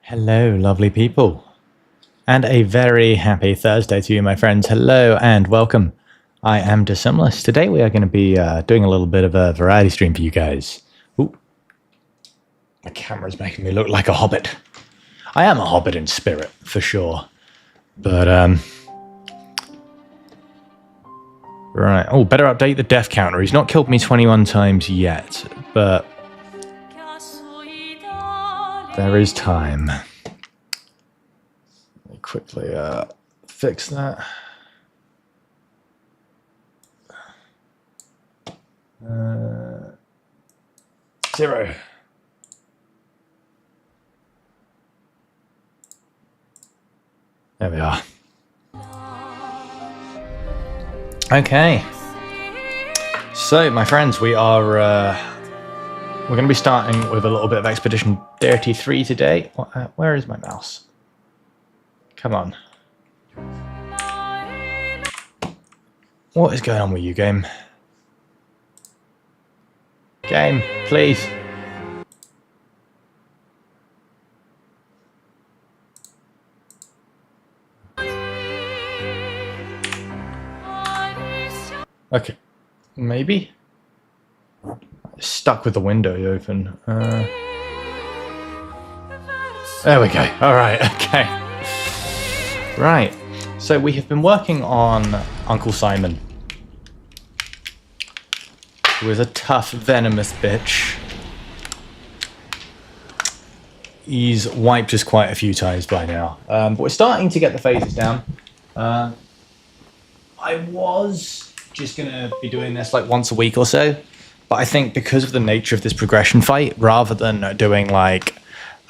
Hello, lovely people, and a very happy Thursday to you, my friends. Hello and welcome. I am Dissimilis. Today we are going to be doing a little bit of a variety stream for you guys. Ooh, the camera's making me look like a hobbit. I am a hobbit in spirit, for sure. But, right. Oh, better update the death counter. He's not killed me 21 times yet, but there is time. Let me quickly fix that. Zero. There we are. Okay. So, my friends, we are we're going to be starting with a little bit of Expedition 33 today. Where is my mouse? Come on. What is going on with you, game? Game, please. Okay, maybe? Stuck with the window open. There we go. Alright, okay. Right, so we have been working on Uncle Simon, who is a tough, venomous bitch. He's wiped us quite a few times by now, but we're starting to get the phases down. I was just going to be doing this like once a week or so, but I think because of the nature of this progression fight, rather than doing like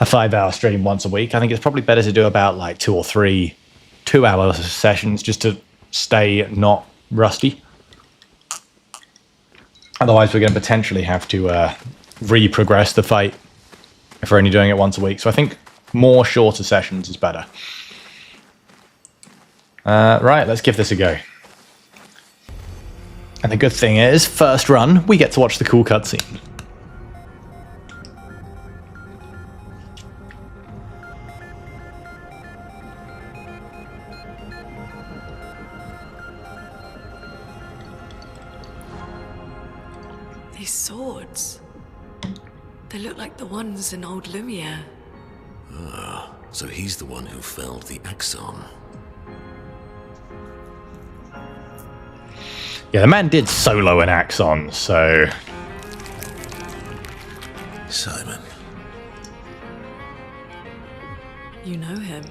a 5-hour stream once a week, I think it's probably better to do about like 2 or 3 2-hour sessions just to stay not rusty. Otherwise, we're going to potentially have to re-progress the fight if we're only doing it once a week. So I think more shorter sessions is better. Right, let's give this a go. And the good thing is, first run, we get to watch the cool cutscene. These swords, they look like the ones in old Lumiere. Ah, so he's the one who felled the Axon. Yeah, the man did solo an Axon, so... Simon. You know him?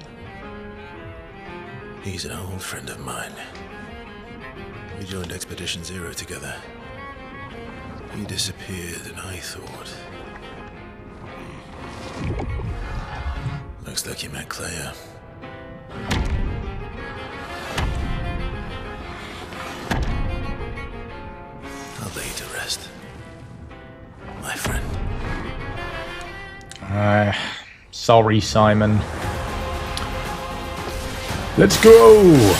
He's an old friend of mine. We joined Expedition Zero together. He disappeared and I thought... Looks like you met Clea. I'll lay you to rest, my friend. Sorry, Simon. Let's go!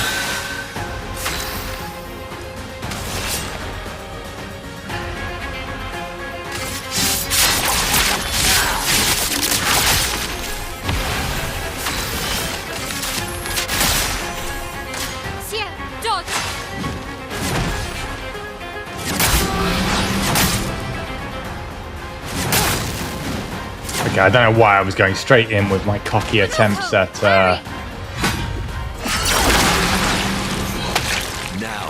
Okay, I don't know why I was going straight in with my cocky attempts at Now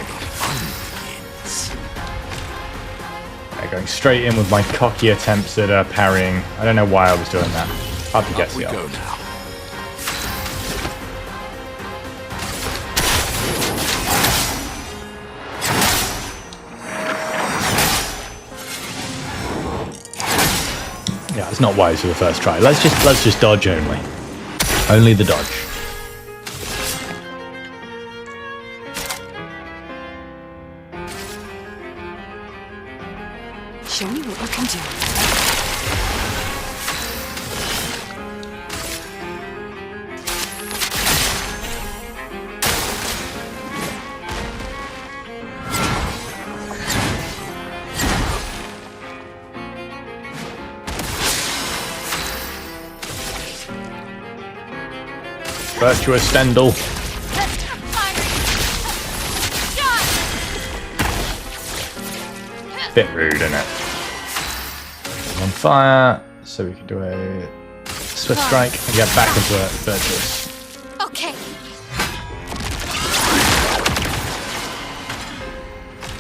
the fun begins. going straight in with my cocky attempts at parrying. I don't know why I was doing that. Hard to guess. Up we go now. Yeah, it's not wise for the first try. Let's just dodge only. Only the dodge. Show me what you can do. Virtuous Stendhal. Bit rude, isn't it? On fire, so we can do a Swift Strike and get back into it. Virtuous. Okay.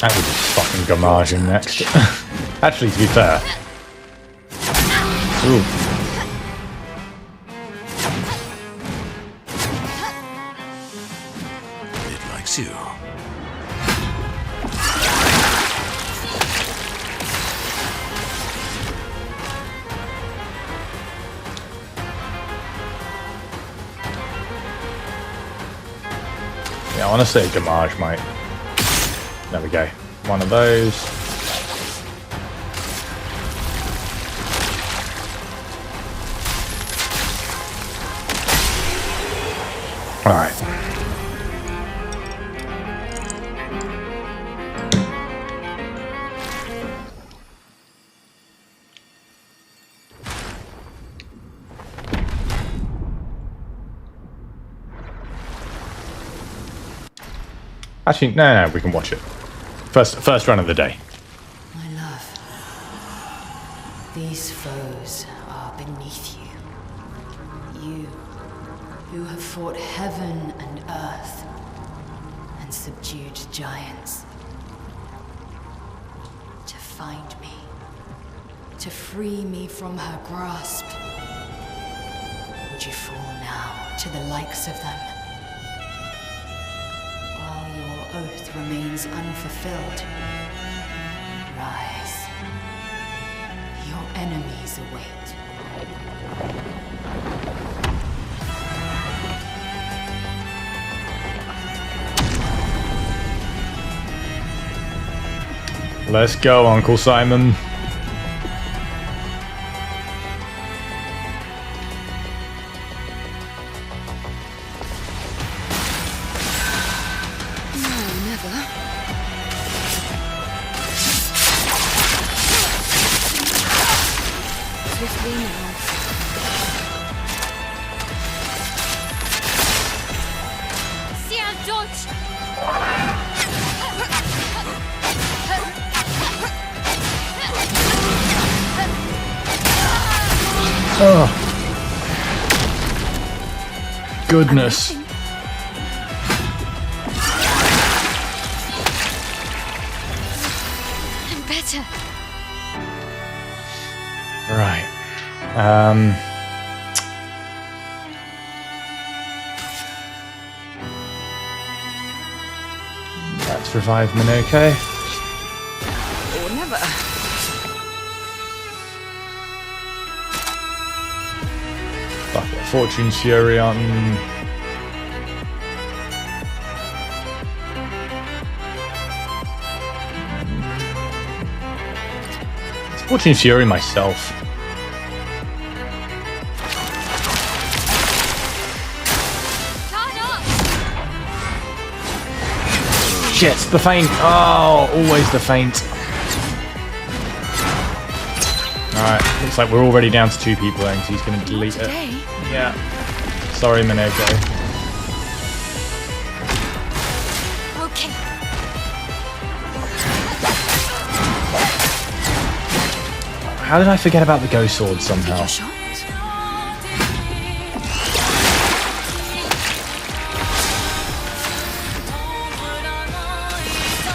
That was just fucking Gamage in next. Actually, to be fair. Ooh. It likes you. Yeah, I want to say Gamage might. There we go. One of those. Alright. Actually, no, we can watch it. First run of the day. My love, these foes are beneath you. You, who have fought heaven and earth and subdued giants. To find me, to free me from her grasp. Would you fall now to the likes of them? While your oath remains unfulfilled, rise. Your enemies await. Let's go, Uncle Simon. Oh. Goodness. I'm better. Right. Let's revive Minoko. Or never. Fuck it. Fortune's Fury on. It's Fortune's Fury myself. Shit, the feint. Oh, always the feint. Alright, looks like we're already down to 2 people then, so he's going to delete it. Yeah. Sorry, Minoko. Okay. How did I forget about the Ghost Sword somehow? Your shot.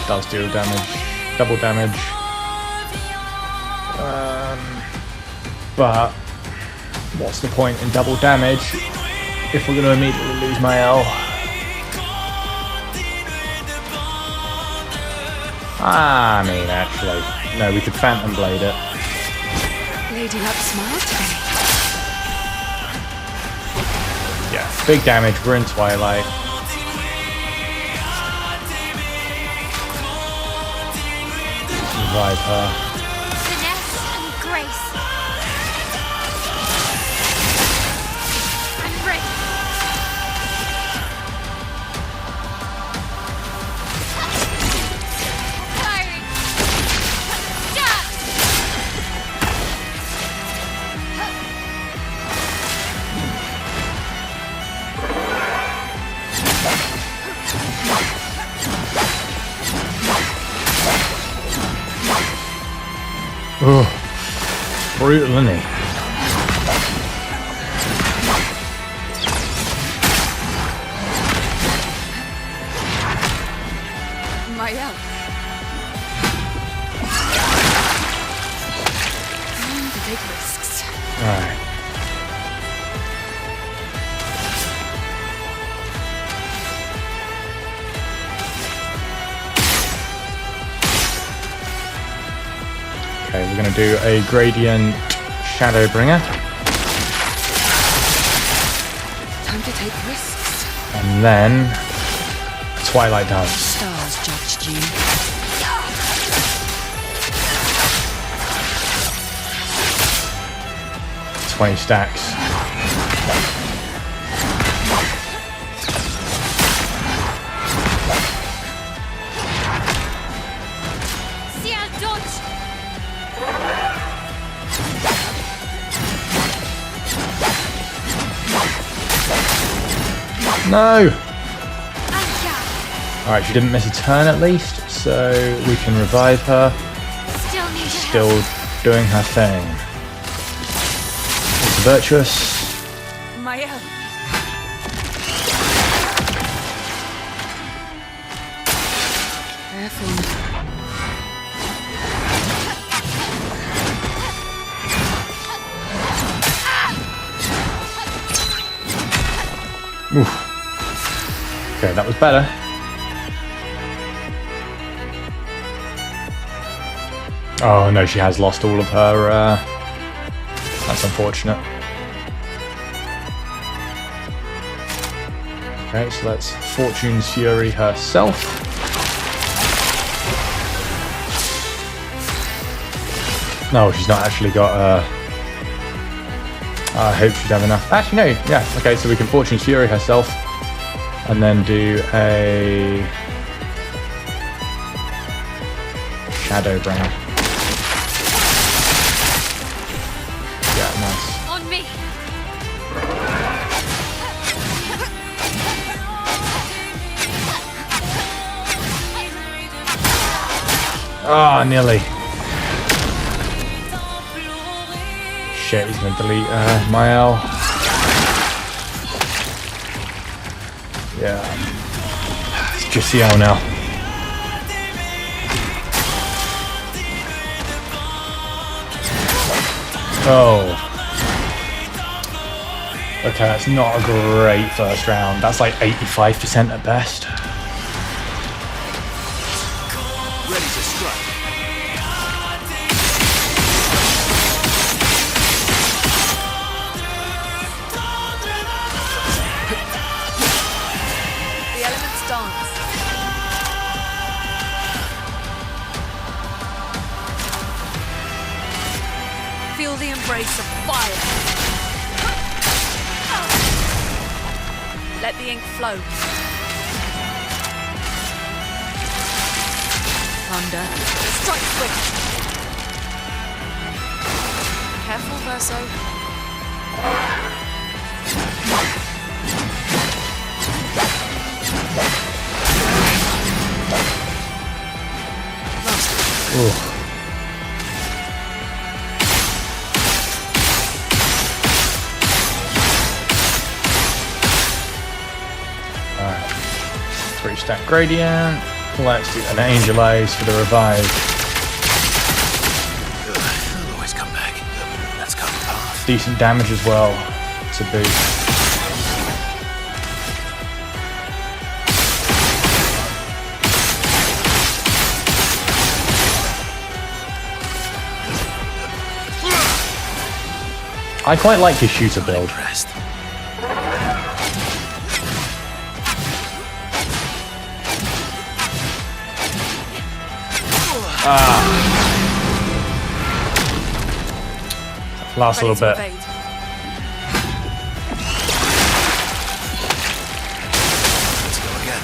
Does deal damage. Double damage. But what's the point in double damage if we're going to immediately lose my L? I mean, actually, no, we could Phantom Blade it. Lady Luck smiled today. Yeah, big damage. We're in Twilight. Revive her. Finesse and grace. I'm ready. Firing. Jab. Oh, brutal, isn't he? Mael. Time to take risks. Alright. Okay, we're going to do a gradient Shadowbringer. Time to take risks. And then Twilight Dance. Stars judged you. 20 stacks. No! Alright, she didn't miss a turn at least, so we can revive her. Still doing her thing. It's virtuous. Mael. Careful. Oof. Okay, that was better. Oh no, she has lost all of her, that's unfortunate. Okay, so let's Fortune's Fury herself. No, she's not actually got, I hope she'd have enough. Actually, no, yeah, okay, so we can Fortune's Fury herself. And then do a Shadowbringer. Yeah, nice. On me. Ah, nearly. Shit, he's gonna delete Mael. Yeah. It's just CL now. Oh. Okay, that's not a great first round. That's like 85% at best. Ready to strike. The elements dance. Feel the embrace of fire. Let the ink flow. Thunder. Strike swift. Careful, Verso. Ooh. Alright. 3-stack gradient. Let's do an Angel Eyes for the revive. I'll always come back. That's come past. Decent damage as well to boot. I quite like his shooter build. Impressed. Last little bit. Let's go again.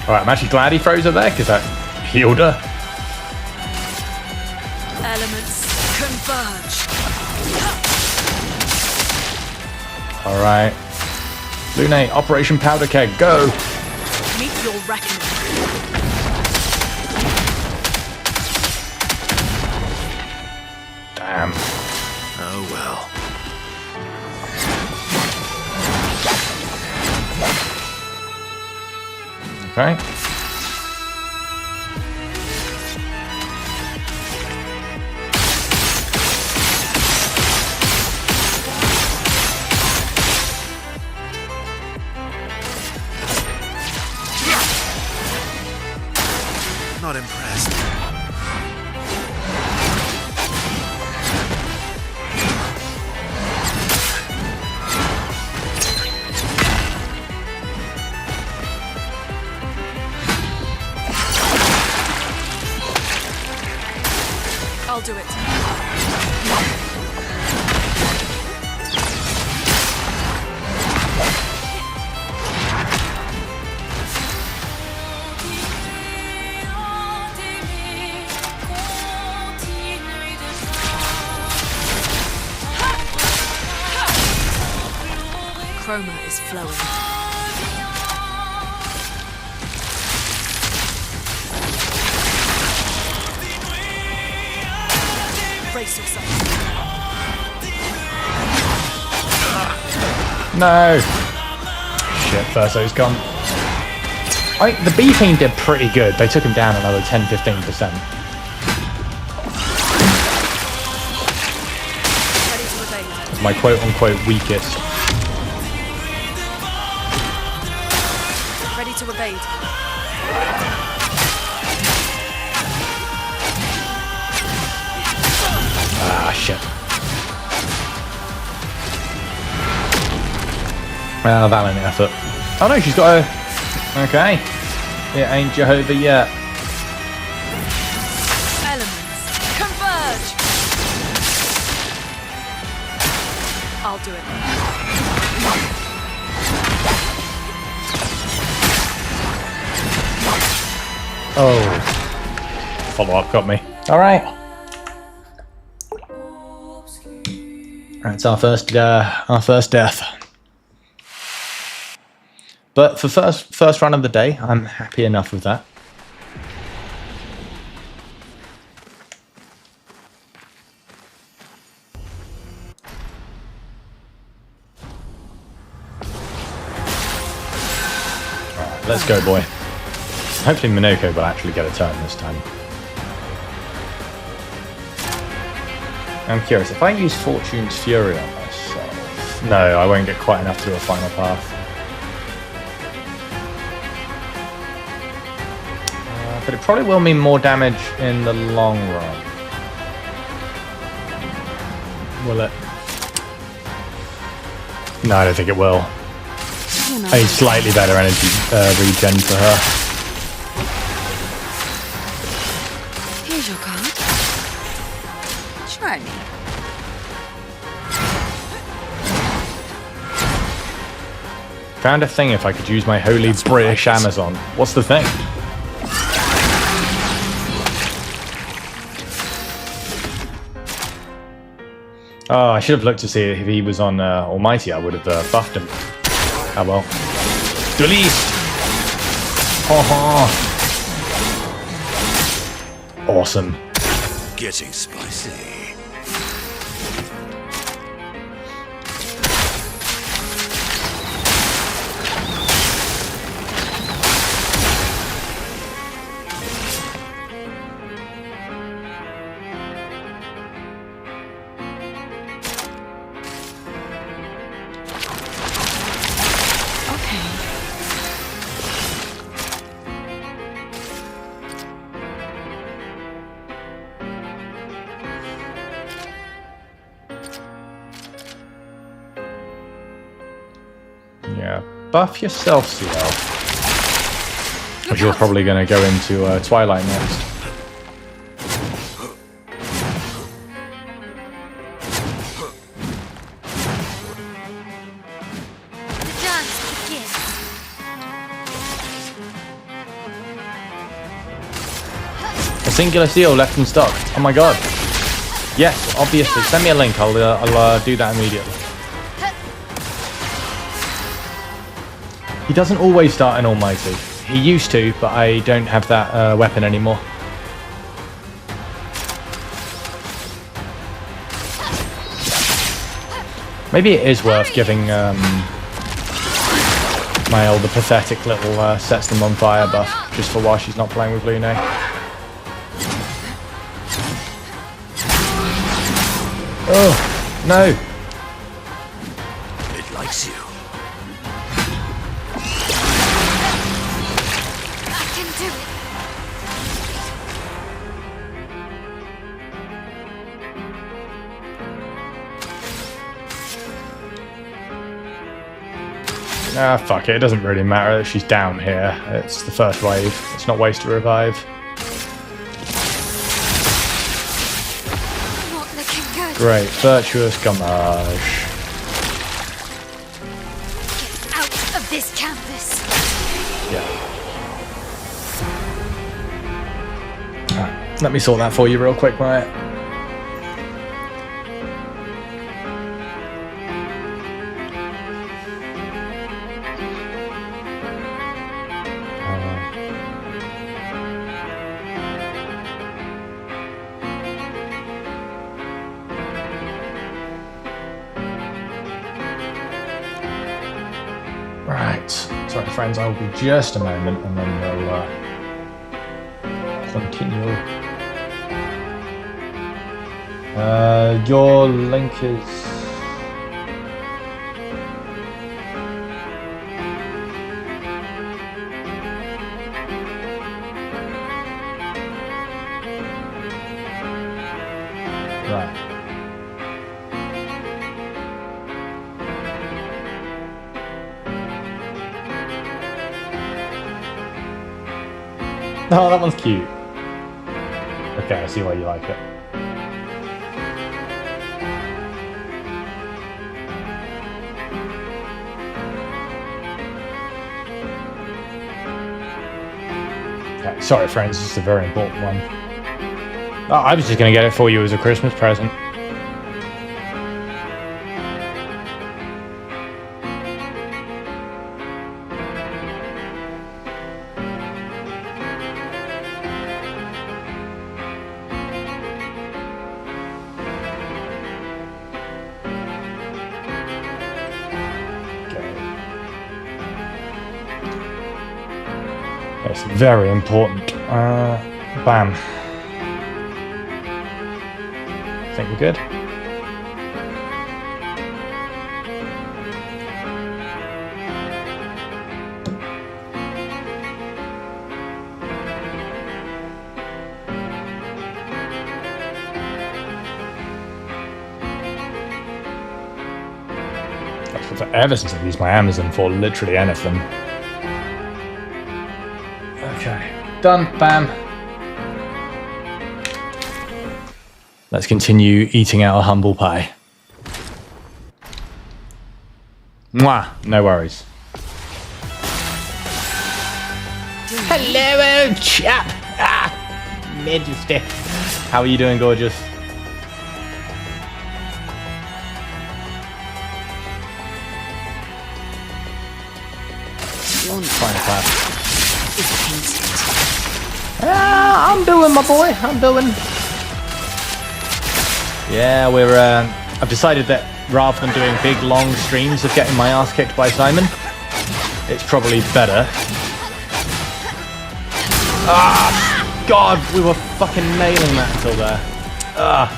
Alright, I'm actually glad he froze her there because that healed her. Elements converge. Alright. Lune, Operation Powder Keg, go! Meet your reckoning. Damn. Oh well. Okay. Not impressed. I'll do it. Chroma is flowing. Brace yourself. No! Shit, Verso's gone. The B-Team did pretty good. They took him down another 10-15%. Ready to evade. My quote-unquote weakest. Ready to evade. Ah, shit. Well, valiant effort. Oh no, she's got a... Okay. It ain't Jehovah yet. Elements, converge! I'll do it. Oh. Follow-up got me. Alright. That's our first death. But for first run of the day, I'm happy enough with that. Alright, let's go, boy. Hopefully Minoko will actually get a turn this time. I'm curious, if I use Fortune's Fury on myself... No, I won't get quite enough to a final path. But it probably will mean more damage in the long run. Will it? No, I don't think it will. A slightly better energy regen for her. Here's your card. Try me. Found a thing if I could use my holy British Amazon. What's the thing? Oh, I should have looked to see if he was on Almighty. I would have buffed him. Oh well. Released! Awesome. Getting spicy. Yeah, buff yourself, CL. Because you're probably going to go into Twilight next. A singular seal left in stock. Oh my god. Yes, obviously. Send me a link. I'll do that immediately. He doesn't always start an Almighty. He used to, but I don't have that weapon anymore. Maybe it is worth giving my older pathetic little sets them on fire buff just for while she's not playing with Lune. Oh, no. It likes you. I can do it. Ah, fuck it. It doesn't really matter that she's down here. It's the first wave. It's not waste to revive. Not looking good. Great. Virtuous Gamage. Get out of this canvas. Yeah. Alright, let me sort that for you real quick, mate. Right. Sorry, friends, I will be just a moment and then we'll continue. Your link is... Right. Oh, that one's cute. Okay, I see why you like it. Okay, sorry friends, this is a very important one. Oh, I was just going to get it for you as a Christmas present. It's very important. Bam. Think we're good? That's forever since I've used my Amazon for literally anything. Okay, done, bam. Let's continue eating our humble pie. Mwah, no worries. Hello, chap. Ah, Majesty. How are you doing, gorgeous? Fine, class. Ah, I'm doing, my boy. I'm doing. Yeah, I've decided that rather than doing big, long streams of getting my ass kicked by Simon, it's probably better. Ah, God, we were fucking nailing that until there. Ah.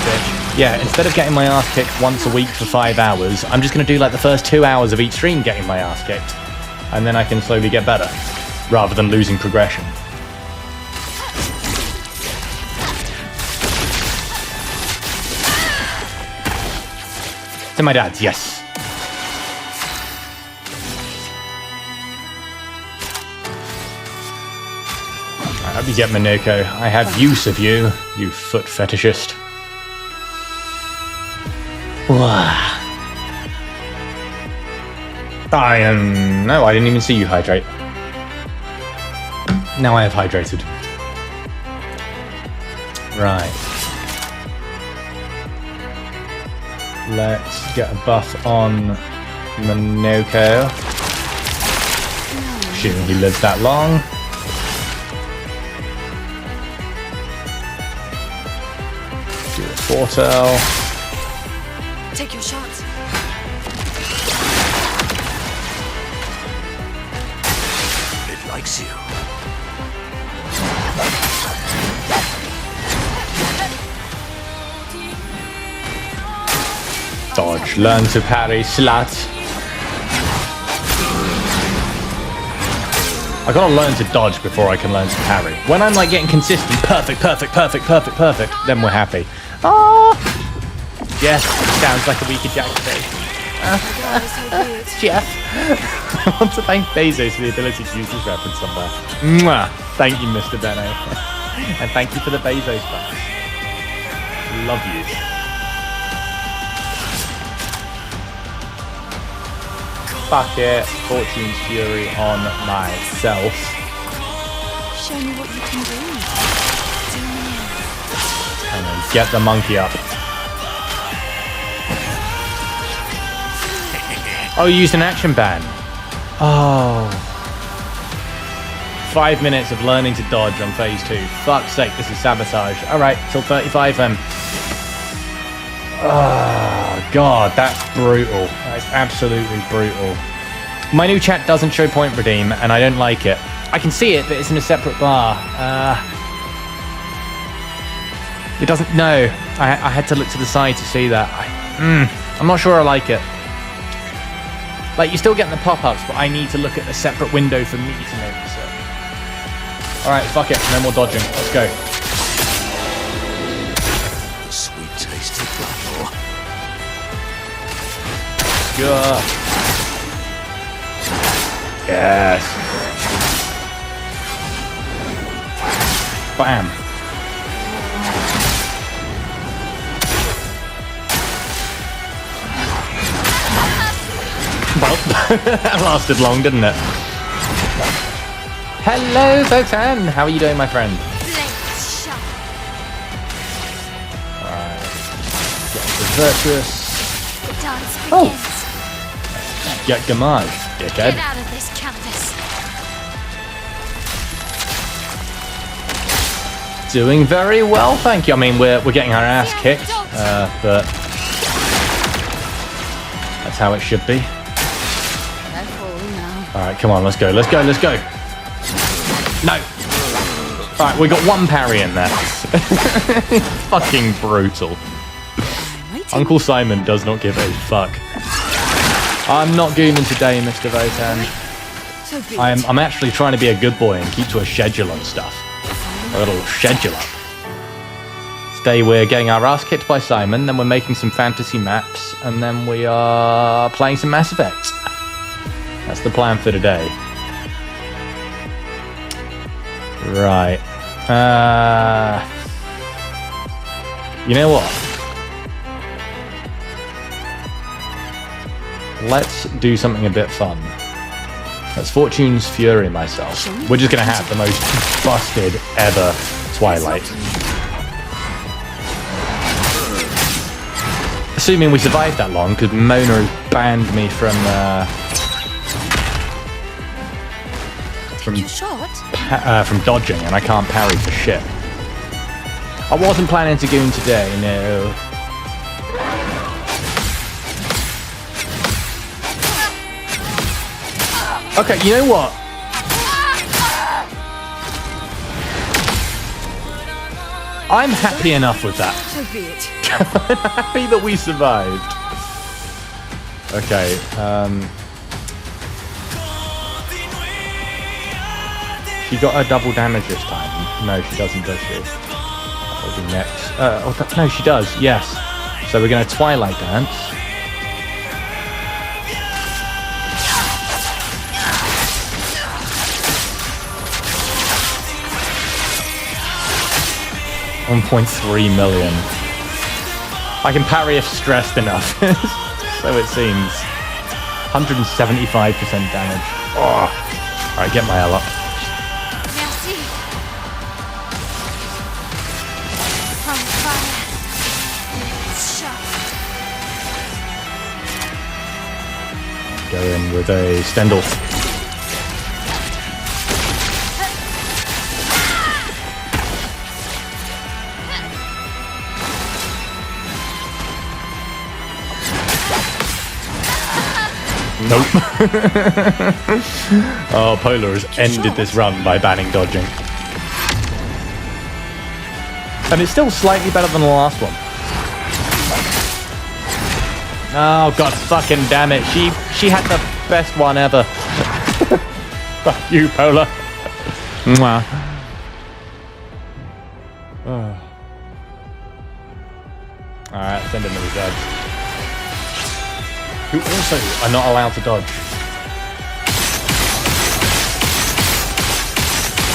Bitch. Yeah, instead of getting my ass kicked once a week for 5 hours, I'm just going to do like the first 2 hours of each stream getting my ass kicked. And then I can slowly get better, rather than losing progression. To my dad's, yes. I hope you get Minoko. I have use of you, you foot fetishist. No, I didn't even see you hydrate. Now I have hydrated. Right. Let's get a buff on Minoko. Assuming he lives that long. Portal. Take your shot. It likes you. Dodge. Learn to parry, slut. I gotta learn to dodge before I can learn to parry. When I'm like getting consistent, perfect, then we're happy. Ah, Jeff sounds like a weaker Jack today. Jeff. I want to thank Bezos for the ability to use this reference somewhere. Mwah. Thank you, Mr. Bene. And thank you for the Bezos bucks. Love you. Fuck it. Fortune's Fury on myself. Show me what you can do. And then get the monkey up. Oh, you used an action ban. Oh. 5 minutes of learning to dodge on phase 2. Fuck's sake, this is sabotage. Alright, till 35 then. Oh, God, that's brutal. That's absolutely brutal. My new chat doesn't show point redeem, and I don't like it. I can see it, but it's in a separate bar. It doesn't... No. I had to look to the side to see that. I'm not sure I like it. Like, you're still getting the pop-ups, but I need to look at a separate window for me to notice it. Alright, fuck it. No more dodging. Let's go. Sweet taste of battle. Good. Yes. Bam. Well, that lasted long, didn't it? Hello, Votan. How are you doing, my friend? Alright. Get the virtuous. The dance Oh. begins. Get Gamage, dickhead. Get out of this canvas. Doing very well, thank you. I mean, we're getting our ass kicked, but that's how it should be. Alright, come on, let's go. No! Alright, we got one parry in there. Fucking brutal. Uncle Simon does not give a fuck. I'm not gooning today, Mr. Votan. I'm actually trying to be a good boy and keep to a schedule and stuff. A little schedule up. Today we're getting our ass kicked by Simon, then we're making some fantasy maps, and then we are playing some Mass Effect. That's the plan for today. Right. You know what? Let's do something a bit fun. Let's Fortune's Fury myself. We're just going to have the most busted ever Twilight. Assuming we survived that long, because Mona has banned me from dodging, and I can't parry for shit. I wasn't planning to goon today, no. Okay, you know what? I'm happy enough with that. So be it. I'm happy that we survived. Okay, she got her double damage this time. No, she doesn't, does she? That'll be next. No, she does, yes. So we're going to Twilight Dance. $1.3 million. I can parry if stressed enough. So it seems. 175% damage. Oh. Alright, get my L up. Merci. From fire. Shot. Go in with a Stendhal. Nope. Oh, Polar has ended this run by banning dodging. And it's still slightly better than the last one. Oh, god fucking damn it. She had the best one ever. Fuck you, Polar. Mwah. Alright, send in the reserves. Who also are not allowed to dodge.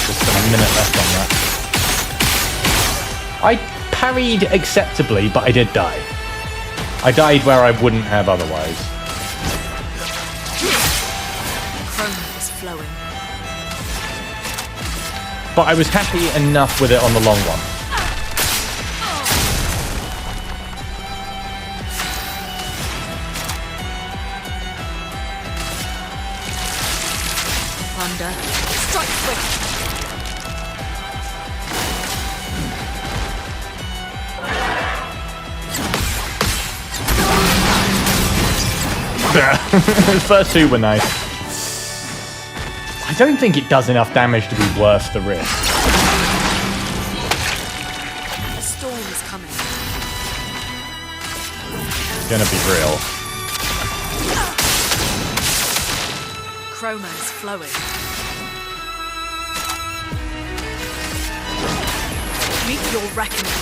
Just a minute left on that. I parried acceptably, but I did die. I died where I wouldn't have otherwise. Chroma is flowing. But I was happy enough with it on the long one. Thunder. Strike swift. The first two were nice. I don't think it does enough damage to be worth the risk. The storm is coming. It's gonna be real. Chroma is flowing. Meet your reckoning.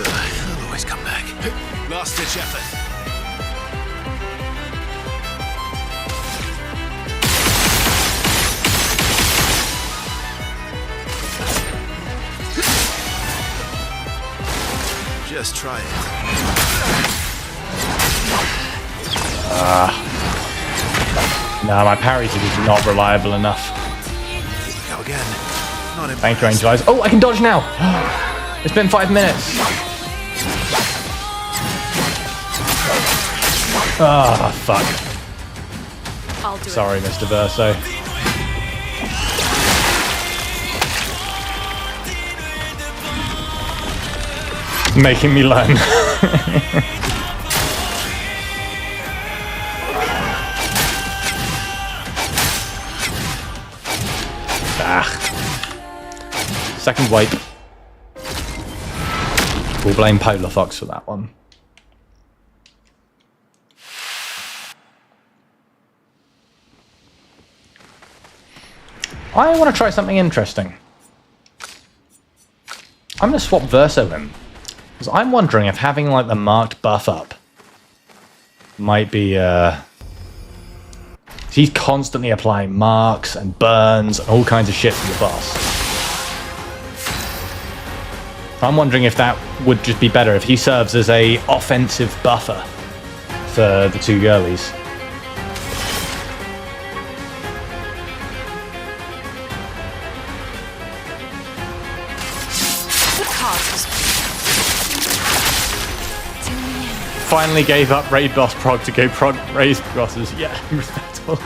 I'll always come back. Last-ditch effort. Just try it. No, my parries are just not reliable enough. Go again. Not impressed. Thank you, Angel Eyes. Oh, I can dodge now! It's been 5 minutes. Ah, fuck. I'll do Sorry, Mr. Verso. Making me learn. Second wipe. We'll blame Polar Fox for that one. I want to try something interesting. I'm going to swap Verso him. Because I'm wondering if having like the marked buff up might be he's constantly applying marks and burns and all kinds of shit to the boss. I'm wondering if that would just be better if he serves as a offensive buffer for the two girlies. Finally gave up raid boss prog to go prog raid bosses. Yeah, respectable.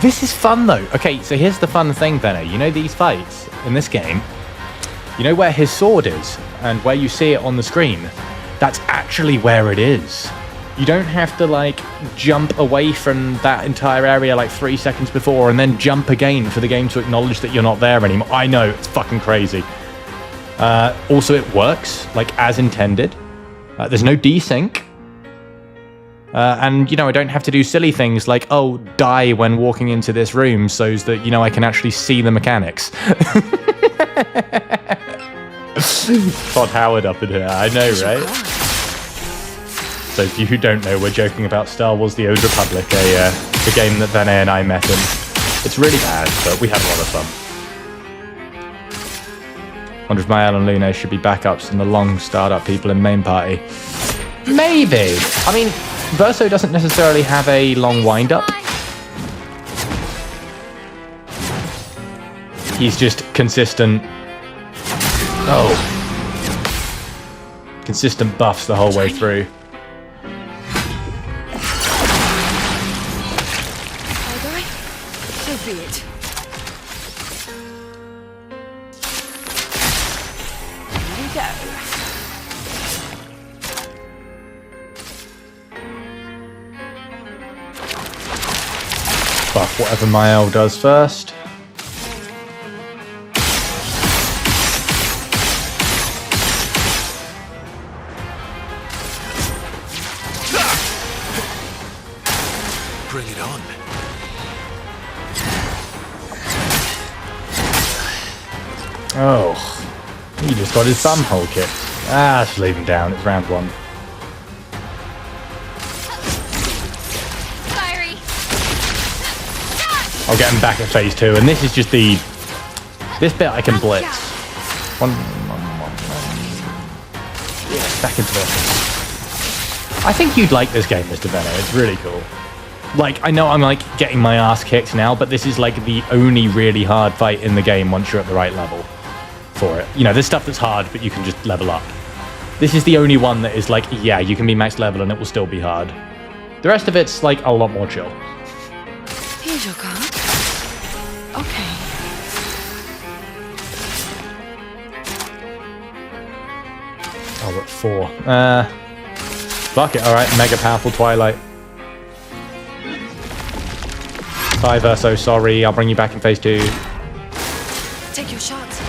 This is fun though. Okay, so here's the fun thing, Benno. You know these fights in this game, you know where his sword is and where you see it on the screen? That's actually where it is. You don't have to like jump away from that entire area like 3 seconds before and then jump again for the game to acknowledge that you're not there anymore. I know, it's fucking crazy. Also, it works like as intended. There's no desync. And, you know, I don't have to do silly things like, oh, die when walking into this room so that, you know, I can actually see the mechanics. Todd Howard up in here, I know, right? So if you who don't know, we're joking about Star Wars The Old Republic, a game that Vene and I met in. It's really bad, but we had a lot of fun. I wonder if Mael and Lune should be backups and the long startup people in main party. Maybe. I mean, Verso doesn't necessarily have a long wind-up. He's just consistent. Oh. Consistent buffs the whole way through. be it. Here we go. Buff whatever Mael does first. Bring it on. Oh, he just got his bumhole kicked. Ah, just leave him down. It's round 1. Fiery. I'll get him back at phase 2, and this is just the... This bit I can blitz. One. Yeah, back into it. I think you'd like this game, Mr. Venom. It's really cool. Like, I know I'm like getting my ass kicked now, but this is like the only really hard fight in the game once you're at the right level for it. You know, there's stuff that's hard, but you can just level up. This is the only one that is like, yeah, you can be max level and it will still be hard. The rest of it's like a lot more chill. Here's your card. Okay. Oh, we're at 4. Fuck it, alright, mega powerful Twilight. Bye, Verso, sorry, I'll bring you back in phase 2. Take your shots.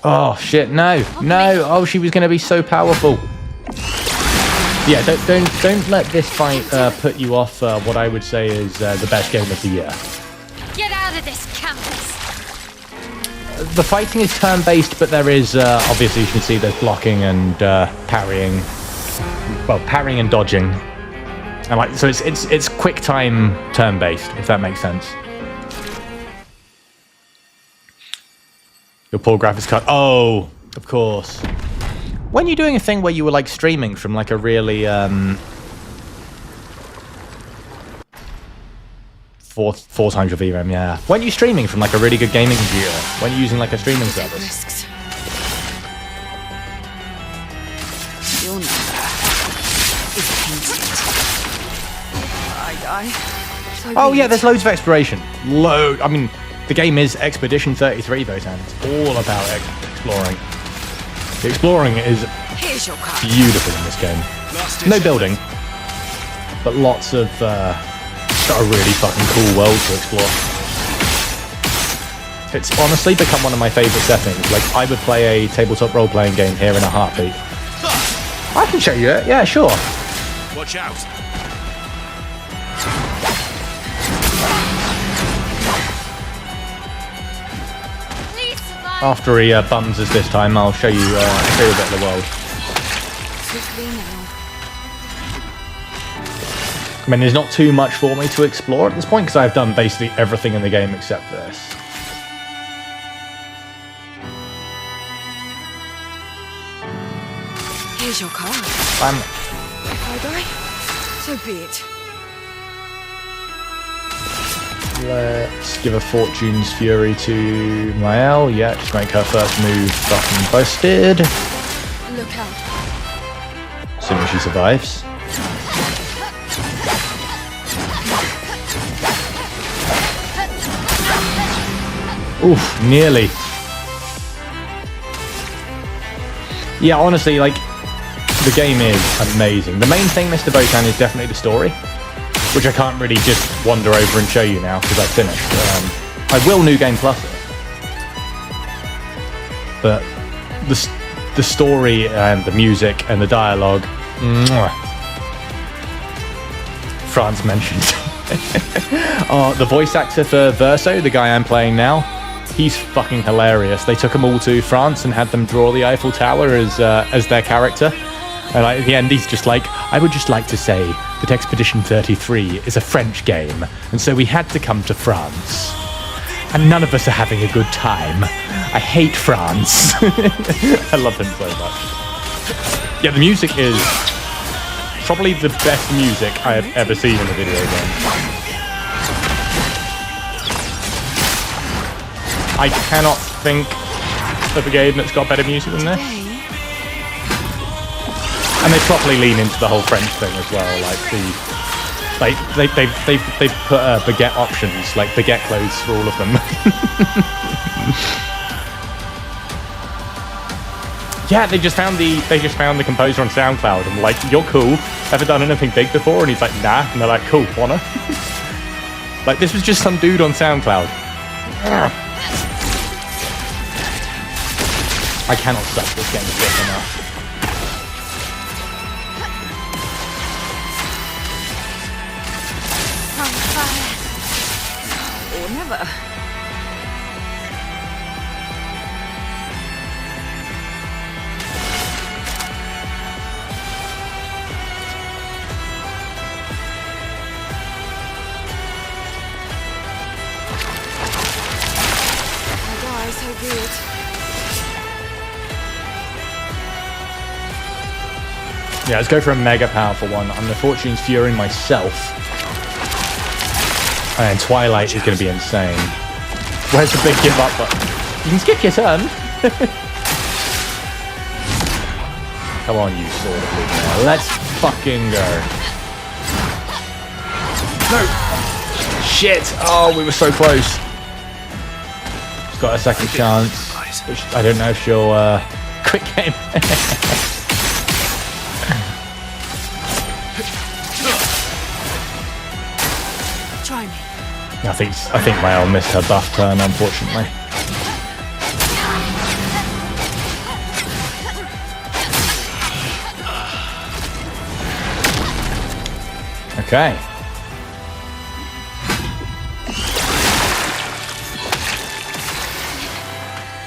Oh shit, no, no, oh, she was gonna be so powerful. Yeah, don't let this fight put you off what I would say is the best game of the year. Get out of this campus. The fighting is turn-based, but there is, obviously you can see there's blocking and parrying. Well, parrying and dodging. And like, so it's quick time turn-based, if that makes sense. Your poor graphics card. Oh, of course. When you're doing a thing where you were like streaming from like a really, 4 times your VRAM, yeah. When you're streaming from like a really good gaming computer, when you're using like a streaming service. Risks. Your number is painted. I die. So Oh be yeah, it. there's loads of exploration. I mean, the game is Expedition 33, Votan. It's all about exploring. The exploring is Here's your card. beautiful in this game. No building, but lots of it's got a really fucking cool world to explore. It's honestly become one of my favorite settings. Like, I would play a tabletop role-playing game here in a heartbeat. I can show you it. Yeah, sure. Watch out. Please survive. After he bums us this time, I'll show you a bit of the world. Swiftly now. I mean, there's not too much for me to explore at this point because I've done basically everything in the game except this. Here's your card. If I die, so be it. Let's give a Fortune's Fury to Mael. Yeah, just make her first move fucking busted. Look out. Assuming she survives. Oof, nearly. Yeah, honestly, like, the game is amazing. The main thing, Mr. Botan, is definitely the story, which I can't really just wander over and show you now because I've finished. I will New Game Plus it. But the story and the music and the dialogue, mwah. Franz mentioned. Oh, the voice actor for Verso, the guy I'm playing now, he's fucking hilarious. They took them all to France and had them draw the Eiffel Tower as their character. And like, at the end, he's just like, I would just like to say that Expedition 33 is a French game, and so we had to come to France. And none of us are having a good time. I hate France. I love him so much. Yeah, the music is probably the best music I have ever seen in a video game. I cannot think of a game that's got better music than this. Today, And they properly lean into the whole French thing as well, like they put baguette options, like baguette clothes for all of them. Yeah, they just found the composer on SoundCloud and like, you're cool. Ever done anything big before? And he's like, nah. And they're like, cool, wanna? Like, this was just some dude on SoundCloud. I cannot stop this game quick enough. On fire. Or never. So good. Yeah, let's go for a mega powerful one. I'm the Fortune's Fury myself. And Twilight is going to be insane. Where's the big give up button? You can skip your turn. Come on, you sword of Luminaire. Let's fucking go. No! Shit! Oh, we were so close. Got a second chance, which I don't know if she'll quick game. Try me. I think Mael missed her buff turn, unfortunately. Okay.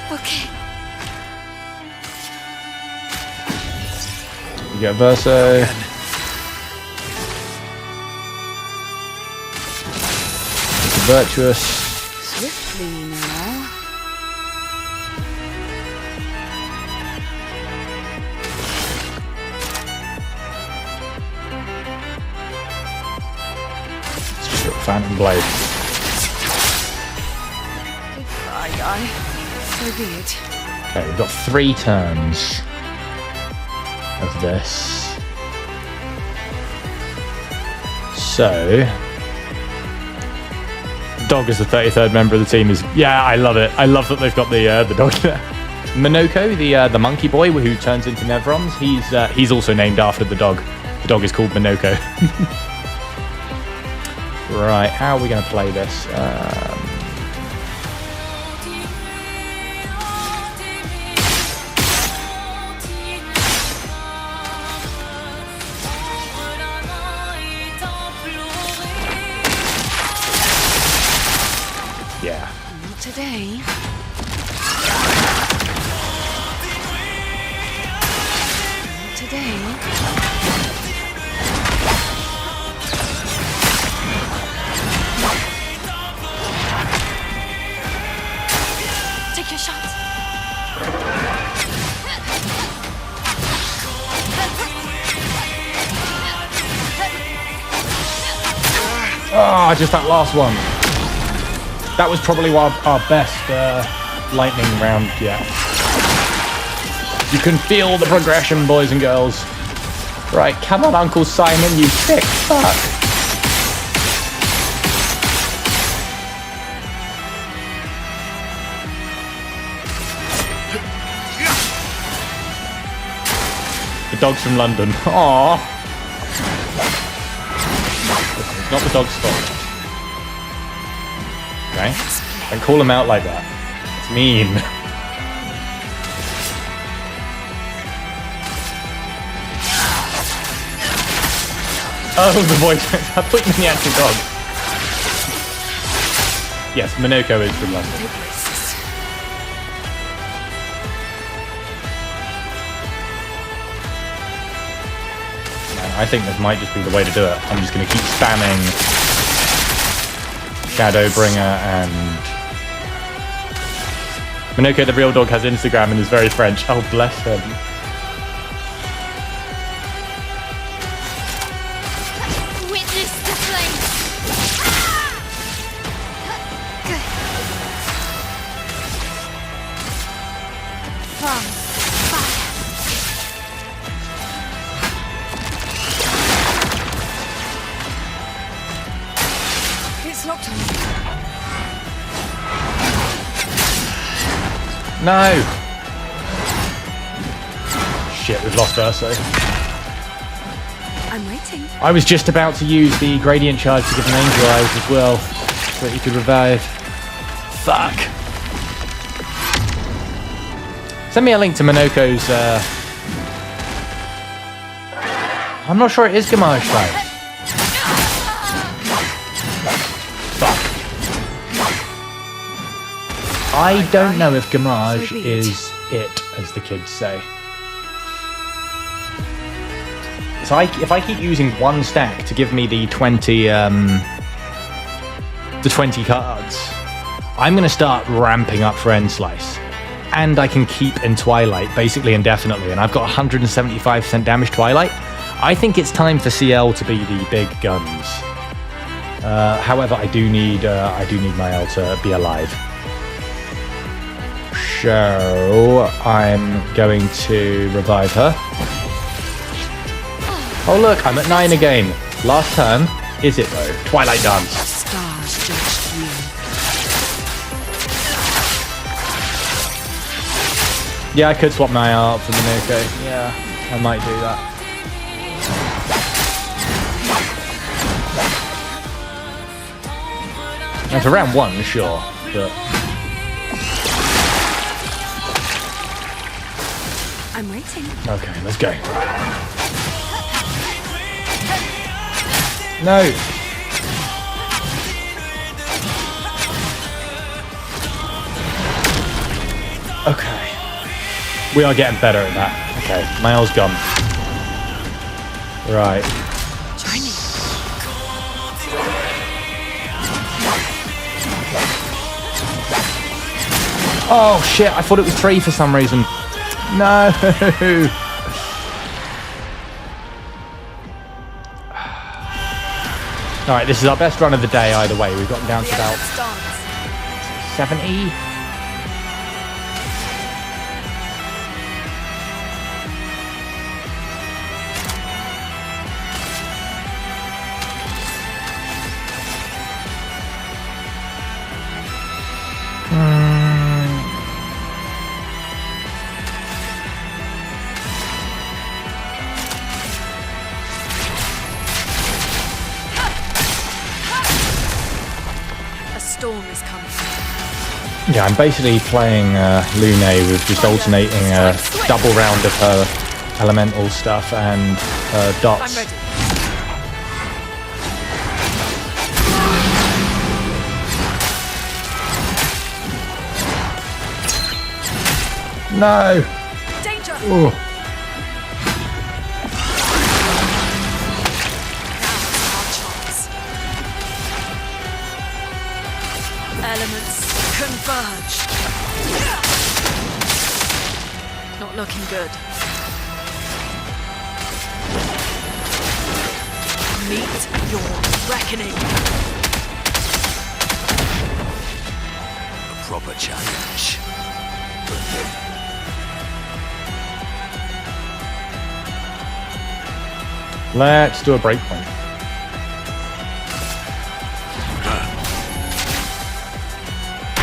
Okay. You get Verso. It's virtuous. Swiftly now. It's just a Phantom Blade. Aye. So be it. Okay, we've got 3 turns of this. So, Dog is the 33rd member of the team. Yeah, I love it. I love that they've got the dog there. Minoko, the monkey boy who turns into Nevrons, he's also named after the dog. The dog is called Minoko. Right, how are we going to play this? Yeah. Not today. Not today. Take your shot. Oh, just that last one. That was probably our best lightning round yet. You can feel the progression, boys and girls. Right, come on, Uncle Simon, you sick fuck. The dog's from London. Aww. Listen, it's not the dog's fault. Okay? Don't call him out like that. It's mean. Oh, the voice. I thought you meant the actual dog. Yes, Minoko is from London. Man, I think this might just be the way to do it. I'm just going to keep spamming Shadowbringer and... Minoko the real dog has Instagram and is very French. Oh, bless him. Witness the flames. From fire. No! Shit, we've lost Verso. I'm waiting. I was just about to use the gradient charge to give him angel eyes as well, so that he could revive. Fuck! Send me a link to Minoko's, I'm not sure it is Gamage type. Fuck. I don't know if Gamage is it, as the kids say. So if I keep using one stack to give me the 20 cards, I'm going to start ramping up for End Slice. And I can keep in Twilight basically indefinitely, and I've got 175% damage Twilight. I think it's time for CL to be the big guns. However, I do need my L to be alive. So I'm going to revive her. Oh look, I'm at 9 again. Last turn, is it though? Twilight Dance. Stars judged you. Yeah, I could swap my out for Minoko. Yeah, I might do that. And for round 1, sure, but... I'm waiting. Okay, let's go. No! Okay. We are getting better at that. Okay, my L's gone. Right. Join me. Oh shit, I thought it was 3 for some reason. No! Alright, this is our best run of the day either way. We've gotten down to about 70. Storm is coming. Yeah, I'm basically playing Lune with just alternating a double round of her elemental stuff and dots. I'm ready. No! Danger! Ooh. Elements converge. Not looking good. Meet your reckoning. A proper challenge. Let's do a breakpoint.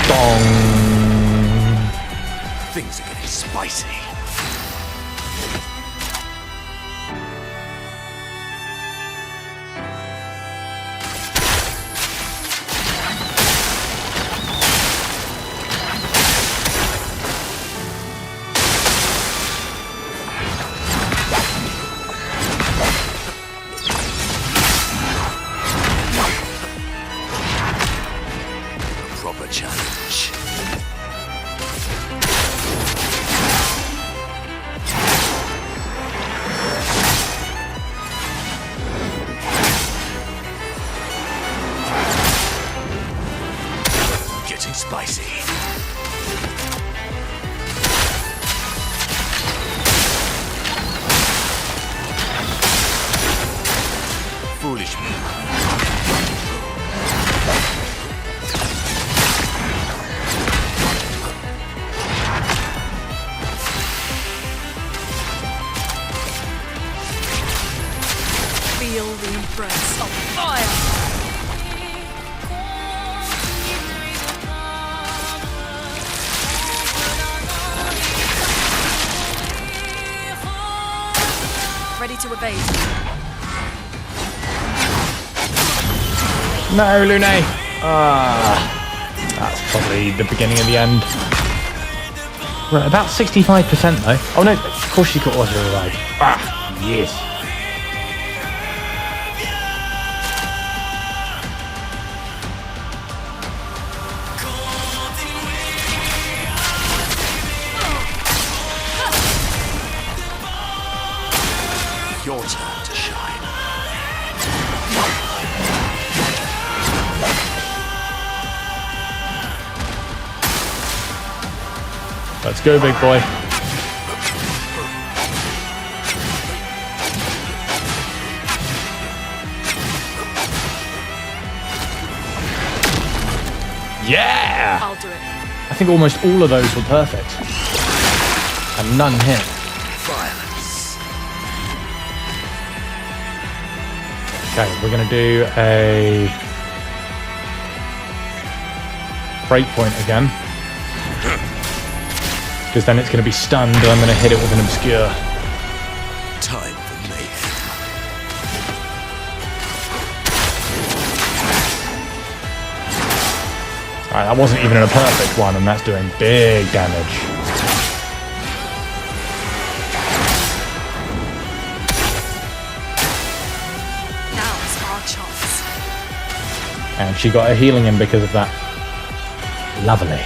Bong. Things are getting spicy. Proper challenge. Getting spicy. Foolish move. Feel the embrace of fire. ready to evade. No, Lune! That's probably the beginning of the end. Right, about 65% though. Oh no, of course she got auto revive. Yes. Your turn to shine. Let's go, big boy. Yeah! I'll do it. I think almost all of those were perfect. And none hit. Violence. Okay, we're going to do a breakpoint again. Because then it's going to be stunned and I'm going to hit it with an obscure. Time for mayhem. Alright, that wasn't even a perfect one and that's doing big damage. Now's our chance. And she got her healing in because of that. Lovely.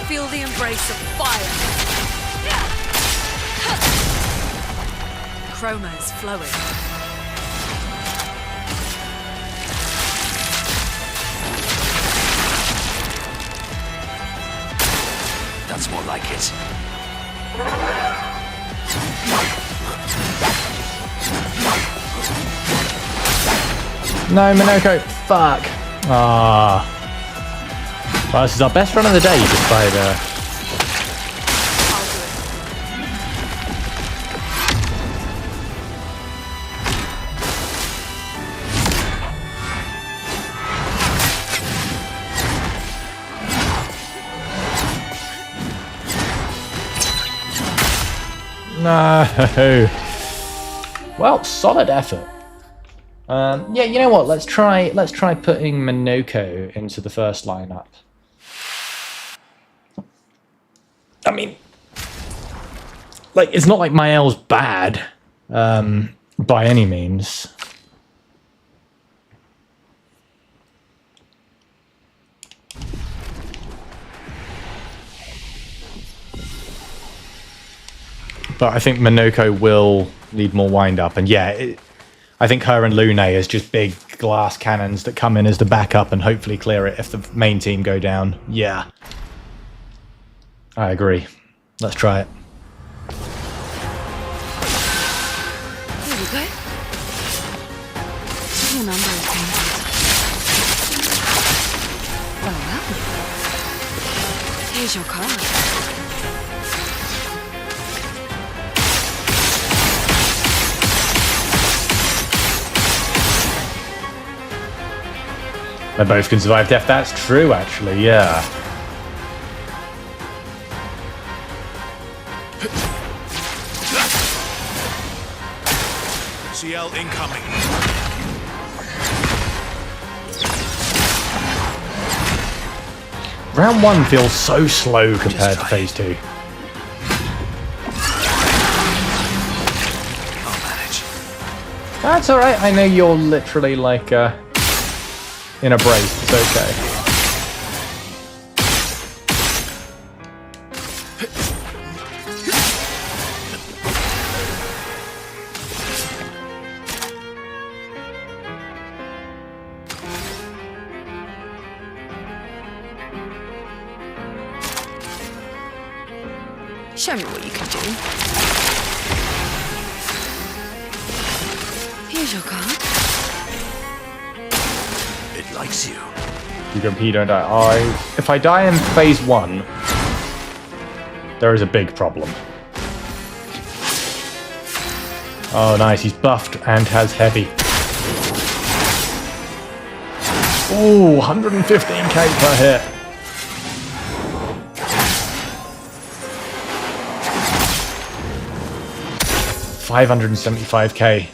Feel the embrace of fire. Chroma is flowing. That's more like it. No, Minoko. Fuck. Well, this is our best run of the day, despite I'll do it. No. Well, solid effort. Yeah, you know what? Let's try putting Minoko into the first lineup. I mean, like, it's not like Mael's bad, by any means. But I think Minoko will need more wind up, and yeah, I think her and Lune is just big glass cannons that come in as the backup and hopefully clear it if the main team go down. Yeah. I agree. Let's try it. Here we go. Your number is painted. Oh well. Here's your card. They both can survive death. That's true, actually. Yeah. CL incoming. Round 1 feels so slow compared to phase 2. I'll manage. That's alright. I know you're literally like in a brace. It's okay. Show me what you can do. Here's your card. It likes you. You go P, don't die. If I die in phase 1, there is a big problem. Oh, nice. He's buffed and has heavy. Ooh, 115k per hit. 575k.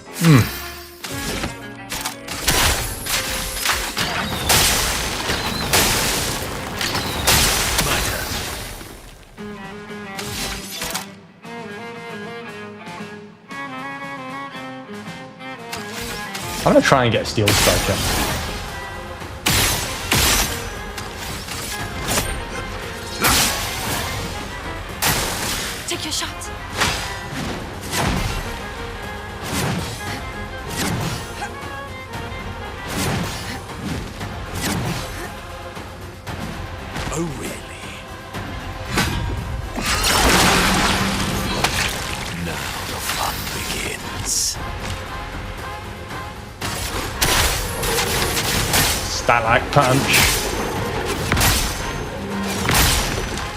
I'm gonna try and get a steel striker. Take your shot. Oh, really? Now the fun begins. Stalag punch.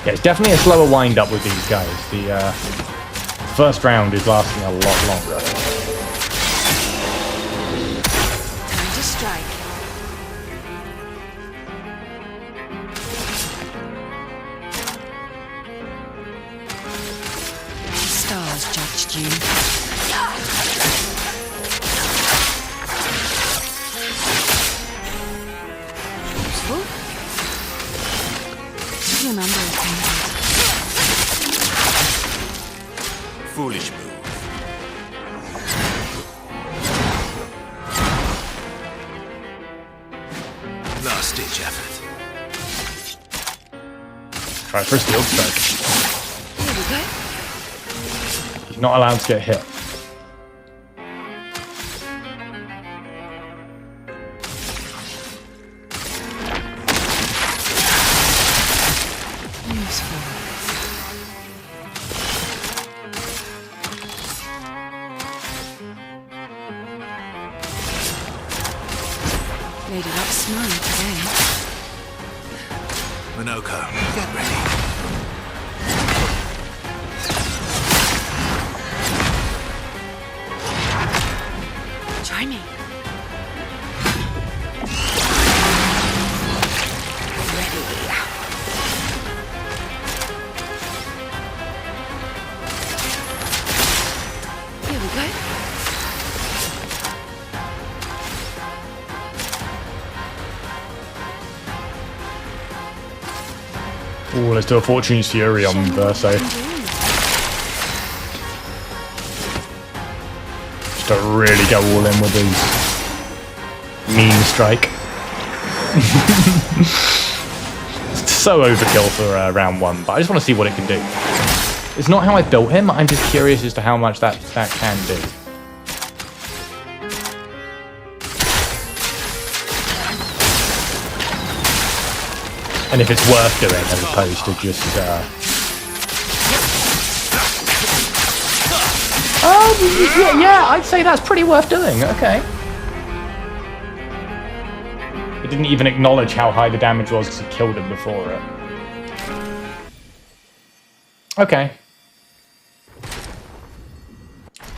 Yeah, it's definitely a slower wind up with these guys. The first round is lasting a lot longer. Time to strike. The stars judged you. Useful. Your number is counted. Foolish move. Last ditch effort. Try for a steel strike. Here we go. He's not allowed to get hit. Useful. Lady Luck's smiling today. Minoko, get ready. Try me. Ready. Here we go. Ooh, let's do a Fortune's Fury on Verso. Just to really go all in with these. Mean strike. It's so overkill for round one, but I just want to see what it can do. It's not how I built him, I'm just curious as to how much that can do. And if it's worth doing as opposed to just oh yeah, I'd say that's pretty worth doing. Okay. It didn't even acknowledge how high the damage was because he killed him before it. Okay.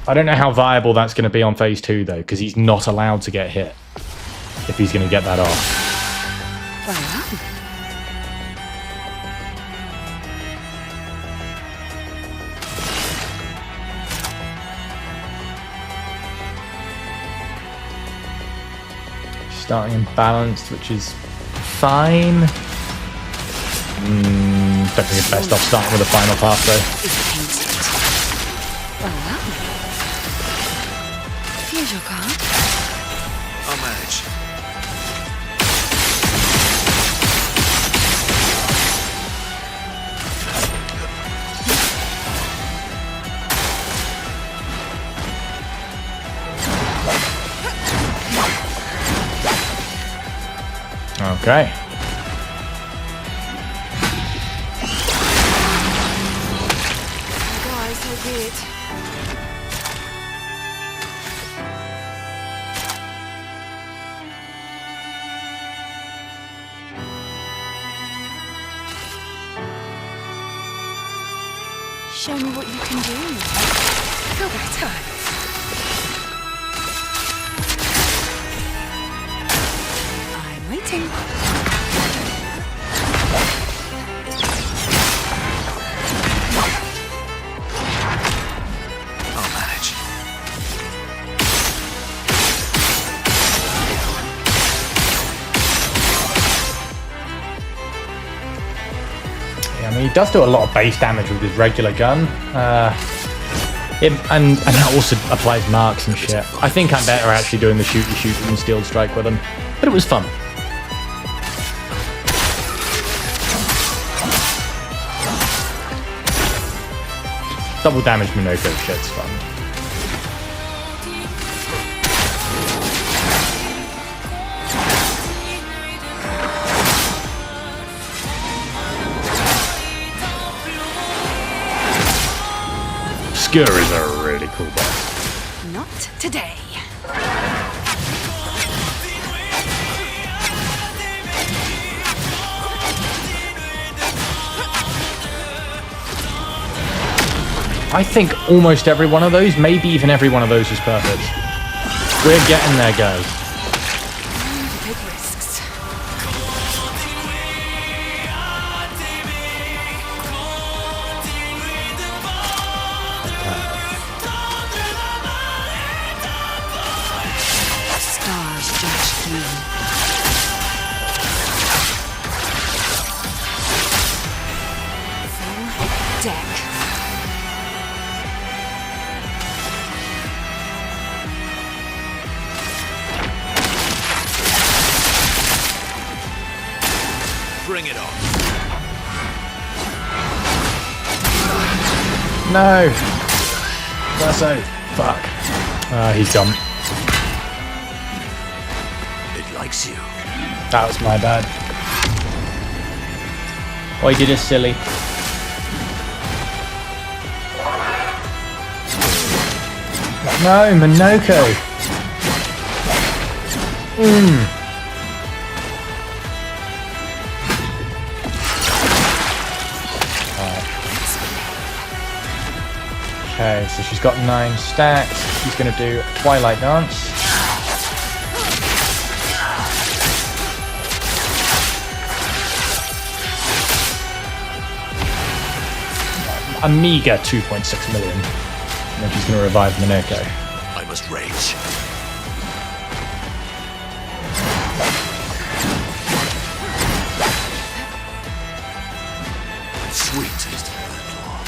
I don't know how viable that's going to be on phase 2 though, because he's not allowed to get hit if he's going to get that off. Starting imbalanced, which is fine. Don't think it's best off starting with a final pass though. Here's your card. I'll manage. Okay. Guys, so weird. Show me what you can do. Feel better. I'm waiting. I'll manage. mean, he does do a lot of base damage with his regular gun. And that also applies marks and shit. I think I'm better actually doing the shooty than steel strike with him. But it was fun. Double damage Minoko shit's fun. Skur is a really cool boss. Not today. I think almost every one of those, maybe even every one of those is perfect. We're getting there, guys. Big risks. Stars judge you. Full deck. Bring it on. No! Verso! Fuck. He's gone. It likes you. That was my bad. What he did is silly. No, Minoko! Okay, so she's got 9 stacks. She's going to do a Twilight Dance. A meager 2.6 million. And then she's going to revive Minoko. I must rage. Sweet taste of that law.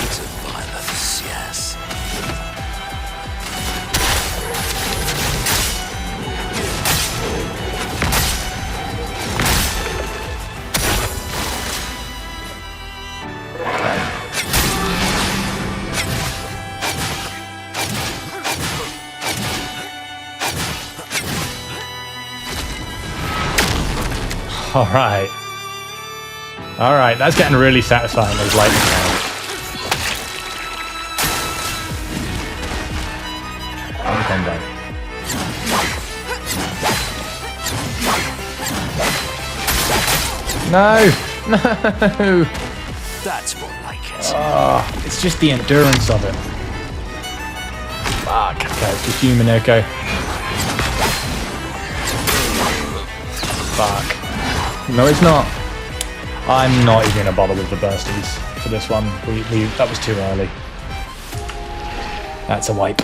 It's a violence, yes. Alright. Alright, that's getting really satisfying, those lightning rounds. I'm combo. No! No! That's more like it. Oh, it's just the endurance of it. Fuck. Okay, it's just you, Minoko. Fuck. No, it's not. I'm not even gonna bother with the bursties for this one. That was too early. That's a wipe.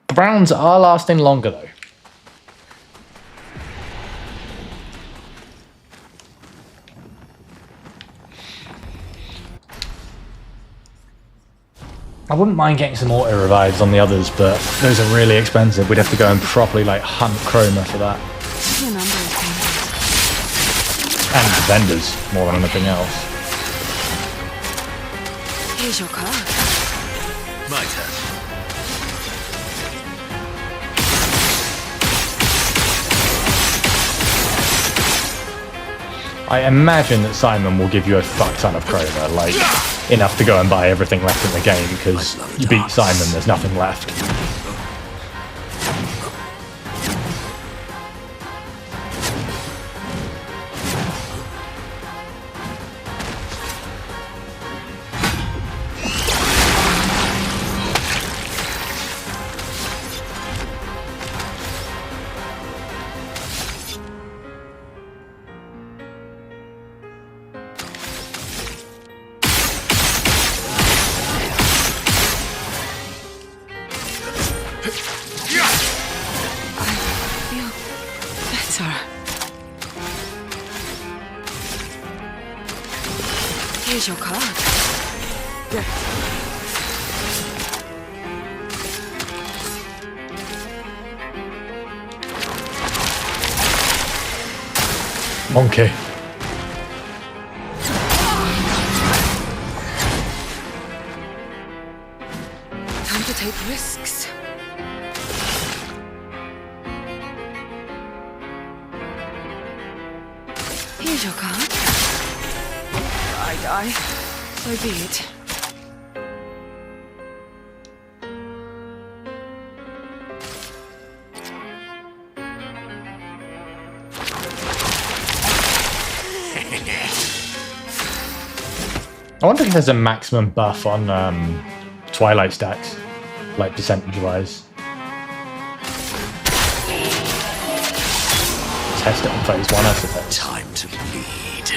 The Browns are lasting longer though. I wouldn't mind getting some auto revives on the others, but those are really expensive. We'd have to go and properly like hunt Chroma for that. Your number is And vendors, more than anything else. Here's your card. My turn. I imagine that Simon will give you a fuck ton of Chroma, like enough to go and buy everything left in the game, because you beat Simon, there's nothing left. sir. Here's your card. Monkey. Time to take risks. Here's your card. I die. So be it. I wonder if there's a maximum buff on Twilight stacks, like percentage-wise. Test it on phase 1, I suppose. Time to bleed.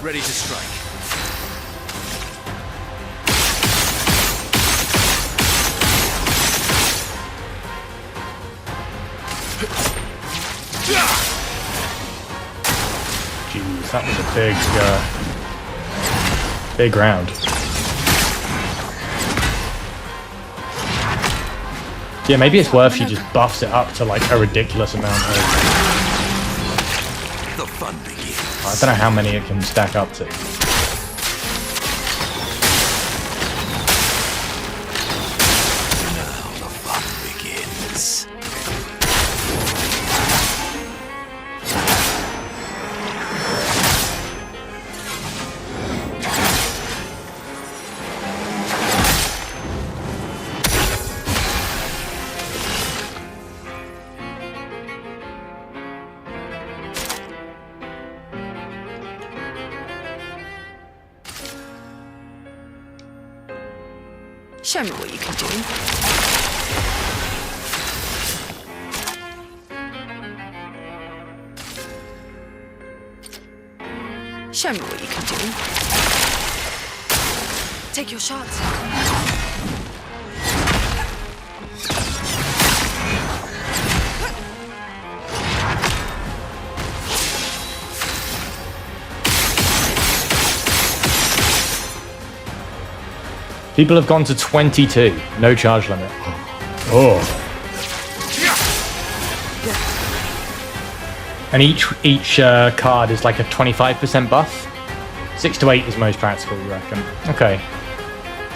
Ready to strike. Jeez, that was a big round. Yeah, maybe it's worth she just buffs it up to like a ridiculous amount of... The fun begins. I don't know how many it can stack up to. Now the fun begins. Show me what you can do. Show me what you can do. Take your shots. People have gone to 22, no charge limit. Oh. And each card is like a 25% buff. 6 to 8 is most practical, you reckon? Okay.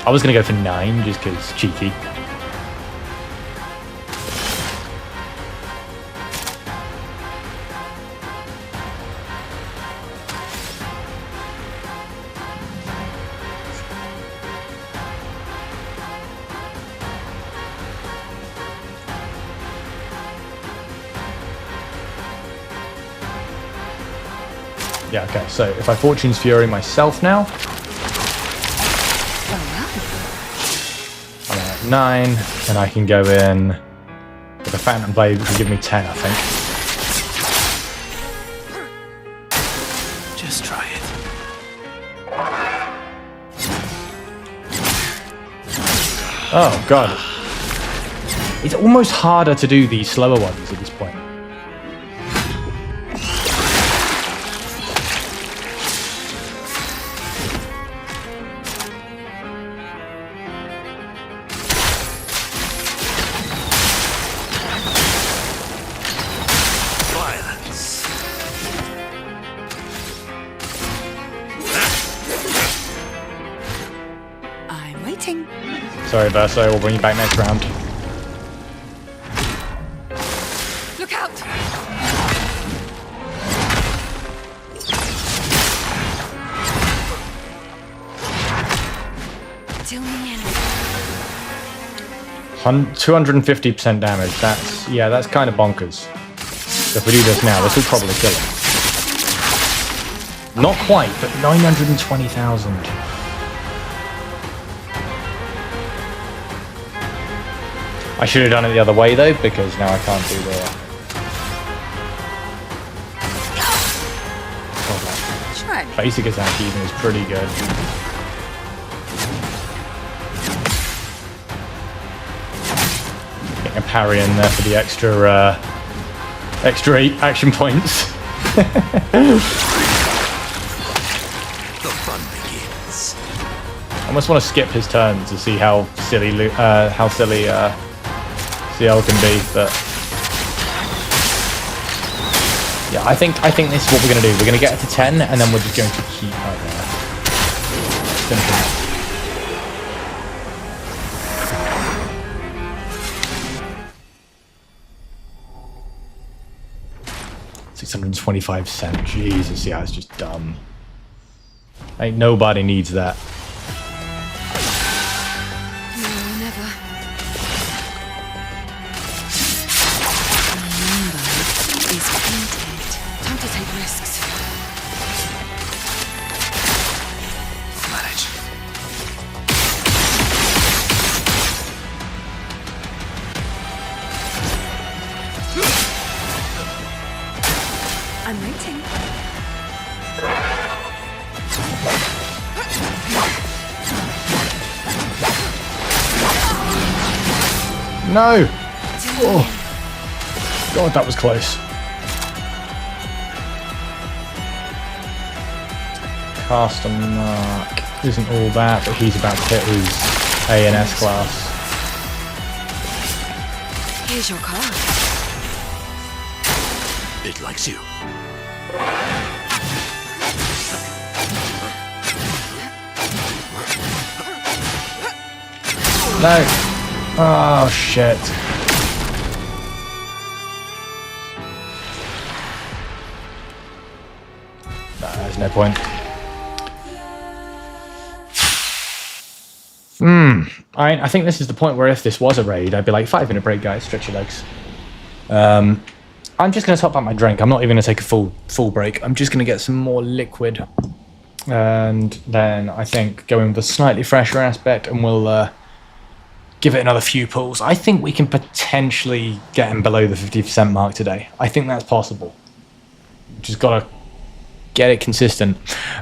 I was gonna go for 9 just because cheeky. Yeah, okay, so if I Fortune's Fury myself now, I'm at 9, and I can go in with a Phantom Blade, which will give me 10, I think. Just try it. Oh, God. It's almost harder to do these slower ones at this point. Sorry, Verso, we'll bring you back next round. Look out! Till the end. 250% damage. That's kind of bonkers. So if we do this now, this will probably kill him. Not quite, but 920,000. I should have done it the other way though, because now I can't do the... Alright. Basic attack even is pretty good. Getting a parry in there for the extra 8 action points. The fun begins. I almost want to skip his turn to see how silly CL can be, but yeah, I think this is what we're gonna do. We're gonna get it to 10, and then we're just going to keep her there. Simple. 625 cents. Jesus, yeah, it's just dumb. Ain't nobody needs that. No, never. Remember, is painted. Time to take risks. Manage. I'm waiting. No! Oh. God, that was close. Cast a mark isn't all that, but he's about to hit his A and S class. Here's your card. It likes you. No! Oh, shit. No, there's no point. I think this is the point where if this was a raid, I'd be like, 5-minute break, guys, stretch your legs. I'm just going to top up my drink. I'm not even going to take a full break. I'm just going to get some more liquid. And then I think go in with a slightly fresher aspect, and we'll give it another few pulls. I think we can potentially get him below the 50% mark today. I think that's possible. Just got to get it consistent.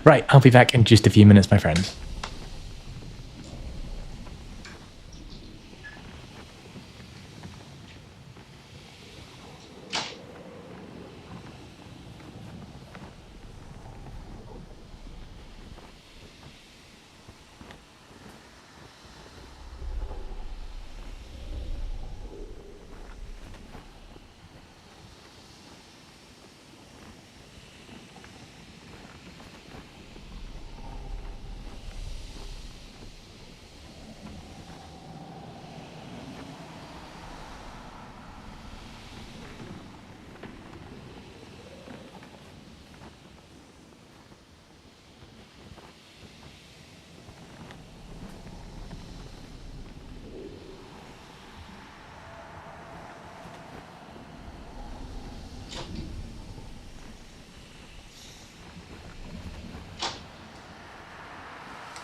Right, I'll be back in just a few minutes, my friends.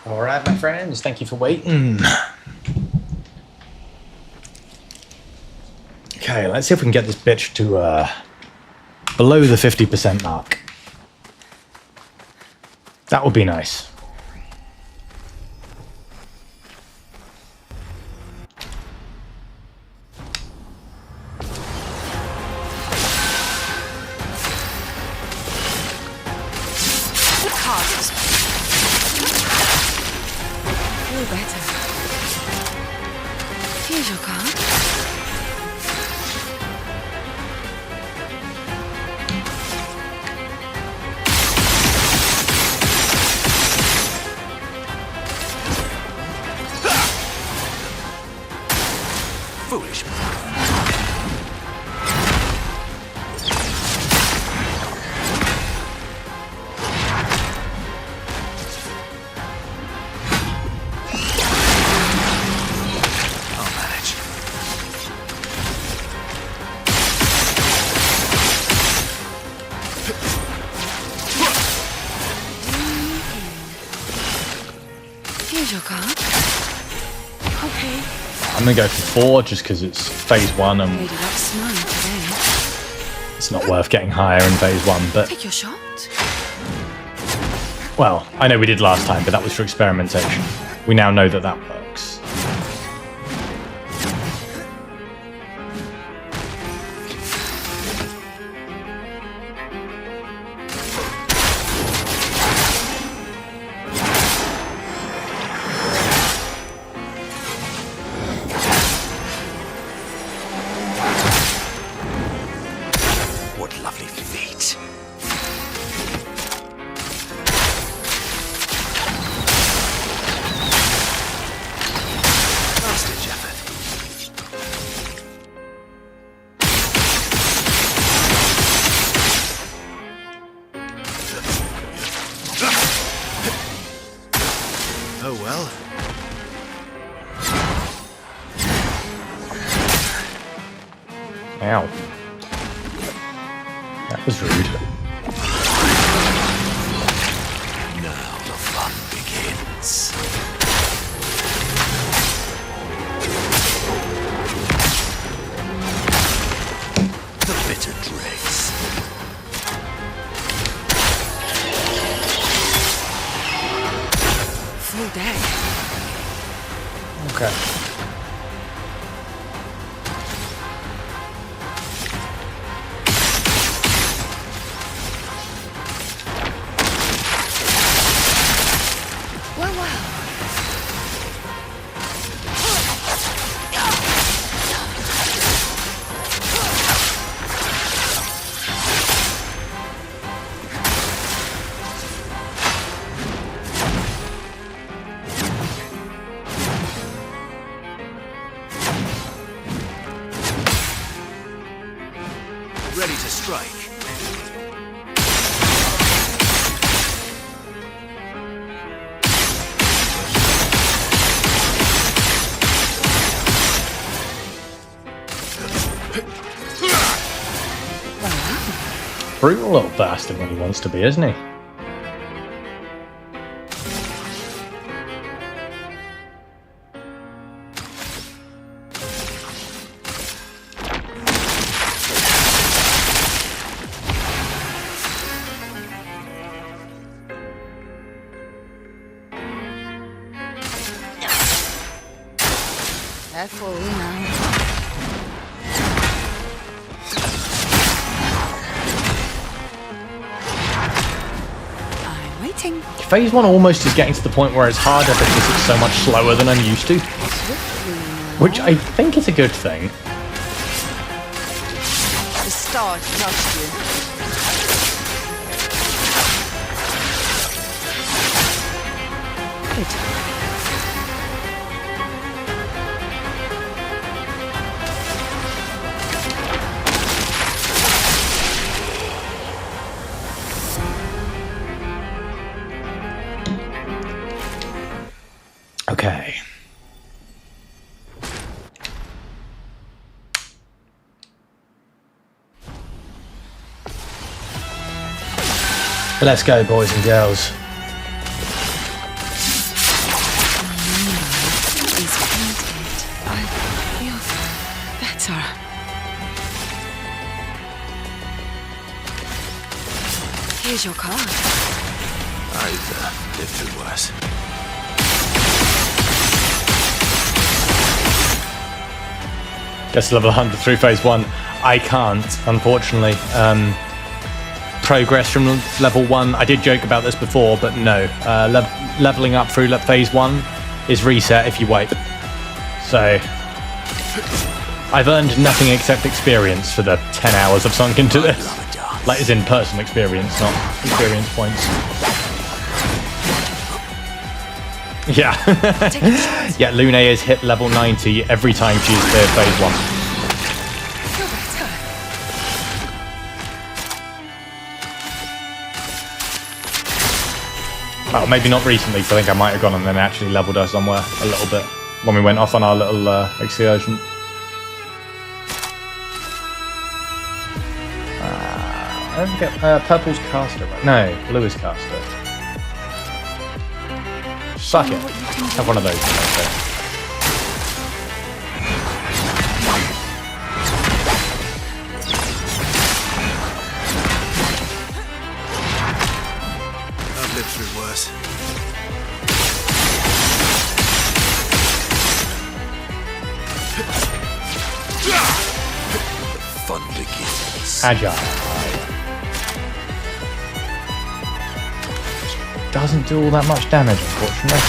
Alright, my friends, thank you for waiting. Okay, let's see if we can get this bitch to below the 50% mark. That would be nice. The card is feel better. Here's your card. Foolish. I'll manage. Here's your card. Okay. I'm gonna go for 4 just because it's phase 1 and Made it up smart today. it's not worth getting higher in phase 1, but Take your shot. Well, I know we did last time, but that was for experimentation. We now know that that works. What lovely feet. Last-ditch effort. Oh well. Ow. That was rude. Now the fun begins. The bitter dregs. Full day. Okay. Well, well. Ready to strike. Brutal little bastard when he wants to be, isn't he? Careful now. I'm waiting. Phase 1 almost is getting to the point where it's harder because it's so much slower than I'm used to. Swiftly now. Which I think is a good thing. The stars touched you. Good. Okay. Let's go, boys and girls. Is painted. I feel better. Here's your card. I've lived through worse. Guess level 100 through phase 1. I can't, unfortunately. Progress from level 1. I did joke about this before, but no. Leveling up through phase 1 is reset if you wait. So I've earned nothing except experience for the 10 hours I've sunk into this. Like, as in personal experience, not experience points. Yeah. Yeah, Lune is hit level 90 every time she's cleared phase 1. Feel better. Well, maybe not recently, so I think I might have gone and then actually leveled her somewhere a little bit when we went off on our little excursion. I don't get purple's caster, right? No, blue is caster. Suck it. Have one of those. I've lived through worse. Fun begins. Agile. Doesn't do all that much damage, unfortunately.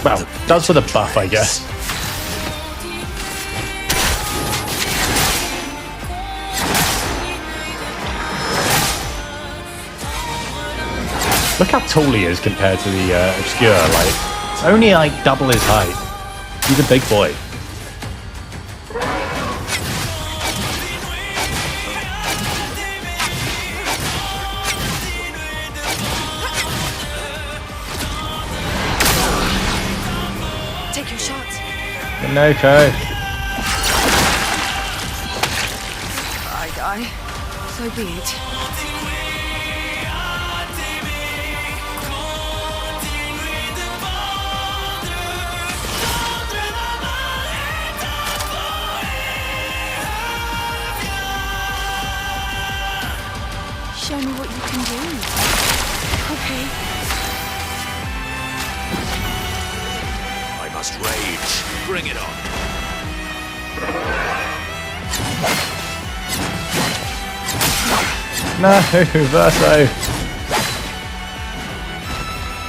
Well, does for the buff, I guess. Look how tall he is compared to the obscure. Like, it's only like double his height. He's a big boy. Take your shot. Minoko. I die. So be it. Show me what you can do. Okay. I must rage. Bring it on. No, Verso.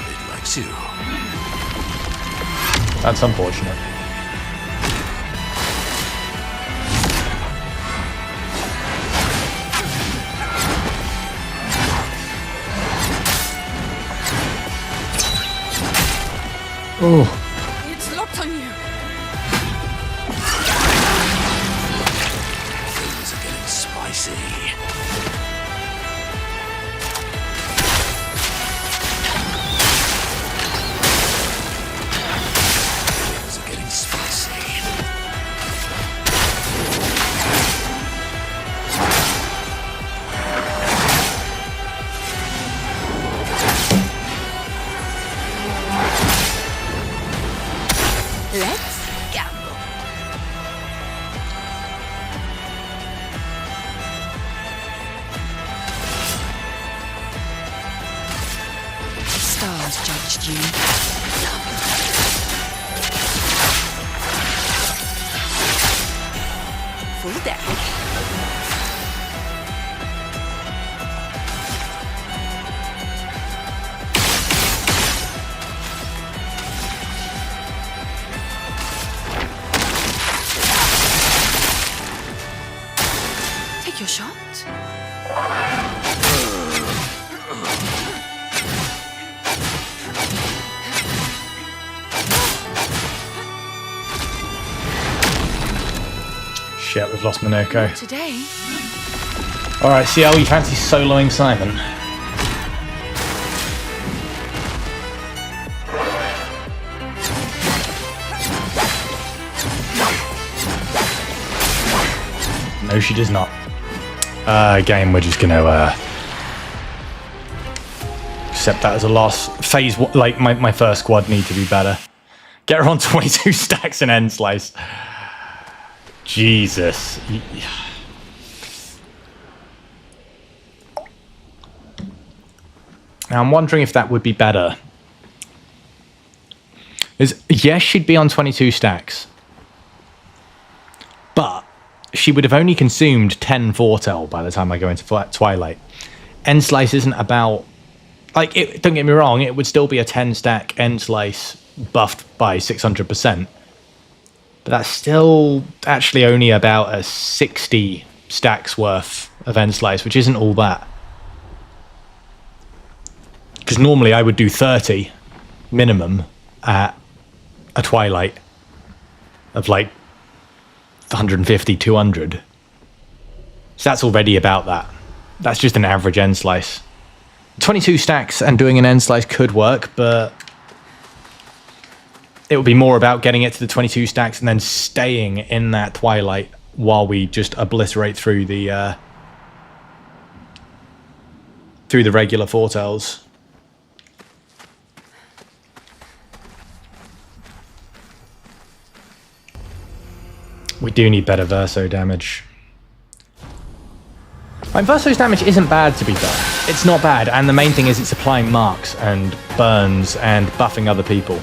It likes you. That's unfortunate. Oh, It's locked on you. Things are getting spicy. Things are getting spicy. Let's gamble. The stars judged you. Full deck. Take your shot. shit, we've lost Minoko. Today. Alright, CL, you fancy soloing Simon? No, she does not. Game, we're just gonna accept that as a loss. Phase one, like my first squad need to be better. Get her on 22 stacks and end slice. Jesus. Now I'm wondering if that would be better. Yes, she'd be on 22 stacks. But she would have only consumed 10 Foretell by the time I go into Twilight. End Slice isn't about... Like, don't get me wrong, it would still be a 10 stack End Slice buffed by 600%. But that's still actually only about a 60 stacks worth of End Slice, which isn't all that. Because normally I would do 30 minimum at a Twilight of like 150, 200. So that's already about that. That's just an average end slice. 22 stacks and doing an end slice could work, but it would be more about getting it to the 22 stacks and then staying in that Twilight while we just obliterate through the regular Foretells. We do need better Verso damage. Like, Verso's damage isn't bad, to be fair. It's not bad, and the main thing is it's applying marks and burns and buffing other people.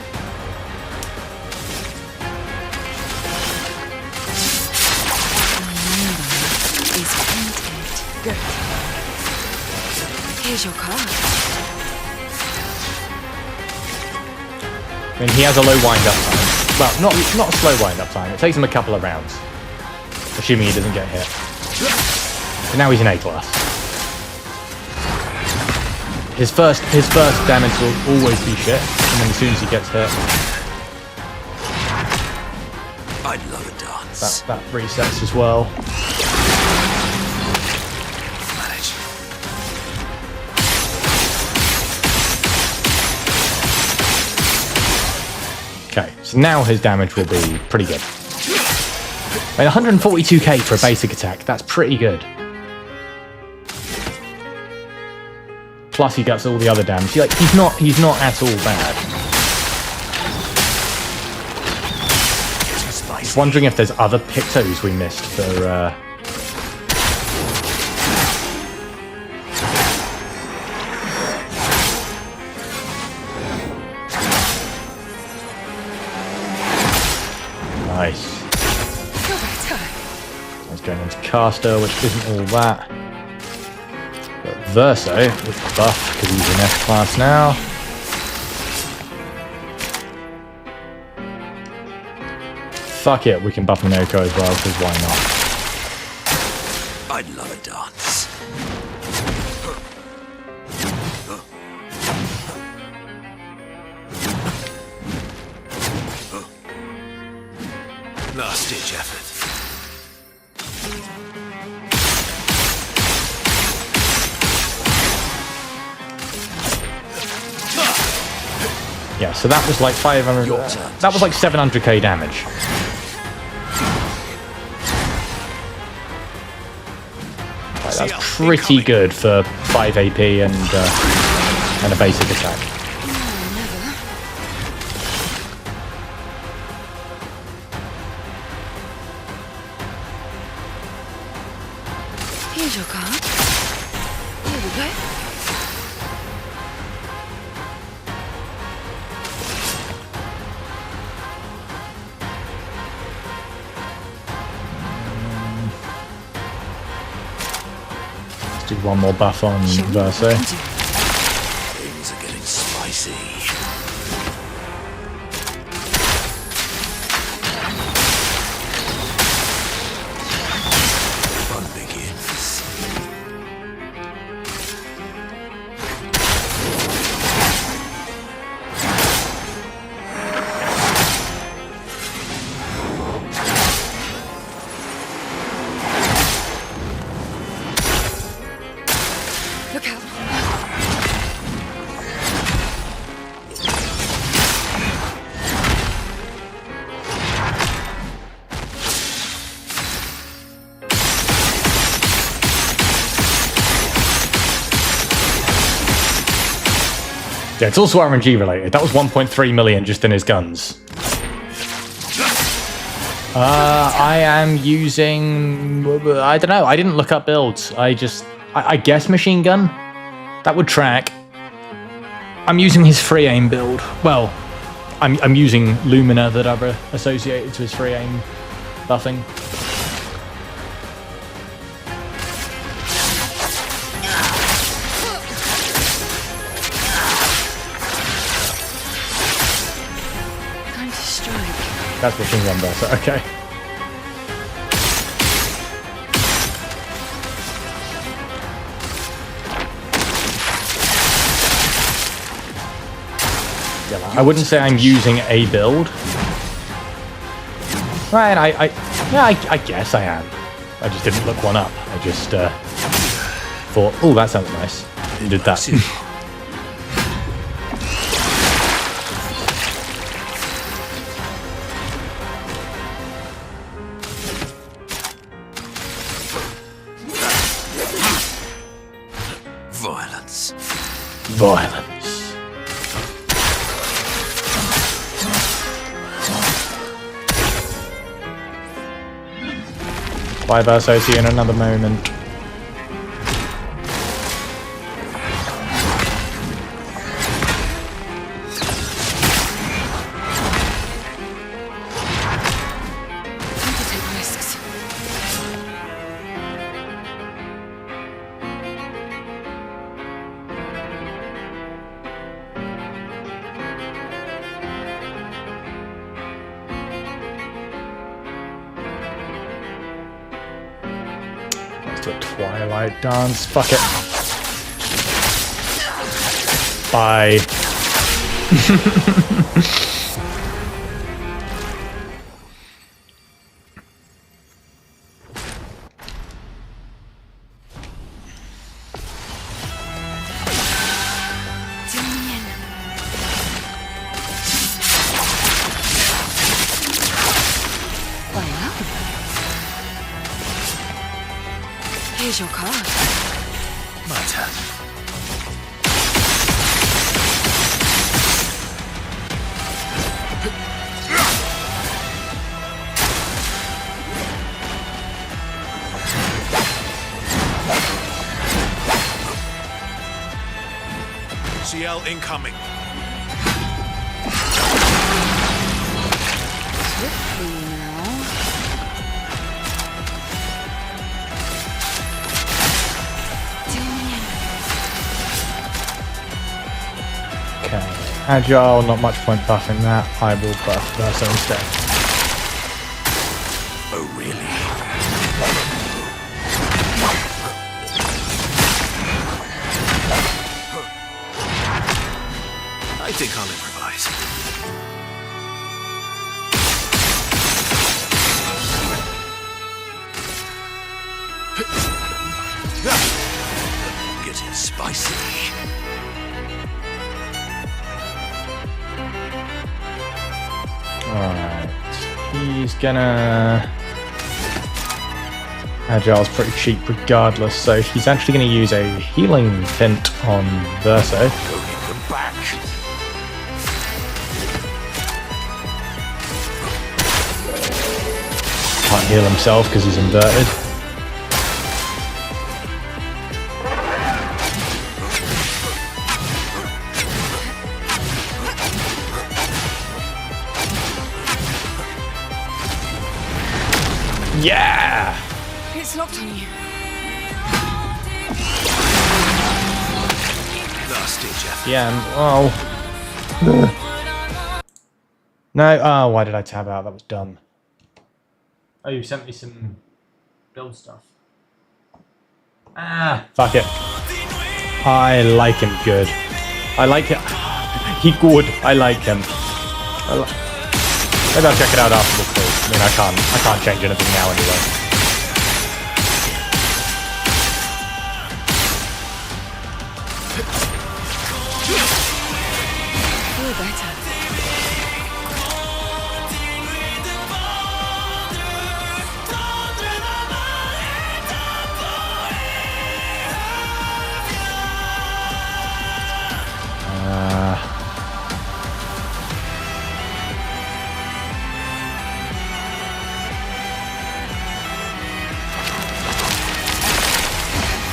Is painted. Good. Here's your card. I mean, he has a low wind-up time. Well, not a slow wind-up time. It takes him a couple of rounds, assuming he doesn't get hit. But now he's in A-class. His first damage will always be shit, and then as soon as he gets hit, I'd love a dance. that resets as well. Manage. Okay, so now his damage will be pretty good. Like 142k for a basic attack, that's pretty good. Plus he gets all the other damage. Like, he's not at all bad. Just wondering if there's other Pictos we missed for Nice. He's going into caster, which isn't all that. But Verso with the buff because he's in F class now. Fuck it, we can buff Minoko as well, because why not? I'd love a dance. Last ditch effort. Yeah, so that was like 500. That was like 700k damage. Right, that's pretty good for 5 AP and a basic attack. Here's your card. Here we go. Let's do one more buff on Verso. Things are getting spicy. Fun begins. Look out. Yeah, it's also RNG related. That was 1.3 million just in his guns. I am using... I don't know. I didn't look up builds. I guess machine gun? That would track. I'm using his free aim build. Well, I'm using Lumina that are associated to his free aim buffing. Time to strike. That's machine gun buff. Okay. I wouldn't say I'm using a build. Right, I guess I am. I just didn't look one up. I just thought, oh, that sounds nice. And did that. Violence. Violence. Bye, Verso. See you in another moment. the Twilight Dance. Fuck it. Bye. Here's your card. My turn. CL incoming. Swiftly now. Okay. Agile, not much point buffing that. I will buff Versa instead. Oh, really? I think I'll improvise. Getting spicy. Alright. He's gonna... Agile's pretty cheap regardless, so he's actually gonna use a healing tint on Verso. Go hit them back. Can't heal himself because he's inverted. Yeah! It's locked on you. Last ditch effort. Yeah, oh. No, oh, why did I tab out? That was dumb. Oh, you sent me some build stuff. Ah, fuck it. I like him good. I like it. He good. I like him. Maybe I'll check it out after this build. I mean, I can't change anything now anyway. Feel better.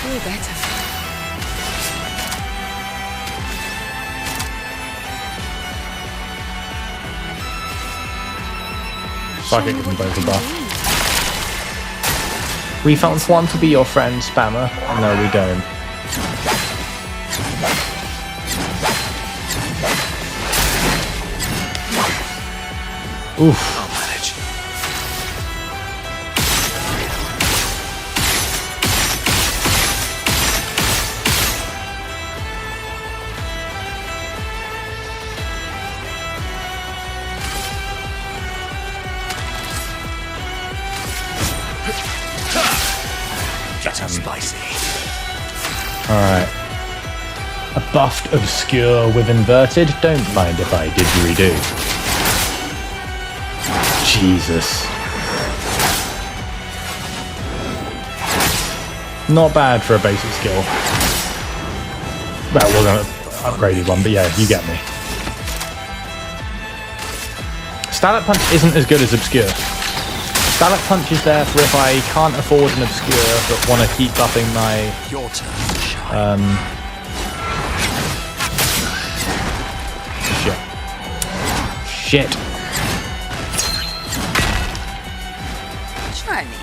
Feel better. Fuck it, give them both a buff. We found one to be your friend, Spammer. No, we don't. Oof. I'll manage. Getting spicy. Alright. A buffed obscure with inverted. Don't mind if I didgeridoo. Jesus. Not bad for a basic skill. Well, it wasn't an upgraded one, but yeah, you get me. Static Punch isn't as good as Obscure. Static Punch is there for if I can't afford an Obscure but want to keep buffing my... Your turn to shine. Shit. Try me.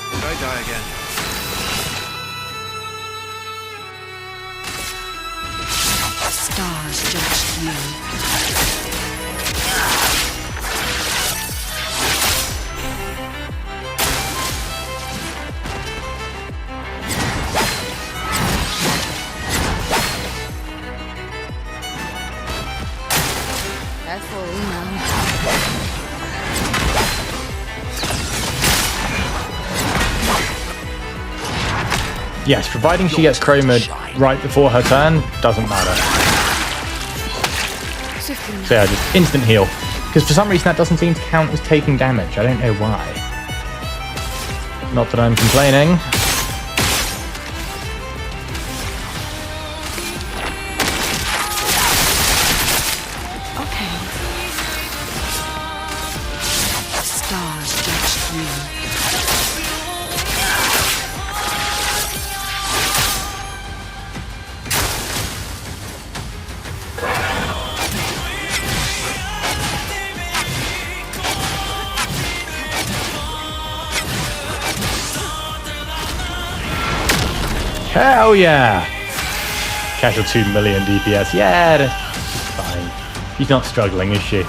Did I die again? Careful now. Yes, providing she gets chromed right before her turn, doesn't matter. So yeah, just instant heal. Because for some reason that doesn't seem to count as taking damage. I don't know why. Not that I'm complaining. Okay. Stars judged you. Hell yeah! Casual 2 million DPS. Yeah, that's fine. She's not struggling, is she?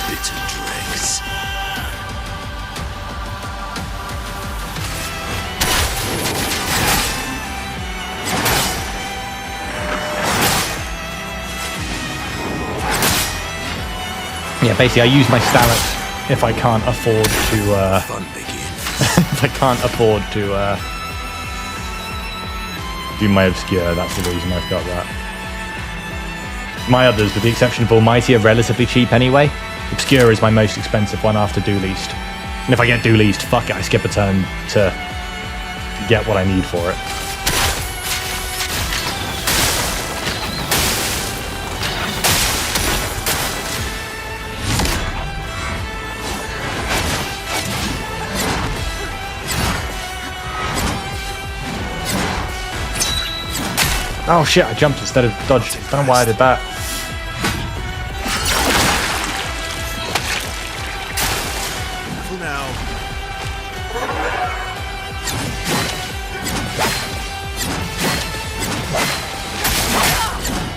Bitter dregs. Yeah, basically I use my stamets if I can't afford to, Fun begins. if I can't afford to, do my Obscure, that's the reason I've got that. My others, with the exception of Almighty, are relatively cheap anyway. Obscure is my most expensive one after Do Least. And if I get Do Least, fuck it, I skip a turn to get what I need for it. Oh shit, I jumped instead of dodged. I don't know why I did that. For now.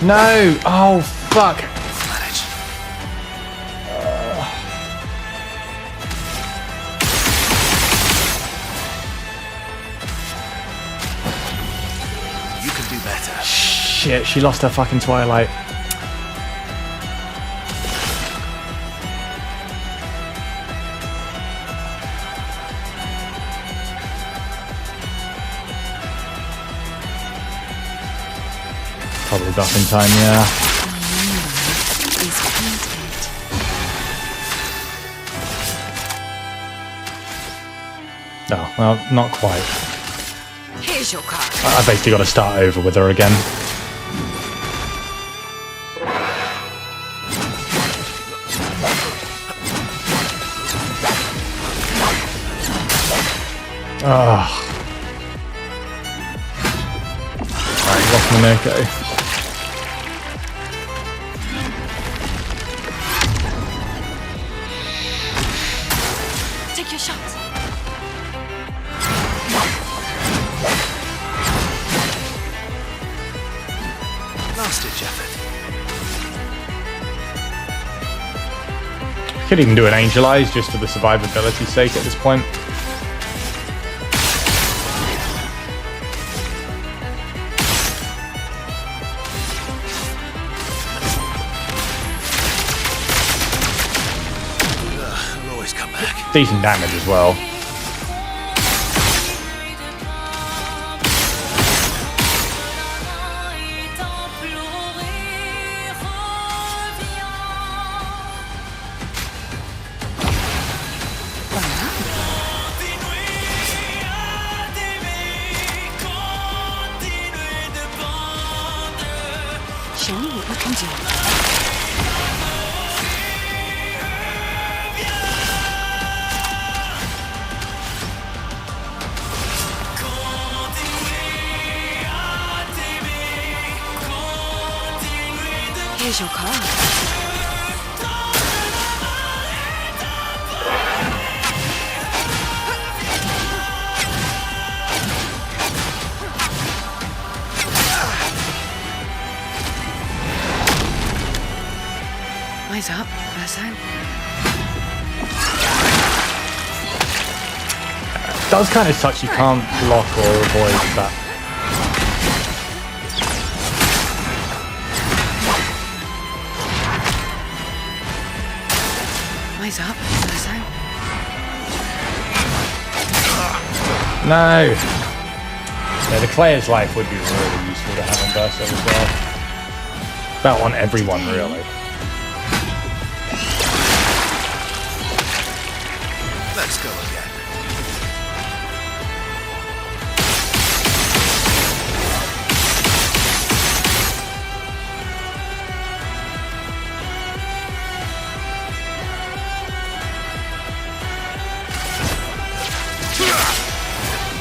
No! Oh, fuck. Manage. You can do better. Shit, she lost her fucking Twilight. Probably back in time, yeah. Is painted. Oh, well, not quite. Here's your card. I basically got to start over with her again. Oh. Right, lost my Mirko. Take your shot. Last ditch effort. Could even do an Angel Eyes just for the survivability sake at this point. I'll always come back. Decent damage as well. Show me what you can do. Here's your card. Eyes up, Verso. It does kind of suck you can't block or avoid that. Eyes up, Verso. No! Yeah, the Clayer's life would be really useful to have on Verso as well. About on everyone, really. Let's go again.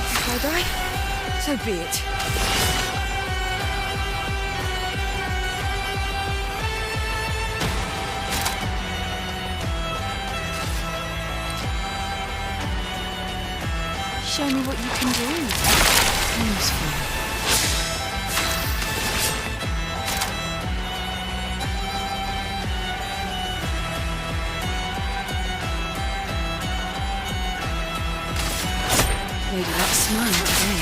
If I die, so be it. Show me what you can do. Useful. Lady Luck smile today.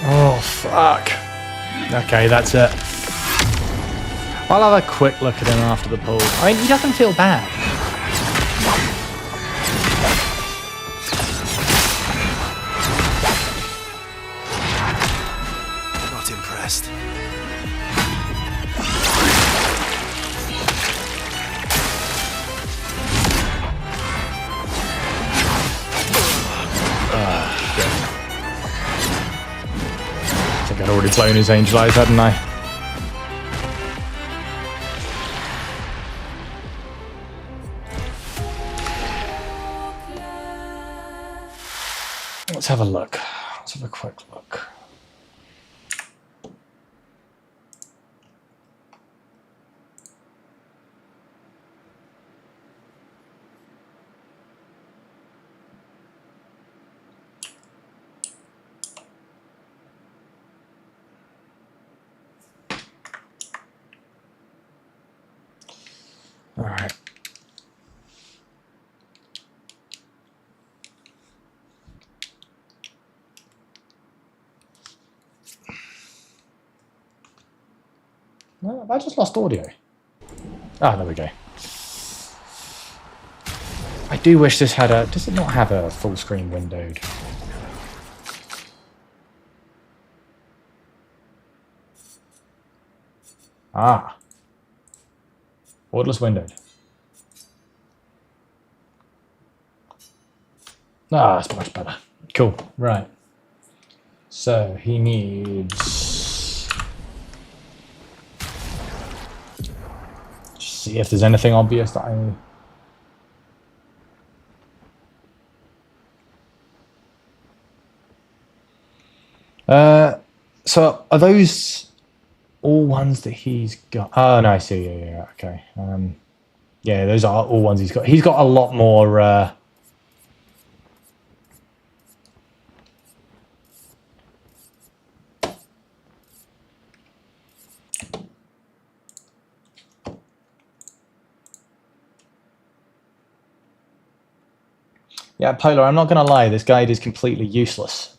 Oh, fuck. Okay, that's it. I'll have a quick look at him after the pull. I mean, he doesn't feel bad. Not impressed. I think I'd already blown his angel eyes, hadn't I? Let's have a look. Let's have a quick look. All right. No, have I just lost audio? Ah, there we go. I do wish this had a... Does it not have a full screen windowed? Ah. Borderless windowed. Ah, that's much better. Cool. Right. So he needs... Just see if there's anything obvious that I... So are those all ones that he's got? Oh, no, I see. Yeah, okay. Yeah, those are all ones he's got. He's got a lot more. Yeah, Polar, I'm not going to lie. This guide is completely useless.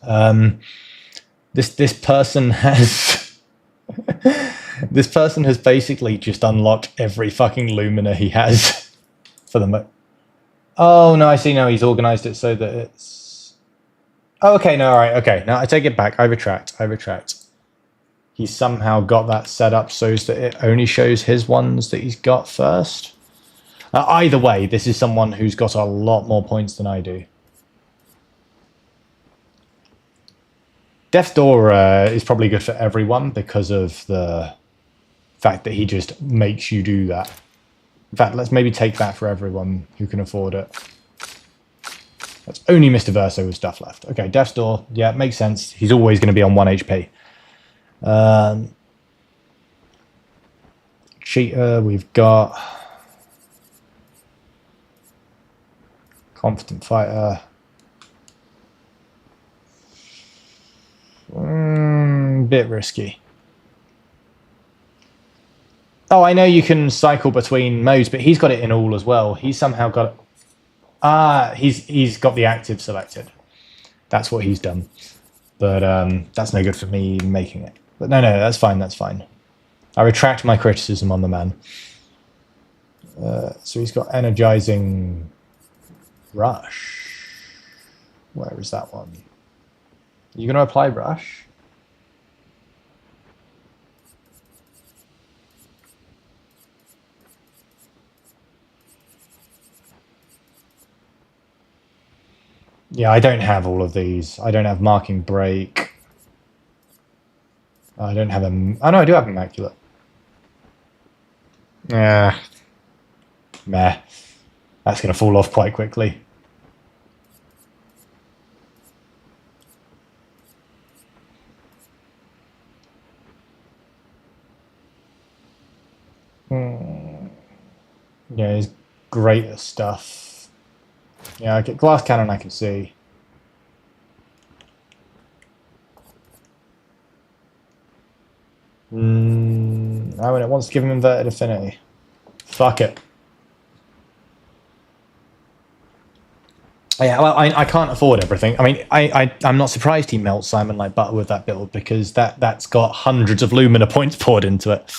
This person has... This person has basically just unlocked every fucking Lumina he has for the Oh, no, I see now he's organized it so that it's... Oh, okay, no, all right, okay. Now I take it back. I retract. He's somehow got that set up so that it only shows his ones that he's got first. Either way, this is someone who's got a lot more points than I do. Death's Door is probably good for everyone because of the fact that he just makes you do that. In fact, let's maybe take that for everyone who can afford it. That's only Mr. Verso with stuff left. Okay, Death's Door. Yeah, it makes sense. He's always going to be on 1 HP. Cheater, we've got... Confident fighter. Bit risky. Oh, I know you can cycle between modes, but he's got it in all as well. He's somehow got it. He's got the active selected. That's what he's done. But that's no good for me making it. But no, that's fine. That's fine. I retract my criticism on the man. So he's got energizing rush. Where is that one? You going to apply rush? Yeah, I don't have all of these. I don't have marking break. I don't have a... Oh, no, I do have immaculate. Yeah. Meh. That's going to fall off quite quickly. Yeah, he's great at stuff. Yeah, I get glass cannon, I can see. Oh, and it wants to give him inverted affinity. Fuck it. Yeah, well, I can't afford everything. I mean, I'm not surprised he melts Simon like butter with that build, because that's got hundreds of Lumina points poured into it.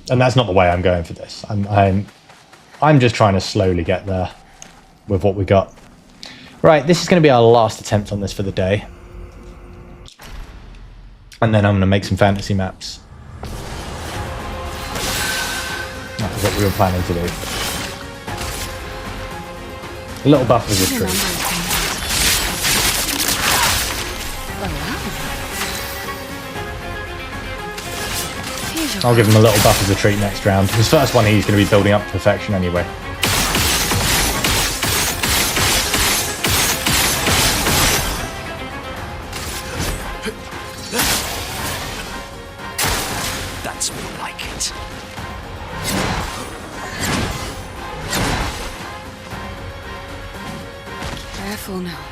And that's not the way I'm going for this. I'm just trying to slowly get there with what we got. Right, this is going to be our last attempt on this for the day. And then I'm going to make some fantasy maps. That was what we were planning to do. A little buff of retreat. I'll give him a little buff as a treat next round. His first one he's going to be building up to perfection anyway. That's more like it. Careful now.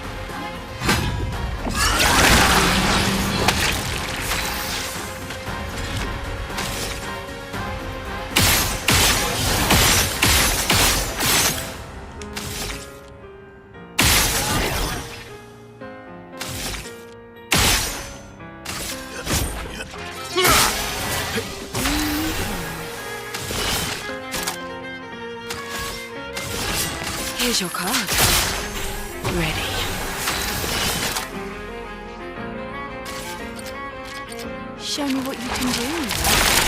Here's your card. Ready. Show me what you can do.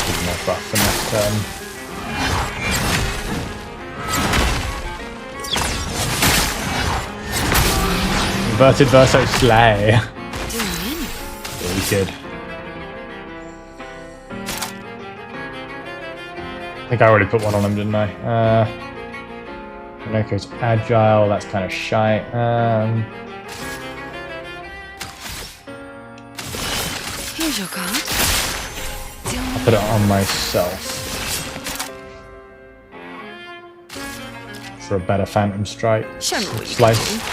Give him a buff for next turn. Inverted Verso Slay. Doing in. Really good. I think I already put one on him, didn't I? Pinoco's agile, that's kind of shy. Here's your card. I'll put it on myself. For a better Phantom Strike. Show me what you Slice. can do.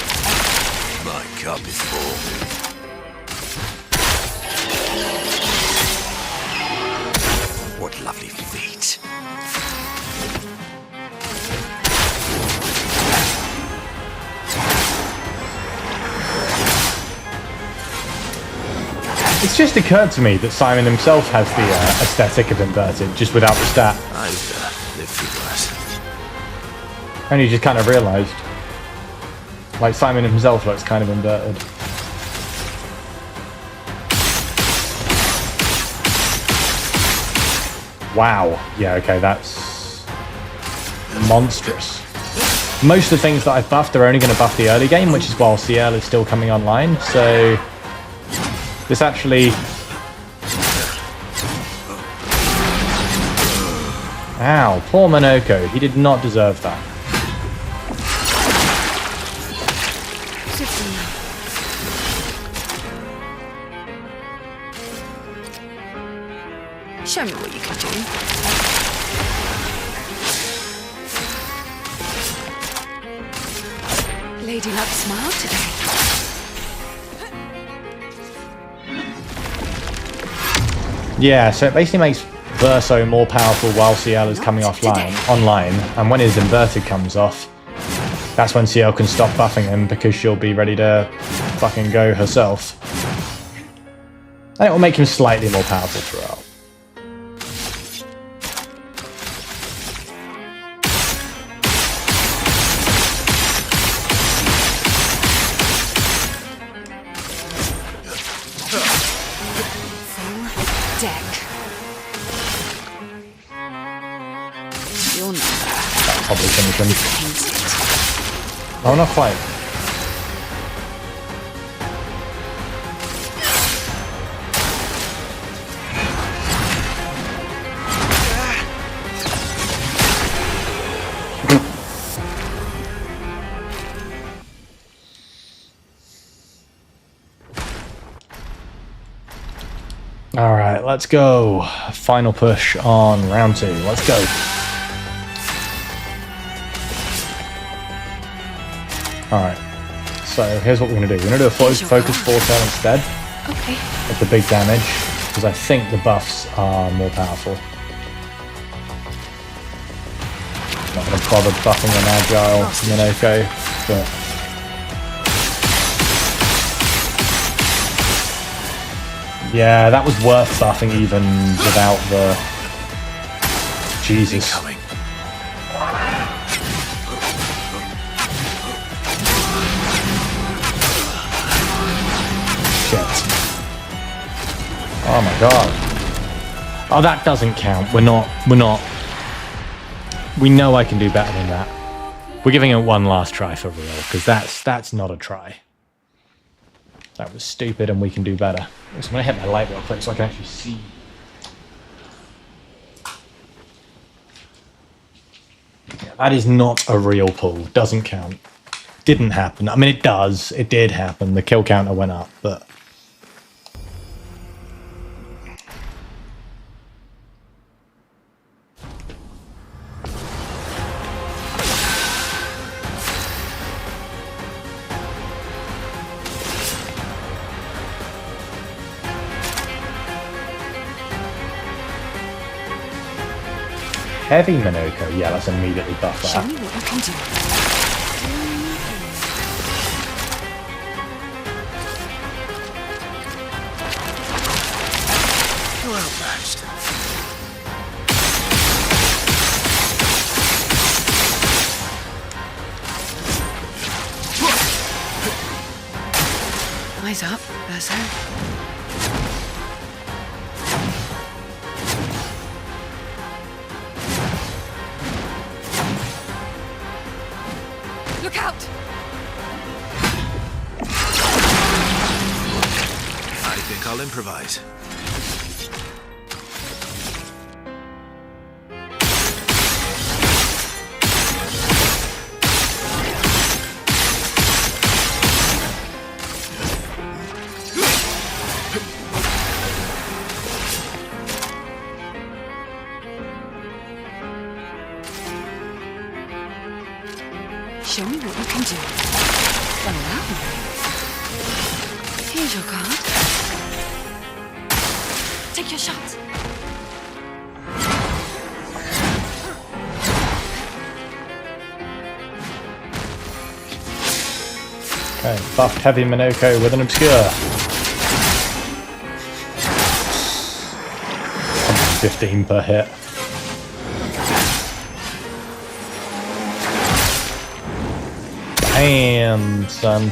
My cup is full. What lovely feet. It's just occurred to me that Simon himself has the aesthetic of inverted, just without the stat. I've lived through worse. Only just kind of realised. Like, Simon himself looks kind of inverted. Wow. Yeah, okay, that's monstrous. Most of the things that I've buffed are only going to buff the early game, which is while CL is still coming online, so this actually... Ow, poor Monoko. He did not deserve that. Show me what you can do. Lady Luck smiled today. Yeah, so it basically makes Verso more powerful while CL is coming online, and when his inverted comes off, that's when CL can stop buffing him because she'll be ready to fucking go herself. And it will make him slightly more powerful throughout. Probably finish him. Oh, not quite. Alright, let's go. Final push on round 2. Let's go. Alright, so here's what we're going to do. We're going to do a focus 4-tail instead of the big damage, because I think the buffs are more powerful. Not going to bother buffing an agile Minoko, but... yeah, that was worth buffing even without the... Jesus. Oh my god. Oh, that doesn't count. We're not. We know I can do better than that. We're giving it one last try for real, because that's not a try. That was stupid and we can do better. So I'm going to hit my light real quick so I can actually see. Yeah, that is not a real pull. Doesn't count. Didn't happen. I mean, it does. It did happen. The kill counter went up, but... heavy Minoko, yeah, let's immediately buff that. Show me what you can do. You're outmatched. Eyes up, Verso. Look out! I think I'll improvise. Show me what you can do. Allow me. Here's your card. Take your shot. Okay, buffed heavy Minoko with an obscure. 115 per hit. Damn, son.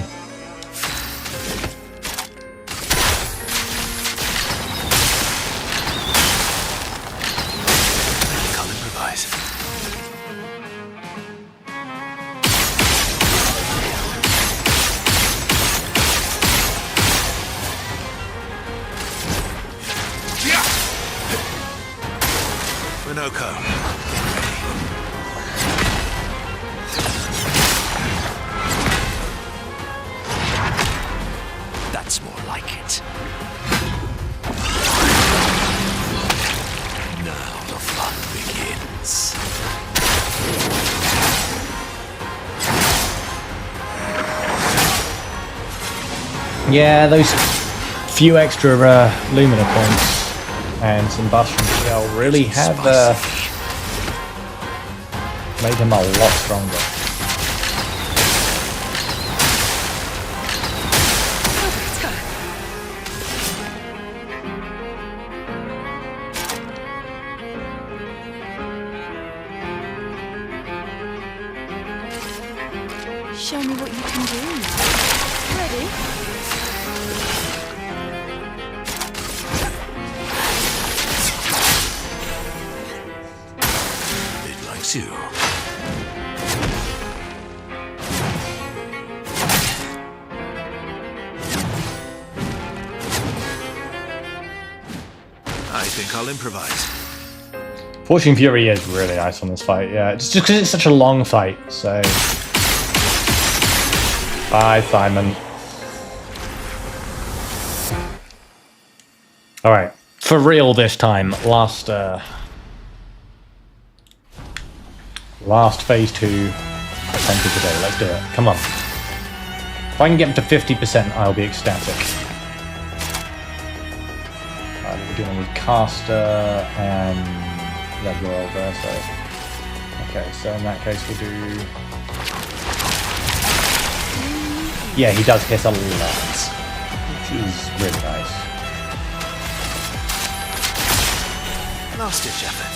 I'll improvise. Minoko. That's more like it. Now the fun begins. Yeah, those few extra Lumina points and some buffs from CL really have made him a lot stronger. Show me what you can do. Ready? It likes you. I think I'll improvise. Fortune Fury is really nice on this fight, yeah. It's just because it's such a long fight, so... Bye, Simon. Alright, for real this time. Last phase 2 attempt of the day. Let's do it. Come on. If I can get to 50%, I'll be ecstatic. We're dealing with Caster and Red Royal there, so... Okay, so in that case we'll do... Yeah, he does hit a lot, which is really nice. Last ditch effort.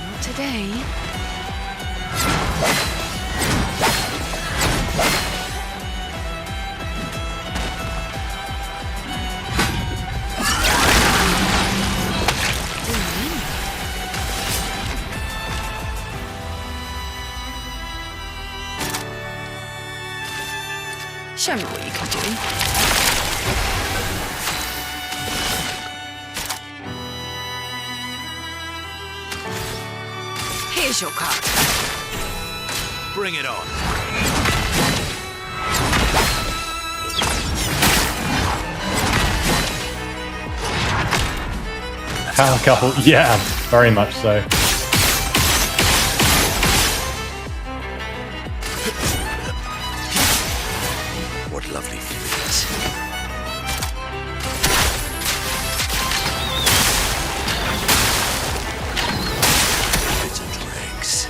Not today. Show me what you can do. Here's your card. Bring it on. Power couple, yeah, very much so. What lovely feelings. Bits and dregs.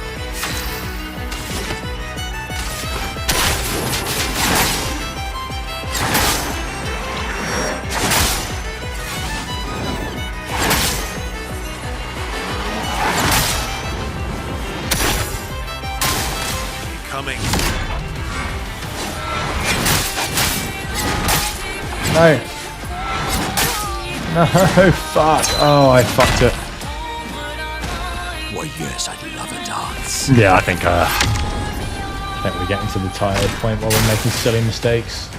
Coming. No. No, fuck. Oh, I fucked it. Why, yes, I'd love a dance. Yeah, I think we're getting to the tired point while we're making silly mistakes.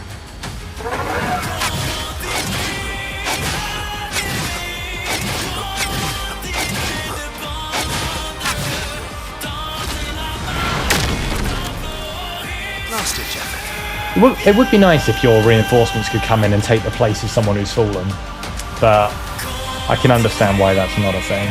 Last ditch effort. It would be nice if your reinforcements could come in and take the place of someone who's fallen, but I can understand why that's not a thing.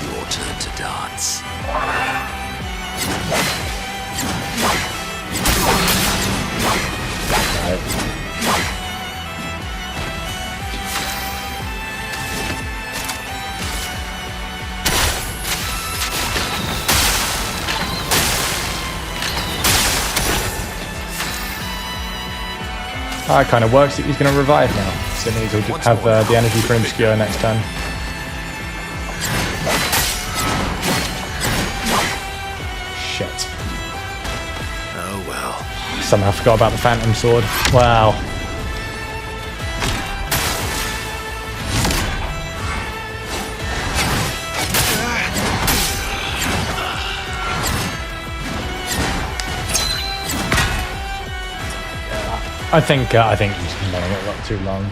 Your turn to dance. That kind of works. He's going to revive now. So he'll just have the energy for Obscure next turn. Shit. Oh well. Somehow forgot about the Phantom Sword. Wow. I think he's been letting it run too long.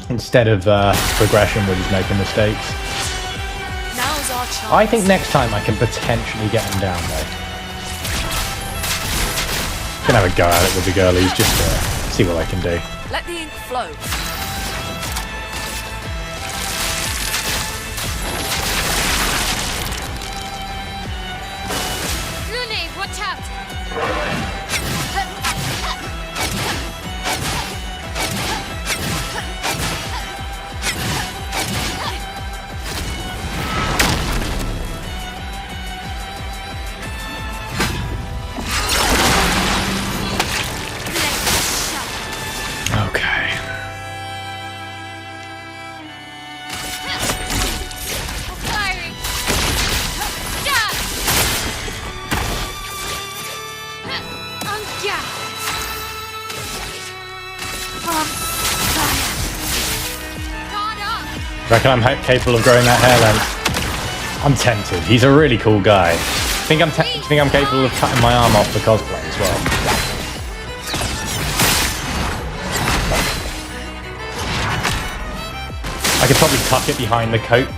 Instead of progression, we're just making mistakes. Now's our chance. I think next time I can potentially get him down though. Can have a go at it with the girlies just to see what I can do. Let the ink flow. Grenade, watch out! Okay. Firing! Jab! On jab! Fire! Guard up! Reckon I'm capable of growing that hair length? I'm tempted. He's a really cool guy. Think I'm capable of cutting my arm off for cosplay as well. I could probably tuck it behind the coat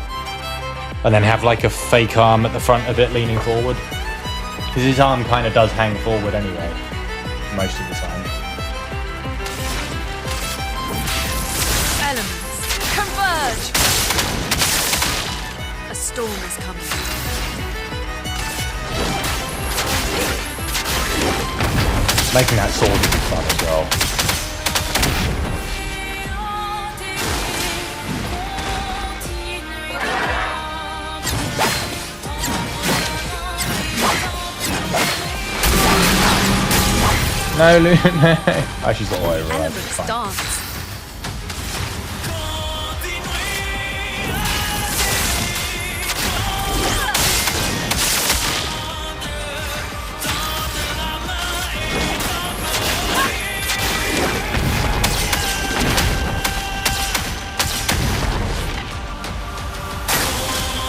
and then have like a fake arm at the front of it leaning forward. Because his arm kind of does hang forward anyway, most of the time. Elements, converge! A storm is coming. Making that sword would be fun as well. No, Luna. Oh, she's got oil, right? Elements Fine. dance.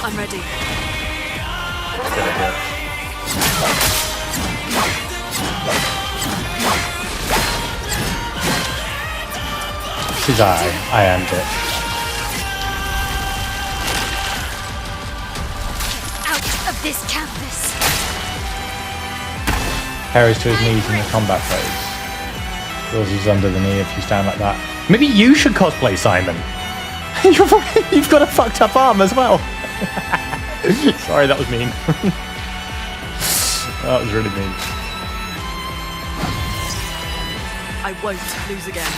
I'm ready. She's I am it. Out of this campus! Harry's to his knees in the combat phase. Yours is under the knee if you stand like that. Maybe you should cosplay Simon. You've got a fucked up arm as well. Sorry, that was mean. That was really mean. I won't lose again.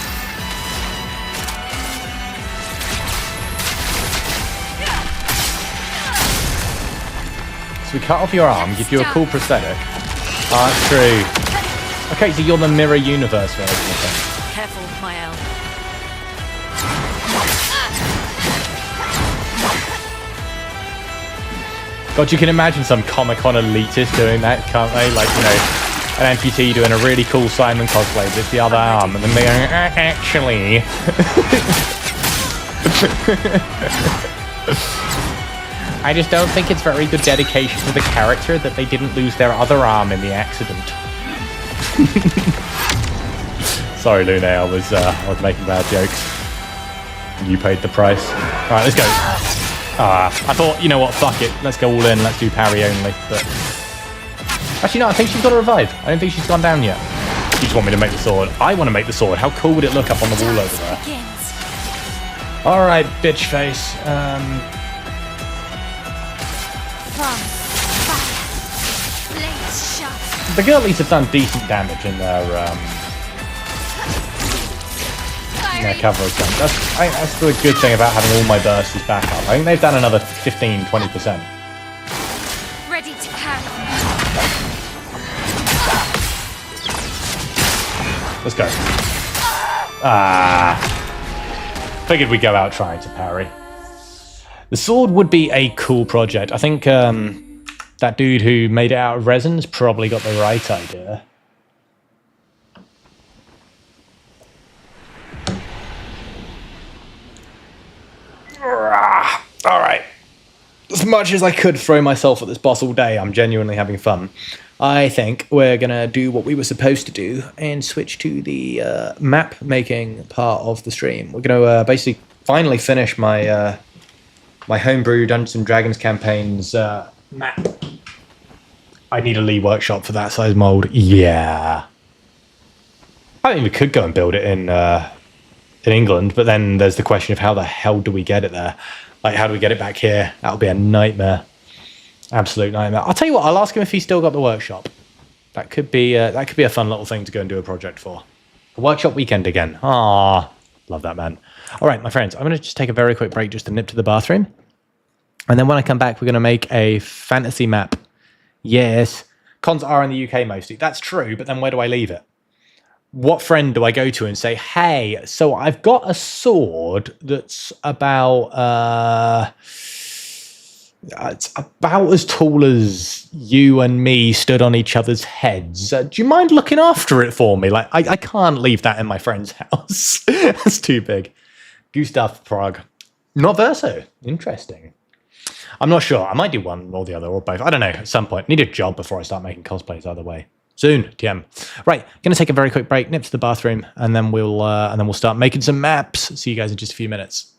So we cut off your arm, give you a cool prosthetic. Ah, that's true. Okay, so you're the mirror universe version of thing. Careful, Mael. God, you can imagine some Comic-Con elitist doing that, can't they? Like, you know, an amputee doing a really cool Simon cosplay with the other arm, and then they go, actually. I just don't think it's very good dedication to the character that they didn't lose their other arm in the accident. Sorry, Lune, I was making bad jokes. You paid the price. Alright, let's go. I thought, you know what, fuck it. Let's go all in, let's do parry only. But actually, no, I think she's got to revive. I don't think she's gone down yet. You just want me to make the sword. I want to make the sword. How cool would it look up on the wall over there? Alright, bitch face. The girlies have done decent damage in their cover attempt. That's the good thing about having all my bursts as backup. I think they've done another 15-20%. Ready to carry. Let's go. Figured we'd go out trying to parry. The sword would be a cool project. I think that dude who made it out of resin's probably got the right idea. Alright. As much as I could throw myself at this boss all day, I'm genuinely having fun. I think we're going to do what we were supposed to do and switch to the map making part of the stream. We're going to basically finally finished my my homebrew Dungeons and Dragons campaigns map. I need a Lee workshop for that size mold. Yeah. I mean, we could go and build it in England, but then there's the question of how the hell do we get it there? Like, how do we get it back here? That'll be a nightmare. Absolute nightmare. I'll tell you what. I'll ask him if he's still got the workshop. That could be a fun little thing to go and do a project for. A workshop weekend again. Ah, love that, man. All right, my friends. I'm going to just take a very quick break just to nip to the bathroom, and then when I come back, we're going to make a fantasy map. Yes, cons are in the UK mostly. That's true, but then where do I leave it? What friend do I go to and say, hey, so I've got a sword that's it's about as tall as you and me stood on each other's heads. Do you mind looking after it for me? Like, I can't leave that in my friend's house. That's too big. Gustav Prague. Not Verso. Interesting. I'm not sure. I might do one or the other or both. I don't know. At some point. Need a job before I start making cosplays either way. Soon, TM. Right, going to take a very quick break, nip to the bathroom, and then we'll start making some maps. See you guys in just a few minutes.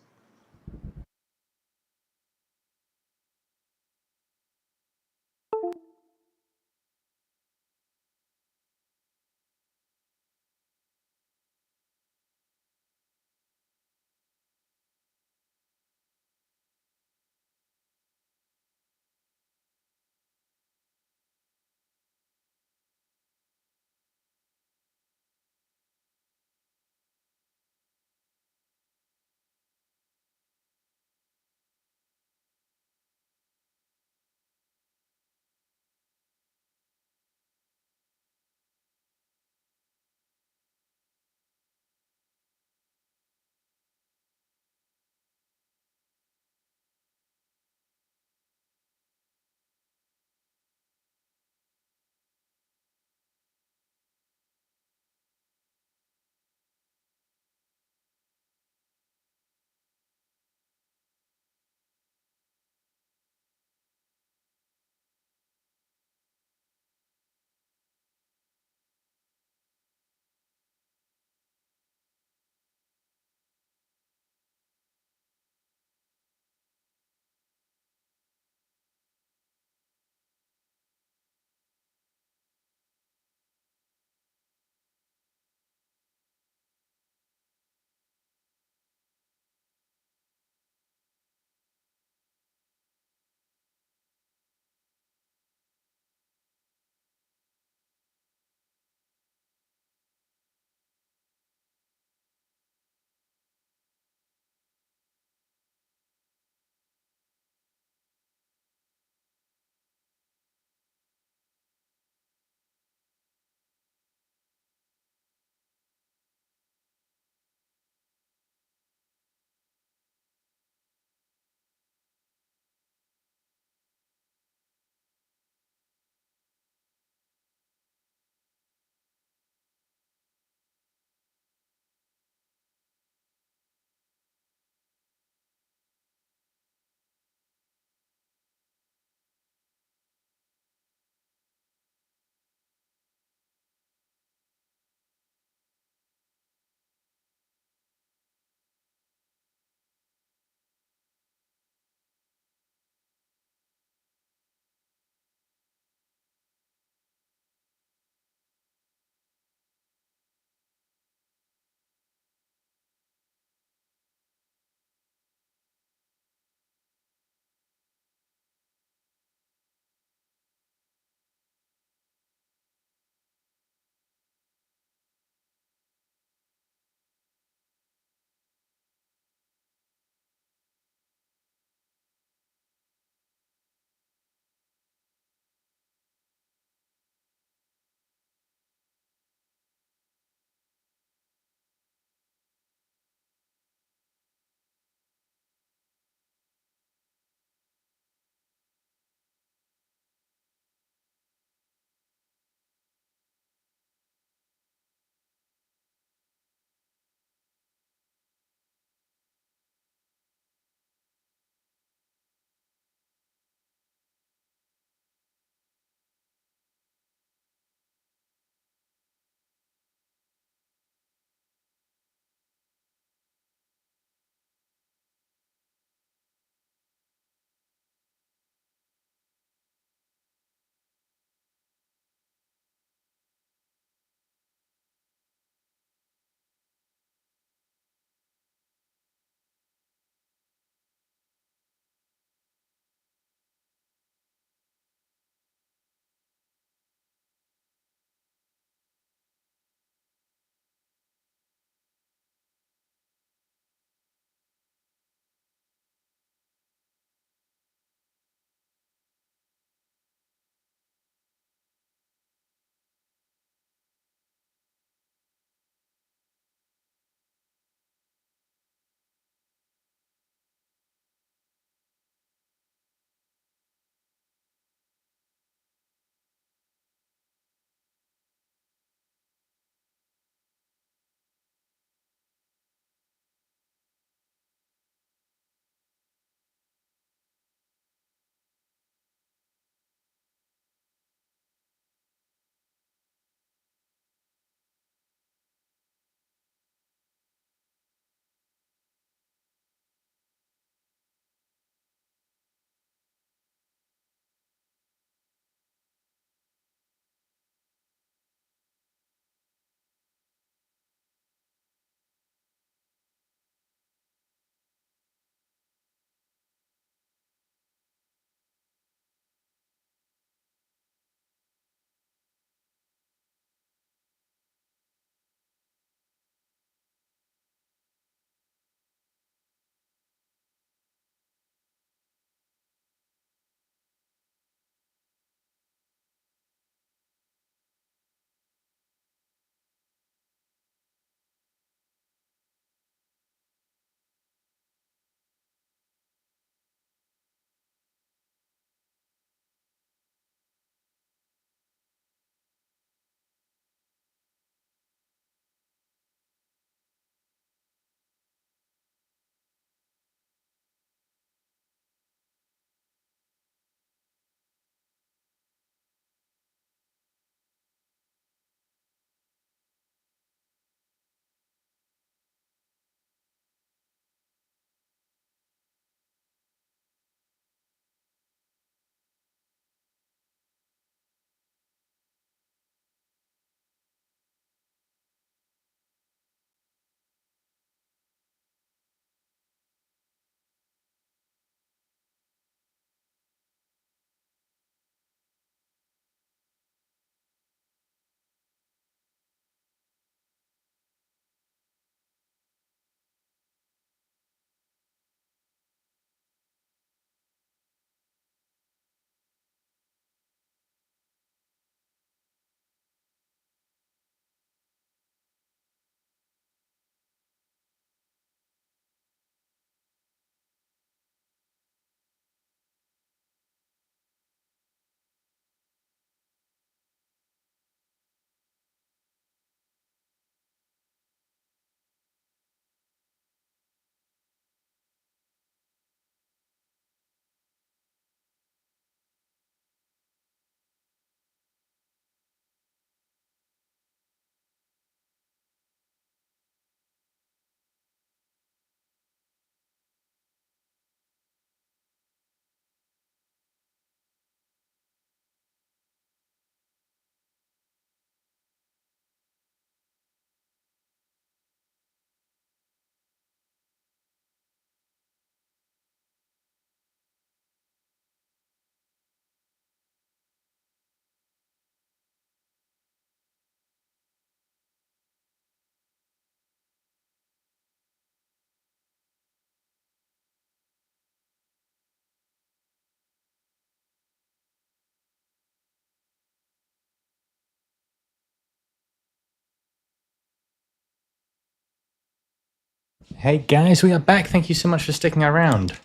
Hey guys, we are back. Thank you so much for sticking around.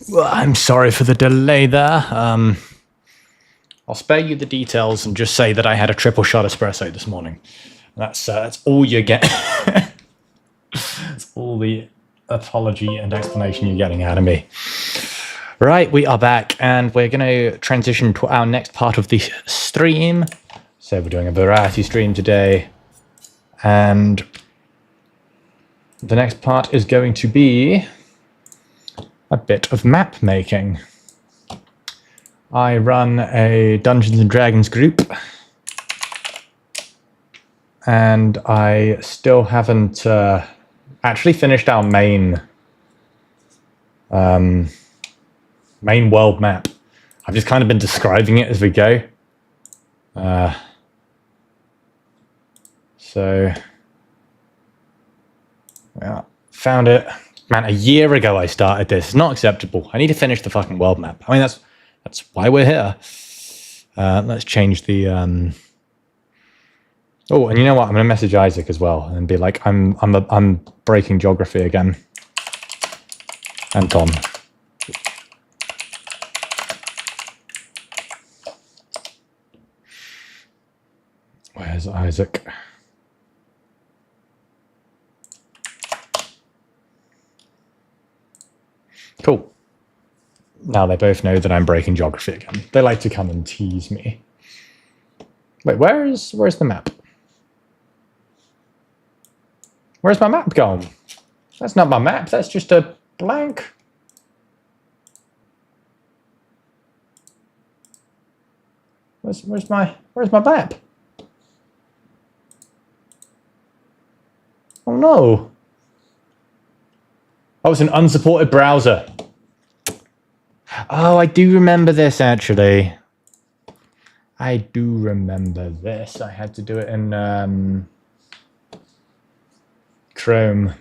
Well, I'm sorry for the delay there. I'll spare you the details and just say that I had a triple shot espresso this morning. That's all you get. That's all the apology and explanation you're getting out of me. Right, we are back, and we're going to transition to our next part of the stream. So we're doing a variety stream today, and the next part is going to be a bit of map making. I run a Dungeons and Dragons group, and I still haven't actually finished our main world map. I've just kind of been describing it as we go. So, yeah, found it. Man, a year ago I started this. It's not acceptable. I need to finish the fucking world map. I mean, that's why we're here. Let's change the. Oh, and you know what? I'm gonna message Isaac as well and be like, I'm breaking geography again. And Tom. Where's Isaac? Cool. Now they both know that I'm breaking geography again. They like to come and tease me. Wait, where's the map? Where's my map gone? That's not my map, that's just a blank. Where's my map? Oh no. Oh, it's an unsupported browser. Oh, I do remember this actually. I do remember this. I had to do it in Chrome.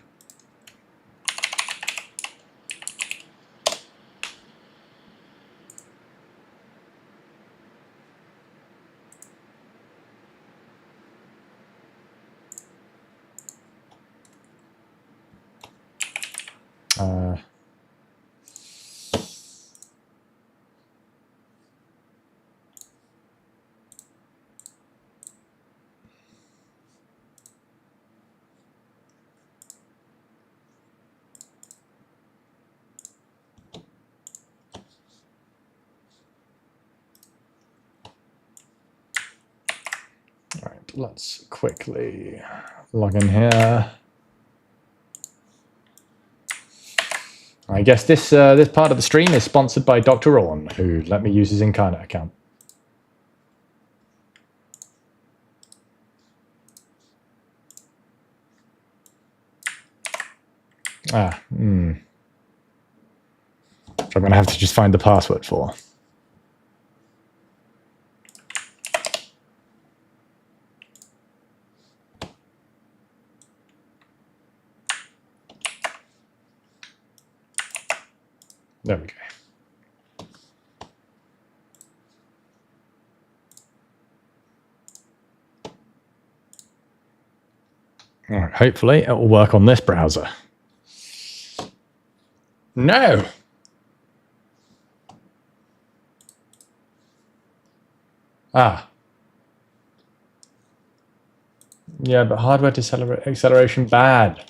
Let's quickly log in here. I guess this part of the stream is sponsored by Dr. Orn, who let me use his Incarnate account. Which I'm going to have to just find the password for. There we go. All right, hopefully it will work on this browser. No! Ah. Yeah, but hardware acceleration bad.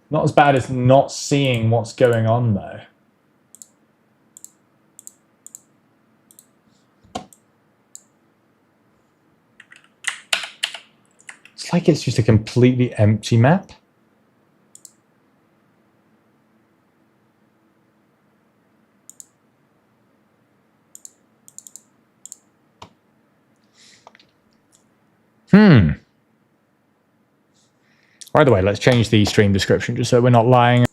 Not as bad as not seeing what's going on, though. It's like it's just a completely empty map. By the way, let's change the stream description just so we're not lying.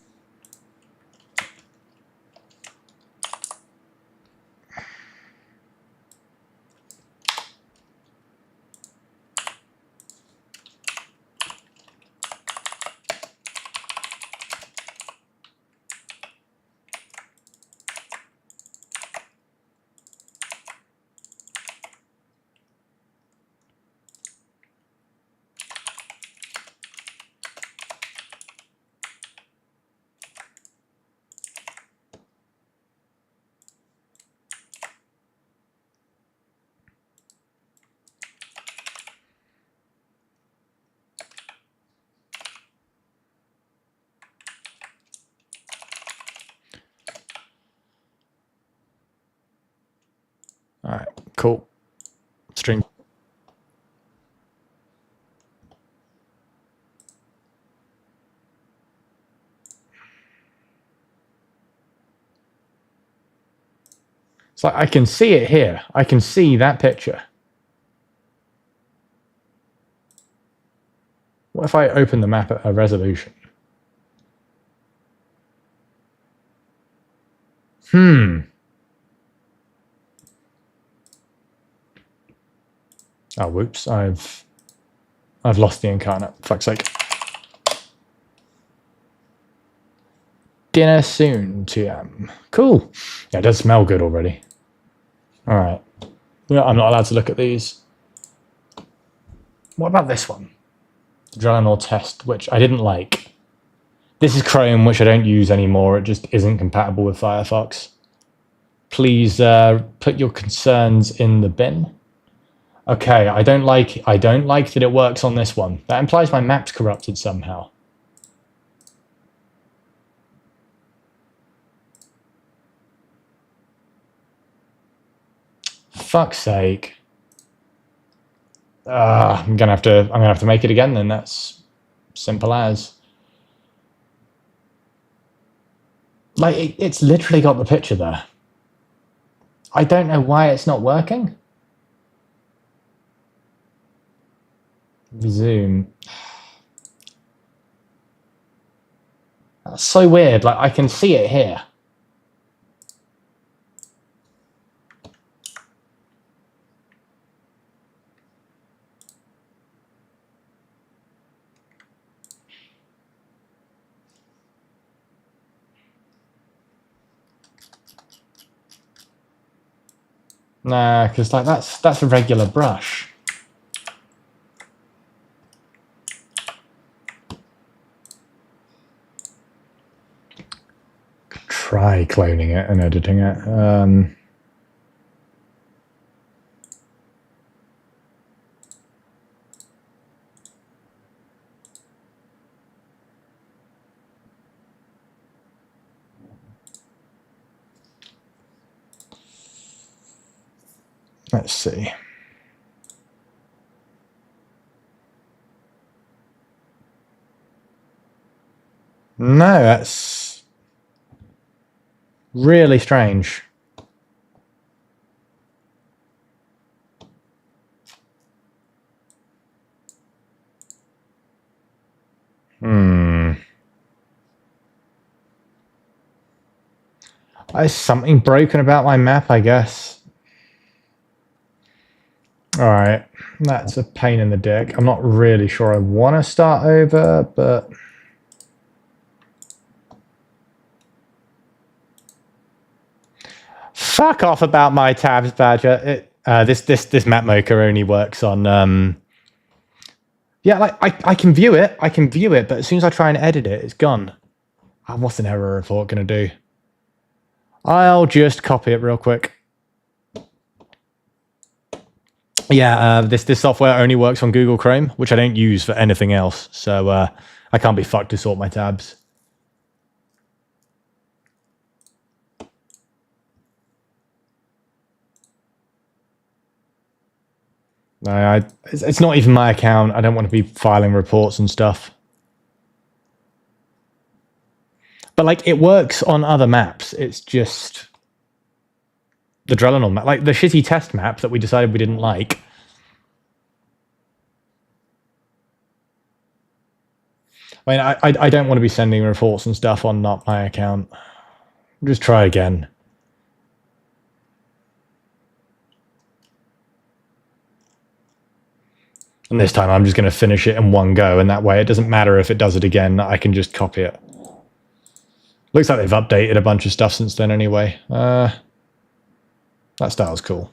It's like I can see it here. I can see that picture. What if I open the map at a resolution? Oh, whoops. I've lost the incarnate. Fuck's sake. Dinner soon, TM. Cool. Yeah, it does smell good already. Alright. Yeah, I'm not allowed to look at these. What about this one? The Draenor test, which I didn't like. This is Chrome, which I don't use anymore. It just isn't compatible with Firefox. Please put your concerns in the bin. Okay, I don't like that it works on this one. That implies my map's corrupted somehow. Fuck's sake. I'm gonna have to make it again then. That's simple as. Like it's literally got the picture there. I don't know why it's not working. Zoom. That's so weird. Like I can see it here. Nah, because like that's a regular brush. Try cloning it and editing it. Let's see. No, that's really strange. There's something broken about my map, I guess. Alright, that's a pain in the dick. I'm not really sure I want to start over, but... Fuck off about my tabs, Badger. This map maker only works on... Yeah, like, I can view it, but as soon as I try and edit it, it's gone. What's an error report going to do? I'll just copy it real quick. Yeah, this software only works on Google Chrome, which I don't use for anything else, so I can't be fucked to sort my tabs. No, it's not even my account. I don't want to be filing reports and stuff. But like, it works on other maps. It's just the Draenor map, like the shitty test map that we decided we didn't like. I mean, I don't want to be sending reports and stuff on not my account. Just try again. And this time I'm just going to finish it in one go, and that way it doesn't matter if it does it again, I can just copy it. Looks like they've updated a bunch of stuff since then anyway. That style's cool.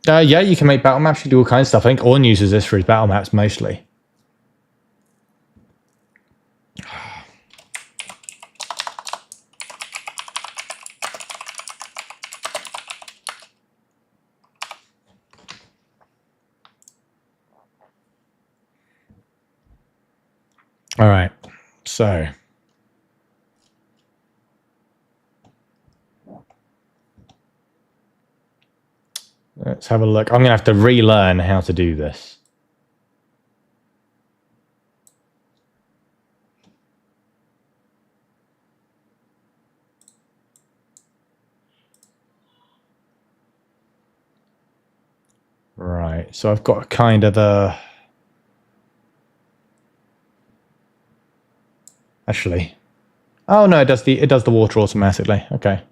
Yeah, you can make battle maps, you can do all kinds of stuff. I think Orn uses this for his battle maps mostly. All right, so Let's have a look. I'm going to have to relearn how to do this. Right, so I've got a kind of a... Actually... Oh no, it does the water automatically. Okay.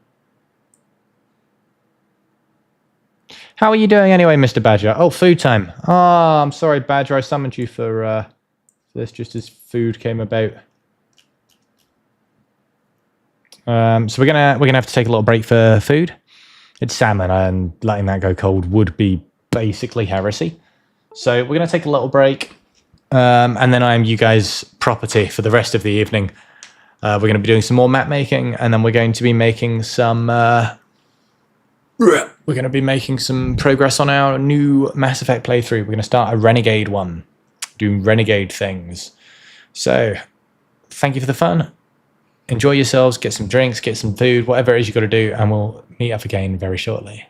How are you doing anyway, Mr. Badger? Oh, food time. Oh, I'm sorry, Badger. I summoned you for this just as food came about. So we're gonna have to take a little break for food. It's salmon, and letting that go cold would be basically heresy. So we're gonna take a little break, and then I am you guys' property for the rest of the evening. We're going to be doing some more map making, and then we're going to be making some. We're going to be making some progress on our new Mass Effect playthrough. We're going to start a Renegade one, doing Renegade things. So, thank you for the fun. Enjoy yourselves. Get some drinks, get some food, whatever it is you got to do, and we'll meet up again very shortly.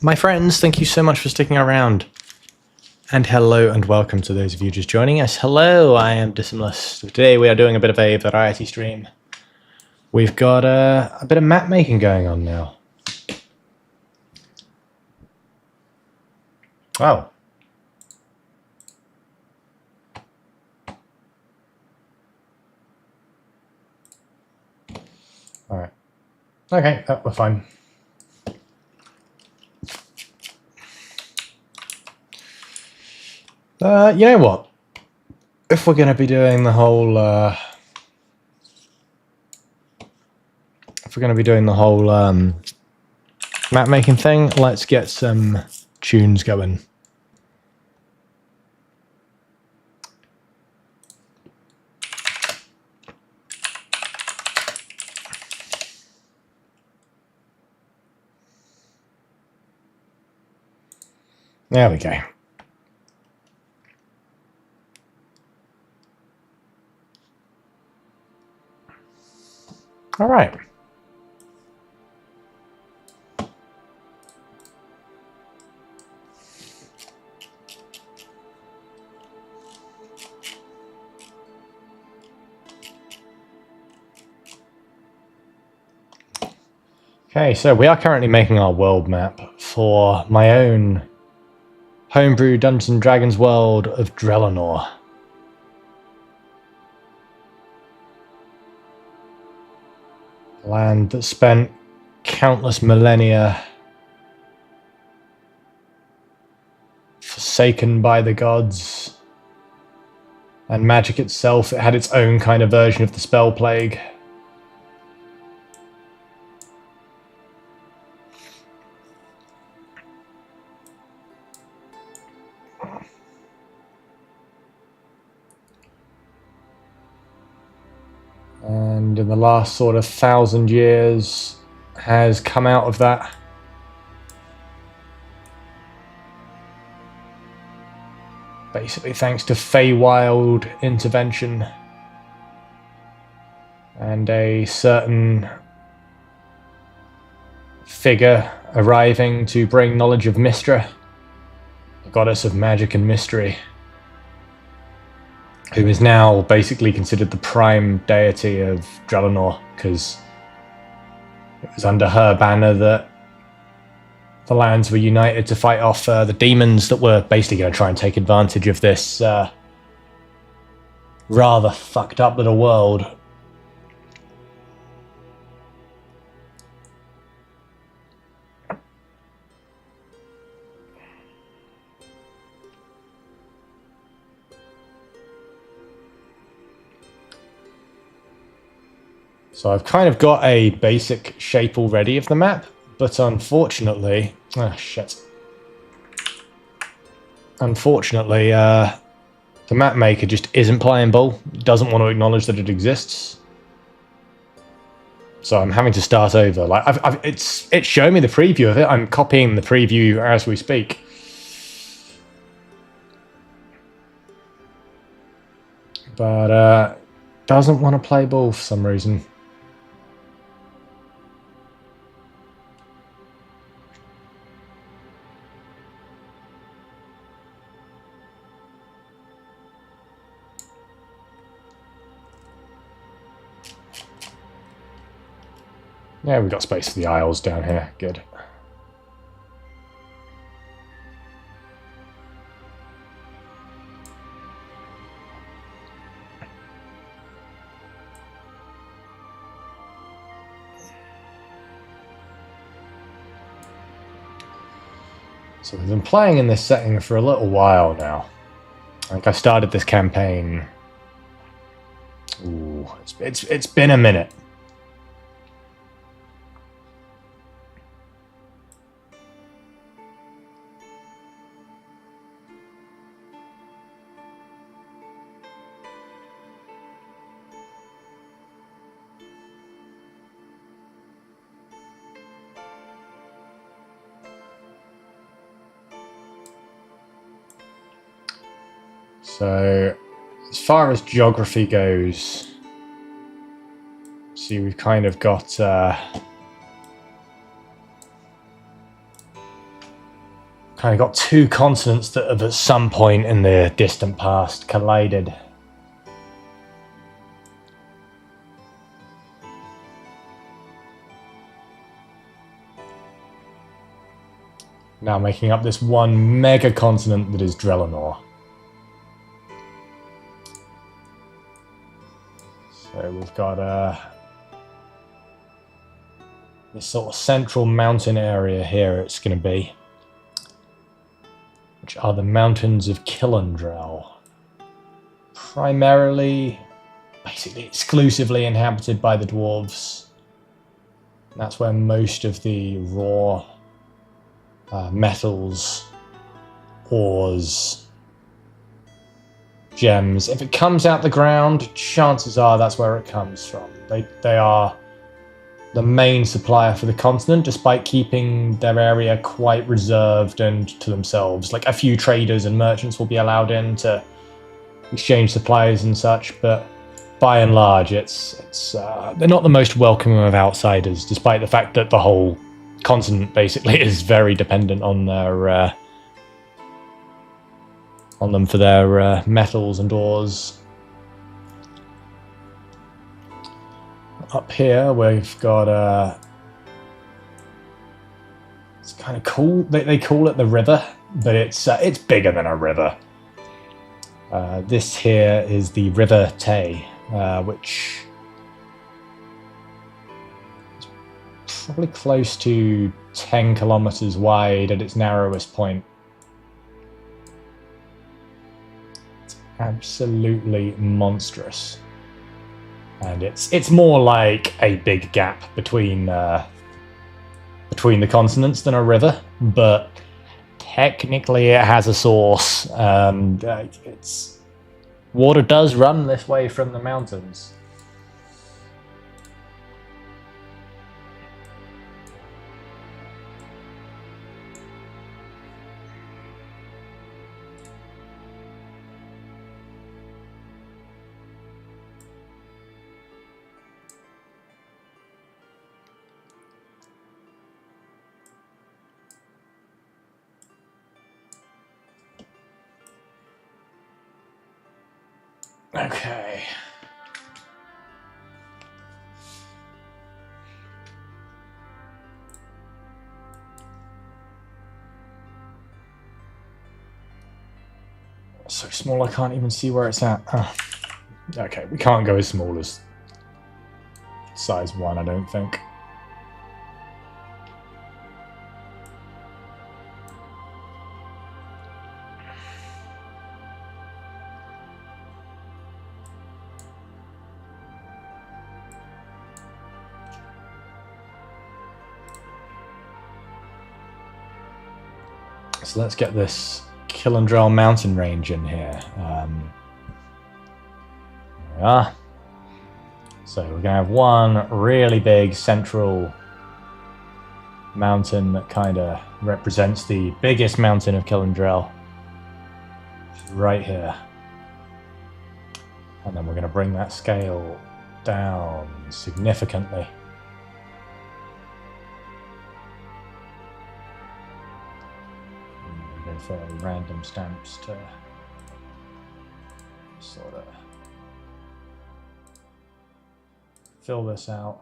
My friends, thank you so much for sticking around. And hello and welcome to those of you just joining us. Hello, I am Dissimless. Today we are doing a bit of a variety stream. We've got a bit of map making going on now. Oh. Alright. Okay, we're fine. You know what? If we're going to be doing the whole... map making thing, let's get some tunes going. There we go. All right. Okay, so we are currently making our world map for my own homebrew Dungeons and Dragons world of Drellanor. Land that spent countless millennia forsaken by the gods. And magic itself, it had its own kind of version of the spell plague. And in the last sort of 1,000 years has come out of that. Basically thanks to Feywild intervention and a certain figure arriving to bring knowledge of Mystra, the goddess of magic and mystery, who is now basically considered the prime deity of Drellanor, because it was under her banner that the lands were united to fight off the demons that were basically going to try and take advantage of this rather fucked up little world. So I've kind of got a basic shape already of the map, but unfortunately... Oh, shit. Unfortunately, the map maker just isn't playing ball, doesn't want to acknowledge that it exists. So I'm having to start over. Like it's showing me the preview of it. I'm copying the preview as we speak. But doesn't want to play ball for some reason. Yeah, we've got space for the aisles down here. Good. So we've been playing in this setting for a little while now. I think I started this campaign... Ooh, it's been a minute. So, as far as geography goes, see, we've kind of got Kind of got two continents that have at some point in the distant past collided. Now making up this one mega continent that is Drelenor. So we've got this sort of central mountain area here it's going to be, which are the mountains of Killandrel. Primarily, basically exclusively inhabited by the dwarves. And that's where most of the raw metals, ores, gems. If it comes out the ground, chances are that's where it comes from. They are the main supplier for the continent, despite keeping their area quite reserved and to themselves. Like a few traders and merchants will be allowed in to exchange supplies and such, but by and large, they're not the most welcoming of outsiders, despite the fact that the whole continent basically is very dependent on their on them for their metals and ores. Up here we've got it's kind of cool. They call it the river, but it's bigger than a river. This here is the River Tay, which probably close to 10 kilometers wide at its narrowest point. It's absolutely monstrous. And it's more like a big gap between the continents than a river, but technically it has a source. Water does run this way from the mountains. Okay. So small I can't even see where it's at. Oh. Okay, we can't go as small as size 1, I don't think. So let's get this Killandrel mountain range in here. There we are. So we're going to have one really big central mountain that kind of represents the biggest mountain of Killandrel. Right here. And then we're going to bring that scale down significantly. Fairly random stamps to sort of fill this out.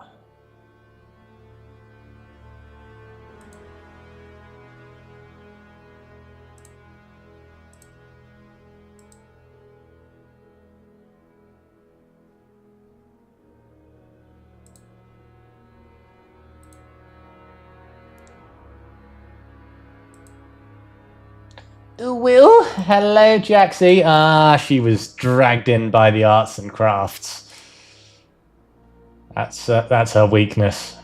Will, hello Jaxie. She was dragged in by the arts and crafts. That's her weakness.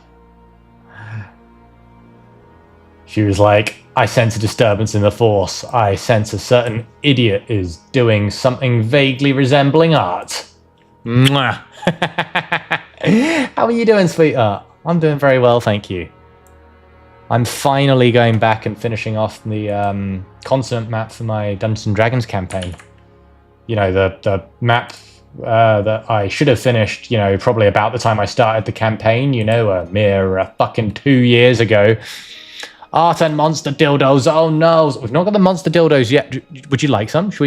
She was like, I sense a disturbance in the force. I sense a certain idiot is doing something vaguely resembling art. Mwah. How are you doing, sweetheart? I'm doing very well, thank you. I'm finally going back and finishing off the continent map for my Dungeons and Dragons campaign. You know, the map that I should have finished, you know, probably about the time I started the campaign, you know, a mere fucking 2 years ago. Art and monster dildos. Oh no, we've not got the monster dildos yet. Would you like some? Should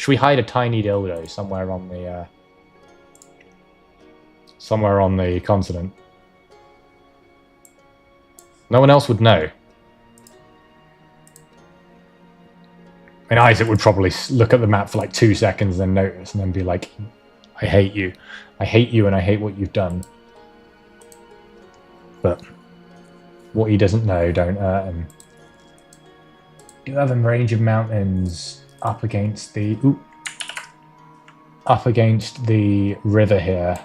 we hide a tiny dildo somewhere on the continent? No one else would know. And Isaac would probably look at the map for like 2 seconds and then notice and then be like, I hate you. I hate you and I hate what you've done. But what he doesn't know don't hurt him. You have a range of mountains up against the river here.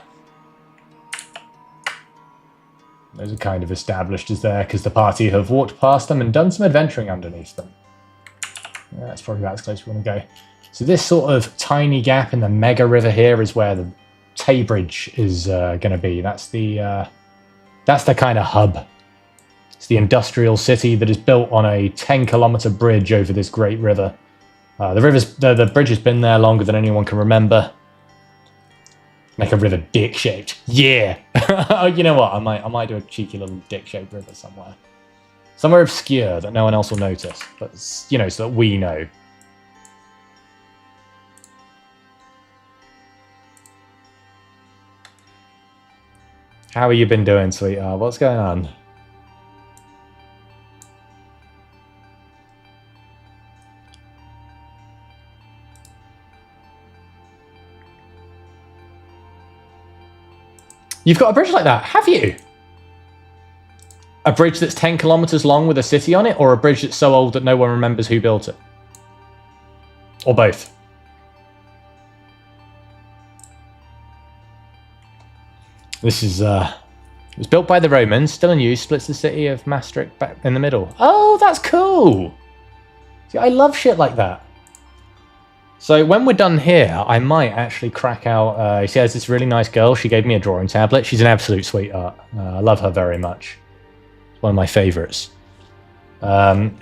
Those are kind of established as there because the party have walked past them and done some adventuring underneath them. Yeah, that's probably about as close as we want to go. So this sort of tiny gap in the mega river here is where the Tay Bridge is going to be. That's the kind of hub. It's the industrial city that is built on a 10-kilometer bridge over this great river. The bridge has been there longer than anyone can remember. Make a river dick-shaped. Yeah! Oh, you know what? I might do a cheeky little dick-shaped river somewhere. Somewhere obscure that no one else will notice. But, you know, so that we know. How have you been doing, sweetheart? What's going on? You've got a bridge like that, have you? A bridge that's 10 kilometers long with a city on it, or a bridge that's so old that no one remembers who built it? Or both? This is, it was built by the Romans, still in use, splits the city of Maastricht back in the middle. Oh, that's cool! See, I love shit like that. So when we're done here, I might actually crack out... she has this really nice girl. She gave me a drawing tablet. She's an absolute sweetheart. I love her very much. It's one of my favourites.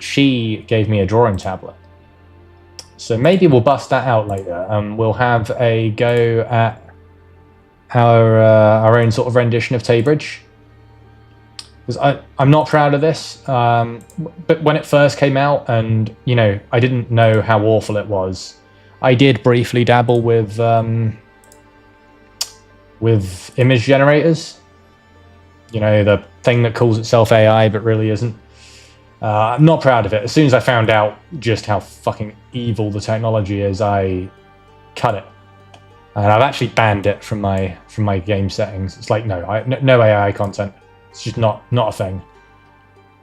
She gave me a drawing tablet. So maybe we'll bust that out later. We'll have a go at our own sort of rendition of Tay Bridge. Because I'm not proud of this. But when it first came out and, you know, I didn't know how awful it was. I did briefly dabble with image generators. You know, the thing that calls itself AI but really isn't. I'm not proud of it. As soon as I found out just how fucking evil the technology is, I cut it. And I've actually banned it from my game settings. It's like, no AI content. It's just not a thing.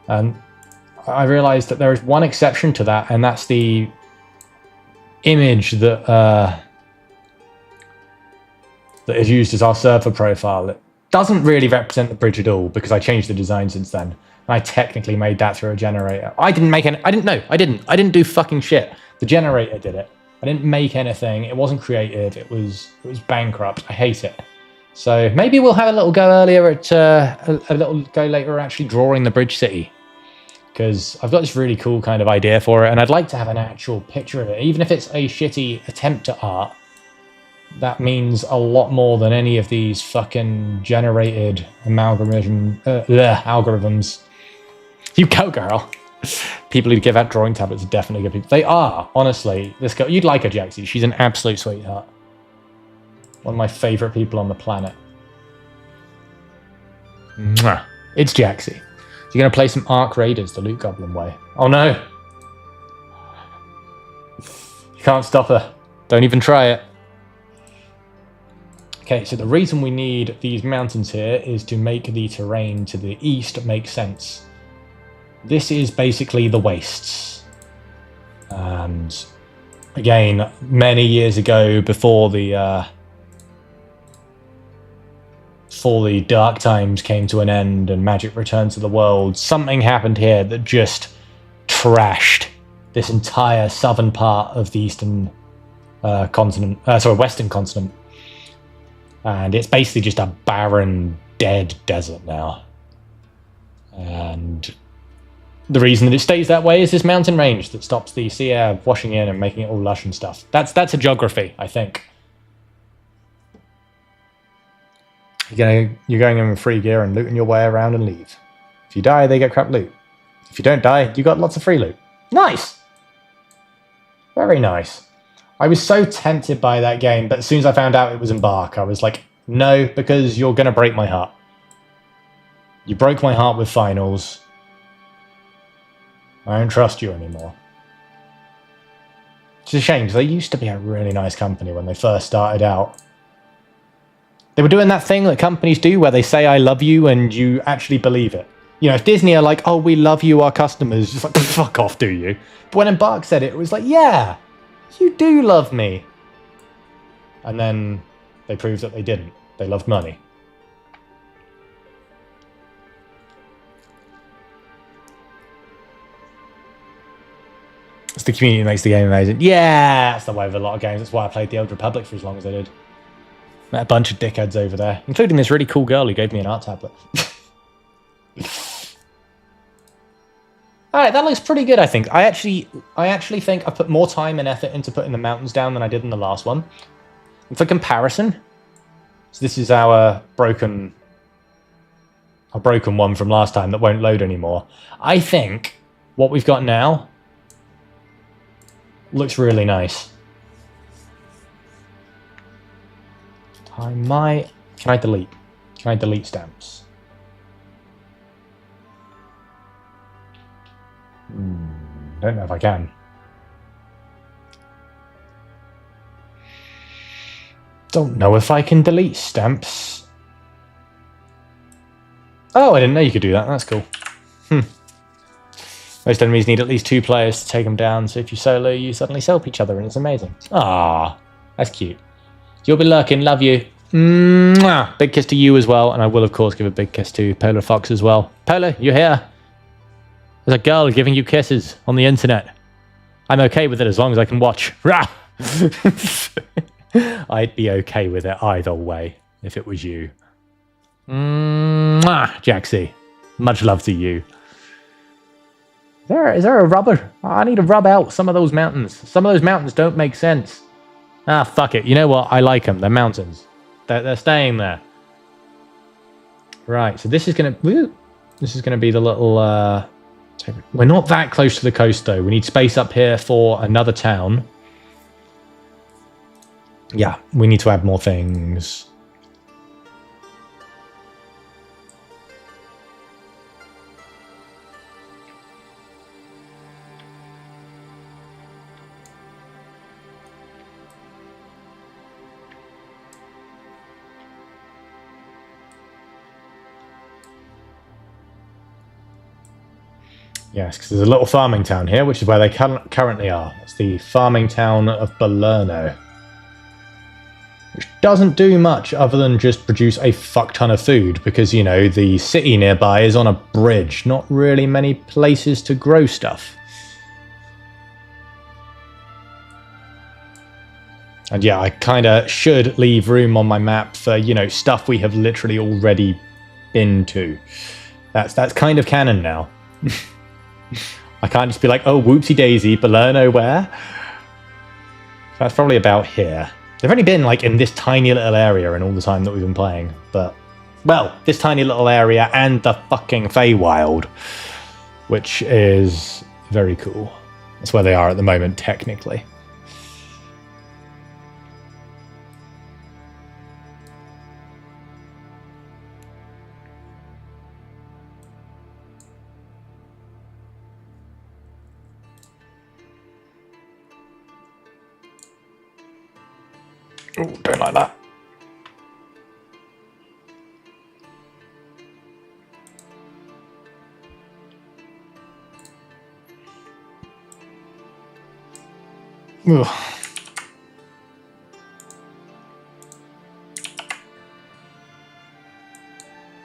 And I realized that there is one exception to that, and that's the image that is used as our server profile. It doesn't really represent the bridge at all because I changed the design since then. And I technically made that through a generator. I didn't do fucking shit. The generator did it. I didn't make anything. It wasn't creative. It was bankrupt. I hate it. So maybe we'll have a little go earlier at a little go later actually drawing the bridge city. Because I've got this really cool kind of idea for it, and I'd like to have an actual picture of it. Even if it's a shitty attempt at art, that means a lot more than any of these fucking generated algorithms. You go, girl. People who give out drawing tablets are definitely good people. They are, honestly. This girl, you'd like her, Jaxie. She's an absolute sweetheart. One of my favourite people on the planet. Mwah. It's Jaxie. You're going to play some Ark Raiders the Loot Goblin way. Oh no! You can't stop her. Don't even try it. Okay, so the reason we need these mountains here is to make the terrain to the east make sense. This is basically the wastes. And again, many years ago, before the dark times came to an end and magic returned to the world, something happened here that just trashed this entire southern part of the eastern western continent. And it's basically just a barren, dead desert now. And the reason that it stays that way is this mountain range that stops the sea air washing in and making it all lush and stuff. That's a geography, I think. You're going in with free gear and looting your way around and leave. If you die, they get crap loot. If you don't die, you got lots of free loot. Nice! Very nice. I was so tempted by that game, but as soon as I found out it was Embark, I was like, no, because you're going to break my heart. You broke my heart with Finals. I don't trust you anymore. It's a shame, because they used to be a really nice company when they first started out. They were doing that thing that companies do where they say, I love you, and you actually believe it. You know, if Disney are like, oh, we love you, our customers, just like, fuck off, do you? But when Embark said it, it was like, yeah, you do love me. And then they proved that they didn't. They loved money. It's the community that makes the game amazing. Yeah, that's the way with a lot of games. That's why I played the Old Republic for as long as I did. Met a bunch of dickheads over there, including this really cool girl who gave me an art tablet. Alright, that looks pretty good, I think. I actually think I put more time and effort into putting the mountains down than I did in the last one. And for comparison, so this is our broken one from last time that won't load anymore. I think what we've got now looks really nice. I might... Can I delete? Can I delete stamps? Don't know if I can. Don't know if I can delete stamps. Oh, I didn't know you could do that. That's cool. Most enemies need at least 2 players to take them down, so if you solo, you suddenly help each other, and it's amazing. Ah, that's cute. You'll be lurking. Love you. Mwah! Big kiss to you as well, and I will, of course, give a big kiss to Polar Fox as well. Polar, you're here. There's a girl giving you kisses on the internet. I'm okay with it as long as I can watch. Rah! I'd be okay with it either way if it was you. Jaxie, much love to you. Is there a rubber? I need to rub out some of those mountains. Some of those mountains don't make sense. Ah, fuck it. You know what? I like them. They're mountains. They're staying there. Right. So this is gonna be the little. We're not that close to the coast though. We need space up here for another town. Yeah, we need to add more things. Yes, because there's a little farming town here, which is where they currently are. It's the farming town of Balerno. Which doesn't do much other than just produce a fuck ton of food, because, you know, the city nearby is on a bridge. Not really many places to grow stuff. And yeah, I kind of should leave room on my map for, you know, stuff we have literally already been to. That's kind of canon now. I can't just be like, oh, whoopsie daisy, Balerno where? That's probably about here. They've only been like in this tiny little area in all the time that we've been playing, but well, this tiny little area and the fucking Feywild, which is very cool. That's where they are at the moment, technically. Oh, don't like that. Ugh.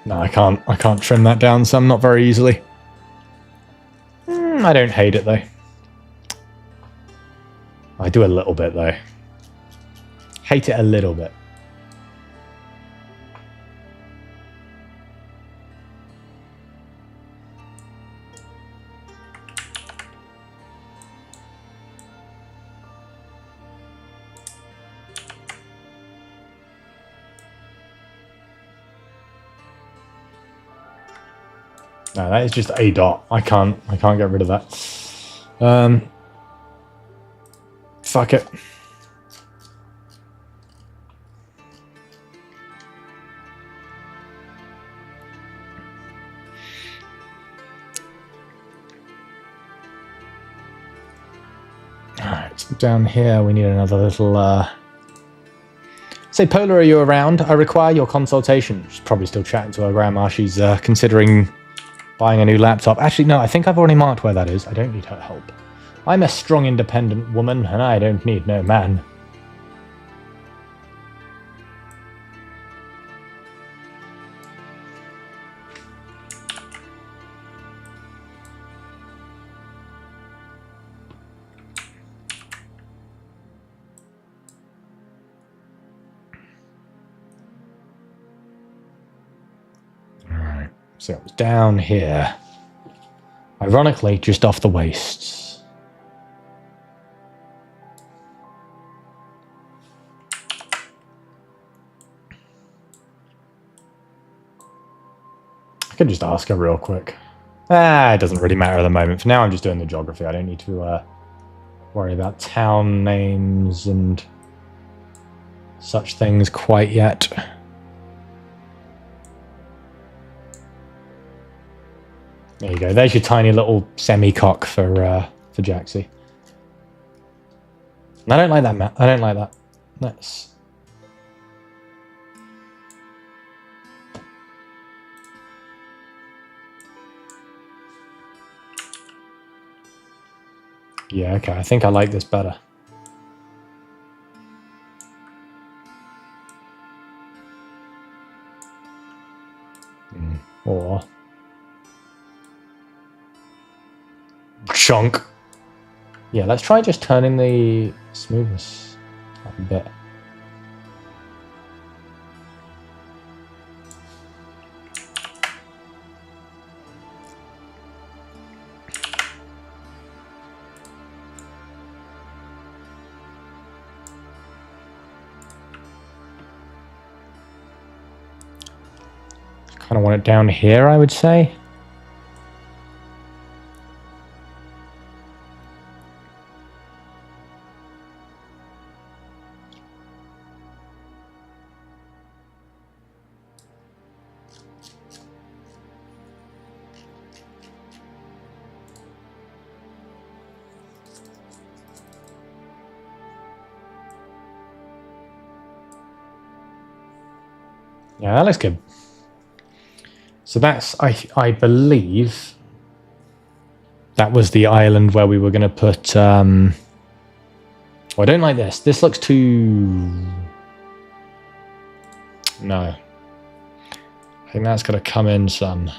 No, I can't trim that down some, not very easily. I don't hate it though. I do a little bit though. Hate it a little bit. No, that is just a dot. I can't get rid of that. Fuck it. Alright, down here we need another little Say, Polar, are you around? I require your consultation. She's probably still chatting to her grandma. She's considering buying a new laptop. Actually, no, I think I've already marked where that is. I don't need her help. I'm a strong, independent woman, and I don't need no man. So it was down here. Ironically, just off the wastes. I could just ask her real quick. It doesn't really matter at the moment. For now, I'm just doing the geography. I don't need to worry about town names and such things quite yet. There you go. There's your tiny little semi-cock for Jaxie. I don't like that, Matt. I don't like that. That's... Yeah, okay. I think I like this better. Or... chunk. Yeah, let's try just turning the smoothness up a bit. Kind of want it down here, I would say. Yeah, that looks good. So that's, I believe, that was the island where we were going to put... Oh, I don't like this. This looks too... No. I think that's got to come in some.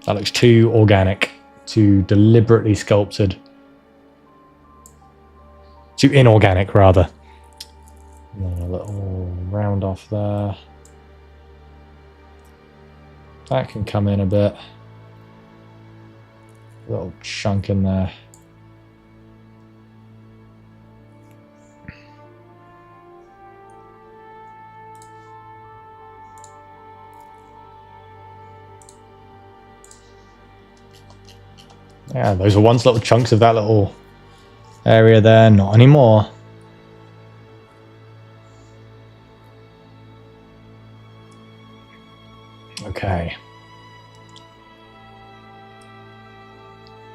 That looks too organic, too deliberately sculpted. Too inorganic, rather. And then a little round off there. That can come in a bit. A little chunk in there. Yeah, those were once little chunks of that little area there. Not anymore. Okay.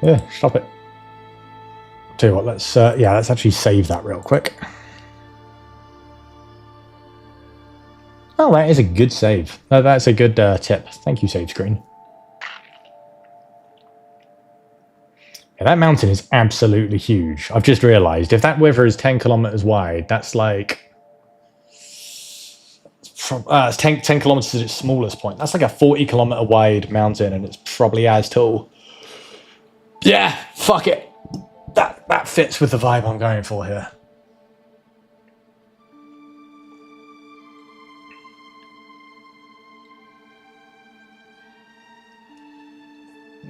Yeah, stop it. Tell you what, let's let's actually save that real quick. Oh, that is a good save. That's a good tip. Thank you, save screen. Yeah, that mountain is absolutely huge. I've just realised if that river is 10 kilometers wide, that's like it's 10 kilometers at its smallest point. That's like a 40-kilometer wide mountain, and it's probably as tall. Yeah, fuck it. That fits with the vibe I'm going for here.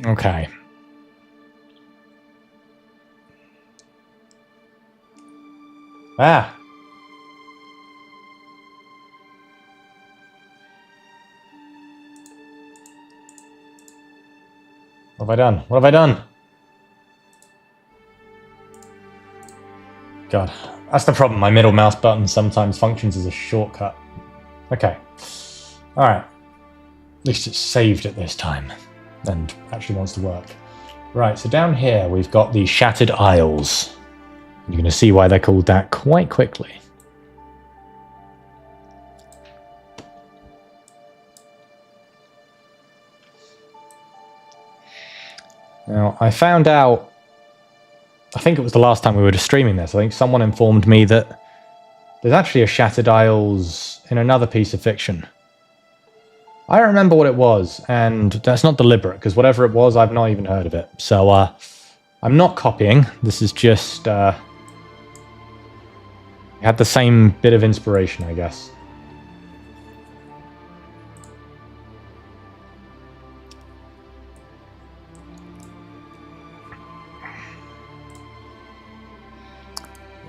Okay. Ah. have I done? What have I done? God, that's the problem. My middle mouse button sometimes functions as a shortcut. Okay. Alright. At least it's saved at this time. And actually wants to work. Right, so down here we've got the Shattered Isles. You're going to see why they're called that quite quickly. Now, I found out, I think it was the last time we were streaming this, I think someone informed me that there's actually a Shattered Isles in another piece of fiction. I don't remember what it was, and that's not deliberate, because whatever it was, I've not even heard of it. So, I'm not copying. This is just, had the same bit of inspiration, I guess.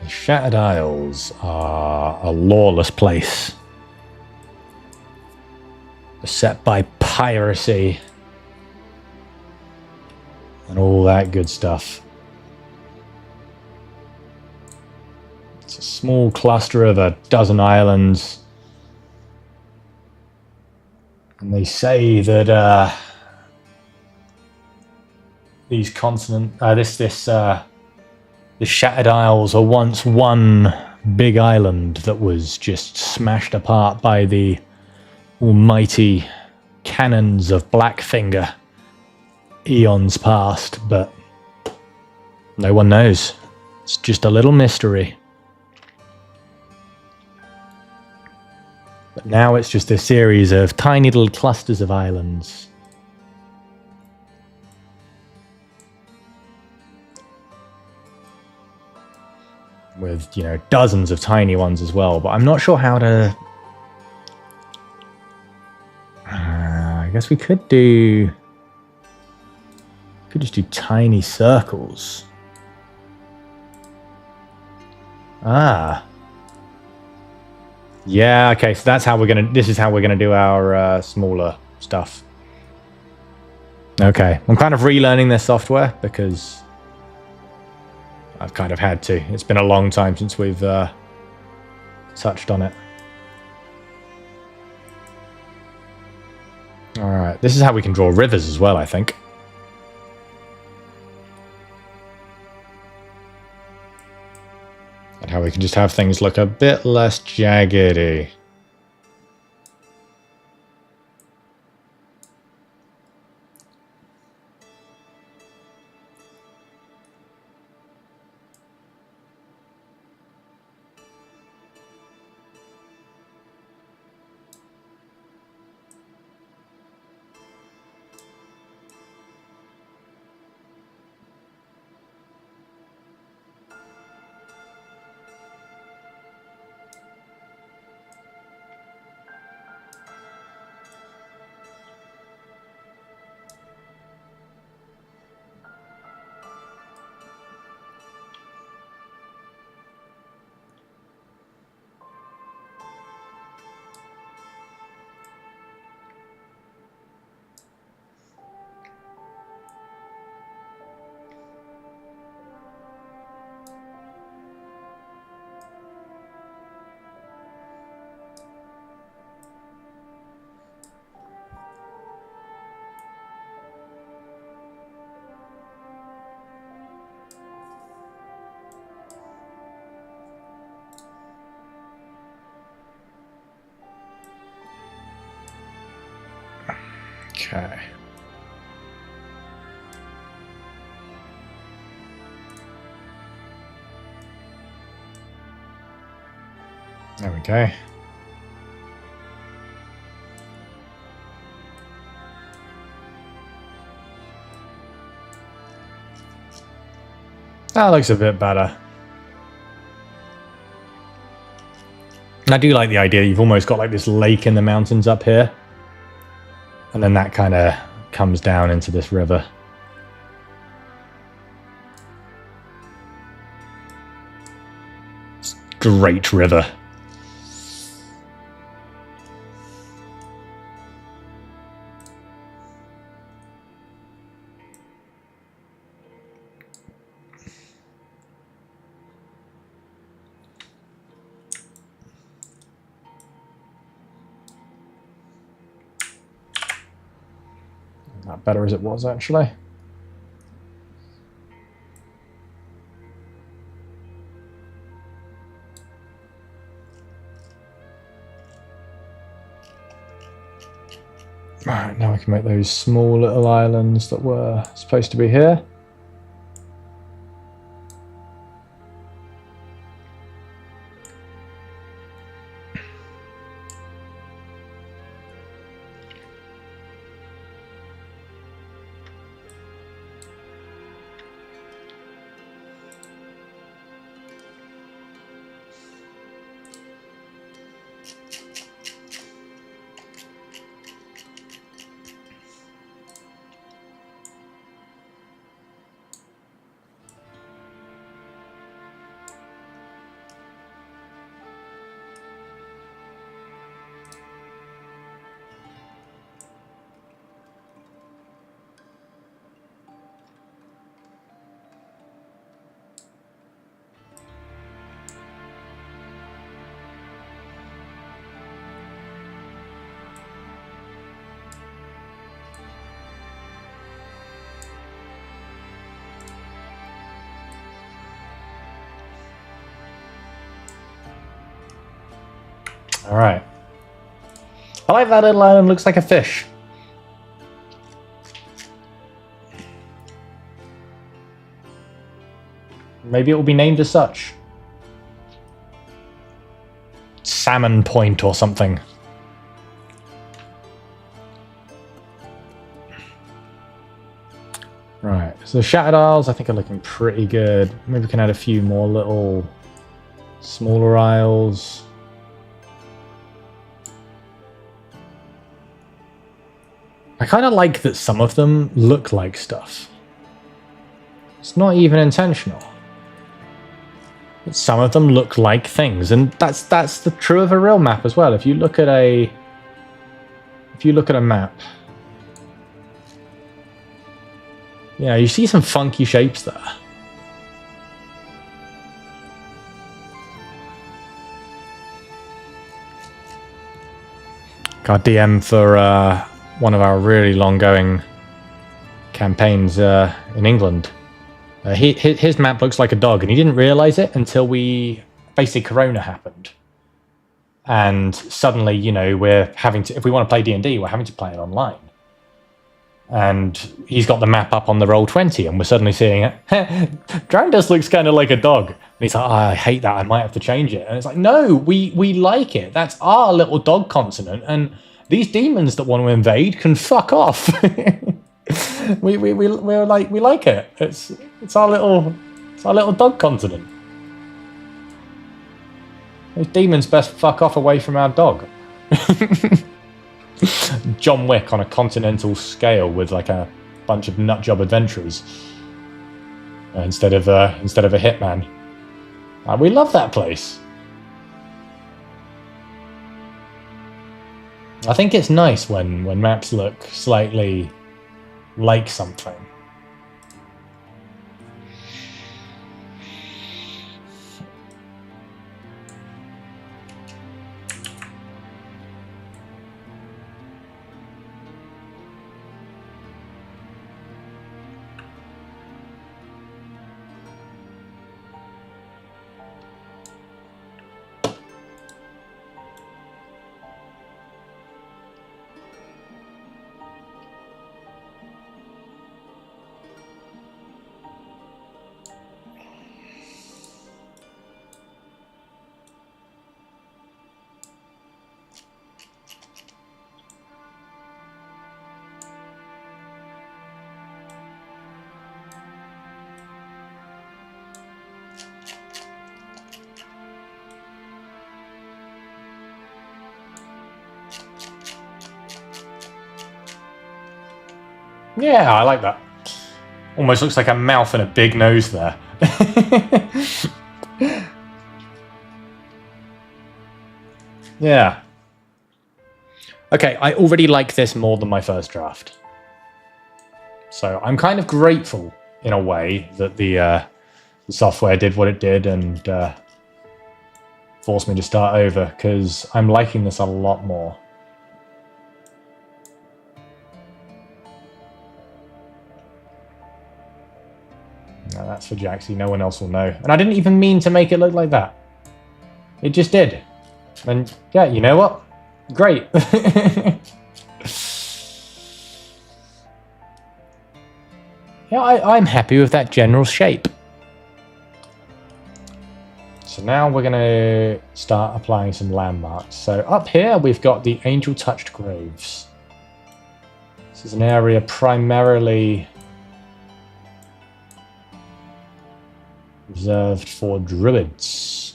The Shattered Isles are a lawless place. Beset by piracy and all that good stuff. It's a small cluster of a dozen islands. And they say that these the Shattered Isles are once one big island that was just smashed apart by the almighty cannons of Blackfinger eons past, but no one knows. It's just a little mystery. But now it's just a series of tiny little clusters of islands. With, you know, dozens of tiny ones as well, but I'm not sure how to... I guess we could just do tiny circles. Ah. Yeah, okay, so that's how this is how we're gonna do our smaller stuff. Okay, I'm kind of relearning this software because I've kind of had to. It's been a long time since we've touched on it. Alright, this is how we can draw rivers as well, I think. And how we can just have things look a bit less jaggedy. Okay. There we go. That looks a bit better. I do like the idea that you've almost got like this lake in the mountains up here. And then that kind of comes down into this river. It's a great river. better as it was, actually. Right, now we can make those small little islands that were supposed to be here. Alright. I like that little island, looks like a fish. Maybe it will be named as such. Salmon Point or something. Right, so the Shattered Isles I think are looking pretty good. Maybe we can add a few more little smaller isles. I kind of like that some of them look like stuff. It's not even intentional. But some of them look like things, and that's the true of a real map as well. If you look at a map, yeah, you see some funky shapes there. Got DM for one of our really long-going campaigns in England. His map looks like a dog, and he didn't realize it until basically Corona happened. And suddenly, you know, we're having to, if we want to play D&D, we're having to play it online. And he's got the map up on the Roll20, and we're suddenly seeing it. Drandus looks kind of like a dog. And he's like, oh, I hate that, I might have to change it. And it's like, no, we like it. That's our little dog continent, and these demons that want to invade can fuck off. we like it. It's our little dog continent. Those demons best fuck off away from our dog. John Wick on a continental scale with like a bunch of nutjob adventurers instead of a hitman. We love that place. I think it's nice when maps look slightly like something. Yeah, I like that. Almost looks like a mouth and a big nose there. Yeah. Okay, I already like this more than my first draft. So I'm kind of grateful, in a way, that the software did what it did and forced me to start over, because I'm liking this a lot more. that's for Jaxie. No one else will know. And I didn't even mean to make it look like that. It just did. And yeah, you know what? Great. Yeah, I'm happy with that general shape. So now we're going to start applying some landmarks. So up here we've got the angel-touched groves. This is an area primarily reserved for druids.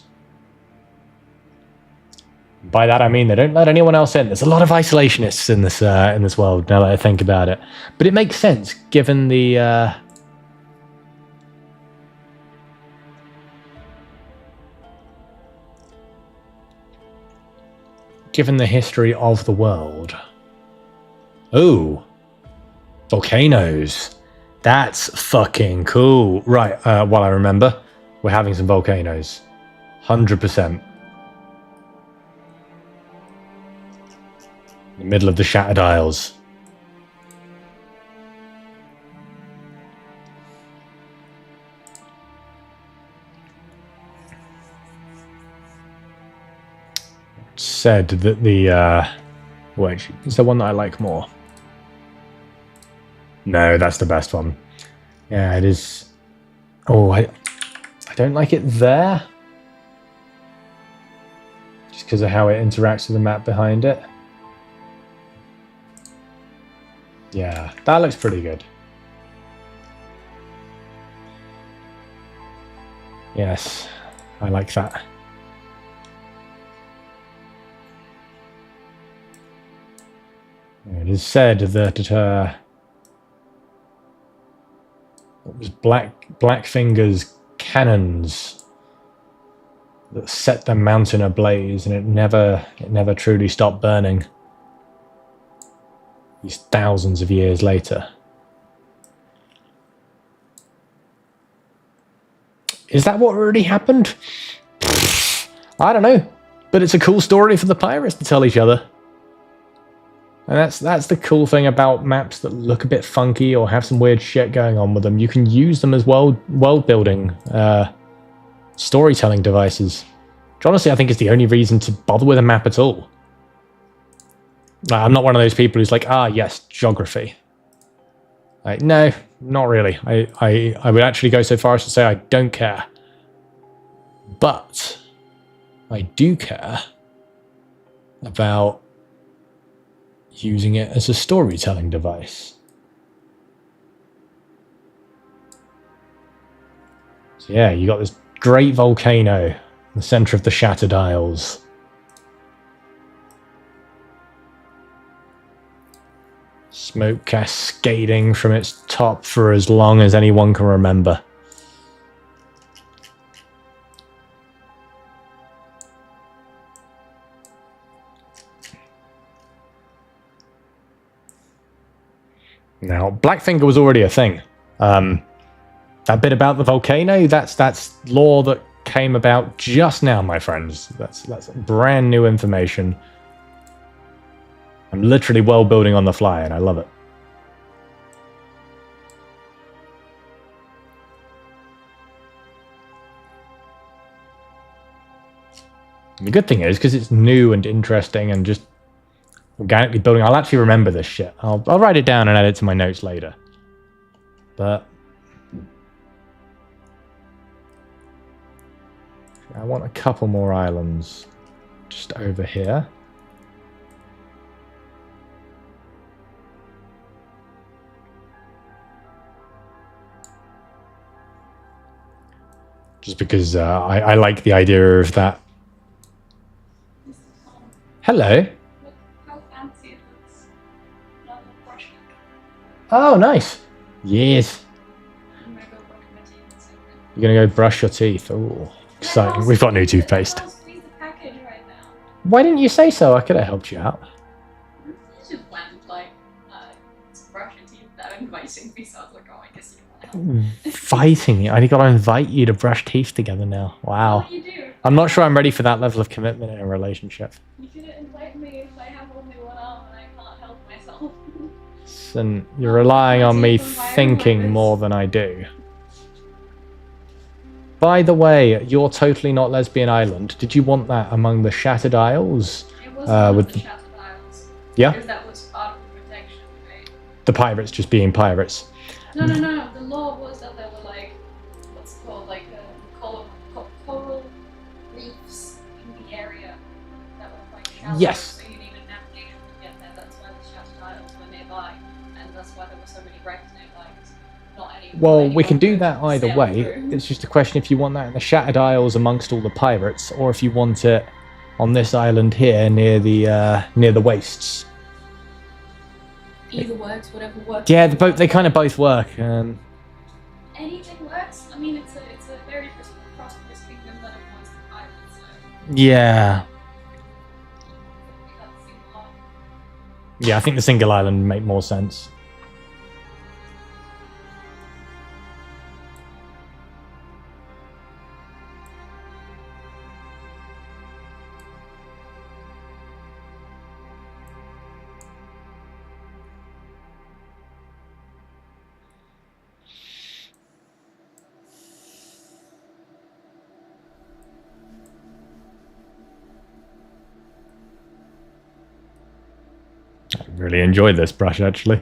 By that I mean they don't let anyone else in. There's a lot of isolationists in this world, now that I think about it. But it makes sense given the history of the world. Oh, volcanoes. That's fucking cool. Right, well I remember, we're having some volcanoes. 100%. In the middle of the Shattered Isles. Said that the which is the one that I like more. No, that's the best one. Yeah, it is. Oh, I don't like it there. Just because of how it interacts with the map behind it. Yeah, that looks pretty good. Yes, I like that. It is said that it was Blackfinger's cannons that set the mountain ablaze, and it never truly stopped burning. These thousands of years later. Is that what really happened? I don't know, but it's a cool story for the pirates to tell each other. And that's the cool thing about maps that look a bit funky or have some weird shit going on with them. You can use them as world building, storytelling devices. Which honestly I think is the only reason to bother with a map at all. I'm not one of those people who's like, ah, yes, geography. Like, no, not really. I would actually go so far as to say I don't care. But I do care about using it as a storytelling device. So yeah, you got this great volcano in the center of the Shattered Isles. Smoke cascading from its top for as long as anyone can remember. Now, Blackfinger was already a thing. That bit about the volcano, that's lore that came about just now, my friends. That's brand new information. I'm literally world building on the fly, and I love it. And the good thing is, because it's new and interesting and just organically building, I'll actually remember this shit. I'll write it down and add it to my notes later. But I want a couple more islands just over here. Just because I like the idea of that. Hello. Look how fancy it looks. Not a brush. Oh, nice. Yes. I'm gonna go brush my teeth in a second. You're going to go brush your teeth. Oh, exciting. We've got new toothpaste. I'll squeeze the package right now. Why didn't you say so? I could have helped you out. You just went like, to brush your teeth without inviting me, so I was like, oh, I guess you don't want to help. Inviting you. I got to invite you to brush teeth together now. Wow. What you do? I'm not sure I'm ready for that level of commitment in a relationship. You couldn't invite me if I have only one arm and I can't help myself. And you're relying on me thinking more than I do. by the way, you're totally not lesbian island. Did you want that among the Shattered Isles? It was one with of the Shattered Isles. Yeah? Because that was part of the protection, right? The pirates just being pirates. No, no, no, no. The law was that there were like, what's it called, like coral reefs in the area that were like shallow. Yes. So you needed navigation to get there. That's why the Shattered Isles were nearby, and that's why there were so many wrecks nearby. 'Cause not any. Well, anyone we can do could that either sail way. through. It's just a question if you want that in the Shattered Isles amongst all the pirates, or if you want it on this island here near the wastes. Either works, whatever works. Yeah, they kind of both work. Anything works. I mean, it's a very prosperous kingdom that avoids the pirates. So Yeah. we got the single law. Yeah, I think the single island would make more sense. I really enjoyed this brush, actually.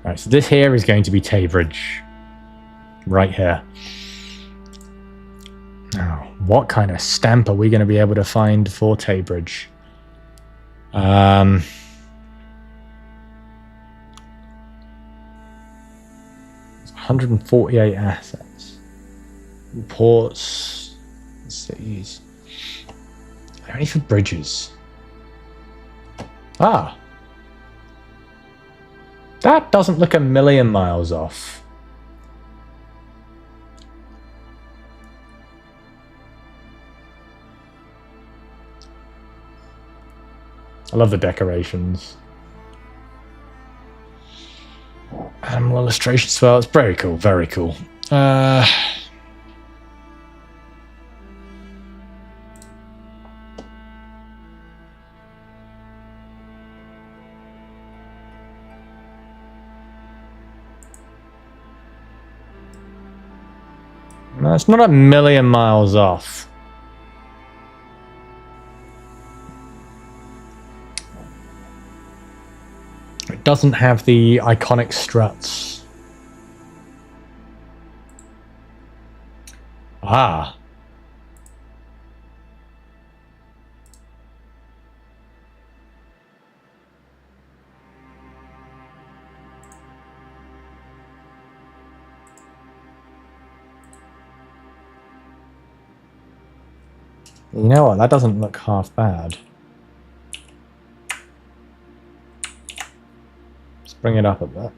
Alright, so this here is going to be Taybridge. Right here. Now, what kind of stamp are we going to be able to find for Taybridge? 148 assets. Ports, cities. Are there any for bridges? Ah. That doesn't look a million miles off. I love the decorations. Animal illustrations as well. It's very cool, very cool. No, it's not a million miles off. It doesn't have the iconic struts. Ah. You know what? That doesn't look half bad. Let's bring it up a bit.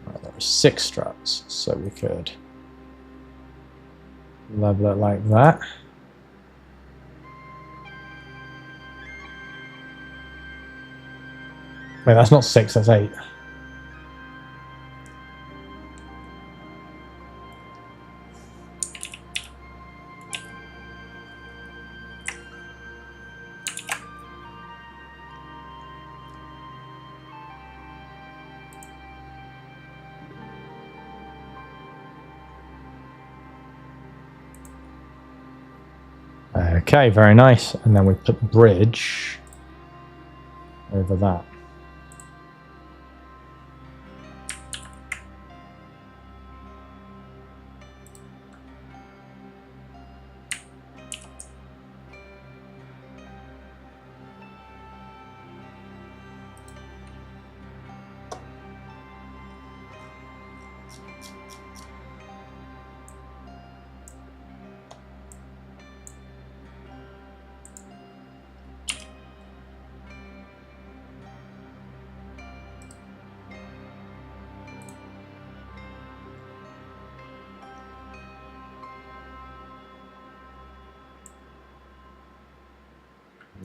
Right, there are 6 struts, so we could level it like that. Wait, that's not 6, that's 8. Okay, very nice. And then we put the bridge over that.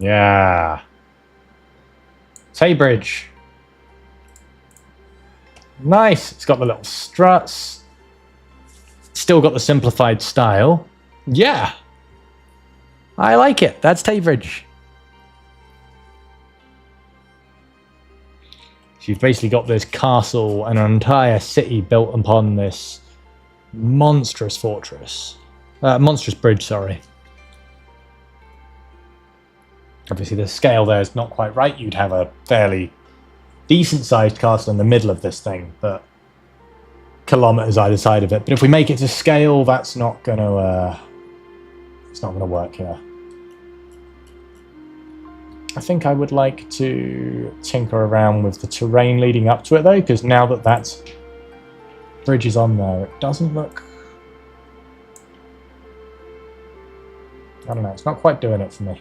Yeah. Taybridge. Nice. It's got the little struts. Still got the simplified style. Yeah. I like it. That's Taybridge. So you've basically got this castle and an entire city built upon this monstrous fortress. Monstrous bridge, sorry. Obviously the scale there is not quite right. You'd have a fairly decent-sized castle in the middle of this thing, but kilometers either side of it. But if we make it to scale, that's not gonna it's not gonna work here. I think I would like to tinker around with the terrain leading up to it though, because now that that bridge is on there, it doesn't look, I don't know, it's not quite doing it for me.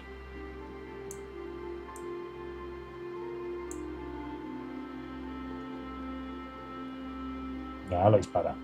Yeah, that looks better.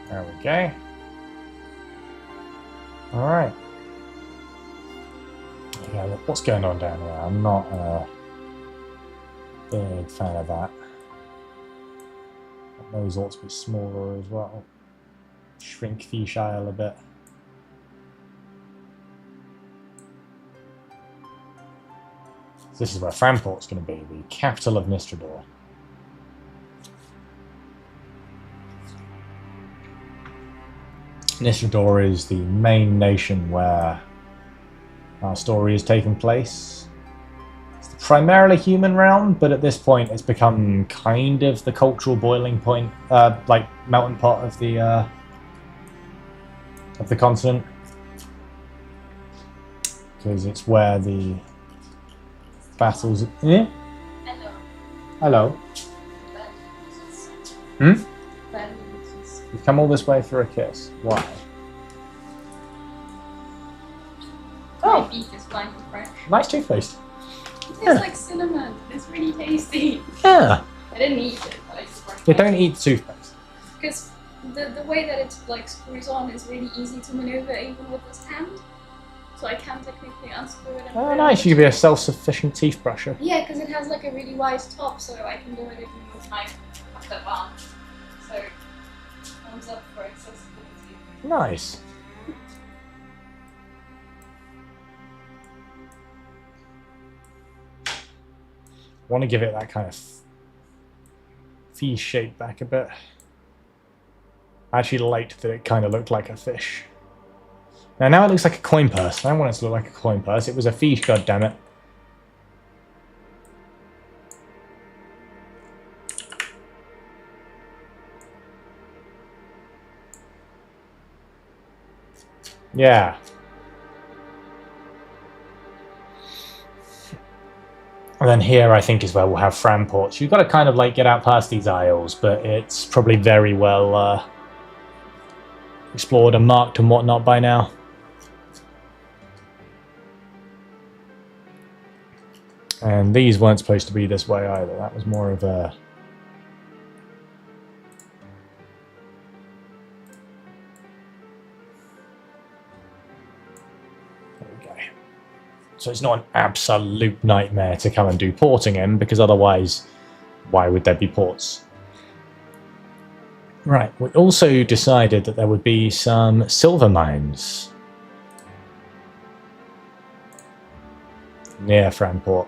There we go. Alright. Yeah, what's going on down here? I'm not a big fan of that. Those ought to be smaller as well. Shrink the Isle a bit. So this is where Franport's going to be, the capital of Nistrador. Nistrador is the main nation where our story is taking place. It's the primarily human realm, but at this point it's become kind of the cultural boiling point, like melting pot of the continent. Because it's where the battles... Yeah? Hello. Hello. Hmm? You've come all this way for a kiss. Why? My beak is fine for French. Nice toothpaste. It tastes like cinnamon. It's really tasty. Yeah. I didn't eat it, but I just worked You don't eat toothpaste. because the way that it like screws on is really easy to maneuver even with this hand. So I can technically unscrew it. And Oh, put it nice. on. You could be a self-sufficient teeth brusher. Yeah, because it has like a really wide top, so I can do it even with my fucked-up arm. So thumbs up for accessibility. Nice. Want to give it that kind of V shape back a bit. I actually liked that it kind of looked like a fish. Now it looks like a coin purse. I don't want it to look like a coin purse. It was a fish, goddammit. Yeah. And then here, I think, is where we'll have Franports. You've got to kind of like get out past these isles, but it's probably very well explored and marked and whatnot by now. And these weren't supposed to be this way either. That was more of a... There we go. So it's not an absolute nightmare to come and do porting in, because otherwise, why would there be ports? Right, we also decided that there would be some silver mines near Franport.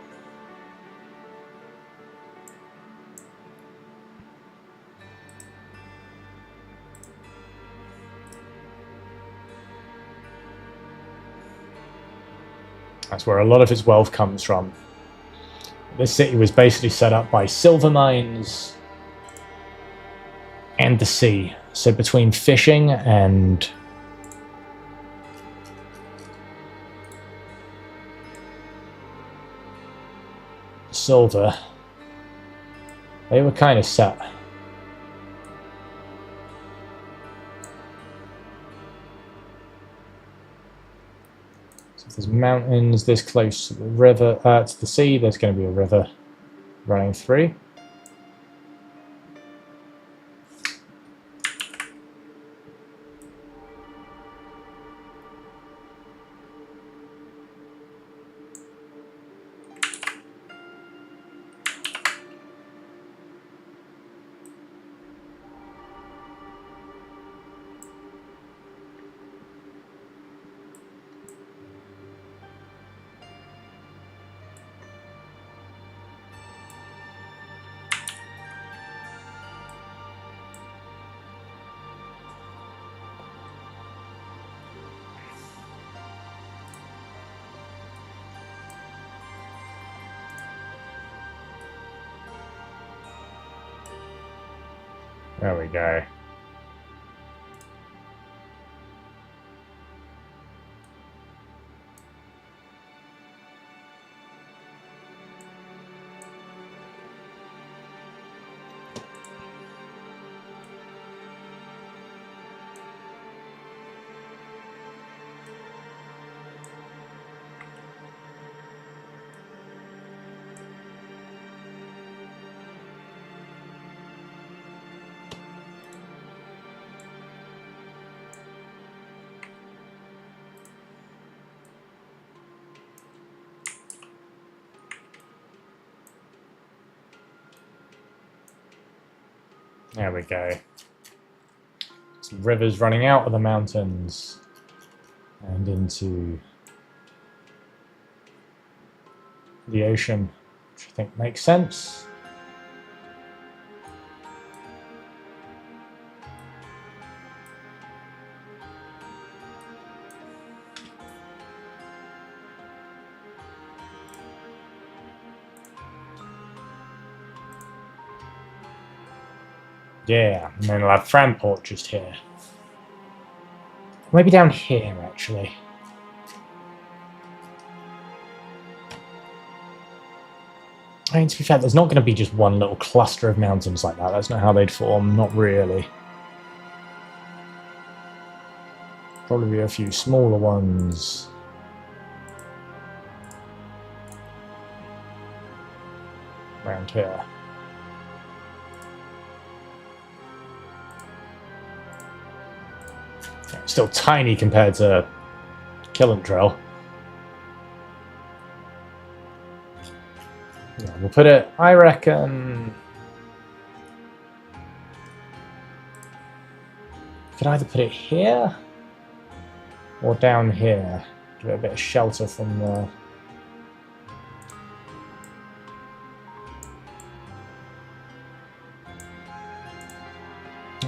That's where a lot of its wealth comes from. This city was basically set up by silver mines and the sea. So between fishing and silver, they were kind of set. So if there's mountains this close to the river, to the sea, there's going to be a river running through. There we go. There we go. Some rivers running out of the mountains and into the ocean, which I think makes sense. Yeah, and then we'll have Framport just here. Maybe down here, actually. I mean, to be fair, there's not going to be just one little cluster of mountains like that. That's not how they'd form. Not really. Probably be a few smaller ones. Around here. Still tiny compared to Killentrill. Yeah, we'll put it, I reckon... Could either put it here or down here. Give it a bit of shelter from the...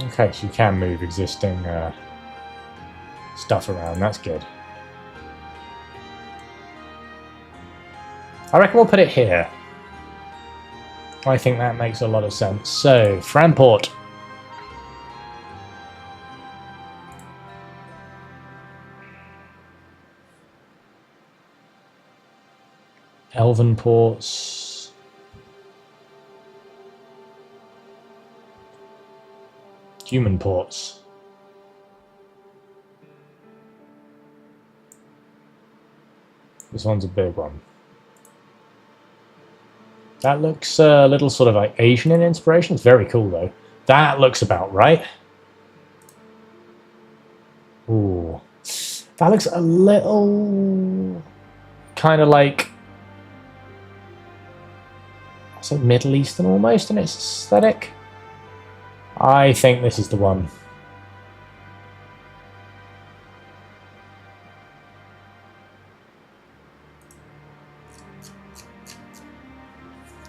Okay, so you can move existing stuff around, that's good. I reckon we'll put it here. I think that makes a lot of sense. So, Framport. Elven ports. Human ports. This one's a big one. That looks a little sort of like Asian in inspiration. It's very cool though. That looks about right. Ooh. That looks a little kind of like, I say Middle Eastern almost in its aesthetic. I think this is the one.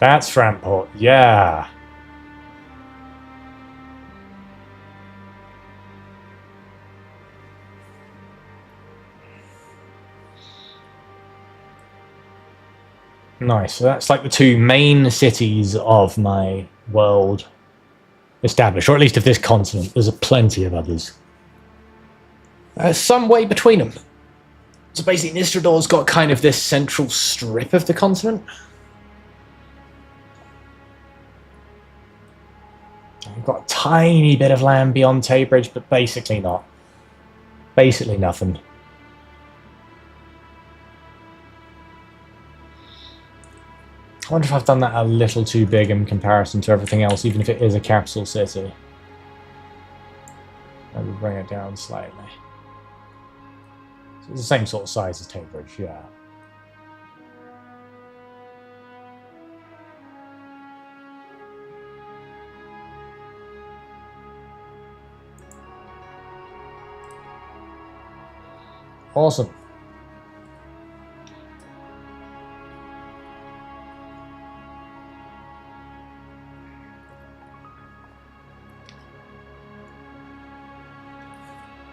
That's Framport, yeah. Nice, so that's like the two main cities of my world. established, or at least of this continent. There's plenty of others. Some way between them. So basically, Nistrador's got kind of this central strip of the continent. We've got a tiny bit of land beyond Taybridge, but basically not. Basically nothing. I wonder if I've done that a little too big in comparison to everything else, even if it is a capital city. Maybe bring it down slightly. So it's the same sort of size as Taybridge, yeah. Awesome.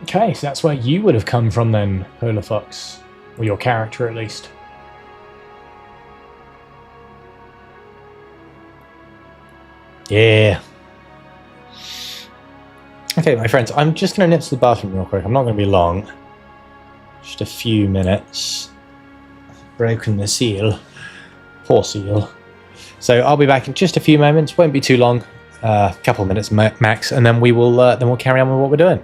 Okay, so that's where you would have come from then, Polar Fox. Or your character, at least. Yeah. Okay, my friends, I'm just going to nip to the bathroom real quick. I'm not going to be long. Just a few minutes. Broken the seal. Poor seal. So I'll be back in just a few moments. Won't be too long. A couple of minutes max, and then we'll carry on with what we're doing.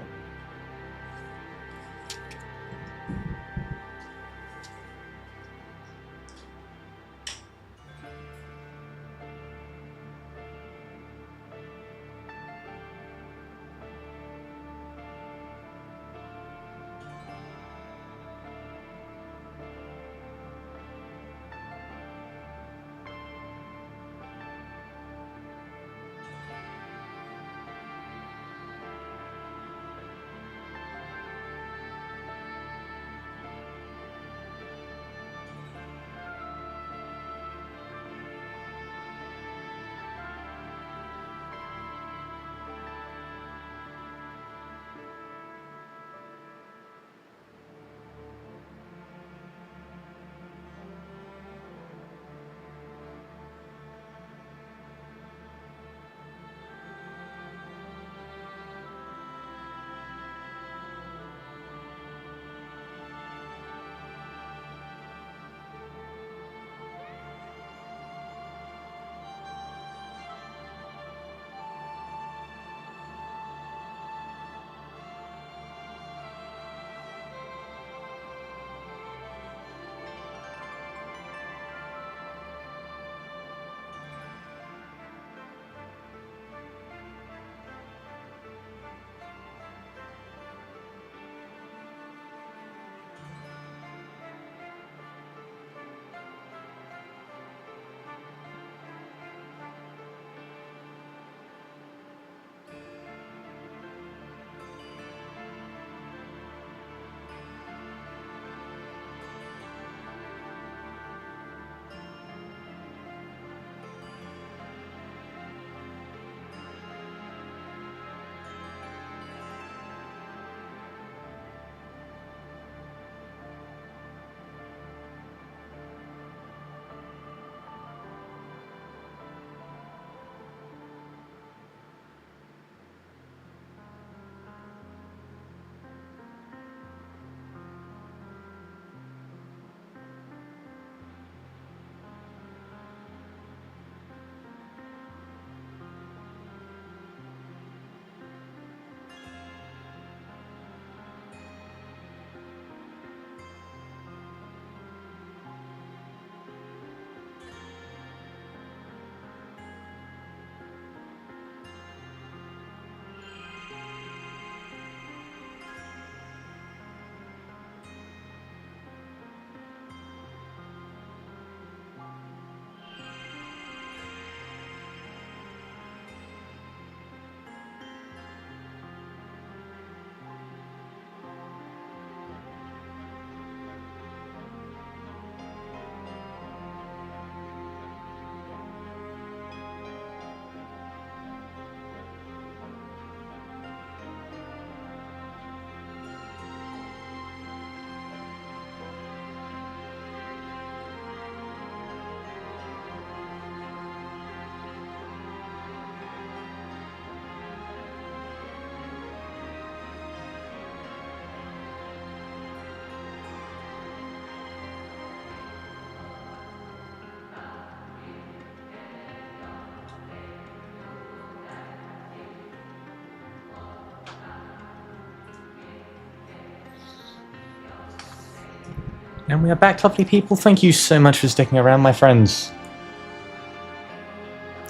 And we are back, lovely people. Thank you so much for sticking around, my friends.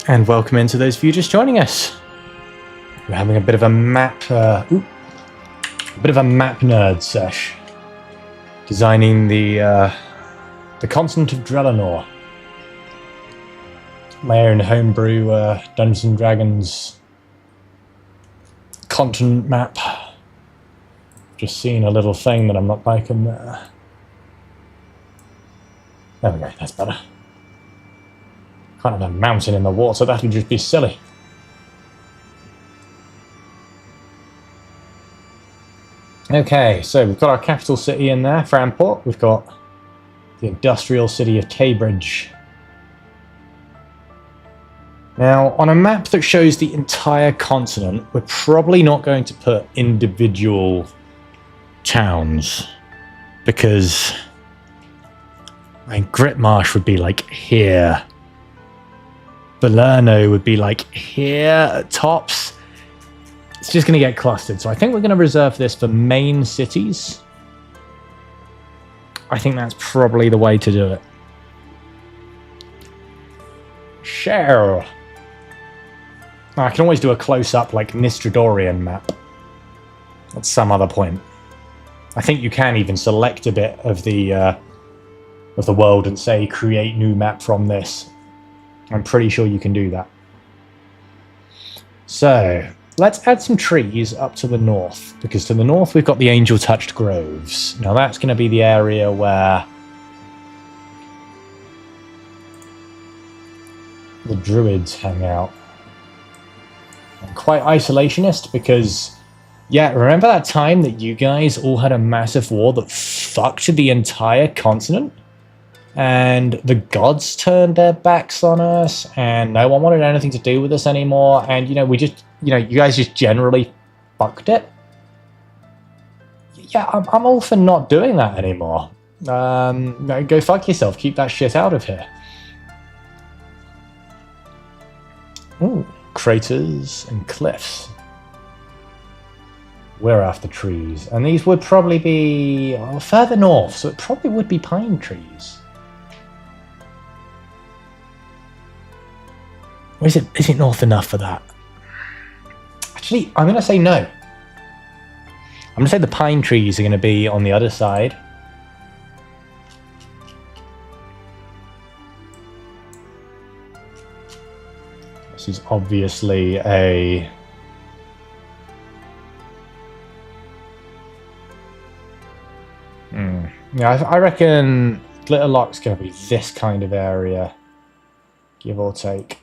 And welcome into those of you just joining us. We're having a bit of a map, a bit of a map nerd sesh. Designing the continent of Drelenor. My own homebrew Dungeons and Dragons continent map. Just seeing a little thing that I'm not liking there. There we go, that's better. Can't have a mountain in the water, that'll just be silly. Okay, so we've got our capital city in there, Framport. We've got the industrial city of Taybridge. Now, on a map that shows the entire continent, we're probably not going to put individual towns, because Gritmarsh would be like here. Balerno would be like here at tops. It's just going to get clustered. So I think we're going to reserve this for main cities. I think that's probably the way to do it. Share. I can always do a close-up like Nistradorian map at some other point. I think you can even select a bit of the world and say create new map from this. I'm pretty sure you can do that. So let's add some trees up to the north, because to the north we've got the angel-touched groves. Now that's going to be the area where the druids hang out. I'm quite isolationist because, yeah, remember that time that you guys all had a massive war that fucked the entire continent? And the gods turned their backs on us, and no one wanted anything to do with us anymore, and, we just, you guys just generally fucked it? Yeah, I'm all for not doing that anymore. Go fuck yourself, keep that shit out of here. Ooh, craters and cliffs. We're after trees, and these would probably be further north, so it probably would be pine trees. Or is it north enough for that? Actually, I'm going to say no. I'm going to say the pine trees are going to be on the other side. This is obviously a... Yeah, I reckon Glitterlock's going to be this kind of area, give or take.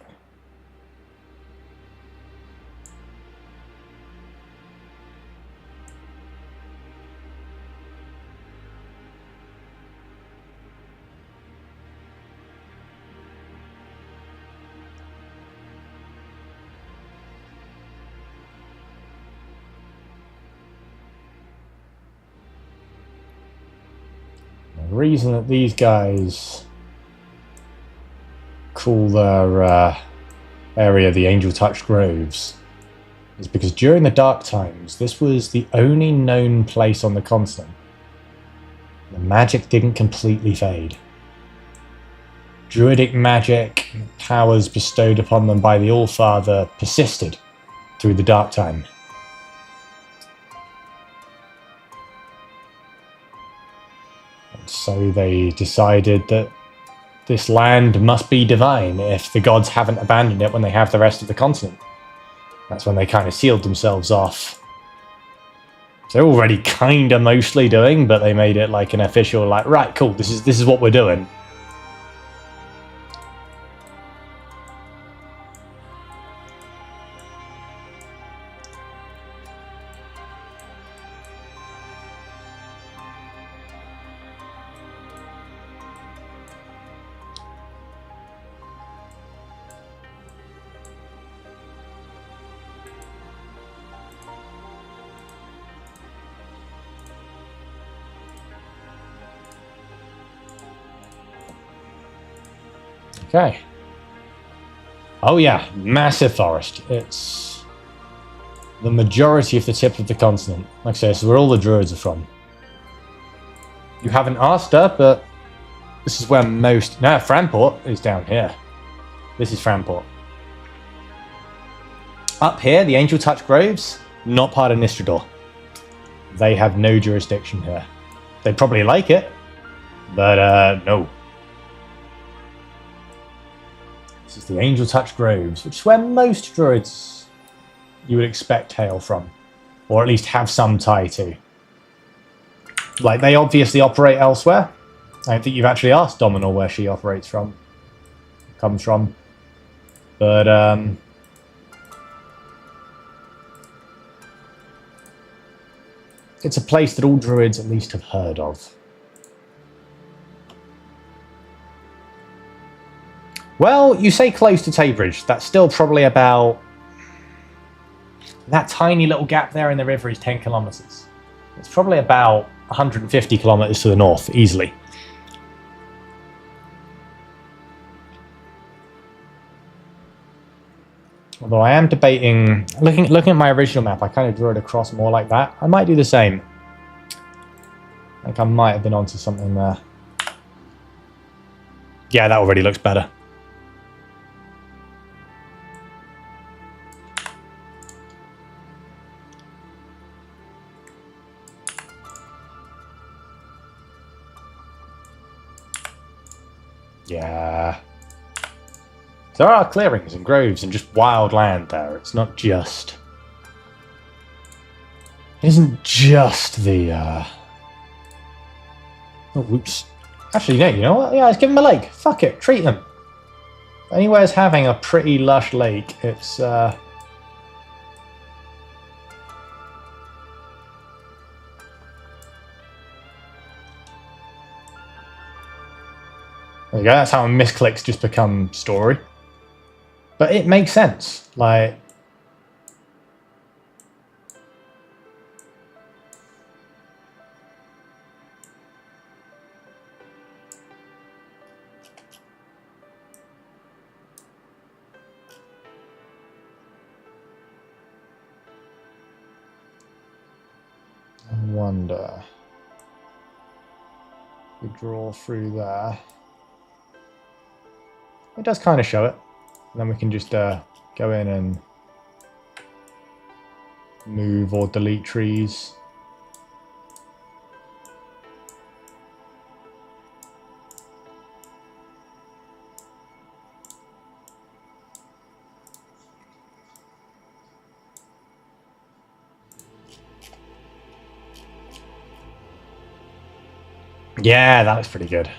The reason that these guys call their area the Angel-Touched Groves is because during the Dark Times, this was the only known place on the continent. The magic didn't completely fade. Druidic magic, powers bestowed upon them by the Allfather, persisted through the Dark Time. So they decided that this land must be divine if the gods haven't abandoned it when they have the rest of the continent. That's when they kind of sealed themselves off. So they're already kind of mostly doing, but they made it like an official, like, right, cool, this is what we're doing. Okay. Oh yeah, massive forest. It's the majority of the tip of the continent. Like I say, this is where all the druids are from. You haven't asked her, but this is where most... No, Framport is down here. This is Framport. Up here, the Angel Touch Groves, not part of Nistrador. They have no jurisdiction here. They'd probably like it, but no. This is the Angel Touch Groves, which is where most druids you would expect hail from, or at least have some tie to. Like, they obviously operate elsewhere. I don't think you've actually asked Dominor where she operates from, comes from, but it's a place that all druids at least have heard of. Well, you say close to Taybridge. That's still probably about... That tiny little gap there in the river is 10 kilometers. It's probably about 150 kilometers to the north, easily. Although I am debating... Looking at my original map, I kind of drew it across more like that. I might do the same. I think I might have been onto something there. Yeah, that already looks better. Yeah. There are clearings and groves and just wild land there. It's not just... It isn't just the... Oh, whoops. Actually, no, you know what? Yeah, let's give them a lake. Fuck it, treat them. Anywhere's having a pretty lush lake, it's... There you go, that's how misclicks just become story. But it makes sense, like... I wonder... We draw through there. It does kind of show it. And then we can just go in and move or delete trees. Yeah, that looks pretty good.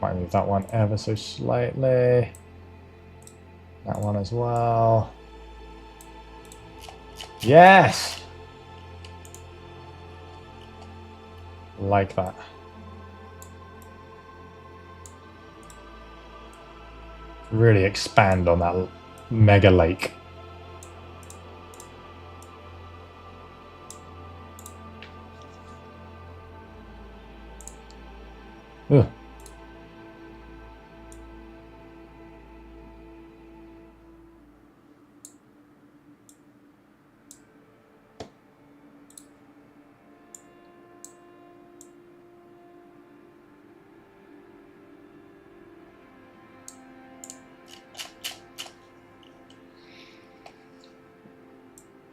Might move that one ever so slightly. That one as well. Yes! Like that. Really expand on that mega lake. Ugh.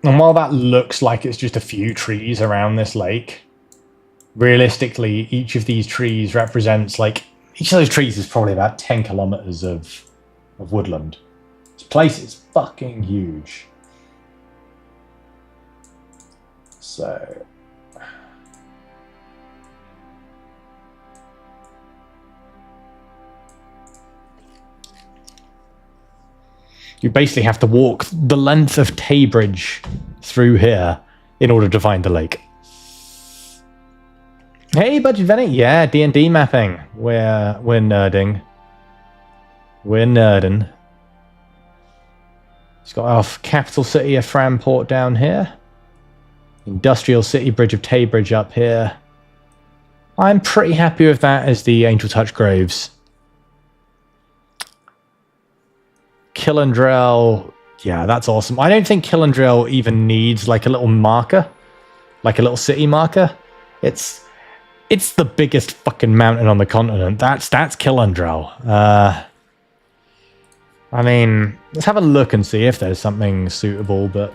And while that looks like it's just a few trees around this lake, realistically, each of these trees represents, like, each of those trees is probably about 10 kilometers of woodland. This place is fucking huge. So... You basically have to walk the length of Taybridge through here in order to find the lake. Hey, Budget Venny. Yeah, D&D mapping. We're nerding. We're nerding. It's got our capital city of Framport down here. Industrial city bridge of Taybridge up here. I'm pretty happy with that as the Angel Touch Groves. Killandrel, yeah, that's awesome. I don't think Killandrel even needs like a little marker, like a little city marker. It's It's the biggest fucking mountain on the continent. That's Kilimanjaro. I mean, let's have a look and see if there's something suitable, but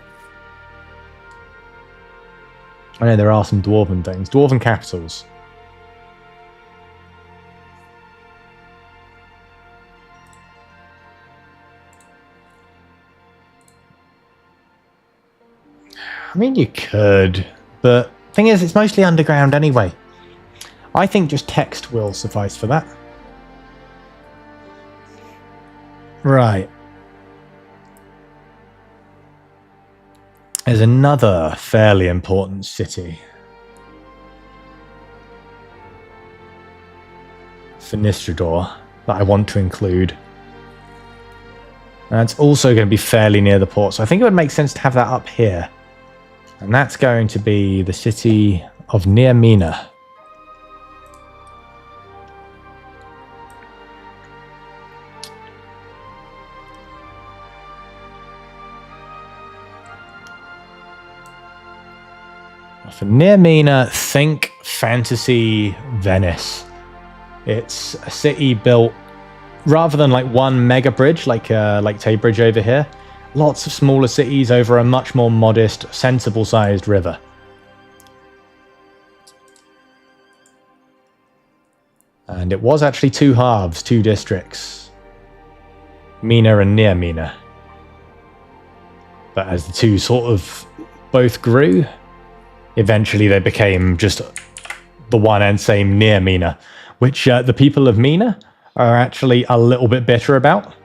I know there are some dwarven things. Dwarven capitals. I mean, you could, but thing is, it's mostly underground anyway. I think just text will suffice for that. Right. There's another fairly important city. Finistrador that I want to include. And it's also going to be fairly near the port, so I think it would make sense to have that up here. And that's going to be the city of Nearmina. For Nearmina, think fantasy Venice. It's a city built rather than like one mega bridge like Tay Bridge over here. Lots of smaller cities over a much more modest, sensible-sized river. And it was actually two halves, two districts. Mina and Nearmina. But as the two sort of both grew, eventually they became just the one and same Nearmina, which the people of Mina are actually a little bit bitter about.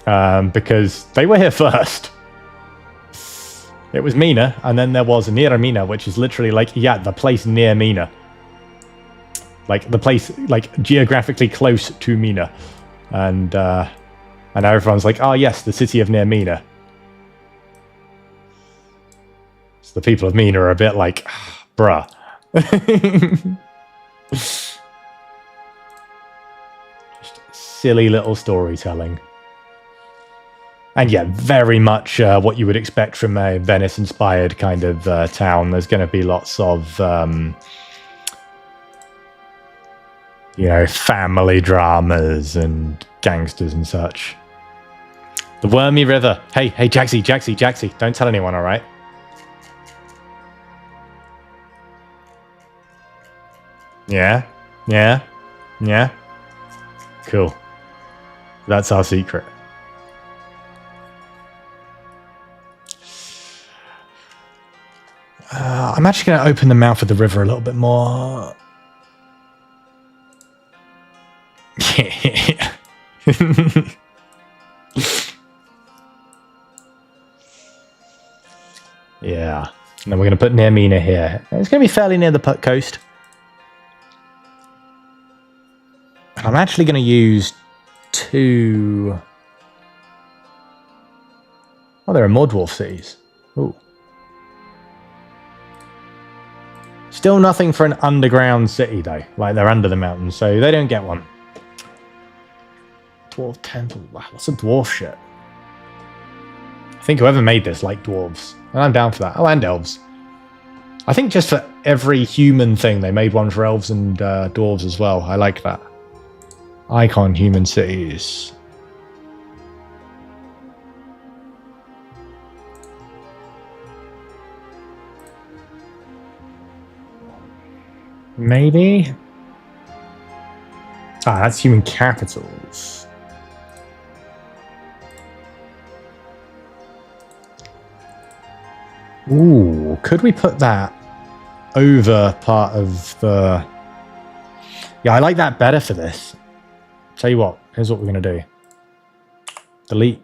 Because they were here first. It was Mina, and then there was near Mina, which is literally like, yeah, the place near Mina. Like, the place, like, geographically close to Mina. And everyone's like, oh yes, the city of near Mina. So the people of Mina are a bit like, bruh. Just silly little storytelling. And yeah, very much what you would expect from a Venice-inspired kind of town. There's going to be lots of, you know, family dramas and gangsters and such. The Wormy River. Hey, Jaxie, don't tell anyone, all right? Yeah? Cool. That's our secret. I'm actually going to open the mouth of the river a little bit more. Yeah. Yeah. And then we're going to put Nearmina here. It's going to be fairly near the coast. I'm actually going to use two... Oh, there are more dwarf cities. Ooh. Still nothing for an underground city, though. Like, they're under the mountains, so they don't get one. Dwarf temple. Wow, lots of dwarf shit. I think whoever made this liked dwarves. And I'm down for that. Oh, and elves. I think just for every human thing, they made one for elves and dwarves as well. I like that. Icon human cities. Maybe? Ah, that's human capitals. Ooh, could we put that over part of the... Yeah, I like that better for this. Tell you what, here's what we're going to do. Delete.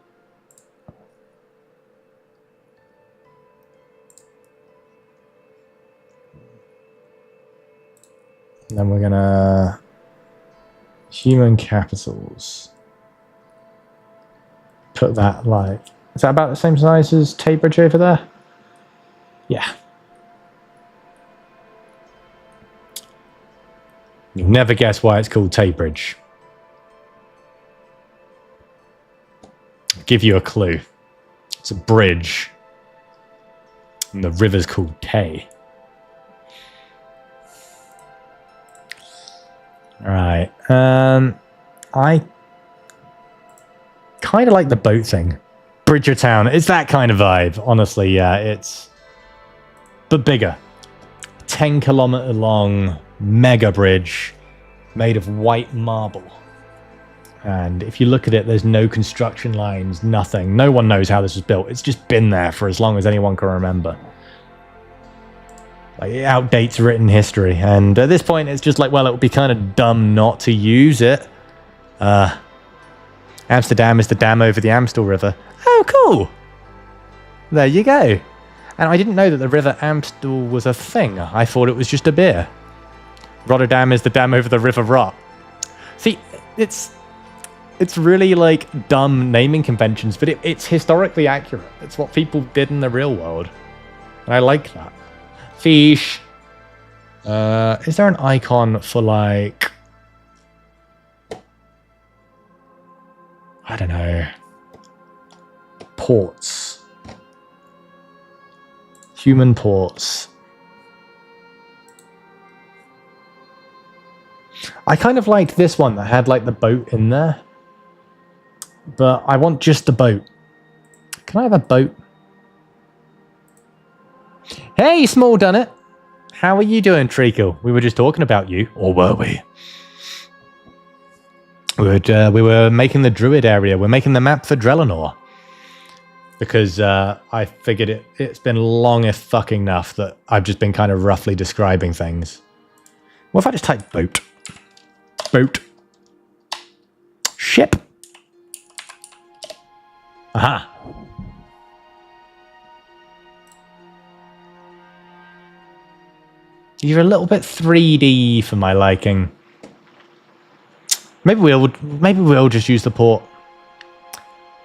And then we're going to... Human capitals. Put that like... Is that about the same size as Tay Bridge over there? Yeah. You'll never guess why it's called Tay Bridge. I'll give you a clue. It's a bridge. And the river's called Tay. I kind of like the boat thing. Bridgertown, it's that kind of vibe. Honestly, yeah, it's... But bigger. 10-kilometer long mega bridge made of white marble. And if you look at it, there's no construction lines, nothing. No one knows how this was built. It's just been there for as long as anyone can remember. Like, it outdates written history. And at this point, it's just like, well, it would be kind of dumb not to use it. Amsterdam is the dam over the Amstel River. Oh, cool. There you go. And I didn't know that the River Amstel was a thing. I thought it was just a beer. Rotterdam is the dam over the River Rot. See, it's really like dumb naming conventions, but it's historically accurate. It's what people did in the real world. And I like that. Fish. Is there an icon for like... I don't know. Ports. Human ports. I kind of liked this one that had like the boat in there. But I want just the boat. Can I have a boat? Hey, Small Done It. How are you doing, Treacle? We were just talking about you. Or were we? We were making the Druid area. We're making the map for Drelenor. Because I figured it's been long if fucking enough that I've just been kind of roughly describing things. What if I just type boat? Boat. Ship. Aha. You're a little bit 3D for my liking. Maybe we'll just use the port.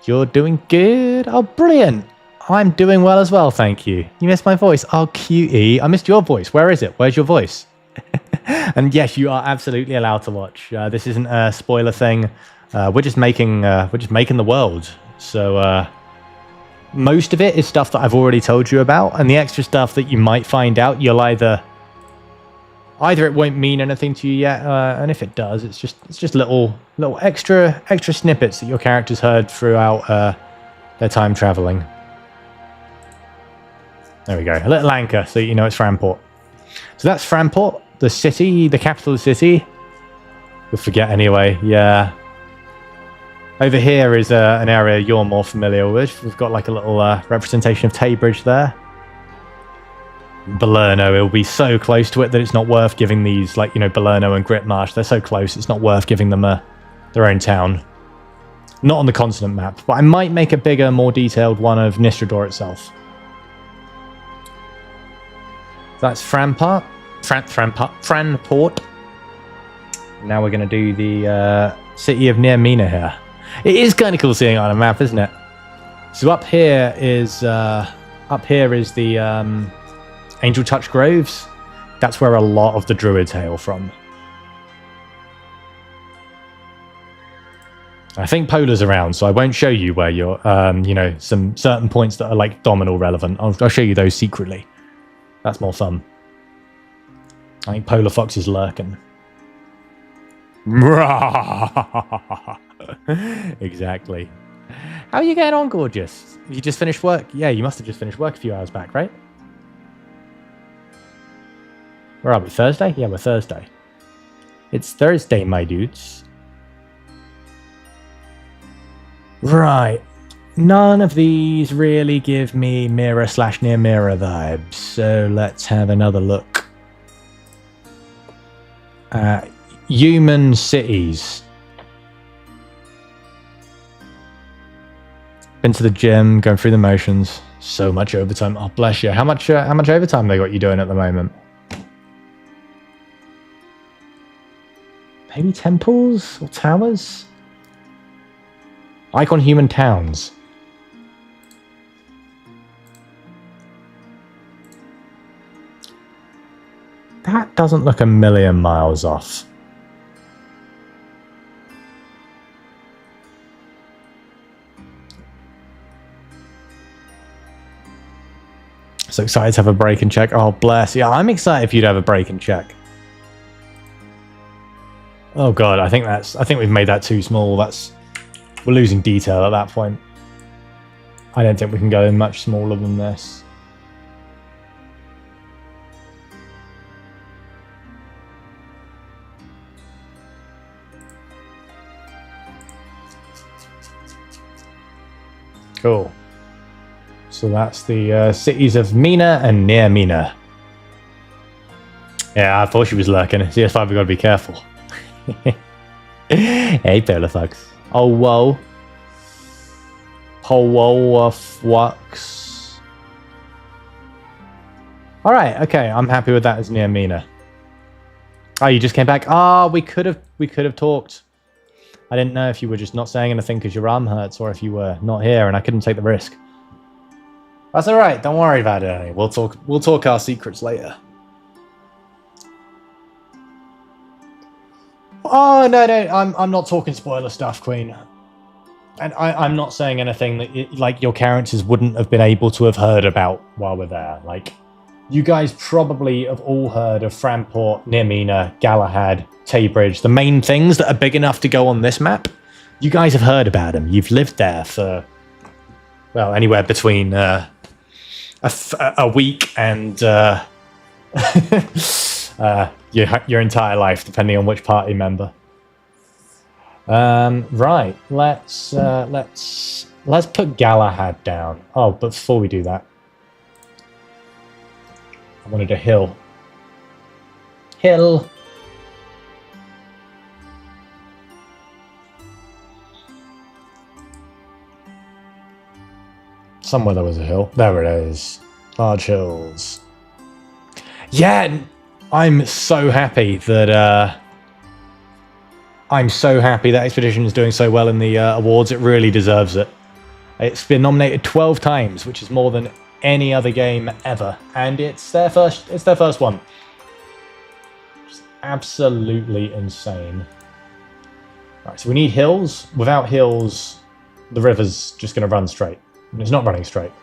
You're doing good. Oh, brilliant. I'm doing well as well, thank you. You missed my voice. Oh, cutie. I missed your voice. Where is it? Where's your voice? And yes, you are absolutely allowed to watch. This isn't a spoiler thing. We're just making the world. So most of it is stuff that I've already told you about, and the extra stuff that you might find out, you'll either it won't mean anything to you yet, and if it does, it's just little extra snippets that your characters heard throughout their time traveling. There we go, a little anchor so you know it's Framport. So that's Framport, the city, the capital city. You'll forget anyway. Yeah. Over here is an area you're more familiar with. We've got like a little representation of Taybridge there. Balerno, it'll be so close to it that it's not worth giving these, like, you know, Balerno and Gritmarsh. They're so close, it's not worth giving them their own town. Not on the continent map, but I might make a bigger, more detailed one of Nistrador itself. That's Franport. Franport. Now we're going to do the city of Near Mina here. It is kind of cool seeing it on a map, isn't it? So up here is the Angel Touch Groves. That's where a lot of the druids hail from. I think Polar's around, so I won't show you where you're, you know, some certain points that are like Dominal relevant. I'll show you those secretly. That's more fun. I think Polar Fox is lurking. Exactly. How are you getting on, gorgeous? You just finished work? Yeah, you must have just finished work a few hours back, right? Where are we? Thursday? Yeah, we're Thursday. It's Thursday, my dudes. Right. None of these really give me mirror/near mirror vibes, so let's have another look. Human cities. Been to the gym, going through the motions. So much overtime. Oh, bless you. How much overtime they got you doing at the moment? Maybe temples or towers? Icon human towns. That doesn't look a million miles off. So excited to have a break and check. Oh, bless. Yeah, I'm excited for you to have a break and check. Oh god, I think we've made that too small. We're losing detail at that point. I don't think we can go much smaller than this. Cool. So that's the cities of Mina and near Mina. Yeah, I thought she was lurking. CS5, we've got to be careful. Hey, Pelifax. Oh, whoa. Powowafwux. Alright, okay, I'm happy with that as near Mina. Oh, you just came back? Ah, we could have talked. I didn't know if you were just not saying anything because your arm hurts or if you were not here and I couldn't take the risk. That's alright, don't worry about it. We'll talk our secrets later. Oh, no, I'm not talking spoiler stuff, Queen. And I'm not saying anything that, like, your characters wouldn't have been able to have heard about while we're there. Like, you guys probably have all heard of Framport, near Mina, Galahad, Taybridge, the main things that are big enough to go on this map. You guys have heard about them. You've lived there for, well, anywhere between a week and your entire life, depending on which party member. Right, let's put Galahad down. Oh, but before we do that, I wanted a hill. Hill. Somewhere there was a hill. There it is. Large hills. Yeah, I'm so happy that Expedition is doing so well in the awards. It really deserves it. It's been nominated 12 times, which is more than any other game ever, and it's their first one. It's absolutely insane. Right, so we need hills. Without hills, the river's just going to run straight. And it's not running straight.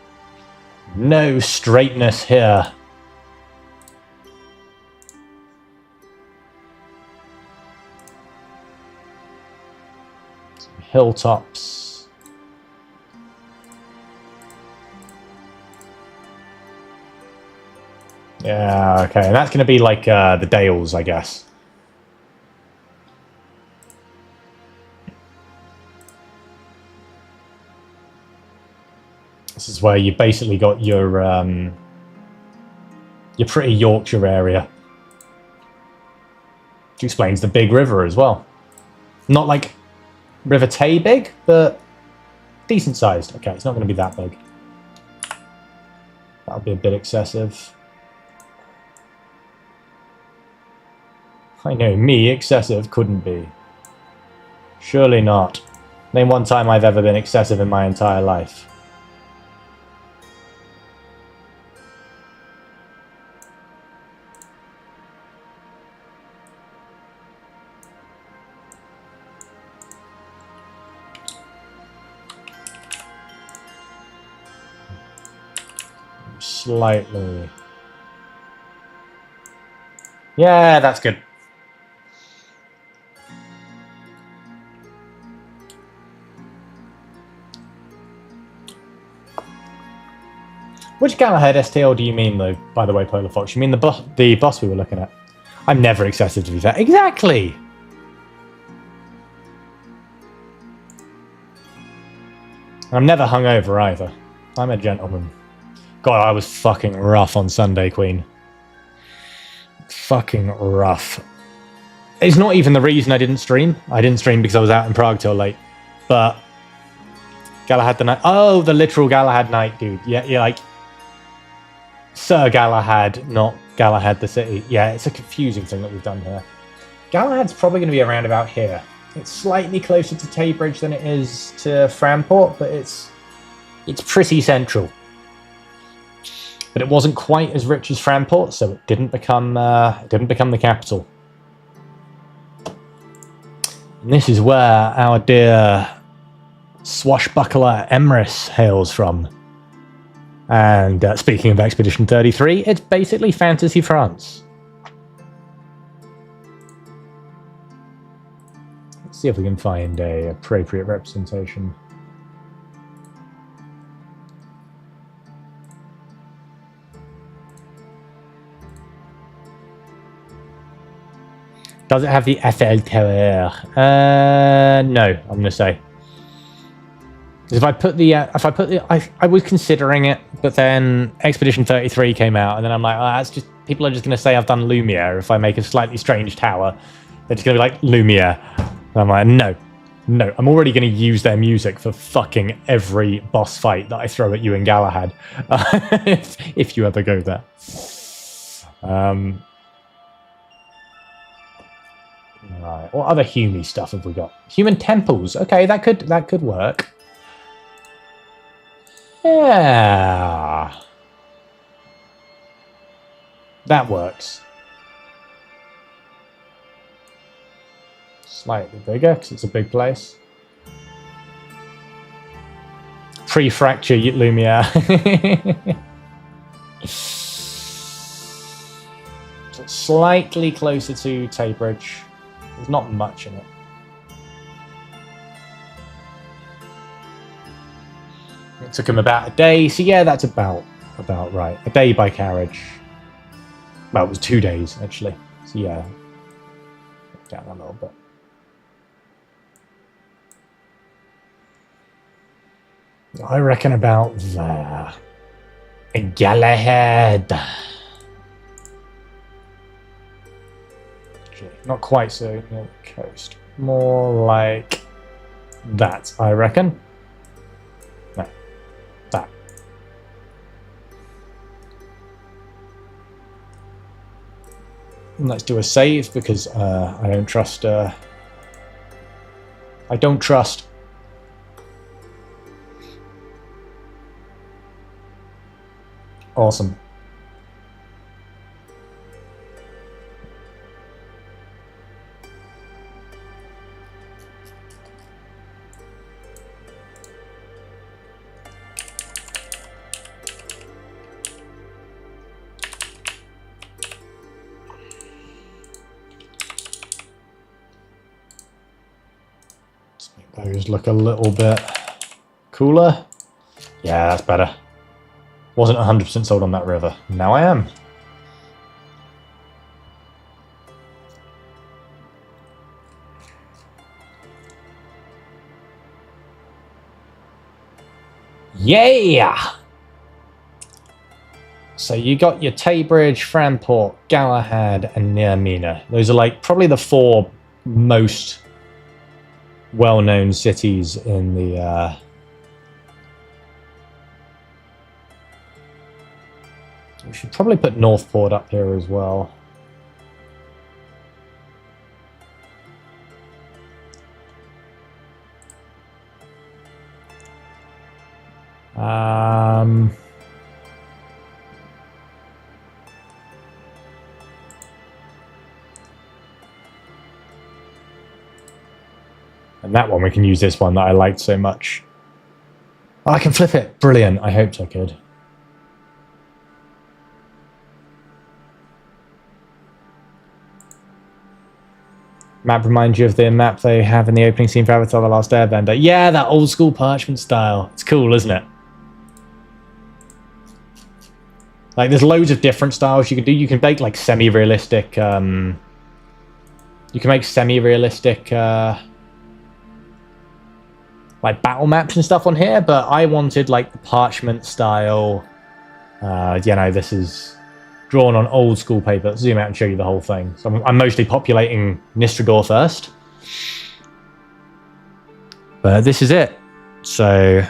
No straightness here. Hilltops. Yeah, okay. And that's going to be like the Dales, I guess. This is where you basically got your pretty Yorkshire area. Which explains the big river as well. Not like River Tay big, but decent sized. Okay, it's not going to be that big. That would be a bit excessive. I know, me, excessive couldn't be. Surely not. Name one time I've ever been excessive in my entire life. Slightly. Yeah, that's good. Which Galahad STL do you mean, though, by the way, Polar Fox? You mean the boss we were looking at? I'm never excessive, to be fair. Exactly! I'm never hungover, either. I'm a gentleman. God, I was fucking rough on Sunday, Queen. Fucking rough. It's not even the reason I didn't stream. I didn't stream because I was out in Prague till late. But Galahad the Night. Oh, the literal Galahad Night, dude. Yeah, you're like Sir Galahad, not Galahad the city. Yeah, it's a confusing thing that we've done here. Galahad's probably going to be around about here. It's slightly closer to Taybridge than it is to Framport, but it's pretty central. But it wasn't quite as rich as Framport, so it didn't become the capital. And this is where our dear swashbuckler Emrys hails from. And speaking of Expedition 33, it's basically Fantasy France. see if we can find a appropriate representation. Does it have the Eiffel Tower? No, I'm gonna say. If I put the, I was considering it, but then Expedition 33 came out, and then I'm like, oh, that's just, people are just gonna say I've done Lumiere if I make a slightly strange tower. They're just gonna be like, Lumiere. And I'm like, no, I'm already gonna use their music for fucking every boss fight that I throw at you in Galahad. if you ever go there. Right. What other Hume stuff have we got? Human temples. Okay, that could work. Yeah. That works. Slightly bigger because it's a big place. Pre-fracture Lumiere. So slightly closer to Taybridge. There's not much in it. It took him about a day, so yeah, that's about right. A day by carriage. Well, it was 2 days actually. So yeah, down a little bit. I reckon about there. Galahad. Not quite so near the coast. More like that, I reckon. No, that. And let's do a save because I don't trust. I don't trust. Awesome. Those look a little bit cooler. Yeah, that's better. Wasn't 100% sold on that river. Now I am. Yeah! So you got your Taybridge, Framport, Galahad, and Nearmina. Those are like probably the 4 most well-known cities in the we should probably put Northport up here as well. And that one, we can use this one that I liked so much. Oh, I can flip it. Brilliant. I hoped I could. Map reminds you of the map they have in the opening scene for Avatar: The Last Airbender. Yeah, that old school parchment style. It's cool, isn't it? Like, there's loads of different styles you can do. You can make, like, semi-realistic... you can make semi-realistic... like battle maps and stuff on here, but I wanted like the parchment style. You know, this is drawn on old school paper. Let's zoom out and show you the whole thing. So I'm mostly populating Nistragor first, but this is it. So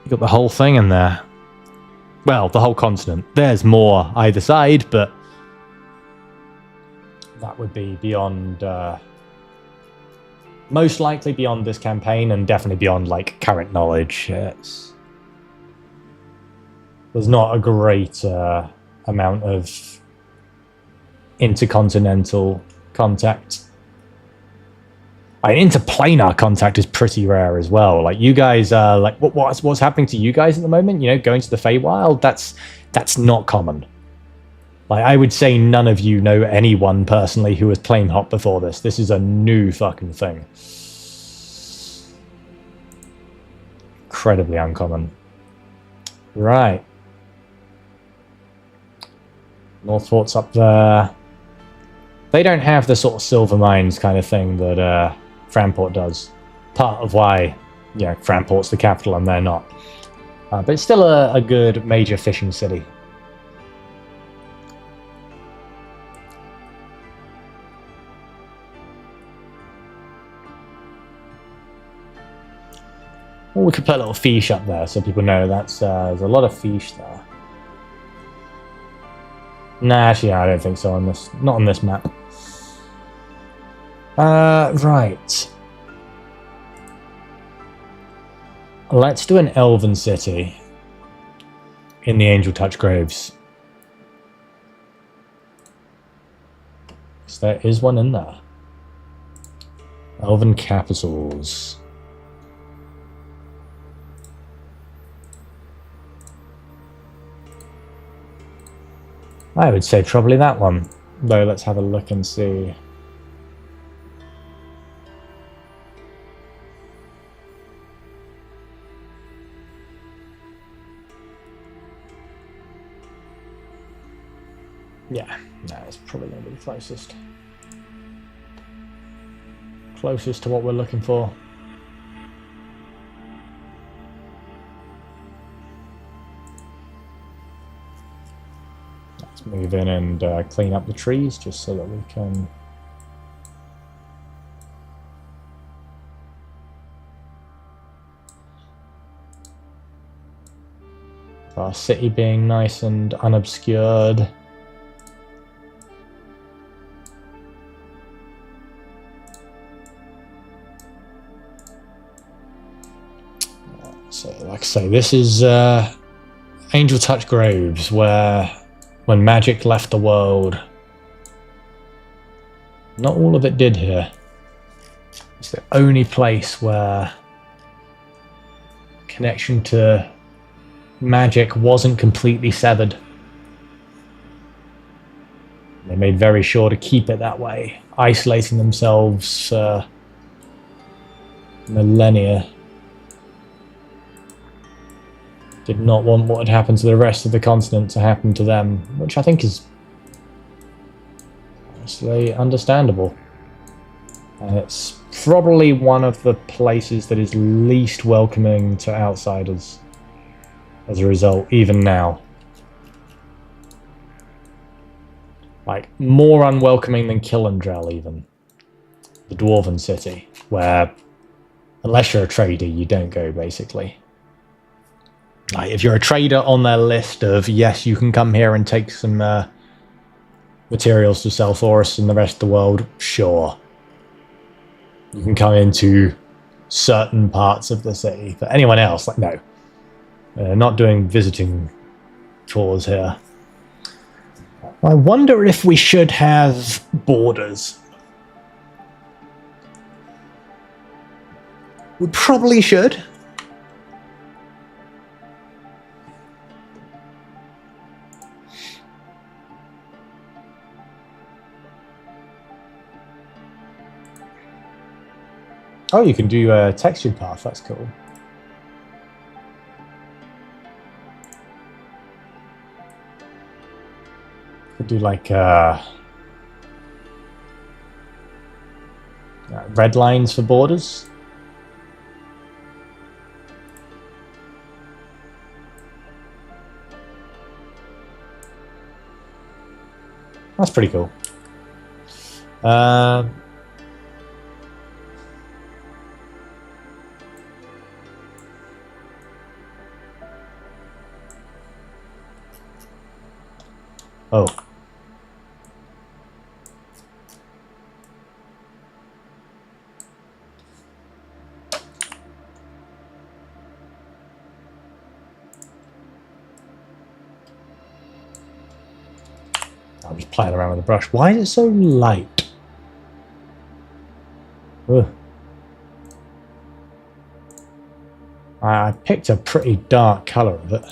you got the whole thing in there. Well, the whole continent. There's more either side, but that would be beyond. Most likely beyond this campaign, and definitely beyond, like, current knowledge. There's not a great amount of intercontinental contact. Interplanar contact is pretty rare as well. Like, you guys are, like, what's happening to you guys at the moment? You know, going to the Feywild, that's not common. Like, I would say none of you know anyone personally who has plane hopped before this. This is a new fucking thing. Incredibly uncommon. Right. Northport's up there. They don't have the sort of silver mines kind of thing that Framport does. Part of why, Franport's the capital and they're not. But it's still a good major fishing city. Well, we could put a little fish up there so people know that's there's a lot of fish there. Nah, actually, I don't think so on this. Not on this map. Right. Let's do an elven city in the Angel Touch Groves. So there is one in there. Elven capitals. I would say probably that one. Though, let's have a look and see. Yeah, it's probably going to be the closest. Closest to what we're looking for. Let's move in and clean up the trees just so that we can... Our city being nice and unobscured. So, like I say, this is Angel Touch Groves, where when magic left the world, not all of it did here. It's the only place where connection to magic wasn't completely severed. They made very sure to keep it that way, isolating themselves for millennia. Did not want what had happened to the rest of the continent to happen to them, which I think is honestly understandable. And it's probably one of the places that is least welcoming to outsiders as a result, even now. Like, more unwelcoming than Killandrel, even. The Dwarven City, where, unless you're a trader, you don't go, basically. Like, if you're a trader on their list of, yes, you can come here and take some materials to sell for us in the rest of the world, sure. You can come into certain parts of the city. But anyone else, like, no. Not doing visiting tours here. I wonder if we should have borders. We probably should. Oh, you can do a textured path, that's cool. Could do like red lines for borders. That's pretty cool. Oh. I'm just playing around with the brush. Why is it so light? Ugh. I picked a pretty dark colour of it.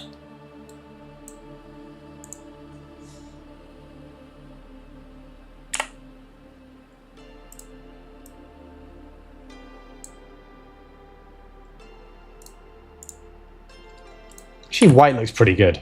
Actually, white looks pretty good.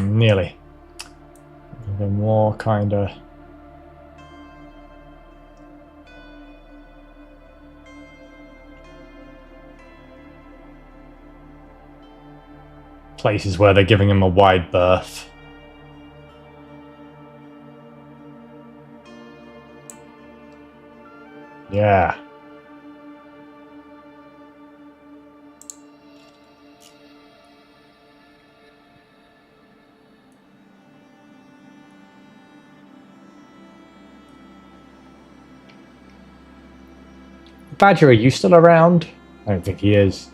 Nearly. Even more kind of. Places where they're giving him a wide berth. Yeah. Badger, are you still around? I don't think he is.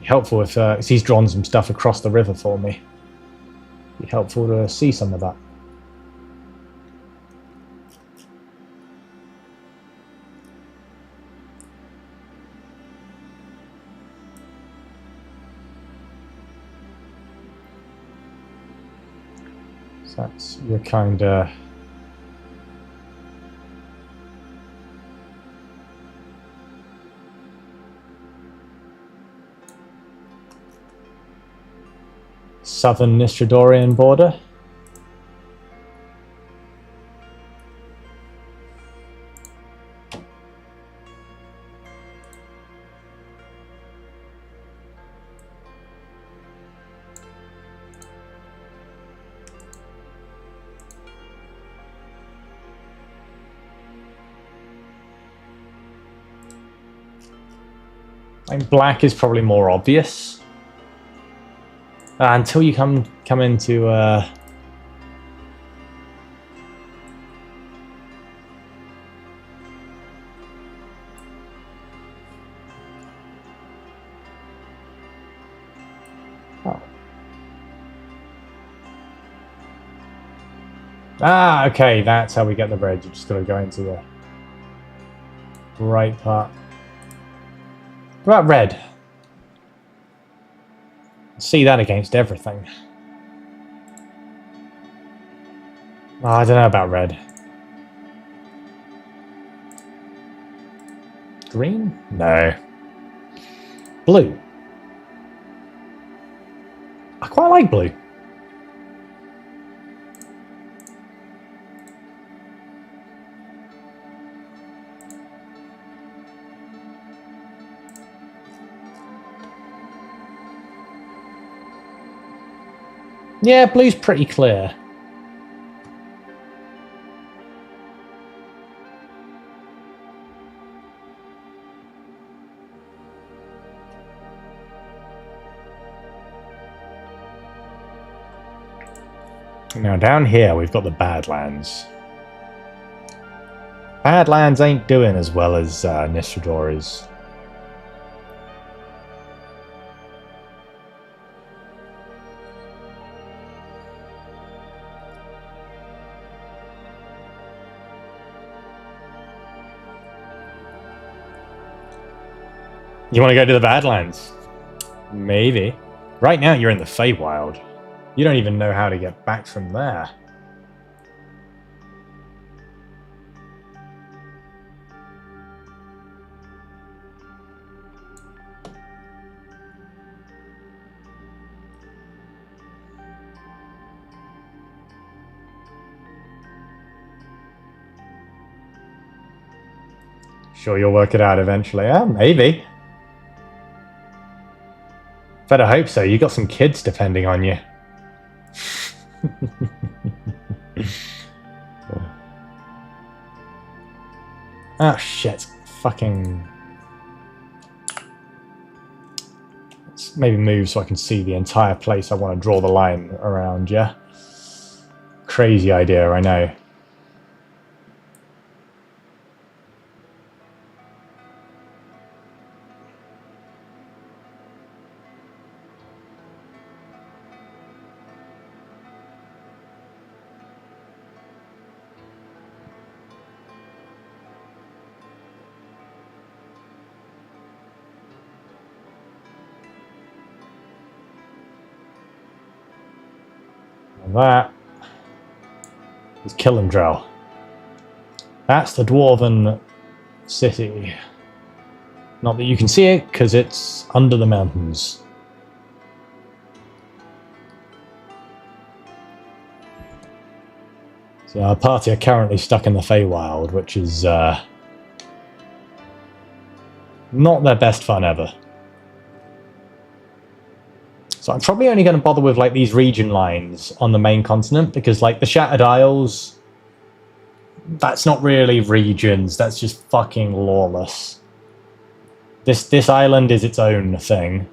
Be helpful if he's drawn some stuff across the river for me. Be helpful to see some of that. So that's your kind of. Southern Nistradorian border. I think black is probably more obvious. Until you come into oh. Okay, that's how we get the red. You just gotta go into the right part. What about red? See that against everything. Oh, I don't know about red. Green? No. Blue. I quite like blue. Yeah, blue's pretty clear. Now down here we've got the Badlands. Badlands ain't doing as well as Nistrador is. You want to go to the Badlands? Maybe. Right now you're in the Feywild. You don't even know how to get back from there. Sure you'll work it out eventually. Yeah, maybe. Better hope so. You got some kids depending on you. Ah, shit. Fucking... Let's maybe move so I can see the entire place I want to draw the line around, yeah? Crazy idea, I know. That is Killendrell. That's the Dwarven city. Not that you can see it, because it's under the mountains. So our party are currently stuck in the Feywild, which is not their best fun ever. So I'm probably only going to bother with like these region lines on the main continent, because like the Shattered Isles, that's not really regions, that's just fucking lawless. This island is its own thing.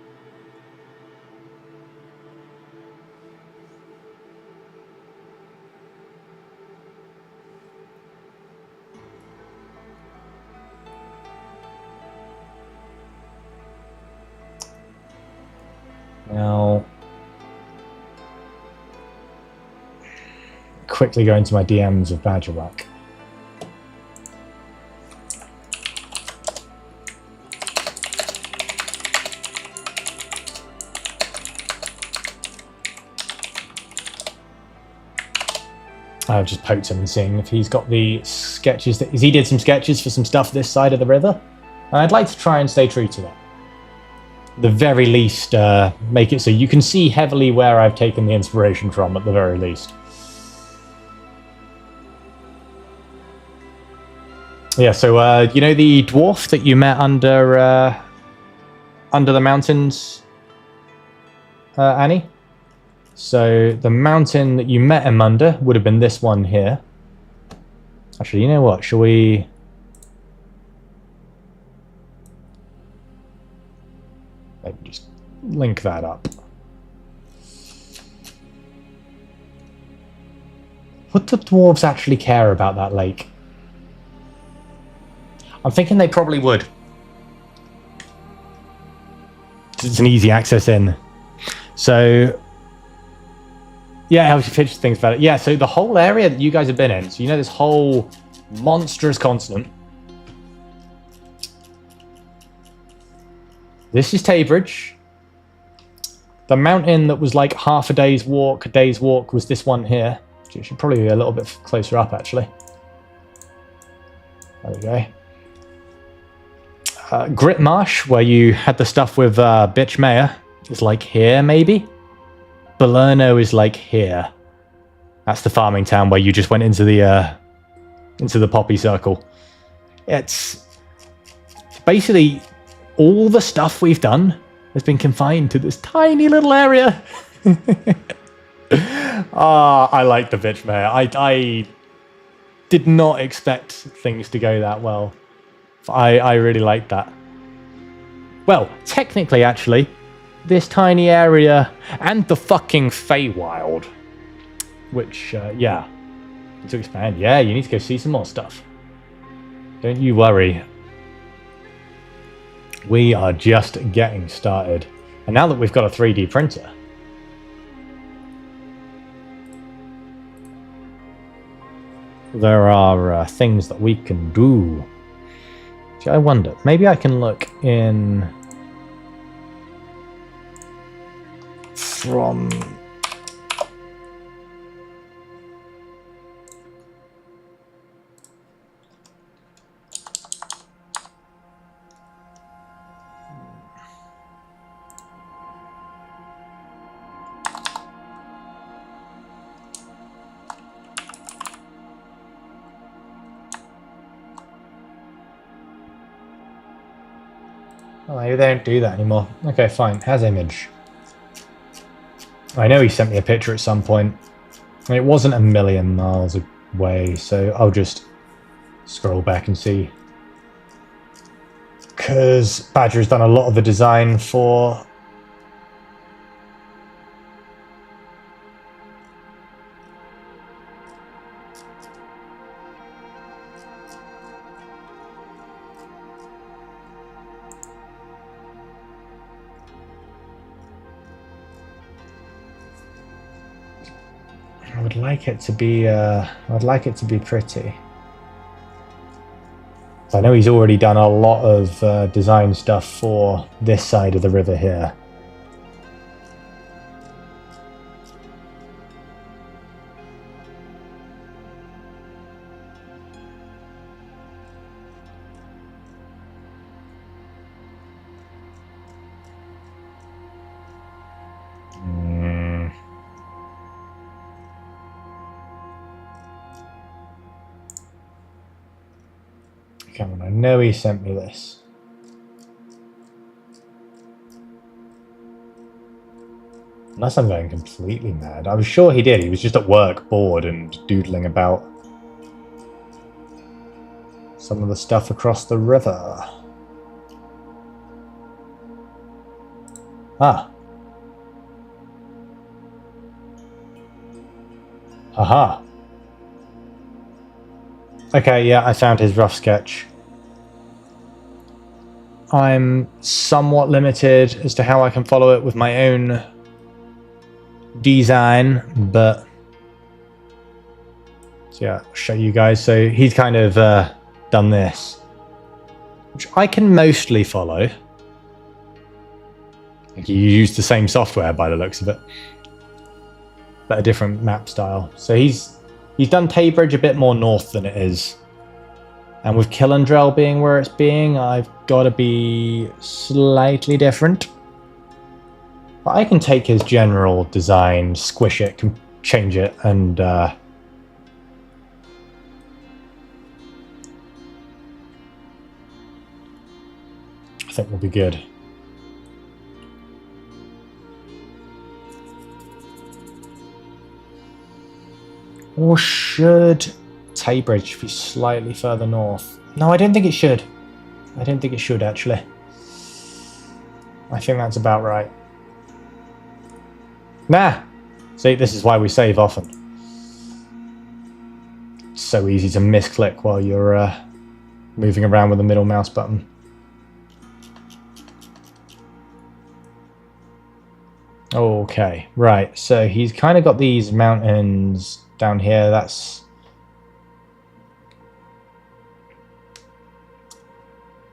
Now, quickly go into my DMs of Badgerwhack. I've just poked him and seeing if he's got the sketches that he did some sketches for some stuff this side of the river. And I'd like to try and stay true to that. The very least, make it so you can see heavily where I've taken the inspiration from, at the very least. Yeah, so, you know the dwarf that you met under the mountains, Annie? So, the mountain that you met him under would have been this one here. Actually, you know what? Shall we... maybe just link that up. Would the dwarves actually care about that lake? I'm thinking they probably would. It's an easy access in. So, yeah, how should pitch things about it? Yeah, so the whole area that you guys have been in, so you know this whole monstrous continent. This is Taybridge. The mountain that was like half a day's walk was this one here. It should probably be a little bit closer up, actually. There we go. Grit Marsh, where you had the stuff with Bitch Mayor, is like here, maybe? Balerno is like here. That's the farming town where you just went into the poppy circle. It's basically all the stuff we've done has been confined to this tiny little area. I like the Bitch Mayor. I did not expect things to go that well. I really like that. Well, technically, actually, this tiny area and the fucking Feywild, which, yeah, to expand. Yeah, you need to go see some more stuff. Don't you worry. We are just getting started. And now that we've got a 3D printer, there are things that we can do. I wonder, maybe I can look in from oh, maybe they don't do that anymore. Okay, fine. Has image. I know he sent me a picture at some point. I mean, it wasn't a million miles away, so I'll just scroll back and see. Because Badger's done a lot of the design for... I'd like it to be pretty. I know he's already done a lot of design stuff for this side of the river here. Come on, I know he sent me this. Unless I'm going completely mad. I was sure he did. He was just at work, bored, and doodling about some of the stuff across the river. Ah. Aha. Okay, yeah, I found his rough sketch. I'm somewhat limited as to how I can follow it with my own design, but so yeah, I'll show you guys. So he's kind of done this, which I can mostly follow. Like, you use the same software by the looks of it, but a different map style. So he's done Taybridge a bit more north than it is. And with Killandrel being where it's being, I've got to be slightly different. But I can take his general design, squish it, change it, and I think we'll be good. Or should Taybridge be slightly further north? No, I don't think it should. I don't think it should, actually. I think that's about right. Nah! See, this is why we save often. It's so easy to misclick while you're moving around with the middle mouse button. Okay, right. So he's kind of got these mountains down here. That's...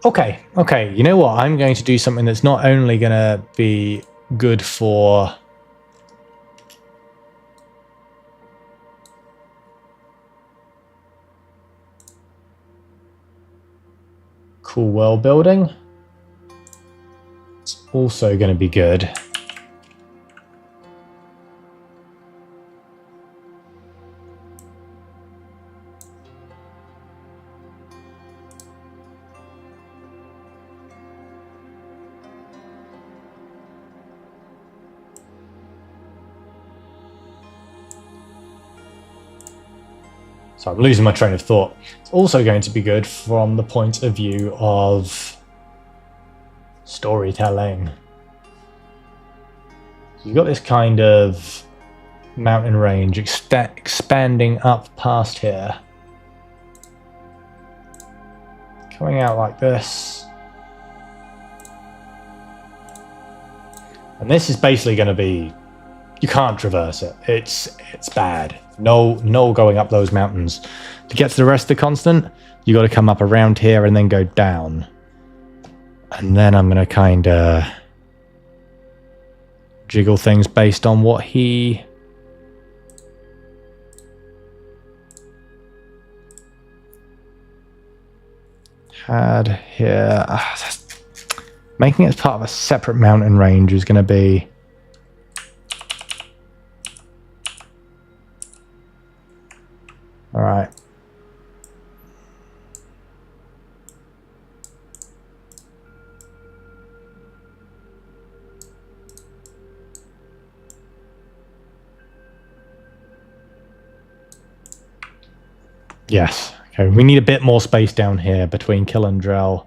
Okay, you know what? I'm going to do something that's not only going to be good for... cool world building. It's also going to be good So I'm losing my train of thought. It's also going to be good from the point of view of storytelling. You've got this kind of mountain range expanding up past here. Coming out like this. And this is basically going to be... you can't traverse it. It's bad. No going up those mountains. To get to the rest of the continent, you got to come up around here and then go down. And then I'm going to kind of jiggle things based on what he had here. Making it as part of a separate mountain range is going to be... all right. Yes. Okay, we need a bit more space down here between Killandrel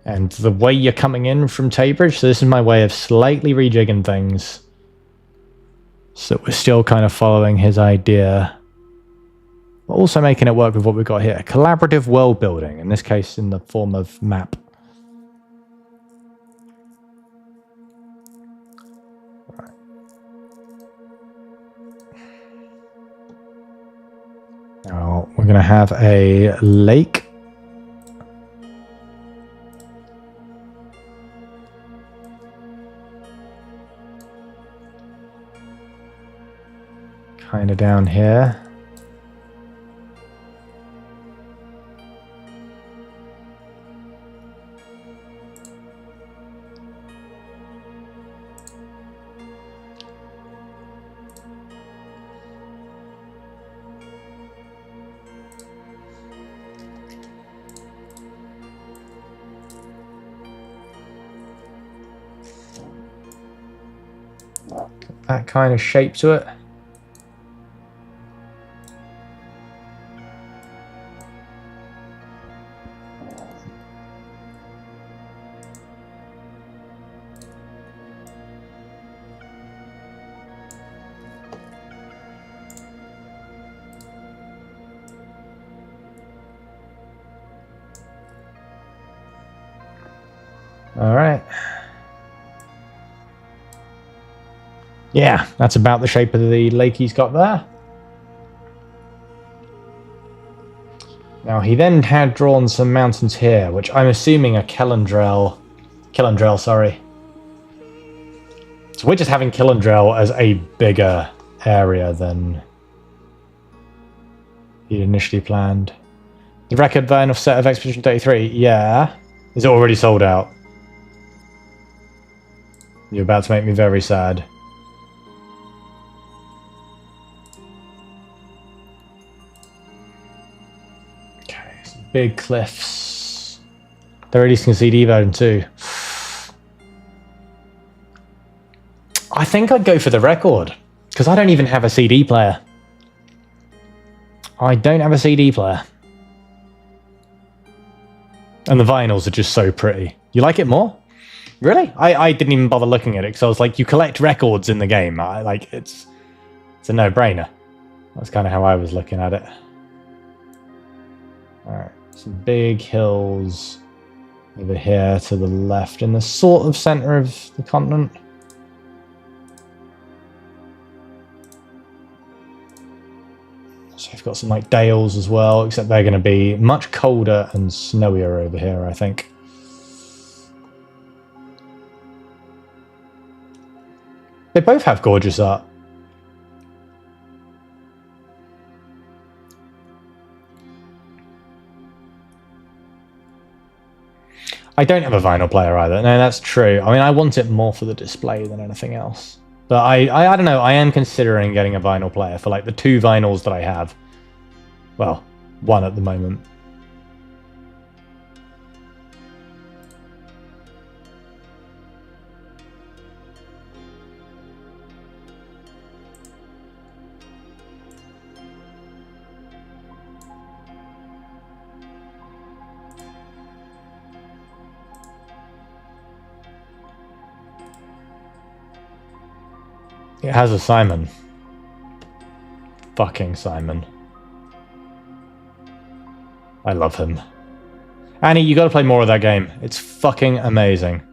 and the way you're coming in from Taybridge. So this is my way of slightly rejigging things. So we're still kind of following his idea, but also making it work with what we've got here. Collaborative world building, in this case in the form of map. Right. Now we're going to have a lake. Kind of down here. That kind of shape to it. All right. Yeah, that's about the shape of the lake he's got there. Now, he then had drawn some mountains here, which I'm assuming are Kellandrel, sorry. So we're just having Kellandrel as a bigger area than he'd initially planned. The record vinyl set of Expedition 33, yeah. Is it already sold out? You're about to make me very sad. Okay, some big cliffs. They're releasing a CD version too. I think I'd go for the record, because I don't even have a CD player. I don't have a CD player. And the vinyls are just so pretty. You like it more? Really? I didn't even bother looking at it because I was like, you collect records in the game. It's a no-brainer. That's kind of how I was looking at it. Alright, some big hills over here to the left in the sort of center of the continent. So I've got some like dales as well, except they're going to be much colder and snowier over here, I think. They both have gorgeous art. I don't have a vinyl player either. No, that's true. I mean, I want it more for the display than anything else. But I don't know. I am considering getting a vinyl player for like the 2 vinyls that I have. Well, 1 at the moment. It has a Simon. Fucking Simon. I love him. Annie, you gotta play more of that game. It's fucking amazing.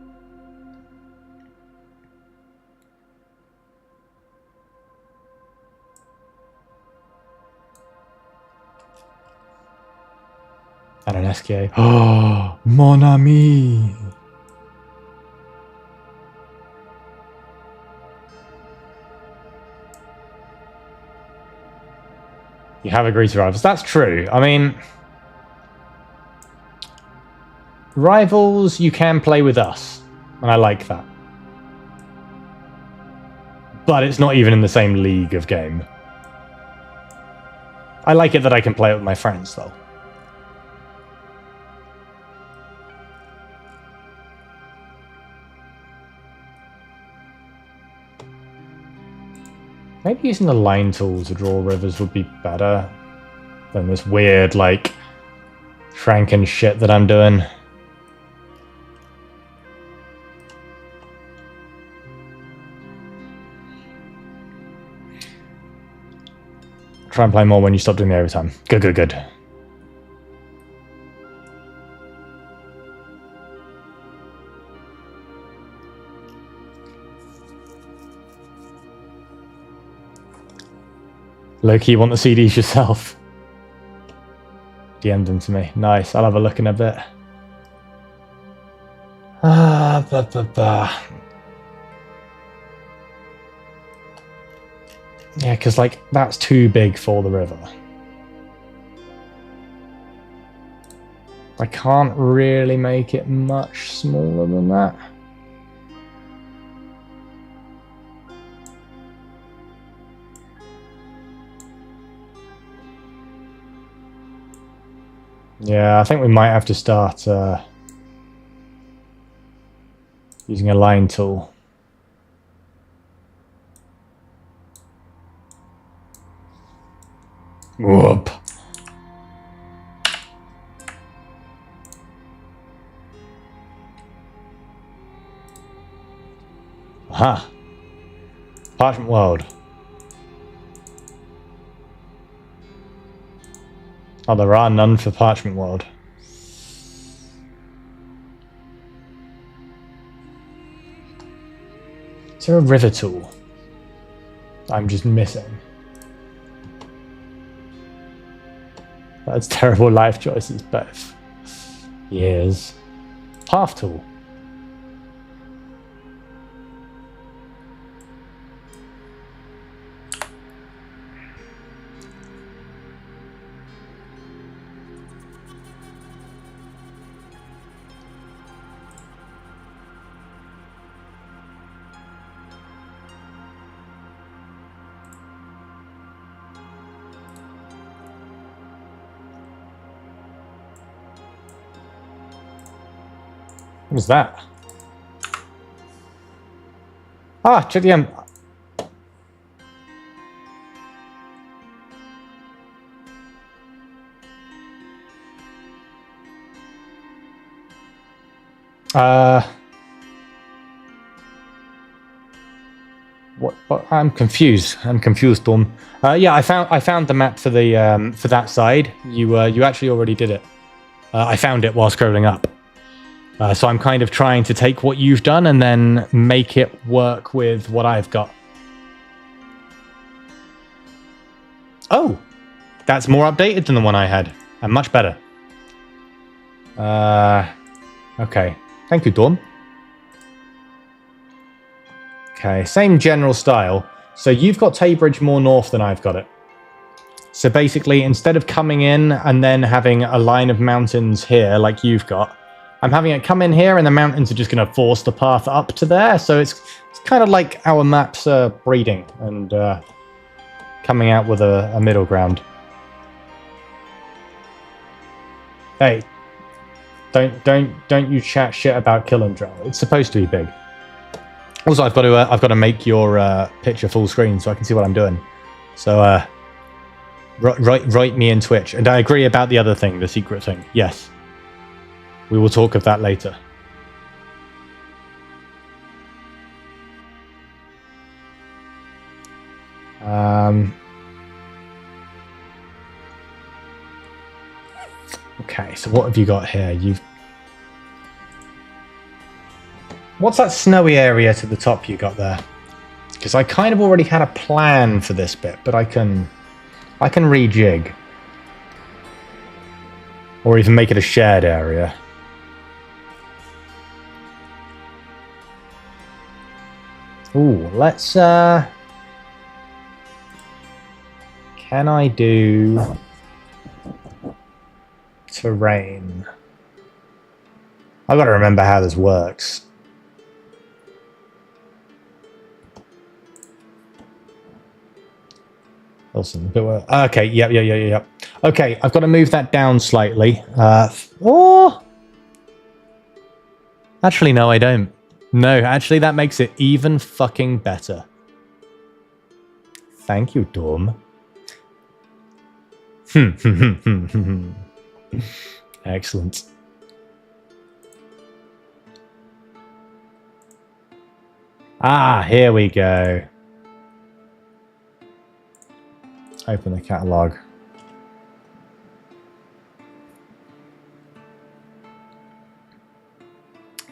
And an SK. Oh, mon ami. You have agreed to rivals. That's true. I mean, rivals, you can play with us, and I like that. But it's not even in the same league of game. I like it that I can play it with my friends, though. Maybe using the line tool to draw rivers would be better than this weird, like, Franken shit that I'm doing. Try and play more when you stop doing the overtime. Good, good, good. Loki, you want the CDs yourself? DM them to me. Nice. I'll have a look in a bit. Yeah, because, like, that's too big for the river. I can't really make it much smaller than that. Yeah, I think we might have to start using a line tool. Aha. Parchment world. Oh, there are none for Parchment world. Is there a river tool I'm just missing? That's terrible life choices, both. Years. Path tool. What was that? Ah, check the What? I'm confused. I'm confused, Dawn. Yeah, I found the map for the for that side. You actually already did it. I found it while scrolling up. So I'm kind of trying to take what you've done and then make it work with what I've got. Oh, that's more updated than the one I had, and much better. Okay. Thank you, Dawn. Okay, same general style. So you've got Taybridge more north than I've got it. So basically, instead of coming in and then having a line of mountains here like you've got, I'm having it come in here and the mountains are just going to force the path up to there. So it's kind of like our maps are breeding and coming out with a middle ground. Hey, don't you chat shit about Kilimanjaro. It's supposed to be big. Also, I've got to make your picture full screen so I can see what I'm doing. So write me in Twitch. And I agree about the other thing, the secret thing. Yes. We will talk of that later. Okay, so what have you got here? What's that snowy area to the top you got there? Because I kind of already had a plan for this bit, but I can rejig. Or even make it a shared area. Ooh, let's can I do terrain? I've got to remember how this works. Awesome. Okay, yep. Okay, I've got to move that down slightly. Actually, no, I don't. No, actually, that makes it even fucking better. Thank you, Dorm. Excellent. Ah, here we go. Open the catalogue.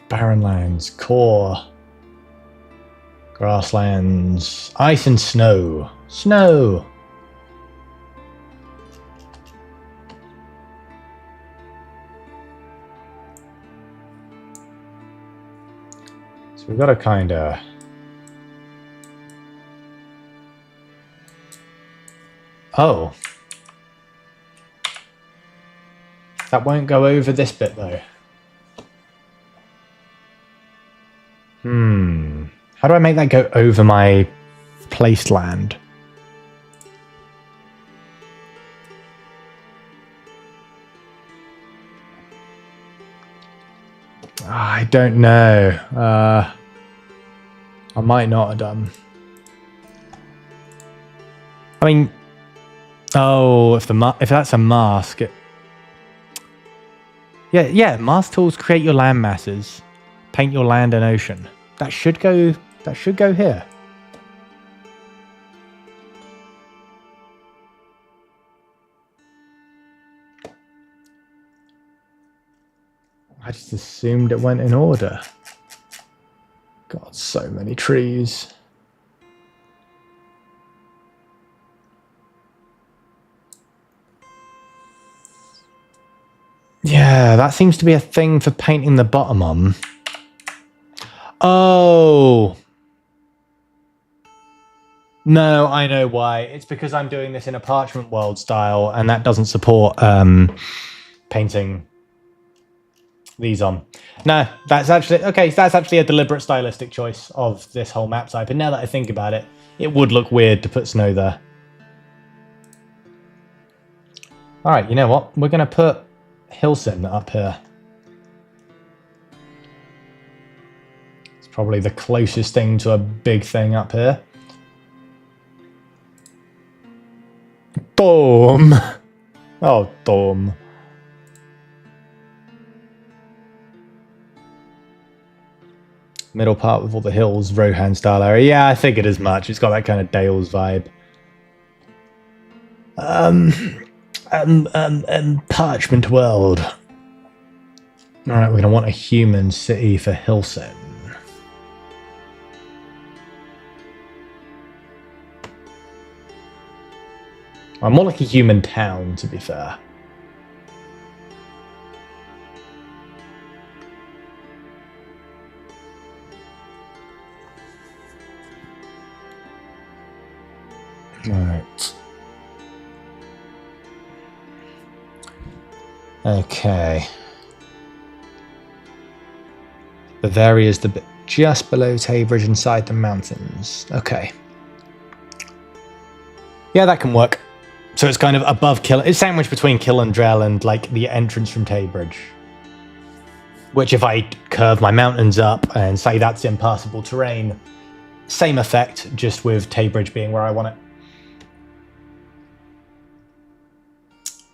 Barren lands, core, grasslands, ice and snow. Snow! So we've got to kind of... Oh. That won't go over this bit, though. How do I make that go over my placed land? I don't know. I might not have done. I mean, oh, if that's a mask, yeah. Mask tools create your land masses, paint your land and ocean. That should go That should go here. I just assumed it went in order. God, so many trees. Yeah, that seems to be a thing for painting the bottom on. Oh. No, I know why. It's because I'm doing this in a parchment world style, and that doesn't support painting these on. No, that's actually okay. That's actually a deliberate stylistic choice of this whole map type. And now that I think about it, it would look weird to put snow there. All right, you know what? We're gonna put Hilson up here. It's probably the closest thing to a big thing up here. Boom! Oh, Dom. Middle part with all the hills, Rohan style area. Yeah, I figured as much. It's got that kind of Dales vibe. Parchment world. Alright, we're gonna want a human city for Hilson. Well, more like a human town, to be fair. Right. Okay. Bavaria's the bit just below Taybridge inside the mountains. Okay. Yeah, that can work. So it's kind of above Kill. It's sandwiched between Killendrell and like the entrance from Taybridge. Which, if I curve my mountains up and say that's impassable terrain, same effect, just with Taybridge being where I want it.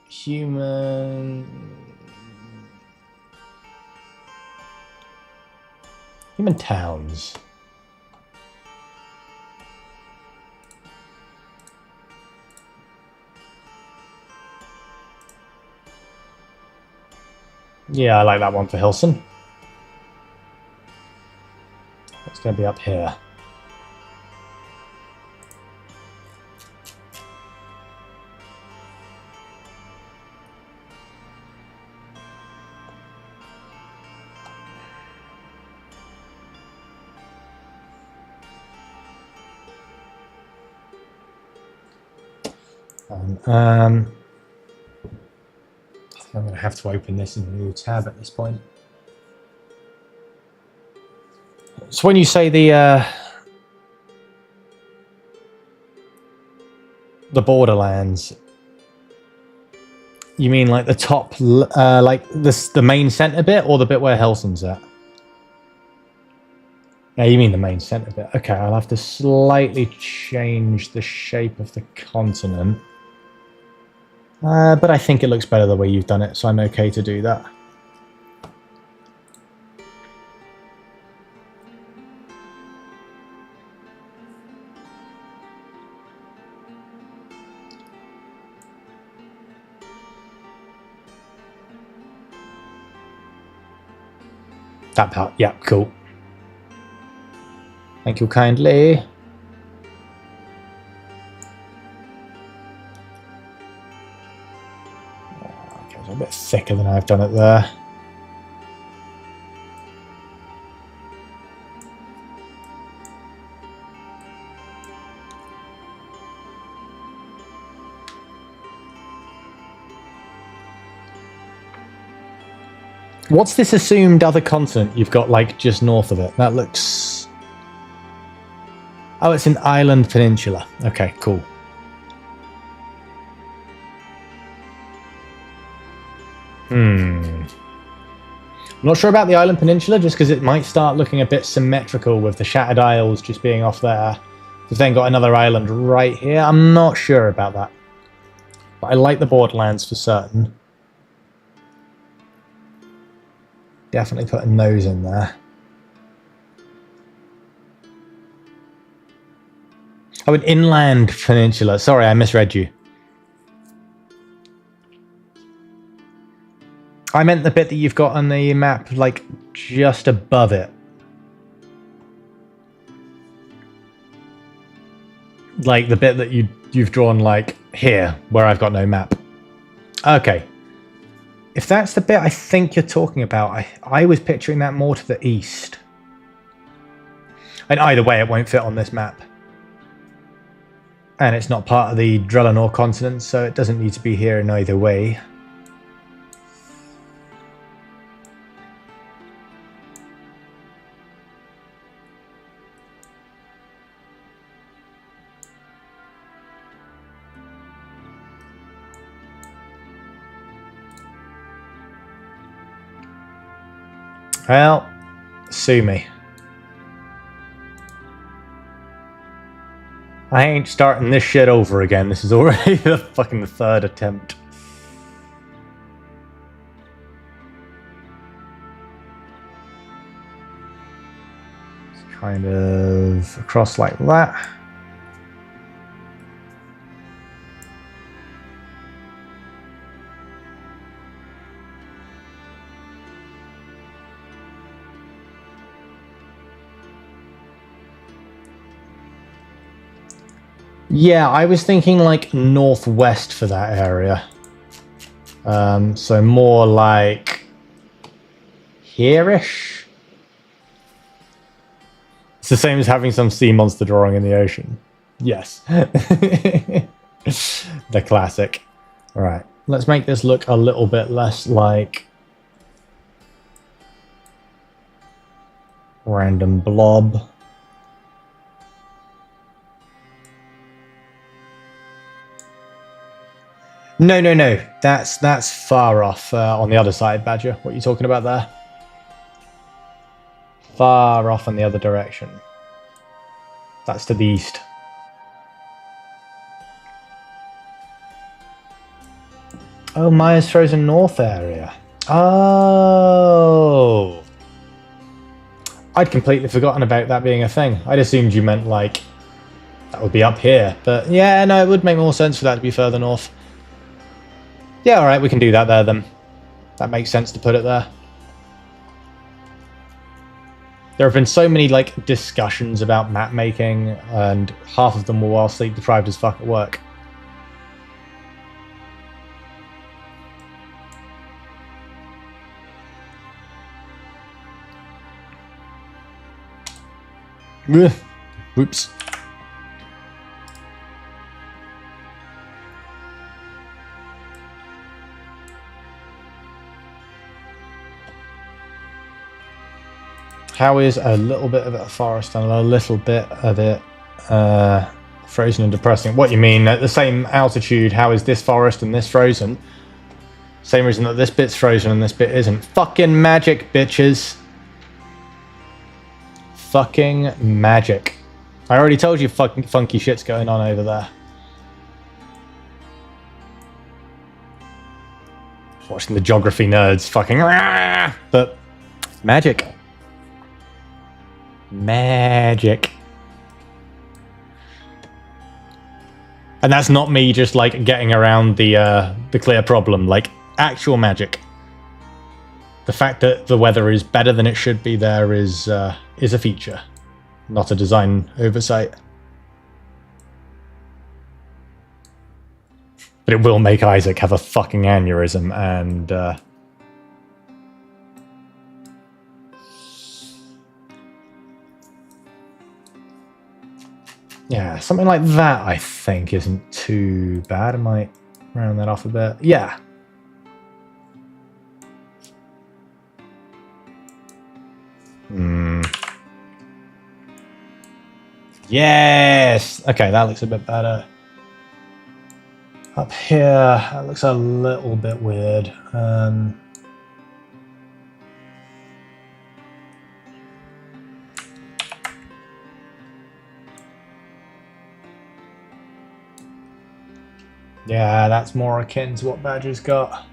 Human towns. Yeah, I like that one for Hilson. It's going to be up here. I think I'm going to have to open this in a new tab at this point. So when you say the Borderlands, you mean like the top, like the main center bit, or the bit where Helson's at? Yeah, you mean the main center bit. Okay, I'll have to slightly change the shape of the continent. But I think it looks better the way you've done it, so I'm okay to do that. That part, yeah, cool. Thank you kindly. Okay, it's a bit thicker than I've done it there. What's this assumed other continent you've got, like, just north of it? That looks... Oh, it's an island peninsula. Okay, cool. I'm not sure about the island peninsula, just because it might start looking a bit symmetrical with the Shattered Isles just being off there. We've then got another island right here. I'm not sure about that. But I like the Borderlands for certain. Definitely putting those in there. Oh, an inland peninsula. Sorry, I misread you. I meant the bit that you've got on the map, like, just above it. Like, the bit that you've drawn, like, here, where I've got no map. Okay. If that's the bit I think you're talking about, I was picturing that more to the east. And either way, it won't fit on this map. And it's not part of the Drellanor continent, so it doesn't need to be here in either way. Well, sue me. I ain't starting this shit over again. This is already the fucking third attempt. It's kind of across like that. Yeah, I was thinking like northwest for that area. So more like here-ish. It's the same as having some sea monster drawing in the ocean. Yes. The classic. Alright, let's make this look a little bit less like random blob. No. That's far off on the other side, Badger. What are you talking about there? Far off in the other direction. That's to the east. Oh, Maya's Frozen North area. Oh. I'd completely forgotten about that being a thing. I'd assumed you meant like that would be up here. But yeah, no, it would make more sense for that to be further north. Yeah, alright, we can do that there then. That makes sense to put it there. There have been so many, like, discussions about map making, and half of them were while sleep deprived as fuck at work. Ugh. Whoops. How is a little bit of it a forest and a little bit of it frozen and depressing? What you mean? At the same altitude, how is this forest and this frozen? Same reason that this bit's frozen and this bit isn't. Fucking magic, bitches. Fucking magic. I already told you fucking funky shit's going on over there. Watching the geography nerds fucking... But magic. Magic. And that's not me just like getting around the clear problem, like actual magic. The fact that the weather is better than it should be there is a feature, not a design oversight. But it will make Isaac have a fucking aneurysm and yeah, something like that I think isn't too bad. I might round that off a bit. Yeah. Yes! Okay, that looks a bit better. Up here, that looks a little bit weird. Yeah, that's more akin to what Badger's got.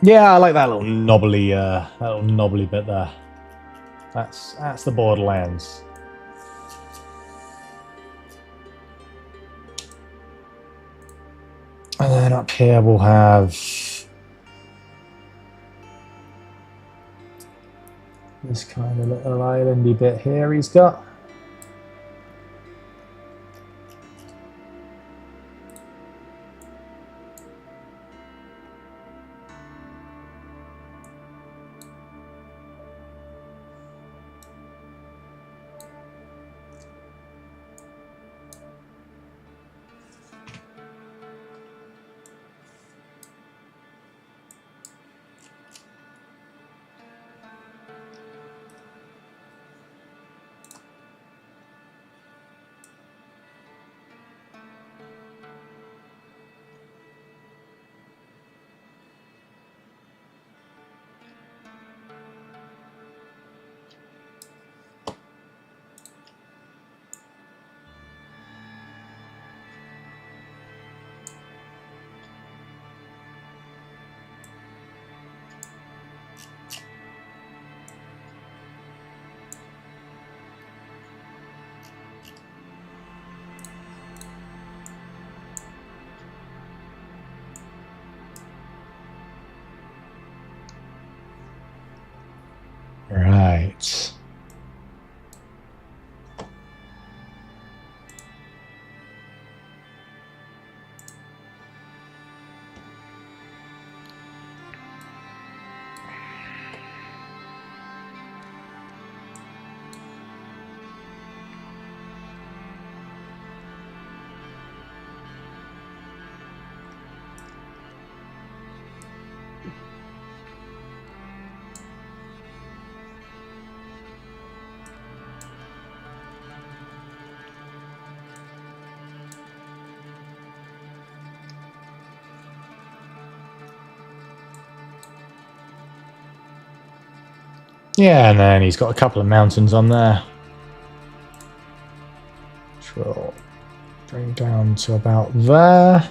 Yeah, I like that little knobbly bit there. That's the Borderlands. And then up here we'll have this kind of little islandy bit here he's got. Right. Yeah, and then he's got a couple of mountains on there, which will bring down to about there.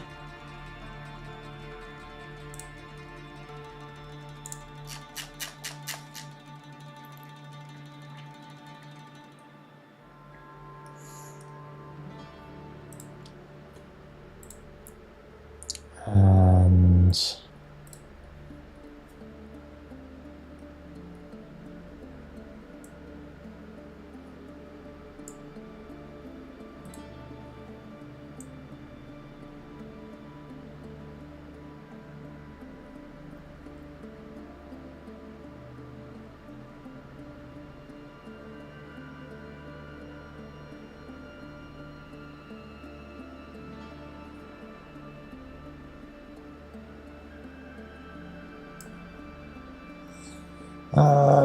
And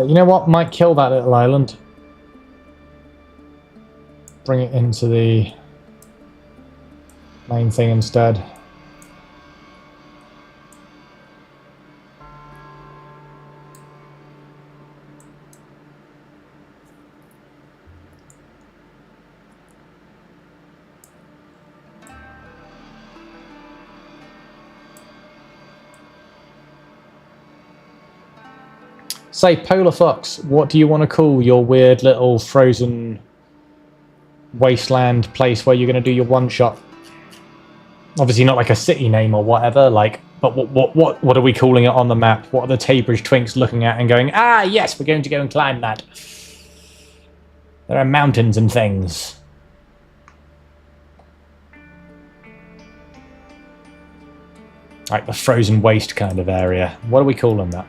you know what? Might kill that little island. Bring it into the main thing instead. Say, Polar Fox, what do you want to call your weird little frozen wasteland place where you're going to do your one shot? Obviously not like a city name or whatever, like, but what are we calling it on the map? What are the Taybridge twinks looking at and going, ah, yes, we're going to go and climb that. There are mountains and things. Like the frozen waste kind of area. What are we calling that?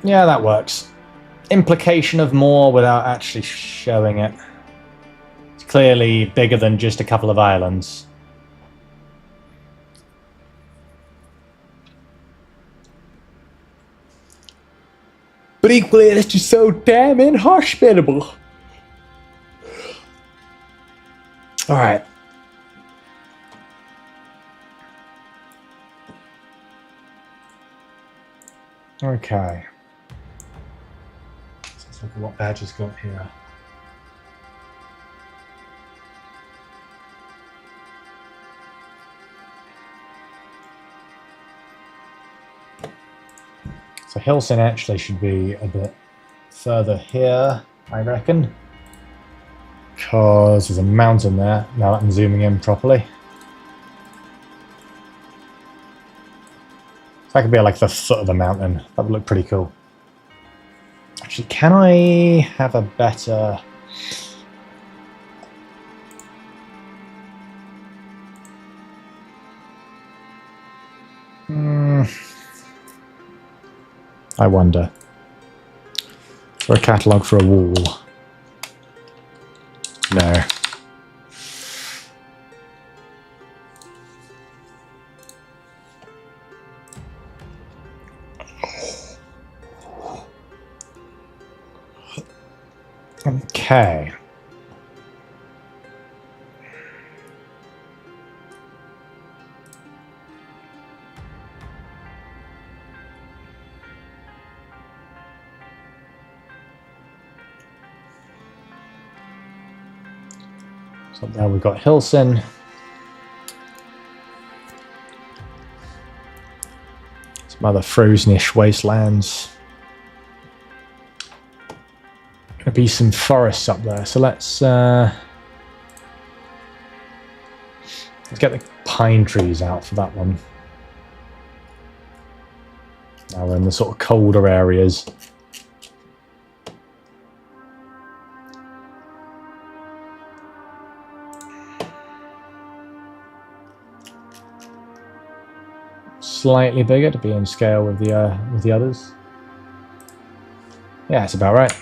Yeah, that works. Implication of more without actually showing it. It's clearly bigger than just a couple of islands. But equally, it's just so damn inhospitable. Alright. Okay. Let's look at what Badger's got here. So Hilson actually should be a bit further here, I reckon. Because there's a mountain there, now that I'm zooming in properly. So that could be like the foot of the mountain. That would look pretty cool. Actually, can I have a better... I wonder. For a catalogue for a wall. No. Okay. So there we've got Hilson. Some other frozenish wastelands. Gonna be some forests up there, so let's get the pine trees out for that one. Now we're in the sort of colder areas. Slightly bigger to be in scale with the others. Yeah, it's about right.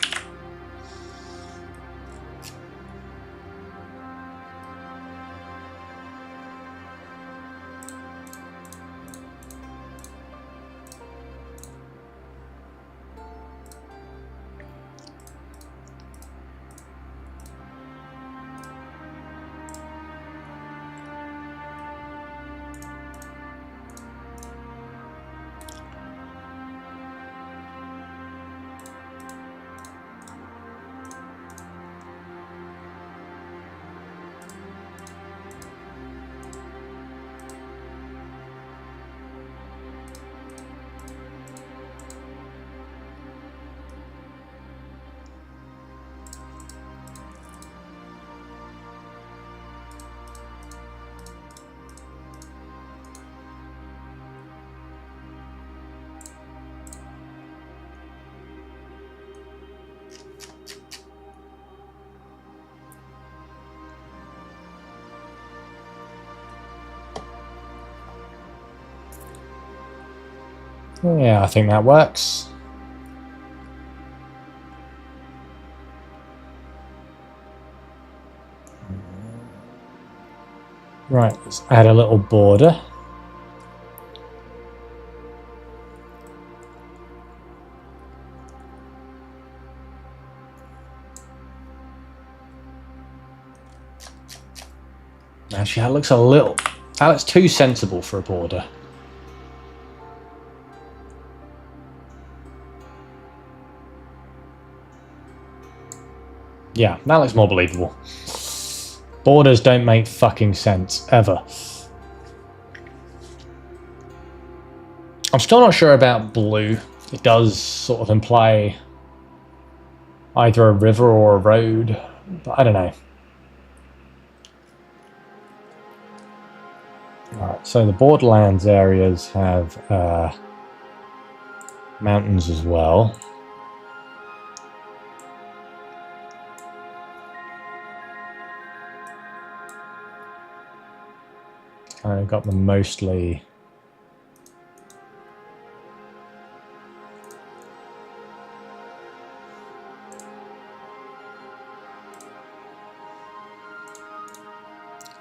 Yeah, I think that works. Right, let's add a little border. Actually, that looks a little... That's too sensible for a border. Yeah, that looks more believable. Borders don't make fucking sense, ever. I'm still not sure about blue. It does sort of imply either a river or a road, but I don't know. Alright, so the Borderlands areas have mountains as well. I got them mostly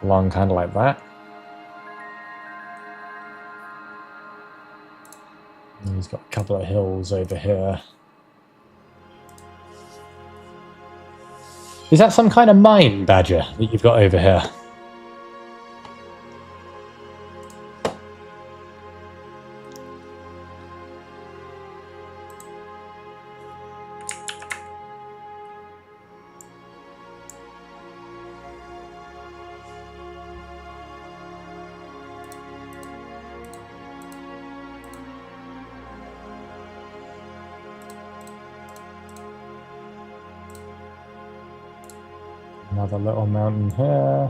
along kind of like that. And he's got a couple of hills over here. Is that some kind of mine, Badger, that you've got over here? Another little mountain here.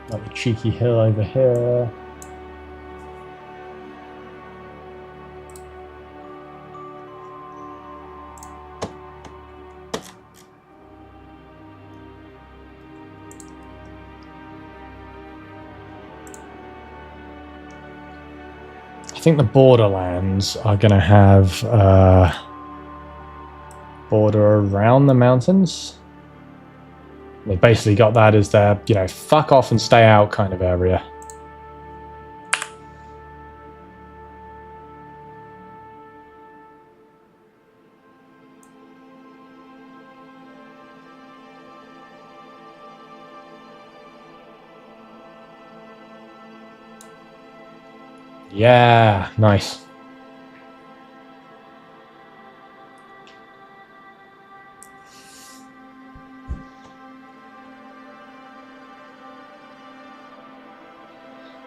Another cheeky hill over here. I think the borderlands are going to have border around the mountains. They basically got that as their, you know, fuck off and stay out kind of area. Yeah, nice.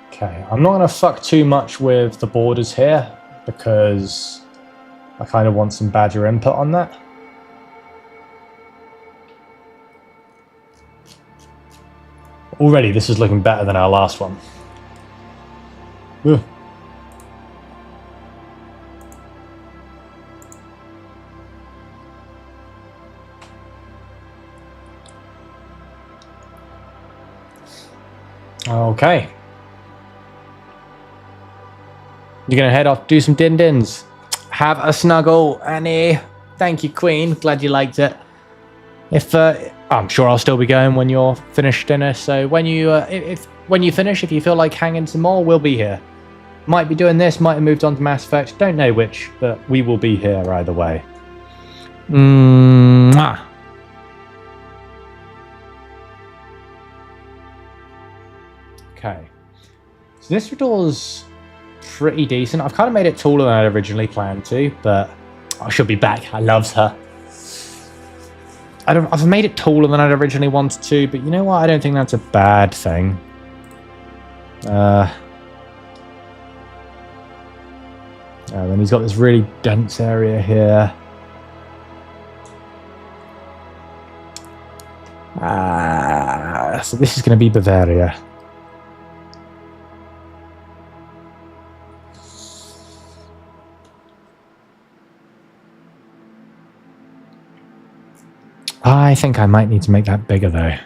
Okay, I'm not going to fuck too much with the borders here because I kind of want some Badger input on that. Already, this is looking better than our last one. Ugh. Okay. You're going to head off, do some din-dins. Have a snuggle, Annie. Thank you, Queen. Glad you liked it. If I'm sure I'll still be going when you're finished dinner. So when you when you finish, if you feel like hanging some more, we'll be here. Might be doing this. Might have moved on to Mass Effect. Don't know which, but we will be here either way. Mwah. Okay. So this door's pretty decent. I've kind of made it taller than I'd originally planned to, but I should be back. I loves her. I've made it taller than I'd originally wanted to, but you know what? I don't think that's a bad thing. And then he's got this really dense area here. So this is going to be Bavaria. I think I might need to make that bigger though.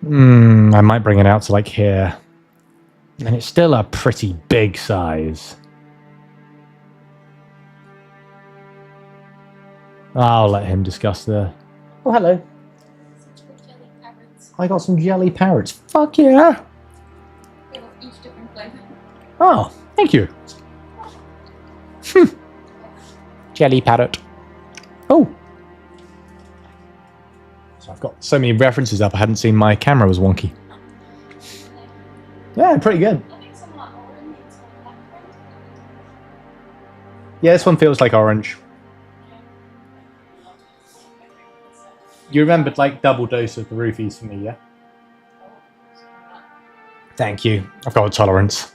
I might bring it out to like here. And it's still a pretty big size. I'll let him discuss the... Oh, hello. I got some jelly parrots. Fuck yeah. They have each different flavor. Oh, thank you. Jelly parrot. Oh. So I've got so many references up, I hadn't seen my camera was wonky. Yeah, pretty good. I think some are orange and some are black. Yeah, this one feels like orange. You remembered like double dose of the roofies for me, yeah? Thank you. I've got a tolerance.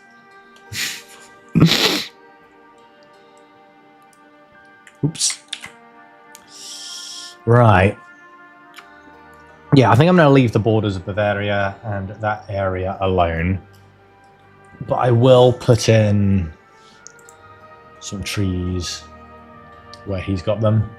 Oops. Right. Yeah, I think I'm going to leave the borders of Bavaria and that area alone. But I will put in some trees where he's got them.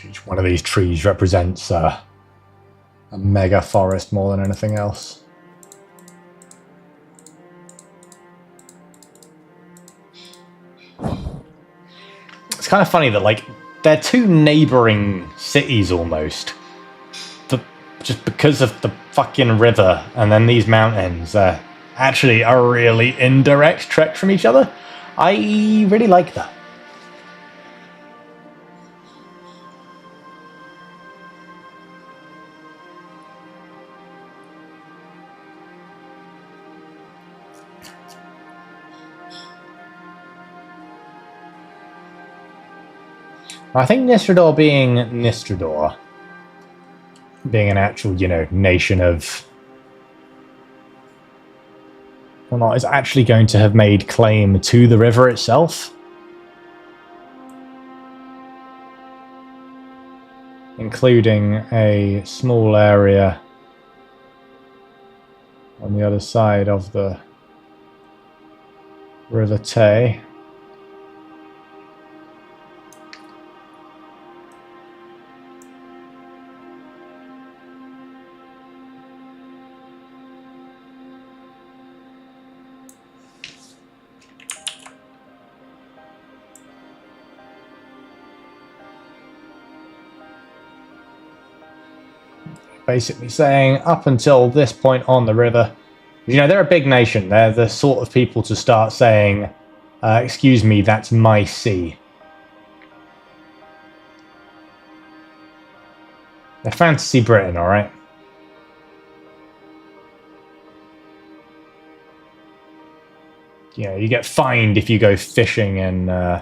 Each one of these trees represents a mega forest more than anything else. It's kind of funny that like they're two neighboring cities almost, but just because of the fucking river and then these mountains, they're actually a really indirect trek from each other. I really like that. I think Nistrador being Nistrador, being an actual, you know, nation of or not, is actually going to have made claim to the river itself. Including a small area on the other side of the River Tay. Basically saying, up until this point on the river, you know, they're a big nation. They're the sort of people to start saying, excuse me, that's my sea. They're fantasy Britain, alright? You know, you get fined if you go fishing in...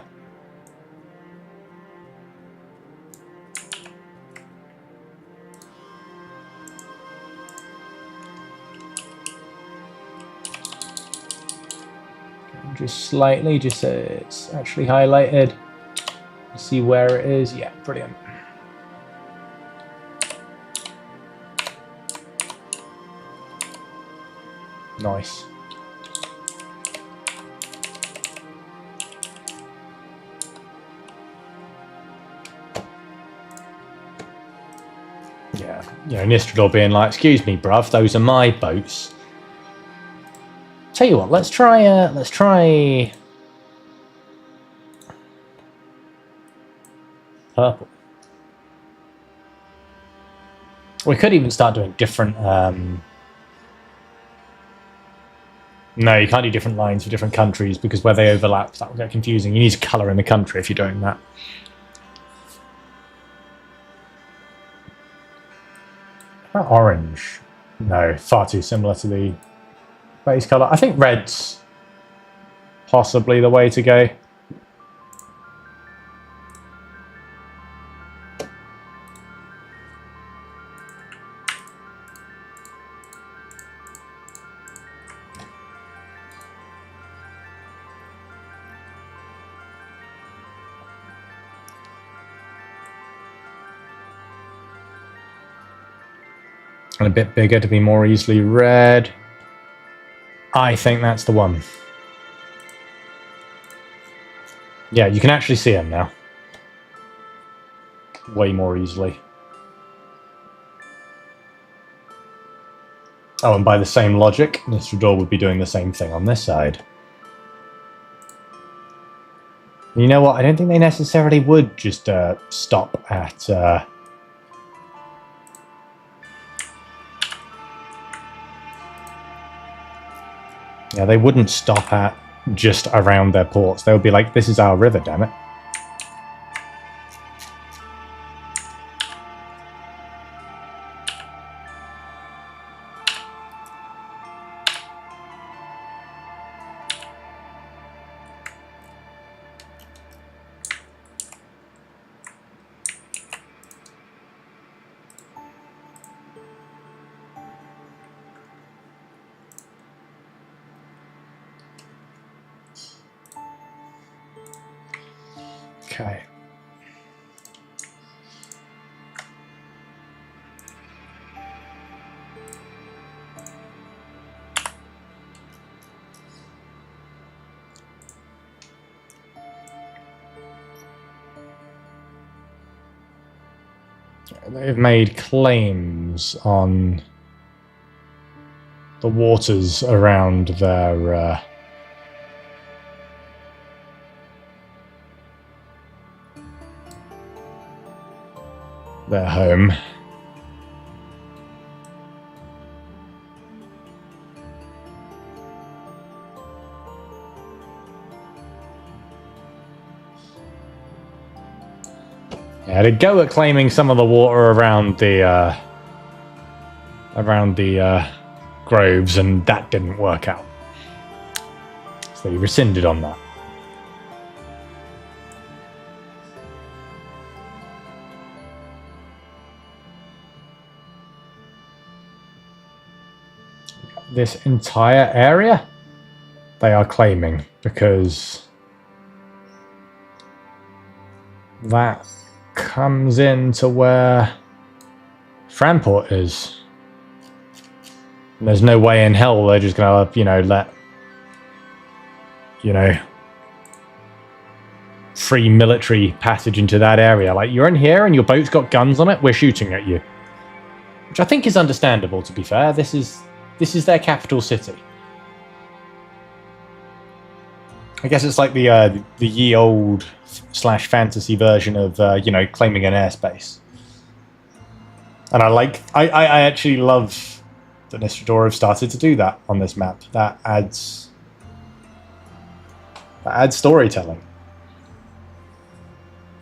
just slightly, just so it's actually highlighted. See where it is. Yeah, brilliant. Nice. Yeah, you know, Nistrador being like, excuse me, bruv, those are my boats. Tell you what, let's try purple. We could even start doing different no, you can't do different lines for different countries because where they overlap, that will get confusing. You need to colour in the country if you're doing that. How about orange? No, far too similar to the base colour. I think red's possibly the way to go. And a bit bigger to be more easily read. I think that's the one. Yeah, you can actually see him now. Way more easily. Oh, and by the same logic, Nistrador would be doing the same thing on this side. You know what? I don't think they necessarily would just stop at... Yeah, they wouldn't stop at just around their ports. They would be like, this is our river, damn it. Okay. They've made claims on the waters around their home. Yeah, to go at claiming some of the water around the groves, and that didn't work out. So he rescinded on that. this entire area they are claiming, because that comes into where Franport is. And there's no way in hell they're just gonna, you know, let, you know, free military passage into that area. Like, you're in here and your boat's got guns on it, we're shooting at you. Which I think is understandable, to be fair. This is their capital city. I guess it's like the ye old / fantasy version of you know, claiming an airspace. And I actually love that Nistrador have started to do that on this map. That adds storytelling.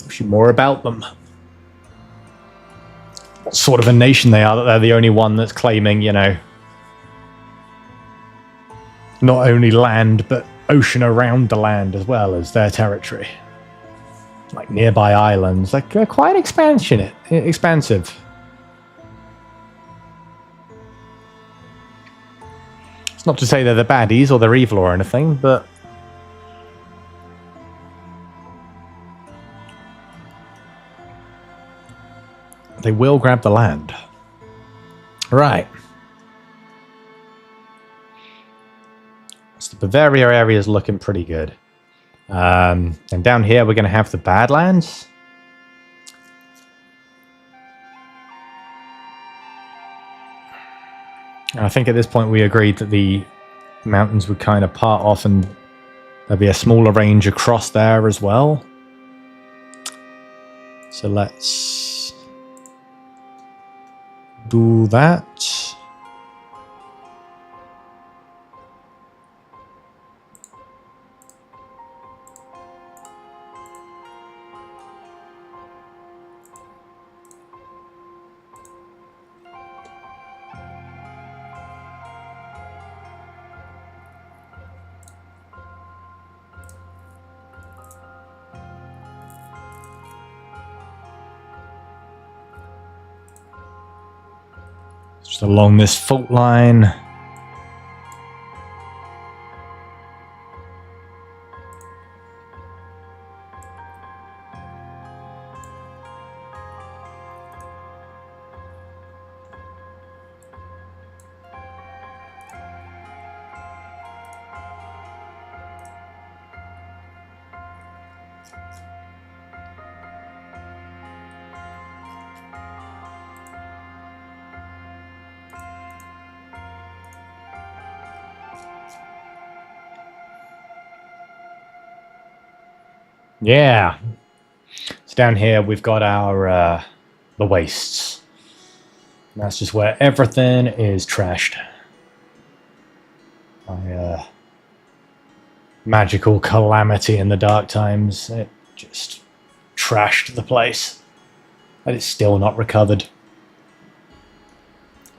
Wish you more about them. What sort of a nation they are, that they're the only one that's claiming, you know, not only land, but ocean around the land as well as their territory. Like nearby islands, like they're quite expansive. It's not to say they're the baddies or they're evil or anything, but they will grab the land. Right. So the Bavaria area is looking pretty good. And down here we're going to have the Badlands. I think at this point we agreed that the mountains would kind of part off and there'll be a smaller range across there as well. So let's do that. Just along this fault line. Yeah. So down here we've got our the wastes. And that's just where everything is trashed. By magical calamity in the dark times. It just trashed the place. And it's still not recovered.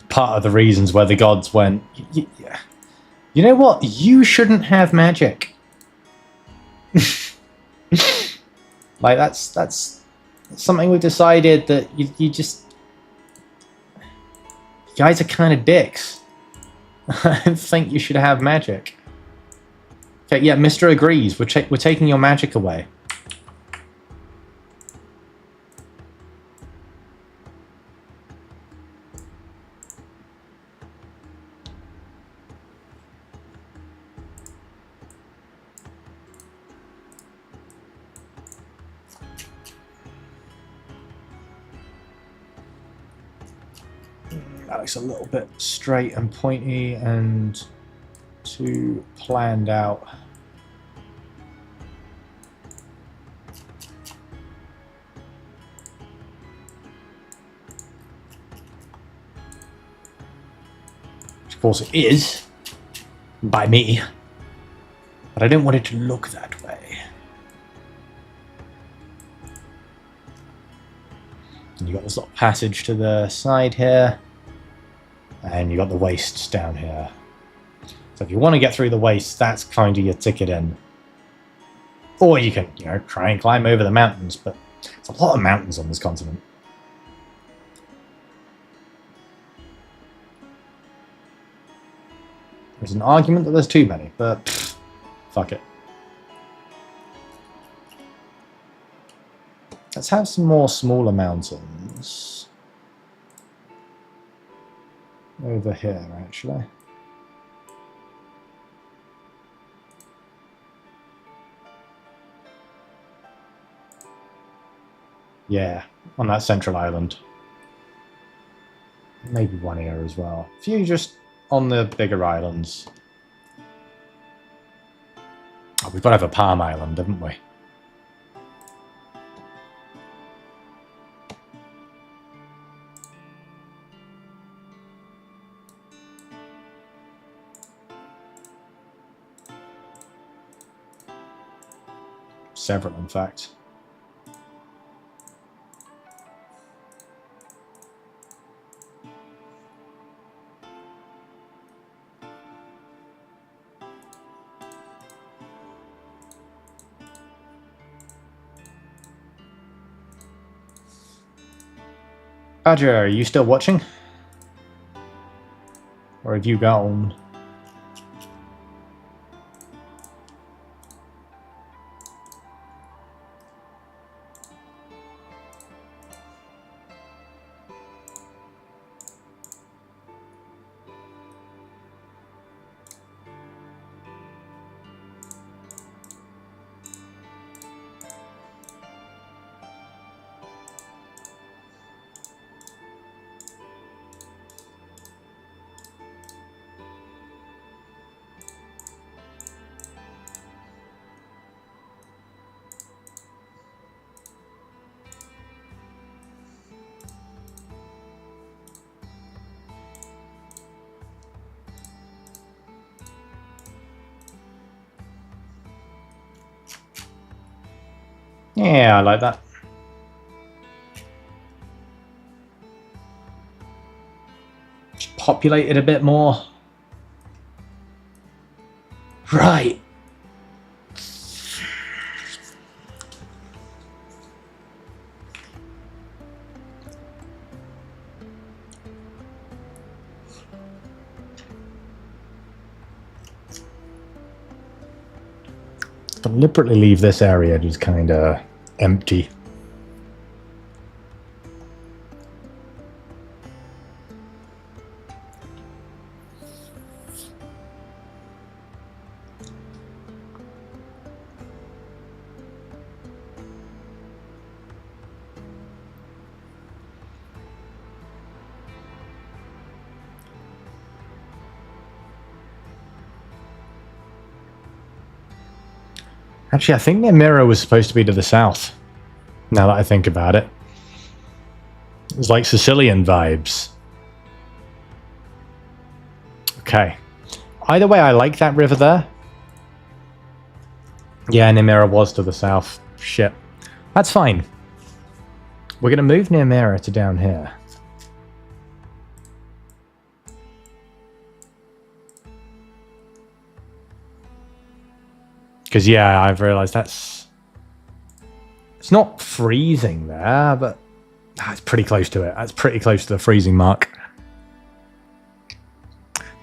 Part of the reasons where the gods went, you know what? You shouldn't have magic. Like that's something we've decided that you guys are kind of dicks. I don't think you should have magic. Okay, yeah, Mr. agrees. We're taking your magic away. That looks a little bit straight and pointy and too planned out. Which of course it is, by me, but I don't want it to look that way. And you got this little passage to the side here. And you got the wastes down here. So if you want to get through the wastes, that's kind of your ticket in. Or you can, you know, try and climb over the mountains, but there's a lot of mountains on this continent. There's an argument that there's too many, but pfft, fuck it. Let's have some more smaller mountains. Over here, actually. Yeah, on that central island. Maybe one here as well. A few just on the bigger islands. Oh, we've got to have a Palm Island, haven't we? Several, in fact. Badger, are you still watching? Or have you gone? Yeah, I like that. Just populate it a bit more. Right. Deliberately leave this area just kind of empty. Actually, I think Nemira was supposed to be to the south, now that I think about it. It was like Sicilian vibes. Okay. Either way, I like that river there. Yeah, Nemira was to the south. Shit. That's fine. We're going to move Nemira to down here. Because, yeah, I've realised that's... It's not freezing there, but it's pretty close to it. That's pretty close to the freezing mark.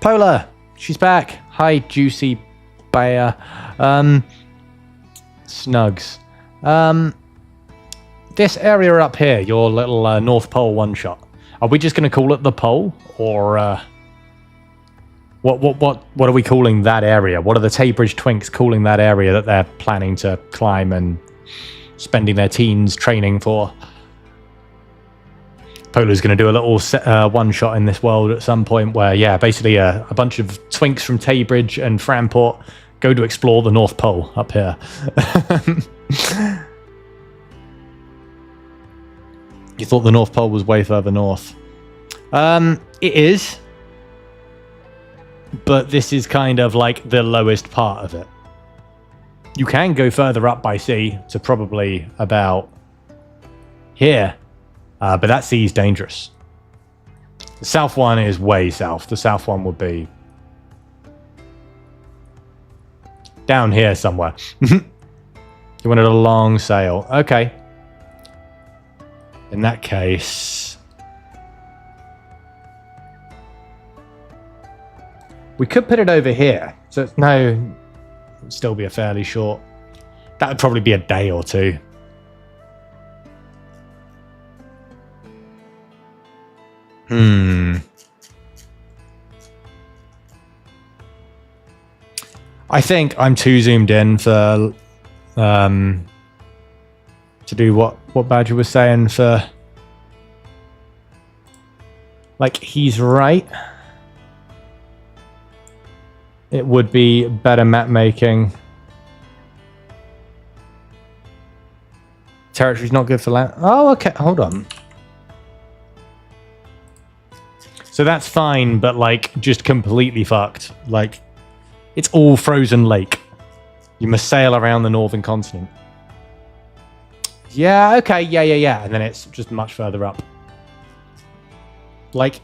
Polar! She's back. Hi, Juicy Bear. Snugs. This area up here, your little North Pole one-shot. Are we just going to call it the pole? Or... What are we calling that area? What are the Taybridge Twinks calling that area that they're planning to climb and spending their teens training for? Polar's going to do a little one-shot in this world at some point where, yeah, basically a bunch of Twinks from Taybridge and Framport go to explore the North Pole up here. You thought the North Pole was way further north. It is. But this is kind of like the lowest part of it. You can go further up by sea to probably about here. But that sea is dangerous. The south one is way south. The south one would be down here somewhere. You wanted a long sail. Okay. In that case... We could put it over here. So no, it would still be a fairly short. That would probably be a day or two. I think I'm too zoomed in for to do what Badger was saying for, like, he's right. It would be better map making. Territory's not good for land. Oh, okay, hold on. So that's fine, but like just completely fucked. Like, it's all frozen lake. You must sail around the northern continent. Yeah, okay, yeah. And then it's just much further up. Like,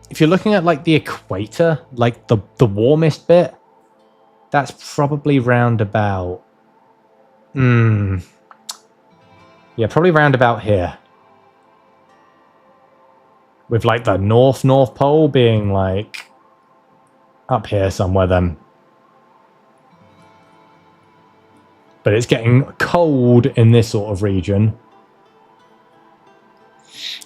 if you're looking at like the equator, like the warmest bit, that's probably round about... Yeah, probably round about here. With like the North Pole being like up here somewhere then. But it's getting cold in this sort of region.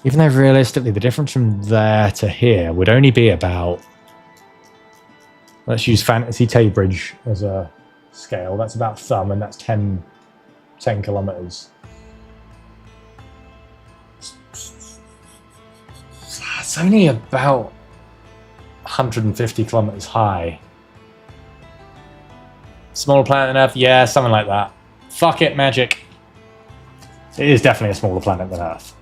Even though realistically the difference from there to here would only be about... Let's use Fantasy Taybridge as a scale. That's about thumb, and that's 10 kilometers. It's only about 150 kilometers high. Smaller planet than Earth? Yeah, something like that. Fuck it, magic. It is definitely a smaller planet than Earth.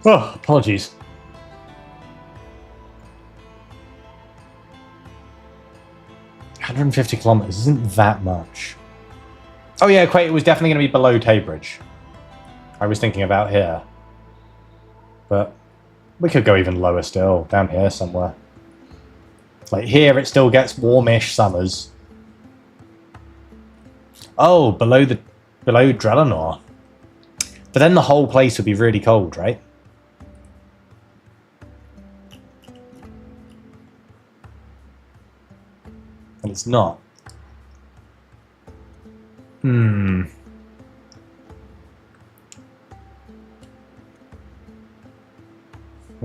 Oh, apologies. $150 kilometers isn't that much. Oh yeah, equator was definitely going to be below Taybridge. I was thinking about here. But we could go even lower still, down here somewhere. Like here it still gets warmish summers. Oh, below Drelenor. But then the whole place would be really cold, right? And it's not. Well,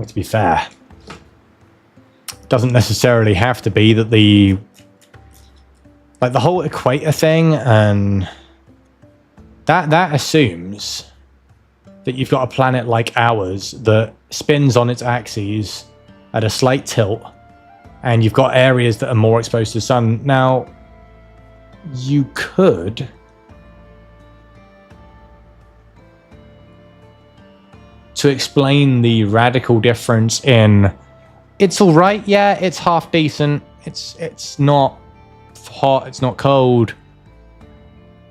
to be fair, it doesn't necessarily have to be that the whole equator thing, and that assumes that you've got a planet like ours that spins on its axes at a slight tilt, and you've got areas that are more exposed to the sun. Now, you could to explain the radical difference in it's all right, yeah, it's half decent, it's not hot, it's not cold,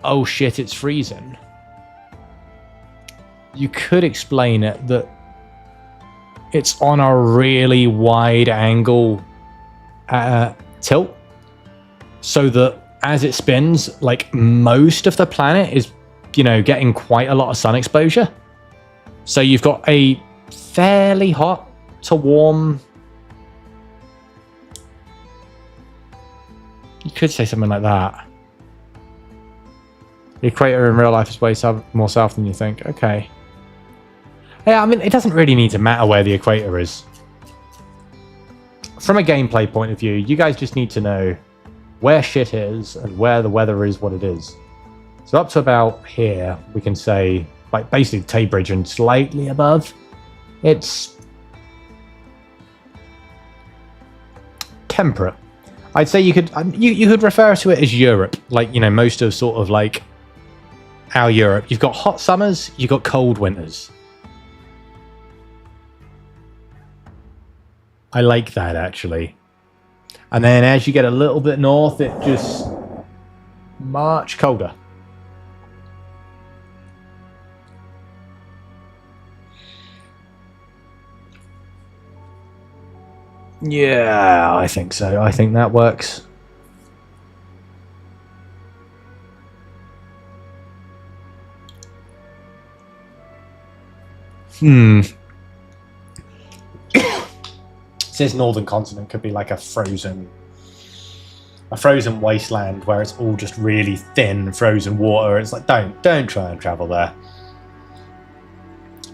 oh shit, it's freezing. You could explain it that it's on a really wide angle tilt, so that as it spins, like, most of the planet is, getting quite a lot of sun exposure. So you've got a fairly hot to warm... You could say something like that. The equator in real life is way more south than you think. Okay. Yeah, I mean, it doesn't really need to matter where the equator is. From a gameplay point of view, you guys just need to know where shit is and where the weather is what it is. So up to about here, we can say, like, basically Taybridge and slightly above, it's temperate. I'd say you could refer to it as Europe, like, most of sort of like our Europe. You've got hot summers, you've got cold winters. I like that, actually. And then as you get a little bit north, it just much colder. Yeah, I think so. I think that works. This northern continent could be like a frozen wasteland where it's all just really thin frozen water. It's like, don't try and travel there.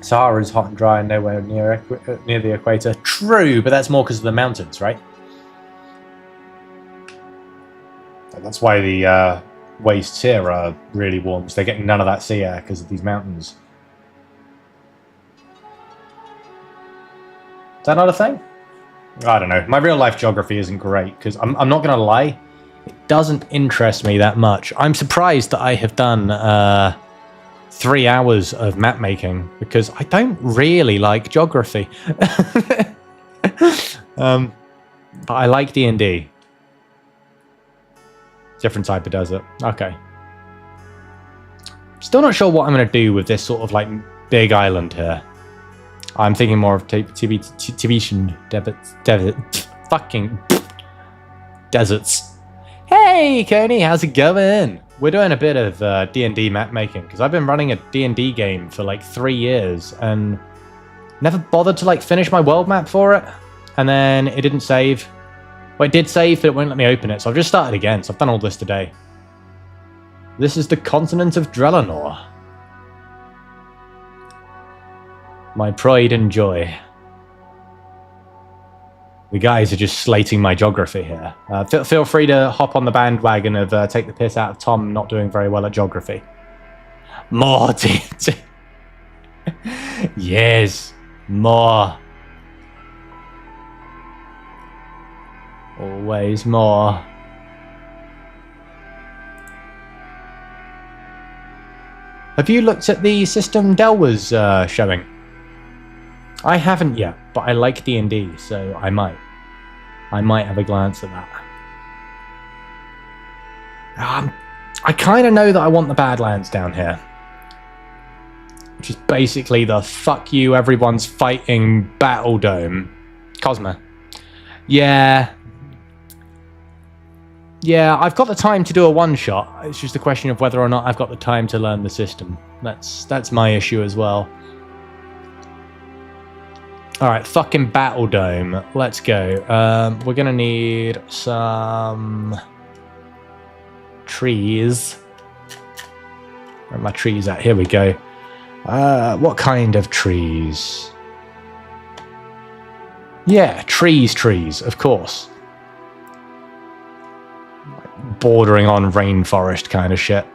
Sahara is hot and dry and nowhere near the equator. True, but that's more because of the mountains, right? That's why the wastes here are really warm, because they're getting none of that sea air because of these mountains. Is that not a thing? I don't know. My real life geography isn't great, because I'm not going to lie, it doesn't interest me that much. I'm surprised that I have done 3 hours of map making, because I don't really like geography. But I like D&D. Different type of desert. Okay. Still not sure what I'm going to do with this sort of like big island here. I'm thinking more of Tibetan fucking deserts. Hey, Coney, how's it going? We're doing a bit of D&D map making, because I've been running a D&D game for like 3 years and never bothered to like finish my world map for it. And then it didn't save. Well, it did save, but it won't let me open it, so I've just started again, so I've done all this today. This is the continent of Drelanor. My pride and joy. The guys are just slating my geography here. Feel free to hop on the bandwagon of take the piss out of Tom not doing very well at geography. More D&D. Yes, more. Always more. Have you looked at the system Del was showing? I haven't yet, but I like D&D, so I might. I might have a glance at that. I kind of know that I want the Badlands down here. Which is basically the fuck you, everyone's fighting battle dome. Cosma. Yeah. Yeah, I've got the time to do a one-shot. It's just a question of whether or not I've got the time to learn the system. That's my issue as well. Alright, fucking Battle Dome. Let's go. We're gonna need some trees. Where are my trees at? Here we go. What kind of trees? Yeah, trees, of course. Bordering on rainforest kind of shit.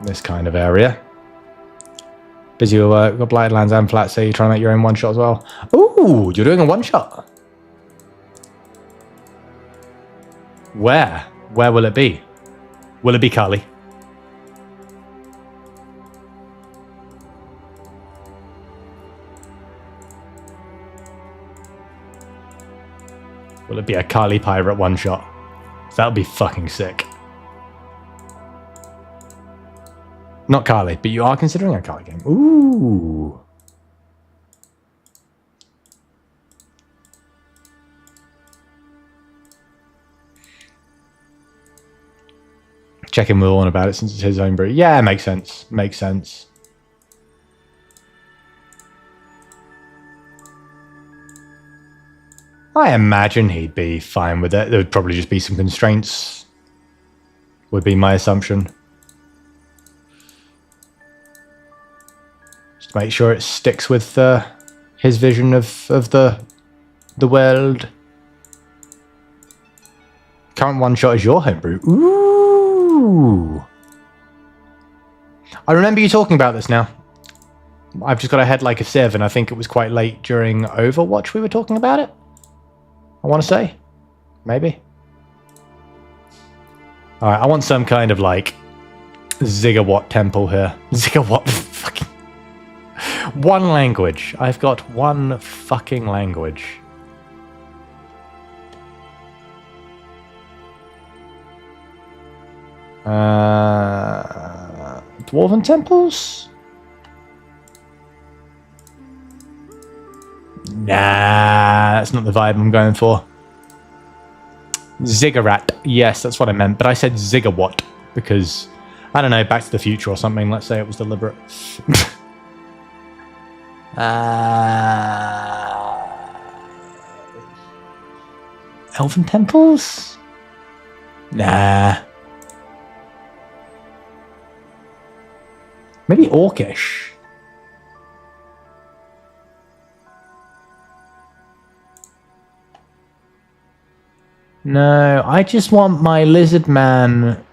This kind of area. Busy with work, got Blighted Lands and Flat Sea, trying to make your own one shot as well. Ooh, you're doing a one shot. Where? Where will it be? Will it be Kali? Will it be a Kali pirate one shot? That would be fucking sick. Not Kali, but you are considering a Kali game. Ooh. Checking with Owen about it since it's his own brew. Yeah, makes sense. Makes sense. I imagine he'd be fine with it. There would probably just be some constraints. Would be my assumption. Just to make sure it sticks with his vision of the world. Current one shot is your homebrew. Ooh. I remember you talking about this now. I've just got a head like a sieve, and I think it was quite late during Overwatch we were talking about it. I want to say. Maybe. Alright, I want some kind of like Zigawatt temple here. Zigawatt fucking... One language. I've got one fucking language. Dwarven temples? Nah, that's not the vibe I'm going for. Ziggurat. Yes, that's what I meant. But I said Zigawatt because I don't know, Back to the Future or something. Let's say it was deliberate. Elven temples? Nah. Maybe Orcish. No, I just want my lizard man,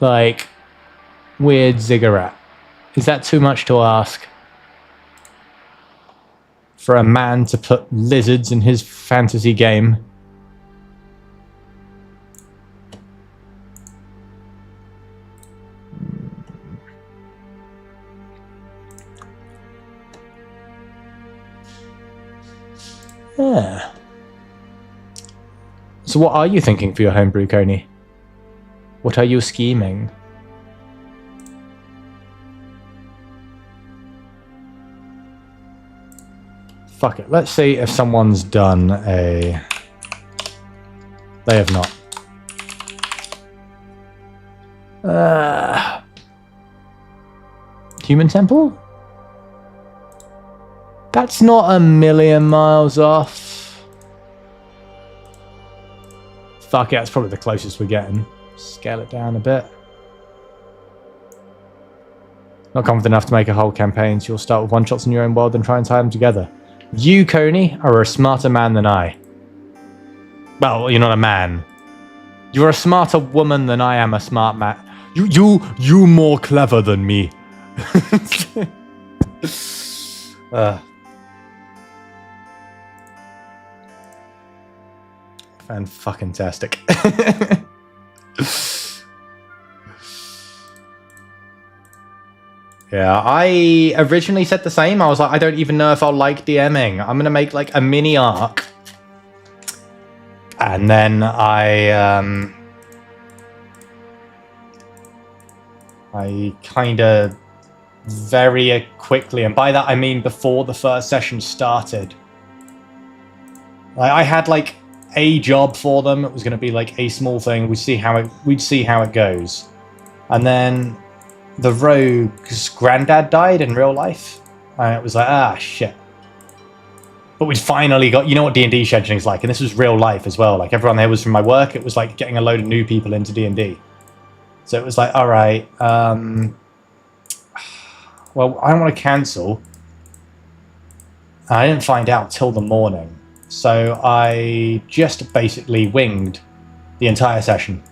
like, weird ziggurat. Is that too much to ask? For a man to put lizards in his fantasy game? Yeah. So what are you thinking for your homebrew, Coney? What are you scheming? Fuck it. Let's see if someone's done a... They have not. Human temple? That's not a million miles off. Fuck it, that's probably the closest we're getting. Scale it down a bit. Not confident enough to make a whole campaign, so you'll start with one-shots in your own world and try and tie them together. You, Coney, are a smarter man than I. Well, you're not a man. You're a smarter woman than I am a smart man. You more clever than me. Fan-fucking-tastic. Yeah, I originally said the same. I was like, I don't even know if I'll like DMing. I'm gonna make like a mini arc. And then I kind of very quickly, and by that I mean before the first session started, I had like a job for them. It was going to be like a small thing. We'd see how it goes. And then the rogue's granddad died in real life, and it was like, ah, shit. But we'd finally got, you know what D&D scheduling is like, and this was real life as well. Like, everyone there was from my work. It was like getting a load of new people into D&D. So it was like, all right, well, I don't want to cancel. I didn't find out till the morning. So I just basically winged the entire session.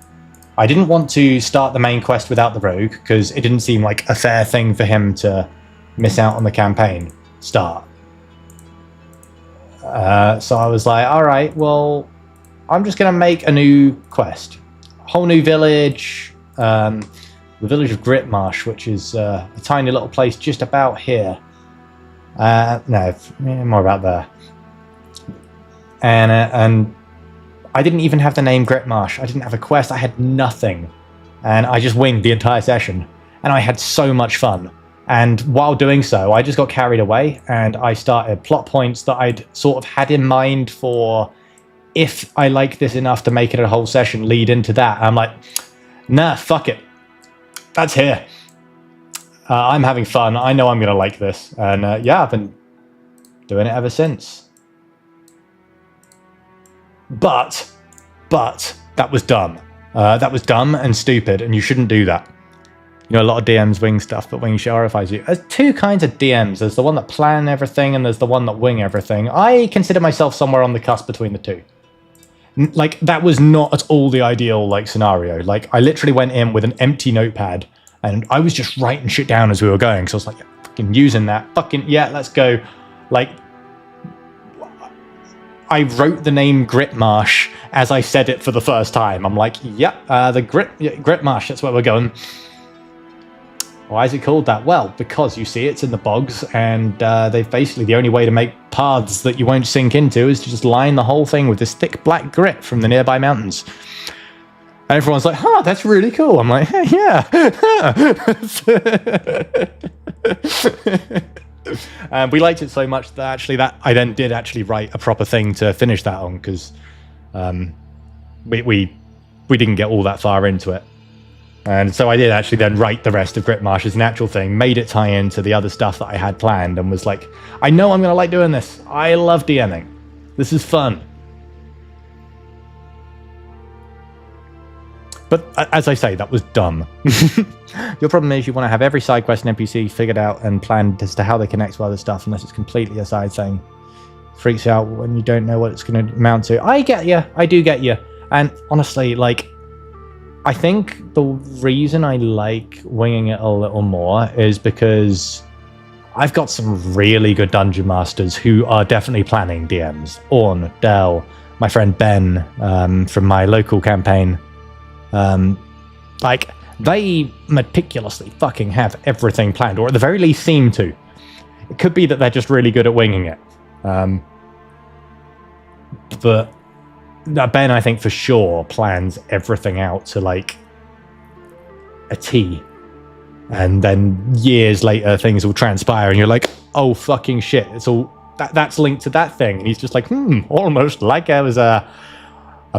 I didn't want to start the main quest without the rogue, because it didn't seem like a fair thing for him to miss out on the campaign start. So I was like, all right, well, I'm just going to make a new quest. A whole new village, the village of Gritmarsh, which is a tiny little place just about here. No, more about there. And I didn't even have the name Gritmarsh. I didn't have a quest. I had nothing. And I just winged the entire session. And I had so much fun. And while doing so, I just got carried away, and I started plot points that I'd sort of had in mind for, if I like this enough to make it a whole session, lead into that. And I'm like, nah, fuck it. That's here. I'm having fun. I know I'm going to like this. And yeah, I've been doing it ever since. But that was dumb. That was dumb and stupid, and you shouldn't do that. You know, a lot of DMs wing stuff, but wing shit horrifies you. There's two kinds of DMs. There's the one that plan everything, and there's the one that wing everything. I consider myself somewhere on the cusp between the two. Like, that was not at all the ideal, like, scenario. Like, I literally went in with an empty notepad, and I was just writing shit down as we were going. So I was like, yeah, fucking using that. Fucking, yeah, let's go. Like, I wrote the name Gritmarsh as I said it for the first time. I'm like, yep, the Gritmarsh, that's where we're going. Why is it called that? Well, because you see it's in the bogs, and they've basically, the only way to make paths that you won't sink into is to just line the whole thing with this thick black grit from the nearby mountains. And everyone's like, huh, that's really cool. I'm like, hey, yeah. And we liked it so much that actually I then did actually write a proper thing to finish that on, because we didn't get all that far into it. And so I did actually then write the rest of Gritmarsh as an actual thing, made it tie into the other stuff that I had planned, and was like, I know I'm going to like doing this. I love DMing. This is fun. But as I say, that was dumb. Your problem is you want to have every side quest and NPC figured out and planned as to how they connect to other stuff, unless it's completely a side thing. Freaks out when you don't know what it's going to amount to. I get you. I do get you. And honestly, like, I think the reason I like winging it a little more is because I've got some really good dungeon masters who are definitely planning DMs. Orn, Dell, my friend Ben from my local campaign. Like, they meticulously fucking have everything planned, or at the very least seem to. It could be that they're just really good at winging it. But Ben, I think for sure, plans everything out to, like, a T. And then years later, things will transpire, and you're like, oh, fucking shit, it's all... That's linked to that thing. And he's just like, almost like I was a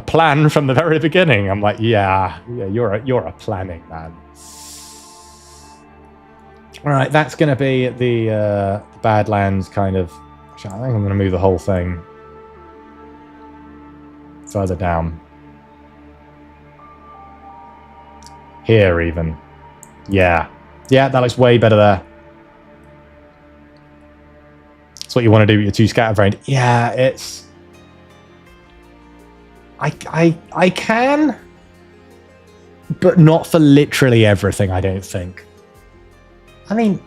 plan from the very beginning. I'm like, yeah, you're a planning man. All right, that's going to be the Badlands kind of... Actually, I think I'm going to move the whole thing further down. Here, even. Yeah. Yeah, that looks way better there. That's what you want to do with your two scatterbrained. Yeah, it's... I can, but not for literally everything, I don't think. I mean,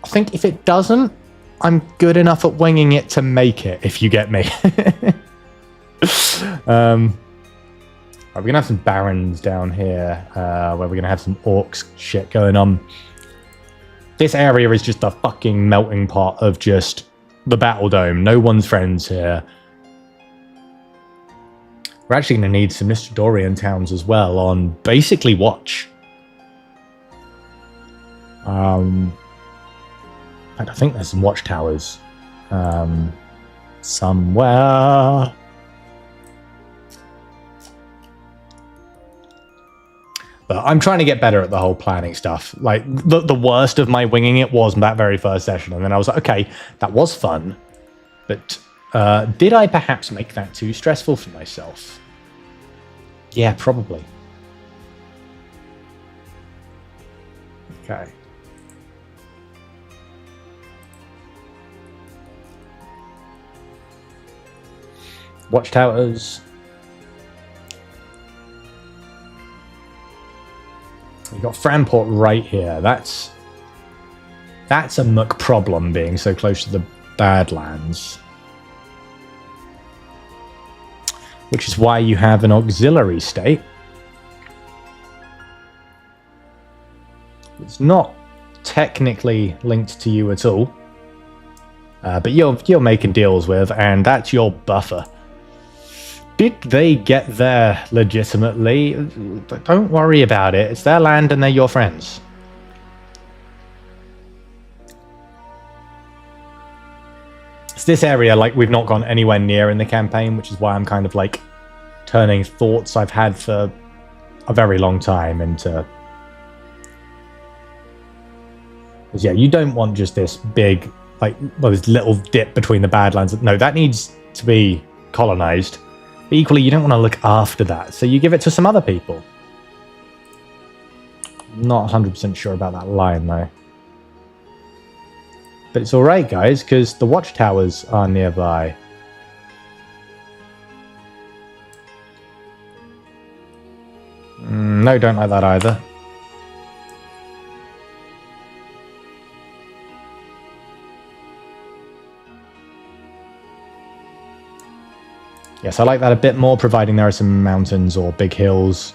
I think if it doesn't, I'm good enough at winging it to make it, if you get me. We're going to have some barons down here, where we're going to have some orcs shit going on. This area is just a fucking melting pot of just the Battle Dome. No one's friends here. We're actually going to need some Nistradorian towns as well on basically watch. In fact, I think there's some watchtowers somewhere. But I'm trying to get better at the whole planning stuff. Like, the worst of my winging it was that very first session. And then I was like, okay, that was fun. But did I perhaps make that too stressful for myself? Yeah, probably. Okay. Watchtowers. You've got Franport right here. That's a muck problem, being so close to the Badlands. Which is why you have an auxiliary state. It's not technically linked to you at all. But you're making deals with, and that's your buffer. Did they get there legitimately? Don't worry about it. It's their land and they're your friends. It's this area, like, we've not gone anywhere near in the campaign, which is why I'm kind of, like, turning thoughts I've had for a very long time into... Because, yeah, you don't want just this big, like, well, this little dip between the Badlands. No, that needs to be colonized. But equally, you don't want to look after that, so you give it to some other people. Not 100% sure about that line, though. But it's alright, guys, because the watchtowers are nearby. No, don't like that either. Yes, I like that a bit more, providing there are some mountains or big hills.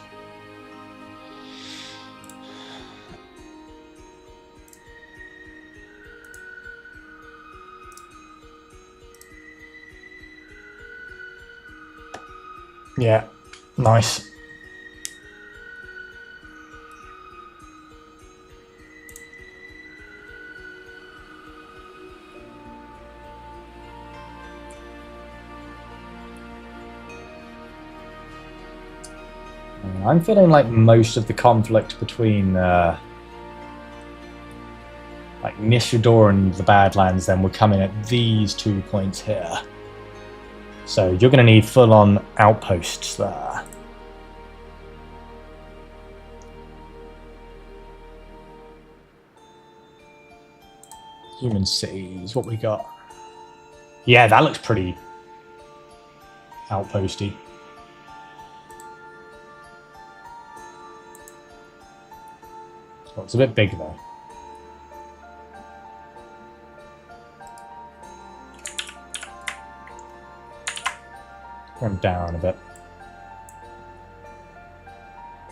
Yeah, nice. I'm feeling like most of the conflict between like Nishidor and the Badlands then would come in at these 2 points here. So you're going to need full-on outposts there. Human cities, what we got? Yeah, that looks pretty outposty. Oh, it's a bit big though. Come down a bit.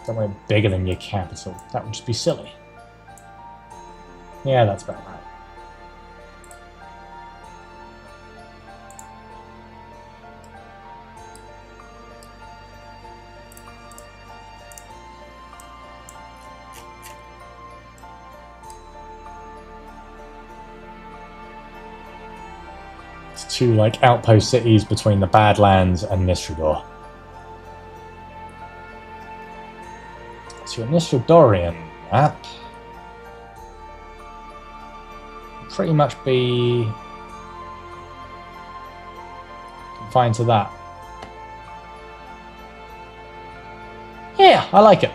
Somewhere bigger than your capital. That would just be silly. Yeah, that's about right. Two like outpost cities between the Badlands and Nistrador. So your Nistradorian map will pretty much be confined to that. Yeah, I like it.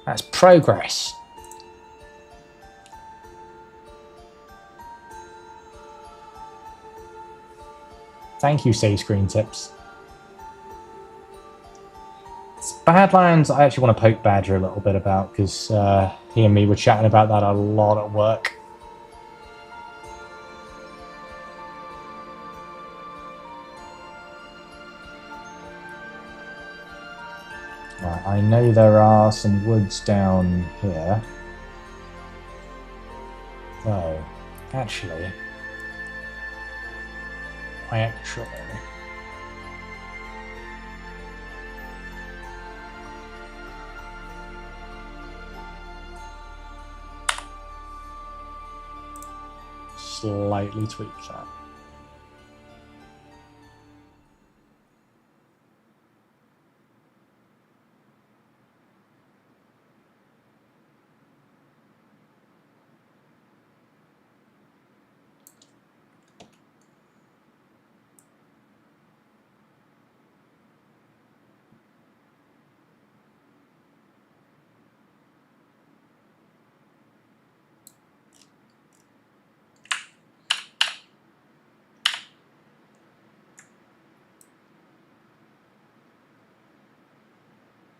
That's progress. Thank you, Save Screen Tips. Badlands, I actually want to poke Badger a little bit about, because he and me were chatting about that a lot at work. Right, I know there are some woods down here. Oh, actually... slightly tweak that.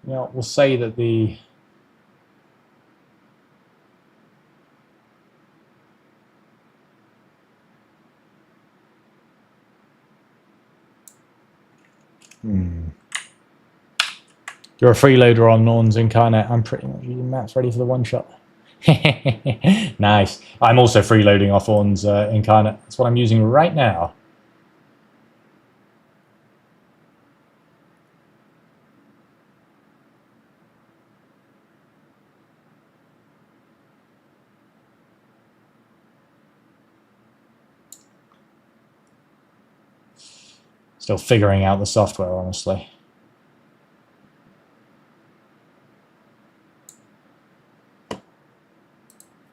Now, we'll say that the You're a freeloader on Norns Incarnate. I'm pretty much using maps ready for the one shot. Nice. I'm also freeloading off Orn's Incarnate. That's what I'm using right now. Still figuring out the software, honestly.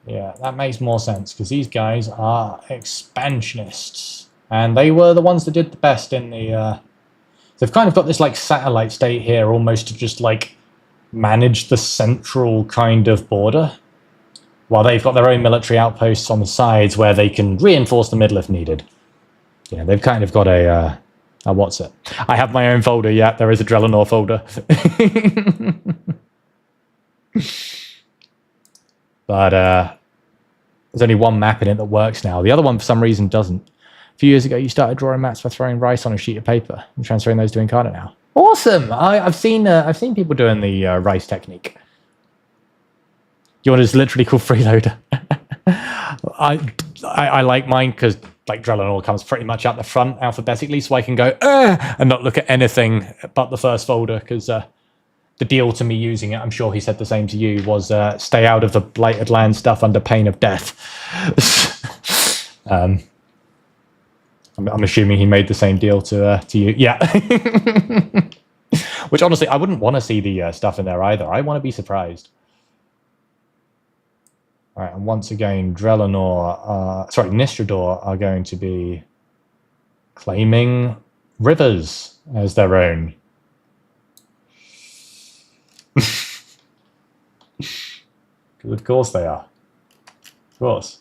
Yeah, that makes more sense, because these guys are expansionists. And they were the ones that did the best in the... They've kind of got this like satellite state here, almost to just like manage the central kind of border. While they've got their own military outposts on the sides where they can reinforce the middle if needed. Yeah, they've kind of got a what's it? I have my own folder, yeah, there is a Drelenor folder. But there's only one map in it that works now. The other one, for some reason, doesn't. A few years ago, you started drawing maps by throwing rice on a sheet of paper and transferring those to Incarnate now. Awesome! I've seen people doing the rice technique. Yours is literally called Freeloader. I like mine because like Drelenor comes pretty much out the front alphabetically, so I can go and not look at anything but the first folder, because the deal to me using it, I'm sure he said the same to you, was stay out of the Blighted Land stuff under pain of death. I'm I'm assuming he made the same deal to you. Yeah. Which honestly, I wouldn't want to see the stuff in there either. I want to be surprised. All right, and once again, Nistrador are going to be claiming rivers as their own. Of course they are. Of course.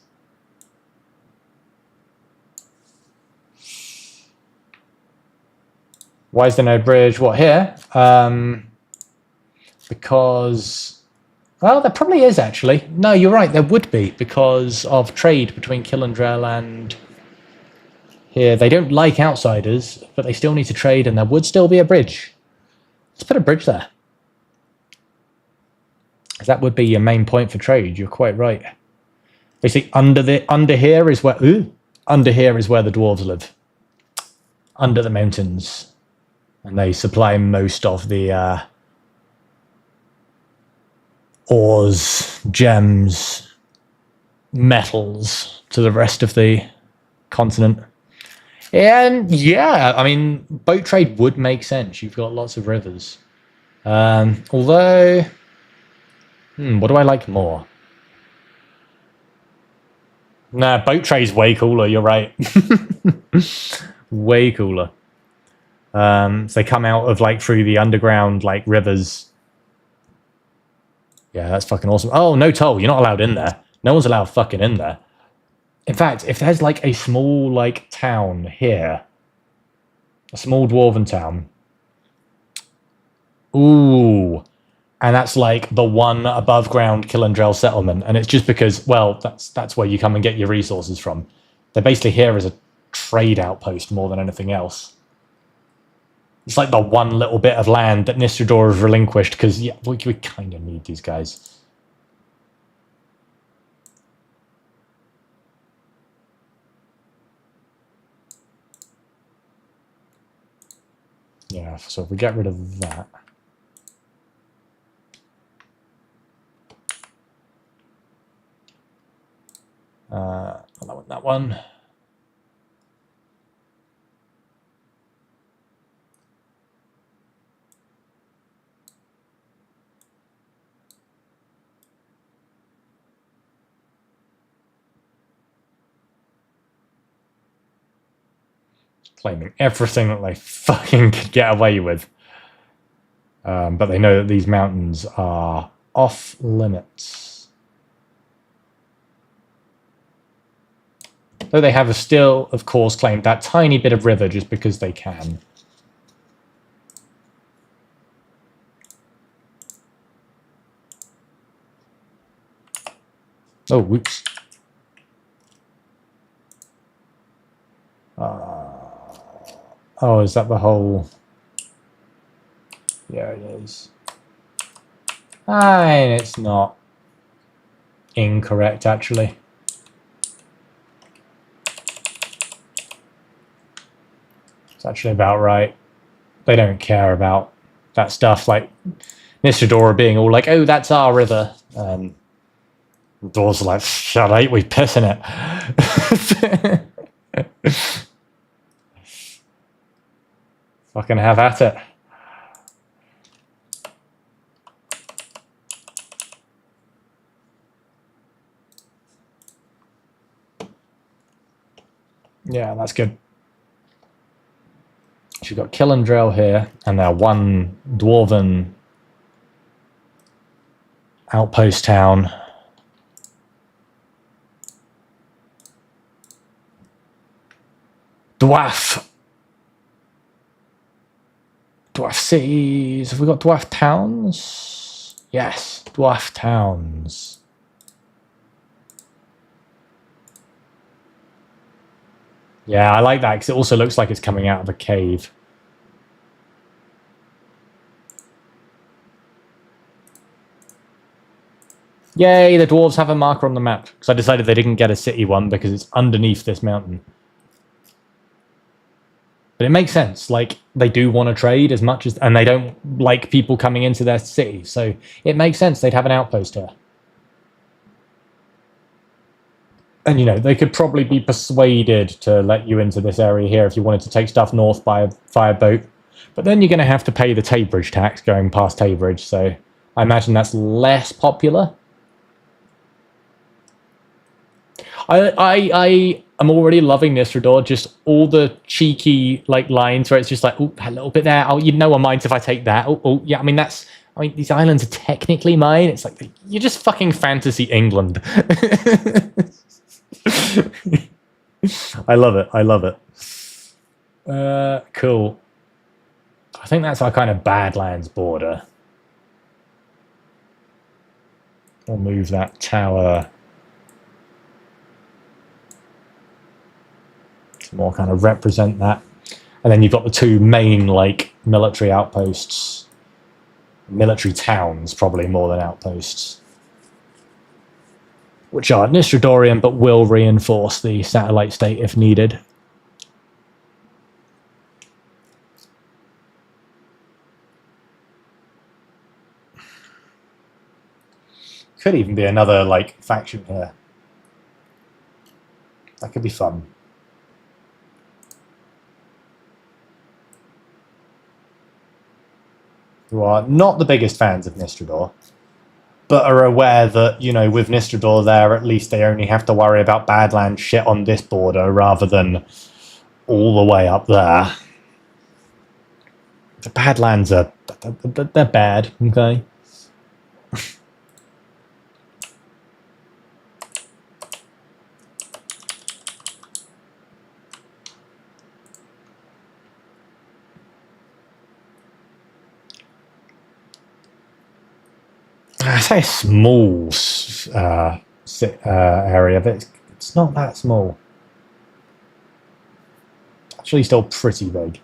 Why is there no bridge? What, here? Because... Well, there probably is, actually. No, you're right, there would be, because of trade between Killandrel and... Here. They don't like outsiders, but they still need to trade, and there would still be a bridge. Let's put a bridge there. That would be your main point for trade, you're quite right. Basically, under here is where... Ooh! Under here is where the dwarves live. Under the mountains. And they supply most of the ores, gems, metals to the rest of the continent. And yeah, I mean, boat trade would make sense. You've got lots of rivers. Although, what do I like more? Nah, boat trade's way cooler, you're right. Way cooler. So they come out of like through the underground like rivers. Yeah, that's fucking awesome. Oh, no toll. You're not allowed in there. No one's allowed fucking in there. In fact, if there's like a small like town here, a small dwarven town. Ooh. And that's like the one above ground Killandrel settlement. And it's just because, well, that's where you come and get your resources from. They're basically here as a trade outpost more than anything else. It's like the one little bit of land that Nistrador has relinquished because, yeah, we kind of need these guys. Yeah, so if we get rid of that. That one. Claiming everything that they fucking could get away with. But they know that these mountains are off limits. Though they have still, of course, claimed that tiny bit of river just because they can. Oh, whoops. Oh, is that the whole... Yeah, it is. And it's not incorrect, actually. It's actually about right. They don't care about that stuff, like Nistrador being all like, oh, that's our river. The dwarves are like, shut up, we piss in it. Fucking have at it. Yeah, that's good. So you've got Killandrel here, and now one dwarven outpost town. Dwarf cities. Have we got dwarf towns? Yes, dwarf towns. Yeah, I like that because it also looks like it's coming out of a cave. Yay, the dwarves have a marker on the map. Because I decided they didn't get a city one because it's underneath this mountain. But it makes sense. Like, they do want to trade as much as... And they don't like people coming into their city. So it makes sense they'd have an outpost here. And, you know, they could probably be persuaded to let you into this area here if you wanted to take stuff north by a fireboat. But then you're going to have to pay the Taybridge tax going past Taybridge, so I imagine that's less popular. I am already loving Nistrador, just all the cheeky like lines where it's just like, oh, a little bit there. Oh, no one minds if I take that. Oh, yeah. I mean, these islands are technically mine. It's like you're just fucking fantasy England. I love it. I love it. Cool. I think that's our kind of Badlands border. We'll move that tower to more kind of represent that. And then you've got the two main, like, military outposts. Military towns, probably more than outposts. Which are Nistradorian, but will reinforce the satellite state if needed. Could even be another, like, faction here. That could be fun. Who are not the biggest fans of Nistrador, but are aware that, you know, with Nistrador there, at least they only have to worry about Badlands shit on this border rather than all the way up there. The Badlands are... they're bad, okay? I say a small area, but it's not that small. Actually, still pretty big.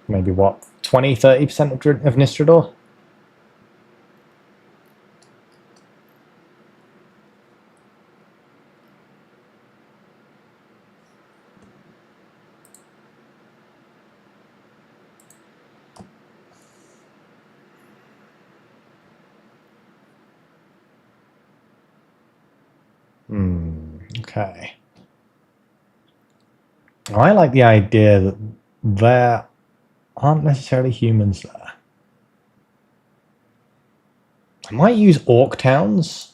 Maybe what, 20-30% of Nistrador? Okay. I like the idea that there aren't necessarily humans there. I might use orc towns,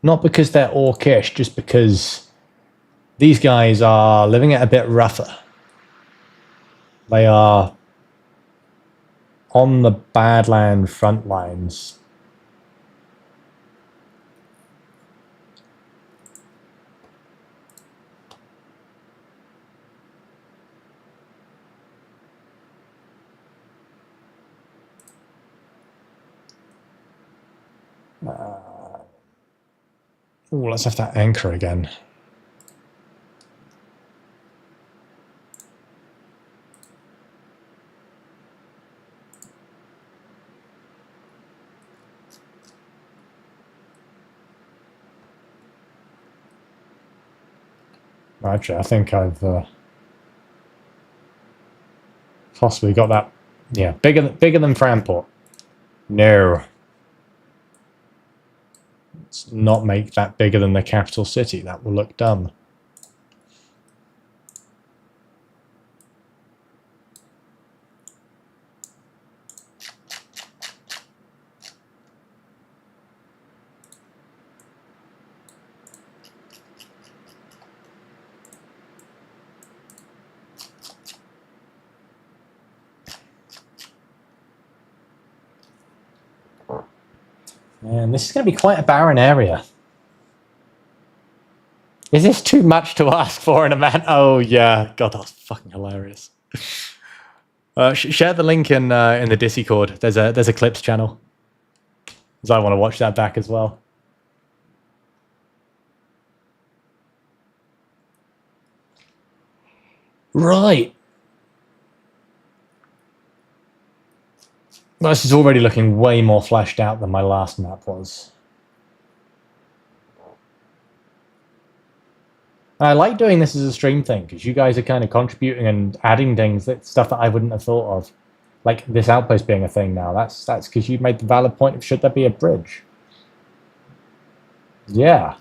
not because they're orcish, just because these guys are living it a bit rougher. They are on the Badland front lines. Let's have that anchor again. Actually, I think I've possibly got that. Yeah, bigger than Framport. No. Let's not make that bigger than the capital city. That will look dumb. And this is going to be quite a barren area. Is this too much to ask for in a man? Oh, yeah. God, that was fucking hilarious. Share the link in the Discord. There's a clips channel. Because I want to watch that back as well. Right. This is already looking way more fleshed out than my last map was. I like doing this as a stream thing, because you guys are kind of contributing and adding things, stuff that I wouldn't have thought of. Like this outpost being a thing now. That's because you made the valid point of should there be a bridge. Yeah.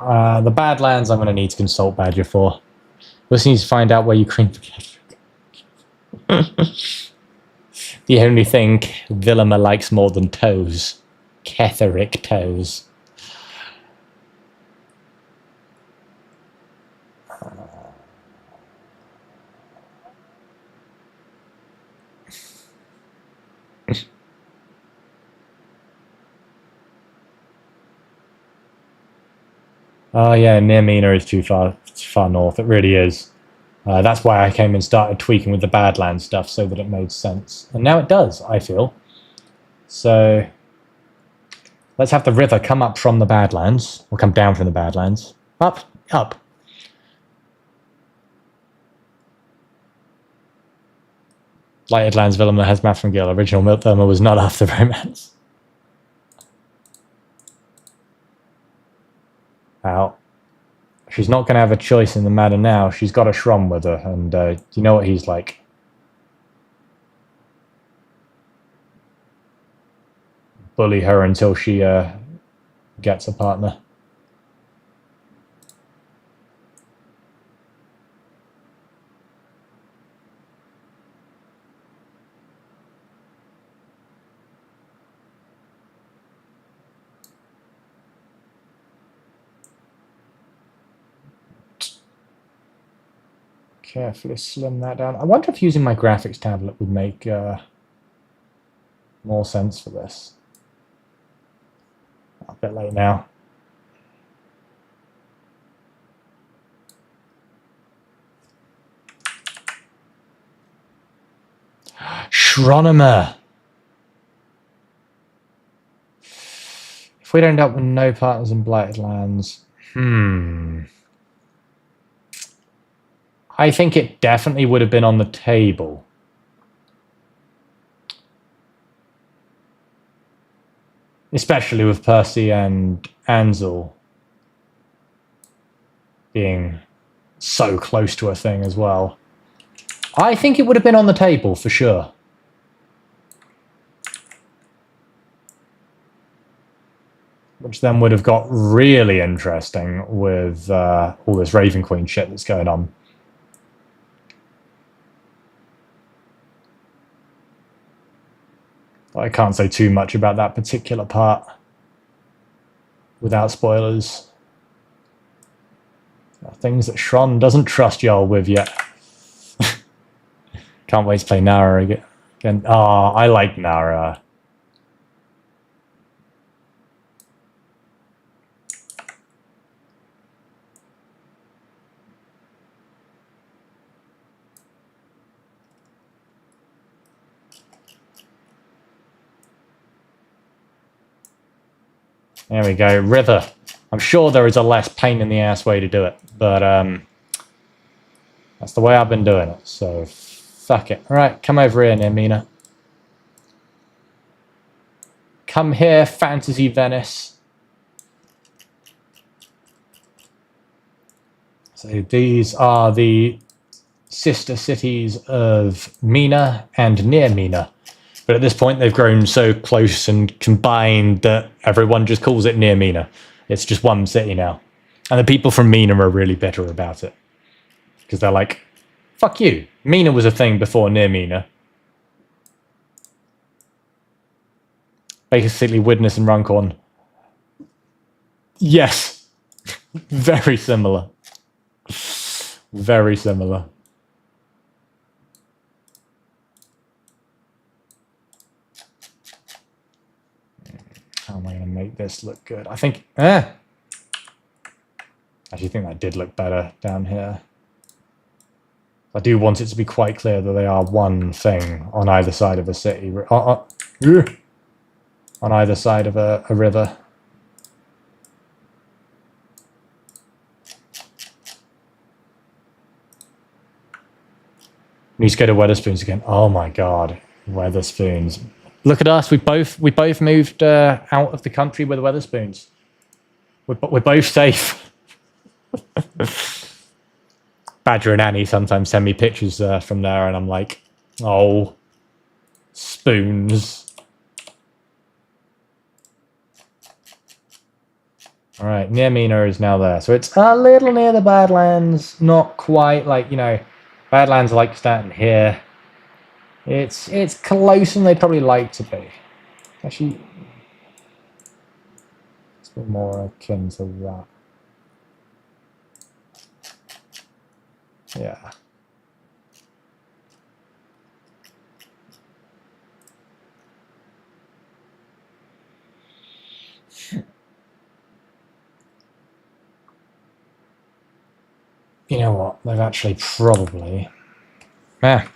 The Badlands I'm going to need to consult Badger for. We just need to find out where you cream the Ketheric. The only thing Villimer likes more than toes. Ketheric toes. Oh yeah, near Mina is too far north. It really is. That's why I came and started tweaking with the Badlands stuff so that it made sense. And now it does, I feel. So let's have the river come up from the Badlands. Or come down from the Badlands. Up, up. Lighted Lands Villimer has Math from Gill. Original Milk Therma was not after romance. Out. She's not going to have a choice in the matter now. She's got a Shrom with her, and you know what he's like. Bully her until she gets a partner. Carefully slim that down. I wonder if using my graphics tablet would make more sense for this. A bit late now. Shronomer. If we'd end up with no partners in Blighted Lands, I think it definitely would have been on the table. Especially with Percy and Ansel being so close to a thing as well. I think it would have been on the table for sure. Which then would have got really interesting with all this Raven Queen shit that's going on. I can't say too much about that particular part without spoilers. Things that Shron doesn't trust y'all with yet. Can't wait to play Nara again. Oh, I like Nara. There we go, River. I'm sure there is a less pain in the ass way to do it, but that's the way I've been doing it, so fuck it. All right, come over here, near Mina. Come here, Fantasy Venice. So these are the sister cities of Mina and near Mina. But at this point, they've grown so close and combined that everyone just calls it near Mina. It's just one city now. And the people from Mina are really bitter about it. Because they're like, fuck you. Mina was a thing before near Mina. Basically, Widnes and Runcorn. Yes. Very similar. Very similar. How am I going to make this look good? I think... I actually think that did look better down here. I do want it to be quite clear that they are one thing on either side of a city. On either side of a river. Need to go to Weatherspoons again. Oh my god. Weatherspoons. Look at us. We both moved out of the country with the Weatherspoons. We're both safe. Badger and Annie sometimes send me pictures from there, and I'm like, oh, Spoons. Alright, near Mina is now there. So it's a little near the Badlands. Not quite like, you know, Badlands are like starting here. It's closer than they'd probably like to be. Actually, it's a bit more akin to that. Yeah. You know what? They've actually probably... Yeah.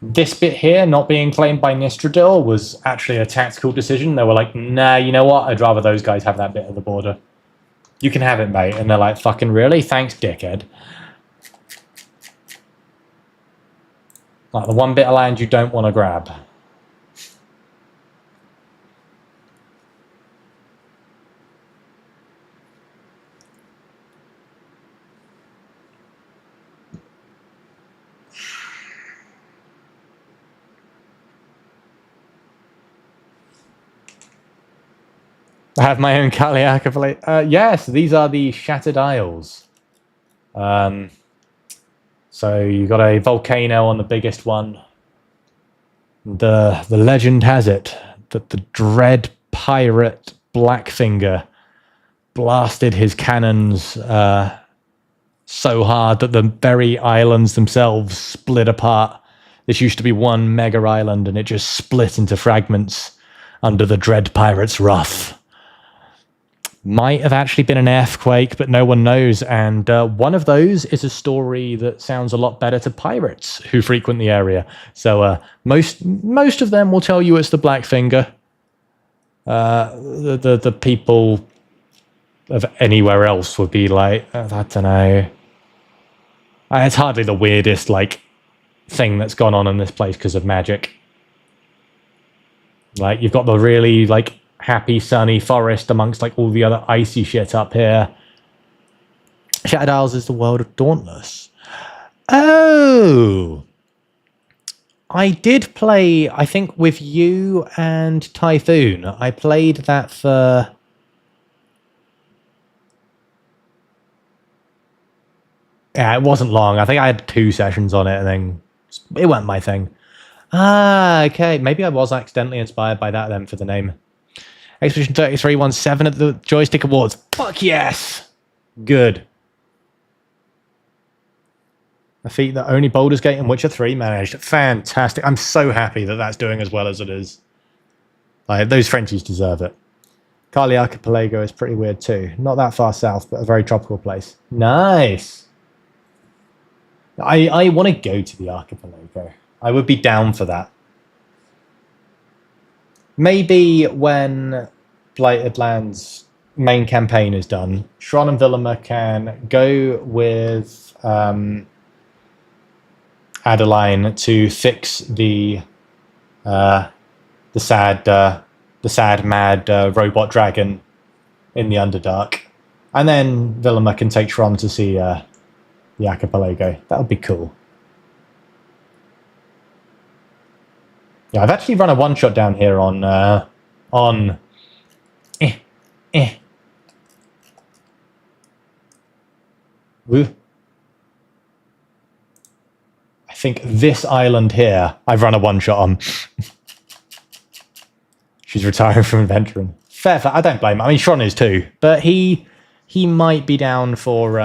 This bit here, not being claimed by Nistradil, was actually a tactical decision. They were like, nah, you know what? I'd rather those guys have that bit of the border. You can have it, mate. And they're like, fucking really? Thanks, dickhead. Like the one bit of land you don't want to grab. I have my own Kaliakavale. Yes, these are the Shattered Isles. So you got a volcano on the biggest one. The legend has it that the dread pirate Blackfinger blasted his cannons so hard that the very islands themselves split apart. This used to be one mega island, and it just split into fragments under the dread pirate's wrath. Might have actually been an earthquake, but no one knows. And one of those is a story that sounds a lot better to pirates who frequent the area. So most of them will tell you it's the Blackfinger. The people of anywhere else would be like, I don't know. It's hardly the weirdest like thing that's gone on in this place because of magic. Like you've got the really like happy sunny forest amongst like all the other icy shit up here. Shattered Isles is the world of Dauntless. Oh, I did play, I think with you and Typhoon. I played that for it wasn't long. I think I had 2 sessions on it and then it wasn't my thing. Ah, okay. Maybe I was accidentally inspired by that then for the name. Expedition 3317 at the Joystick Awards. Fuck yes! Good. A feat that only Baldur's Gate and Witcher 3 managed. Fantastic. I'm so happy that that's doing as well as it is. Like, those Frenchies deserve it. Kali Archipelago is pretty weird too. Not that far south, but a very tropical place. Nice! I want to go to the archipelago. I would be down for that. Maybe when Blighted Lands main campaign is done, Shron and Villimer can go with Adeline to fix the sad mad robot dragon in the Underdark, and then Villimer can take Shron to see the archipelago. That would be cool. Yeah, I've actually run a one-shot down here on Woo. I think this island here, I've run a one-shot on. She's retiring from adventuring. Fair. I don't blame her. I mean, Shron is too, but he might be down for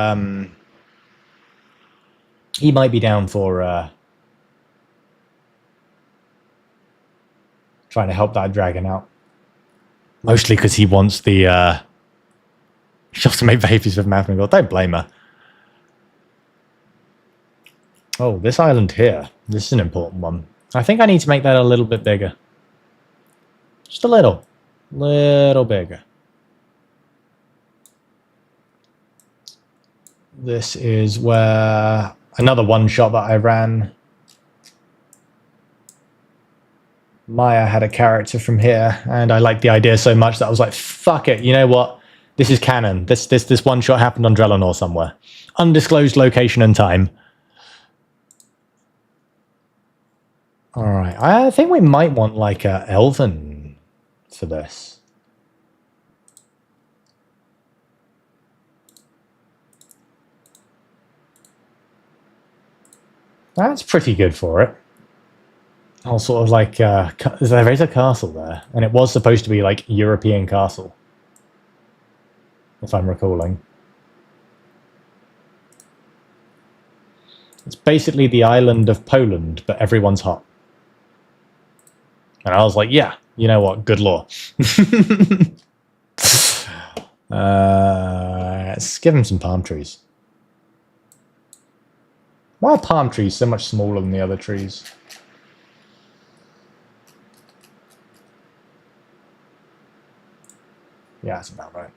trying to help that dragon out. Mostly because he wants the she wants to make babies with Mouth. Don't blame her. Oh, this island here. This is an important one. I think I need to make that a little bit bigger. Just a little. Little bigger. This is where another one shot that I ran. Maya had a character from here, and I liked the idea so much that I was like, fuck it, you know what? This is canon. This one shot happened on Drellanor somewhere. Undisclosed location and time. Alright, I think we might want like a elven for this. That's pretty good for it. I'll sort of like, there is a castle there, and it was supposed to be like European castle, if I'm recalling. It's basically the island of Poland, but everyone's hot. And I was like, yeah, you know what, good law. Let's give him some palm trees. Why are palm trees so much smaller than the other trees? Yeah, that's about right.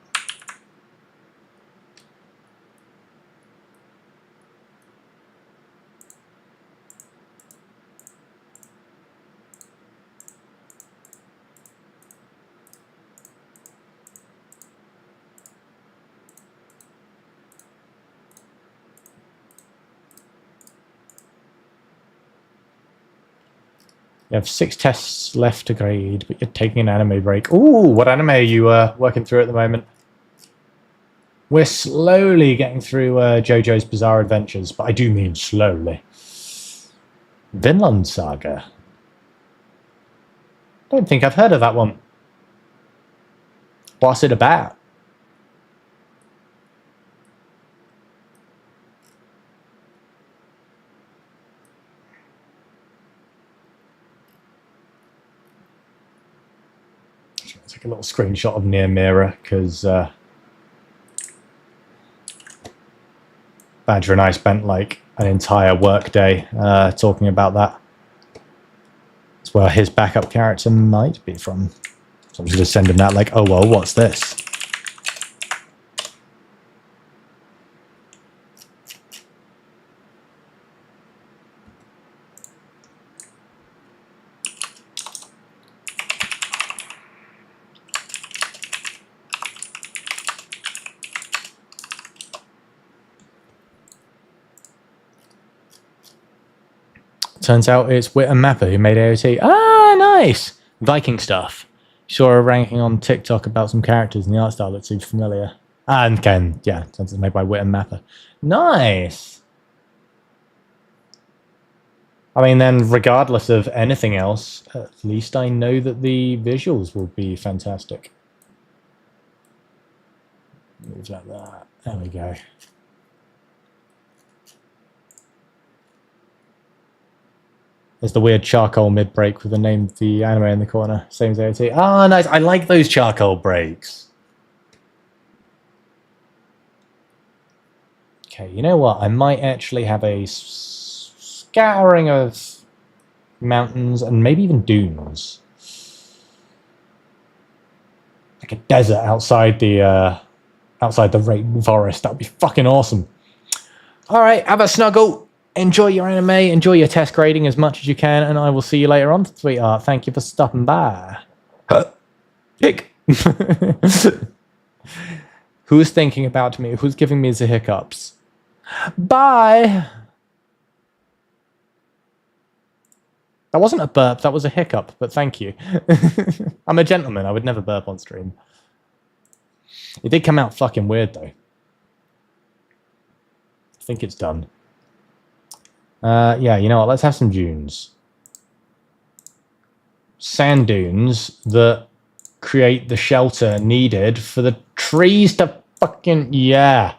You have 6 tests left to grade, but you're taking an anime break. Ooh, what anime are you working through at the moment? We're slowly getting through JoJo's Bizarre Adventures, but I do mean slowly. Vinland Saga. Don't think I've heard of that one. What's it about? Take a little screenshot of Near Mirror, because Badger and I spent like an entire work day talking about that. That's where his backup character might be from. So I'm just going to send him that like, oh well, what's this? Turns out it's Wit and Mapper who made AOT. Ah, nice! Viking stuff. Saw a ranking on TikTok about some characters and the art style that seems familiar. And Ken, yeah, turns out it's made by Wit and Mapper. Nice! I mean, then, regardless of anything else, at least I know that the visuals will be fantastic. Move like that. There we go. There's the weird charcoal mid-break with the name of the anime in the corner. Same as AOT. Ah, nice. I like those charcoal breaks. Okay, you know what? I might actually have a scattering of mountains and maybe even dunes. Like a desert outside the rainforest. That would be fucking awesome. All right, have a snuggle. Enjoy your anime, enjoy your test grading as much as you can, and I will see you later on, sweetheart. Thank you for stopping by. Hick. Who's thinking about me? Who's giving me the hiccups? Bye. That wasn't a burp, that was a hiccup, but thank you. I'm a gentleman, I would never burp on stream. It did come out fucking weird, though. I think it's done. Yeah, you know what? Let's have some dunes. Sand dunes that create the shelter needed for the trees to fucking... Yeah.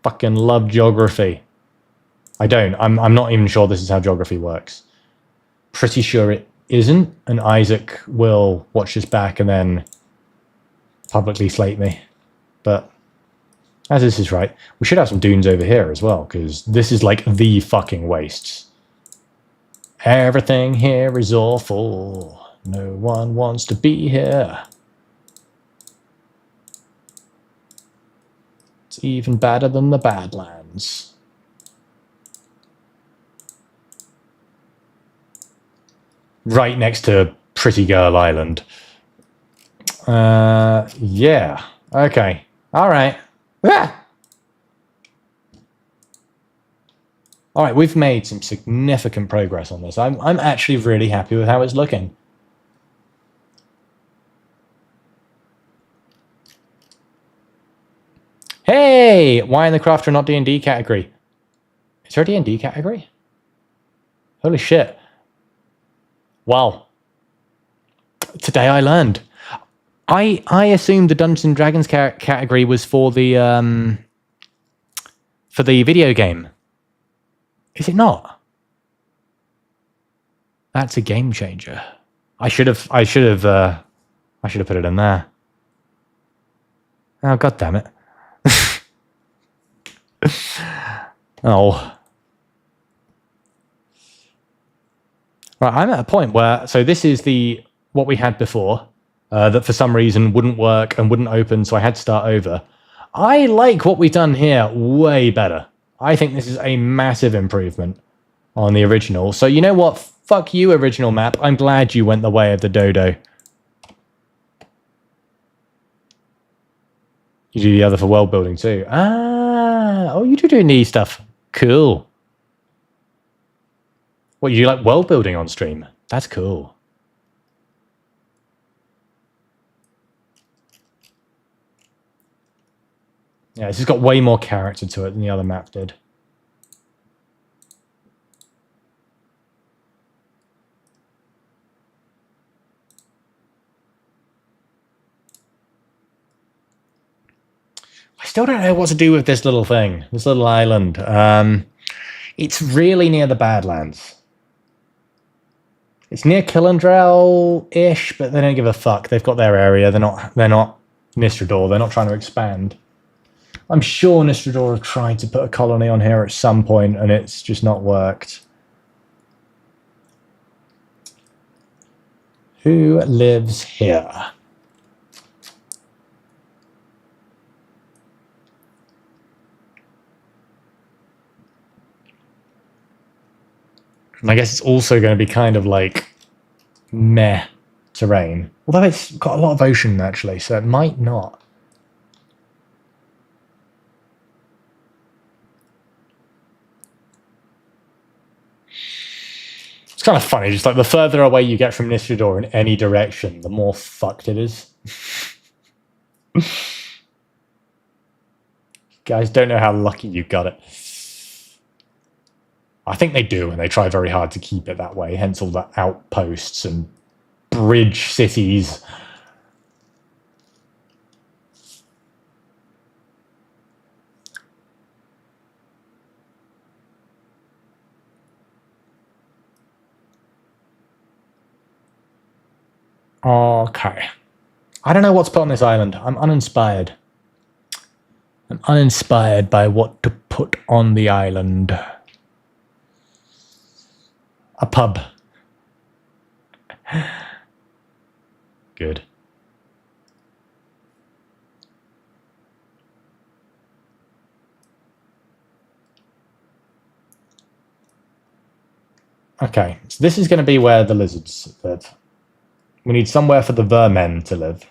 Fucking love geography. I don't. I'm not even sure this is how geography works. Pretty sure it isn't, and Isaac will watch this back and then publicly slate me. But As this is right, we should have some dunes over here as well, because this is like the fucking wastes. Everything here is awful. No one wants to be here. It's even better than the Badlands. Right next to Pretty Girl Island. Yeah. Okay. Alright. Ah! Alright, we've made some significant progress on this. I'm actually really happy with how it's looking. Hey! Why in the Crafter not D&D category? Is there a D&D category? Holy shit. Wow. Today I learned. I assumed the Dungeons and Dragons category was for the video game. Is it not? That's a game changer. I should have put it in there. Oh, god damn it. Oh. Right, I'm at a point where, so this is what we had before, that for some reason wouldn't work and wouldn't open, so I had to start over. I like what we've done here way better. I think this is a massive improvement on the original. So you know what? Fuck you, original map. I'm glad you went the way of the dodo. You do the other for world building too. Oh, you do neat stuff. Cool. What, you like world building on stream? That's cool. Yeah, this has got way more character to it than the other map did. I still don't know what to do with this little thing, this little island. It's really near the Badlands. It's near Killandrel-ish, but they don't give a fuck. They've got their area. They're not Nistrador. They're not trying to expand. I'm sure Nistrador have tried to put a colony on here at some point, and it's just not worked. Who lives here? And I guess it's also going to be kind of like meh terrain. Although it's got a lot of ocean, actually, so it might not. It's kind of funny, just like the further away you get from Nistrador in any direction, the more fucked it is. You guys don't know how lucky you got it. I think they do, and they try very hard to keep it that way, hence all the outposts and bridge cities. Okay. I don't know what to put on this island. I'm uninspired. I'm uninspired by what to put on the island. A pub. Good. Okay, so this is going to be where the lizards live. We need somewhere for the vermin to live.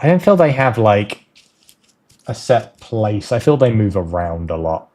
I don't feel they have, like, a set place. I feel they move around a lot.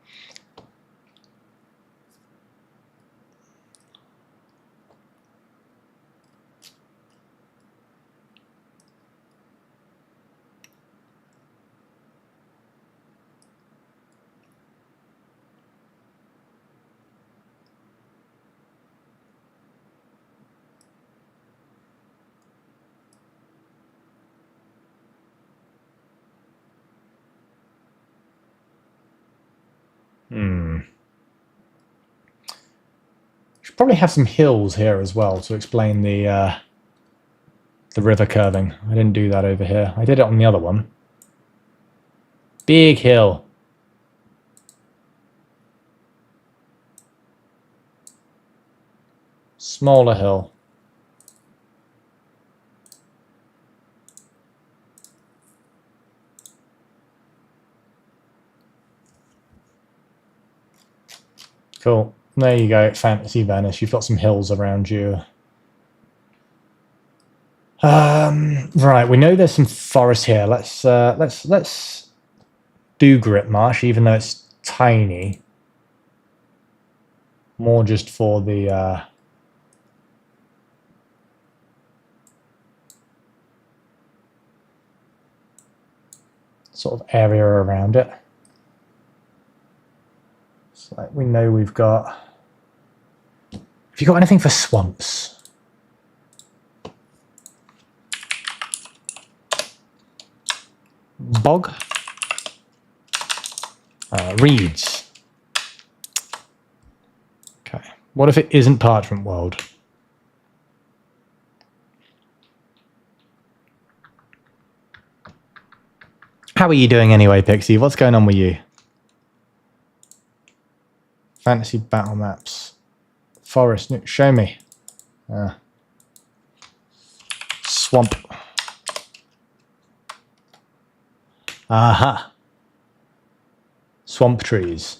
Should probably have some hills here as well to explain the river curving. I didn't do that over here. I did it on the other one. Big hill. Smaller hill. Cool. There you go, Fantasy Venice. You've got some hills around you. Right, we know there's some forest here. Let's do Grit Marsh, even though it's tiny. More just for the sort of area around it. So we know we've got. Have you got anything for swamps? Bog? Reeds. Okay. What if it isn't Parchment World? How are you doing anyway, Pixie? What's going on with you? Fantasy battle maps. Forest. Show me. Swamp. Aha. Swamp trees.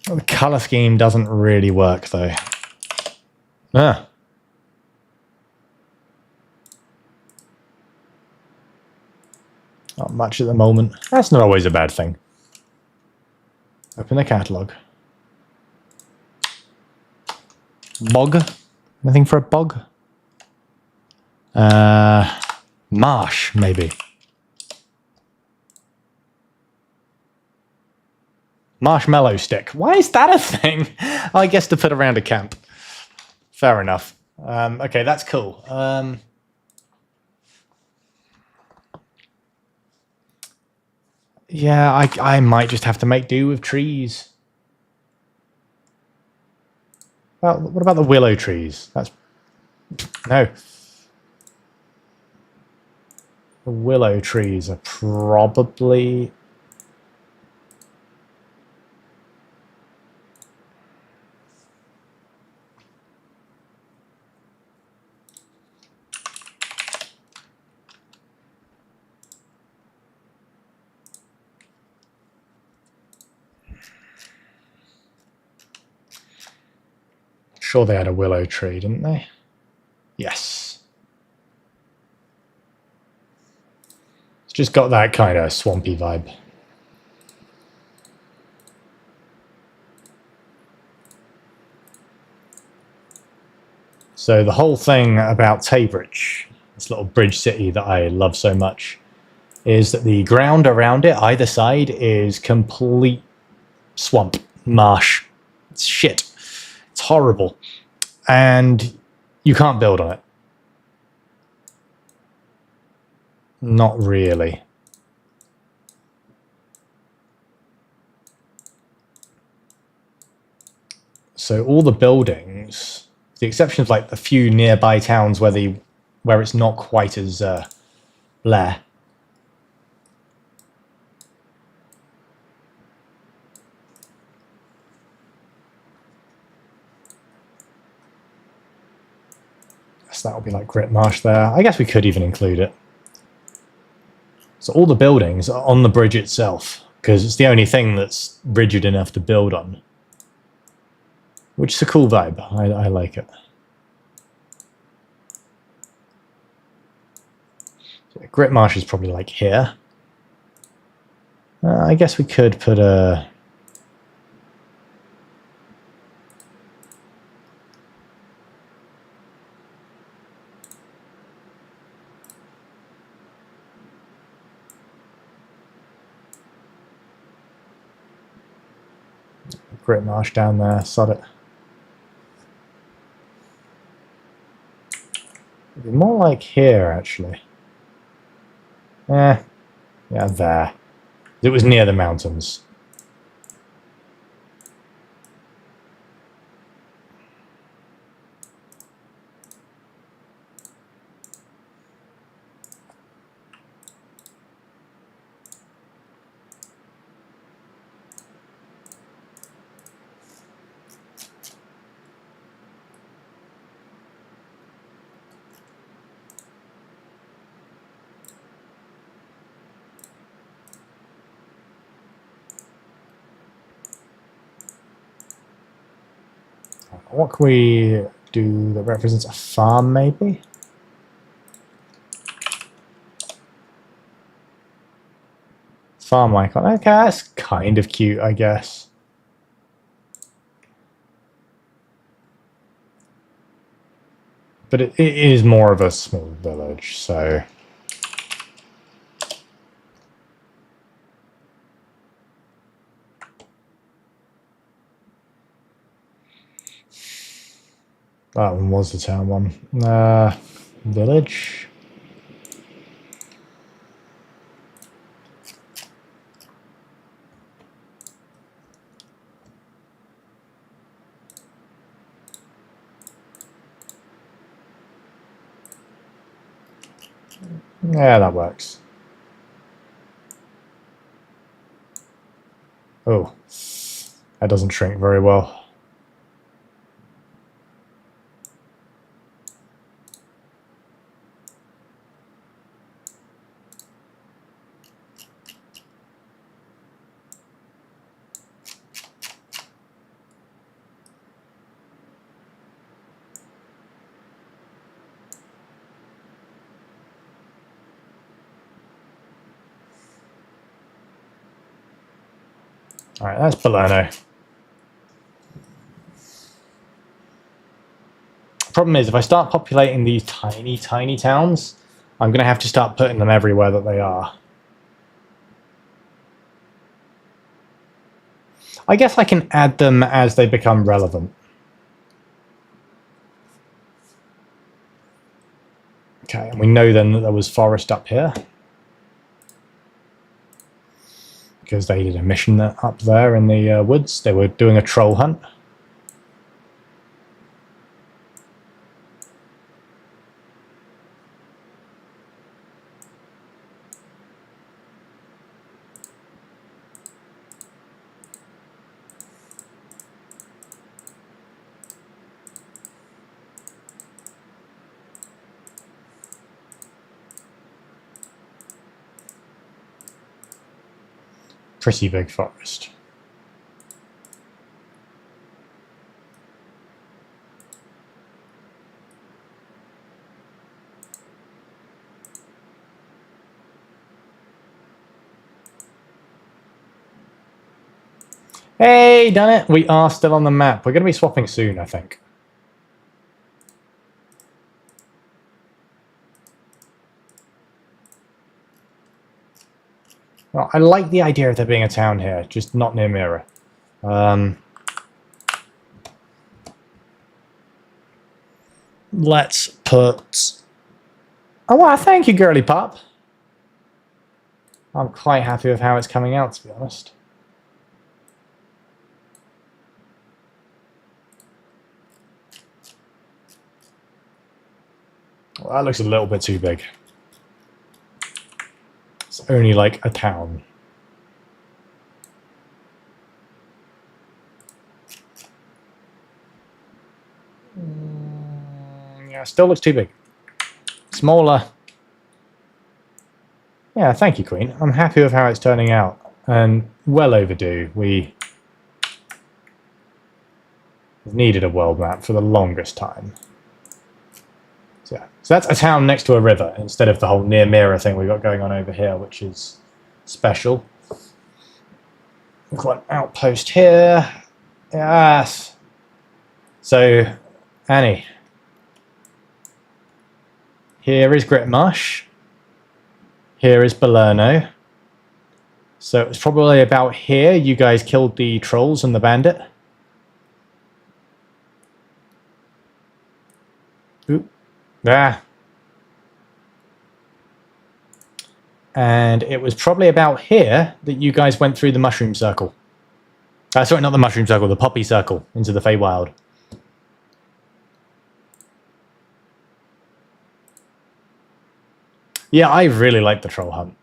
Well, the colour scheme doesn't really work though. Ah. Not much at the moment. That's not always a bad thing. Open the catalogue. Bog? Anything for a bog? Marsh, maybe. Marshmallow stick. Why is that a thing? I guess to put around a camp. Fair enough. Okay, that's cool. Yeah, I might just have to make do with trees. Well, what about the willow trees? That's... No. The willow trees are probably... Sure they had a willow tree, didn't they? Yes. It's just got that kind of swampy vibe. So the whole thing about Taybridge, this little bridge city that I love so much, is that the ground around it, either side, is complete swamp, marsh. It's shit. It's horrible. And you can't build on it. Not really. So all the buildings, with the exception of like a few nearby towns where it's not quite as Blair. So that would be like Grit Marsh there. I guess we could even include it. So all the buildings are on the bridge itself, because it's the only thing that's rigid enough to build on. Which is a cool vibe. I like it. So Grit Marsh is probably like here. I guess we could put a... Grit Marsh down there, sod it. It'd be more like here, actually. Yeah, there. It was near the mountains. What can we do that represents a farm, maybe? Farm icon. Okay, that's kind of cute, I guess. But it is more of a small village, so... That one was the town one. Village. Yeah, that works. Oh, that doesn't shrink very well. Alright, that's Palermo. Problem is, if I start populating these tiny, tiny towns, I'm going to have to start putting them everywhere that they are. I guess I can add them as they become relevant. Okay, and we know then that there was forest up here. Because they did a mission up there in the woods. They were doing a troll hunt. Pretty big forest. Hey, done it! We are still on the map. We're going to be swapping soon, I think. Well, I like the idea of there being a town here, just not near Mira. Let's put... Oh, wow, thank you, girly pop. I'm quite happy with how it's coming out, to be honest. Well, that looks a little bit too big. It's only like a town. Yeah, still looks too big. Smaller. Yeah, thank you, Queen. I'm happy with how it's turning out. And well overdue. We've needed a world map for the longest time. So, yeah. So that's a town next to a river instead of the whole near mirror thing we've got going on over here, which is special. We've got an outpost here. Yes. So, Annie. Here is Gritmarsh. Here is Balerno. So it's probably about here you guys killed the trolls and the bandit. Oop. Ah. And it was probably about here that you guys went through the mushroom circle. Sorry, not the mushroom circle, the poppy circle into the Feywild. Yeah, I really liked the troll hunt.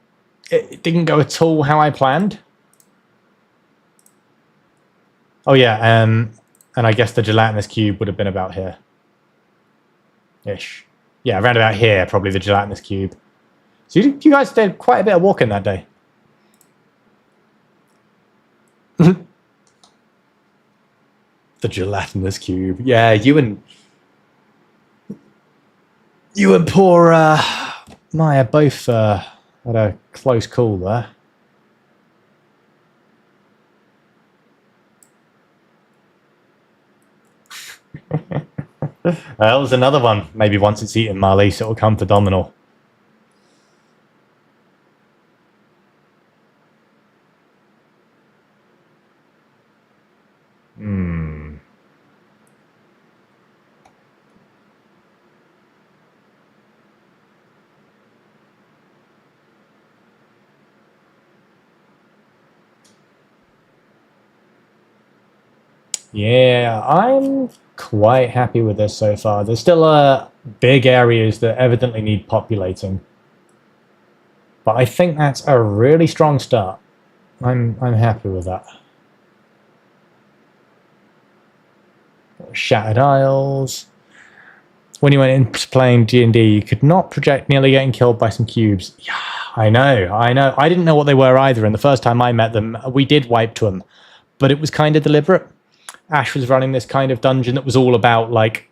It didn't go at all how I planned. Oh yeah, and I guess the gelatinous cube would have been about here. Ish. Yeah, around about here, probably the gelatinous cube. So you guys did quite a bit of walking that day. The gelatinous cube. Yeah, you and poor Maya both had a close call there. That was another one. Maybe once it's eaten Marlies, it'll come for Dominal. Yeah, I'm quite happy with this so far. There's still big areas that evidently need populating. But I think that's a really strong start. I'm happy with that. Shattered Isles. When you went into playing D&D, you could not project nearly getting killed by some cubes. Yeah, I know. I didn't know what they were either, and the first time I met them, we did wipe to them. But it was kind of deliberate. Ash was running this kind of dungeon that was all about, like,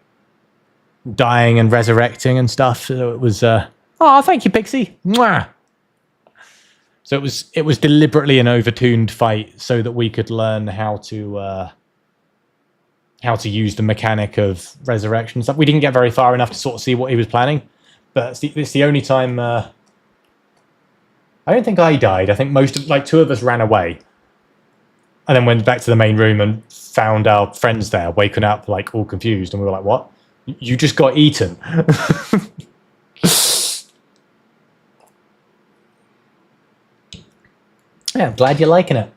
dying and resurrecting and stuff. So it was, oh, thank you, Pixie. Mwah! So it was deliberately an overtuned fight so that we could learn how to use the mechanic of resurrection stuff. We didn't get very far enough to sort of see what he was planning, but it's the only time. I don't think I died. I think two of us ran away, and then went back to the main room and found our friends there, waking up like all confused, and we were like, "What? You just got eaten." Yeah, I'm glad you're liking it.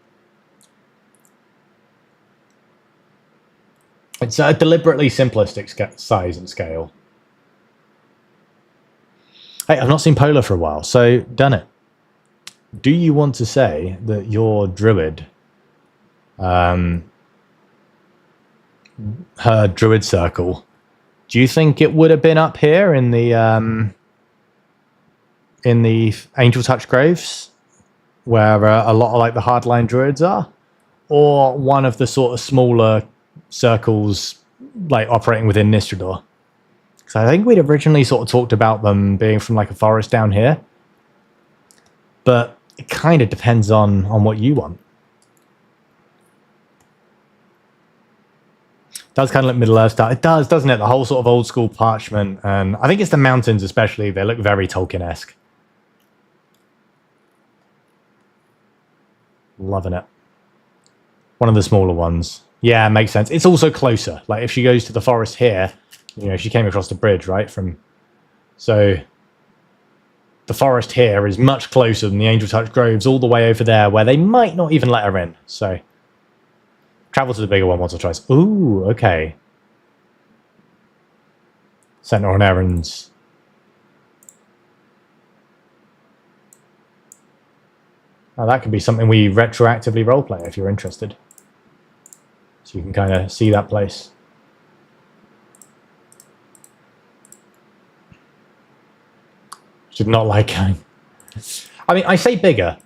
It's a deliberately simplistic size and scale. Hey, I've not seen Polar for a while, so done it. Do you want to say that your druid, her druid circle, do you think it would have been up here in the Angel Touch Graves, where a lot of like the hardline druids are, or one of the sort of smaller circles like operating within Nistrador? Because I think we'd originally sort of talked about them being from like a forest down here, but it kind of depends on what you want. It does kind of look Middle Earth style. It does, doesn't it? The whole sort of old school parchment, and I think it's the mountains especially. They look very Tolkien-esque. Loving it. One of the smaller ones. Yeah, makes sense. It's also closer. Like if she goes to the forest here, you know, she came across the bridge, right? So the forest here is much closer than the Angel Touch Groves all the way over there, where they might not even let her in. So travel to the bigger one once or twice. Ooh, okay. Sent her on errands. Now that could be something we retroactively roleplay if you're interested. So you can kind of see that place. Should not like going. I mean, I say bigger.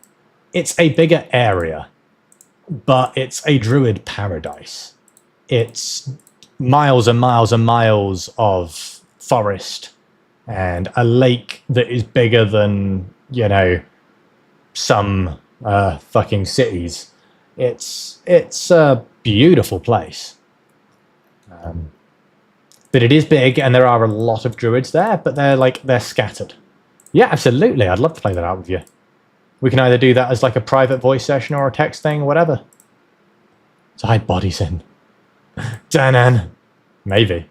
It's a bigger area, but it's a druid paradise. It's miles and miles and miles of forest and a lake that is bigger than, you know, some fucking cities. It's a beautiful place. But it is big, and there are a lot of druids there, but they're scattered. Yeah, absolutely. I'd love to play that out with you. We can either do that as like a private voice session or a text thing or whatever. To hide bodies in. Danan. Maybe.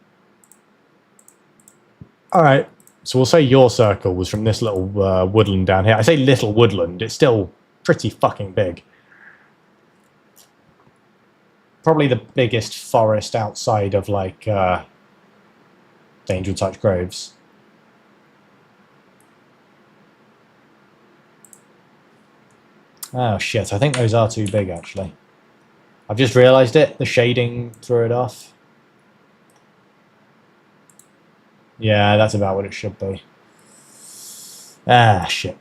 Alright. So we'll say your circle was from this little woodland down here. I say little woodland. It's still pretty fucking big. Probably the biggest forest outside of like Angel Touch Groves. Oh shit, I think those are too big actually. I've just realised it. The shading threw it off. Yeah, that's about what it should be. Ah, shit.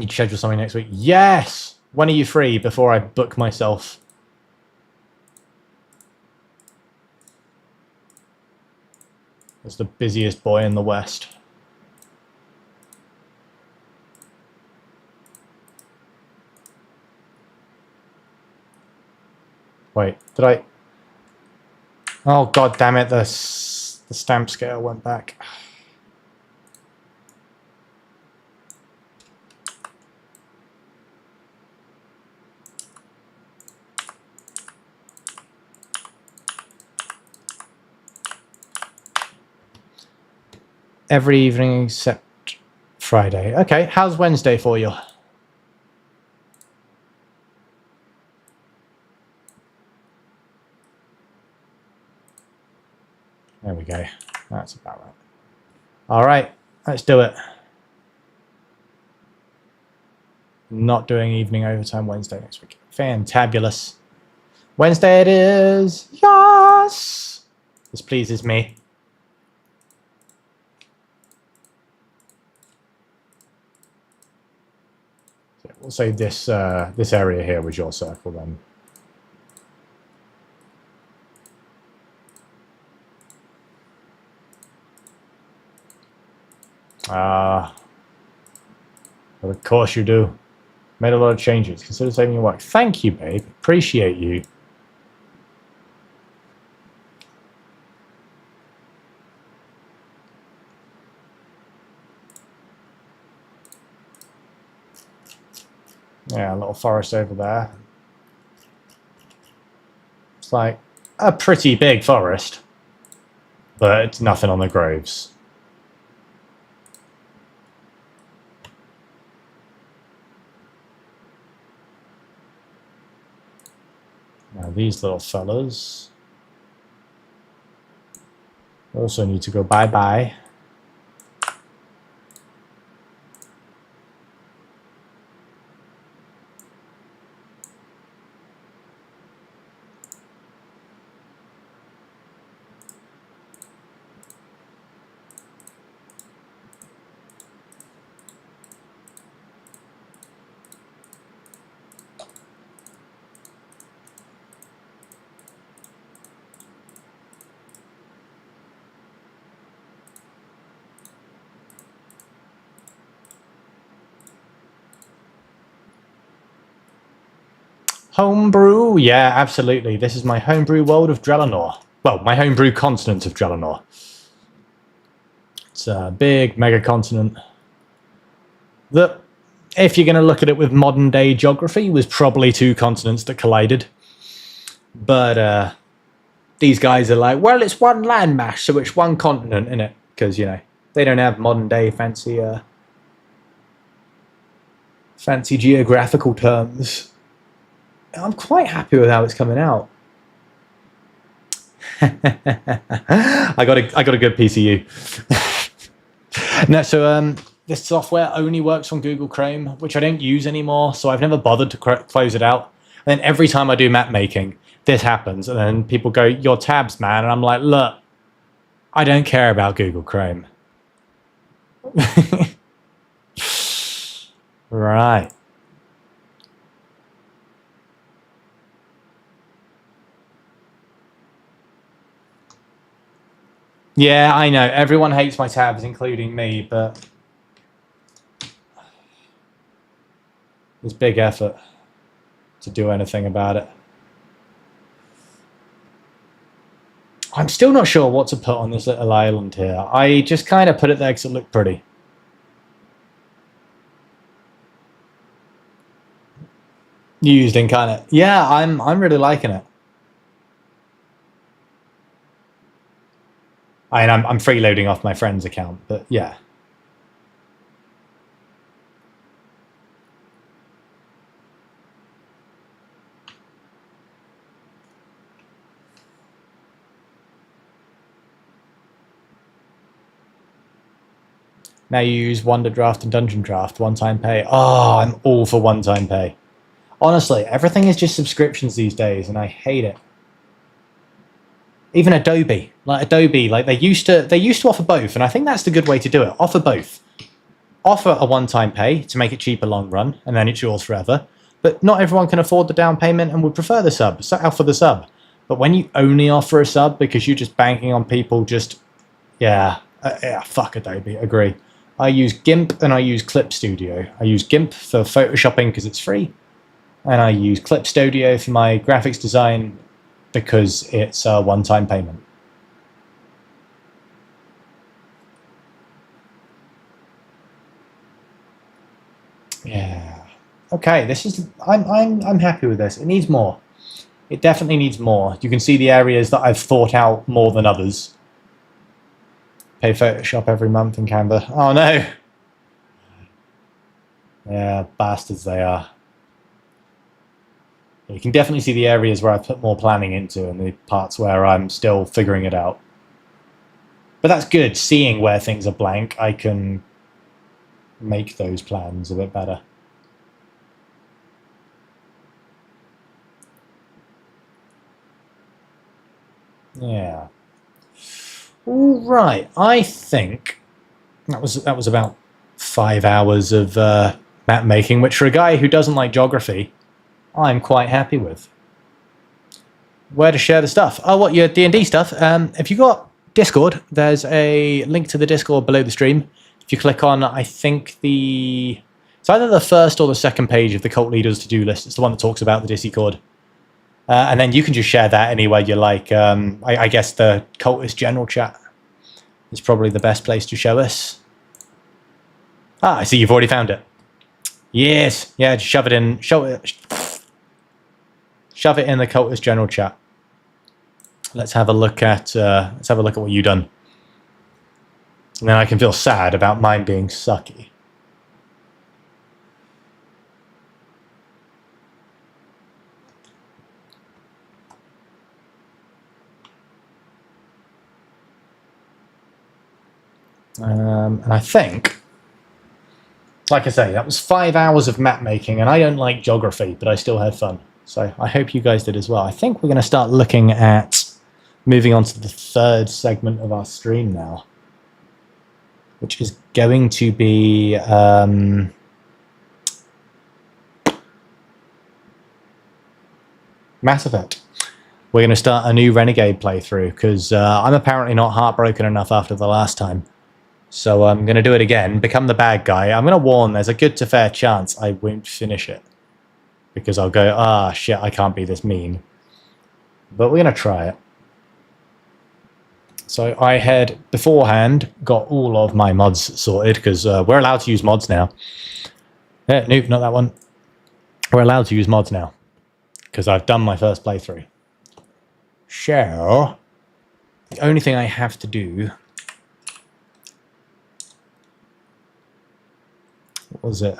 You schedule something next week? Yes! When are you free before I book myself? As the busiest boy in the West. Wait, did I... Oh, god damn it, the stamp scale went back. Every evening except Friday. Okay, how's Wednesday for you? There we go. That's about right. All right, let's do it. Not doing evening overtime Wednesday next week. Fantabulous. Wednesday it is. Yes! This pleases me. We'll say this this area here was your circle then. But of course you do. Made a lot of changes. Consider saving your work. Thank you, babe. Appreciate you. Yeah, a little forest over there. It's like a pretty big forest, but it's nothing on the groves. Now these little fellas also need to go bye-bye. Homebrew? Yeah, absolutely. This is my homebrew world of Drelenor. Well, my homebrew continent of Drelenor. It's a big mega continent that, if you're going to look at it with modern day geography, was probably two continents that collided. But these guys are like, well, it's one landmass, so it's one continent, innit? Because, you know, they don't have modern day fancy geographical terms. I'm quite happy with how it's coming out. I got a good PCU. No, so this software only works on Google Chrome, which I don't use anymore, so I've never bothered to close it out. And then every time I do map making, this happens, and then people go, "Your tabs, man," and I'm like, "Look, I don't care about Google Chrome." Right. Yeah, I know. Everyone hates my tabs, including me, but it's big effort to do anything about it. I'm still not sure what to put on this little island here. I just kind of put it there because it looked pretty. Used incarnate. Yeah, I'm really liking it. I'm freeloading off my friend's account, but yeah. Now you use Wonder Draft and Dungeon Draft, one-time pay. Oh, I'm all for one-time pay. Honestly, everything is just subscriptions these days, and I hate it. Even Adobe, like they used to offer both, and I think that's the good way to do it. Offer both. offer a one-time pay to make it cheaper long run, and then it's yours forever. But not everyone can afford the down payment and would prefer the sub, so offer the sub. But when you only offer a sub because you're just banking on people just, yeah, fuck Adobe, agree. I use GIMP and I use Clip Studio. I use GIMP for photoshopping because it's free, and I use Clip Studio for my graphics design because it's a one-time payment. Yeah. Okay, this is I'm happy with this. It needs more. It definitely needs more. You can see the areas that I've thought out more than others. Pay Photoshop every month in Canva. Oh no. Yeah, bastards they are. You can definitely see the areas where I put more planning into and the parts where I'm still figuring it out. But that's good. Seeing where things are blank, I can make those plans a bit better. Yeah. All right. I think that was about 5 hours of map making, which for a guy who doesn't like geography, I'm quite happy with. Where to share the stuff? Oh, what, your D&D stuff? If you got Discord, there's a link to the Discord below the stream. If you click on, I think it's either the first or the second page of the Cult Leaders to-do list. It's the one that talks about the Discord. And then you can just share that anywhere you like. I guess the Cultist General chat is probably the best place to show us. Ah, I see you've already found it. Yes. Yeah, just shove it in. Shove it in the Cultist General chat. Let's have a look at what you've done. And then I can feel sad about mine being sucky. And I think, like I say, that was 5 hours of map making, and I don't like geography, but I still had fun. So I hope you guys did as well. I think we're going to start looking at moving on to the third segment of our stream now, which is going to be Mass Effect. We're going to start a new Renegade playthrough because I'm apparently not heartbroken enough after the last time. So I'm going to do it again, become the bad guy. I'm going to warn, there's a good to fair chance I won't finish it. Because I'll go, ah, shit, I can't be this mean. But we're going to try it. So I had, beforehand, got all of my mods sorted, because we're allowed to use mods now. Nope, not that one. We're allowed to use mods now, because I've done my first playthrough. So, the only thing I have to do... What was it?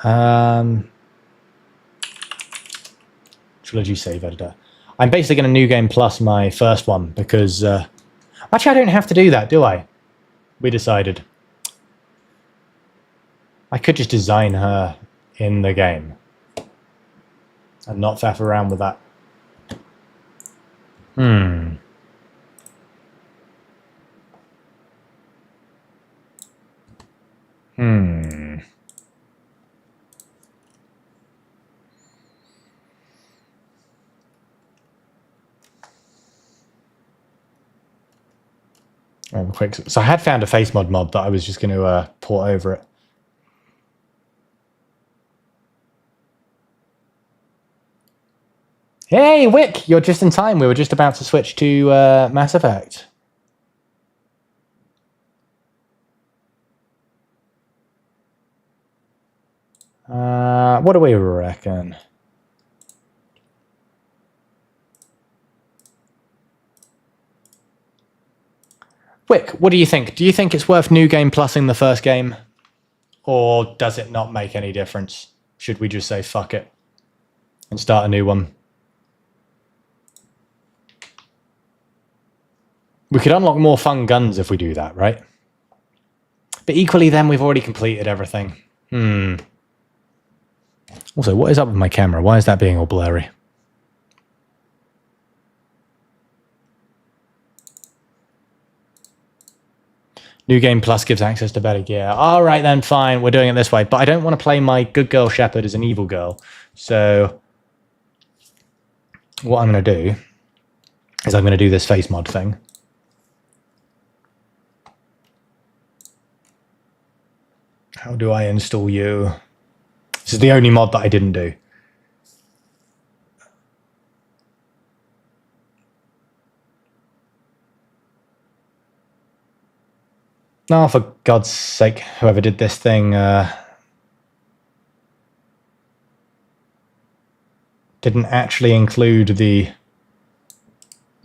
Trilogy save editor. I'm basically going to New Game Plus my first one because... actually, I don't have to do that, do I? We decided. I could just design her in the game. And not faff around with that. Quick. So I had found a face mod that I was just going to port over it. Hey, Wick, you're just in time. We were just about to switch to Mass Effect. What do we reckon? Wick, what do you think? Do you think it's worth New Game Plusing the first game? Or does it not make any difference? Should we just say fuck it and start a new one? We could unlock more fun guns if we do that, right? But equally then we've already completed everything. Also, what is up with my camera? Why is that being all blurry? New Game Plus gives access to better gear. All right, then, fine. We're doing it this way. But I don't want to play my good girl Shepherd as an evil girl. So what I'm going to do is I'm going to do this face mod thing. How do I install you? This is the only mod that I didn't do. Oh, for God's sake, whoever did this thing didn't actually include the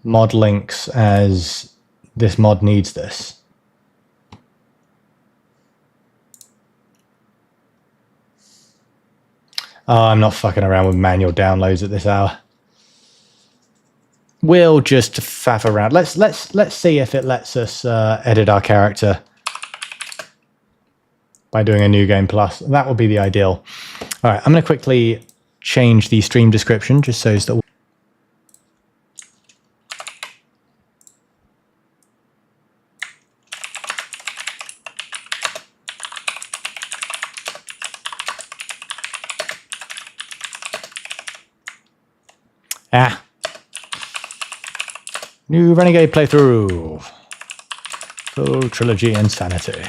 mod links as this mod needs this. Oh, I'm not fucking around with manual downloads at this hour. We'll just faff around. Let's see if it lets us edit our character by doing a new game plus. That would be the ideal. All right, I'm going to quickly change the stream description just so that. New Renegade playthrough. Full trilogy insanity.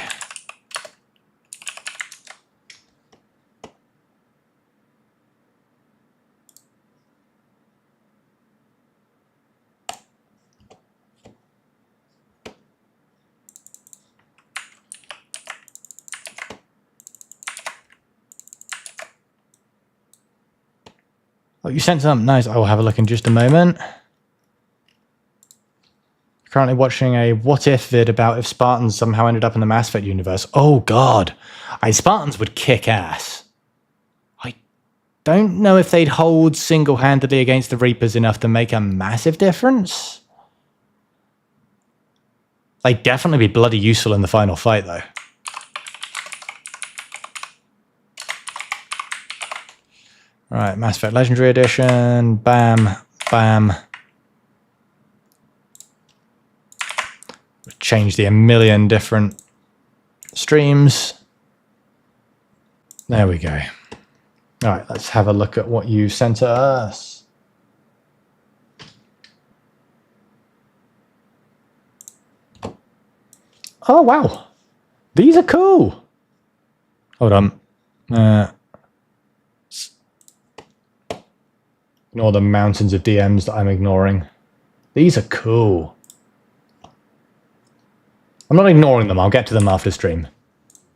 Oh, you sent some? Nice. I will have a look in just a moment. Currently watching a what if vid about if Spartans somehow ended up in the Mass Effect universe. Oh god. Spartans would kick ass. I don't know if they'd hold single-handedly against the Reapers enough to make a massive difference. They'd definitely be bloody useful in the final fight though. Alright, Mass Effect Legendary Edition. Bam. Bam. Change the a million different streams. There we go. All right, let's have a look at what you sent to us. Oh, wow. These are cool. Hold on. Ignore the mountains of DMs that I'm ignoring. These are cool. I'm not ignoring them. I'll get to them after stream.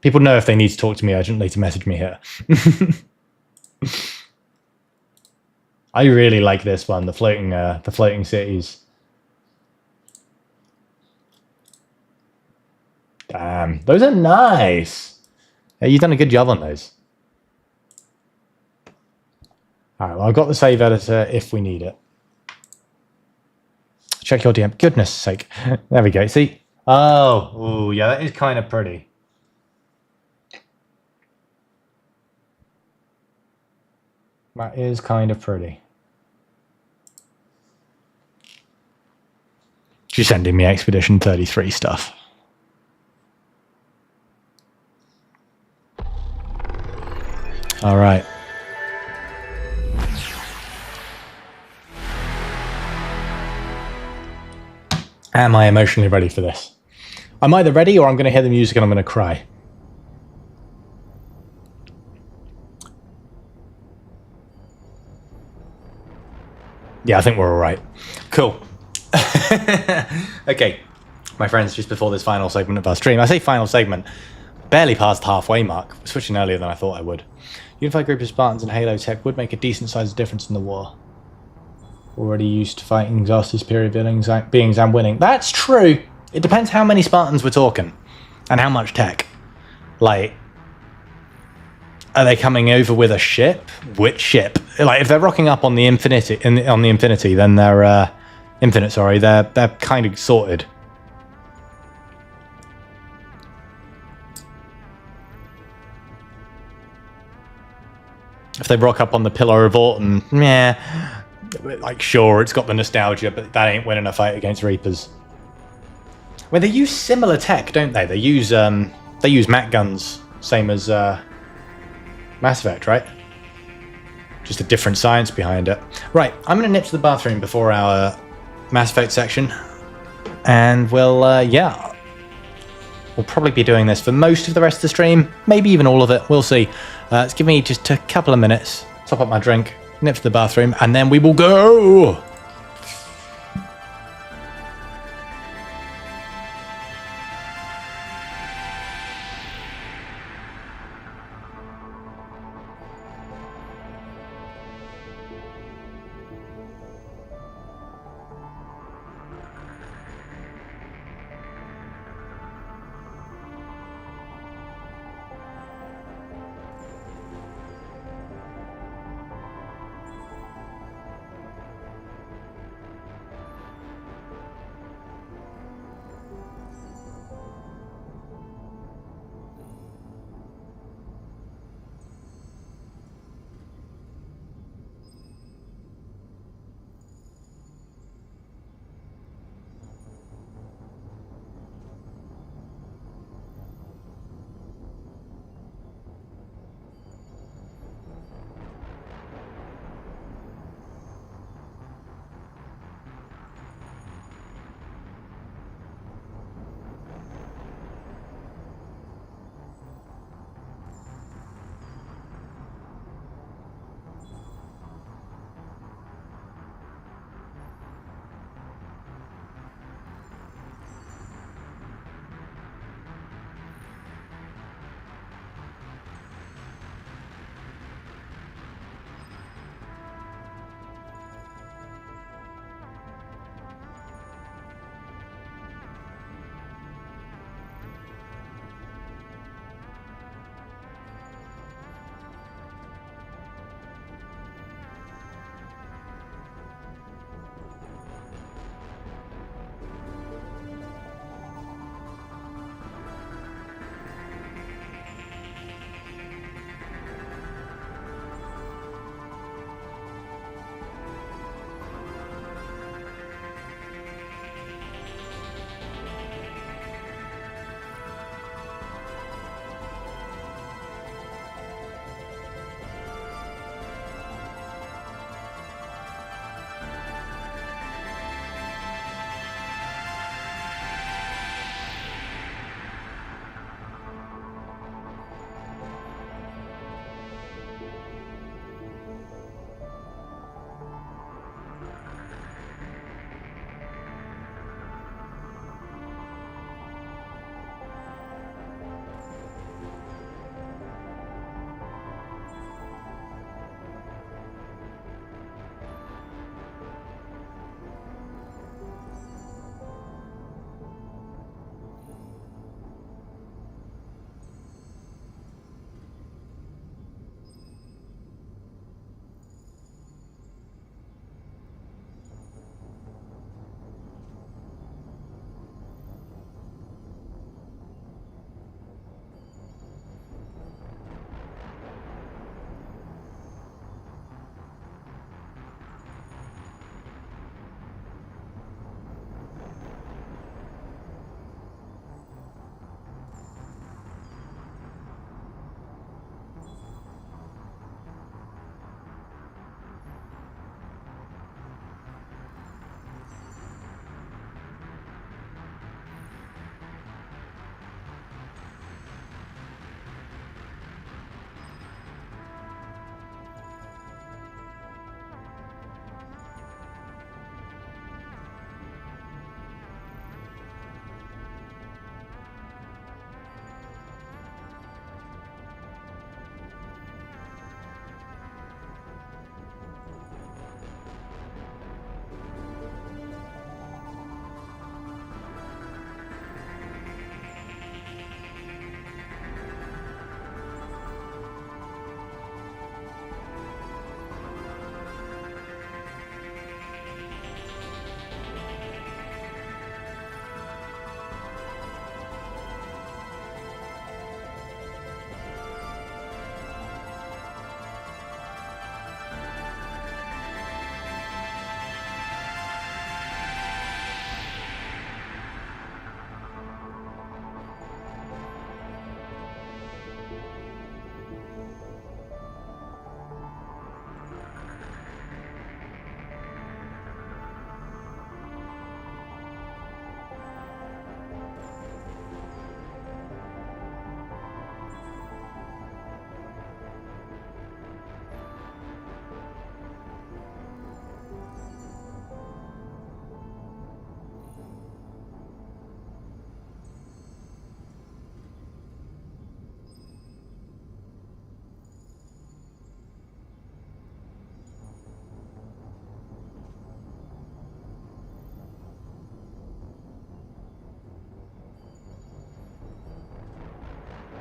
People know if they need to talk to me urgently to message me here. I really like this one, the floating cities. Damn, those are nice. Yeah, you've done a good job on those. All right, well, I've got the save editor if we need it. Check your DM. Goodness sake. There we go. See? Oh, ooh, yeah, that is kind of pretty. That is kind of pretty. She's sending me Expedition 33 stuff. All right. Am I emotionally ready for this? I'm either ready or I'm going to hear the music and I'm going to cry. Yeah, I think we're all right. Cool. Okay, my friends, just before this final segment of our stream, I say final segment, barely past the halfway mark. We're switching earlier than I thought I would. Unified group of Spartans and Halo tech would make a decent sized difference in the war. Already used to fighting exhausted superior beings and winning. That's true. It depends how many Spartans we're talking and how much tech. Like, are they coming over with a ship? Which ship? Like, if they're rocking up on the Infinity, then they're Infinite. Sorry, they're kind of sorted. If they rock up on the Pillar of Autumn, yeah, like sure, it's got the nostalgia, but that ain't winning a fight against Reapers. Well, they use similar tech, don't they? They use Mac guns, same as Mass Effect, right? Just a different science behind it. Right, I'm going to nip to the bathroom before our Mass Effect section. And we'll probably be doing this for most of the rest of the stream. Maybe even all of it. We'll see. It's give me just a couple of minutes. Top up my drink, nip to the bathroom, and then we will go!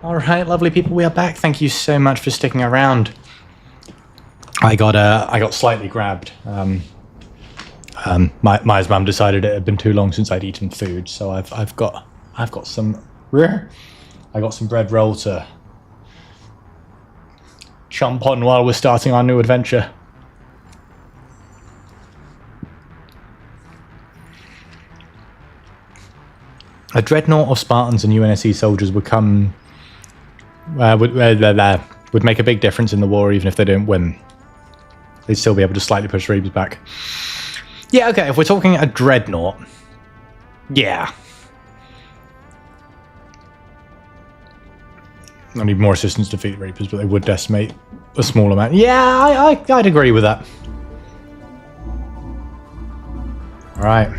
All right, lovely people, we are back. Thank you so much for sticking around. I got slightly grabbed. Maya's mum decided it had been too long since I'd eaten food, so I've got some bread roll to chomp on while we're starting our new adventure. A dreadnought of Spartans and UNSC soldiers would make a big difference in the war, even if they don't win. They'd still be able to slightly push Rebus back. Yeah, okay, if we're talking a dreadnought, yeah. I need more assistance to defeat Reapers, but they would decimate a small amount. Yeah, I'd agree with that. Alright.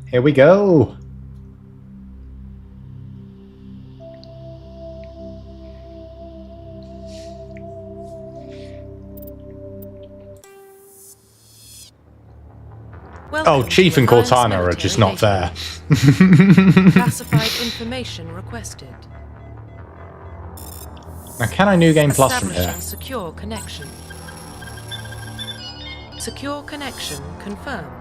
Here we go. Oh, Chief and Cortana are just not there. Classified information requested. Now, can I new game plus from here? Establishing secure connection. Secure connection confirmed.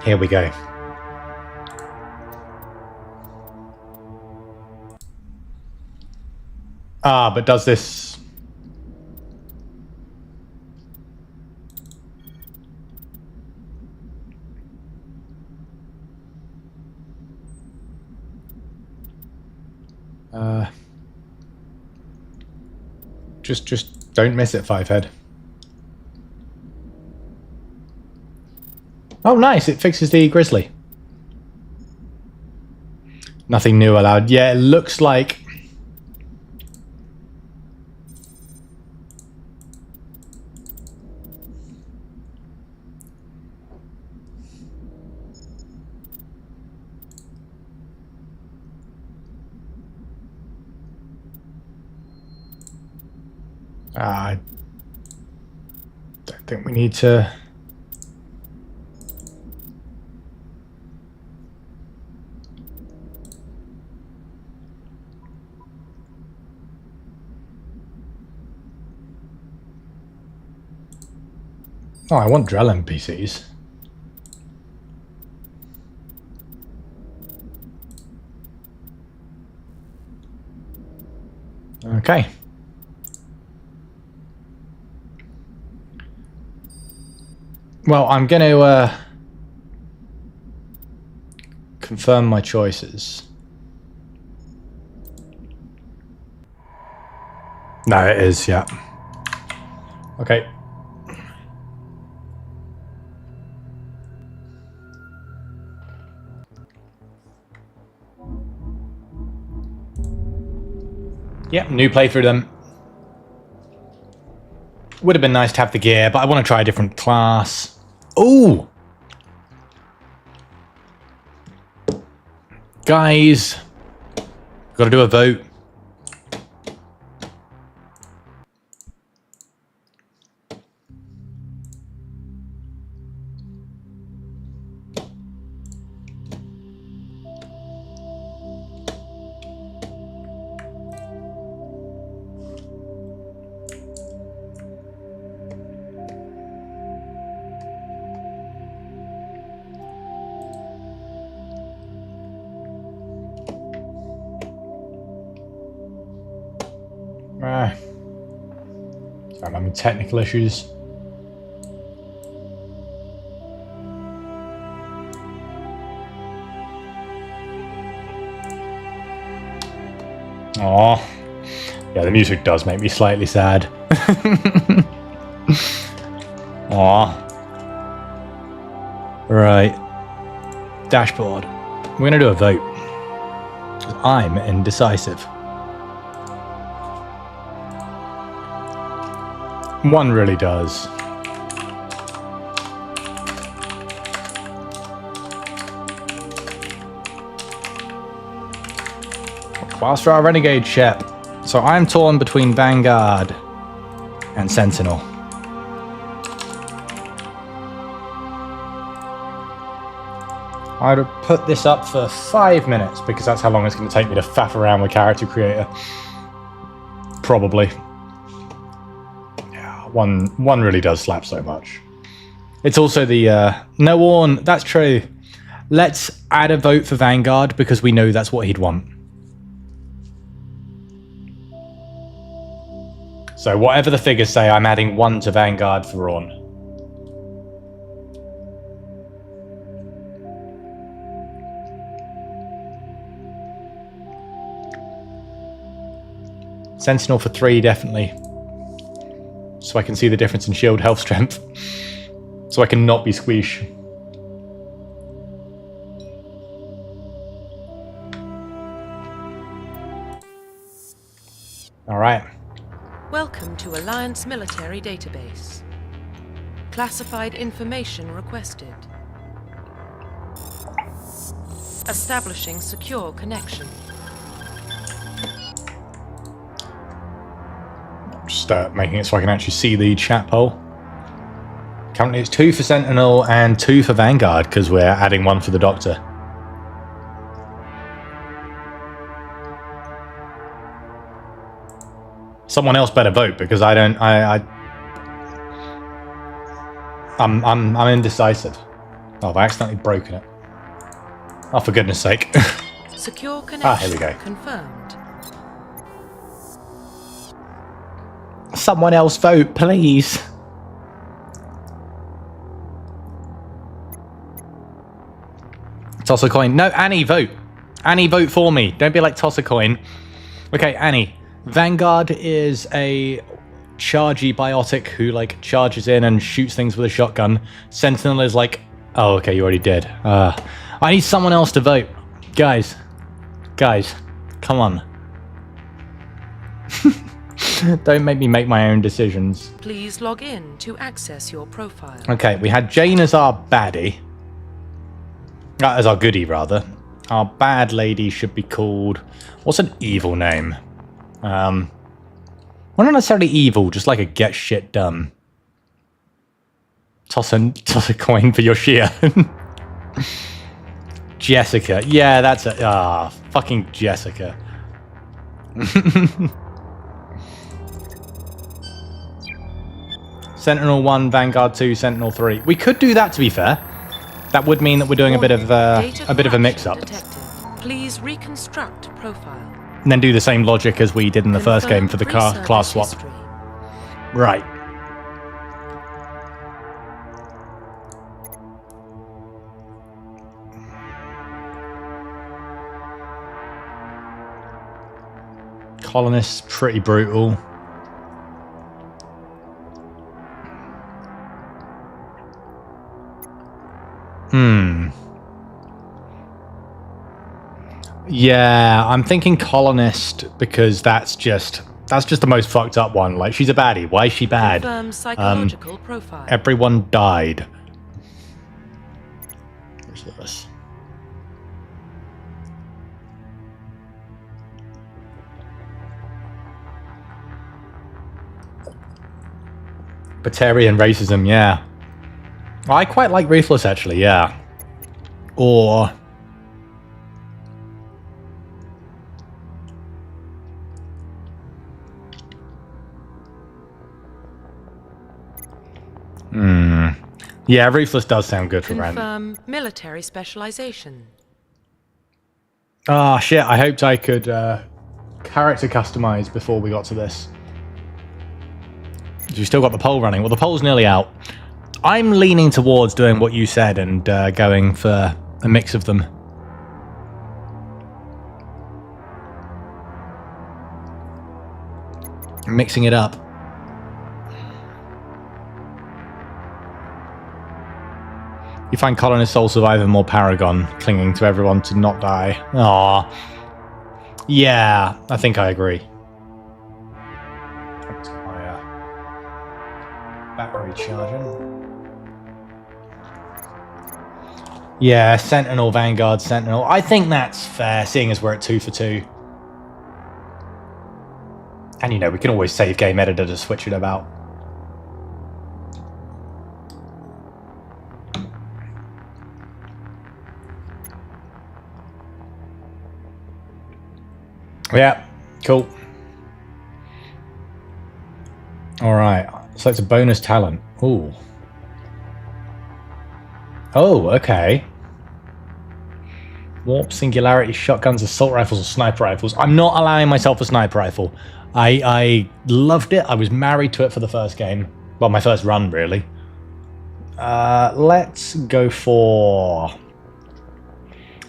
Here we go. Ah, but does this... Just don't miss it, Fivehead. Oh, nice. It fixes the grizzly. Nothing new allowed. Yeah, it looks like... I don't think we need to... Oh, I want Drell NPCs. Okay. Well, I'm going to confirm my choices. No, it is, yeah. Okay. Yep, new playthrough then. Would have been nice to have the gear, but I want to try a different class. Ooh! Guys, got to do a vote. I'm having technical issues. Aww. Yeah, the music does make me slightly sad. Aww. Right. Dashboard. We're gonna do a vote. I'm indecisive. One really does. Whilst for our renegade ship. So I'm torn between Vanguard and Sentinel. I'd have put this up for 5 minutes because that's how long it's going to take me to faff around with Character Creator. Probably. Yeah, one really does slap so much. It's also the no one. That's true. Let's add a vote for Vanguard because we know that's what he'd want. So whatever the figures say, I'm adding 1 to Vanguard for Rawn. Sentinel for 3, definitely. So I can see the difference in shield health strength. So I can not be squeesh. Alright. Welcome to Alliance Military Database. Classified information requested. Establishing secure connection. Just making it so I can actually see the chat poll. Currently it's 2 for Sentinel and 2 for Vanguard because we're adding 1 for the Doctor. Someone else better vote because I don't. I'm indecisive. Oh, I've accidentally broken it. Oh, for goodness sake! Secure connection. Here we go. Confirmed. Someone else vote, please. Toss a coin. No, Annie, vote. Annie, vote for me. Don't be like toss a coin. Okay, Annie. Vanguard is a chargy biotic who like charges in and shoots things with a shotgun. Sentinel is like, oh, okay, you already did. I need someone else to vote. Guys, come on. Don't make me make my own decisions. Please log in to access your profile. Okay, we had Jane as our baddie. As our goodie, rather. Our bad lady should be called... What's an evil name? Well, not necessarily evil, just like a get shit done. Toss a coin for your Shia. Jessica. Yeah, that's a... fucking Jessica. Sentinel 1, Vanguard 2, Sentinel 3. We could do that, to be fair. That would mean that we're doing a bit of a mix-up. Please reconstruct profile. And then do the same logic as we did in the first game for the class swap. History. Right. Colonists, pretty brutal. Yeah, I'm thinking colonist because that's just the most fucked up one. Like, she's a baddie. Why is she bad? Confirm psychological profile. Everyone died. What's this? Batarian racism, yeah. I quite like Ruthless, actually, yeah. Or... Yeah, Ruthless does sound good for Rand. Confirm military specialization. Ah, shit, I hoped I could character customize before we got to this. You still got the poll running. Well, the poll's nearly out. I'm leaning towards doing what you said and going for a mix of them. Mixing it up. You find colonist soul survivor more paragon, clinging to everyone to not die. Aww. Yeah, I think I agree. That's my battery charging. Yeah, Sentinel, Vanguard, Sentinel. I think that's fair, seeing as we're at 2 for 2. And you know, we can always save game editor to switch it about. Yeah, cool. Alright, so it's a bonus talent. Ooh. Oh, okay. Warp, singularity, shotguns, assault rifles, or sniper rifles. I'm not allowing myself a sniper rifle. I loved it. I was married to it for the first game. Well, my first run, really. Let's go for...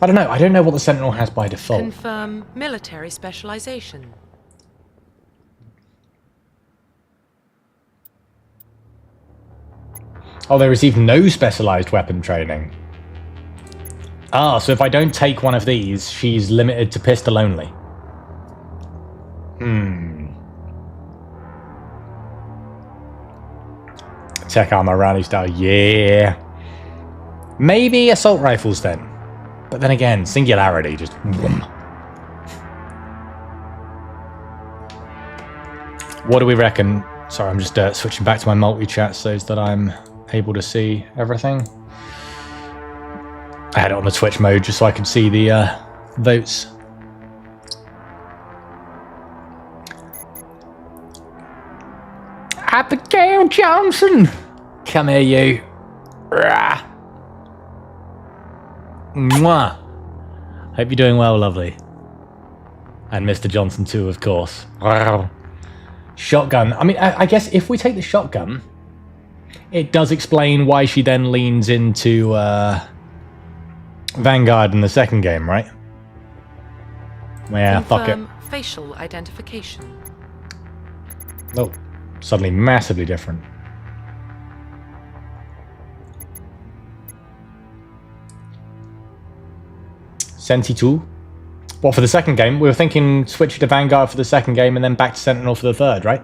I don't know. I don't know what the Sentinel has by default. Confirm military specialization. Oh, they receive no specialized weapon training. Ah, so if I don't take one of these, she's limited to pistol only. Tech armor, rally style, yeah. Maybe assault rifles then. But then again, singularity, just... Whoom. What do we reckon? Sorry, I'm just switching back to my multi-chat so that I'm able to see everything. I had it on the Twitch mode just so I could see the votes. Abigail Johnson! Come here, you. Rah. Mwah. Hope you're doing well, lovely. And Mr. Johnson too, of course. Shotgun. I mean, I guess if we take the shotgun, it does explain why she then leans into Vanguard in the second game, right? Yeah, fuck it. Facial identification. Oh, suddenly massively different. Senti2. What, for the second game? We were thinking switch to Vanguard for the second game and then back to Sentinel for the third, right?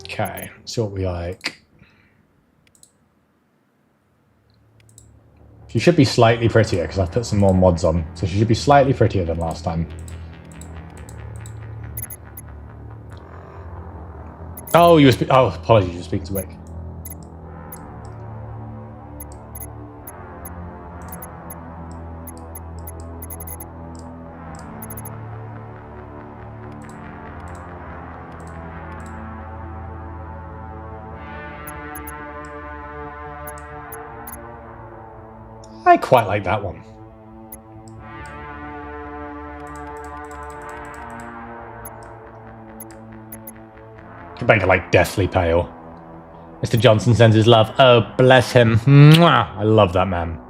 Okay, see what we like. She should be slightly prettier because I've put some more mods on, so she should be slightly prettier than last time. Oh, apologies, you're speaking to Wick. I quite like that one. Could make it like deathly pale. Mr. Johnson sends his love. Oh, bless him. Mwah! I love that man.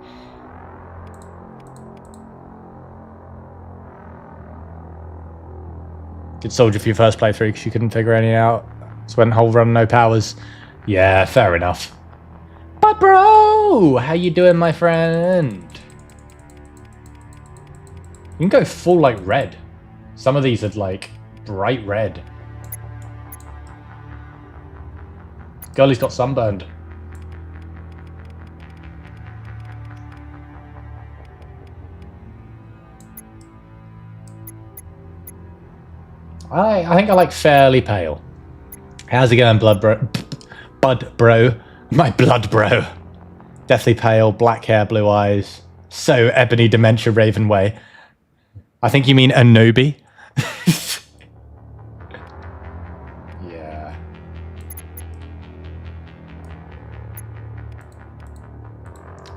Good soldier for your first playthrough because you couldn't figure any out. Spent whole run no powers. Yeah, fair enough. But bro, how you doing, my friend? You can go full like red. Some of these are like bright red. Girlie's got sunburned. I think I like fairly pale. How's it going, Bud bro? My blood bro. Deathly pale, black hair, blue eyes. So ebony dementia raven way. I think you mean Anobi. Yeah.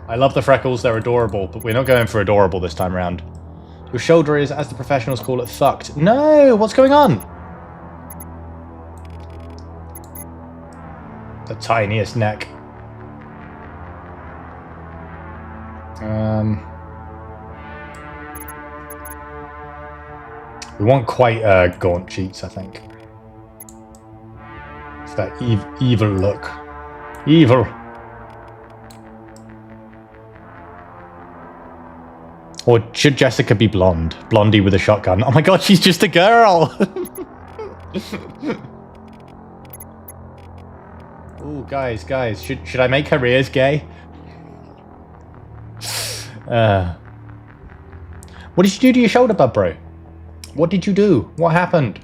I love the freckles, they're adorable, but we're not going for adorable this time around. Your shoulder is, as the professionals call it, fucked. No, what's going on? The tiniest neck. We want quite gaunt cheeks, I think. It's that evil look. Evil. Or should Jessica be blonde? Blondie with a shotgun. Oh my god, she's just a girl! Ooh, guys, should I make her ears gay? What did you do to your shoulder, bud, bro? What did you do? What happened?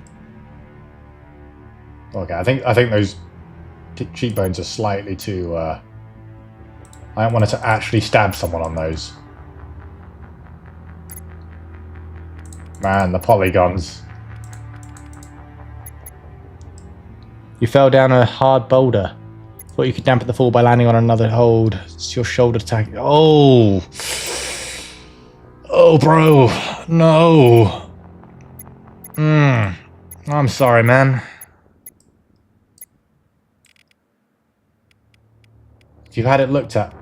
Okay, I think those cheekbones are slightly too. I don't want to actually stab someone on those. Man, the polygons. You fell down a hard boulder. Thought you could dampen the fall by landing on another hold. It's your shoulder attack. Oh. Oh, bro. No. I'm sorry, man. You've had it looked at.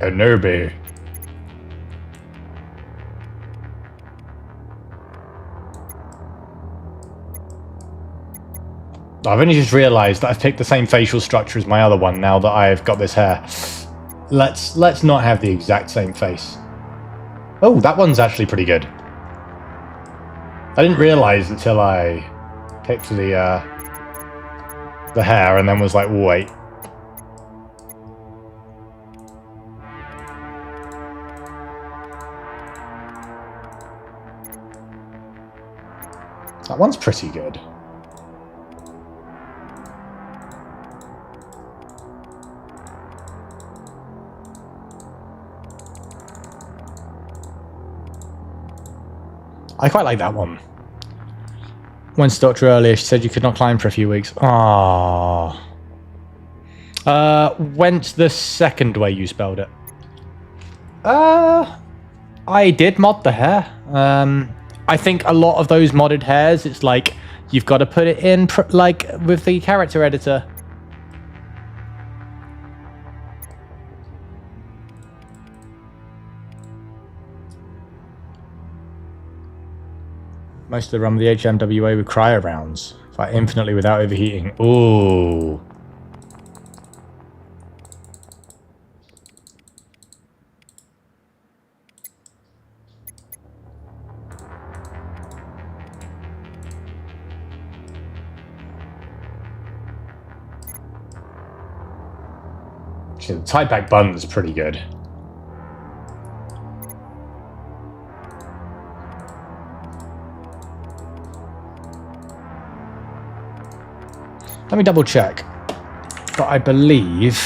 A newbie. I've only just realised that I've picked the same facial structure as my other one now that I've got this hair. Let's not have the exact same face. Oh, that one's actually pretty good. I didn't realise until I picked the hair and then was like, wait. That one's pretty good. I quite like that one. Went to doctor earlier, she said you could not climb for a few weeks. Aww. Went the second way you spelled it. I did mod the hair. I think a lot of those modded hairs, it's like, you've got to put it in, like, with the character editor. Most of the run with the HMWA with cryo rounds. Fight infinitely without overheating. Ooh. Actually, the tight back bun's pretty good. Let me double check. But I believe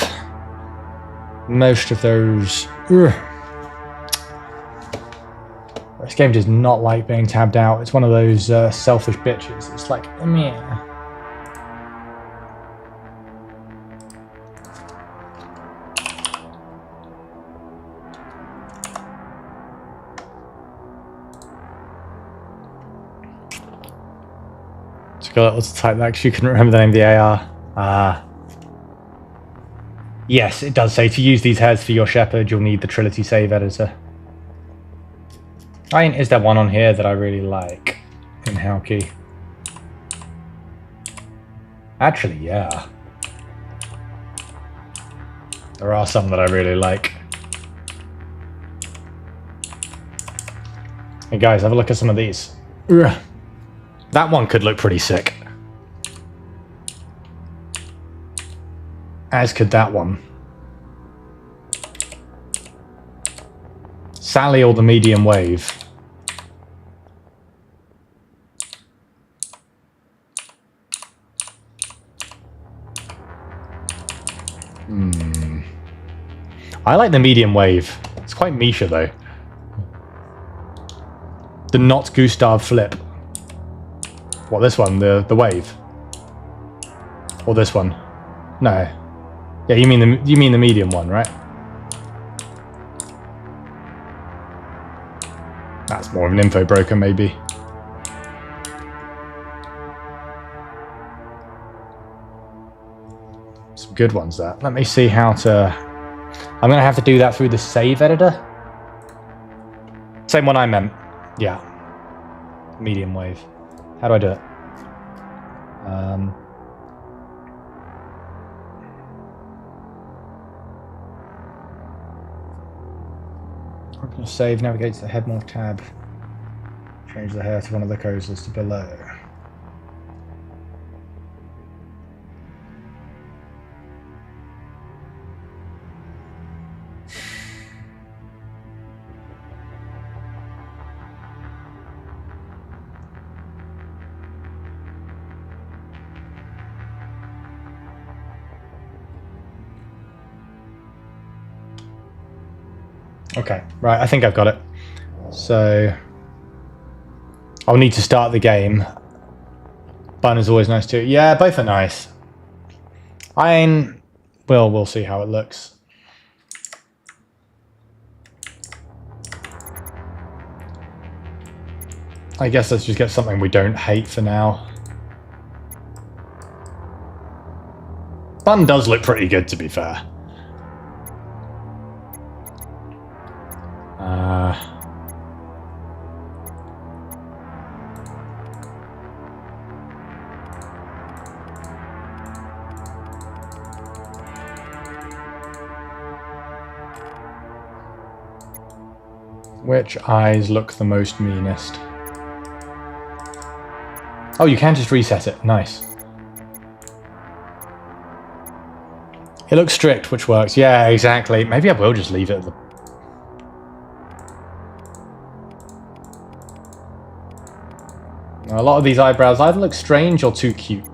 most of those... This game does not like being tabbed out. It's one of those selfish bitches. It's like, meh. What's the type that? You couldn't remember the name of the AR. Yes, it does say to use these hairs for your shepherd, you'll need the Trinity save editor. I mean, is there one on here that I really like in Howkey? Actually, yeah. There are some that I really like. Hey guys, have a look at some of these. Ugh. That one could look pretty sick. As could that one. Sally or the medium wave. I like the medium wave. It's quite Misha though. The not Gustav flip. What, this one? The wave? Or this one? No. Yeah, you mean the medium one, right? That's more of an info broker, maybe. Some good ones there. Let me see how to... I'm going to have to do that through the save editor. Same one I meant. Yeah. Medium wave. How do I do it? Open a save, navigate to the Headmore tab. Change the hair to one of the codes listed below. Okay, right, I think I've got it. So I'll need to start the game. Bun is always nice too. Yeah, both are nice. Well, we'll see how it looks. I guess let's just get something we don't hate for now. Bun does look pretty good, to be fair. Which eyes look the most meanest? Oh, you can just reset it. Nice. It looks strict, which works. Yeah, exactly. Maybe I will just leave it at the... A lot of these eyebrows either look strange or too cute.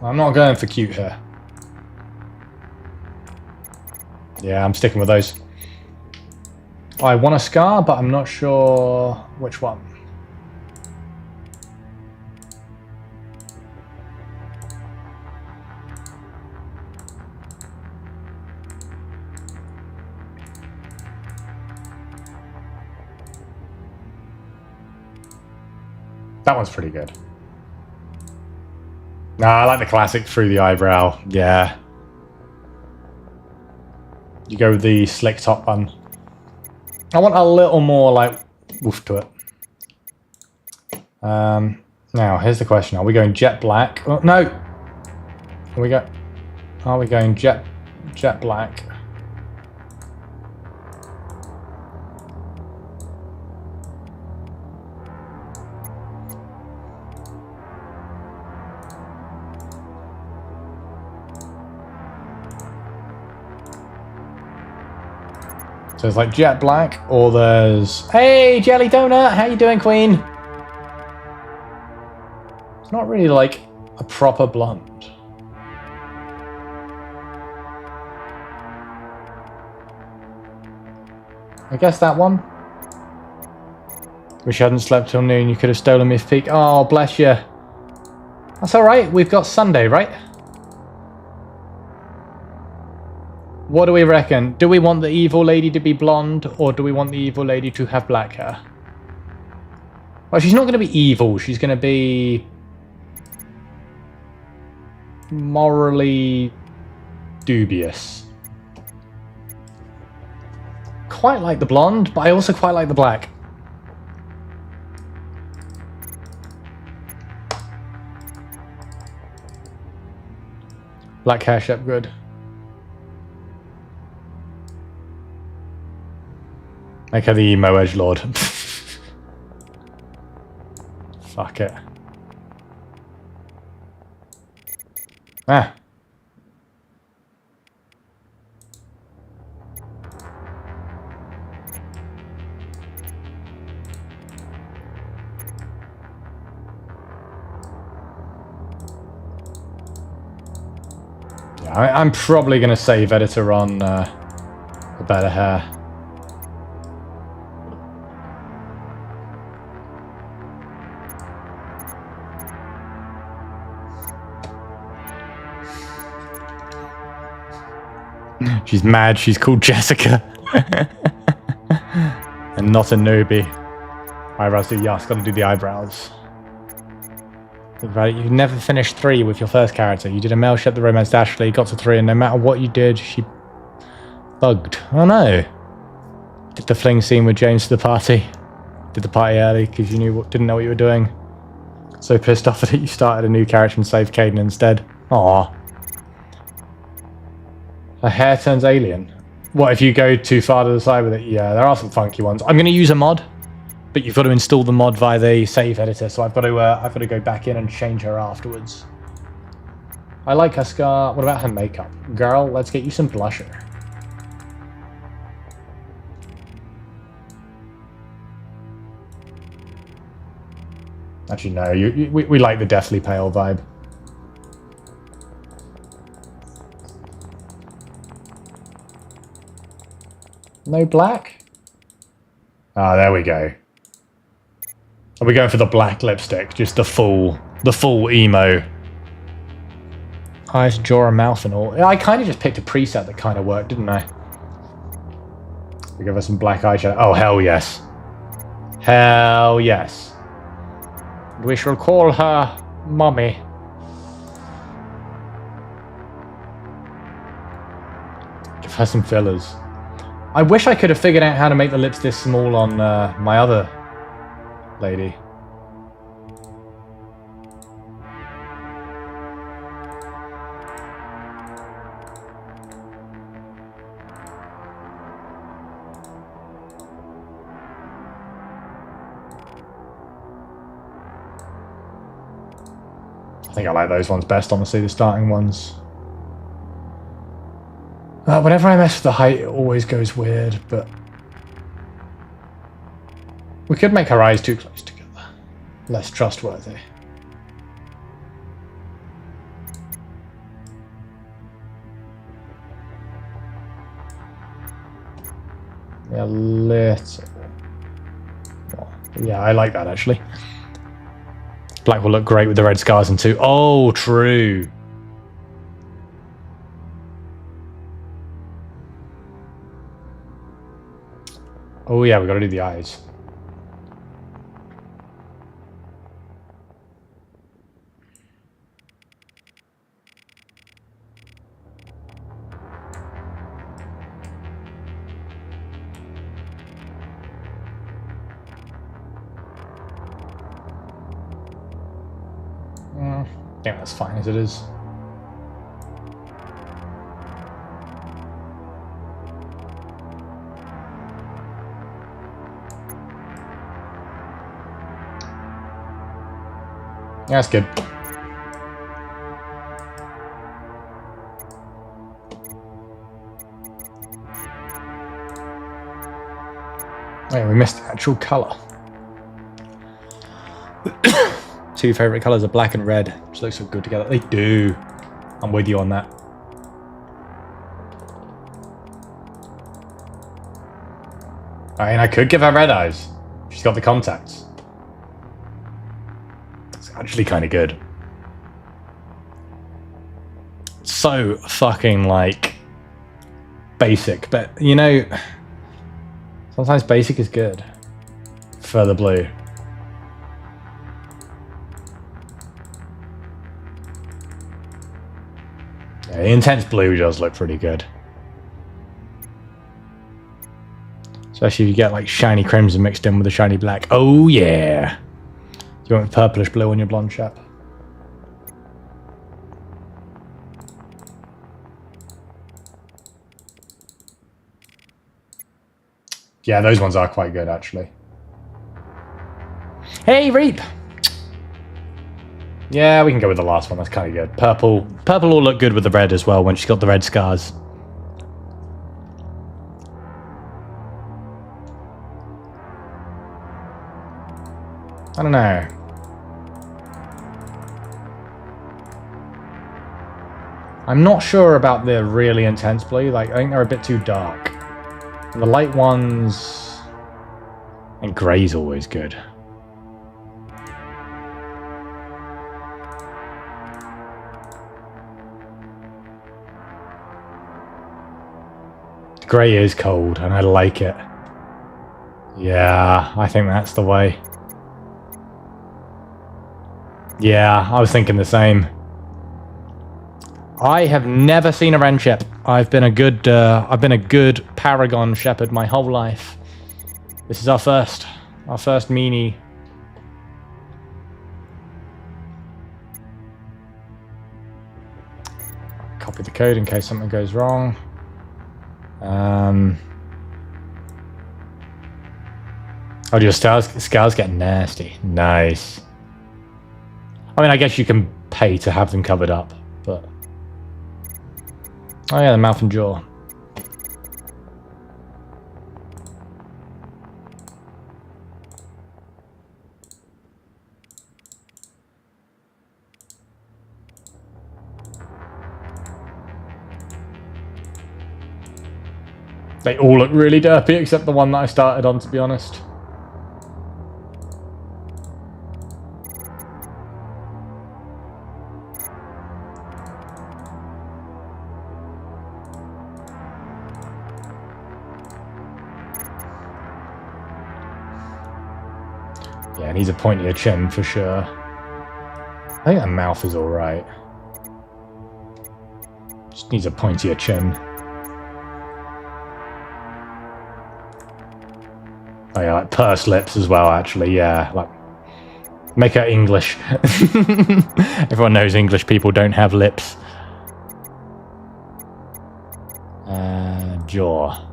I'm not going for cute here. Yeah, I'm sticking with those. I want a scar, but I'm not sure which one. That one's pretty good. Nah, I like the classic through the eyebrow. Yeah. You go with the slick top one. I want a little more like woof to it. Now here's the question: are we going jet black? Oh, no. Are we going jet black? So it's like jet black, or there's... Hey, Jelly Donut! How you doing, Queen? It's not really like a proper blonde. I guess that one. Wish you hadn't slept till noon. You could have stolen me for peak. Oh, bless you. That's alright. We've got Sunday, right? What do we reckon? Do we want the evil lady to be blonde, or do we want the evil lady to have black hair? Well, she's not going to be evil. She's going to be morally dubious. Quite like the blonde, but I also quite like the black. Black hair shape, good. Make her the emo edgelord. Fuck it. Ah. Yeah, I'm probably going to save editor on the better hair. She's mad she's called Jessica. And not a newbie. Eyebrows do, yes, gotta do the eyebrows. Think about it, you never finished 3 with your first character. You did a male ship that romanced Ashley, got to 3, and no matter what you did, she bugged. Oh no. Did the fling scene with James to the party. Did the party early because you didn't know what you were doing. So pissed off that you started a new character and saved Caden instead. Aww. Her hair turns alien. What, if you go too far to the side with it? Yeah, there are some funky ones. I'm going to use a mod, but you've got to install the mod via the save editor, so I've got to go back in and change her afterwards. I like her scar. What about her makeup? Girl, let's get you some blusher. Actually, no, we like the deathly pale vibe. No black? Ah, there we go. Are we going for the black lipstick? Just the full emo. Eyes, jaw, and mouth and all. I kind of just picked a preset that kind of worked, didn't I? We give her some black eyeshadow. Oh, hell yes. Hell yes. We shall call her Mummy. Give her some fillers. I wish I could have figured out how to make the lips this small on my other lady. I think I like those ones best, honestly, the starting ones. Whenever I mess with the height, it always goes weird, but... we could make her eyes too close together. Less trustworthy. Yeah, a little. Yeah, I like that, actually. Black will look great with the red scars and two. Oh, true. Oh yeah, we got to do the eyes. I think that's fine as it is. That's good. Oh, we missed the actual colour. Two favourite colours are black and red, which looks so good together. They do. I'm with you on that. I mean, I could give her red eyes. She's got the contacts. It's actually kind of good. So fucking, like, basic. But, you know, sometimes basic is good. For the blue. Yeah, the intense blue does look pretty good. Especially if you get like shiny crimson mixed in with the shiny black. Oh yeah! Do you want purplish blue on your blonde chap? Yeah, those ones are quite good actually. Hey, Reap! Yeah, we can go with the last one. That's kind of good. Purple. Purple will look good with the red as well when she's got the red scars. I don't know. I'm not sure about the really intense blue. Like, I think they're a bit too dark. And the light ones... and grey's always good. Grey is cold, and I like it. Yeah, I think that's the way. Yeah, I was thinking the same. I have never seen a Ren Shep. I've been a good Paragon Shepherd my whole life. This is our first meanie. Copy the code in case something goes wrong. Oh, your scales get nasty. Nice. I mean, I guess you can pay to have them covered up, but... Oh yeah, the mouth and jaw. They all look really derpy, except the one that I started on, to be honest. Yeah, it needs a pointier chin for sure. I think that mouth is alright. Just needs a pointier chin. Oh yeah, like pursed lips as well, actually, yeah. Like, make her English. Everyone knows English people don't have lips. Jaw.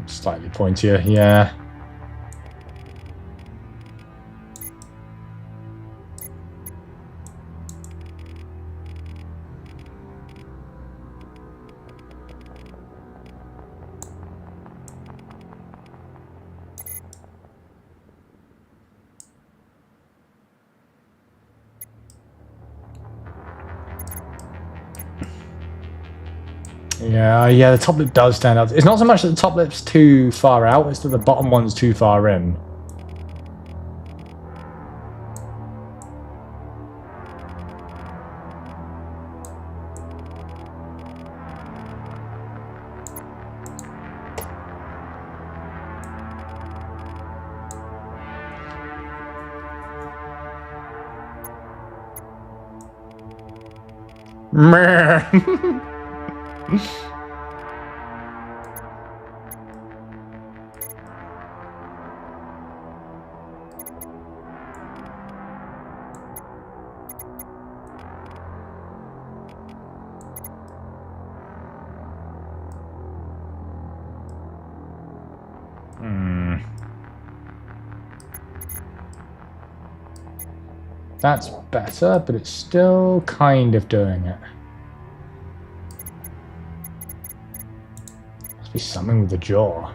Slightly pointier, yeah. Yeah, the top lip does stand out. It's not so much that the top lip's too far out, it's that the bottom one's too far in. That's better, but it's still kind of doing it. Must be something with the jaw.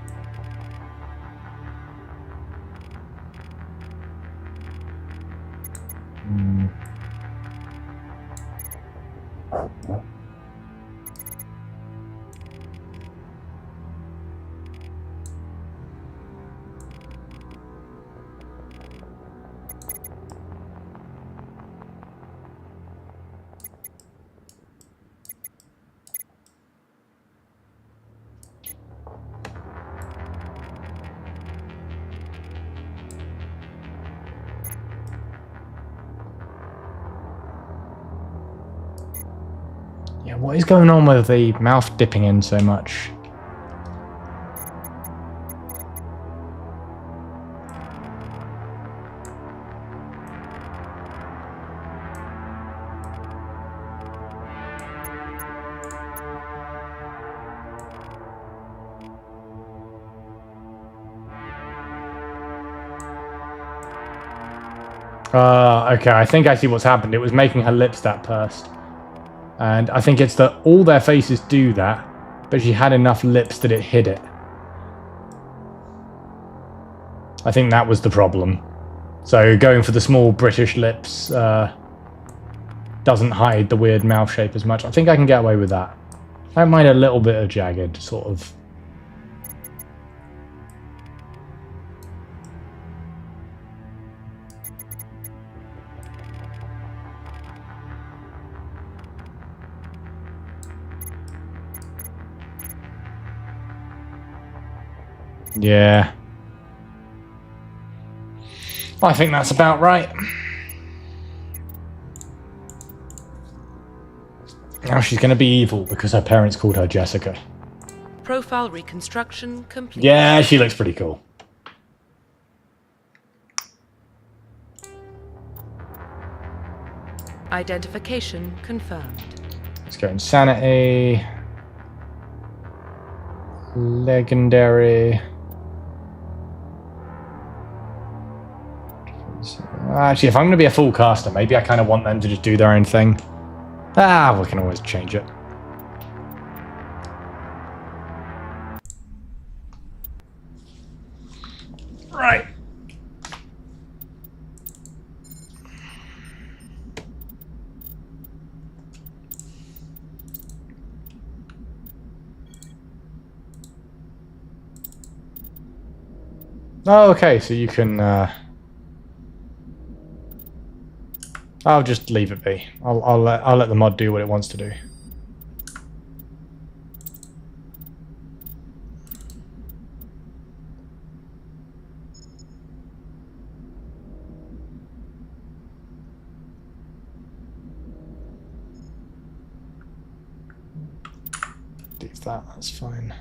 Yeah, what is going on with the mouth dipping in so much? Okay, I think I see what's happened. It was making her lips that pursed. And I think it's that all their faces do that, but she had enough lips that it hid it. I think that was the problem. So going for the small British lips doesn't hide the weird mouth shape as much. I think I can get away with that. I don't mind a little bit of jagged, sort of. Yeah. I think that's about right. Now she's going to be evil because her parents called her Jessica. Profile reconstruction complete. Yeah, she looks pretty cool. Identification confirmed. Let's go insanity. Legendary. Actually, if I'm going to be a full caster, maybe I kind of want them to just do their own thing. We can always change it. Right. Oh, okay, so you can... I'll just leave it be. I'll let the mod do what it wants to do. Leave that, that's fine.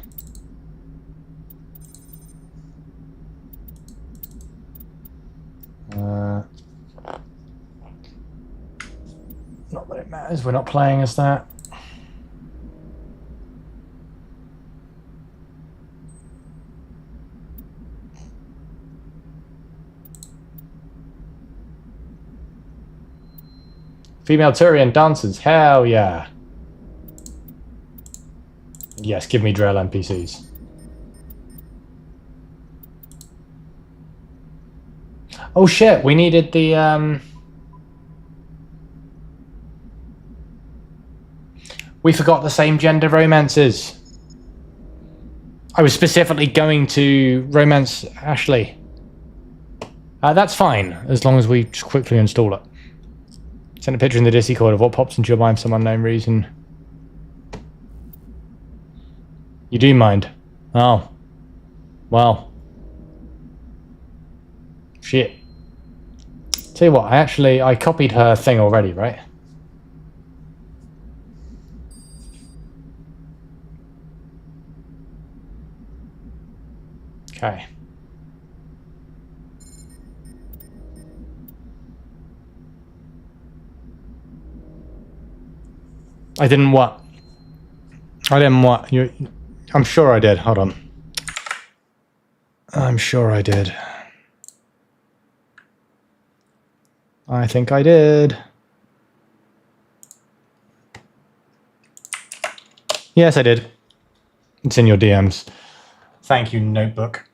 Not that it matters, we're not playing as that. Female Turian dancers, hell yeah. Yes, give me Drell NPCs. Oh shit, we needed the we forgot the same gender romances. I was specifically going to romance Ashley. That's fine, as long as we just quickly install it. Send a picture in the Discord of what pops into your mind for some unknown reason. You do mind? Oh. Well. Shit. Tell you what, I copied her thing already, right? Okay. I didn't what? I didn't what? I'm sure I did. Hold on. I'm sure I did. I think I did. Yes, I did. It's in your DMs. Thank you, notebook.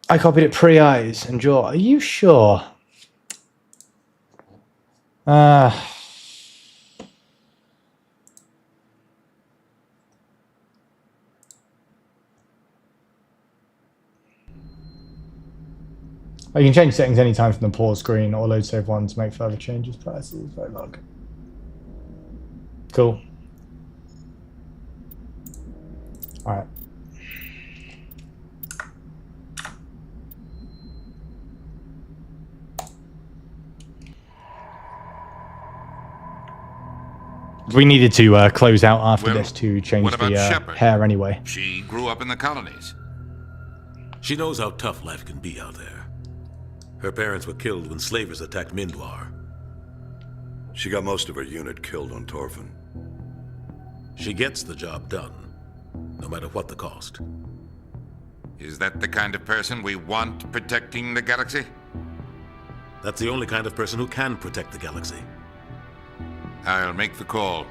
I copied it pre-eyes and jaw. Are you sure? You can change settings anytime from the pause screen or load save ones, make further changes. Prices, very log. Cool. Alright. We needed to close out after this to change the hair anyway. She grew up in the colonies. She knows how tough life can be out there. Her parents were killed when slavers attacked Mindwar. She got most of her unit killed on Torfin. She gets the job done, no matter what the cost. Is that the kind of person we want protecting the galaxy? That's the only kind of person who can protect the galaxy. I'll make the call.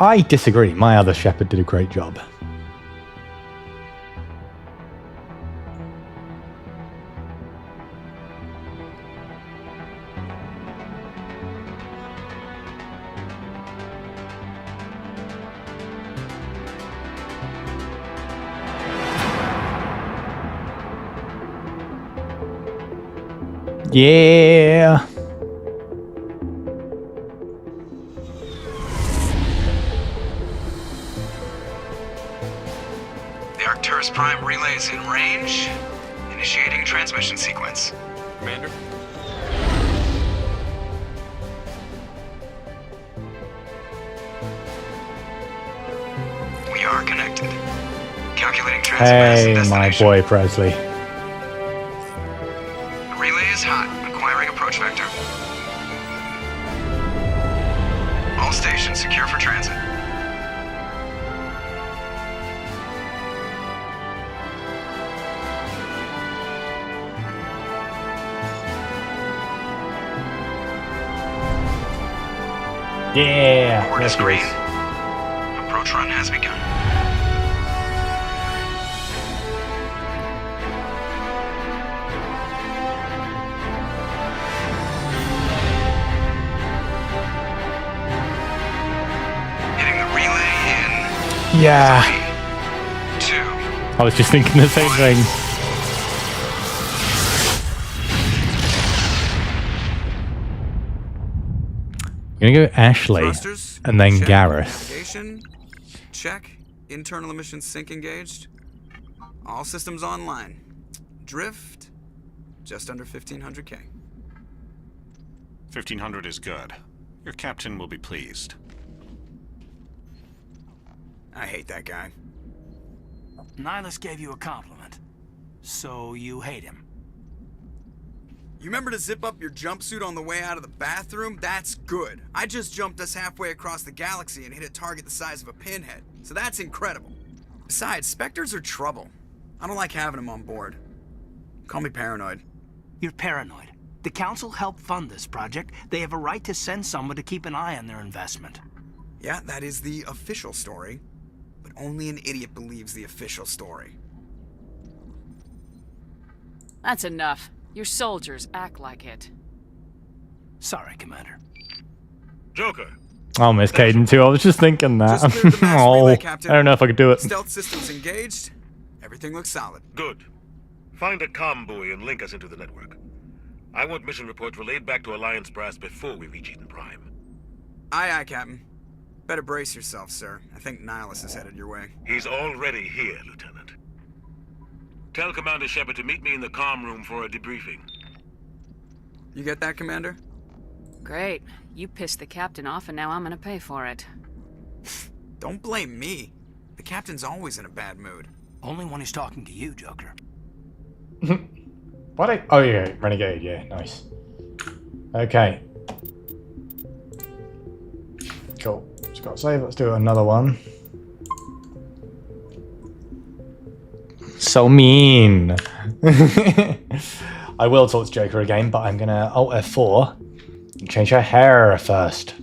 I disagree. My other shepherd did a great job. Yeah. The Arcturus Prime relay is in range. Initiating transmission sequence. Commander, are connected. Calculating transit mass and Hey, my destination. boy Presley. Relay is hot. Acquiring approach vector. All stations secure for transit. Yeah. Board is there she green. is. Approach run has begun. Hitting the relay in Yeah. 3, 2. I was just thinking the same thing. I'm gonna go Ashley Thrusters, and then check. Gareth. Navigation, check. Internal emissions sync engaged. All systems online. Drift, just under 1500K. 1500 is good. Your captain will be pleased. I hate that guy. Nihilus gave you a compliment. So you hate him. You remember to zip up your jumpsuit on the way out of the bathroom? That's good. I just jumped us halfway across the galaxy and hit a target the size of a pinhead. So that's incredible. Besides, Spectres are trouble. I don't like having them on board. Call me paranoid. You're paranoid. The Council helped fund this project. They have a right to send someone to keep an eye on their investment. Yeah, that is the official story. But only an idiot believes the official story. That's enough. Your soldiers act like it. Sorry, Commander. Joker. Oh, Miss Caden too. I was just thinking that. Just cleared the mass Oh, relay, I Captain. don't know if I could do it. Stealth systems engaged. Everything looks solid. Good. Find a comm buoy and link us into the network. I want mission reports relayed back to Alliance Brass before we reach Eden Prime. Aye, aye, Captain. Better brace yourself, sir. I think Nihilus is headed your way. He's already here, Lieutenant. Tell Commander Shepard to meet me in the comm room for a debriefing. You get that, Commander? Great. You pissed the captain off and now I'm gonna pay for it. Don't blame me. The captain's always in a bad mood. Only when he's talking to you, Joker. What? Oh yeah, Renegade. Yeah, nice. Okay. Cool. Just got to save. Let's do another one. So mean. I will talk to Joker again, but I'm gonna Alt F4 and change her hair first.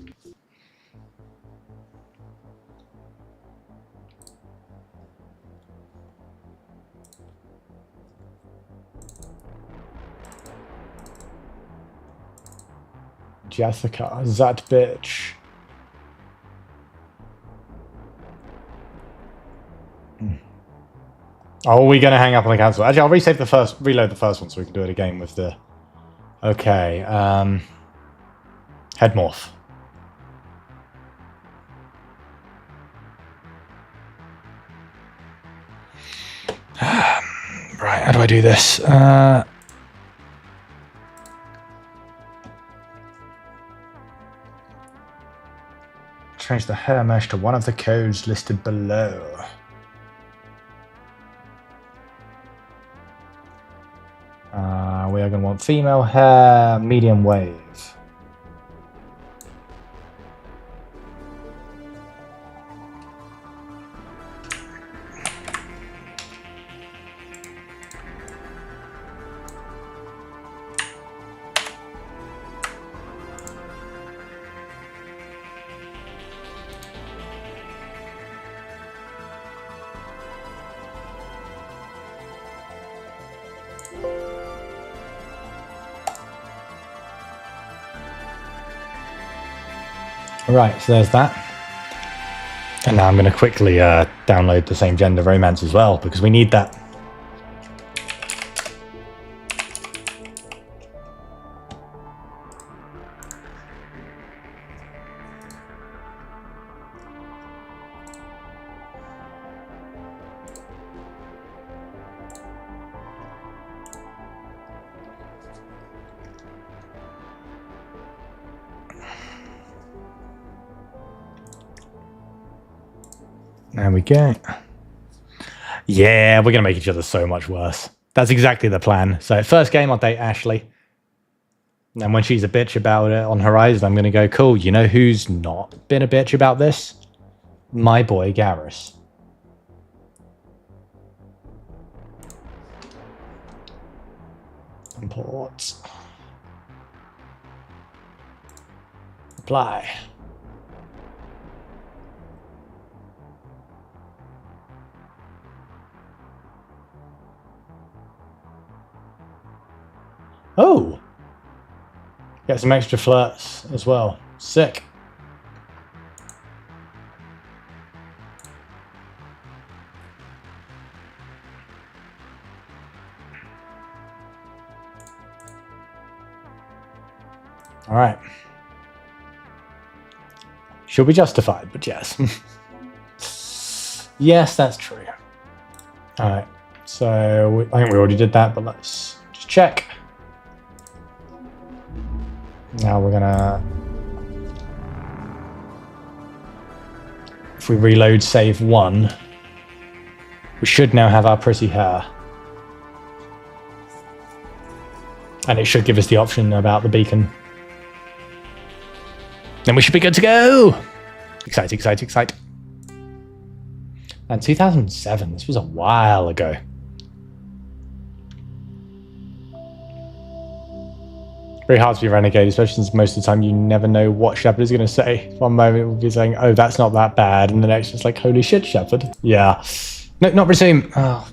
Jessica, that bitch. Oh, we're gonna hang up on the council. Actually, I'll reload the first one so we can do it again with the. Okay, head morph. Right, how do I do this? Change the hair mesh to one of the codes listed below. We are going to want female hair, medium wave. Right, so there's that. And now I'm going to quickly download the same gender romance as well, because we need that. There we go. Yeah, we're going to make each other so much worse. That's exactly the plan. So first game, I'll date Ashley. And when she's a bitch about it on Horizon, I'm going to go, cool, you know who's not been a bitch about this? My boy, Garrus. Import. Apply. Oh! Get some extra flirts as well. Sick. All right. Should be justified, but yes. Yes, that's true. All right. So I think we already did that, but let's just check. Now we're gonna, if we reload save 1, we should now have our pretty hair. And it should give us the option about the beacon. Then we should be good to go! Excite, excite, excite. And 2007, this was a while ago. Very hard to be a renegade, especially since most of the time you never know what Shepard is going to say. One moment it will be saying, oh, that's not that bad, and the next it's like, holy shit, Shepard. Yeah. No, not resume. Oh.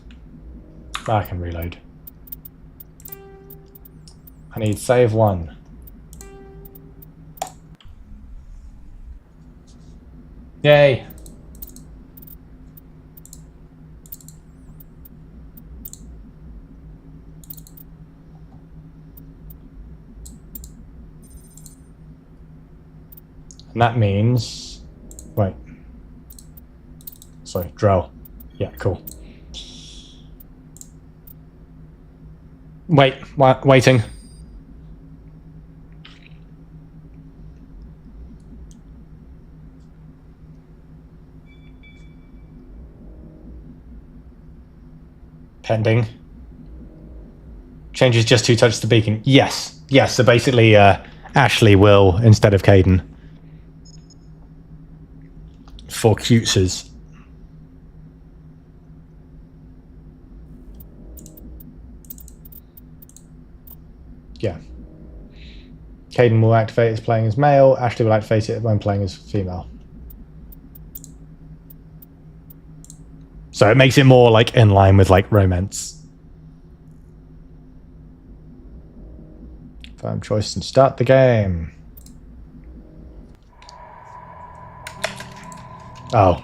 I can reload. I need save 1. Yay. And that means, wait, sorry, drill. Yeah, cool. Waiting. Pending. Changes just 2 touches to beacon. Yes. Yes, so basically Ashley will instead of Caden. For cutesses. Yeah. Caden will activate as playing as male. Ashley will activate it when playing as female. So it makes it more like in line with like romance. Firm choice and start the game. Oh,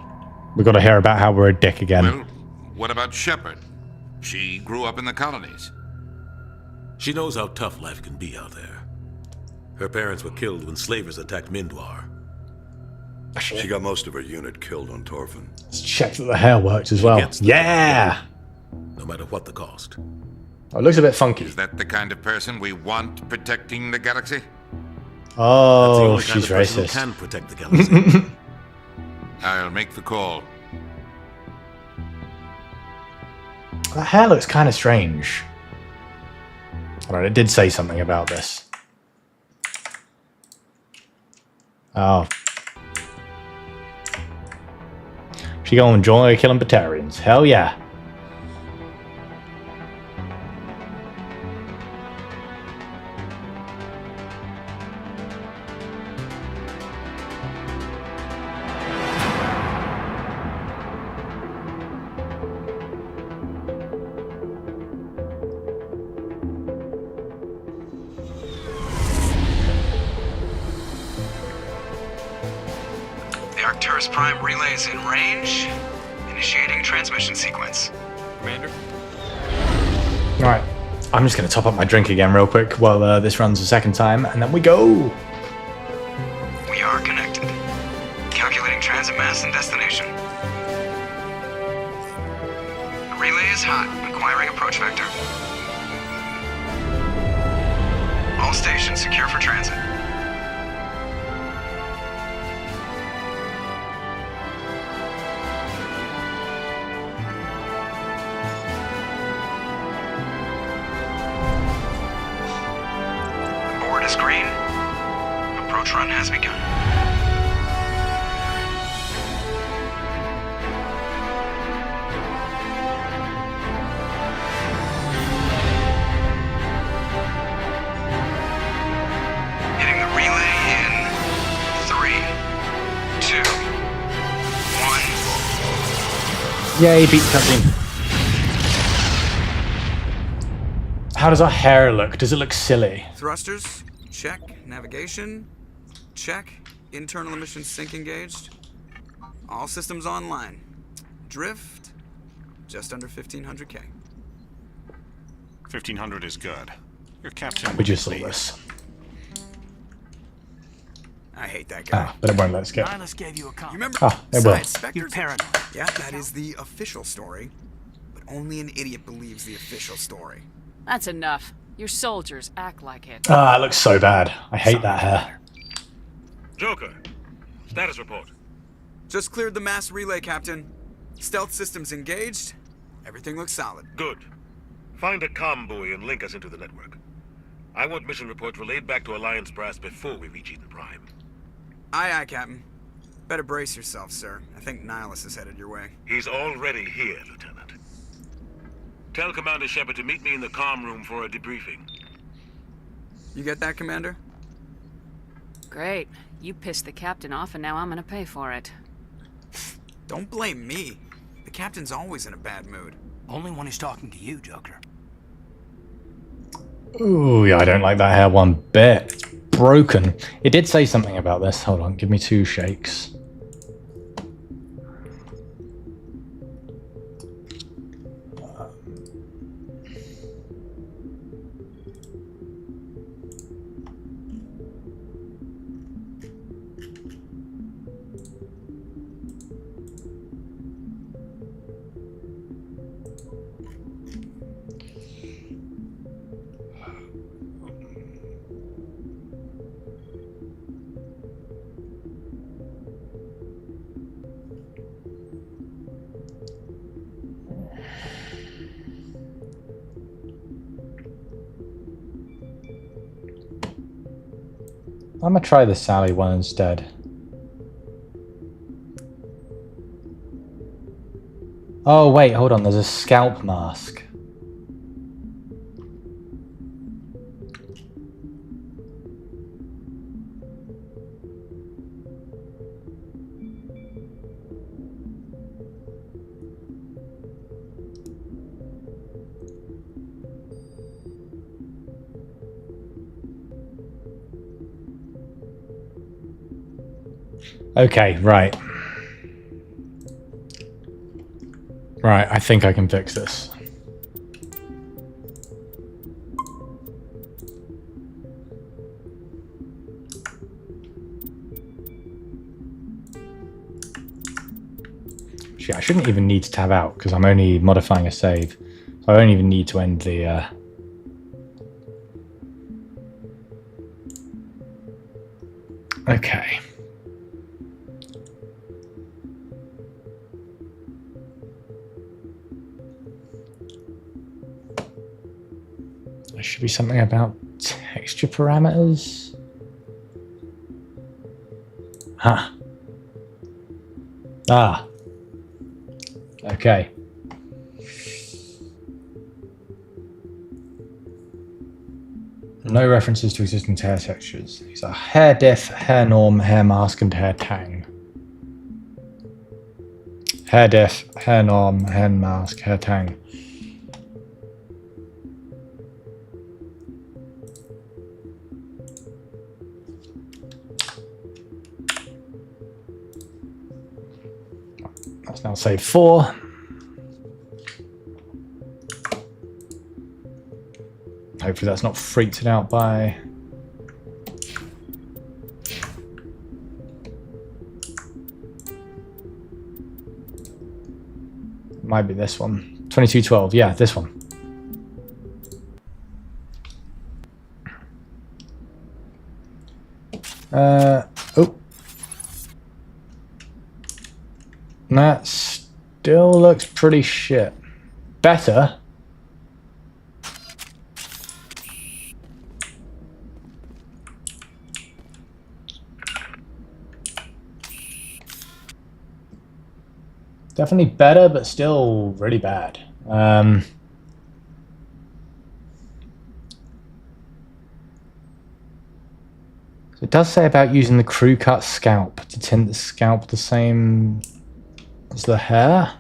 we got to hear about how we're a dick again. Well, what about Shepard? She grew up in the colonies. She knows how tough life can be out there. Her parents were killed when slavers attacked Mindwar. She got most of her unit killed on Torfin. Let's check that the hair works as well. Yeah! No matter what the cost. Oh, it looks a bit funky. Is that the kind of person we want protecting the galaxy? Oh, she's racist. Who can protect the galaxy. I'll make the call. That hair looks kind of strange. Alright, it did say something about this. Oh. She go and enjoy killing Batarians. Hell yeah. Arcturus Prime relay is in range. Initiating transmission sequence. Commander? Alright, I'm just going to top up my drink again real quick while this runs a second time, and then we go! We are connected. Calculating transit mass and destination. The relay is hot, acquiring approach vector. All stations secure for transit. the screen. Approach run has begun. Hitting the relay in 3, 2, 1. Yay, beat cutscene. How does our hair look? Does it look silly? Thrusters, check. Navigation, check. Internal emissions sync engaged. All systems online. Drift, just under 1500K. 1500 is good. Your captain We will just be saw pleased. this. I hate that guy. Ah, but it won't let us go. Nihilus gave you a call. You remember Ah, it will. Side Spectres? You're paranoid. Yeah, that is the official story. But only an idiot believes the official story. That's enough. Your soldiers act like it. Ah, it looks so bad. I hate that hair. Joker, status report. Just cleared the mass relay, Captain. Stealth systems engaged. Everything looks solid. Good. Find a comm buoy and link us into the network. I want mission reports relayed back to Alliance Brass before we reach Eden Prime. Aye, aye, Captain. Better brace yourself, sir. I think Nihilus is headed your way. He's already here, Lieutenant. Tell Commander Shepard to meet me in the comm room for a debriefing. You get that, Commander? Great. You pissed the captain off and now I'm gonna pay for it. Don't blame me. The Captain's always in a bad mood. Only when he's talking to you, Joker. Ooh, yeah, I don't like that hair one bit. It's broken. It did say something about this. Hold on, give me 2 shakes. I'm gonna try the Sally one instead. Oh wait, hold on, there's a scalp mask. Okay, right. Right, I think I can fix this. Actually, I shouldn't even need to tab out because I'm only modifying a save. So I don't even need to end the... Okay. There should be something about texture parameters. Huh. Ah. Okay. No references to existing hair textures. These are hair diff, hair norm, hair mask, and hair tang. Hair diff, hair norm, hair mask, hair tang. Let's now save 4. Hopefully that's not freaked it out by... Might be this one. 2212, yeah, this one. Oh. That still looks pretty shit. Better. Definitely better, but still really bad. So it does say about using the crew cut scalp to tint the scalp the same as the hair.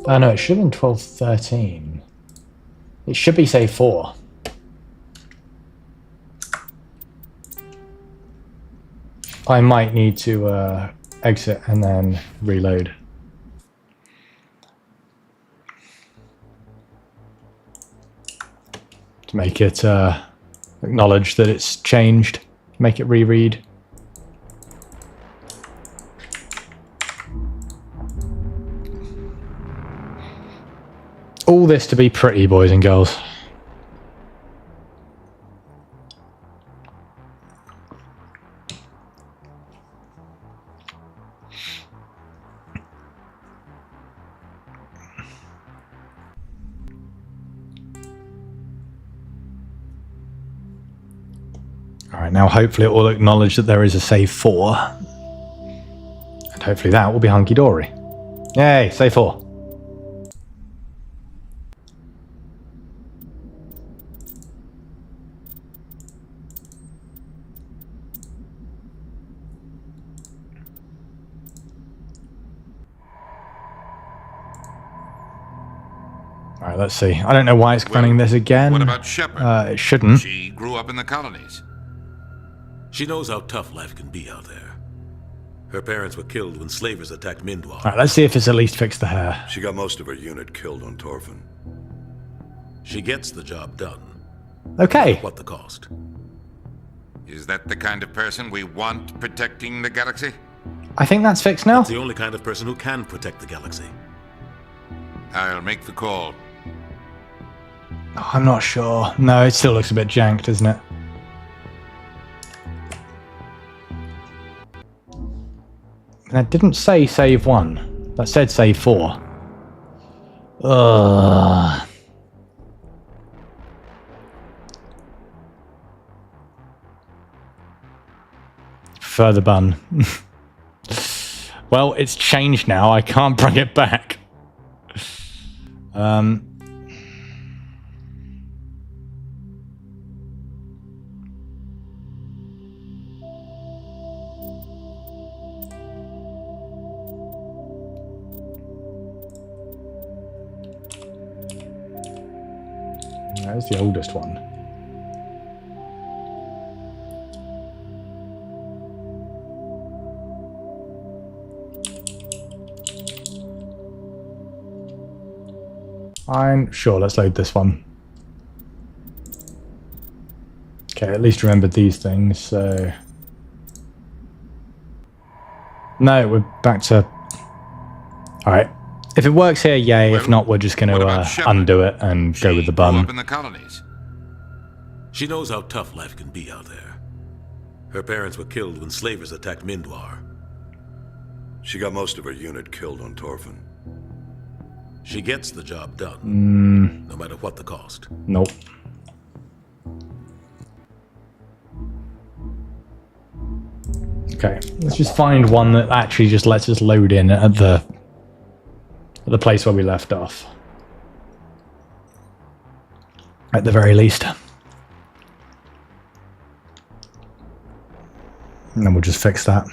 Oh no, it should have been 1213. It should be, say, 4. I might need to exit and then reload. To make it acknowledge that it's changed. Make it reread. All this to be pretty, boys and girls. Alright, now hopefully it will acknowledge that there is a save 4. And hopefully that will be hunky-dory. Yay, save 4. Alright, let's see. I don't know why it's running this again. What about Shepard? It shouldn't. She grew up in the colonies. She knows how tough life can be out there. Her parents were killed when slavers attacked Mindwar. Alright, let's see if it's at least fixed the hair. She got most of her unit killed on Torfin. She gets the job done. Okay. What the cost? Is that the kind of person we want protecting the galaxy? I think that's fixed now. That's the only kind of person who can protect the galaxy. I'll make the call. Oh, I'm not sure. No, it still looks a bit janked, doesn't it? That didn't say save 1. That said save 4. Ugh. Further bun. Well, it's changed now. I can't bring it back. There's the oldest one. I'm sure, let's load this one. Okay, at least remembered these things, so... No, we're back to... Alright. If it works here, yay. If not, we're just going to undo it and go with the bun. Grew up in the colonies. She knows how tough life can be out there. Her parents were killed when slavers attacked Mindwar. She got most of her unit killed on Torfin. She gets the job done, no matter what the cost. Nope. Okay, let's just find one that actually just lets us load in at the place where we left off. At the very least. And then we'll just fix that.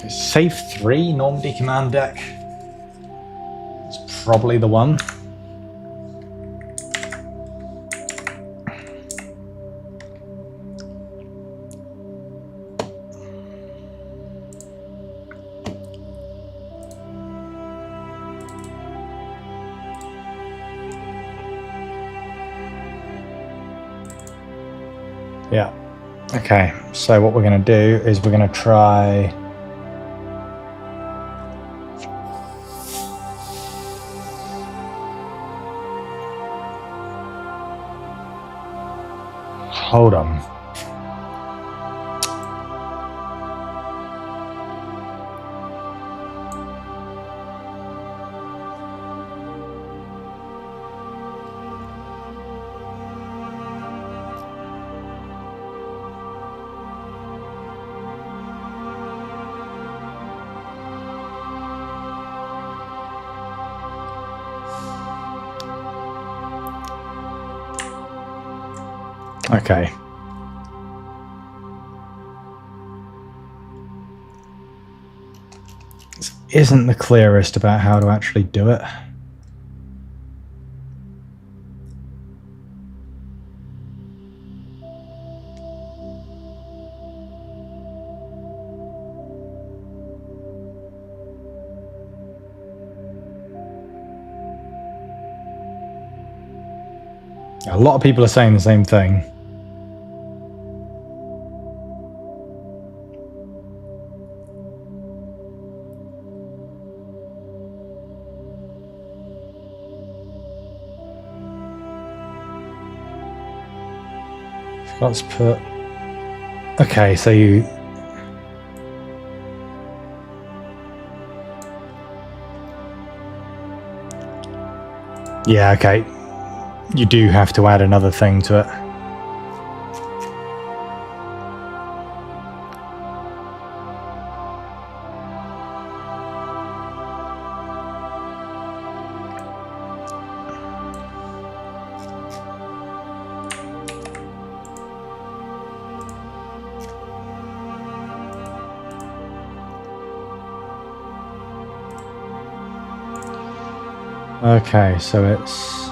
Save 3, Normandy command deck. It's probably the one. Yeah. Okay, so what we're going to do is we're going to try... Hold on. Okay. This isn't the clearest about how to actually do it. A lot of people are saying the same thing. Let's put... Okay, so you... Yeah, okay. You do have to add another thing to it. Okay, so it's...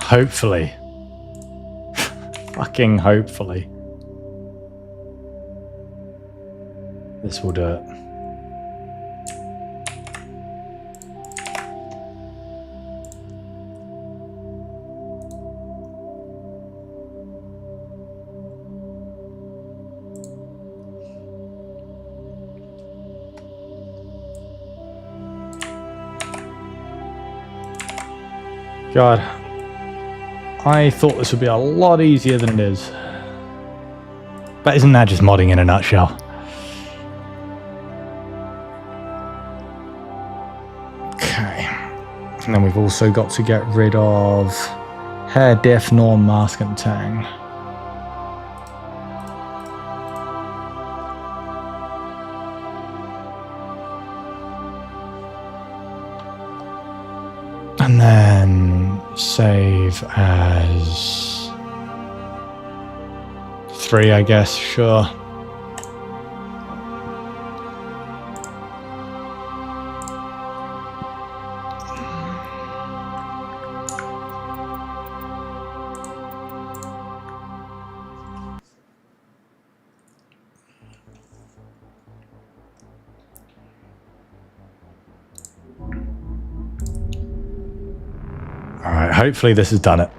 Hopefully. Fucking hopefully. This will do it. God. I thought this would be a lot easier than it is. But isn't that just modding in a nutshell? Okay. And then we've also got to get rid of Hair, Diff, Norm, Mask and Tang. And then save as 3, I guess, sure. Alright, hopefully this has done it.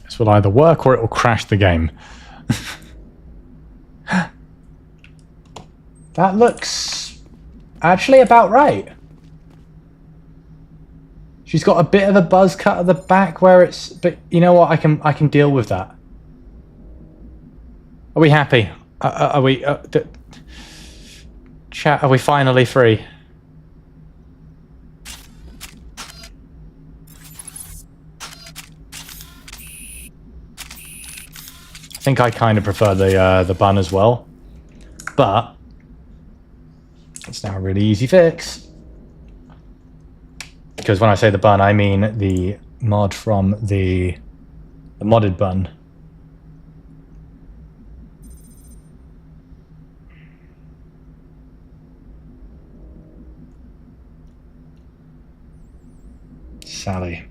This will either work or it will crash the game. That looks actually about right. She's got a bit of a buzz cut at the back where it's, but you know what? I can deal with that. Are we happy? Are we chat? Are we finally free? think I kind of prefer the bun as well, but it's now a really easy fix. Because when I say the bun, I mean the mod from the modded bun. Sally.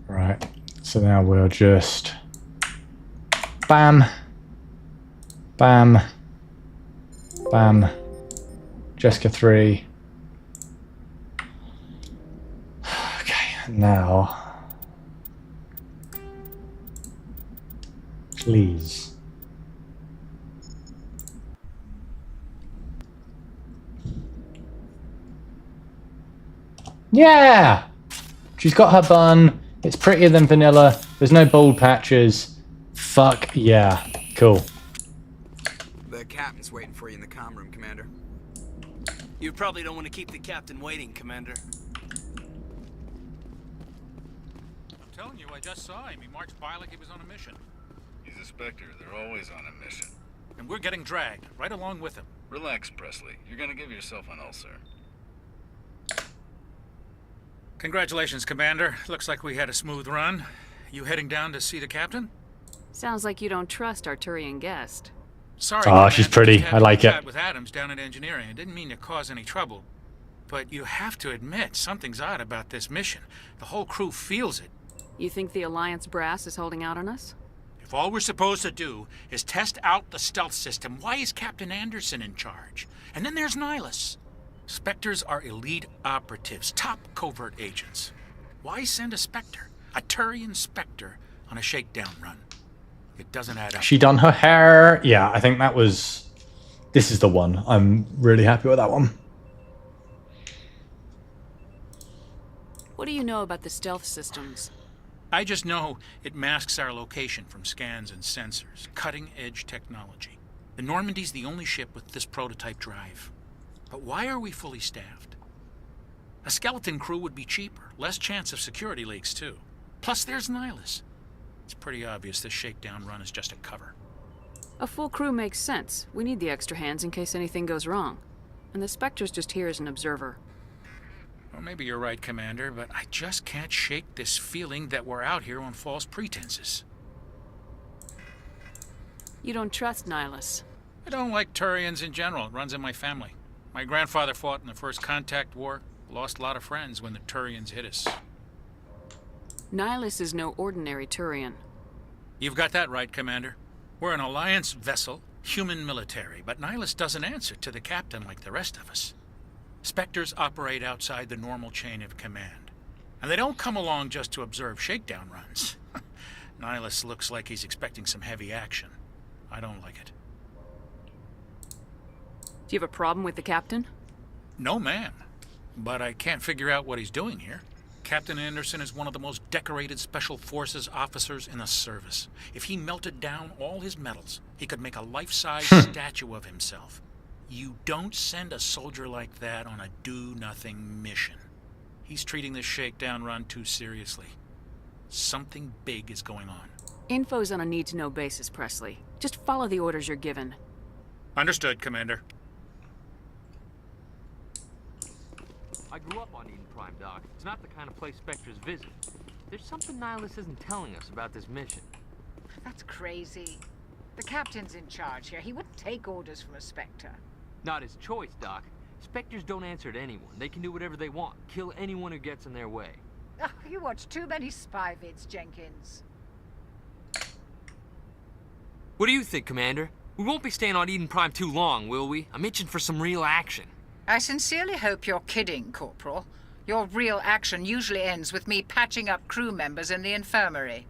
Right, so now we'll just bam, bam, bam, Jessica 3. Okay, now, please. Yeah! She's got her bun. It's prettier than vanilla. There's no bald patches. Fuck yeah. Cool. The captain's waiting for you in the comm room, Commander. You probably don't want to keep the captain waiting, Commander. I'm telling you, I just saw him. He marched by like he was on a mission. He's a Spectre. They're always on a mission. And we're getting dragged, right along with him. Relax, Presley. You're gonna give yourself an ulcer. Congratulations, Commander. Looks like we had a smooth run. You heading down to see the captain? Sounds like you don't trust our Turian guest. Sorry, Oh, she's pretty. Just I like had a it. chat with Adams down at engineering. I didn't mean to cause any trouble. But you have to admit, something's odd about this mission. The whole crew feels it. You think the Alliance brass is holding out on us? If all we're supposed to do is test out the stealth system, why is Captain Anderson in charge? And then there's Nihilus. Spectres are elite operatives, top covert agents. Why send a Spectre, a Turian Spectre, on a shakedown run? It doesn't add up. She done her hair. Yeah, I think that was... This is the one. I'm really happy with that one. What do you know about the stealth systems? I just know it masks our location from scans and sensors. Cutting-edge technology. The Normandy's the only ship with this prototype drive. But why are we fully staffed? A skeleton crew would be cheaper, less chance of security leaks too. Plus there's Nihilus. It's pretty obvious this shakedown run is just a cover. A full crew makes sense. We need the extra hands in case anything goes wrong. And the Spectre's just here as an observer. Well, maybe you're right, Commander, but I just can't shake this feeling that we're out here on false pretenses. You don't trust Nihilus? I don't like Turians in general. It runs in my family. My grandfather fought in the First Contact War. Lost a lot of friends when the Turians hit us. Nihilus is no ordinary Turian. You've got that right, Commander. We're an Alliance vessel, human military, but Nihilus doesn't answer to the captain like the rest of us. Spectres operate outside the normal chain of command. And they don't come along just to observe shakedown runs. Nihilus looks like he's expecting some heavy action. I don't like it. Do you have a problem with the captain? No, ma'am. But I can't figure out what he's doing here. Captain Anderson is one of the most decorated Special Forces officers in the service. If he melted down all his medals, he could make a life-size statue of himself. You don't send a soldier like that on a do-nothing mission. He's treating this shakedown run too seriously. Something big is going on. Info's on a need-to-know basis, Presley. Just follow the orders you're given. Understood, Commander. I grew up on Eden Prime, Doc. It's not the kind of place Spectres visit. There's something Nihilus isn't telling us about this mission. That's crazy. The captain's in charge here. He wouldn't take orders from a Spectre. Not his choice, Doc. Spectres don't answer to anyone. They can do whatever they want. Kill anyone who gets in their way. Oh, you watch too many spy vids, Jenkins. What do you think, Commander? We won't be staying on Eden Prime too long, will we? I'm itching for some real action. I sincerely hope you're kidding, Corporal. Your real action usually ends with me patching up crew members in the infirmary.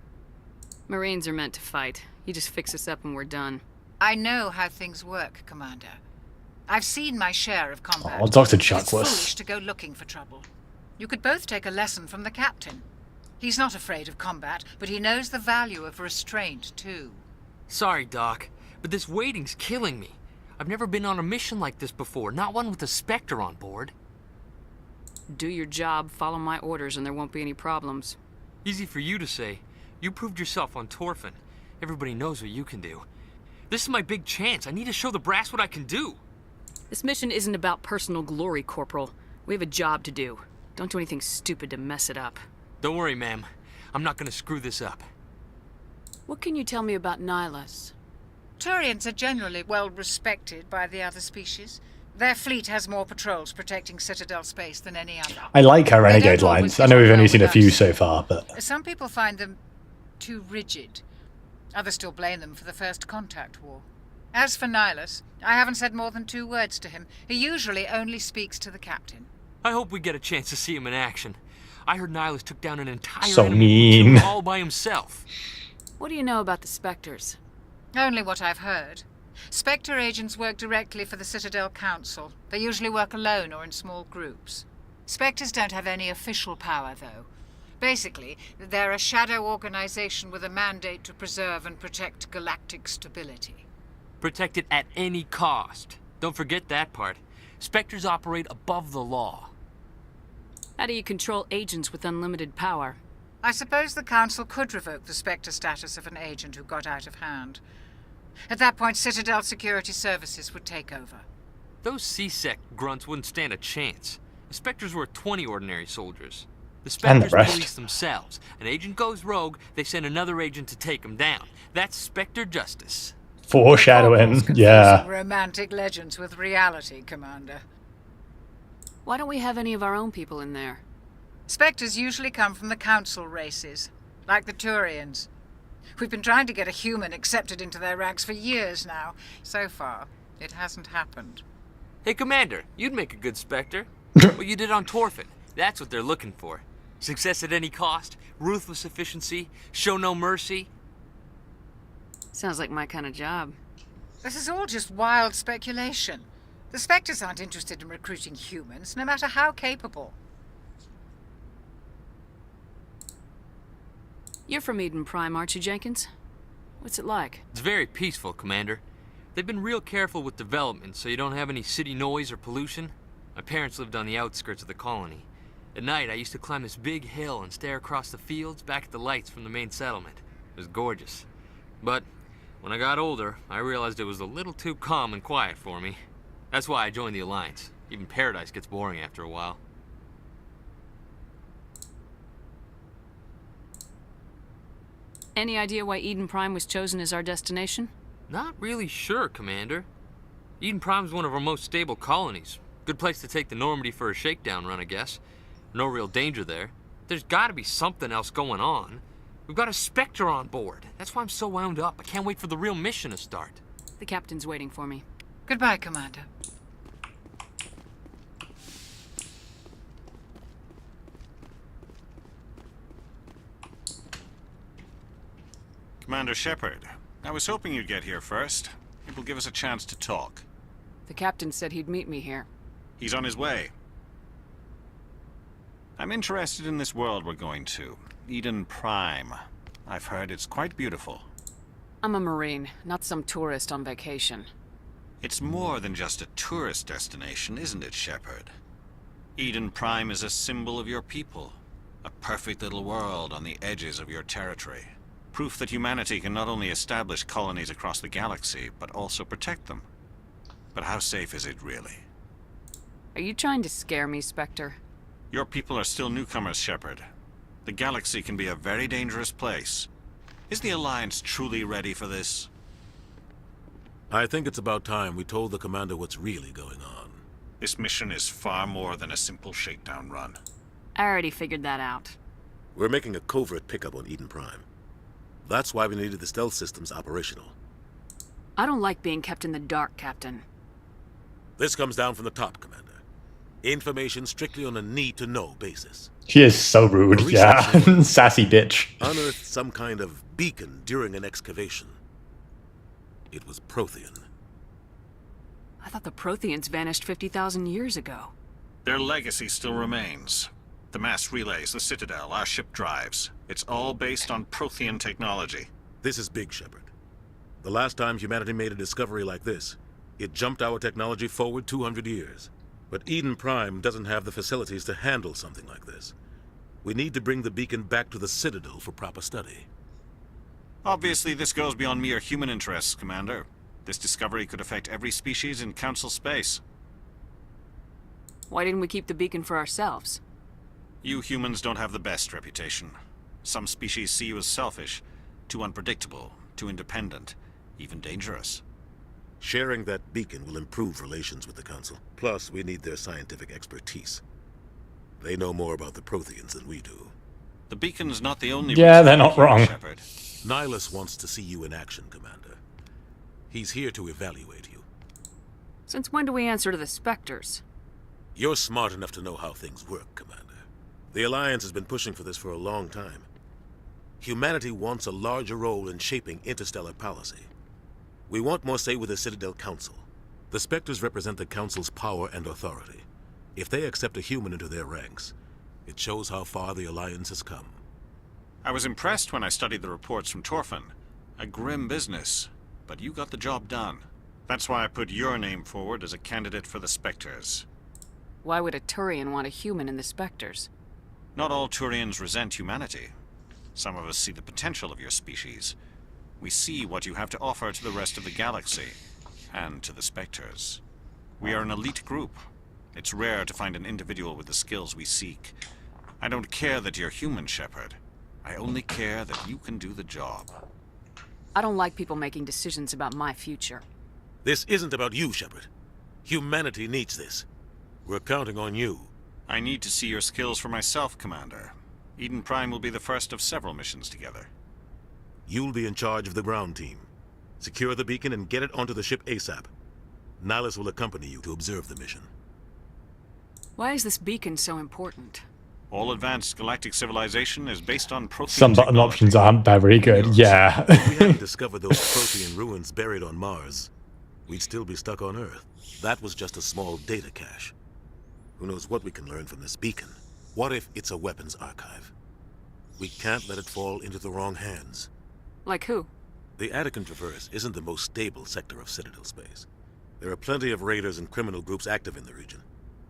Marines are meant to fight. You just fix us up and we're done. I know how things work, Commander. I've seen my share of combat. Oh, Dr. It's Chuckless. foolish to go looking for trouble. You could both take a lesson from the captain. He's not afraid of combat, but he knows the value of restraint, too. Sorry, Doc, but this waiting's killing me. I've never been on a mission like this before, not one with a Spectre on board. Do your job, follow my orders, and there won't be any problems. Easy for you to say. You proved yourself on Torfin. Everybody knows what you can do. This is my big chance. I need to show the brass what I can do. This mission isn't about personal glory, Corporal. We have a job to do. Don't do anything stupid to mess it up. Don't worry, ma'am. I'm not gonna screw this up. What can you tell me about Nihilus? Turians are generally well respected by the other species. Their fleet has more patrols protecting Citadel space than any other. I like her They renegade don't always lines. I know get we've on only well seen a with few us. so far, but Some people find them too rigid. Others still blame them for the First Contact War. As for Nihilus, I haven't said more than 2 words to him. He usually only speaks to the captain. I hope we get a chance to see him in action. I heard Nihilus took down an entire So enemy mean. platoon all by himself. What do you know about the Spectres? Only what I've heard. Spectre agents work directly for the Citadel Council. They usually work alone or in small groups. Spectres don't have any official power, though. Basically, they're a shadow organization with a mandate to preserve and protect galactic stability. Protect it at any cost. Don't forget that part. Spectres operate above the law. How do you control agents with unlimited power? I suppose the Council could revoke the Spectre status of an agent who got out of hand. At that point, Citadel Security Services would take over. Those C-Sec grunts wouldn't stand a chance. The Spectres were 20 ordinary soldiers. The And the Spectres rest. police themselves. An agent goes rogue, they send another agent to take him down. That's Spectre justice. foreshadowing. Yeah. Romantic legends with reality, Commander. Why don't we have any of our own people in there? Spectres usually come from the Council races, like the Turians. We've been trying to get a human accepted into their ranks for years now. So far, it hasn't happened. Hey, Commander, you'd make a good Spectre. What you did on Torfin, that's what they're looking for. Success at any cost, ruthless efficiency, show no mercy. Sounds like my kind of job. This is all just wild speculation. The Spectres aren't interested in recruiting humans, no matter how capable. You're from Eden Prime, aren't you, Jenkins? What's it like? It's very peaceful, Commander. They've been real careful with development so you don't have any city noise or pollution. My parents lived on the outskirts of the colony. At night, I used to climb this big hill and stare across the fields back at the lights from the main settlement. It was gorgeous. But when I got older, I realized it was a little too calm and quiet for me. That's why I joined the Alliance. Even Paradise gets boring after a while. Any idea why Eden Prime was chosen as our destination? Not really sure, Commander. Eden Prime's one of our most stable colonies. Good place to take the Normandy for a shakedown run, I guess. No real danger there. There's gotta be something else going on. We've got a Spectre on board. That's why I'm so wound up. I can't wait for the real mission to start. The captain's waiting for me. Goodbye, Commander. Commander Shepard, I was hoping you'd get here first. It will give us a chance to talk. The captain said he'd meet me here. He's on his way. I'm interested in this world we're going to. Eden Prime. I've heard it's quite beautiful. I'm a Marine, not some tourist on vacation. It's more than just a tourist destination, isn't it, Shepard? Eden Prime is a symbol of your people. A perfect little world on the edges of your territory. Proof that humanity can not only establish colonies across the galaxy, but also protect them. But how safe is it really? Are you trying to scare me, Spectre? Your people are still newcomers, Shepard. The galaxy can be a very dangerous place. Is the Alliance truly ready for this? I think it's about time we told the Commander what's really going on. This mission is far more than a simple shakedown run. I already figured that out. We're making a covert pickup on Eden Prime. That's why we needed the stealth systems operational. I don't like being kept in the dark, Captain. This comes down from the top, Commander. Information strictly on a need-to-know basis. She is so rude, yeah. Sassy bitch. Unearthed some kind of beacon during an excavation. It was Prothean. I thought the Protheans vanished 50,000 years ago. Their legacy still remains. The mass relays, the Citadel, our ship drives. It's all based on Prothean technology. This is big, Shepard. The last time humanity made a discovery like this, it jumped our technology forward 200 years. But Eden Prime doesn't have the facilities to handle something like this. We need to bring the beacon back to the Citadel for proper study. Obviously, this goes beyond mere human interests, Commander. This discovery could affect every species in Council space. Why didn't we keep the beacon for ourselves? You humans don't have the best reputation. Some species see you as selfish, too unpredictable, too independent, even dangerous. Sharing that beacon will improve relations with the Council. Plus, we need their scientific expertise. They know more about the Protheans than we do. The beacon's not the only Yeah, reason they're we're not here, wrong. Shepard. Nihilus wants to see you in action, Commander. He's here to evaluate you. Since when do we answer to the Spectres? You're smart enough to know how things work, Commander. The Alliance has been pushing for this for a long time. Humanity wants a larger role in shaping interstellar policy. We want more say with the Citadel Council. The Spectres represent the Council's power and authority. If they accept a human into their ranks, it shows how far the Alliance has come. I was impressed when I studied the reports from Torfin. A grim business, but you got the job done. That's why I put your name forward as a candidate for the Spectres. Why would a Turian want a human in the Spectres? Not all Turians resent humanity. Some of us see the potential of your species. We see what you have to offer to the rest of the galaxy, and to the Spectres. We are an elite group. It's rare to find an individual with the skills we seek. I don't care that you're human, Shepard. I only care that you can do the job. I don't like people making decisions about my future. This isn't about you, Shepard. Humanity needs this. We're counting on you. I need to see your skills for myself, Commander. Eden Prime will be the first of several missions together. You'll be in charge of the ground team. Secure the beacon and get it onto the ship ASAP. Nihilus will accompany you to observe the mission. Why is this beacon so important? All advanced galactic civilization is based on Prothean Some button technology. options aren't very good. Yeah. If we hadn't discovered those Prothean ruins buried on Mars, we'd still be stuck on Earth. That was just a small data cache. Who knows what we can learn from this beacon? What if it's a weapons archive? We can't let it fall into the wrong hands. Like who? The Attican Traverse isn't the most stable sector of Citadel space. There are plenty of raiders and criminal groups active in the region.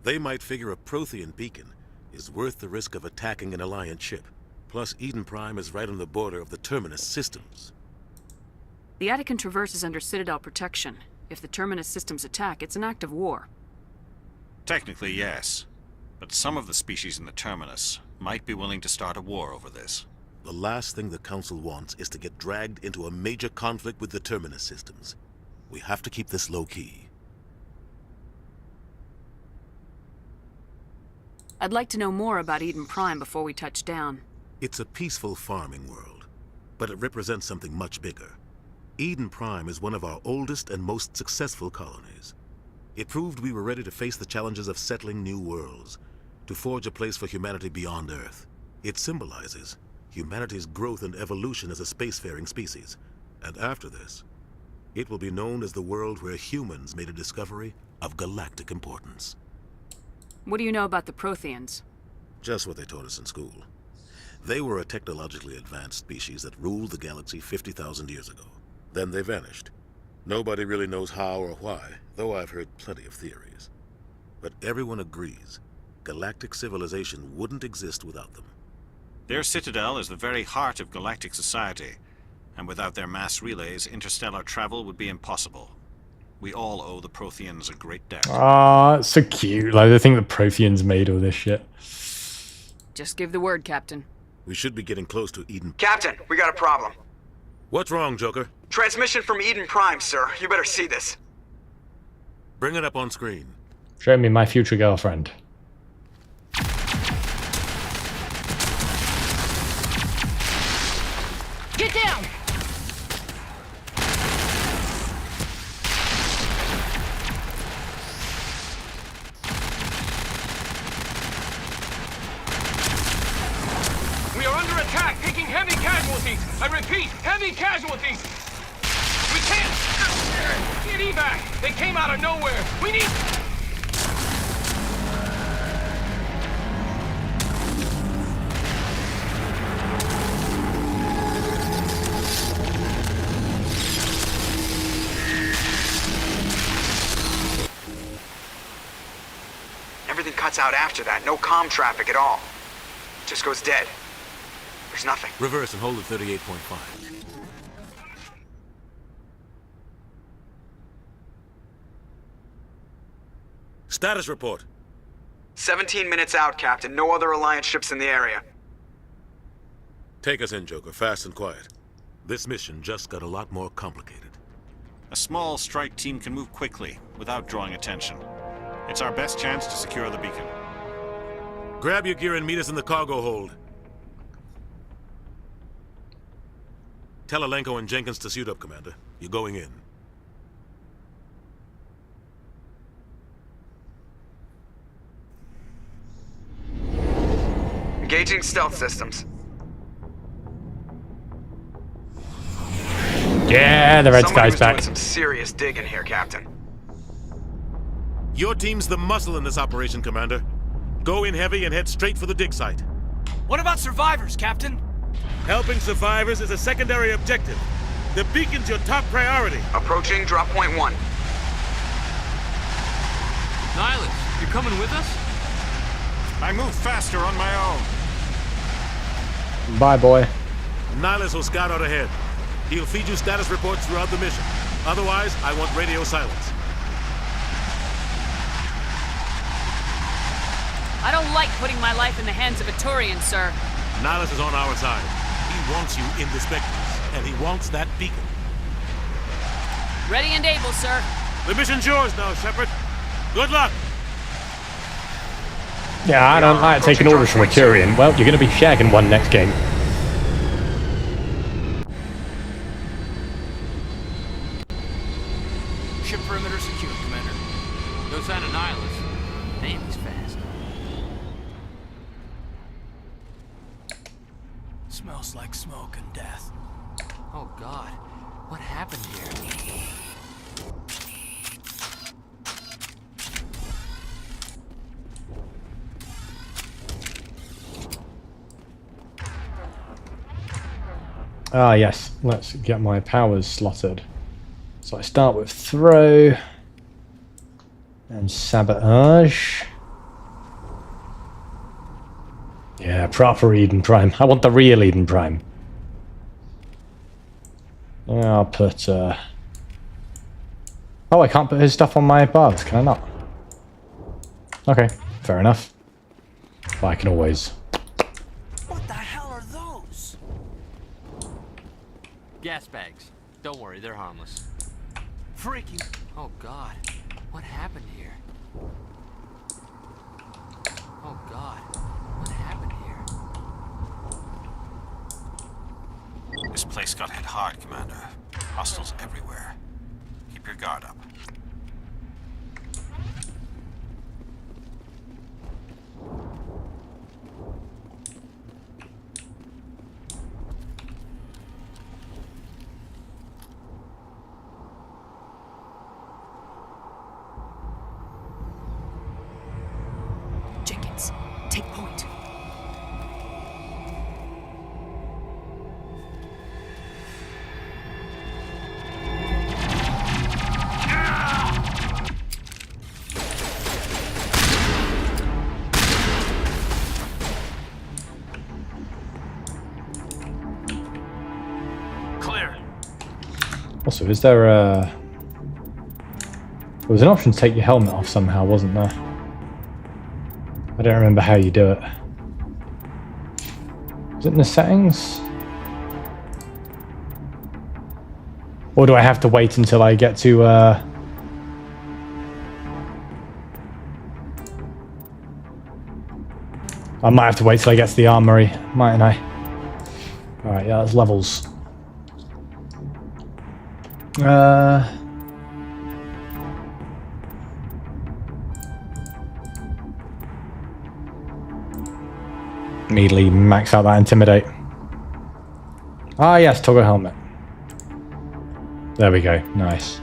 They might figure a Prothean beacon is worth the risk of attacking an Alliance ship. Plus, Eden Prime is right on the border of the Terminus systems. The Attican Traverse is under Citadel protection. If the Terminus systems attack, it's an act of war. Technically, yes. But some of the species in the Terminus might be willing to start a war over this. The last thing the Council wants is to get dragged into a major conflict with the Terminus systems. We have to keep this low-key. I'd like to know more about Eden Prime before we touch down. It's a peaceful farming world, but it represents something much bigger. Eden Prime is one of our oldest and most successful colonies. It proved we were ready to face the challenges of settling new worlds, to forge a place for humanity beyond Earth. It symbolizes humanity's growth and evolution as a spacefaring species. And after this, it will be known as the world where humans made a discovery of galactic importance. What do you know about the Protheans? Just what they taught us in school. They were a technologically advanced species that ruled the galaxy 50,000 years ago. Then they vanished. Nobody really knows how or why, though I've heard plenty of theories. But everyone agrees, galactic civilization wouldn't exist without them. Their citadel is the very heart of galactic society, and without their mass relays, interstellar travel would be impossible. We all owe the Protheans a great debt. Ah, so cute. Like, I think the Protheans made all this shit. Just give the word, Captain. We should be getting close to Eden. Captain, we got a problem. What's wrong, Joker? Transmission from Eden Prime, sir. You better see this. Bring it up on screen. Show me my future girlfriend. Get down! We are under attack, taking heavy casualties. I repeat, heavy casualties. We can't get evac. They came out of nowhere. We need... Everything cuts out after that. No comm traffic at all. Just goes dead. There's nothing. Reverse and hold at 38.5. Status report. 17 minutes out, Captain. No other Alliance ships in the area. Take us in, Joker, fast and quiet. This mission just got a lot more complicated. A small strike team can move quickly, without drawing attention. It's our best chance to secure the beacon. Grab your gear and meet us in the cargo hold. Tell Alenko and Jenkins to suit up, Commander. You're going in. Engaging stealth systems. Yeah, the red sky's back. Doing some serious digging here, Captain. Your team's the muscle in this operation, Commander. Go in heavy and head straight for the dig site. What about survivors, Captain? Helping survivors is a secondary objective. The beacon's your top priority. Approaching drop point 1. Nihilus, you coming with us? I move faster on my own. Bye, boy. Nihilus will scout out ahead. He'll feed you status reports throughout the mission. Otherwise, I want radio silence. I don't like putting my life in the hands of a Turian, sir. Nihilus is on our side. He wants you in the Spectres, and he wants that beacon. Ready and able, sir. The mission's yours now, Shepard. Good luck. Yeah, I don't like taking orders from a Turian. Well, you're going to be shagging one next game. Ship perimeter secure, Commander. No sign of Nihilus. Damn, he's fast. Smells like smoke and death. Oh God, what happened here? Ah, yes. Let's get my powers slotted. So I start with throw and sabotage. Yeah, proper Eden Prime. I want the real Eden Prime. Yeah, I'll put oh, I can't put his stuff on my bars, can I not? Okay, fair enough. But I can always. What the hell are those? Gas bags. Don't worry, they're harmless. Freaky. Oh God, what happened here? Oh God, what happened here? This place got hit hard, Commander. Hostiles everywhere. Keep your guard up. Jenkins, take point. Clear. Also, is there a... There was an option to take your helmet off somehow, wasn't there? I don't remember how you do it. Is it in the settings? Or do I have to wait until I get to, I might have to wait till I get to the armory, mightn't I? Alright, yeah, that's levels. Immediately max out that intimidate. Ah yes, toggle helmet. There we go, nice.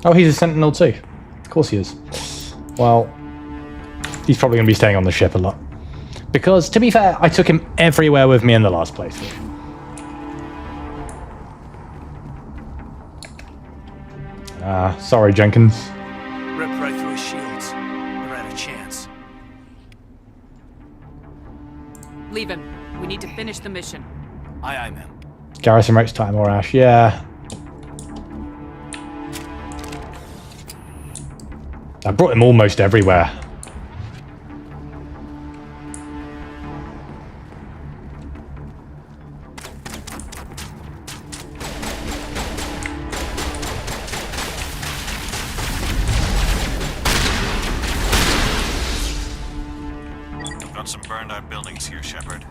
Oh, he's a sentinel too. Of course he is. Well, he's probably going to be staying on the ship a lot. Because, to be fair, I took him everywhere with me in the last playthrough. Sorry, Jenkins. Ripped right through his shields. Never had a chance. Leave him. We need to finish the mission. Aye, aye, ma'am. Garrison Rex time or Ash, yeah. I brought him almost everywhere. Got some burned out buildings here, Shepard.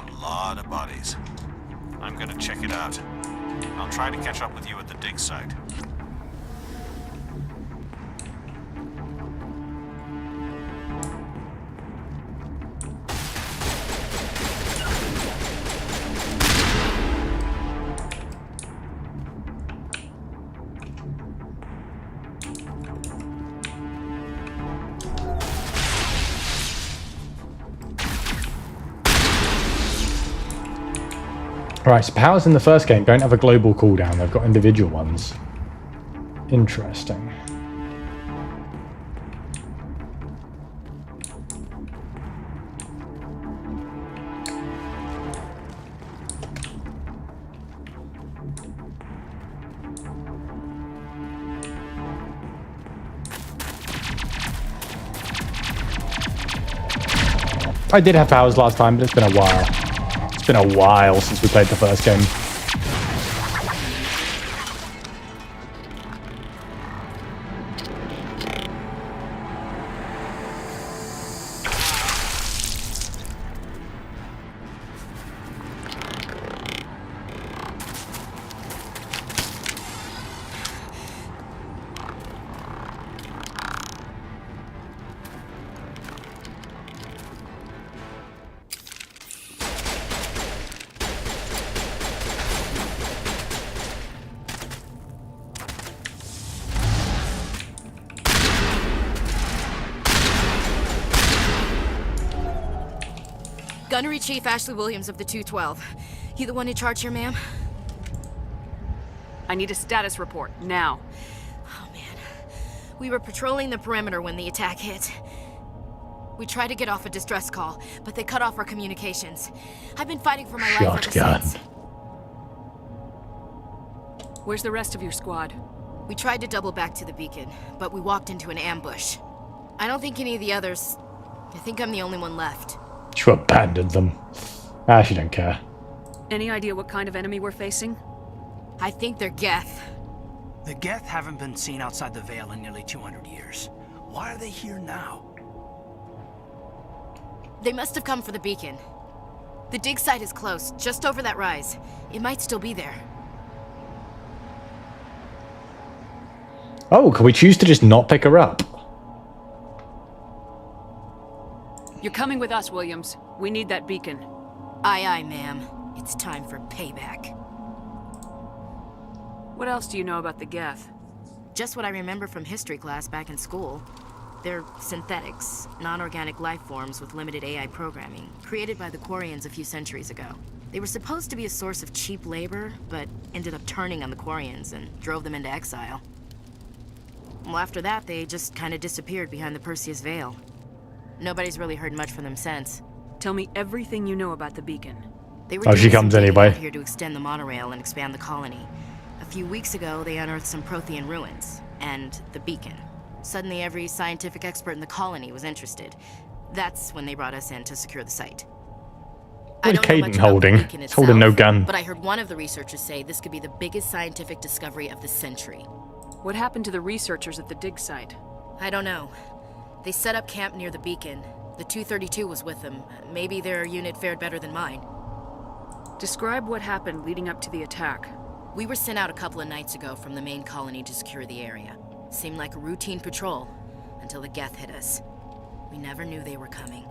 A lot of bodies. I'm gonna check it out. I'll try to catch up with you at the dig site. Right, so powers in the first game don't have a global cooldown, they've got individual ones. Interesting. I did have powers last time, but it's been a while. It's been a while since we played the first game. Gunnery Chief Ashley Williams of the 212. You the one in charge here, ma'am? I need a status report, now. Oh, man. We were patrolling the perimeter when the attack hit. We tried to get off a distress call, but they cut off our communications. I've been fighting for my life ever since. Where's the rest of your squad? We tried to double back to the beacon, but we walked into an ambush. I don't think any of the others... I think I'm the only one left. You abandoned them. Ash, you don't care. Any idea what kind of enemy we're facing? I think they're Geth. The Geth haven't been seen outside the Veil in nearly 200 years. Why are they here now? They must have come for the beacon. The dig site is close, just over that rise. It might still be there. Oh, can we choose to just not pick her up? You're coming with us, Williams. We need that beacon. Aye, aye, ma'am. It's time for payback. What else do you know about the Geth? Just what I remember from history class back in school. They're synthetics, non-organic life forms with limited AI programming, created by the Quarians a few centuries ago. They were supposed to be a source of cheap labor, but ended up turning on the Quarians and drove them into exile. Well, after that, they just kind of disappeared behind the Perseus Veil. Nobody's really heard much from them since. Tell me everything you know about the beacon. They were she comes anyway. out here to extend the monorail and expand the colony. A few weeks ago, they unearthed some Prothean ruins and the beacon. Suddenly, every scientific expert in the colony was interested. That's when they brought us in to secure the site. What is Caden holding? He's holding no gun. But I heard one of the researchers say this could be the biggest scientific discovery of the century. What happened to the researchers at the dig site? I don't know. They set up camp near the beacon. The 232 was with them. Maybe their unit fared better than mine. Describe what happened leading up to the attack. We were sent out a couple of nights ago from the main colony to secure the area. Seemed like a routine patrol, until the Geth hit us. We never knew they were coming.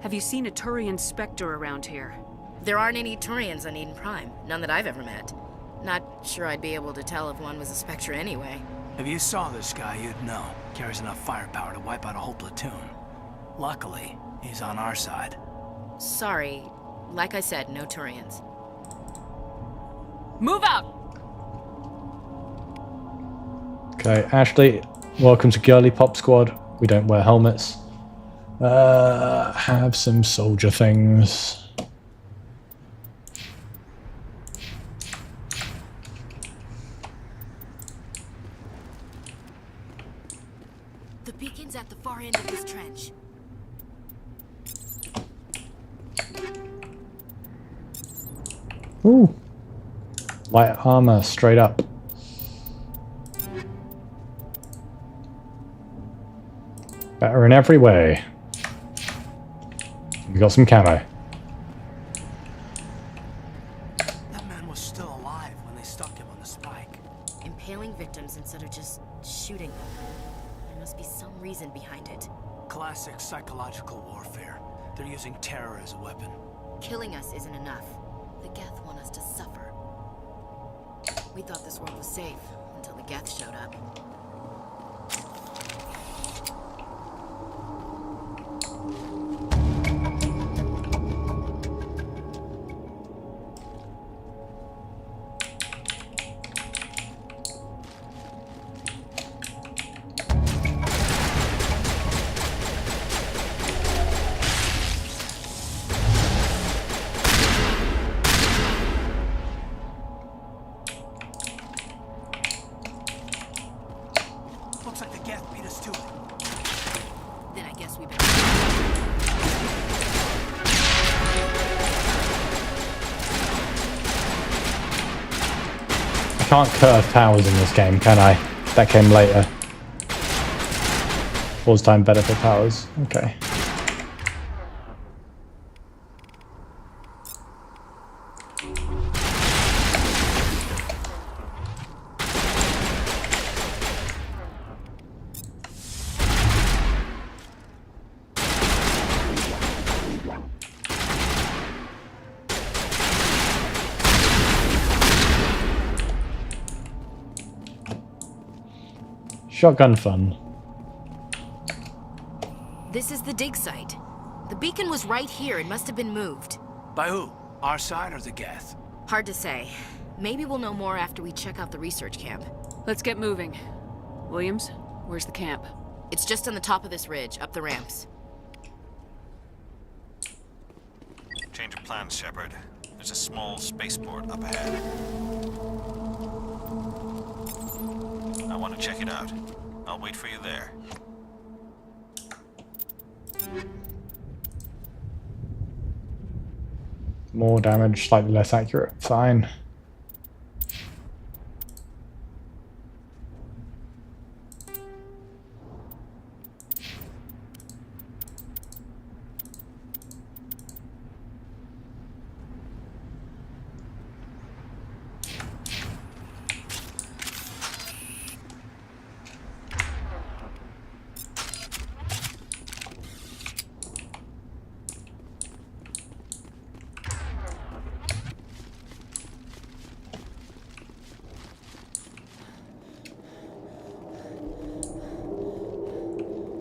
Have you seen a Turian Spectre around here? There aren't any Turians on Eden Prime. None that I've ever met. Not sure I'd be able to tell if one was a Spectre anyway. If you saw this guy, you'd know. Carries enough firepower to wipe out a whole platoon. Luckily, he's on our side. Sorry. Like I said, no Turians. Move out! Okay, Ashley, welcome to Girly Pop Squad. We don't wear helmets. Have some soldier things. The beacon's at the far end of this trench. Ooh. Light armor, straight up. Better in every way. We got some camo. That man was still alive when they stuck him on the spike. Impaling victims instead of just shooting them. There must be some reason behind it. Classic psychological warfare. They're using terror as a weapon. Killing us isn't enough. The Geth want us to suffer. We thought this world was safe until the Geth showed up. Looks like the Geth beat us to it. Then I guess we better... I can't curve towers in this game, can I? That came later. Pause time better for towers. Okay. Shotgun fun. This is the dig site. The beacon was right here. It must have been moved. By who? Our side or the Geth? Hard to say. Maybe we'll know more after we check out the research camp. Let's get moving. Williams, where's the camp? It's just on the top of this ridge, up the ramps. Change of plans, Shepard. There's a small spaceport up ahead. I want to check it out. I'll wait for you there. More damage, slightly less accurate. Fine.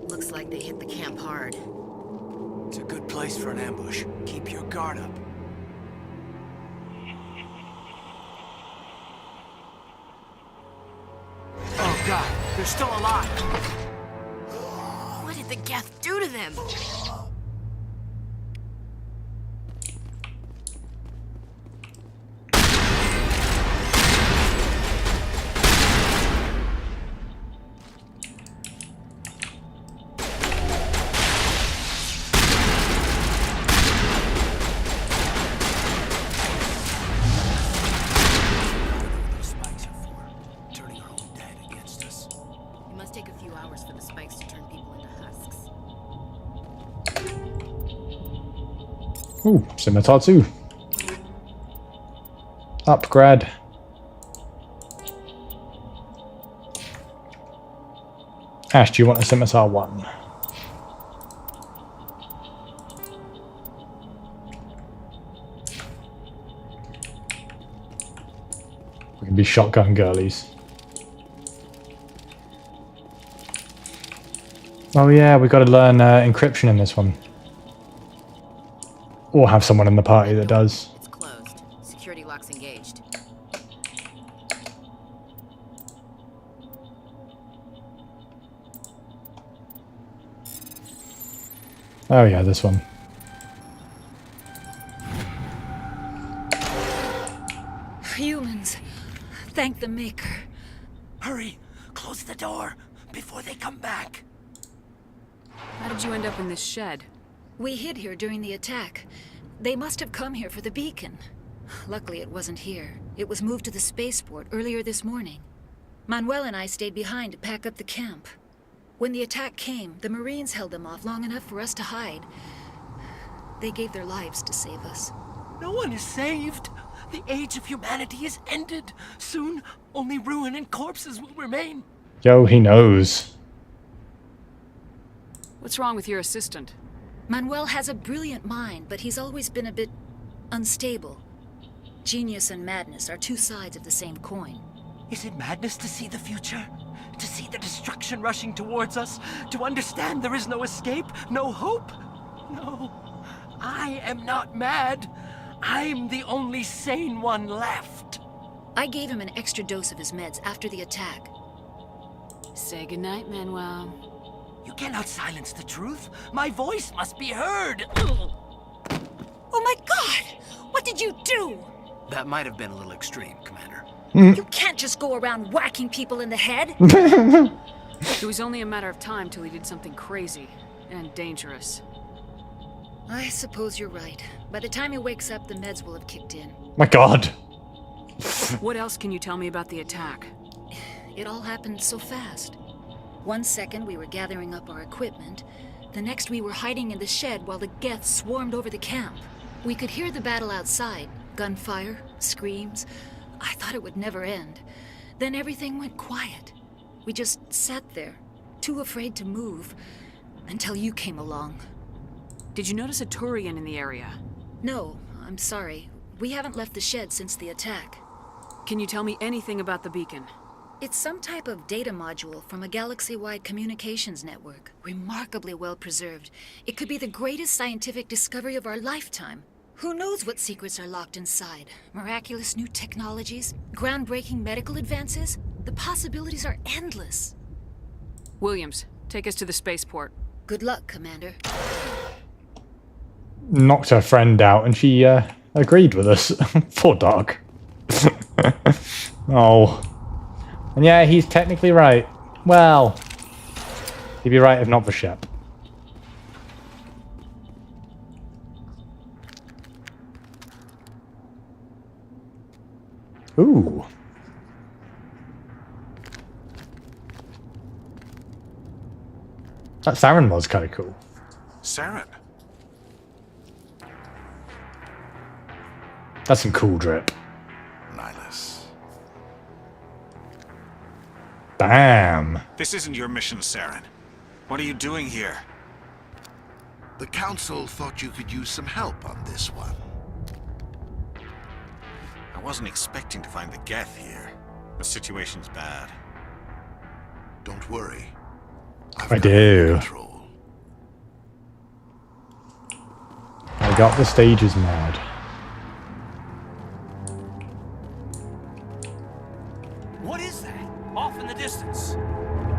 Looks like they hit the camp hard. It's a good place for an ambush. Keep your guard up. Oh god, they're still alive! What did the Geth do to them? Take a few hours for the spikes to turn people into husks. Ooh, scimitar 2. Upgrade. Ash, do you want a scimitar 1? We can be shotgun girlies. Oh yeah, we got to learn encryption in this one. Or have someone in the party that does. It's closed. Security lock's engaged. Oh yeah, this one. Humans. Thank the Maker. Hurry! Close the door before they come back. How did you end up in this shed? We hid here during the attack. They must have come here for the beacon. Luckily, it wasn't here. It was moved to the spaceport earlier this morning. Manuel and I stayed behind to pack up the camp. When the attack came, the Marines held them off long enough for us to hide. They gave their lives to save us. No one is saved. The age of humanity is ended. Soon, only ruin and corpses will remain. Yo, he knows. What's wrong with your assistant? Manuel has a brilliant mind, but he's always been a bit unstable. Genius and madness are two sides of the same coin. Is it madness to see the future? To see the destruction rushing towards us? To understand there is no escape? No hope? No. I am not mad. I'm the only sane one left. I gave him an extra dose of his meds after the attack. Say goodnight, Manuel. You cannot silence the truth. My voice must be heard. Oh my God! What did you do? That might have been a little extreme, Commander. You can't just go around whacking people in the head. It was only a matter of time till he did something crazy and dangerous. I suppose you're right. By the time he wakes up, the meds will have kicked in. My God. What else can you tell me about the attack? It all happened so fast. 1 second we were gathering up our equipment. The next we were hiding in the shed while the Geth swarmed over the camp. We could hear the battle outside. Gunfire, screams. I thought it would never end. Then everything went quiet. We just sat there, too afraid to move, until you came along. Did you notice a Turian in the area? No, I'm sorry. We haven't left the shed since the attack. Can you tell me anything about the beacon? It's some type of data module from a galaxy-wide communications network. Remarkably well preserved. It could be the greatest scientific discovery of our lifetime. Who knows what secrets are locked inside? Miraculous new technologies? Groundbreaking medical advances? The possibilities are endless. Williams, take us to the spaceport. Good luck, Commander. Knocked her friend out and she agreed with us. Poor dog. Oh. And yeah, he's technically right. Well, he'd be right if not for Shep. Ooh. That Saren was kind of cool. Saren? That's some cool drip. Nihilus. Bam. This isn't your mission, Saren. What are you doing here? The Council thought you could use some help on this one. I wasn't expecting to find the Geth here. The situation's bad. Don't worry. I do. I got the stages mad. What is that? Off in the distance.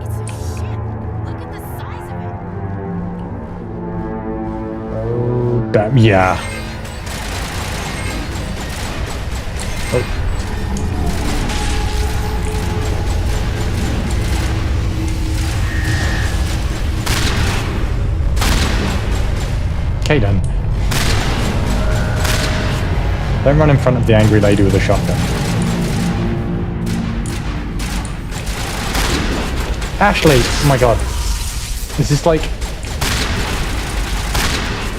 It's a ship. Look at the size of it. Oh, damn. Yeah. Oh. Okay, done. Don't run in front of the angry lady with a shotgun. Ashley! Oh my god. Is this like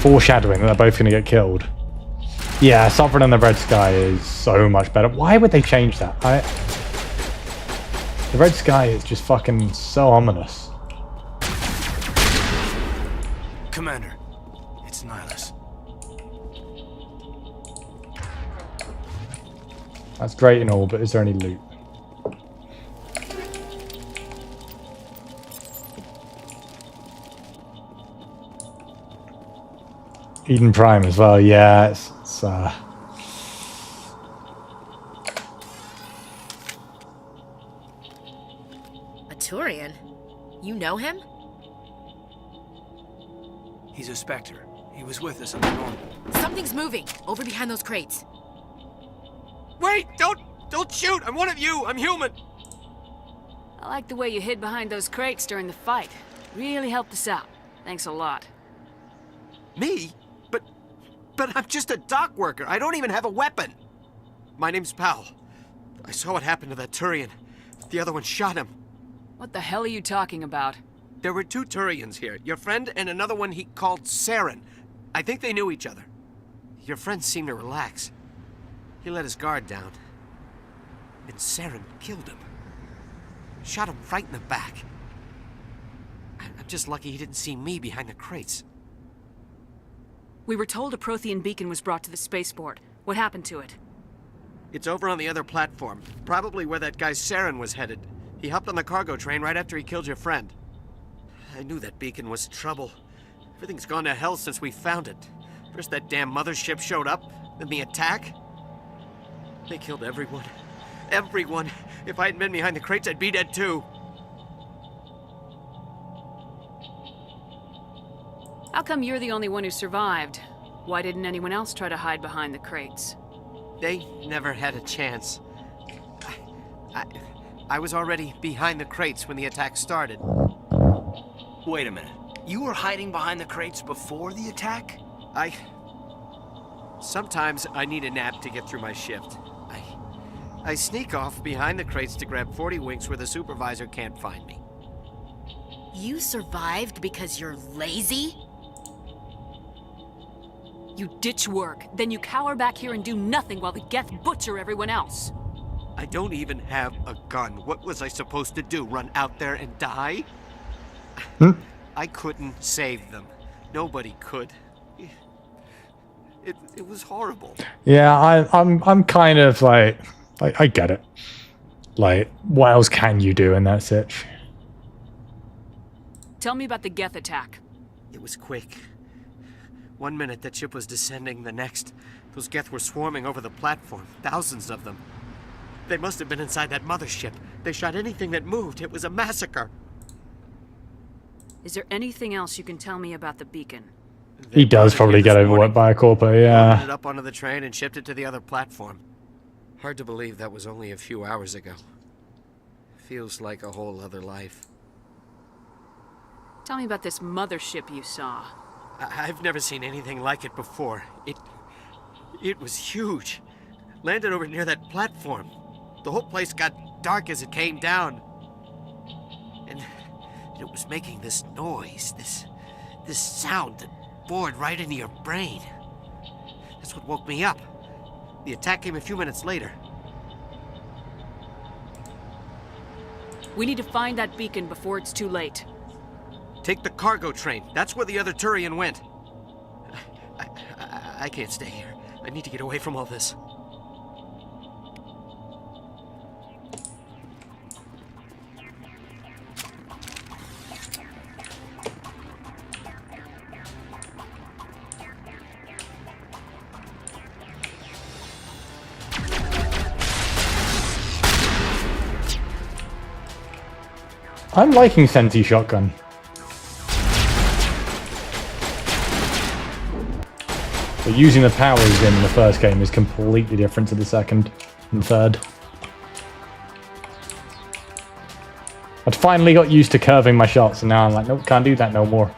foreshadowing that they're both gonna get killed? Yeah, Sovereign and the Red Sky is so much better. Why would they change that? The Red Sky is just fucking so ominous. Commander, it's Nihilus. That's great and all, but is there any loot? Eden Prime as well, yeah, it's A Turian? You know him? He's a Spectre. He was with us on the normal. Something's moving over behind those crates. Wait! Don't shoot! I'm one of you! I'm human! I like the way you hid behind those crates during the fight. Really helped us out. Thanks a lot. Me? But I'm just a dock worker. I don't even have a weapon. My name's Powell. I saw what happened to that Turian. The other one shot him. What the hell are you talking about? There were 2 Turians here. Your friend and another one he called Saren. I think they knew each other. Your friend seemed to relax. He let his guard down. And Saren killed him. Shot him right in the back. I'm just lucky he didn't see me behind the crates. We were told a Prothean beacon was brought to the spaceport. What happened to it? It's over on the other platform. Probably where that guy Saren was headed. He hopped on the cargo train right after he killed your friend. I knew that beacon was trouble. Everything's gone to hell since we found it. First that damn mothership showed up, then the attack. They killed everyone. Everyone. If I hadn't been behind the crates, I'd be dead too. How come you're the only one who survived? Why didn't anyone else try to hide behind the crates? They never had a chance. I was already behind the crates when the attack started. Wait a minute. You were hiding behind the crates before the attack? Sometimes I need a nap to get through my shift. I sneak off behind the crates to grab 40 winks where the supervisor can't find me. You survived because you're lazy? You ditch work, then you cower back here and do nothing while the Geth butcher everyone else. I don't even have a gun. What was I supposed to do? Run out there and die? I couldn't save them. Nobody could. It was horrible. Yeah, I'm kind of like I get it. Like, what else can you do in that sitch? Tell me about the Geth attack. It was quick. 1 minute that ship was descending, the next, those Geth were swarming over the platform. Thousands of them. They must have been inside that mothership. They shot anything that moved. It was a massacre. Is there anything else you can tell me about the beacon? He does probably get overworked by a corpo, yeah. Loaded it up onto the train and shipped it to the other platform. Hard to believe that was only a few hours ago. Feels like a whole other life. Tell me about this mothership you saw. I've never seen anything like it before. It was huge. Landed over near that platform. The whole place got dark as it came down. And it was making this noise, this sound that bored right into your brain. That's what woke me up. The attack came a few minutes later. We need to find that beacon before it's too late. Take the cargo train. That's where the other Turian went. I can't stay here. I need to get away from all this. I'm liking Senti shotgun. But using the powers in the first game is completely different to the second and third. I'd finally got used to curving my shots, and now I'm like, nope, can't do that no more.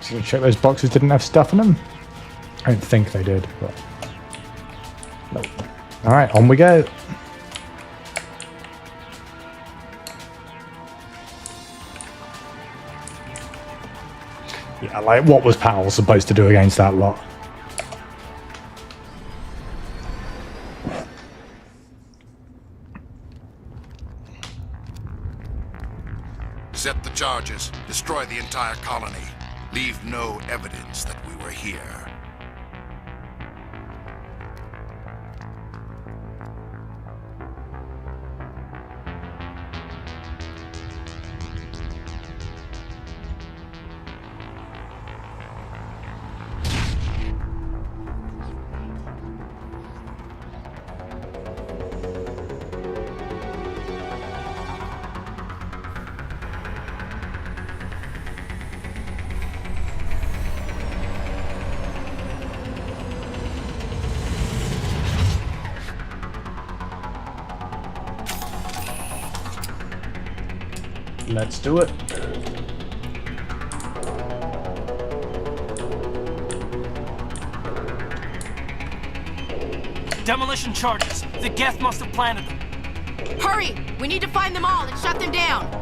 Just gonna check those boxes didn't have stuff in them. I don't think they did, but nope. Alright, on we go. Yeah, like what was Powell supposed to do against that lot? Set the charges. Destroy the entire colony. Leave no evidence that we were here. Let's do it. Demolition charges. The Geth must have planted them. Hurry! We need to find them all and shut them down!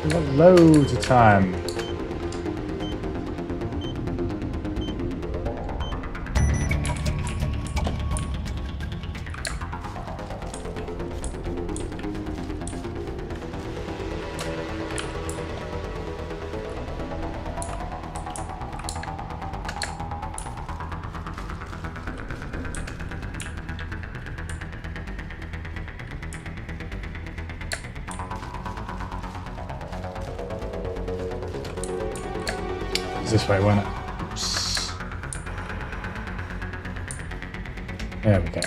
We've got loads of time. This way, won't it? Oops. There we go.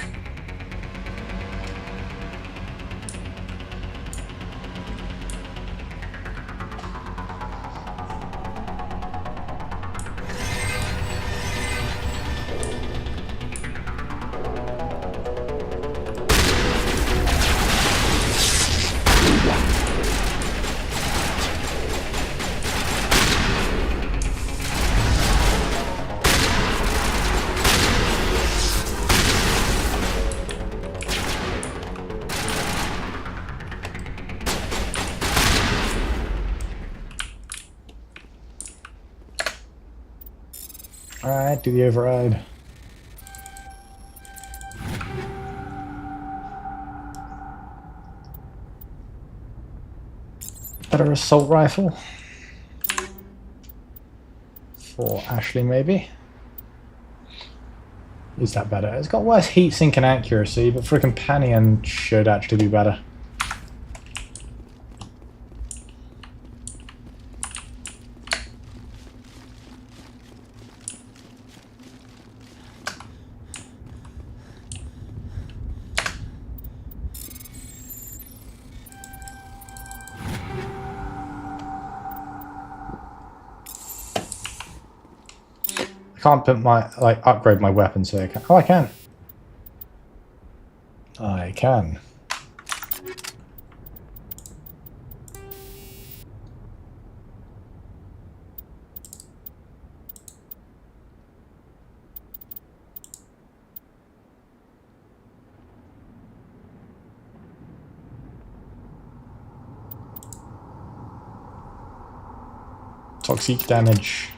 Alright, do the override. Better assault rifle. For Ashley, maybe. Is that better? It's got worse heatsink and accuracy, but for a companion should actually be better. can't put my, like, upgrade my weapon, so I can. Oh, I can. I can. Toxic damage.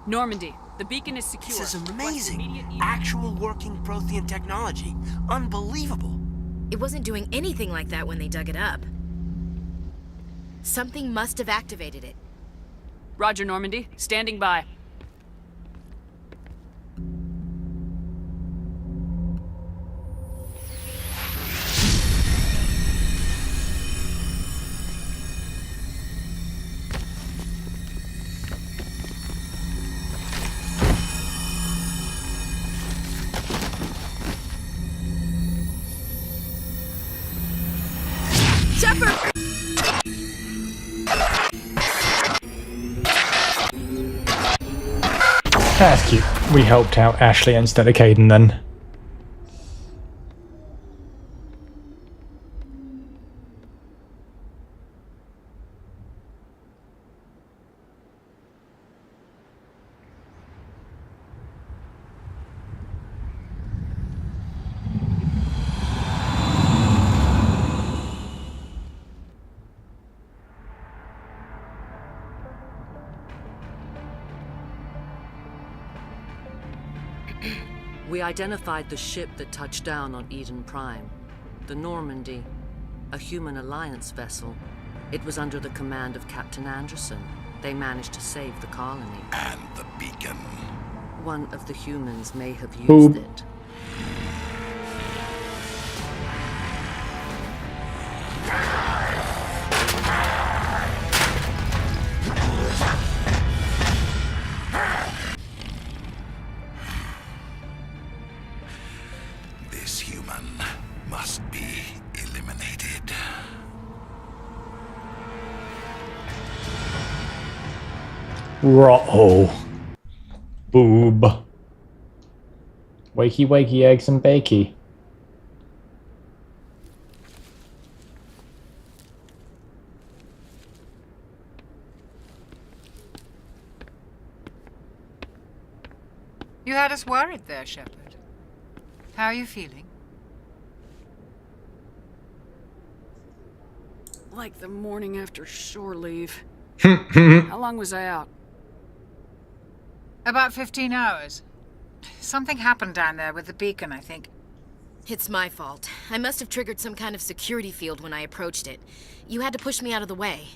Normandy, the beacon is secure. This is amazing. Actual working Prothean technology. Unbelievable. It wasn't doing anything like that when they dug it up. Something must have activated it. Roger, Normandy. Standing by. That's cute. We helped out Ashley instead of Caden then. We identified the ship that touched down on Eden Prime. The Normandy, a human alliance vessel. It was under the command of Captain Anderson. They managed to save the colony. And the beacon. One of the humans may have used Boop. it. This human must be eliminated. Roto. Boob. Wakey wakey eggs and bakey. You had us worried there, Shepard. How are you feeling? Like the morning after shore leave. How long was I out? About 15 hours. Something happened down there with the beacon, I think. It's my fault. I must have triggered some kind of security field when I approached it. You had to push me out of the way.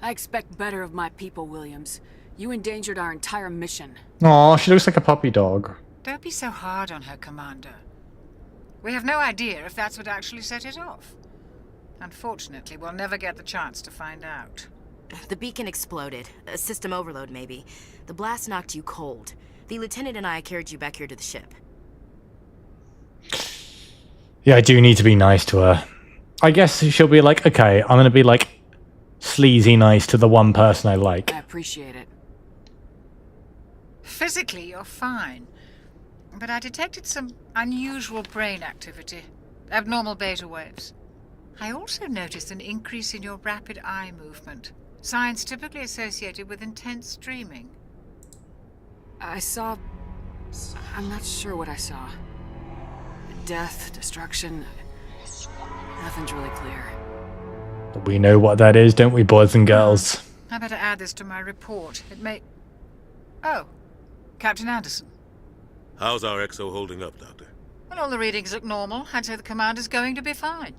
I expect better of my people, Williams. You endangered our entire mission. Aw, she looks like a puppy dog. Don't be so hard on her, Commander. We have no idea if that's what actually set it off. Unfortunately, we'll never get the chance to find out. The beacon exploded. A system overload, maybe. The blast knocked you cold. The lieutenant and I carried you back here to the ship. Yeah, I do need to be nice to her. I guess she'll be like, okay, I'm gonna be like sleazy nice to the one person I like. I appreciate it. Physically, you're fine. But I detected some unusual brain activity. Abnormal beta waves. I also noticed an increase in your rapid eye movement. Signs typically associated with intense dreaming. I saw... I'm not sure what I saw. Death, destruction... Nothing's really clear. But we know what that is, don't we, boys and girls? I better add this to my report. It may... Oh, Captain Anderson. How's our XO holding up, Doctor? Well, all the readings look normal. I'd say the commander's going to be fine.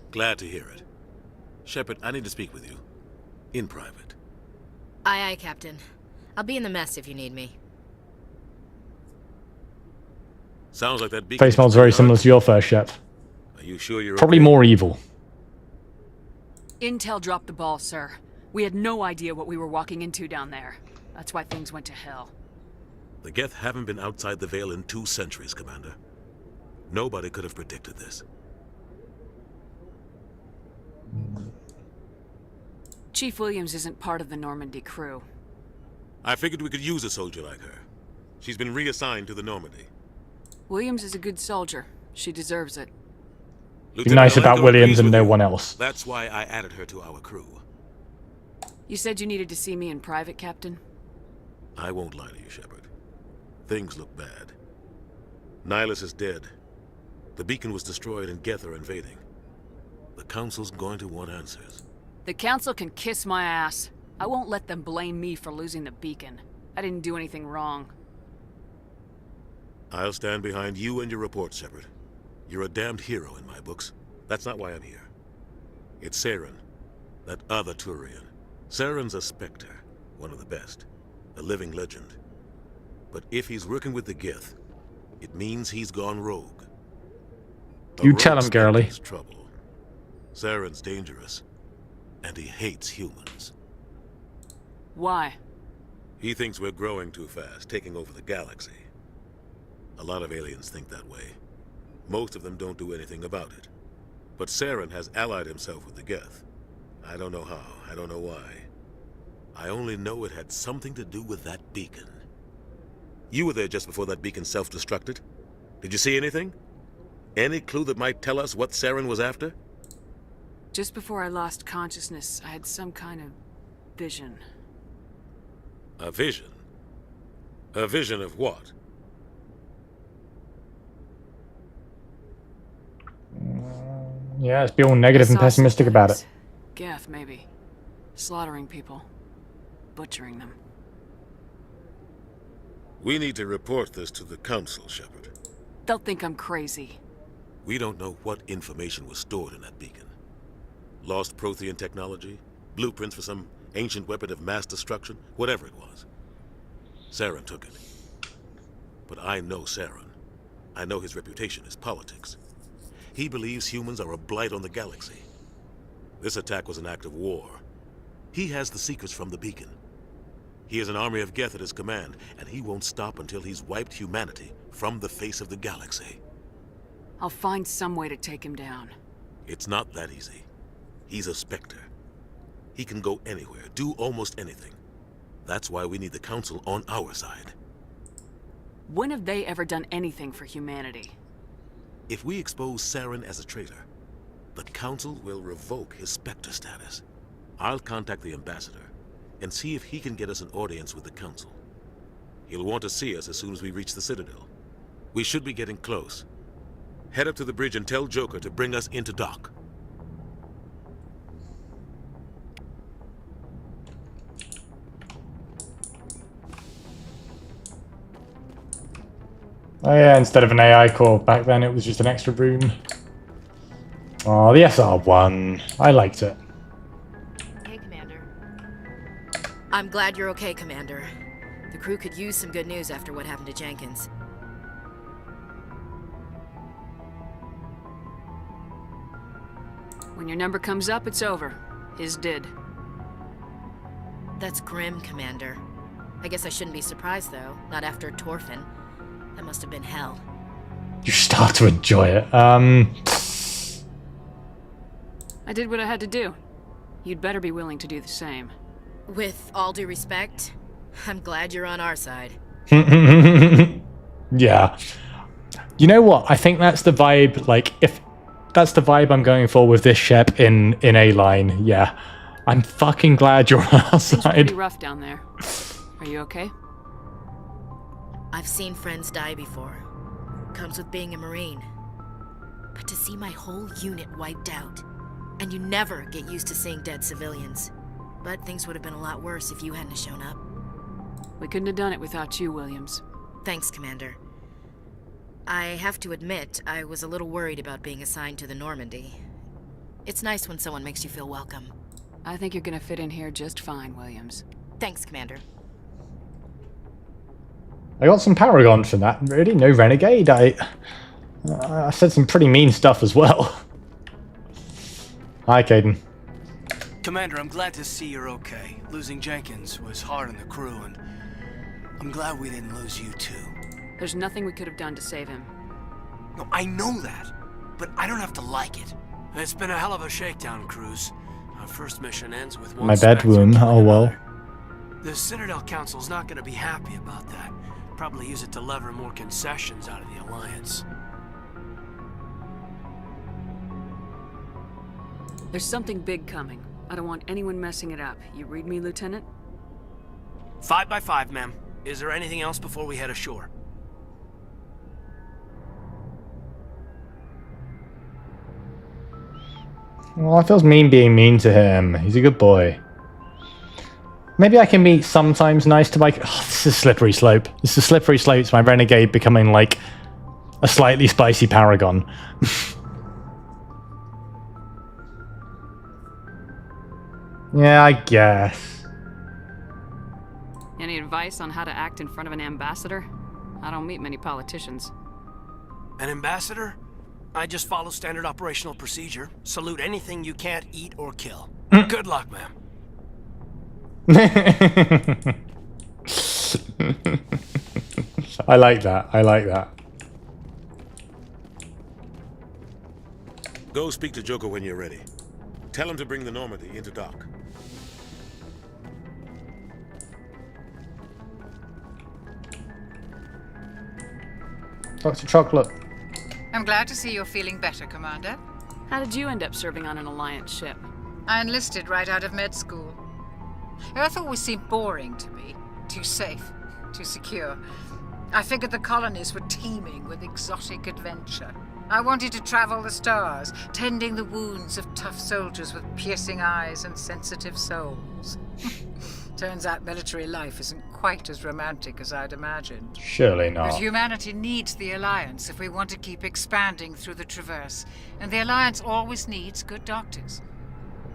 Glad to hear it. Shepard, I need to speak with you. In private. Aye, aye, Captain. I'll be in the mess if you need me. Sounds like that beacon Face mold's very similar to your first ship. Are you sure you're Probably okay? more evil. Intel dropped the ball, sir. We had no idea what we were walking into down there. That's why things went to hell. The Geth haven't been outside the Veil in 2 centuries, Commander. Nobody could have predicted this. Chief Williams isn't part of the Normandy crew. I figured we could use a soldier like her. She's been reassigned to the Normandy. Williams is a good soldier. She deserves it. Be nice about Williams and no one else. That's why I added her to our crew. You said you needed to see me in private, Captain? I won't lie to you, Shepard. Things look bad. Nihilus is dead. The beacon was destroyed and Geth are invading. The Council's going to want answers. The Council can kiss my ass. I won't let them blame me for losing the beacon. I didn't do anything wrong. I'll stand behind you and your report, Shepard. You're a damned hero in my books. That's not why I'm here. It's Saren, that other Turian. Saren's a Spectre, one of the best, a living legend. But if he's working with the Geth, it means he's gone rogue. You tell him, girly. Trouble. Saren's dangerous, and he hates humans. Why? He thinks we're growing too fast, taking over the galaxy. A lot of aliens think that way. Most of them don't do anything about it. But Saren has allied himself with the Geth. I don't know how, I don't know why. I only know it had something to do with that beacon. You were there just before that beacon self-destructed. Did you see anything? Any clue that might tell us what Saren was after? Just before I lost consciousness, I had some kind of vision. A vision? A vision of what? Yeah, let's be all negative and pessimistic about it. Geth, maybe. Slaughtering people. Butchering them. We need to report this to the Council, Shepard. They'll think I'm crazy. We don't know what information was stored in that beacon. Lost Prothean technology? Blueprints for some ancient weapon of mass destruction? Whatever it was. Saren took it. But I know Saren. I know his reputation is politics. He believes humans are a blight on the galaxy. This attack was an act of war. He has the secrets from the beacon. He has an army of Geth at his command, and he won't stop until he's wiped humanity from the face of the galaxy. I'll find some way to take him down. It's not that easy. He's a Spectre. He can go anywhere, do almost anything. That's why we need the Council on our side. When have they ever done anything for humanity? If we expose Saren as a traitor, the Council will revoke his Spectre status. I'll contact the Ambassador and see if he can get us an audience with the Council. He'll want to see us as soon as we reach the Citadel. We should be getting close. Head up to the bridge and tell Joker to bring us into dock. Oh yeah, instead of an AI core, back then it was just an extra room. Oh, the SR-1. I liked it. Hey, Commander. I'm glad you're okay, Commander. The crew could use some good news after what happened to Jenkins. When your number comes up, it's over. His did. That's grim, Commander. I guess I shouldn't be surprised, though. Not after Torfin. That must have been hell. You start to enjoy it. I did what I had to do. You'd better be willing to do the same. With all due respect, I'm glad you're on our side. Yeah. You know what? I think that's the vibe, like, if that's the vibe I'm going for with this ship in A-line, yeah. I'm fucking glad you're on our Things are side. pretty rough down there. Are you okay? I've seen friends die before. Comes with being a Marine. But to see my whole unit wiped out, and you never get used to seeing dead civilians. But things would have been a lot worse if you hadn't shown up. We couldn't have done it without you, Williams. Thanks, Commander. I have to admit, I was a little worried about being assigned to the Normandy. It's nice when someone makes you feel welcome. I think you're gonna fit in here just fine, Williams. Thanks, Commander. I got some Paragon for that, really. No Renegade. I said some pretty mean stuff as well. Hi, Caden. Commander, I'm glad to see you're okay. Losing Jenkins was hard on the crew, and I'm glad we didn't lose you too. There's nothing we could have done to save him. No, I know that, but I don't have to like it. It's been a hell of a shakedown, Cruz. Our first mission ends with one My Spectre bedroom. killing Oh well. another. The Citadel Council's not going to be happy about that. Probably use it to lever more concessions out of the Alliance. There's something big coming. I don't want anyone messing it up. You read me, Lieutenant? 5 by 5, ma'am. Is there anything else before we head ashore? Well, it feels mean being mean to him. He's a good boy. Maybe I can be sometimes nice to my... Oh, this is a slippery slope. This is a slippery slope to my Renegade becoming, like, a slightly spicy Paragon. Yeah, I guess. Any advice on how to act in front of an ambassador? I don't meet many politicians. An ambassador? I just follow standard operational procedure. Salute anything you can't eat or kill. Good luck, ma'am. I like that. I like that. Go speak to Joker when you're ready. Tell him to bring the Normandy into dock. Dr. Chocolate. I'm glad to see you're feeling better, Commander. How did you end up serving on an Alliance ship? I enlisted right out of med school. Earth always seemed boring to me. Too safe, too secure. I figured the colonies were teeming with exotic adventure. I wanted to travel the stars, tending the wounds of tough soldiers with piercing eyes and sensitive souls. Turns out military life isn't quite as romantic as I'd imagined. Surely not. But humanity needs the Alliance if we want to keep expanding through the Traverse, and the Alliance always needs good doctors.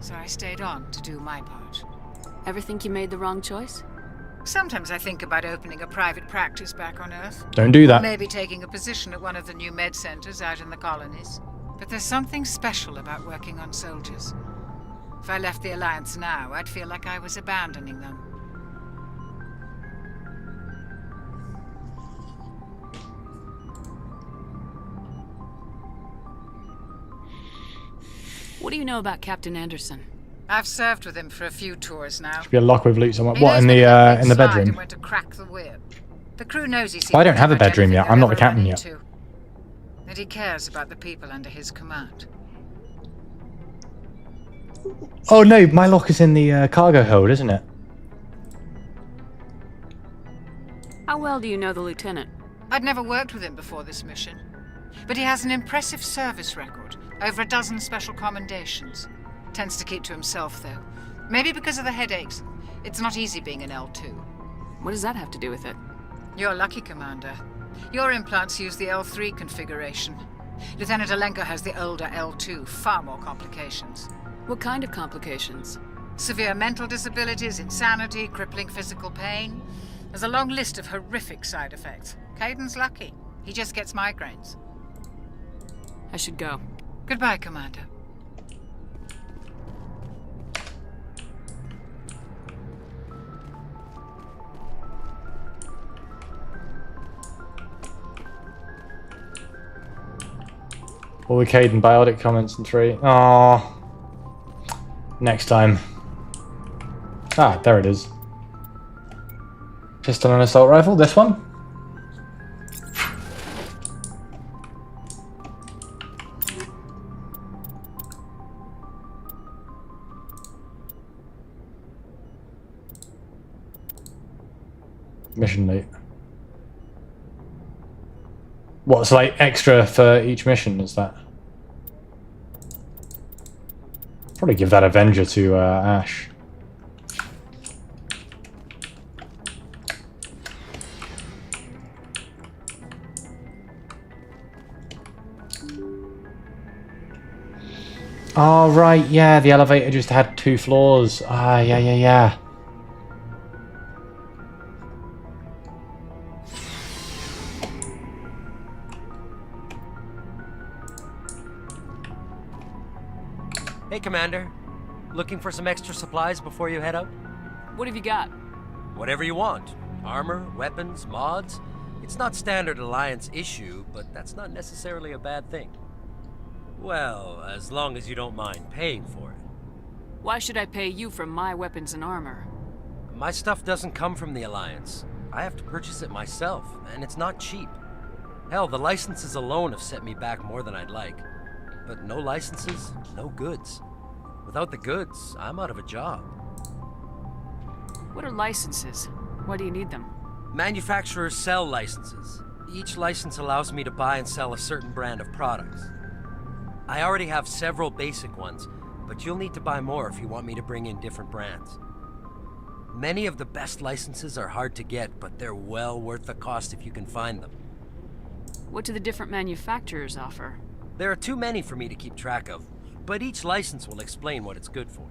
So I stayed on to do my part. Ever think you made the wrong choice? Sometimes I think about opening a private practice back on Earth. Don't do that. Or maybe taking a position at one of the new med centers out in the colonies. But there's something special about working on soldiers. If I left the Alliance now, I'd feel like I was abandoning them. What do you know about Captain Anderson? I've served with him for a few tours now. Should be a lock with loot somewhere. He What, knows in the the side bedroom? and went to crack the whip. The crew knows he's Well, I don't have a bedroom yet. I'm not the captain yet. That he cares about the people under his command. Oh no, my lock is in the cargo hold, isn't it? How well do you know the Lieutenant? I'd never worked with him before this mission. But he has an impressive service record. Over a dozen special commendations. Tends to keep to himself, though. Maybe because of the headaches. It's not easy being an L2. What does that have to do with it? You're lucky, Commander. Your implants use the L3 configuration. Lieutenant Alenko has the older L2, far more complications. What kind of complications? Severe mental disabilities, insanity, crippling physical pain. There's a long list of horrific side effects. Caden's lucky. He just gets migraines. I should go. Goodbye, Commander. All the Caden biotic comments in 3. Aww. Next time. Ah, there it is. Pistol and assault rifle, this one. Mission loot. What's like extra for each mission, is that? Probably give that Avenger to Ash. Oh, right, yeah, the elevator just had 2 floors. Ah, yeah. Hey, Commander. Looking for some extra supplies before you head out? What have you got? Whatever you want. Armor, weapons, mods. It's not standard Alliance issue, but that's not necessarily a bad thing. Well, as long as you don't mind paying for it. Why should I pay you for my weapons and armor? My stuff doesn't come from the Alliance. I have to purchase it myself, and it's not cheap. Hell, the licenses alone have set me back more than I'd like. But no licenses, no goods. Without the goods, I'm out of a job. What are licenses? Why do you need them? Manufacturers sell licenses. Each license allows me to buy and sell a certain brand of products. I already have several basic ones, but you'll need to buy more if you want me to bring in different brands. Many of the best licenses are hard to get, but they're well worth the cost if you can find them. What do the different manufacturers offer? There are too many for me to keep track of, but each license will explain what it's good for.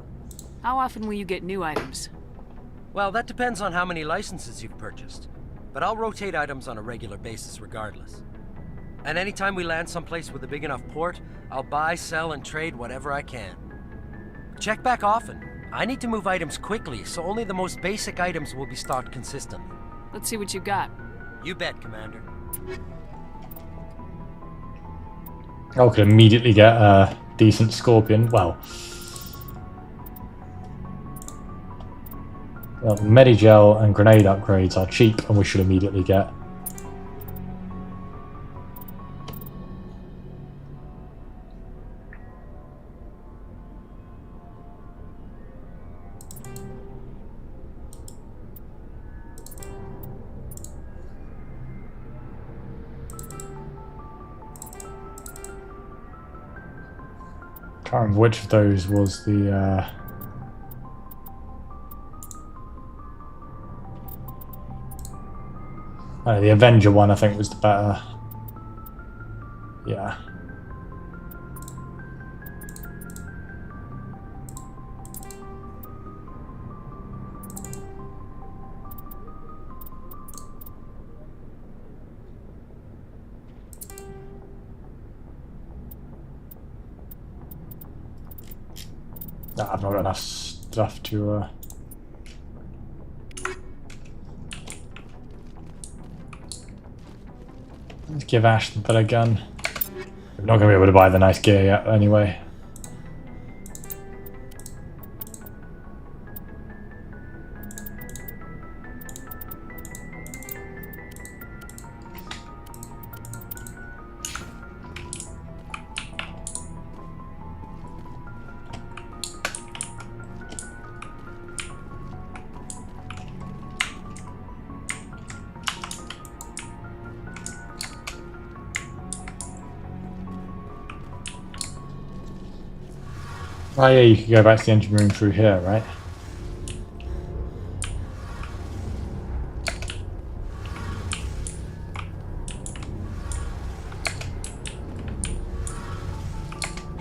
How often will you get new items? Well, that depends on how many licenses you've purchased, but I'll rotate items on a regular basis regardless. And anytime we land someplace with a big enough port, I'll buy, sell, and trade whatever I can. Check back often. I need to move items quickly, so only the most basic items will be stocked consistently. Let's see what you got. You bet, Commander. I could immediately get a decent Scorpion. Well, Medigel and grenade upgrades are cheap, and we should immediately get. I can't remember which of those was the the Avenger one, I think, was the better. Yeah. No, I've not got enough stuff to let's give Ash the better gun. We're not going to be able to buy the nice gear yet anyway. Oh yeah, you could go back to the engine room through here, right?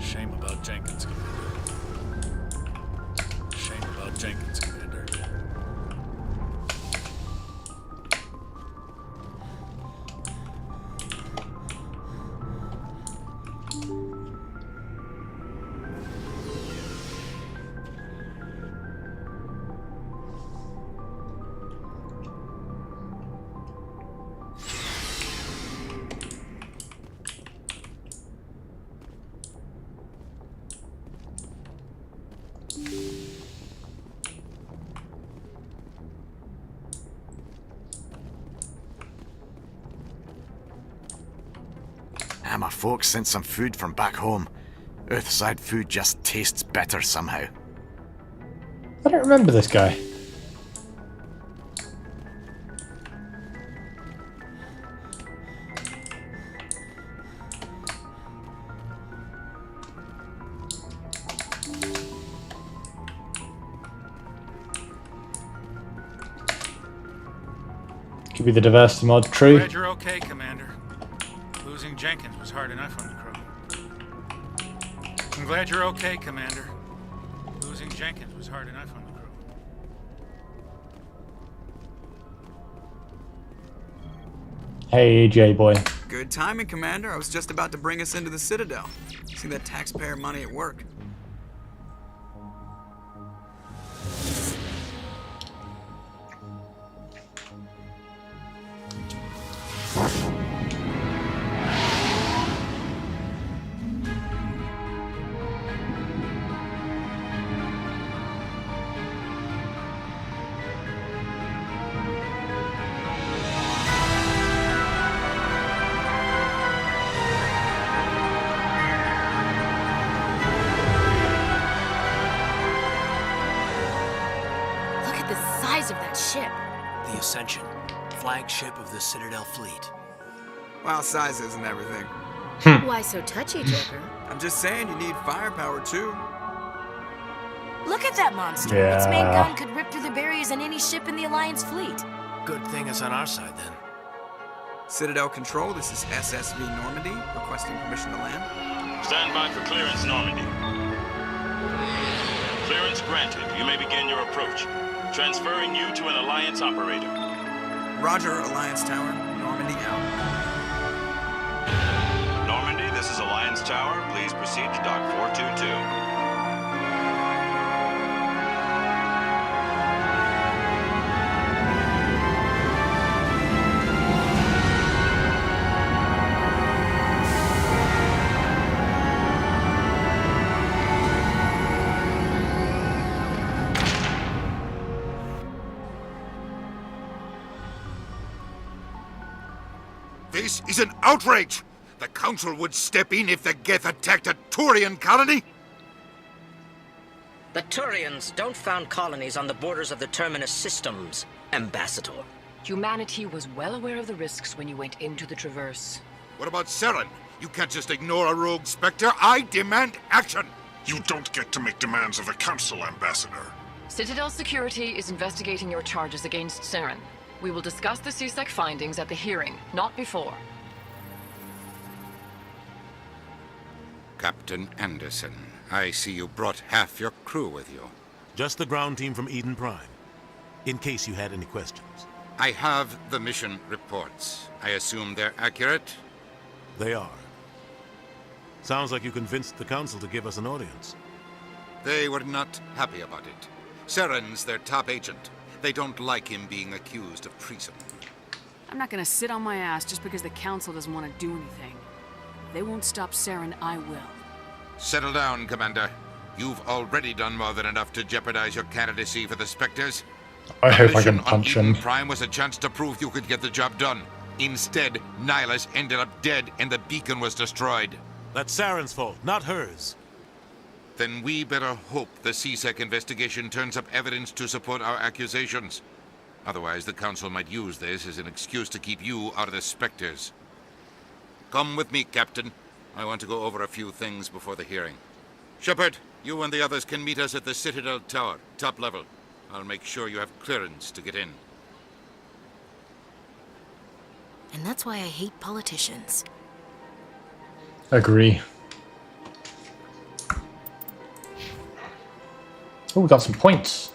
Shame about Jenkins, Commander. Shame about Jenkins, Commander. My folks sent some food from back home. Earthside food just tastes better somehow. I don't remember this guy. Could be the diversity mod. True. Glad you're okay, Commander. Losing Jenkins was hard enough on the crew. I'm glad you're okay, Commander. Losing Jenkins was hard enough on the crew. Hey, J-boy. Good timing, Commander. I was just about to bring us into the Citadel. See that taxpayer money at work. ship? The Ascension, flagship of the Citadel fleet. Well, size isn't everything. Why so touchy, Joker? I'm just saying you need firepower too. Look at that monster. Yeah. Its main gun could rip through the barriers in any ship in the Alliance fleet. Good thing it's on our side, then. Citadel Control, this is SSV Normandy, requesting permission to land. Stand by for clearance, Normandy. Clearance granted. You may begin your approach. Transferring you to an Alliance operator. Roger, Alliance Tower. Normandy out. Normandy, this is Alliance Tower. Please proceed to Dock 422. This is an outrage! The Council would step in if the Geth attacked a Turian colony? The Turians don't found colonies on the borders of the Terminus systems, Ambassador. Humanity was well aware of the risks when you went into the Traverse. What about Saren? You can't just ignore a rogue Spectre. I demand action! You don't get to make demands of the Council, Ambassador. Citadel Security is investigating your charges against Saren. We will discuss the CSEC findings at the hearing, not before. Captain Anderson, I see you brought half your crew with you. Just the ground team from Eden Prime, in case you had any questions. I have the mission reports. I assume they're accurate? They are. Sounds like you convinced the Council to give us an audience. They were not happy about it. Saren's their top agent. They don't like him being accused of treason. I'm not gonna sit on my ass just because the Council doesn't want to do anything. If they won't stop Saren, I will. Settle down, Commander. You've already done more than enough to jeopardize your candidacy for the Spectres. I hope I mission can punch on Eden him. Prime was a chance to prove you could get the job done. Instead, Nihilus ended up dead and the beacon was destroyed. That's Saren's fault, not hers. Then we better hope the CSEC investigation turns up evidence to support our accusations. Otherwise, the Council might use this as an excuse to keep you out of the Spectres. Come with me, Captain. I want to go over a few things before the hearing. Shepard, you and the others can meet us at the Citadel Tower, top level. I'll make sure you have clearance to get in. And that's why I hate politicians. Agree. Oh, we got some points.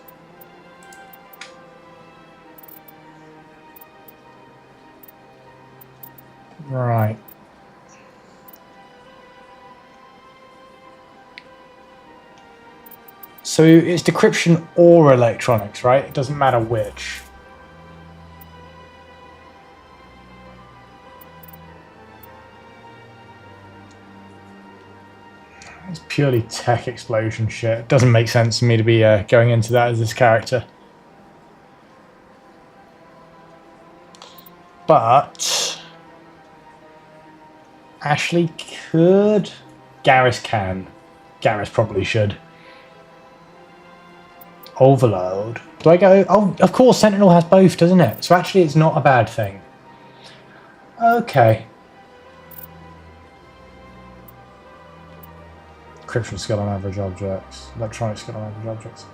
Right. So it's decryption or electronics, right? It doesn't matter which. It's purely tech explosion shit. It doesn't make sense for me to be going into that as this character. But Ashley could. Garrus can. Garrus probably should. Overload. Do I go? Oh, of course, Sentinel has both, doesn't it? So actually, it's not a bad thing. Okay. Encryption skill on average objects. Electronic skill on average objects.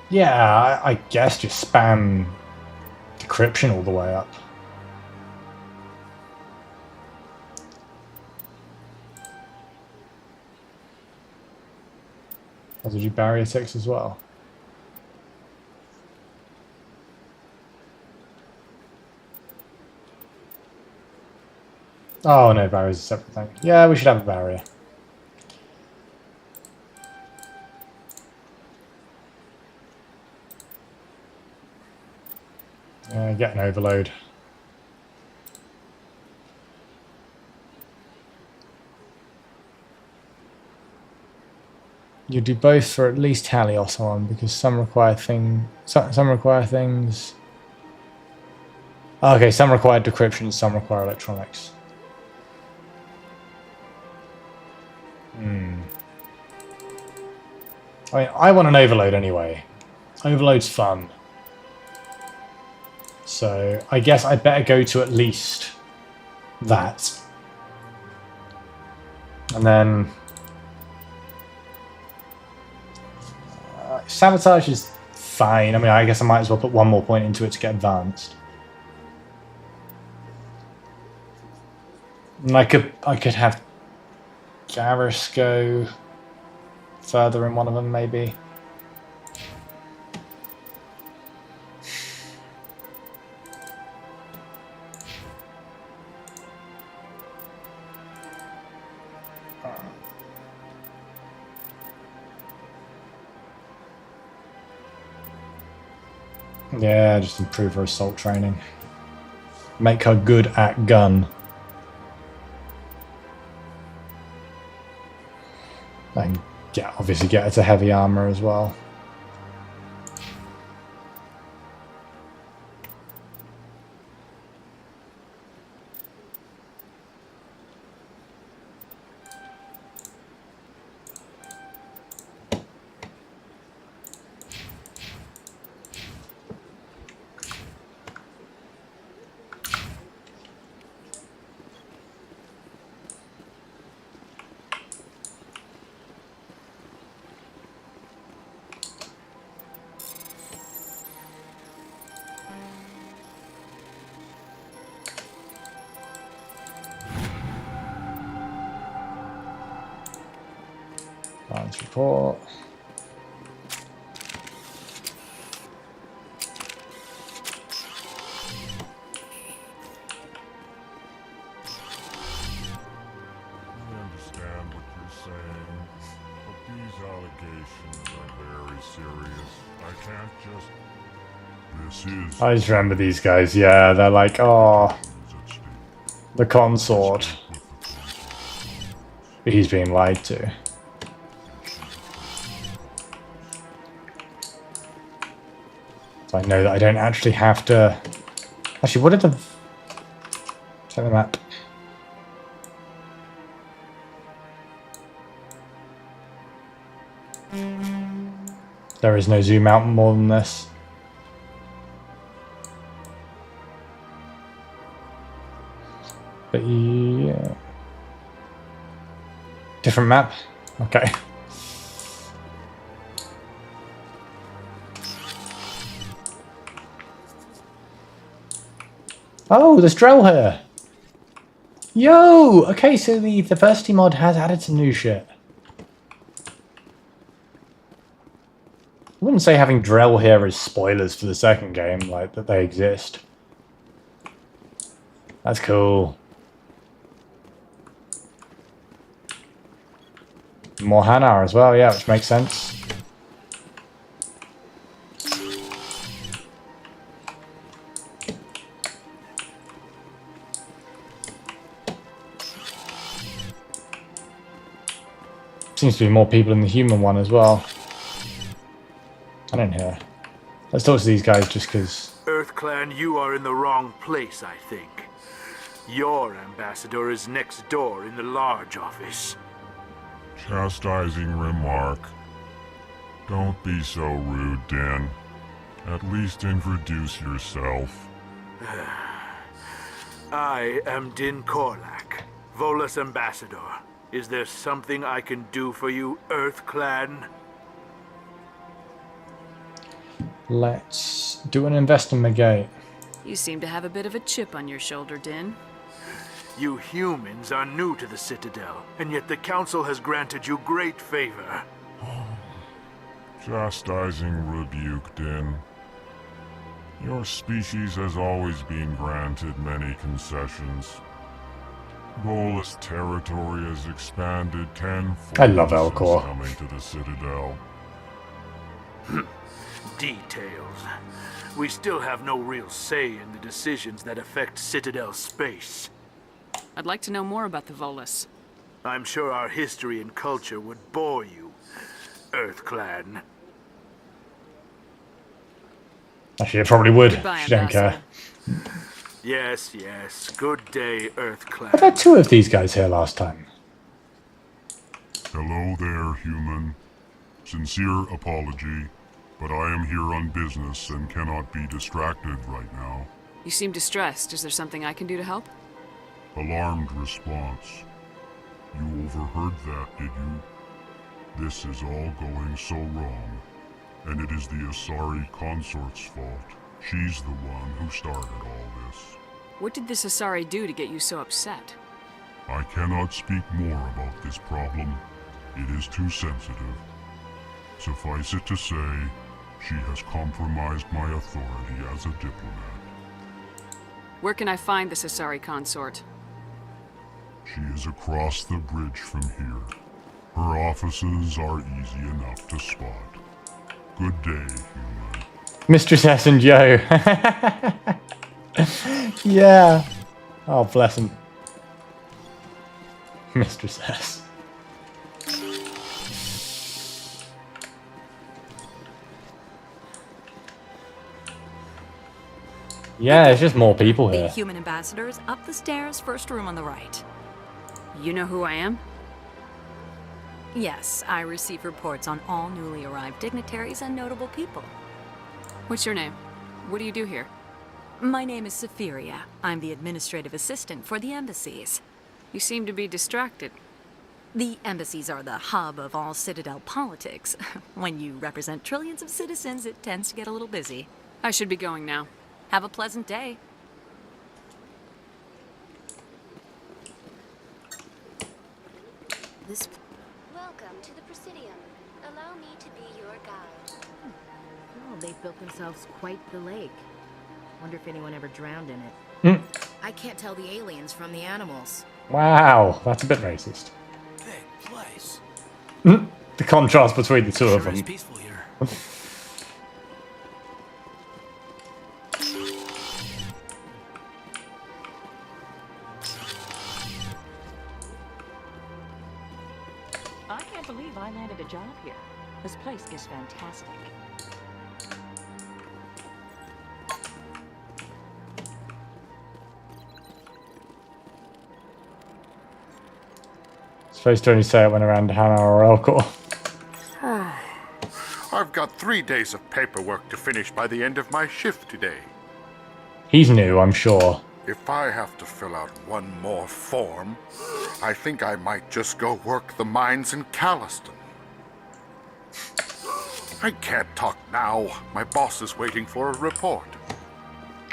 Yeah, I guess just spam decryption all the way up. Or did you barrier ticks as well? Oh no, barrier's a separate thing. Yeah, we should have a barrier. Get an overload. You do both for at least Halios on, because some require things. Okay, some require decryption, some require electronics. I mean, I want an overload anyway. Overload's fun. So I guess I better go to at least that. And then sabotage is fine. I mean, I guess I might as well put one more point into it to get advanced. And I could have Garrus go further in one of them, maybe. Yeah, just improve her assault training. Make her good at gun. And obviously get her to heavy armor as well. Balance report. I understand what you're saying, but these allegations are very serious. I can't just... This is... I just remember these guys, yeah, they're like, oh, the consort. But he's being lied to. So I know that I don't actually have to... Actually, what did the... Check the map. There is no zoom out more than this. But yeah... Different map? Okay. Oh, there's Drell here. Yo! Okay, so the diversity mod has added some new shit. I wouldn't say having Drell here is spoilers for the second game, like that they exist. That's cool. More Hanar as well, yeah, which makes sense. Seems to be more people in the human one as well. I don't hear. Let's talk to these guys just because. EarthClan, you are in the wrong place, I think. Your ambassador is next door in the large office. Chastising remark. Don't be so rude, Din. At least introduce yourself. I am Din Korlak, Volus ambassador. Is there something I can do for you, EarthClan? Let's do an investigate. You seem to have a bit of a chip on your shoulder, Din. You humans are new to the Citadel, and yet the Council has granted you great favor. Chastising rebuke, Din. Your species has always been granted many concessions. Volus territory has expanded tenfold. I love Elcor. Coming to the Citadel. Details. We still have no real say in the decisions that affect Citadel space. I'd like to know more about the Volus. I'm sure our history and culture would bore you, EarthClan. Actually, it probably would. Goodbye, If you don't care. Yes, yes. Good day, EarthClan. I had two of these guys here last time. Hello there, human. Sincere apology. but I am here on business and cannot be distracted right now. You seem distressed. Is there something I can do to help? Alarmed response. You overheard that, did you? This is all going so wrong, and it is the Asari consort's fault. She's the one who started all this. What did this Asari do to get you so upset? I cannot speak more about this problem. It is too sensitive. Suffice it to say, she has compromised my authority as a diplomat. Where can I find this Asari consort? She is across the bridge from here. Her offices are easy enough to spot. Good day, human. Mistress S and Joe. Yeah. Oh, bless him. Mistress S. Yeah, it's just more people The here. human ambassadors up the stairs, first room on the right. You know who I am? Yes, I receive reports on all newly arrived dignitaries and notable people. What's your name? What do you do here? My name is Saphiria. I'm the administrative assistant for the embassies. You seem to be distracted. The embassies are the hub of all Citadel politics. When you represent trillions of citizens, it tends to get a little busy. I should be going now. Have a pleasant day. Welcome to the Presidium. Allow me to be your guide. Oh, they've built themselves quite the lake. Wonder if anyone ever drowned in it. I can't tell the aliens from the animals. Wow, that's a bit racist. Big place. The contrast between the two of Sure is them. peaceful here. I can't believe I landed a job here. This place is fantastic. Supposed to only say it when around Hannah or Elcor. I've got 3 days of paperwork to finish by the end of my shift today. He's new, I'm sure. If I have to fill out one more form, I think I might just go work the mines in Calliston. I can't talk now. My boss is waiting for a report.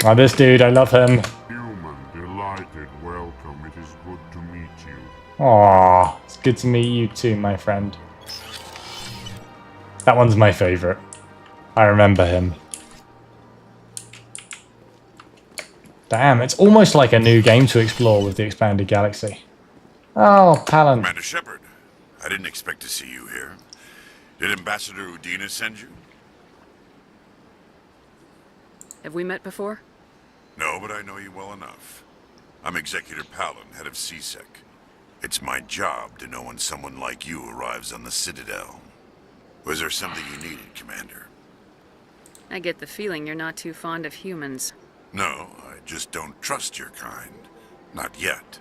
Oh, this dude, I love him. Human, delighted, welcome. It is good to meet you. Aww, it's good to meet you too, my friend. That one's my favorite. I remember him. Damn, it's almost like a new game to explore with the expanded galaxy. Oh, Palin. Commander Shepard, I didn't expect to see you here. Did Ambassador Udina send you? Have we met before? No, but I know you well enough. I'm Executor Palin, head of CSEC. It's my job to know when someone like you arrives on the Citadel. Was there something you needed, Commander? I get the feeling you're not too fond of humans. No, I just don't trust your kind. Not yet.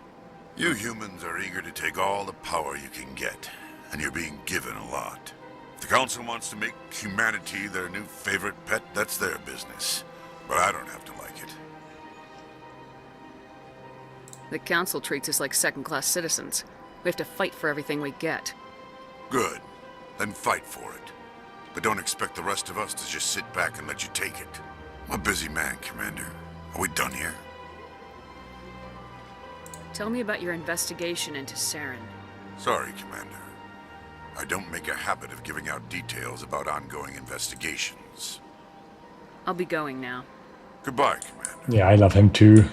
You humans are eager to take all the power you can get, and you're being given a lot. If the Council wants to make humanity their new favorite pet, that's their business. But I don't have to like it. The Council treats us like second-class citizens. We have to fight for everything we get. Good. Then fight for it. But don't expect the rest of us to just sit back and let you take it. I'm a busy man, Commander. Are we done here? Tell me about your investigation into Saren. Sorry, Commander. I don't make a habit of giving out details about ongoing investigations. I'll be going now. Goodbye, Commander. Yeah, I love him too.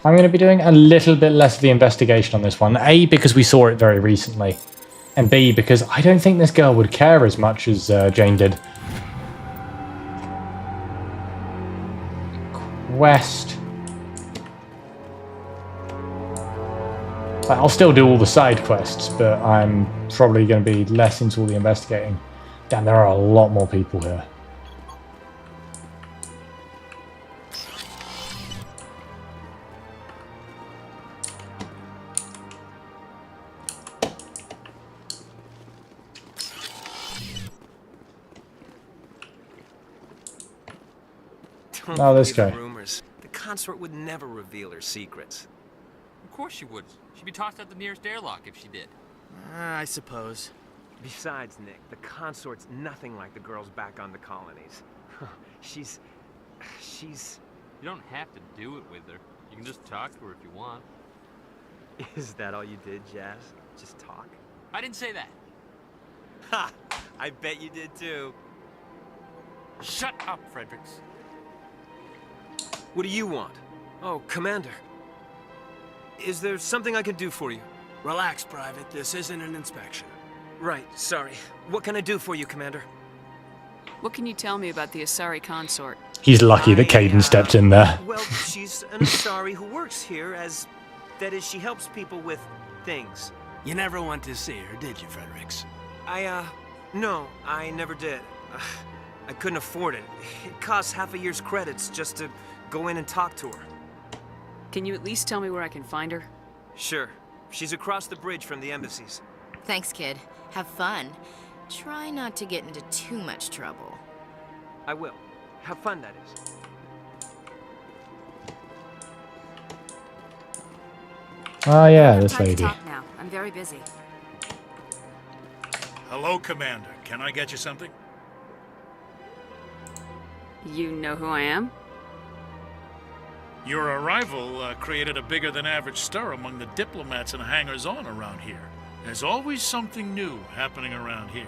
I'm going to be doing a little bit less of the investigation on this one. A, because we saw it very recently. And B, because I don't think this girl would care as much as Jane did. Quest. I'll still do all the side quests, but I'm probably going to be less into all the investigating. Damn, there are a lot more people here. Don't Oh, this believe the guy. rumors. The consort would never reveal her secrets. Of course she would. She'd be tossed out the nearest airlock if she did. I suppose. Besides, Nick, the consort's nothing like the girls back on the colonies. she's... You don't have to do it with her. You can just talk to her if you want. Is that all you did, Jazz? Just talk? I didn't say that. Ha! I bet you did too. Shut up, Fredericks. What do you want? Oh, Commander. Is there something I can do for you? Relax, Private. This isn't an inspection. Right, sorry. What can I do for you, Commander? What can you tell me about the Asari consort? He's lucky that Caden stepped in there. Well, she's an Asari who works here as... That is, she helps people with things. You never went to see her, did you, Fredericks? No, I never did. I couldn't afford it. It costs half a year's credits just to go in and talk to her. Can you at least tell me where I can find her? Sure. She's across the bridge from the embassies. Thanks, kid. Have fun. Try not to get into too much trouble. I will. Have fun, that is. Oh yeah, this Time to lady. talk now. I'm very busy. Hello, Commander. Can I get you something? You know who I am? Your arrival created a bigger-than-average stir among the diplomats and hangers-on around here. There's always something new happening around here.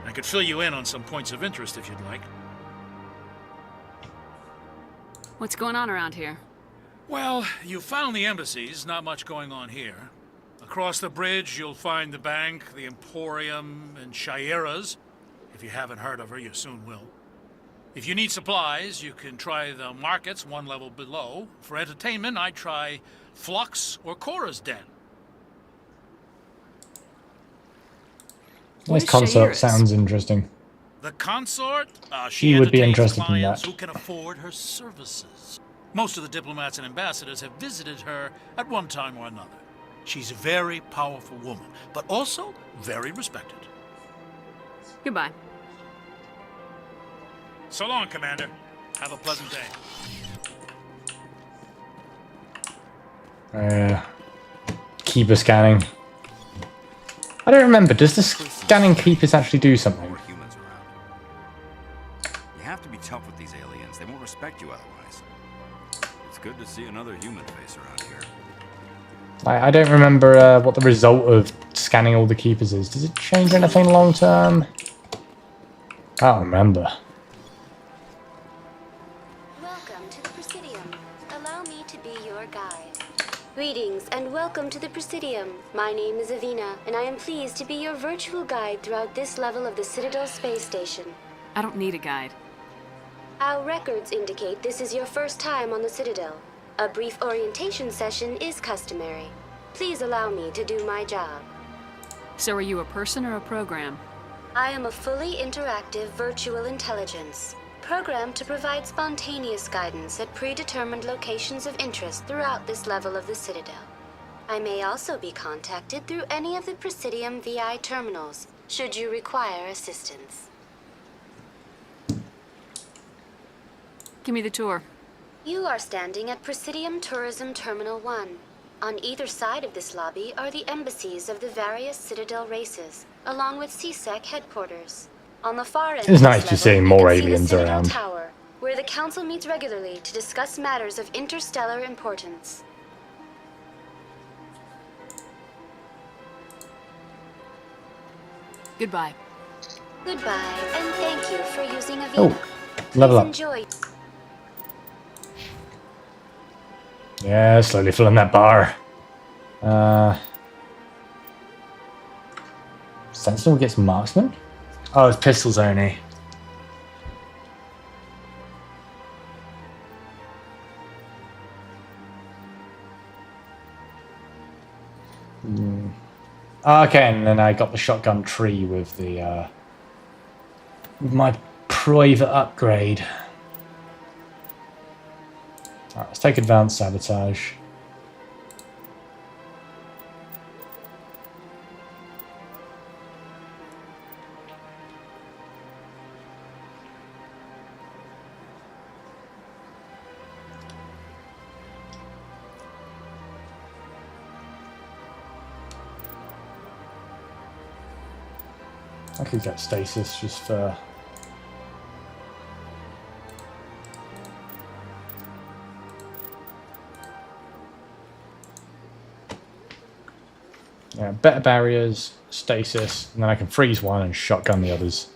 I could fill you in on some points of interest if you'd like. What's going on around here? Well, you found the embassies, not much going on here. Across the bridge, you'll find the bank, the Emporium, and Shaira's. If you haven't heard of her, you soon will. If you need supplies, you can try the markets one level below. For entertainment, I'd try Flux or Cora's Den. This consort sounds interesting. The consort? She would be entertains interested in clients that. who can afford her services. Most of the diplomats and ambassadors have visited her at one time or another. She's a very powerful woman, but also very respected. Goodbye. So long, Commander. Have a pleasant day. Keeper scanning. I don't remember. Does the scanning keepers actually do something? Humans around. You have to be tough with these aliens. They won't respect you otherwise. It's good to see another human face around here. I don't remember what the result of scanning all the keepers is. Does it change anything long term? I don't remember. Welcome to the Presidium. Allow me to be your guide. Greetings and welcome to the Presidium. My name is Avina, and I am pleased to be your virtual guide throughout this level of the Citadel space station. I don't need a guide. Our records indicate this is your first time on the Citadel. A brief orientation session is customary. Please allow me to do my job. So are you a person or a program? I am a fully interactive virtual intelligence, programmed to provide spontaneous guidance at predetermined locations of interest throughout this level of the Citadel. I may also be contacted through any of the Presidium VI terminals, should you require assistance. Give me the tour. You are standing at Presidium Tourism Terminal 1. On either side of this lobby are the embassies of the various Citadel races, along with CSEC headquarters. On the far end, It's nice to see you more can see the aliens Citadel around. Tower, where the Council meets regularly to discuss matters of interstellar importance. Goodbye. Goodbye, and thank you for using Avina. Oh, level Please up. enjoy. Yeah, slowly filling that bar. Sentinel gets marksman? Oh, it's pistols only. Okay, and then I got the shotgun tree with the with my private upgrade. Alright, let's take advanced sabotage. I could get stasis just for... Yeah, better barriers, stasis, and then I can freeze one and shotgun the others.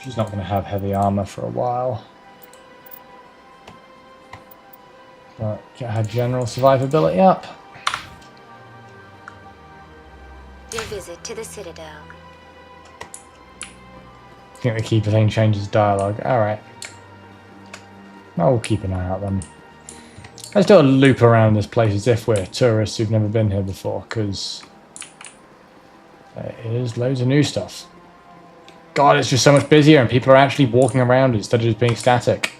She's not going to have heavy armor for a while. But get her general survivability up. Your visit to the Citadel. I think the Keeper thing changes dialogue. Alright. I'll keep an eye out then. Let's do a loop around this place as if we're tourists who've never been here before, because there is loads of new stuff. God, it's just so much busier and people are actually walking around instead of just being static.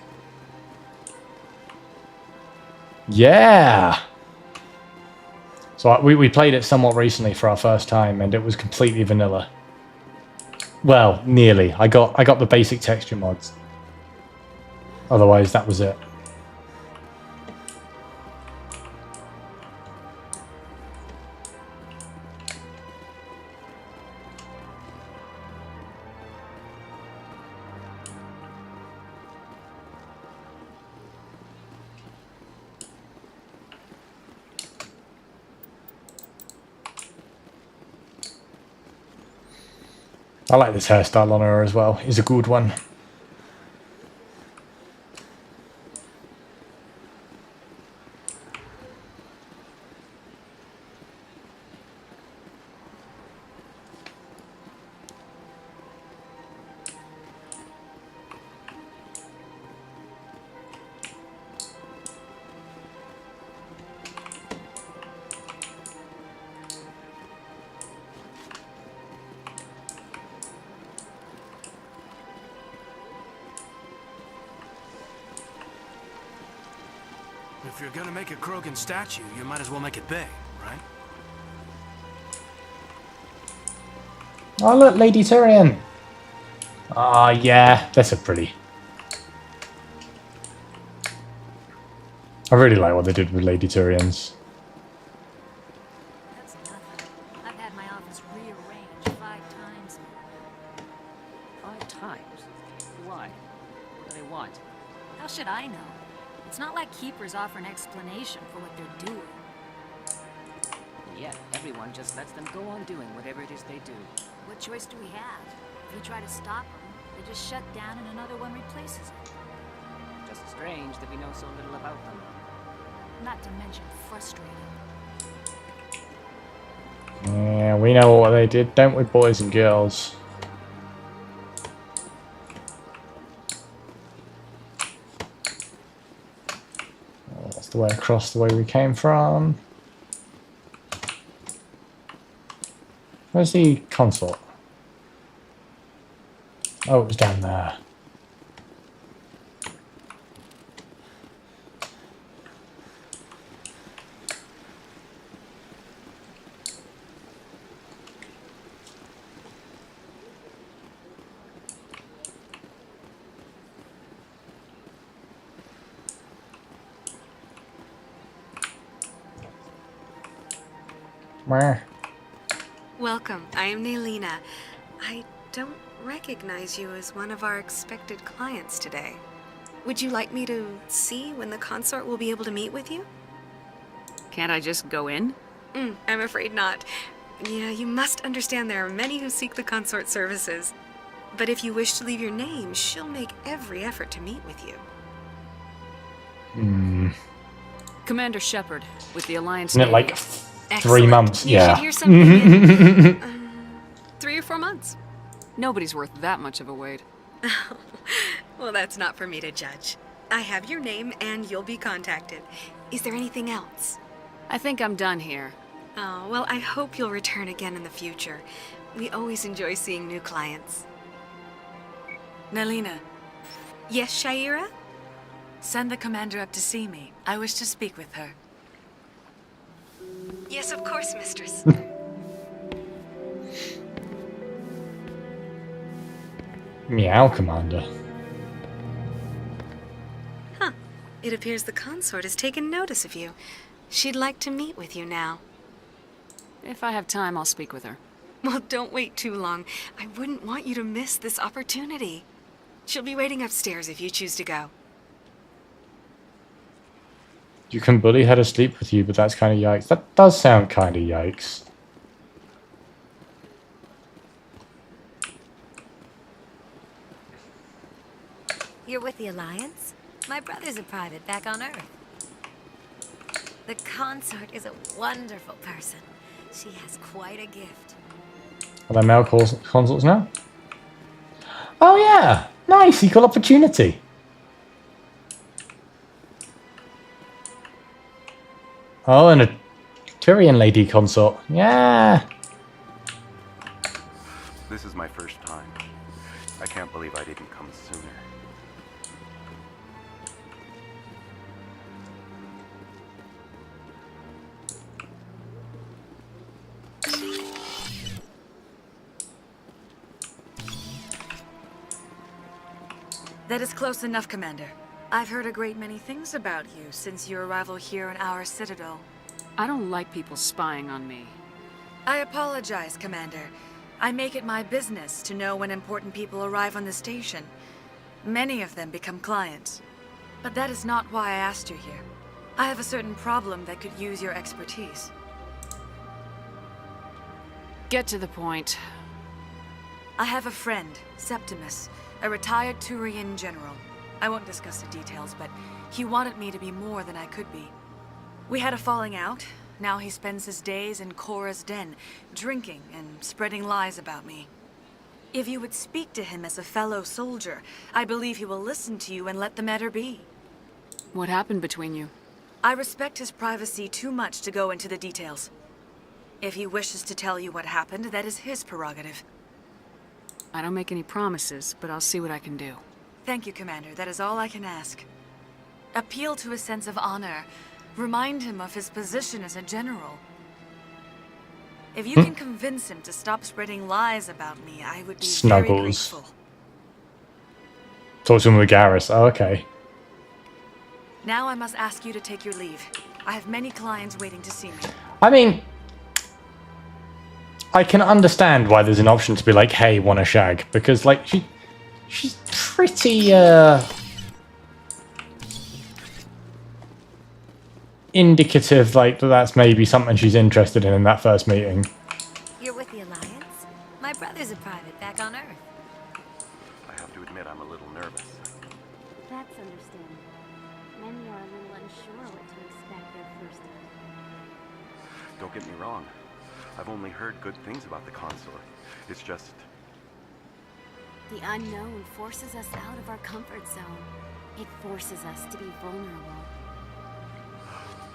Yeah! So we played it somewhat recently for our first time and it was completely vanilla. Well, nearly. I got the basic texture mods. Otherwise, that was it. I like this hairstyle on her as well. It's a good one. If you're gonna make a Krogan statue, you might as well make it big, right? Oh look, Lady Tyrion! Ah, yeah, that's a pretty. I really like what they did with Lady Tyrions. That's nothing. I've had my office rearranged 5 times. 5 times? Why? What do they want? How should I know? It's not like Keepers offer an explanation for what they're doing. And yet, everyone just lets them go on doing whatever it is they do. What choice do we have? If we try to stop them, they just shut down and another one replaces it. Just strange that we know so little about them. Not to mention frustrating. Yeah, we know what they did, don't we, boys and girls? Oh, that's the way across the way we came from. Where's the consort? Oh, it was down there. Where? Welcome, I am Naylina. I don't recognize you as one of our expected clients today. Would you like me to see when the consort will be able to meet with you? Can't I just go in? I'm afraid not. Yeah, you must understand there are many who seek the consort services. But if you wish to leave your name, she'll make every effort to meet with you. Commander Shepard, with the Alliance. Isn't it like Excellent. 3 months? You Yeah. should hear something in 3 or 4 months. Nobody's worth that much of a wait. Well, that's not for me to judge. I have your name and you'll be contacted. Is there anything else? I think I'm done here. Oh, well, I hope you'll return again in the future. We always enjoy seeing new clients. Nelina. Yes, Shaira? Send the commander up to see me. I wish to speak with her. Yes, of course, mistress. Meow, Commander. Huh. It appears the consort has taken notice of you. She'd like to meet with you now. If I have time, I'll speak with her. Well, don't wait too long. I wouldn't want you to miss this opportunity. She'll be waiting upstairs if you choose to go. You can bully her to sleep with you, but that's kind of yikes. That does sound kind of yikes. You're with the Alliance? My brother's a private back on Earth. The consort is a wonderful person. She has quite a gift. Are there male consorts now? Oh yeah! Nice! Equal opportunity! Oh, and a Tyrian lady consort. Yeah! This is my first time. I can't believe I didn't come sooner. That is close enough, Commander. I've heard a great many things about you since your arrival here in our citadel. I don't like people spying on me. I apologize, Commander. I make it my business to know when important people arrive on the station. Many of them become clients. But that is not why I asked you here. I have a certain problem that could use your expertise. Get to the point. I have a friend, Septimus, a retired Turian general. I won't discuss the details, but he wanted me to be more than I could be. We had a falling out. Now he spends his days in Cora's den, drinking and spreading lies about me. If you would speak to him as a fellow soldier, I believe he will listen to you and let the matter be. What happened between you? I respect his privacy too much to go into the details. If he wishes to tell you what happened, that is his prerogative. I don't make any promises, but I'll see what I can do. Thank you, Commander. That is all I can ask. Appeal to his sense of honor. Remind him of his position as a general. If you can convince him to stop spreading lies about me, I would be very grateful. Talk to him with Garrus. Oh, okay. Now I must ask you to take your leave. I have many clients waiting to see me. I mean, I can understand why there's an option to be like, hey, want a shag? Because, like, she's pretty, indicative, like, that's maybe something she's interested in that first meeting. You're with the Alliance? My brother's a private back on Earth. I have to admit I'm a little nervous. That's understandable. Many are a little unsure what to expect their first time. Don't get me wrong. I've only heard good things about the consort. It's just... The unknown forces us out of our comfort zone. It forces us to be vulnerable.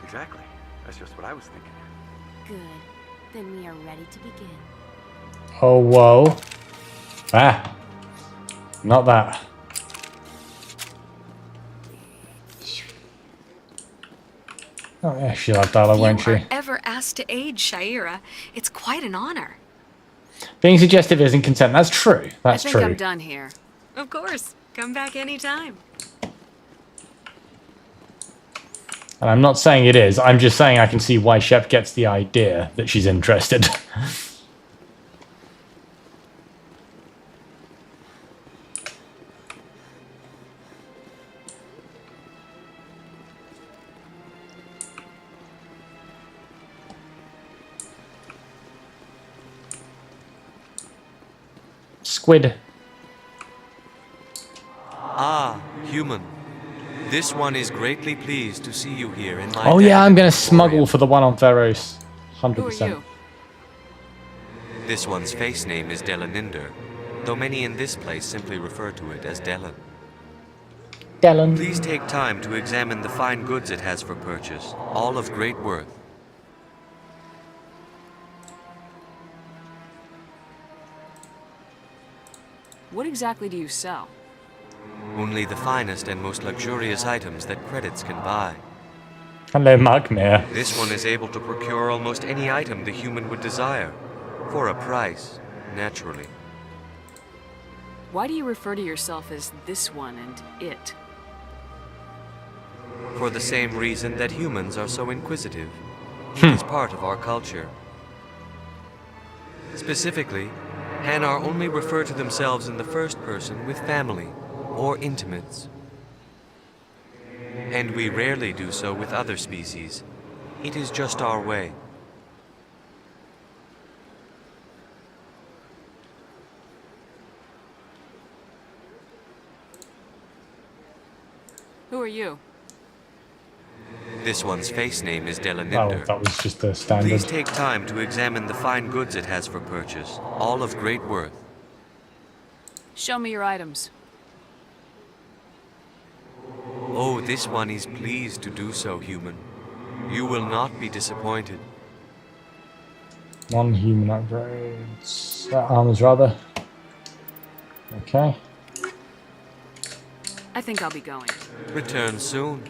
Exactly. That's just what I was thinking. Good. Then we are ready to begin. Oh, whoa. Ah. Not that. Oh, yeah, she'll have Dala, won't she? If you are ever asked to aid Shaira, it's quite an honor. Being suggestive isn't consent. That's true. That's true. I think I'm done here. Of course. Come back anytime. And I'm not saying it is. I'm just saying I can see why Shep gets the idea that she's interested. Squid. Ah, human. This one is greatly pleased to see you here in my Oh yeah, I'm gonna smuggle for the one on Theros. 100%. This one's face name is Delaninder, though many in this place simply refer to it as Delan. Delan. Please take time to examine the fine goods it has for purchase, all of great worth. What exactly do you sell? Only the finest and most luxurious items that credits can buy. Hello, Magmir. This one is able to procure almost any item the human would desire, for a price, naturally. Why do you refer to yourself as this one and it? For the same reason that humans are so inquisitive. It is part of our culture. Specifically, Hanar only refer to themselves in the first person with family or intimates. And we rarely do so with other species. It is just our way. Who are you? This one's face name is Oh, Delaninder. that was just the standard. Please take time to examine the fine goods it has for purchase, all of great worth. Show me your items. Oh, this one is pleased to do so, human. You will not be disappointed. Non-human upgrades. Armors, rather. Okay. I think I'll be going. Return soon.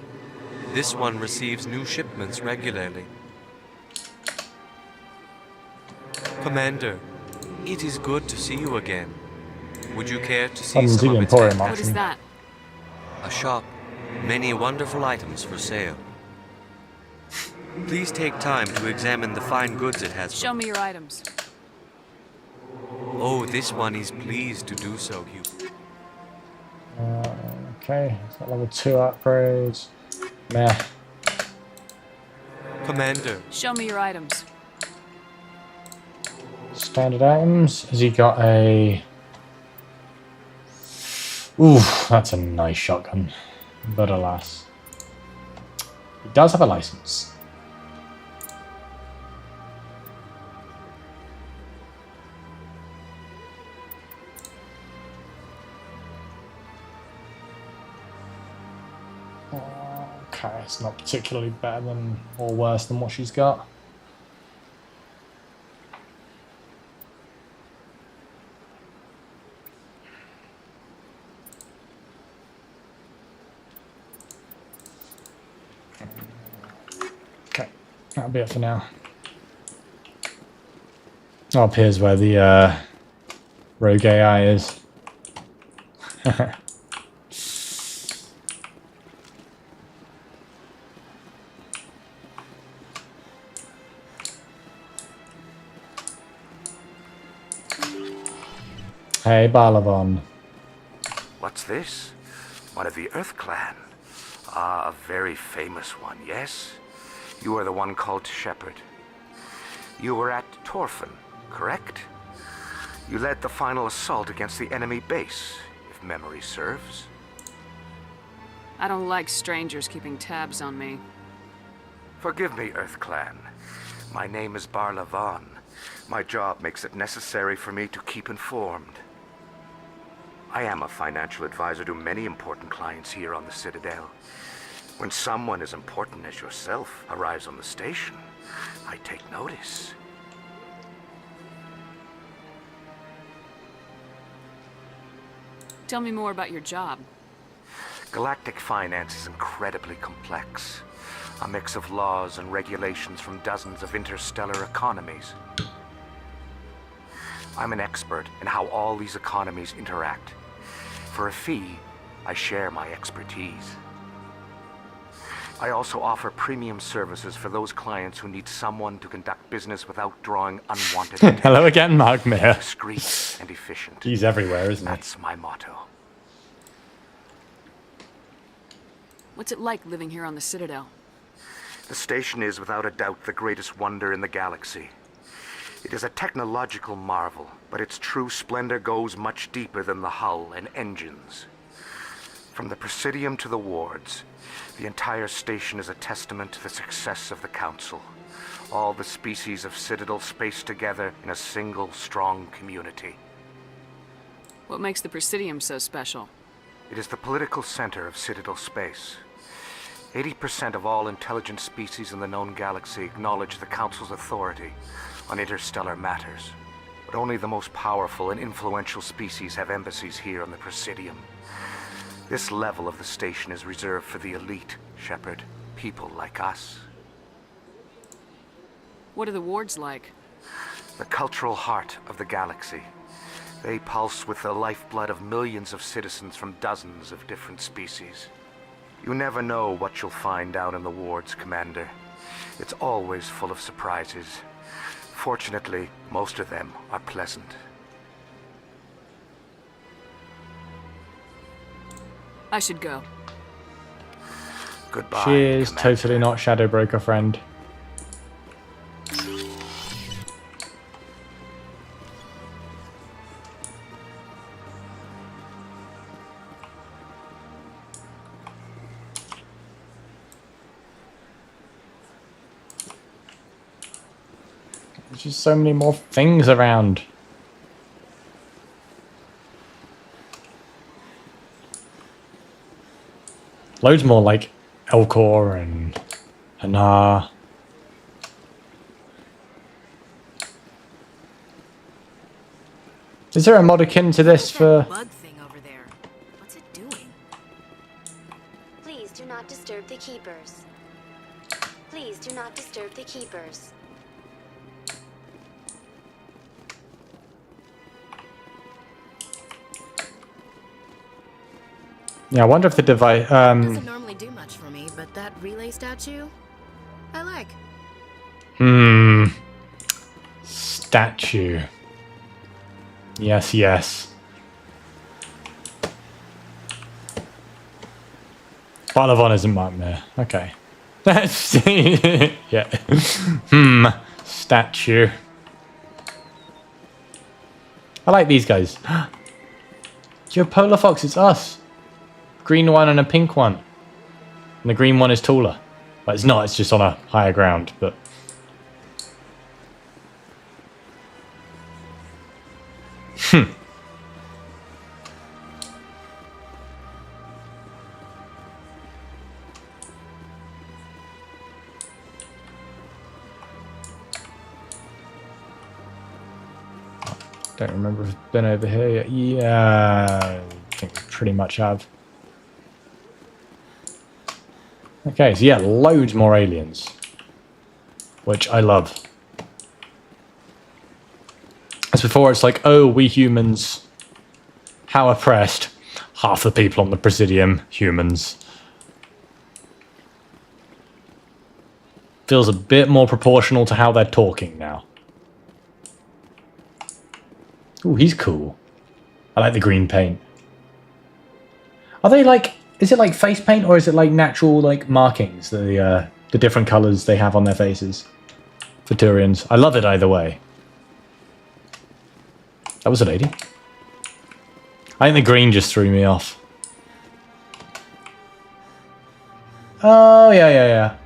This one receives new shipments regularly. Commander, it is good to see you again. Would you care to see some of its Emporium, What is that? A shop. Many wonderful items for sale. Please take time to examine the fine goods it has. Show me your items. Oh, this one is pleased to do so, human. Okay, it's got level 2 upgrades. Meh. Commander. Show me your items. Standard items. Has he got a... Ooh, that's a nice shotgun. But alas. He does have a license. Okay, it's not particularly better than or worse than what she's got. Okay, that'll be it for now. Up here's where the rogue AI is. Hey, Balavan. What's this? One of the Earth Clan. Ah, a very famous one, yes? You are the one called Shepherd. You were at Torfin, correct? You led the final assault against the enemy base, if memory serves. I don't like strangers keeping tabs on me. Forgive me, Earth Clan. My name is Barlavan. My job makes it necessary for me to keep informed. I am a financial advisor to many important clients here on the Citadel. When someone as important as yourself arrives on the station, I take notice. Tell me more about your job. Galactic finance is incredibly complex. A mix of laws and regulations from dozens of interstellar economies. I'm an expert in how all these economies interact. For a fee, I share my expertise. I also offer premium services for those clients who need someone to conduct business without drawing unwanted attention. Hello again, Magmir. Discreet and efficient. He's everywhere, isn't he? That's my motto. What's it like living here on the Citadel? The station is without a doubt the greatest wonder in the galaxy. It is a technological marvel, but its true splendor goes much deeper than the hull and engines. From the Presidium to the wards, the entire station is a testament to the success of the Council. All the species of Citadel spaced together in a single, strong community. What makes the Presidium so special? It is the political center of Citadel space. 80% of all intelligent species in the known galaxy acknowledge the Council's authority on interstellar matters. but only the most powerful and influential species have embassies here on the Presidium. This level of the station is reserved for the elite, Shepard. People like us. What are the wards like? The cultural heart of the galaxy. They pulse with the lifeblood of millions of citizens from dozens of different species. You never know what you'll find down in the wards, Commander. It's always full of surprises. Fortunately, most of them are pleasant. I should go. Goodbye, She is Commander. totally not Shadowbroker friend. There's just so many more things around. Loads more like Elcor and Hanar. Is there a mod akin to this for... Bug thing over there. What's it doing? Please do not disturb the keepers. Please do not disturb the keepers. Yeah, I wonder if the device... Doesn't normally do much for me, but that relay statue, I like. Statue. Yes, yes. Balavan isn't marked there. Okay. Yeah. Statue. I like these guys. Yo, Polar Fox, it's us. Green one and a pink one. And the green one is taller. Well, it's not, it's just on a higher ground, but... Don't remember if it's been over here yet. Yeah, I think we pretty much have. Okay, so yeah, loads more aliens. Which I love. As before, it's like, oh, we humans, how oppressed. Half the people on the Presidium, humans. Feels a bit more proportional to how they're talking now. Ooh, he's cool. I like the green paint. Are they like... Is it like face paint or is it like natural like markings? The different colours they have on their faces. For Turians. I love it either way. That was a lady. I think the green just threw me off. Oh, yeah.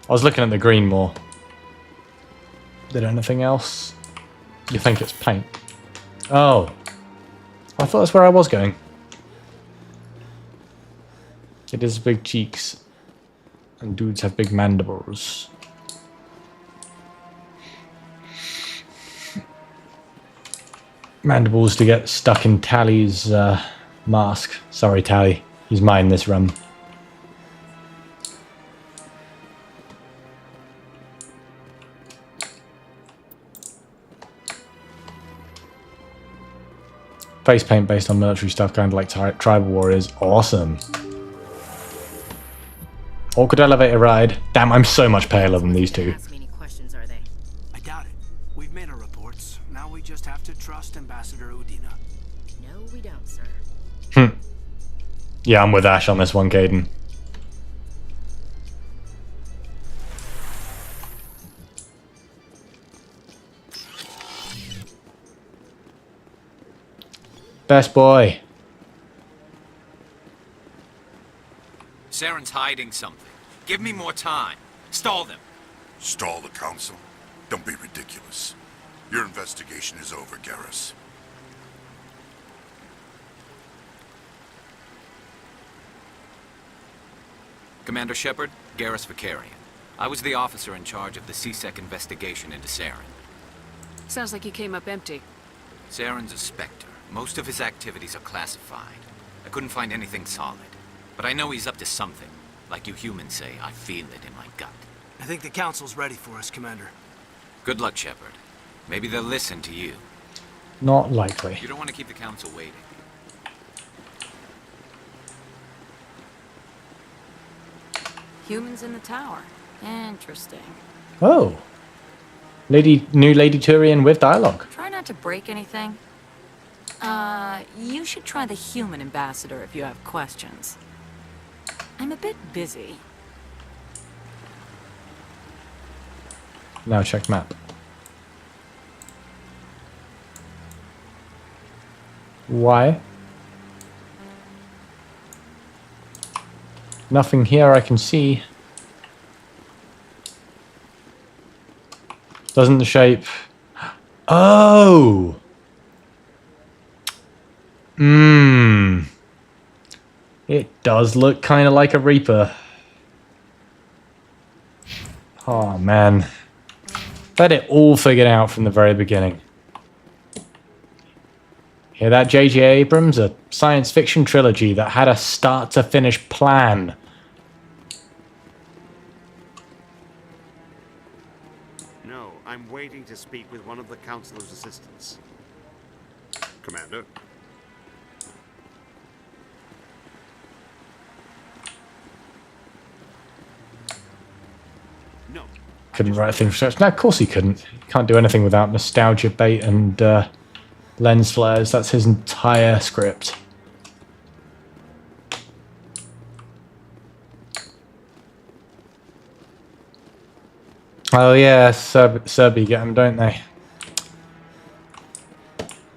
I was looking at the green more. Did anything else? You think it's paint? Oh. I thought that's where I was going. It is big cheeks. And dudes have big mandibles. Mandibles to get stuck in Tally's mask. Sorry, Tally. He's mine this run. Face paint based on military stuff, kind of like Tribal Warriors. Awesome. Awkward elevator ride. Damn, I'm so much paler than these two. Ask me any questions, are they? I doubt it. We've made our reports. Now we just have to trust Ambassador Udina. No, we don't, sir. Yeah, I'm with Ash on this one, Caden. Best boy. Saren's hiding something. Give me more time. Stall them. Stall the Council? Don't be ridiculous. Your investigation is over, Garrus. Commander Shepard, Garrus Vicarian. I was the officer in charge of the CSEC investigation into Saren. Sounds like you came up empty. Saren's a Spectre. Most of his activities are classified. I couldn't find anything solid. But I know he's up to something. Like you humans say, I feel it in my gut. I think the Council's ready for us, Commander. Good luck, Shepard. Maybe they'll listen to you. Not likely. You don't want to keep the Council waiting. Humans in the tower. Interesting. Oh. New Lady Turian with dialogue. Try not to break anything. You should try the human ambassador if you have questions. I'm a bit busy. Now check map. Why? Nothing here I can see. Doesn't the shape... Oh! It does look kind of like a Reaper. Oh, man. Had it all figured out from the very beginning. Hear that, J.J. Abrams? A science fiction trilogy that had a start-to-finish plan. No, I'm waiting to speak with one of the Councilor's assistants. Commander? No. Couldn't write a thing from scratch. No, of course he couldn't. Can't do anything without nostalgia bait and lens flares. That's his entire script. Oh yeah, Serbi get him, don't they?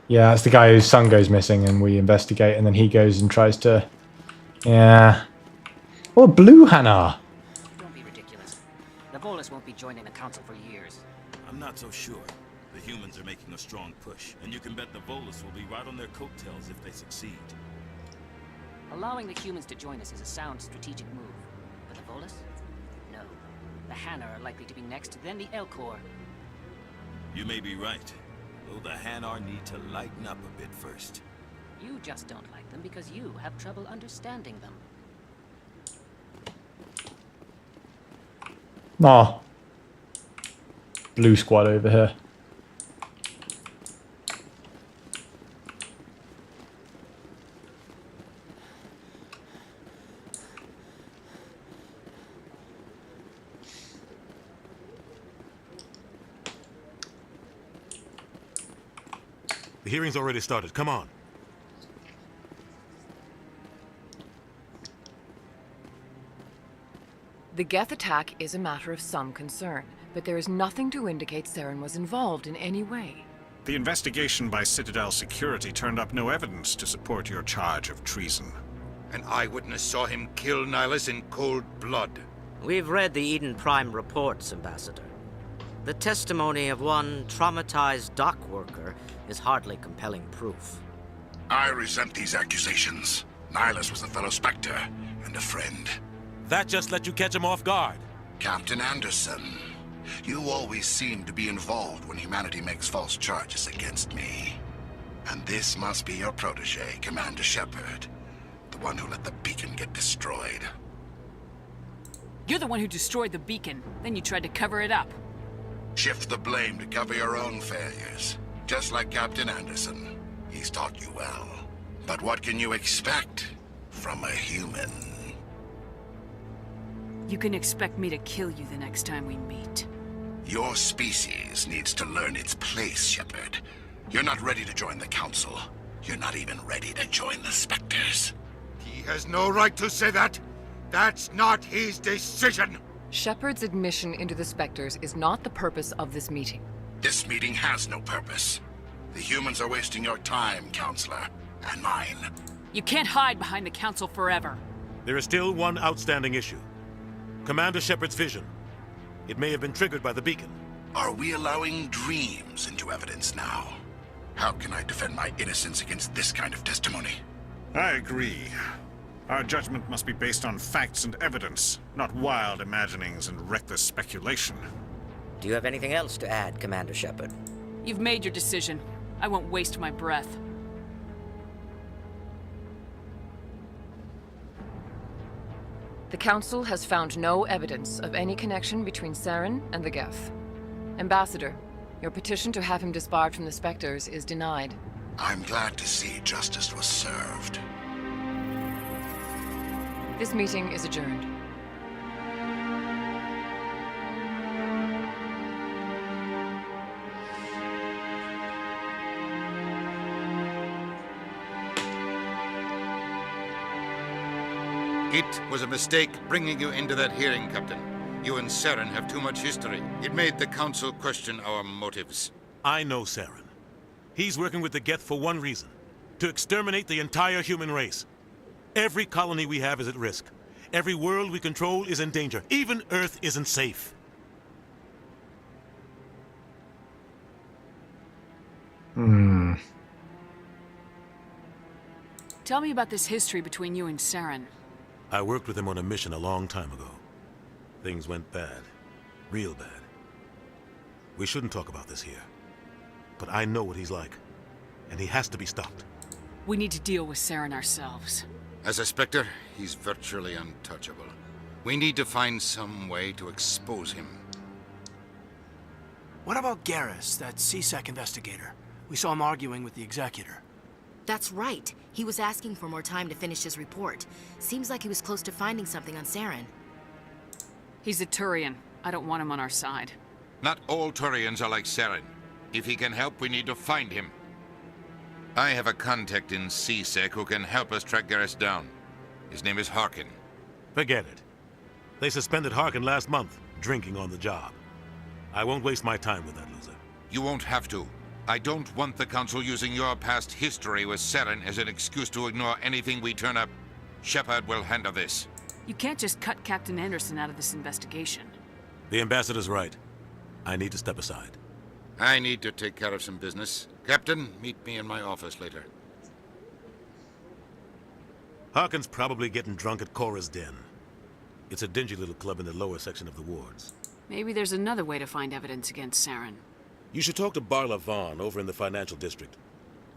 Yeah, that's the guy whose son goes missing and we investigate and then he goes and tries to... Yeah. Oh, Blue Hannah! Don't be ridiculous. The Volus won't be joining the Council for years. I'm not so sure. The humans are making a strong push, and you can bet the Volus will be right on their coattails if they succeed. Allowing the humans to join us is a sound strategic move. But the Volus? No. The Hanna are likely to be next, then the Elcor. You may be right, though the Hanar need to lighten up a bit first. You just don't like them because you have trouble understanding them. Aw. Blue squad over here. The hearing's already started. Come on. The Geth attack is a matter of some concern, but there is nothing to indicate Saren was involved in any way. The investigation by Citadel Security turned up no evidence to support your charge of treason. An eyewitness saw him kill Nihilus in cold blood. We've read the Eden Prime reports, Ambassador. The testimony of one traumatized dock worker is hardly compelling proof. I resent these accusations. Nihilus was a fellow Spectre and a friend. That just let you catch him off guard. Captain Anderson, you always seem to be involved when humanity makes false charges against me. And this must be your protege, Commander Shepard. The one who let the beacon get destroyed. You're the one who destroyed the beacon, then you tried to cover it up. Shift the blame to cover your own failures. Just like Captain Anderson. He's taught you well. But what can you expect from a human? You can expect me to kill you the next time we meet. Your species needs to learn its place, Shepard. You're not ready to join the Council. You're not even ready to join the Spectres. He has no right to say that. That's not his decision. Shepard's admission into the Spectres is not the purpose of this meeting. This meeting has no purpose. The humans are wasting your time, Counselor, and mine. You can't hide behind the Council forever. There is still one outstanding issue. Commander Shepard's vision. It may have been triggered by the beacon. Are we allowing dreams into evidence now? How can I defend my innocence against this kind of testimony? I agree. Our judgment must be based on facts and evidence, not wild imaginings and reckless speculation. Do you have anything else to add, Commander Shepard? You've made your decision. I won't waste my breath. The Council has found no evidence of any connection between Saren and the Geth. Ambassador, your petition to have him disbarred from the Spectres is denied. I'm glad to see justice was served. This meeting is adjourned. It was a mistake bringing you into that hearing, Captain. You and Saren have too much history. It made the Council question our motives. I know Saren. He's working with the Geth for one reason. To exterminate the entire human race. Every colony we have is at risk. Every world we control is in danger. Even Earth isn't safe. Tell me about this history between you and Saren. I worked with him on a mission a long time ago. Things went bad. Real bad. We shouldn't talk about this here. But I know what he's like. And he has to be stopped. We need to deal with Saren ourselves. As a Spectre, he's virtually untouchable. We need to find some way to expose him. What about Garrus, that CSEC investigator? We saw him arguing with the Executor. That's right. He was asking for more time to finish his report. Seems like he was close to finding something on Saren. He's a Turian. I don't want him on our side. Not all Turians are like Saren. If he can help, we need to find him. I have a contact in CSEC who can help us track Garrus down. His name is Harkin. Forget it. They suspended Harkin last month, drinking on the job. I won't waste my time with that loser. You won't have to. I don't want the Council using your past history with Saren as an excuse to ignore anything we turn up. Shepard will handle this. You can't just cut Captain Anderson out of this investigation. The Ambassador's right. I need to step aside. I need to take care of some business. Captain, meet me in my office later. Harkin's probably getting drunk at Cora's Den. It's a dingy little club in the lower section of the wards. Maybe there's another way to find evidence against Saren. You should talk to Barla Vaughn over in the financial district.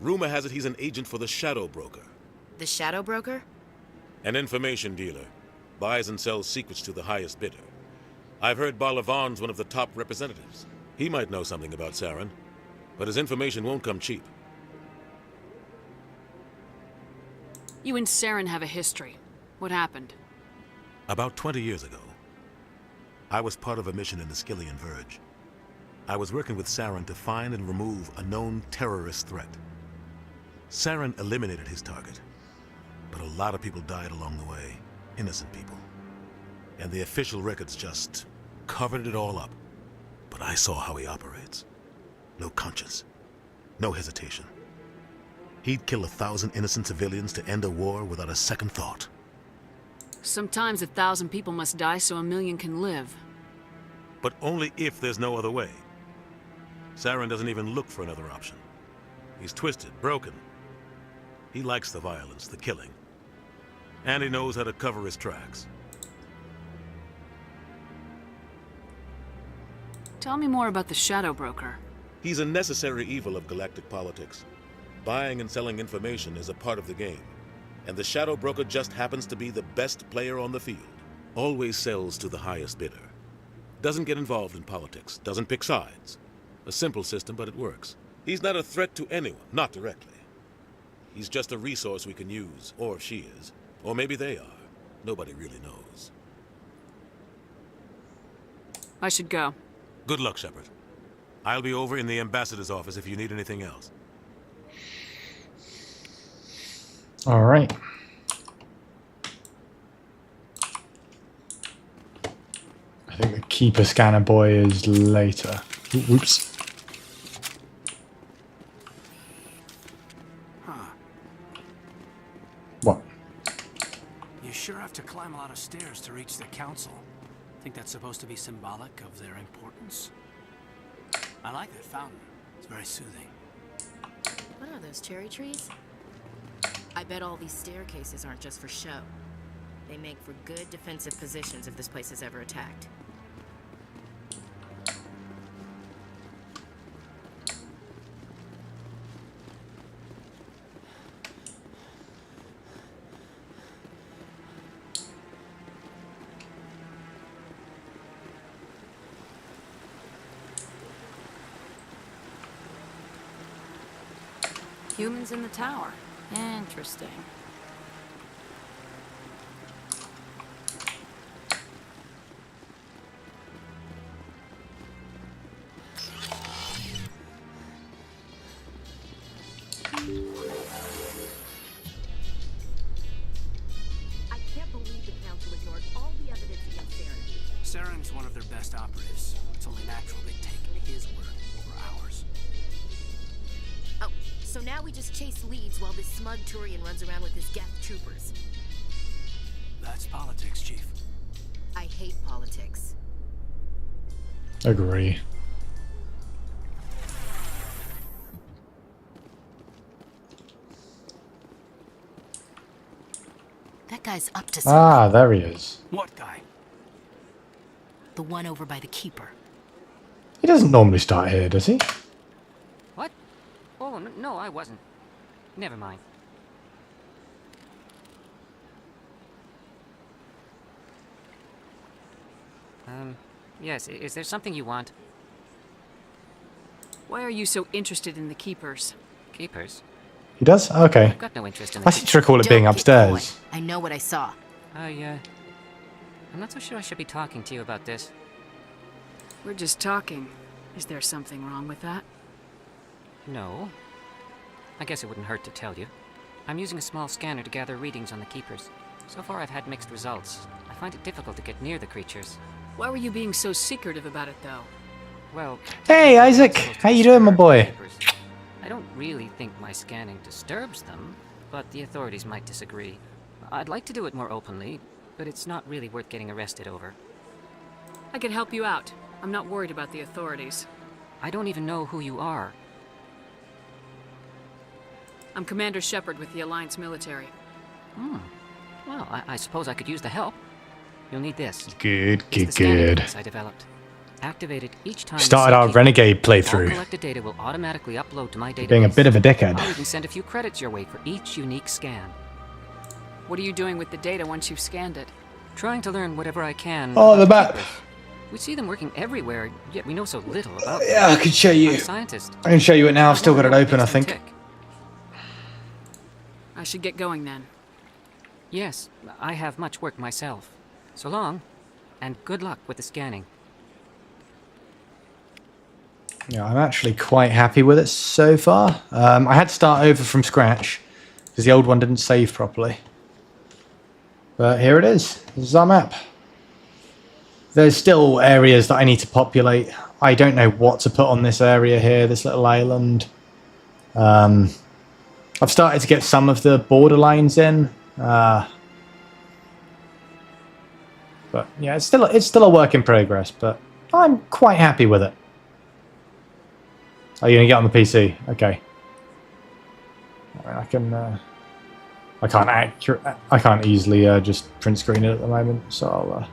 Rumor has it he's an agent for the Shadow Broker. The Shadow Broker? An information dealer. Buys and sells secrets to the highest bidder. I've heard Barla Vaughn's one of the top representatives. He might know something about Saren, but his information won't come cheap. You and Saren have a history. What happened? About 20 years ago, I was part of a mission in the Skillian Verge. I was working with Saren to find and remove a known terrorist threat. Saren eliminated his target, but a lot of people died along the way, innocent people. And the official records just covered it all up. But I saw how he operates. No conscience, no hesitation. He'd kill 1,000 innocent civilians to end a war without a second thought. Sometimes 1,000 people must die so 1,000,000 can live. But only if there's no other way. Saren doesn't even look for another option. He's twisted, broken. He likes the violence, the killing. And he knows how to cover his tracks. Tell me more about the Shadow Broker. He's a necessary evil of galactic politics. Buying and selling information is a part of the game. And the Shadow Broker just happens to be the best player on the field. Always sells to the highest bidder. Doesn't get involved in politics, doesn't pick sides. A simple system, but it works. He's not a threat to anyone, not directly. He's just a resource we can use, or she is. Or maybe they are. Nobody really knows. I should go. Good luck, Shepard. I'll be over in the Ambassador's office if you need anything else. All right. I think the Keeper Scanner boy is later. Oops. What? You sure have to climb a lot of stairs to reach the Council. Think that's supposed to be symbolic of their importance? I like that fountain. It's very soothing. What are those, cherry trees? I bet all these staircases aren't just for show. They make for good defensive positions if this place is ever attacked. Humans in the tower. Interesting. I can't believe the council ignored all the evidence against Saren. Saren's one of their best operatives. It's only natural they take his word over ours. Oh, so now we just chase leads while this smug Turian runs around with his Geth troopers. That's politics, Chief. I hate politics. Agree. That guy's up to something. Ah, there he is. What guy? The one over by the Keeper. He doesn't normally start here, does he? What? Oh, no, I wasn't. Never mind. Yes, is there something you want? Why are you so interested in the Keepers? Keepers? He does? Okay. I've got no interest in the I seem to recall it being upstairs. I know what I saw. I'm not so sure I should be talking to you about this. We're just talking. Is there something wrong with that? No. I guess it wouldn't hurt to tell you. I'm using a small scanner to gather readings on the Keepers. So far I've had mixed results. I find it difficult to get near the creatures. Why were you being so secretive about it, though? Well... Hey, Isaac! How you doing, my boy? I don't really think my scanning disturbs them, but the authorities might disagree. I'd like to do it more openly, but it's not really worth getting arrested over. I could help you out. I'm not worried about the authorities. I don't even know who you are. I'm Commander Shepard with the Alliance military. Well, I suppose I could use the help. You'll need this. Good, It's the good, scanning good. device I developed. Activate it each time. Started our Renegade playthrough. All collected data will automatically upload to my database. Being a bit of a dickhead. I'll even send a few credits your way for each unique scan. What are you doing with the data once you've scanned it? Trying to learn whatever I can. Oh, the about map. Keepers. We see them working everywhere, yet we know so little about them. Yeah, I could show you. I'm a scientist. I can show you it now. I've still got it wanna know open, I what makes think. them tick. I should get going then. Yes, I have much work myself. So long, and good luck with the scanning. Yeah, I'm actually quite happy with it so far. I had to start over from scratch because the old one didn't save properly. But here it is. This is our map. There's still areas that I need to populate. I don't know what to put on this area here, this little island. I've started to get some of the borderlines in. But yeah, it's still a work in progress, but I'm quite happy with it. Are you gonna get on the PC? Okay. I can't easily just print screen it at the moment, so I'll.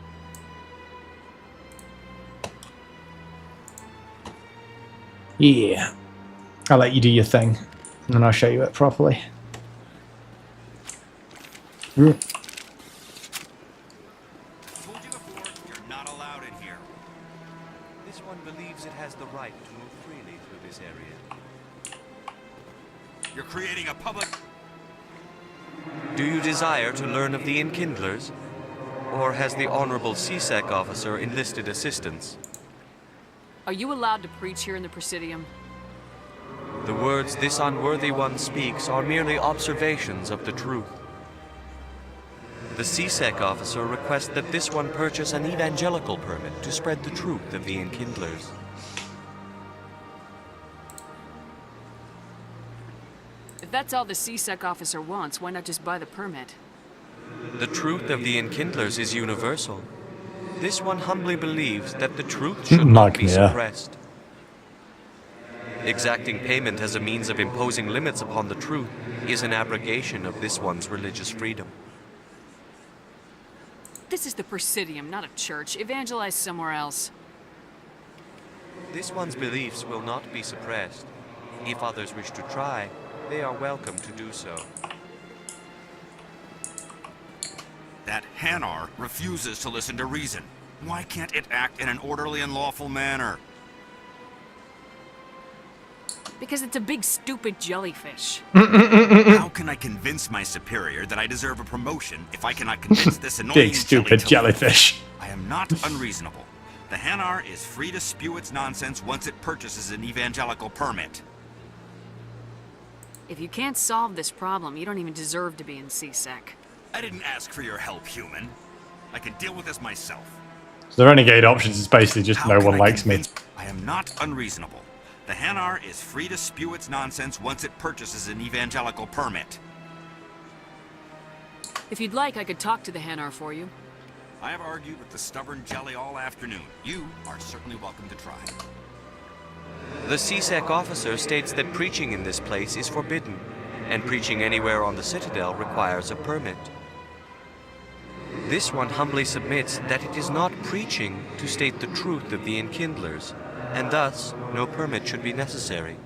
Yeah, I'll let you do your thing, and then I'll show you it properly. This one believes it has the right to move freely through this area. You're creating a public... Do you desire to learn of the Enkindlers? Or has the Honorable CSEC officer enlisted assistance? Are you allowed to preach here in the Presidium? The words this unworthy one speaks are merely observations of the truth. The CSEC officer requests that this one purchase an evangelical permit to spread the truth of the Enkindlers. If that's all the CSEC officer wants, why not just buy the permit? The truth of the Enkindlers is universal. This one humbly believes that the truth should not be suppressed. Exacting payment as a means of imposing limits upon the truth is an abrogation of this one's religious freedom. This is the Presidium, not a church. Evangelize somewhere else. This one's beliefs will not be suppressed. If others wish to try, they are welcome to do so. That Hanar refuses to listen to reason. Why can't it act in an orderly and lawful manner? Because it's a big, stupid jellyfish. How can I convince my superior that I deserve a promotion if I cannot convince this annoying Big stupid jellyfish. I am not unreasonable. The Hanar is free to spew its nonsense once it purchases an evangelical permit. If you can't solve this problem, you don't even deserve to be in CSEC. I didn't ask for your help, human. I can deal with this myself. So the renegade options is basically just no one likes me. I am not unreasonable. The Hanar is free to spew its nonsense once it purchases an evangelical permit. If you'd like, I could talk to the Hanar for you. I have argued with the stubborn jelly all afternoon. You are certainly welcome to try. The CSEC officer states that preaching in this place is forbidden, and preaching anywhere on the Citadel requires a permit. This one humbly submits that it is not preaching to state the truth of the Enkindlers, and thus no permit should be necessary.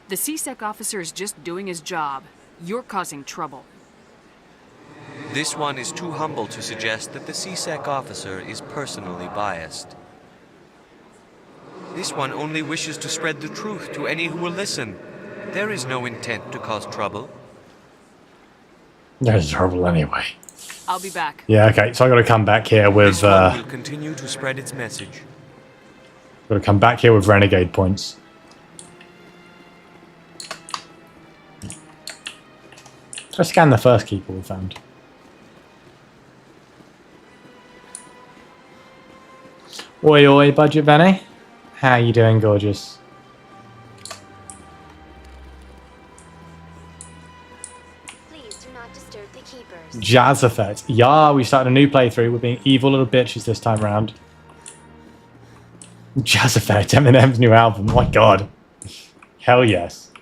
The CSEC officer is just doing his job. You're causing trouble. This one is too humble to suggest that the CSEC officer is personally biased. This one only wishes to spread the truth to any who will listen. There is no intent to cause trouble. There's trouble anyway. I'll be back. Yeah, okay, so I gotta come back here with This one will continue to spread its message. gotta come back here with renegade points. Let's scan the first keeper we found. Oi oi, Budget Benny. How you doing, gorgeous? Please do not disturb the keepers. Jazz effect. Yeah, we started a new playthrough. We're being evil little bitches this time round. Jazz effect, Eminem's new album. My god. Hell yes.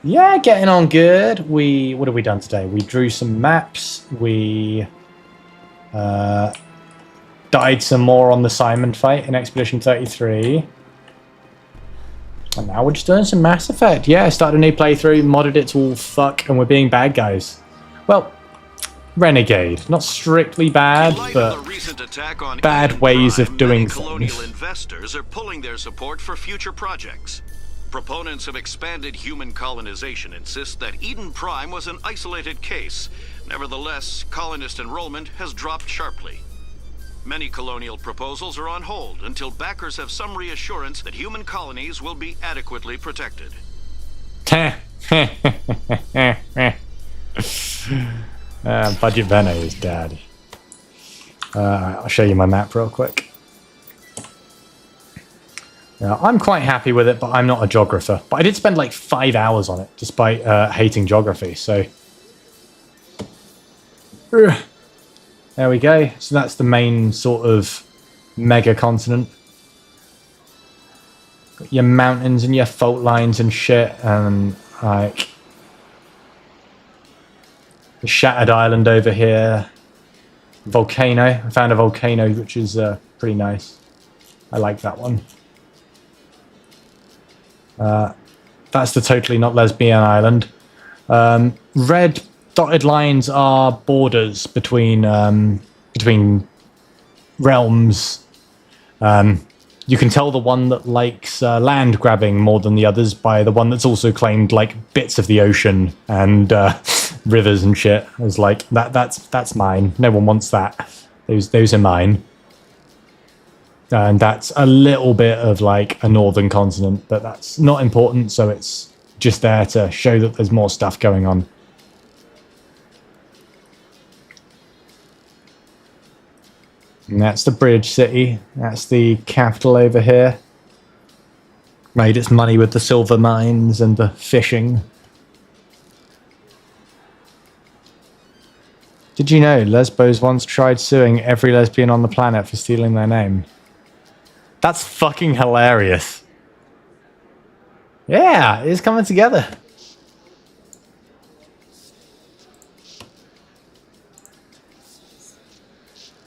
Yeah, getting on good. What have we done today? We drew some maps. We died some more on the Simon fight in Expedition 33. And now we're just doing some Mass Effect. Yeah, I started a new playthrough, modded it to all fuck, and we're being bad guys. Well, Renegade. Not strictly bad, but bad ways of doing colonial things. investors are pulling their support for future projects. Proponents of expanded human colonization insist that Eden Prime was an isolated case. Nevertheless, colonist enrollment has dropped sharply. Many colonial proposals are on hold until backers have some reassurance that human colonies will be adequately protected. Budget Veno is dead. I'll show you my map real quick. Now, I'm quite happy with it, but I'm not a geographer. But I did spend like 5 hours on it, despite hating geography, so... There we go. So that's the main sort of mega continent. Got your mountains and your fault lines and shit, and like... the Shattered Island over here. Volcano. I found a volcano, which is pretty nice. I like that one. That's the totally not lesbian island. Red dotted lines are borders between realms. You can tell the one that likes land grabbing more than the others by the one that's also claimed like bits of the ocean and rivers and shit. I was like, that's mine. No one wants that. Those are mine. And that's a little bit of like a northern continent, but that's not important, so it's just there to show that there's more stuff going on. And that's the bridge city. That's the capital over here. Made its money with the silver mines and the fishing. Did you know Lesbos once tried suing every lesbian on the planet for stealing their name? That's fucking hilarious. Yeah, it's coming together.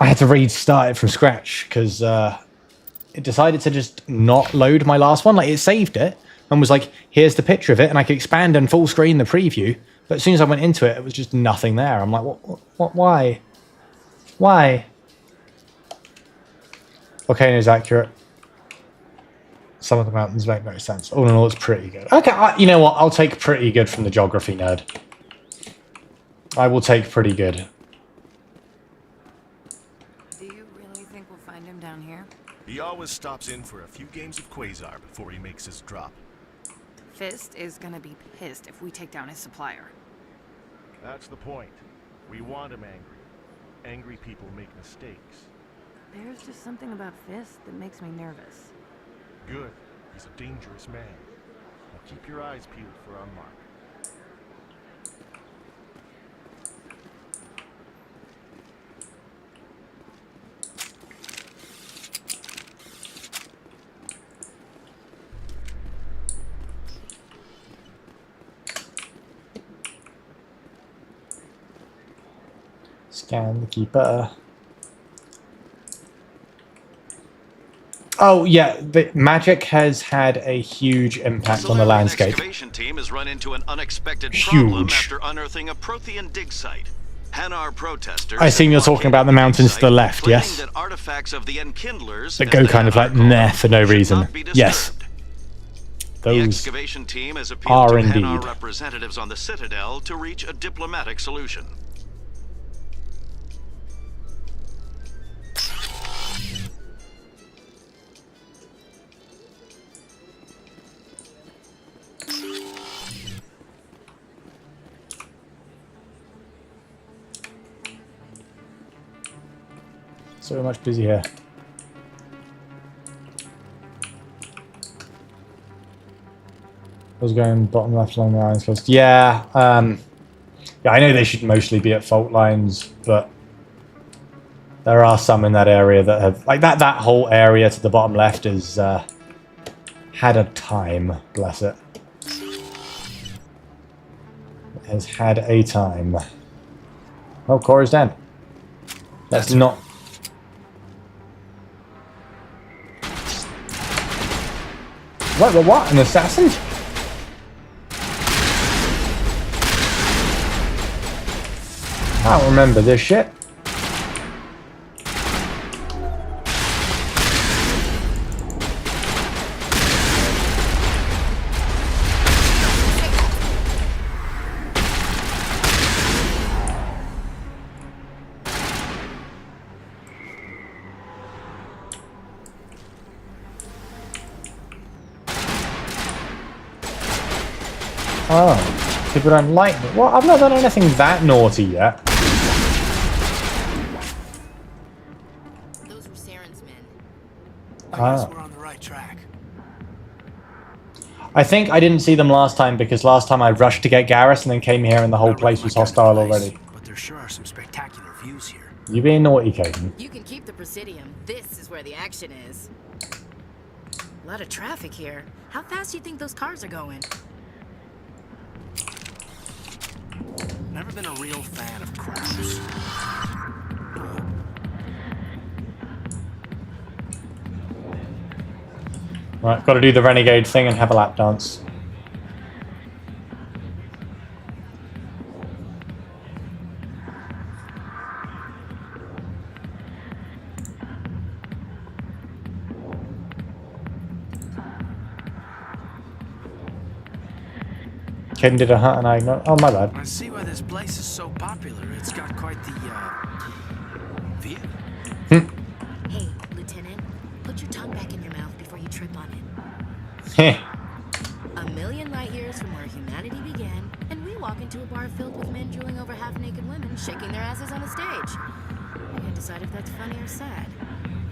I had to restart it from scratch because it decided to just not load my last one. Like, it saved it and was like, here's the picture of it, and I could expand and full screen the preview. But as soon as I went into it, it was just nothing there. I'm like, what why? Why? Volcano is accurate. Some of the mountains make no sense. All in all, it's pretty good. Okay, you know what? I'll take pretty good from the geography nerd. I will take pretty good. Do you really think we'll find him down here? He always stops in for a few games of Quasar before he makes his drop. Fist is gonna be pissed if we take down his supplier. That's the point. We want him angry. Angry people make mistakes. There's just something about Fist that makes me nervous. Good. He's a dangerous man. Now keep your eyes peeled for our mark. Scan the keeper. Oh yeah, the magic has had a huge impact on the landscape. Excavation team has run into an unexpected Huge. problem after unearthing a Prothean dig site. Hanar protesters. I assume you're talking about the mountains to the left, yes? That artifacts of the Enkindlers That go kind of like meh for no reason. Yes. The Those excavation team has appealed are to indeed. Hanar representatives on the Citadel to reach a diplomatic solution. So much busy here. I was going bottom left along the lines coast. Yeah, yeah, I know they should mostly be at fault lines, but there are some in that area that have, like that whole area to the bottom left has had a time, bless it. It has had a time. Oh, Cora's dead. That's not... What? An assassin? I don't remember this shit. Oh, people don't like me. Well, I've not done anything that naughty yet. Those were Saren's men. I guess we're on the right track. I think I didn't see them last time because last time I rushed to get Garrus and then came here and the whole place was hostile already. But there sure are some spectacular views here. You being naughty, Caden. You can keep the Presidium. This is where the action is. A lot of traffic here. How fast do you think those cars are going? Never been a real fan of crowds. Right, got to do the renegade thing and have a lap dance. Caden did a hunt and I ignored. Oh, my bad. I see why this place is so popular. It's got quite the view. Hey, Lieutenant, put your tongue back in your mouth before you trip on it. Heh. A million light years from where humanity began, and we walk into a bar filled with men drooling over half-naked women shaking their asses on a stage. I can't decide if that's funny or sad.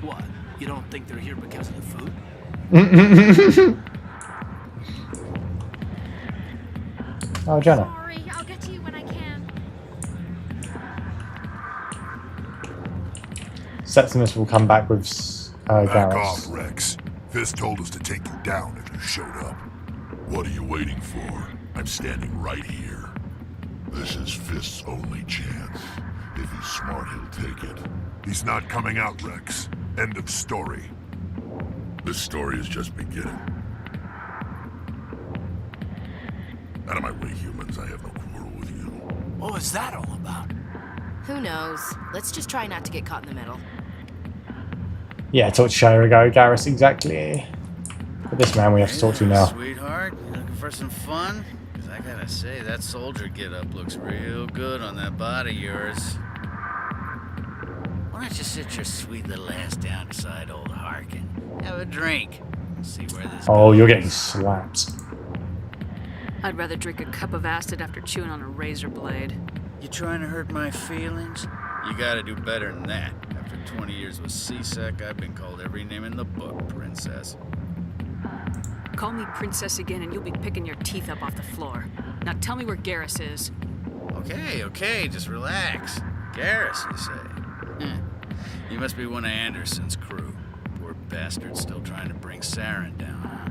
What? You don't think they're here because of the food? Oh, Jenna. Sorry, I'll get to you when I can. Septimus will come back with Back Garrus. off, Rex. Fist told us to take you down if you showed up. What are you waiting for? I'm standing right here. This is Fist's only chance. If he's smart, he'll take it. He's not coming out, Rex. End of story. This story is just beginning. Out of my way, humans. I have no quarrel with you. What was that all about? Who knows? Let's just try not to get caught in the middle. Yeah, talk to Shira Garrus, exactly. But this man we have to talk to now. Sweetheart, you looking for some fun? Because I gotta say, that soldier get-up looks real good on that body of yours. Why don't you sit your sweet little ass down beside old Harkin? Have a drink. And see where this Oh, goes. you're getting slapped. I'd rather drink a cup of acid after chewing on a razor blade. You trying to hurt my feelings? You gotta do better than that. After 20 years with C-Sec, I've been called every name in the book, Princess. Call me Princess again and you'll be picking your teeth up off the floor. Now tell me where Garrus is. Okay, just relax. Garrus, you say? You must be one of Anderson's crew. Poor bastard still trying to bring Saren down, huh?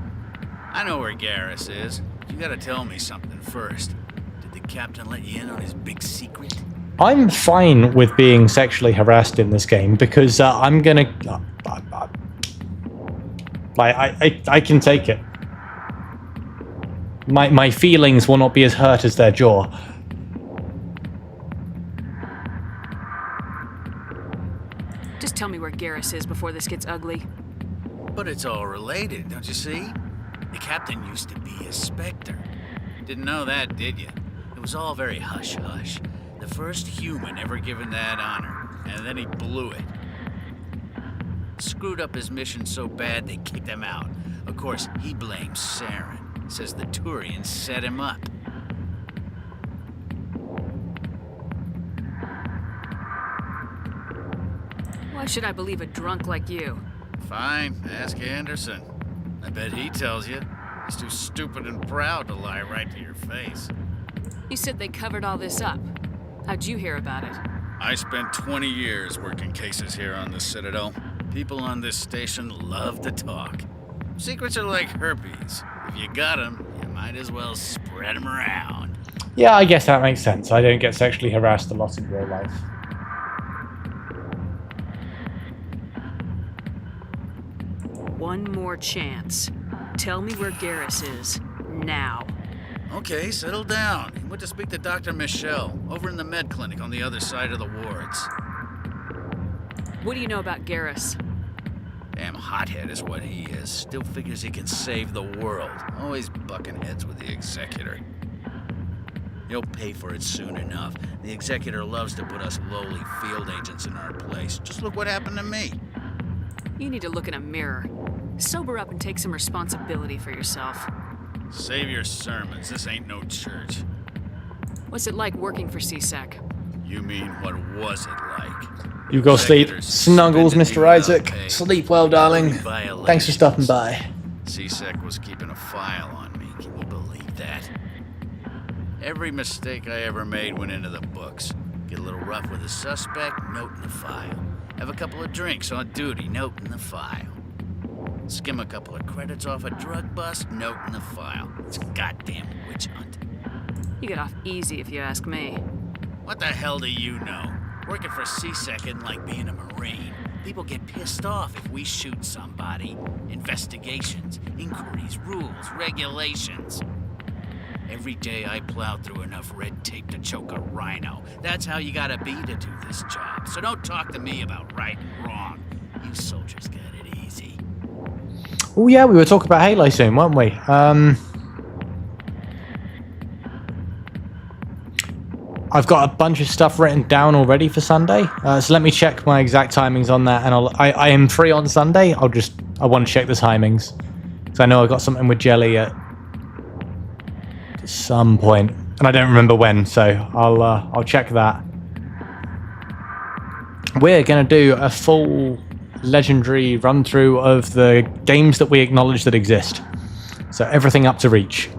I know where Garrus is. You gotta tell me something first. Did the captain let you in on his big secret? I'm fine with being sexually harassed in this game because I'm gonna... I can take it. My feelings will not be as hurt as their jaw. Just tell me where Garrus is before this gets ugly. But it's all related, don't you see? The captain used to be a Spectre. Didn't know that, did you? It was all very hush-hush. The first human ever given that honor, and then he blew it. Screwed up his mission so bad they kicked him out. Of course, he blames Saren. Says the Turians set him up. Why should I believe a drunk like you? Fine, ask Anderson. I bet he tells you. He's too stupid and proud to lie right to your face. You said they covered all this up. How'd you hear about it? I spent 20 years working cases here on the Citadel. People on this station love to talk. Secrets are like herpes. If you got them, you might as well spread them around. Yeah, I guess that makes sense. I don't get sexually harassed a lot in real life. One more chance. Tell me where Garrus is. Now. Okay, settle down. He went to speak to Dr. Michelle, over in the med clinic on the other side of the wards. What do you know about Garrus? Damn hothead is what he is. Still figures he can save the world. Always bucking heads with the Executor. He'll pay for it soon enough. The Executor loves to put us lowly field agents in our place. Just look what happened to me. You need to look in a mirror. Sober up and take some responsibility for yourself. Save your sermons. This ain't no church. What's it like working for C-Sec? You mean, what was it like? You go sleep. Snuggles, Mr. Isaac. Sleep well, darling. Thanks for stopping by. C-Sec was keeping a file on me. Can you believe that? Every mistake I ever made went into the books. Get a little rough with a suspect, note in the file. Have a couple of drinks on duty, note in the file. Skim a couple of credits off a drug bust, note in the file. It's a goddamn witch hunt. You get off easy if you ask me. What the hell do you know? Working for C-Sec isn't like being a Marine. People get pissed off if we shoot somebody. Investigations, inquiries, rules, regulations. Every day I plow through enough red tape to choke a rhino. That's how you gotta be to do this job. So don't talk to me about right and wrong. You soldiers got it easy. Oh yeah, we were talking about Halo soon, weren't we? I've got a bunch of stuff written down already for Sunday, so let me check my exact timings on that, and I am free on Sunday. I want to check the timings, because I know I got something with Jelly at some point, and I don't remember when, so I'll check that. We're gonna do a full legendary run through of the games that we acknowledge that exist, so everything up to Reach.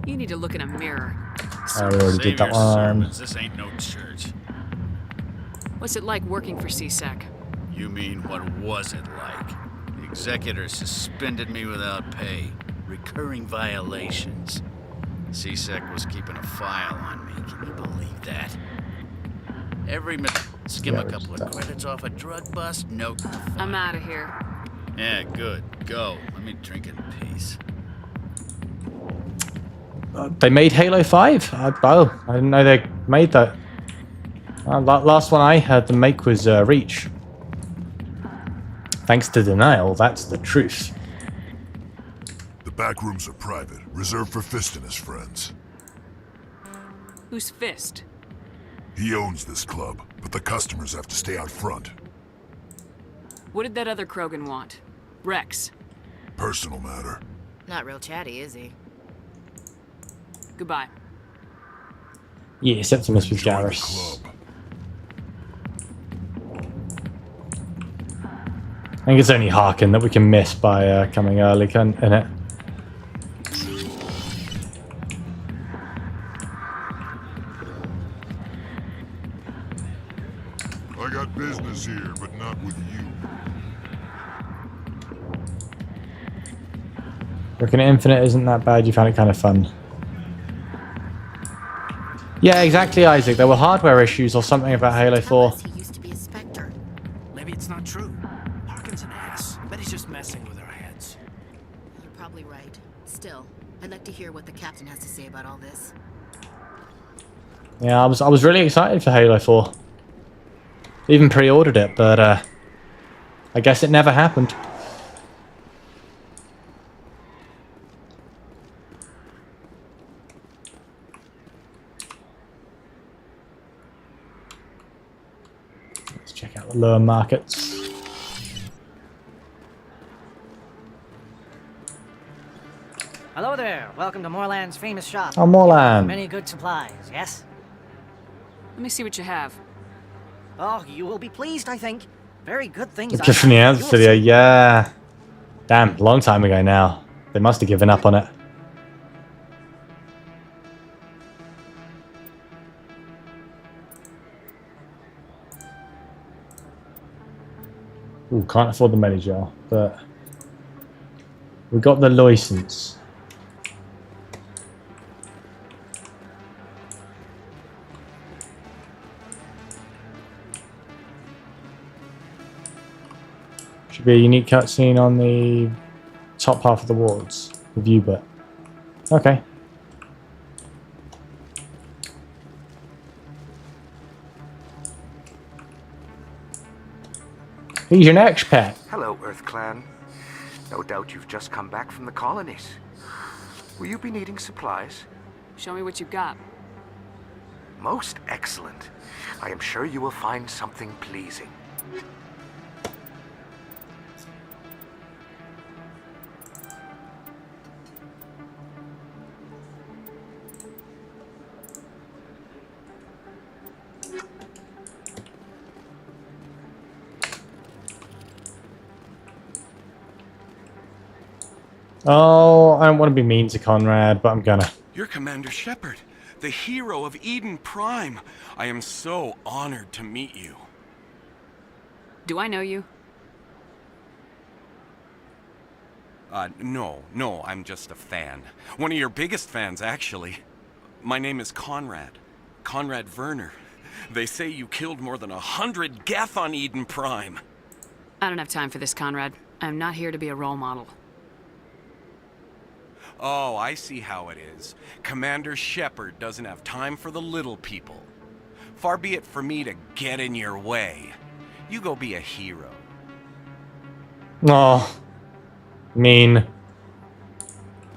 You need to look in a mirror. I already did that one. This ain't no church. What's it like working for C-Sec? You mean, what was it like? The Executor suspended me without pay. Recurring violations. C-Sec was keeping a file on me. Can you believe that? Every skim a couple of credits off a drug bust, note in the file. I'm out of here. Yeah, good. Go. Let me drink in peace. They made Halo 5? Oh, I didn't know they made that. Last one I heard them make was Reach. Thanks to Denial, that's the truth. The back rooms are private, reserved for Fist and his friends. Who's Fist? He owns this club, but the customers have to stay out front. What did that other Krogan want? Rex. Personal matter. Not real chatty, is he? Goodbye. Yeah, Septimus with Garrus. I think it's only Harkin that we can miss by coming early, isn't it? I got business here, but not with you. Reckon Infinite isn't that bad, you found it kind of fun. Yeah, exactly, Isaac. There were hardware issues or something about Halo 4. He used to be a Spectre. Maybe it's not true. Harkin's an ass. Bet he's just messing with our heads. You're probably right. Still, I'd like to hear what the captain has to say about all this. Yeah, I was really excited for Halo 4. Even pre-ordered it, but I guess it never happened. Let's check out the lower markets. Hello there. Welcome to Moorland's famous shop. Oh, Moorland. Many good supplies, yes? Let me see what you have. Oh, you will be pleased, I think. Very good things. Epiphany Answer video, yeah. Damn, long time ago now. They must have given up on it. Ooh, can't afford the Medijar, but we got the license. Should be a unique cutscene on the top half of the wards. The view bit. Okay. Who's your next pet? Hello, Earth Clan. No doubt you've just come back from the colonies. Will you be needing supplies? Show me what you've got. Most excellent. I am sure you will find something pleasing. Oh, I don't want to be mean to Conrad, but I'm gonna. You're Commander Shepard, the hero of Eden Prime. I am so honored to meet you. Do I know you? No, I'm just a fan. One of your biggest fans, actually. My name is Conrad. Conrad Werner. They say you killed more than 100 Geth on Eden Prime. I don't have time for this, Conrad. I'm not here to be a role model. Oh, I see how it is. Commander Shepard doesn't have time for the little people. Far be it for me to get in your way. You go be a hero. Oh. Mean.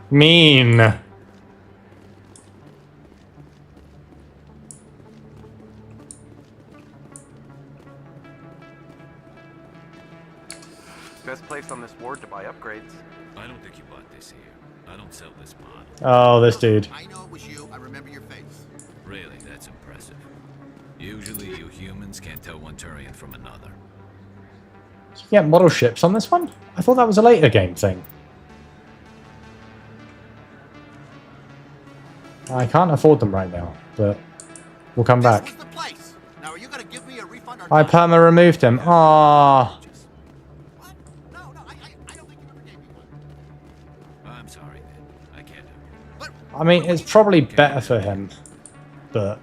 Mean. Best place on this ward to buy upgrades. I don't think you bought this here. I don't sell this model. Oh, this dude. I know it was you. I remember your face. Really, that's impressive. Usually you humans can't tell one Turian from another. Did you get model ships on this one? I thought that was a later game thing. I can't afford them right now, but we'll come back. This was the place. Now, are you going to give me a refund or I not? perma removed him. Aww. I'm sorry, man. I can't help you. I mean, it's probably better for him, but...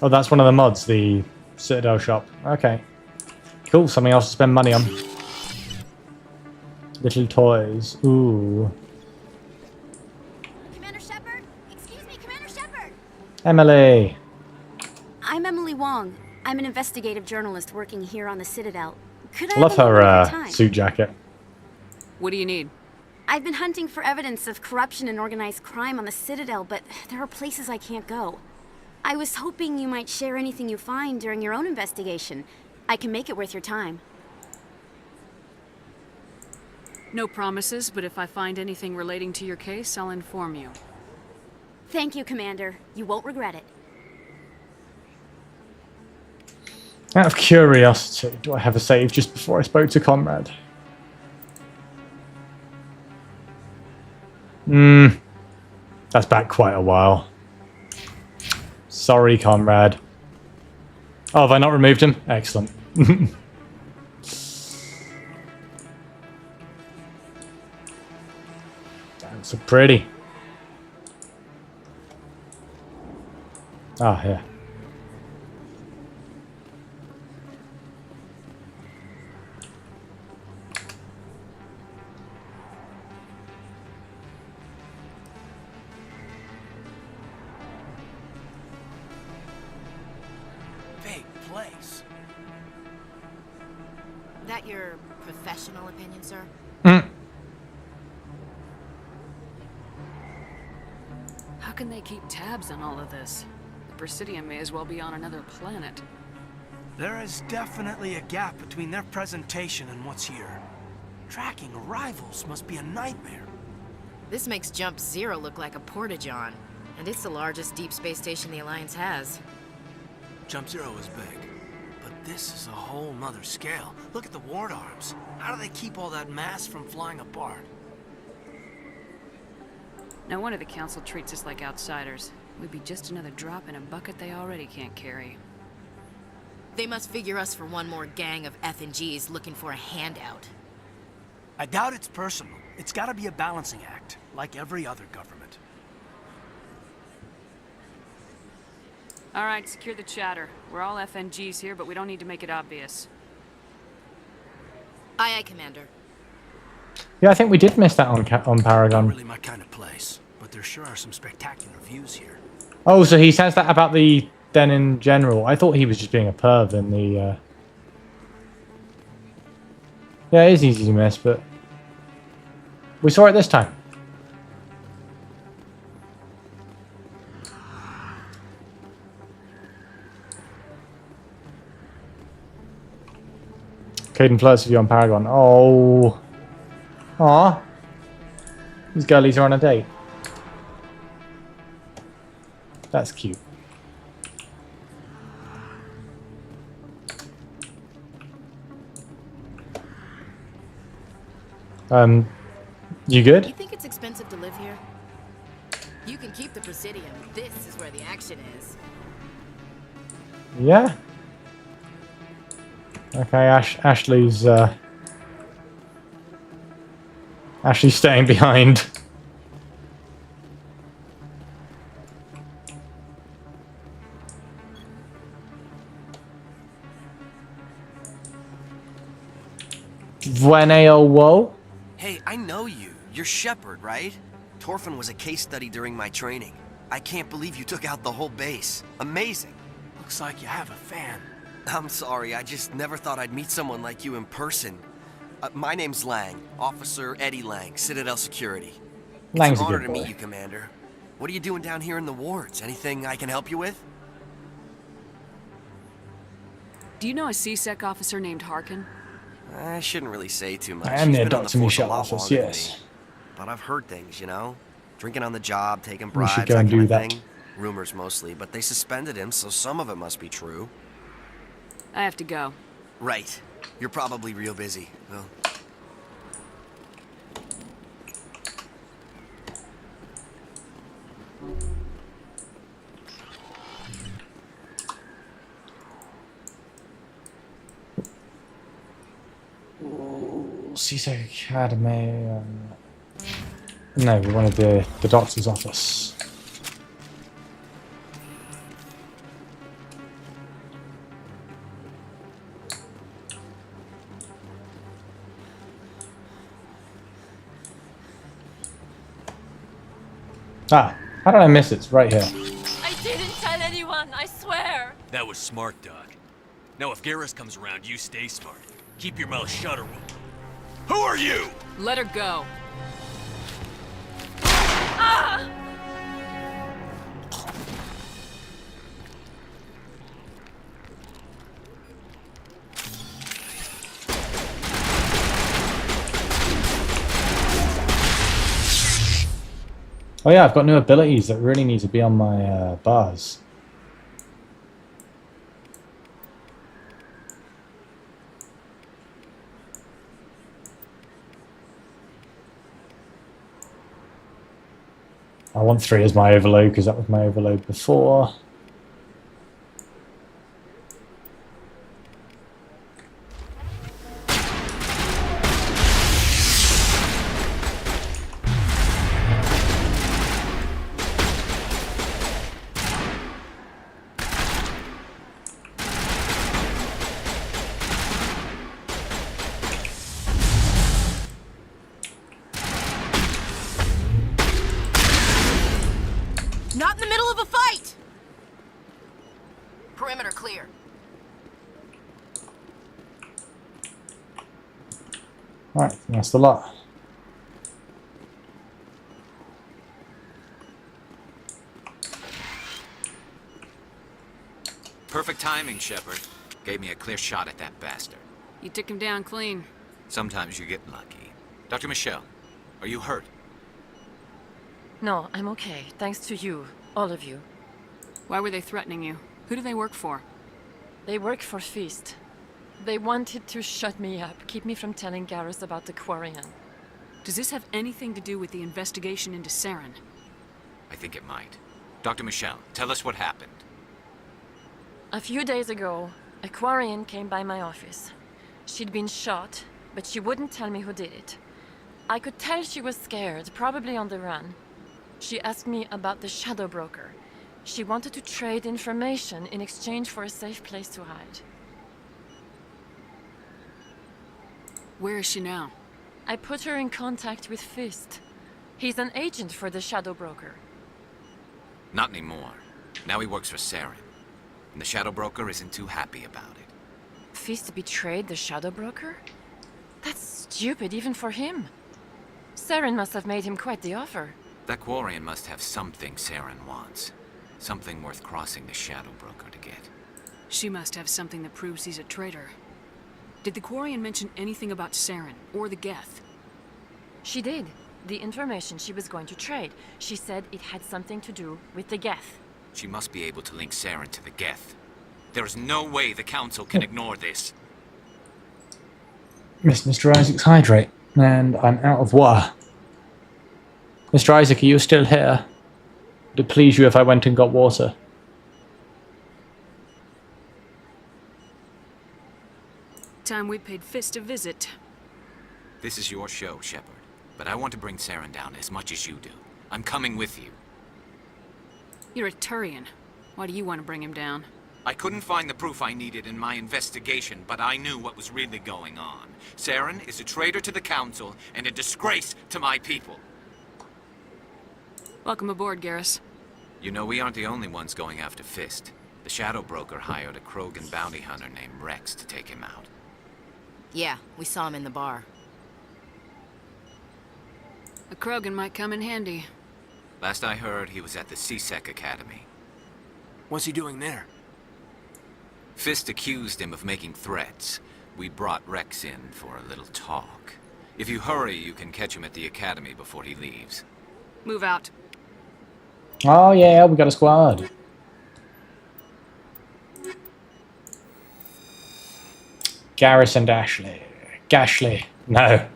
Oh, that's one of the mods, the Citadel shop. Okay. Cool, something else to spend money on. Little toys. Ooh. Commander Shepard? Excuse me, Commander Shepard! Emily! I'm Emily Wong. I'm an investigative journalist working here on the Citadel. Could I I love have a moment of your her time? suit jacket. What do you need? I've been hunting for evidence of corruption and organized crime on the Citadel, but there are places I can't go. I was hoping you might share anything you find during your own investigation. I can make it worth your time. No promises, but if I find anything relating to your case, I'll inform you. Thank you, Commander. You won't regret it. Out of curiosity, do I have a save just before I spoke to Conrad? That's back quite a while. Sorry, Conrad. Oh, have I not removed him? Excellent. Damn, so pretty. Ah, yeah. Big place. That your professional opinion, sir? How can they keep tabs on all of this? The Presidium may as well be on another planet. There is definitely a gap between their presentation and what's here. Tracking rivals must be a nightmare. This makes Jump Zero look like a porta-john, and it's the largest deep space station the Alliance has. Jump Zero is big, but this is a whole nother scale. Look at the ward arms. How do they keep all that mass from flying apart? No wonder the Council treats us like outsiders. We'd be just another drop in a bucket they already can't carry. They must figure us for one more gang of F&Gs looking for a handout. I doubt it's personal. It's gotta be a balancing act, like every other government. Alright, secure the chatter. We're all FNGs here, but we don't need to make it obvious. Aye, aye, Commander. Yeah, I think we did miss that on Paragon. Not really my kind of place, but there sure are some spectacular views here. Oh, so he says that about the Den in general. I thought he was just being a perv in the... Yeah, it is easy to miss, but... We saw it this time. Caden flirts with you on Paragon. Oh. Aw. These girlies are on a date. That's cute. You good? You think it's expensive to live here? You can keep the Presidium. This is where the action is. Yeah. Okay, Ashley's Ashley's staying behind. Bueneo wo? Hey, I know you. You're Shepard, right? Torfin was a case study during my training. I can't believe you took out the whole base. Amazing. Looks like you have a fan. I'm sorry, I just never thought I'd meet someone like you in person. My name's Lang, Officer Eddie Lang, Citadel Security. Lang's it's an a honor good to meet boy. you, Commander. What are you doing down here in the wards? Anything I can help you with? Do you know a CSEC officer named Harkin? I shouldn't really say too much. I am He's near been on the Dr. force a Michelle lot office, longer than yes. me. But I've heard things, you know? Drinking on the job, taking We bribes, should go that and kind do of that. thing. Rumors mostly, but they suspended him, so some of it must be true. I have to go. Right. You're probably real busy. Well, CSEC Academy. No, we wanted the doctor's office. Ah, how did I miss it? It's right here. I didn't tell anyone, I swear. That was smart, Doc. Now if Garrus comes around, you stay smart. Keep your mouth shut or we'll... Who are you? Let her go. Ah! Oh yeah, I've got new abilities that really need to be on my bars. I want 3 as my overload because that was my overload before. Not in the middle of a fight! Perimeter clear. Alright, that's the lot. Perfect timing, Shepard. Gave me a clear shot at that bastard. You took him down clean. Sometimes you get lucky. Dr. Michelle, are you hurt? No, I'm okay. Thanks to you. All of you. Why were they threatening you? Who do they work for? They work for Feast. They wanted to shut me up, keep me from telling Garrus about the Quarian. Does this have anything to do with the investigation into Saren? I think it might. Dr. Michelle, tell us what happened. A few days ago, a Quarian came by my office. She'd been shot, but she wouldn't tell me who did it. I could tell she was scared, probably on the run. She asked me about the Shadow Broker. She wanted to trade information in exchange for a safe place to hide. Where is she now? I put her in contact with Fist. He's an agent for the Shadow Broker. Not anymore. Now he works for Saren. And the Shadow Broker isn't too happy about it. Fist betrayed the Shadow Broker? That's stupid even for him. Saren must have made him quite the offer. That Quarian must have something Saren wants. Something worth crossing the Shadow Broker to get. She must have something that proves he's a traitor. Did the Quarian mention anything about Saren or the Geth? She did. The information she was going to trade. She said it had something to do with the Geth. She must be able to link Saren to the Geth. There is no way the Council can ignore this. Missed Mr. Isaac's hydrate, and I'm out of water. Mr. Isaac, are you still here? Would it please you if I went and got water? Time we paid Fist a visit. This is your show, Shepard. But I want to bring Saren down as much as you do. I'm coming with you. You're a Turian. Why do you want to bring him down? I couldn't find the proof I needed in my investigation, but I knew what was really going on. Saren is a traitor to the Council and a disgrace to my people. Welcome aboard, Garrus. You know, we aren't the only ones going after Fist. The Shadow Broker hired a Krogan bounty hunter named Rex to take him out. Yeah, we saw him in the bar. A Krogan might come in handy. Last I heard, he was at the CSEC Academy. What's he doing there? Fist accused him of making threats. We brought Rex in for a little talk. If you hurry, you can catch him at the Academy before he leaves. Move out. Oh yeah, we got a squad. Garrus and Ashley. Gashley. No.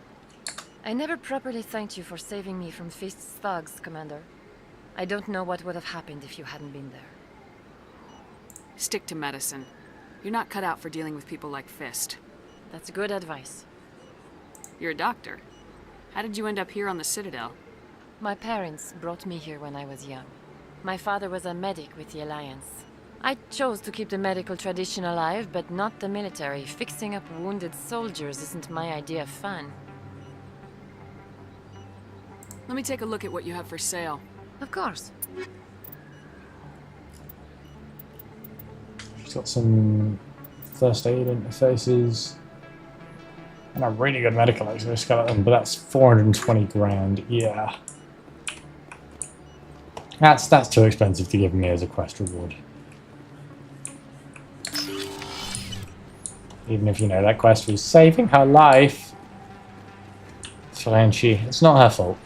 I never properly thanked you for saving me from Fist's thugs, Commander. I don't know what would have happened if you hadn't been there. Stick to medicine. You're not cut out for dealing with people like Fist. That's good advice. You're a doctor. How did you end up here on the Citadel? My parents brought me here when I was young. My father was a medic with the Alliance. I chose to keep the medical tradition alive, but not the military. Fixing up wounded soldiers isn't my idea of fun. Let me take a look at what you have for sale. Of course. She's got some first aid interfaces. And a really good medical exoskeleton, but that's 420 grand. Yeah. That's too expensive to give me as a quest reward. Even if, you know, that quest was saving her life. Frenchy. It's not her fault.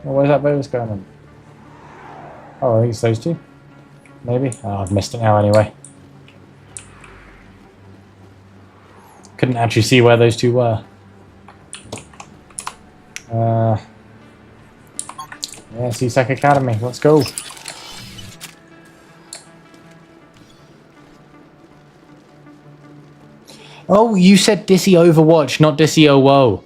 Oh, where's that bonus going on? Oh, I think it's those two. Maybe? Oh, I've missed it now anyway. Couldn't actually see where those two were. Yeah, CSEC Academy. Let's go. Oh, you said Dissy Overwatch, not Dissy OWO.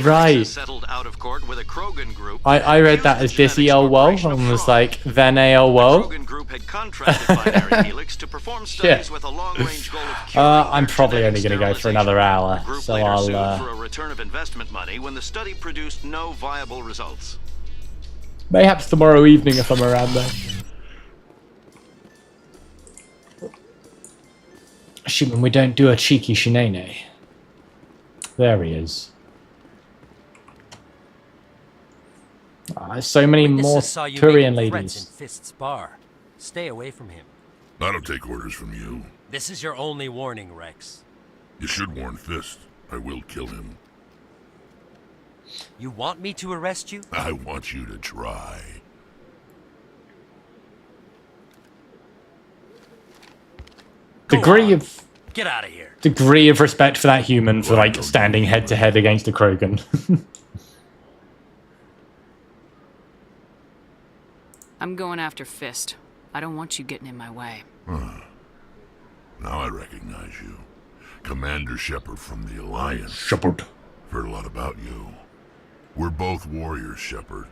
Right. Settled out of court with a Krogan group. I read that as Dissy OWO and was like, then AOWO. Krogan group had contracted Binary Helix to perform studies with a long-range goal of I'm probably only going to go for another hour, so I'll sued for a return of investment money when the study produced no viable results. Mayhaps tomorrow evening if I'm around there. Assuming we don't do a cheeky shenane. There he is. So many more Turian ladies. In Fist's bar. Stay away from him. I don't take orders from you. This is your only warning, Rex. You should warn Fist. I will kill him. You want me to arrest you? I want you to try. Degree of... Get out of here. Degree of respect for that human for, like, standing head-to-head against a Krogan. I'm going after Fist. I don't want you getting in my way. Now I recognize you. Commander Shepard from the Alliance. Shepard. Heard a lot about you. We're both warriors, Shepard.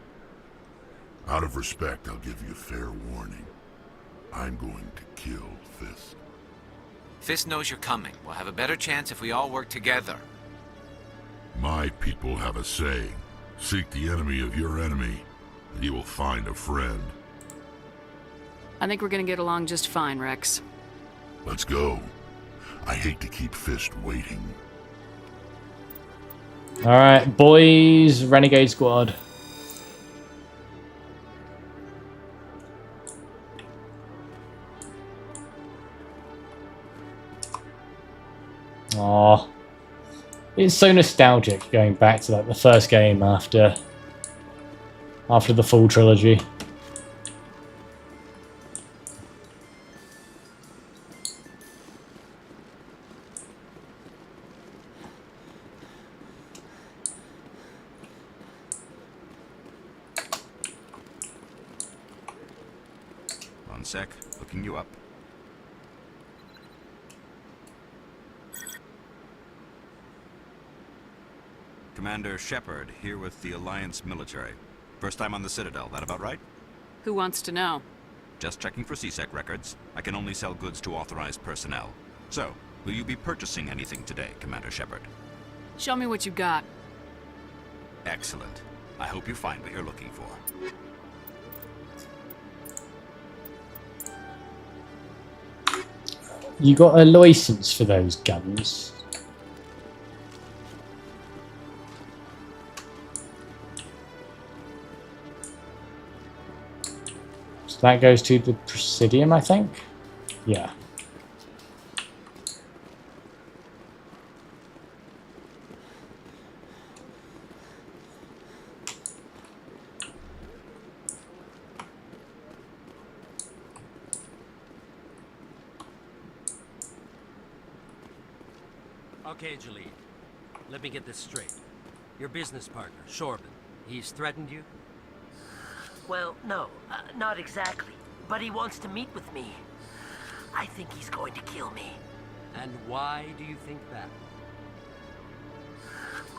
Out of respect, I'll give you fair warning. I'm going to kill Fist. Fist knows you're coming. We'll have a better chance if we all work together. My people have a saying. Seek the enemy of your enemy, and you will find a friend. I think we're gonna get along just fine, Rex. Let's go. I hate to keep Fist waiting. Alright, boys, Renegade Squad. Aww. It's so nostalgic going back to like the first game after the full trilogy. One sec, looking you up. Commander Shepard, here with the Alliance military. First time on the Citadel, that about right? Who wants to know? Just checking for CSEC records. I can only sell goods to authorized personnel. So, will you be purchasing anything today, Commander Shepard? Show me what you got. Excellent. I hope you find what you're looking for. You got a license for those guns? So that goes to the Presidium, I think? Yeah. Okay, Jalid. Let me get this straight. Your business partner, Shorban, he's threatened you? Well, no, not exactly. But he wants to meet with me. I think he's going to kill me. And why do you think that?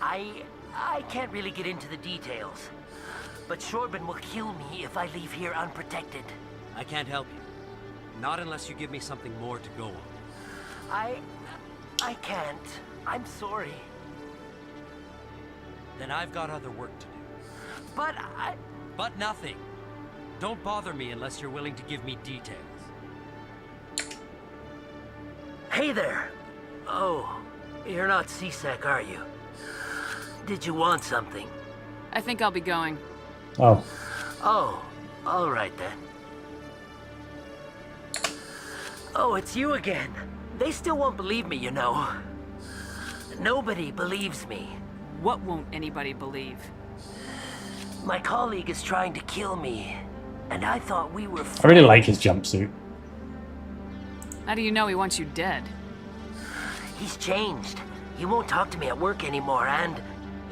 I I can't really get into the details. But Shorbin will kill me if I leave here unprotected. I can't help you. Not unless you give me something more to go on. I can't. I'm sorry. Then I've got other work to do. But But nothing. Don't bother me unless you're willing to give me details. Hey there. Oh, you're not CSEC, are you? Did you want something? I think I'll be going. Oh. Oh, all right then. Oh, it's you again. They still won't believe me, you know. Nobody believes me. What won't anybody believe? My colleague is trying to kill me, and I thought we were I really like his jumpsuit. How do you know he wants you dead? He's changed. He won't talk to me at work anymore, and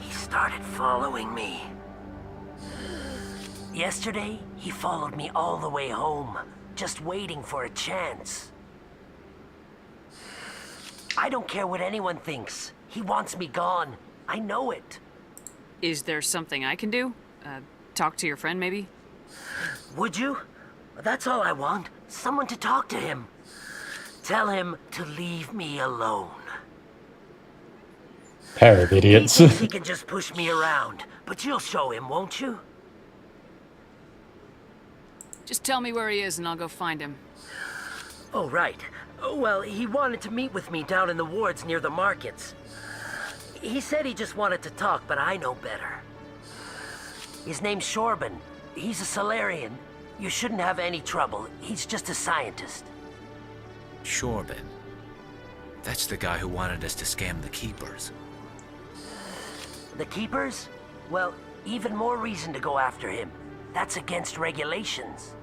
he started following me. Yesterday, he followed me all the way home, just waiting for a chance. I don't care what anyone thinks. He wants me gone. I know it. Is there something I can do? Talk to your friend, maybe? Would you? That's all I want. Someone to talk to him. Tell him to leave me alone. Pair of idiots. He thinks he can just push me around, but you'll show him, won't you? Just tell me where he is and I'll go find him. Oh, right. Well, he wanted to meet with me down in the wards near the markets. He said he just wanted to talk, but I know better. His name's Shorbin. He's a Solarian. You shouldn't have any trouble. He's just a scientist. Shorbin. That's the guy who wanted us to scam the Keepers. The Keepers? Well, even more reason to go after him. That's against regulations.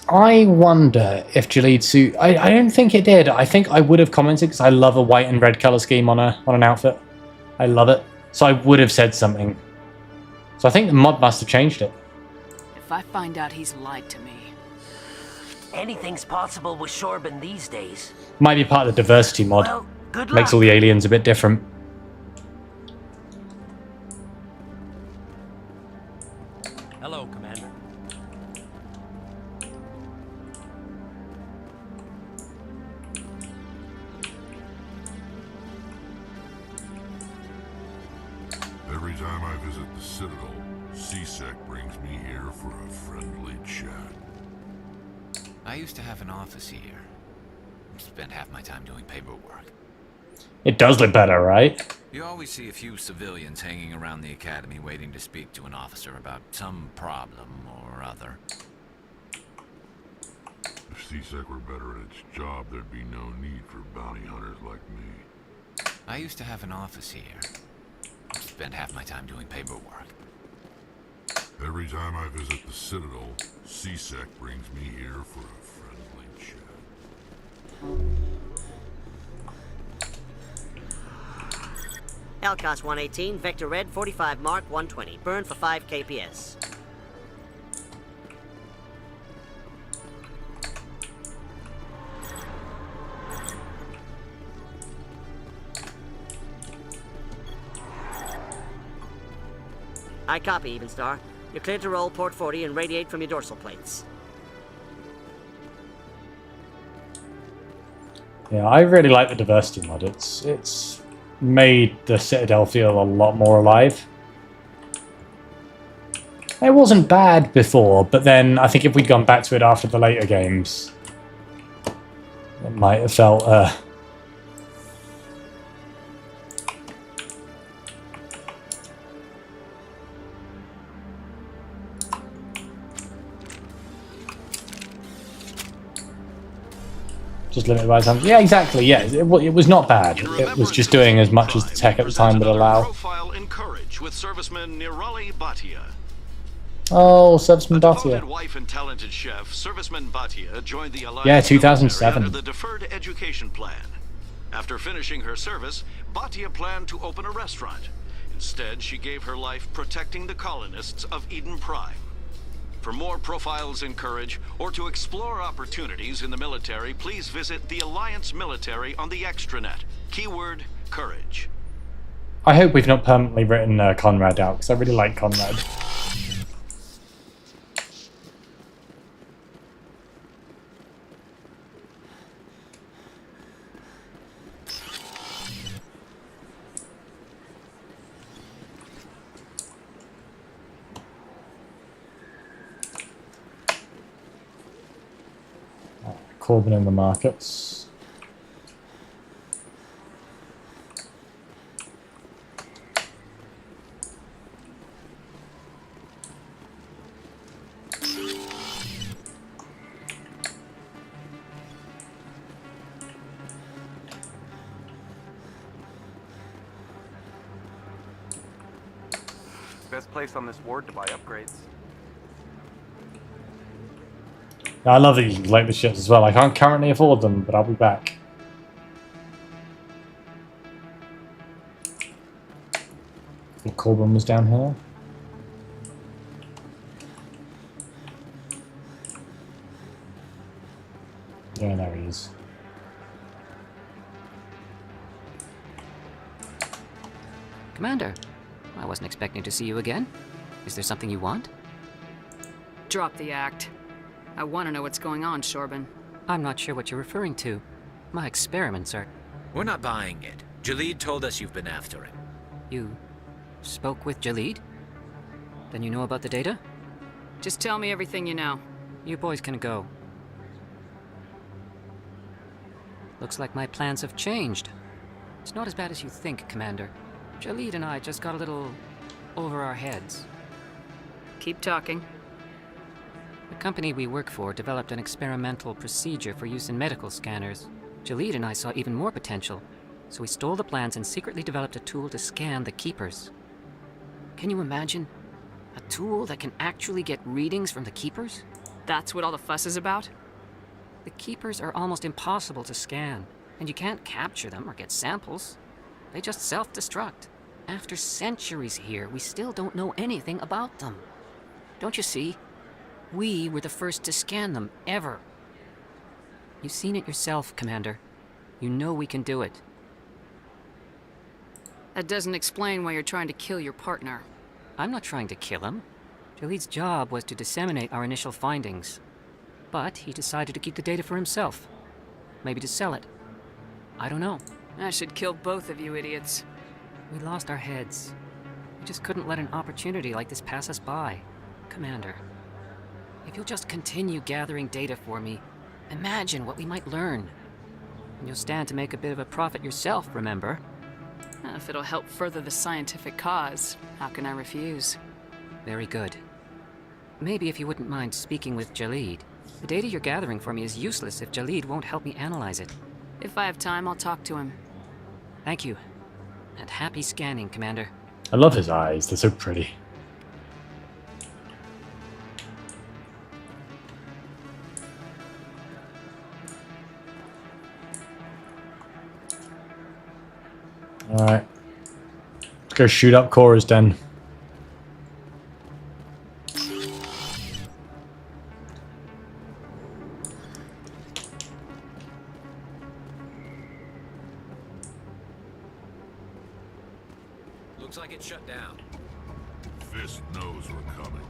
I wonder if Jalitsu... I don't think it did. I think I would have commented because I love a white and red color scheme on an outfit. I love it. So I would have said something. So I think the mod must have changed it. If I find out he's lied to me... Anything's possible with Shorbin these days. Might be part of the diversity mod. Well, good luck. Makes all the aliens a bit different. Hello, Commander. Every time I visit the Citadel, CSEC brings me here for a friendly chat. I used to have an office here. Spent half my time doing paperwork. It does look better, right? You always see a few civilians hanging around the academy waiting to speak to an officer about some problem or other. If CSEC were better at its job, there'd be no need for bounty hunters like me. I used to have an office here. Spent half my time doing paperwork. Every time I visit the Citadel, CSEC brings me here for a friendly chat. Alcos 118, Vector Red, 45 Mark, 120. Burn for 5 KPS. I copy, Evenstar. You're cleared to roll port 40 and radiate from your dorsal plates. Yeah, I really like the diversity mod. It's made the Citadel feel a lot more alive. It wasn't bad before, but then I think if we'd gone back to it after the later games, it might have felt just limited by time. Yeah, exactly. Yeah, it was not bad. It was just doing as much as the tech at the time would allow. Profile in Courage with serviceman Nirali Bhatia. Oh, Serviceman Bhatia. Wife and talented chef, Serviceman Bhatia joined the Alliance Yeah, 2007. under the Deferred Education Plan. After finishing her service, Bhatia planned to open a restaurant. Instead, she gave her life protecting the colonists of Eden Prime. For more profiles in Courage, or to explore opportunities in the military, please visit the Alliance Military on the extranet. Keyword, Courage. I hope we've not permanently written Conrad out, because I really like Conrad. Corbin in the markets. Best place on this ward to buy upgrades. Yeah, I love that you can collect the ships as well. I can't currently afford them, but I'll be back. I think Corbin was down here. Yeah, there he is. Commander, I wasn't expecting to see you again. Is there something you want? Drop the act. I want to know what's going on, Shorbin. I'm not sure what you're referring to. My experiments are... We're not buying it. Jalid told us you've been after him. You spoke with Jalid? Then you know about the data? Just tell me everything you know. You boys can go. Looks like my plans have changed. It's not as bad as you think, Commander. Jalid and I just got a little over our heads. Keep talking. The company we work for developed an experimental procedure for use in medical scanners. Jalid and I saw even more potential, so we stole the plans and secretly developed a tool to scan the Keepers. Can you imagine? A tool that can actually get readings from the Keepers? That's what all the fuss is about? The Keepers are almost impossible to scan, and you can't capture them or get samples. They just self-destruct. After centuries here, we still don't know anything about them. Don't you see? We were the first to scan them, ever. You've seen it yourself, Commander. You know we can do it. That doesn't explain why you're trying to kill your partner. I'm not trying to kill him. Jalid's job was to disseminate our initial findings. But he decided to keep the data for himself. Maybe to sell it. I don't know. I should kill both of you idiots. We lost our heads. We just couldn't let an opportunity like this pass us by. Commander, if you'll just continue gathering data for me, imagine what we might learn. And you'll stand to make a bit of a profit yourself, remember? If it'll help further the scientific cause, how can I refuse? Very good. Maybe if you wouldn't mind speaking with Jalid. The data you're gathering for me is useless if Jalid won't help me analyze it. If I have time, I'll talk to him. Thank you. And happy scanning, Commander. I love his eyes, they're so pretty. Alright. Let's go shoot up Cora's den. Looks like it's shut down. Fist knows we're coming.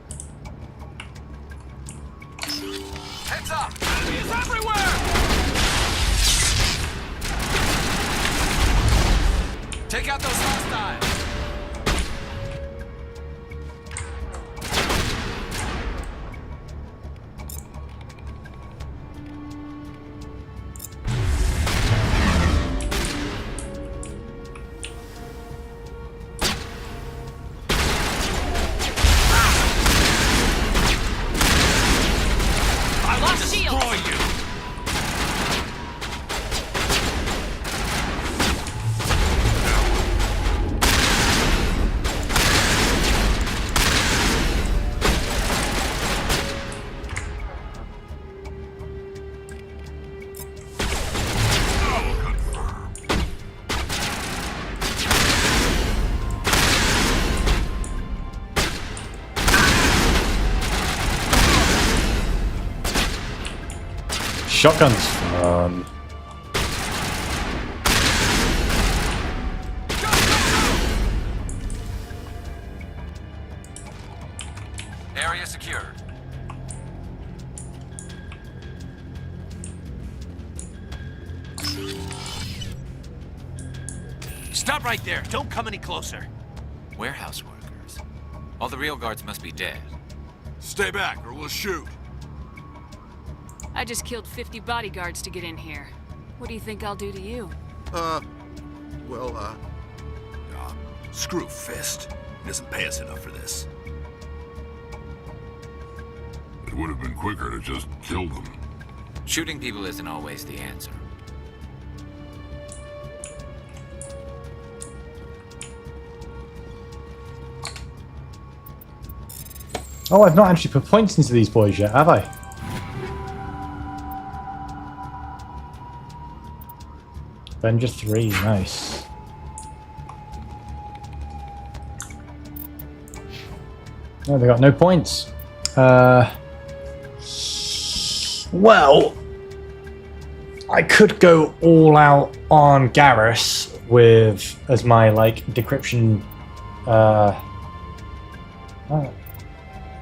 Heads up! Enemies everywhere! Take out those hostiles! I lost shield! Destroy you! Shotgun's fun. Stop right there. Don't come any closer. Warehouse workers. All the real guards must be dead. Stay back or we'll shoot. I just killed 50 bodyguards to get in here. What do you think I'll do to you? Screw Fist. He doesn't pay us enough for this. It would have been quicker to just kill them. Shooting people isn't always the answer. Oh, I've not actually put points into these boys yet, have I? Avenger 3, nice. Oh, they got no points. Well, I could go all out on Garrus with as my like decryption.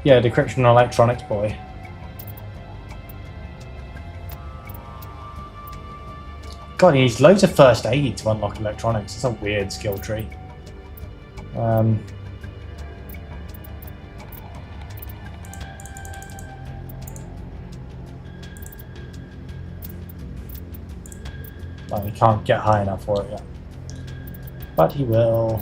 Yeah, decryption electronics boy. God, he needs loads of first aid to unlock electronics. It's a weird skill tree. Well, he can't get high enough for it yet. But he will.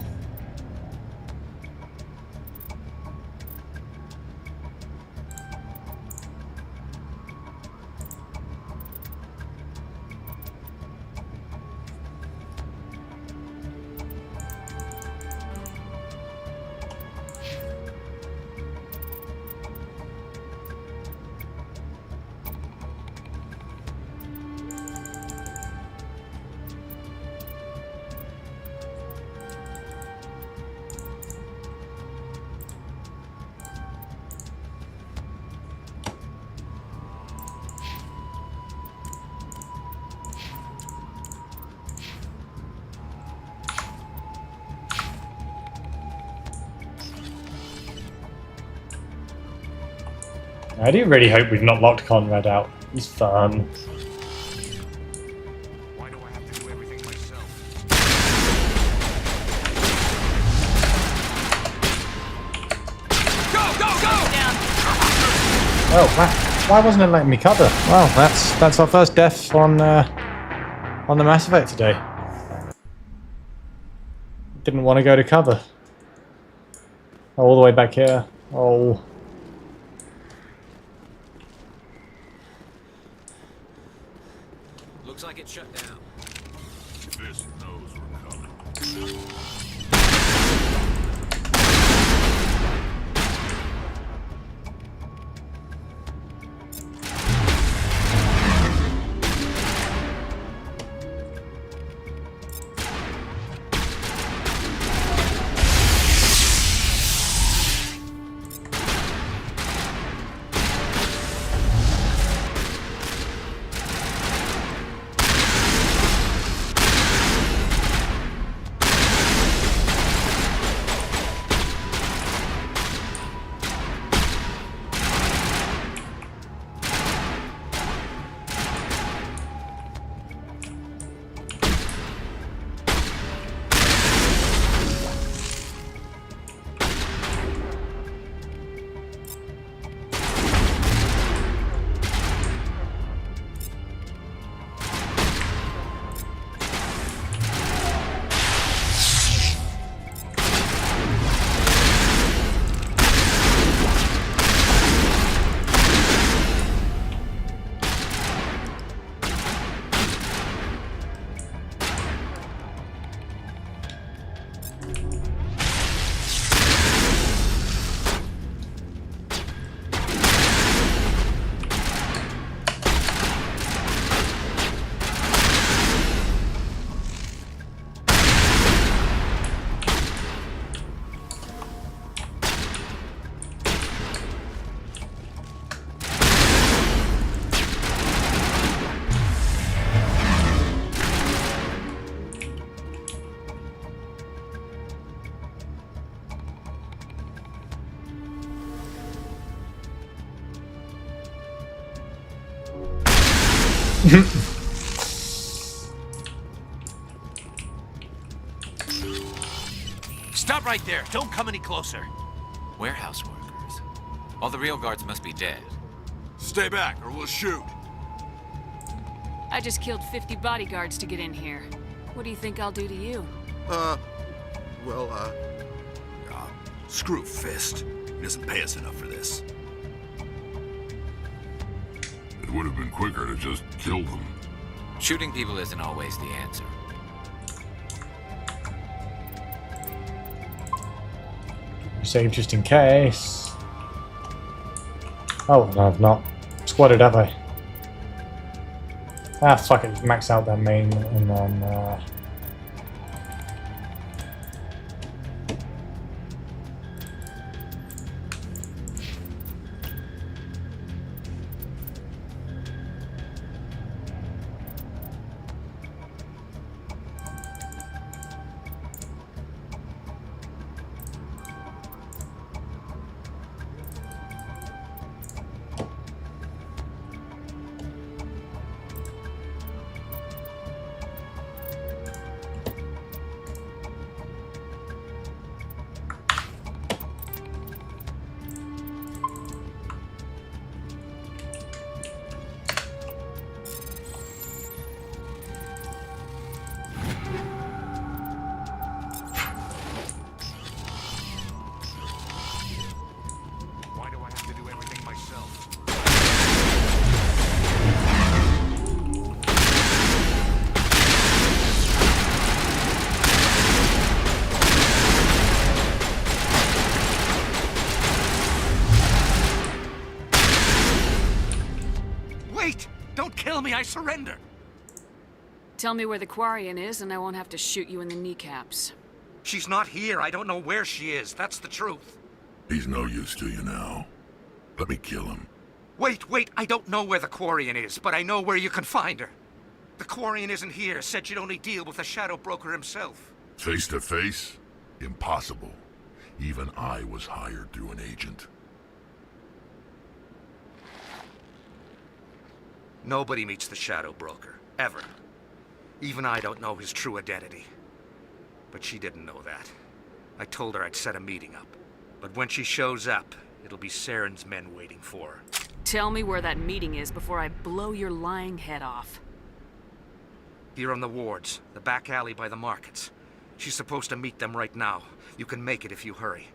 I do really hope we've not locked Conrad out. He's fun. Why do I have to do everything myself? Oh, why wasn't it letting me cover? Well, that's our first death on the Mass Effect today. Didn't want to go to cover. Oh, all the way back here. Oh. Looks like it's shut down. Fist knows we're coming. right there. Don't come any closer. Warehouse workers. All the real guards must be dead. Stay back, or we'll shoot. I just killed 50 bodyguards to get in here. What do you think I'll do to you? Screw Fist. He doesn't pay us enough for this. It would have been quicker to just kill them. Shooting people isn't always the answer. Save just in case. Oh, no, I've not squatted, have I? Ah, fuck it, just max out that main and then, Why do I have to do everything myself? Wait! Don't kill me, I surrender! Tell me where the Quarian is and I won't have to shoot you in the kneecaps. She's not here. I don't know where she is. That's the truth. He's no use to you now. Let me kill him. Wait. I don't know where the Quarian is, but I know where you can find her. The Quarian isn't here. Said she'd only deal with the Shadow Broker himself. Face to face? Impossible. Even I was hired through an agent. Nobody meets the Shadow Broker. Ever. Even I don't know his true identity. But she didn't know that. I told her I'd set a meeting up. But when she shows up, it'll be Saren's men waiting for her. Tell me where that meeting is before I blow your lying head off. Here on the wards, the back alley by the markets. She's supposed to meet them right now. You can make it if you hurry.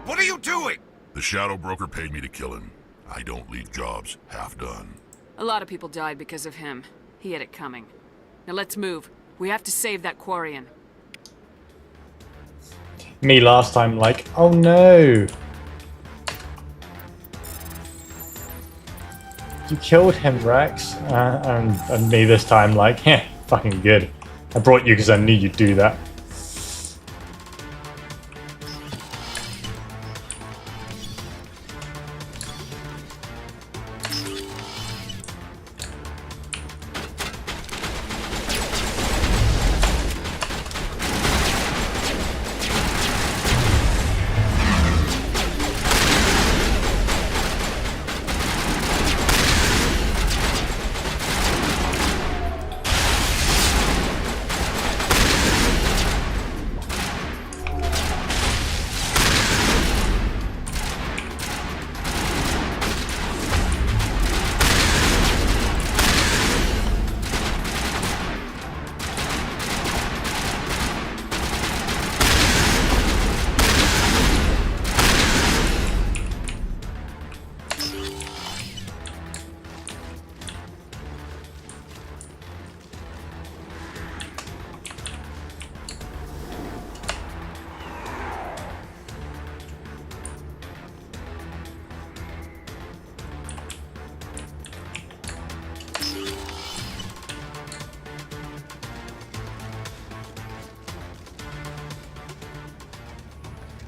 What are you doing? The Shadow Broker paid me to kill him. I don't leave jobs half done. A lot of people died because of him. He had it coming. Now let's move. We have to save that Quarian. me last time like, oh no! You killed him, Rex. And me this time like, yeah, fucking good. I brought you because I knew you'd do that.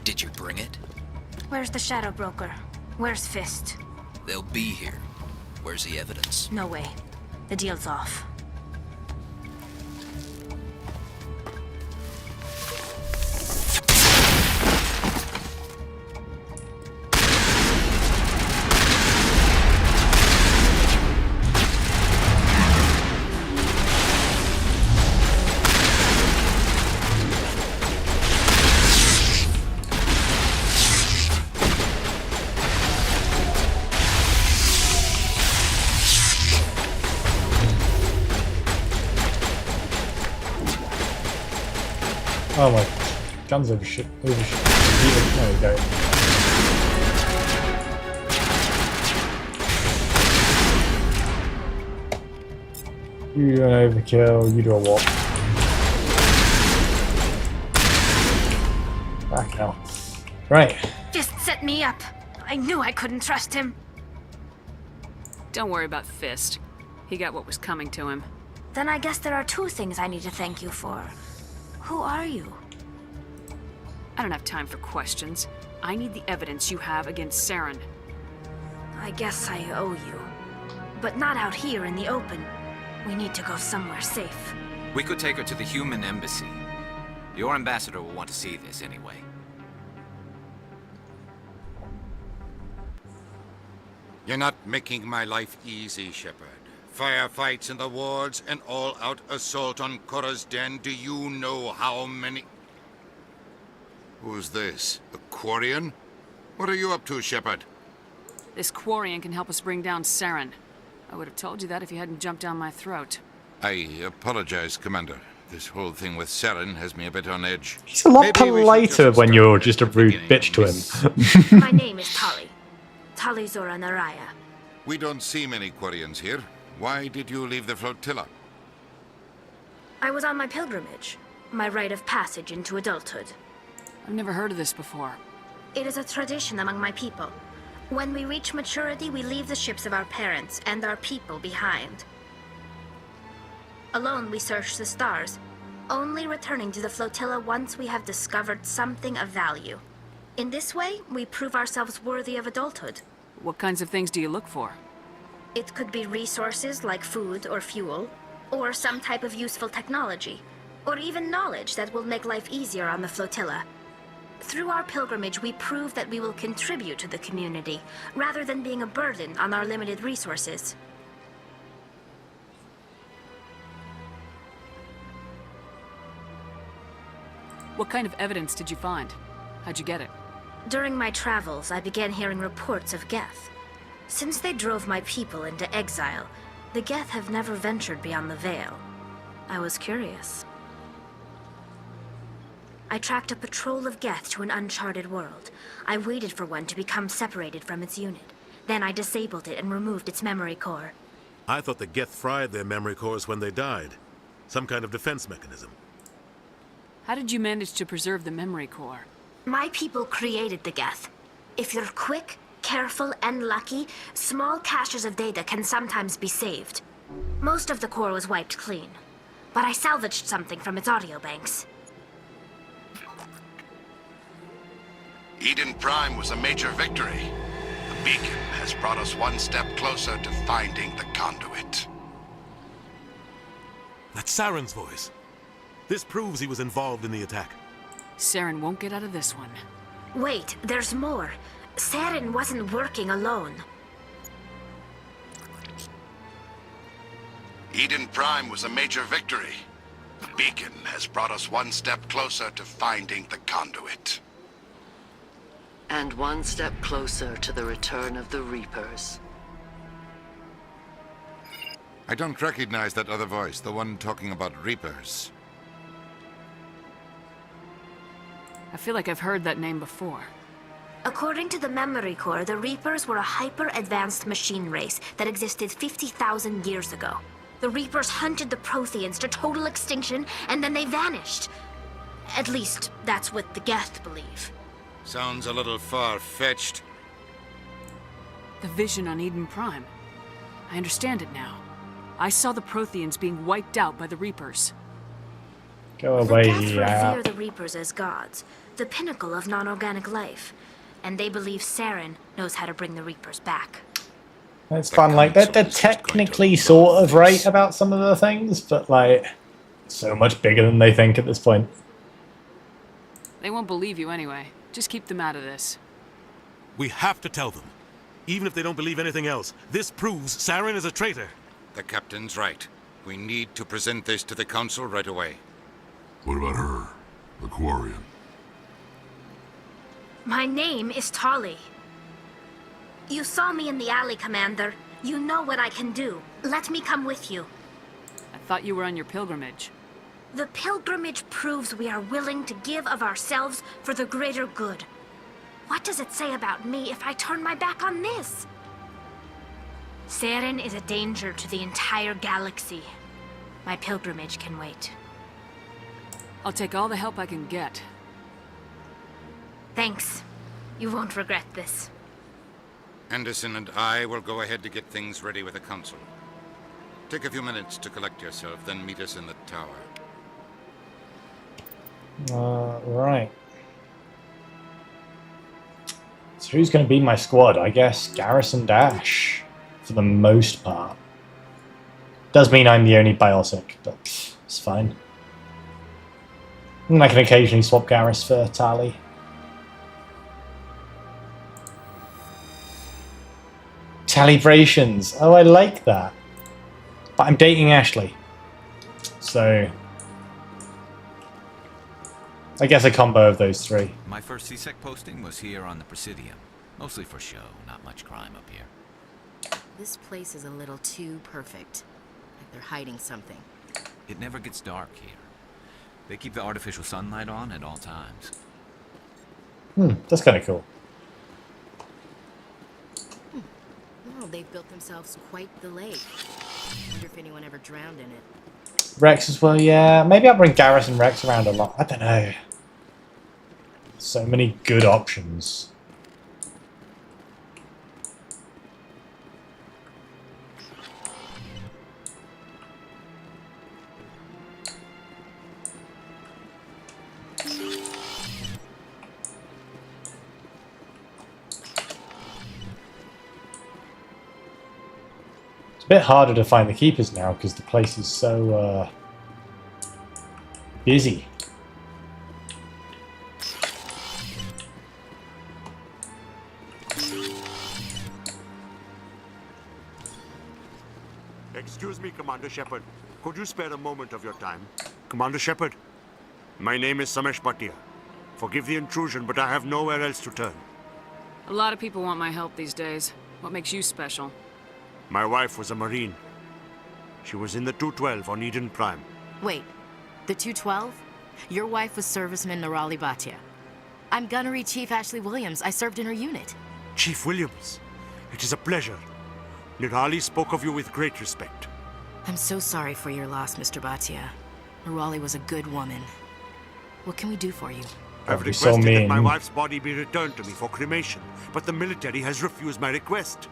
Did you bring it? Where's the Shadow Broker? Where's Fist? They'll be here. Where's the evidence? No way. The deal's off. Oh my, guns overshoot. There we go. You do an overkill, you do a walk. Back out. Right. Just set me up. I knew I couldn't trust him. Don't worry about Fist. He got what was coming to him. Then I guess there are two things I need to thank you for. Who are you? I don't have time for questions. I need the evidence you have against Saren. I guess I owe you. But not out here in the open. We need to go somewhere safe. We could take her to the human embassy. Your ambassador will want to see this anyway. You're not making my life easy, Shepard. Firefights in the wards, an all-out assault on Korra's den. Do you know how many... Who's this? A Quarian? What are you up to, Shepard? This Quarian can help us bring down Saren. I would have told you that if you hadn't jumped down my throat. I apologize, Commander. This whole thing with Saren has me a bit on edge. He's a lot politer when you're just a rude bitch to him. My name is Tali. Tali Zora Naraya. We don't see many Quarians here. Why did you leave the flotilla? I was on my pilgrimage. My rite of passage into adulthood. I've never heard of this before. It is a tradition among my people. When we reach maturity, we leave the ships of our parents and our people behind. Alone, we search the stars, only returning to the flotilla once we have discovered something of value. In this way, we prove ourselves worthy of adulthood. What kinds of things do you look for? It could be resources like food or fuel, or some type of useful technology, or even knowledge that will make life easier on the flotilla. Through our pilgrimage, we prove that we will contribute to the community, rather than being a burden on our limited resources. What kind of evidence did you find? How'd you get it? During my travels, I began hearing reports of Geth. Since they drove my people into exile, the Geth have never ventured beyond the Veil. I was curious. I tracked a patrol of Geth to an uncharted world. I waited for one to become separated from its unit. Then I disabled it and removed its memory core. I thought the Geth fried their memory cores when they died. Some kind of defense mechanism. How did you manage to preserve the memory core? My people created the Geth. If you're quick, careful, and lucky, small caches of data can sometimes be saved. Most of the core was wiped clean, but I salvaged something from its audio banks. Eden Prime was a major victory. The beacon has brought us one step closer to finding the conduit. That's Saren's voice. This proves he was involved in the attack. Saren won't get out of this one. Wait, there's more. Saren wasn't working alone. Eden Prime was a major victory. The beacon has brought us one step closer to finding the conduit. And one step closer to the return of the Reapers. I don't recognize that other voice, the one talking about Reapers. I feel like I've heard that name before. According to the memory core, the Reapers were a hyper-advanced machine race that existed 50,000 years ago. The Reapers hunted the Protheans to total extinction, and then they vanished. At least, that's what the Geth believe. Sounds a little far-fetched. The vision on Eden Prime. I understand it now. I saw the Protheans being wiped out by the Reapers. Go away, The Geth revere the Reapers as gods, the pinnacle of non-organic life. And they believe Saren knows how to bring the Reapers back. It's fun, like, they're technically sort of right about some of the things, but, like, so much bigger than they think at this point. They won't believe you anyway. Just keep them out of this. We have to tell them. Even if they don't believe anything else, this proves Saren is a traitor. The captain's right. We need to present this to the council right away. What about her? The Quarian? My name is Tali. You saw me in the alley, Commander. You know what I can do. Let me come with you. I thought you were on your pilgrimage. The pilgrimage proves we are willing to give of ourselves for the greater good. What does it say about me if I turn my back on this? Saren is a danger to the entire galaxy. My pilgrimage can wait. I'll take all the help I can get. Thanks. You won't regret this. Anderson and I will go ahead to get things ready with the council. Take a few minutes to collect yourself, then meet us in the tower. Right. So who's going to be my squad? I guess Garrison Dash, for the most part. Does mean I'm the only Biosic, but it's fine. And I can occasionally swap Garrus for Tali. Calibrations. Oh, I like that. But I'm dating Ashley. So I guess a combo of those three. My first CSEC posting was here on the Presidium. Mostly for show, not much crime up here. This place is a little too perfect. Like they're hiding something. It never gets dark here. They keep the artificial sunlight on at all times. That's kind of cool. Well, they've built themselves quite the lake. Wonder if anyone ever drowned in it. Rex as well, yeah. Maybe I'll bring Garrus and Rex around a lot. I don't know. So many good options. It's a bit harder to find the keepers now because the place is so busy. Excuse me, Commander Shepard. Could you spare a moment of your time? Commander Shepard, my name is Samesh Bhatia. Forgive the intrusion, but I have nowhere else to turn. A lot of people want my help these days. What makes you special? My wife was a Marine. She was in the 212 on Eden Prime. Wait, the 212? Your wife was serviceman Nirali Bhatia. I'm Gunnery Chief Ashley Williams. I served in her unit. Chief Williams, it is a pleasure. Nirali spoke of you with great respect. I'm so sorry for your loss, Mr. Bhatia. Nirali was a good woman. What can we do for you? I've requested that my wife's body be returned to me for cremation, but the military has refused my request.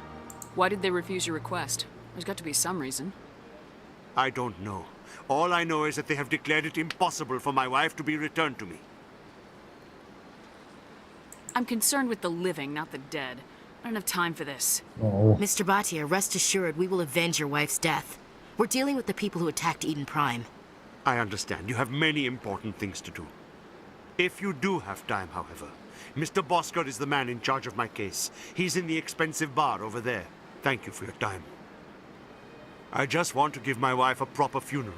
Why did they refuse your request? There's got to be some reason. I don't know. All I know is that they have declared it impossible for my wife to be returned to me. I'm concerned with the living, not the dead. I don't have time for this. Mr. Bhatia, rest assured we will avenge your wife's death. We're dealing with the people who attacked Eden Prime. I understand. You have many important things to do. If you do have time, however, Mr. Bosker is the man in charge of my case. He's in the expensive bar over there. Thank you for your time. I just want to give my wife a proper funeral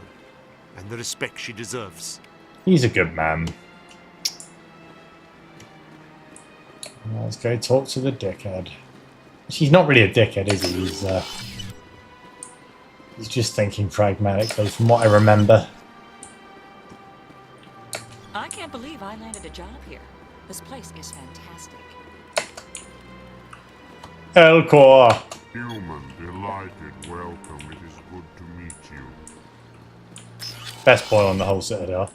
and the respect she deserves. He's a good man. Let's go talk to the dickhead. He's not really a dickhead, is he? He's just thinking pragmatically, from what I remember. I can't believe I landed a job here. This place is fantastic. Elcor! Human, delighted, welcome. It is good to meet you. Best boy on the whole Citadel.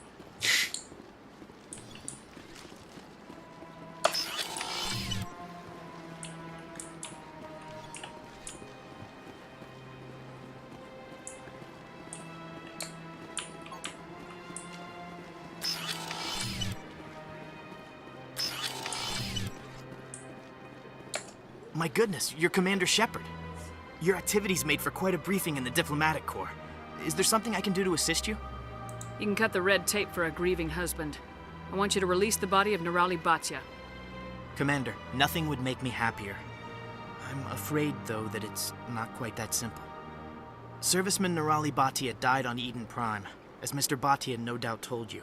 My goodness, you're Commander Shepard. Your activities made for quite a briefing in the Diplomatic Corps. Is there something I can do to assist you? You can cut the red tape for a grieving husband. I want you to release the body of Nirali Bhatia. Commander, nothing would make me happier. I'm afraid, though, that it's not quite that simple. Serviceman Nirali Bhatia died on Eden Prime, as Mr. Bhatia no doubt told you.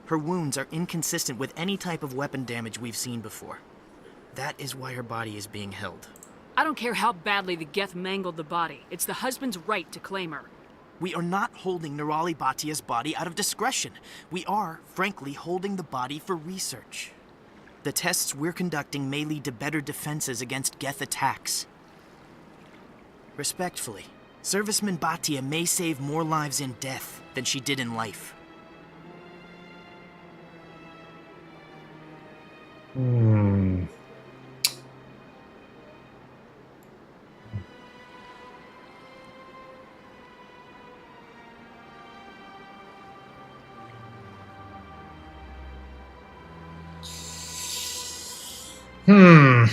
Her wounds are inconsistent with any type of weapon damage we've seen before. That is why her body is being held. I don't care how badly the Geth mangled the body. It's the husband's right to claim her. We are not holding Nerali Batia's body out of discretion. We are, frankly, holding the body for research. The tests we're conducting may lead to better defenses against Geth attacks. Respectfully, Serviceman Batia may save more lives in death than she did in life. Hmm. Hmm.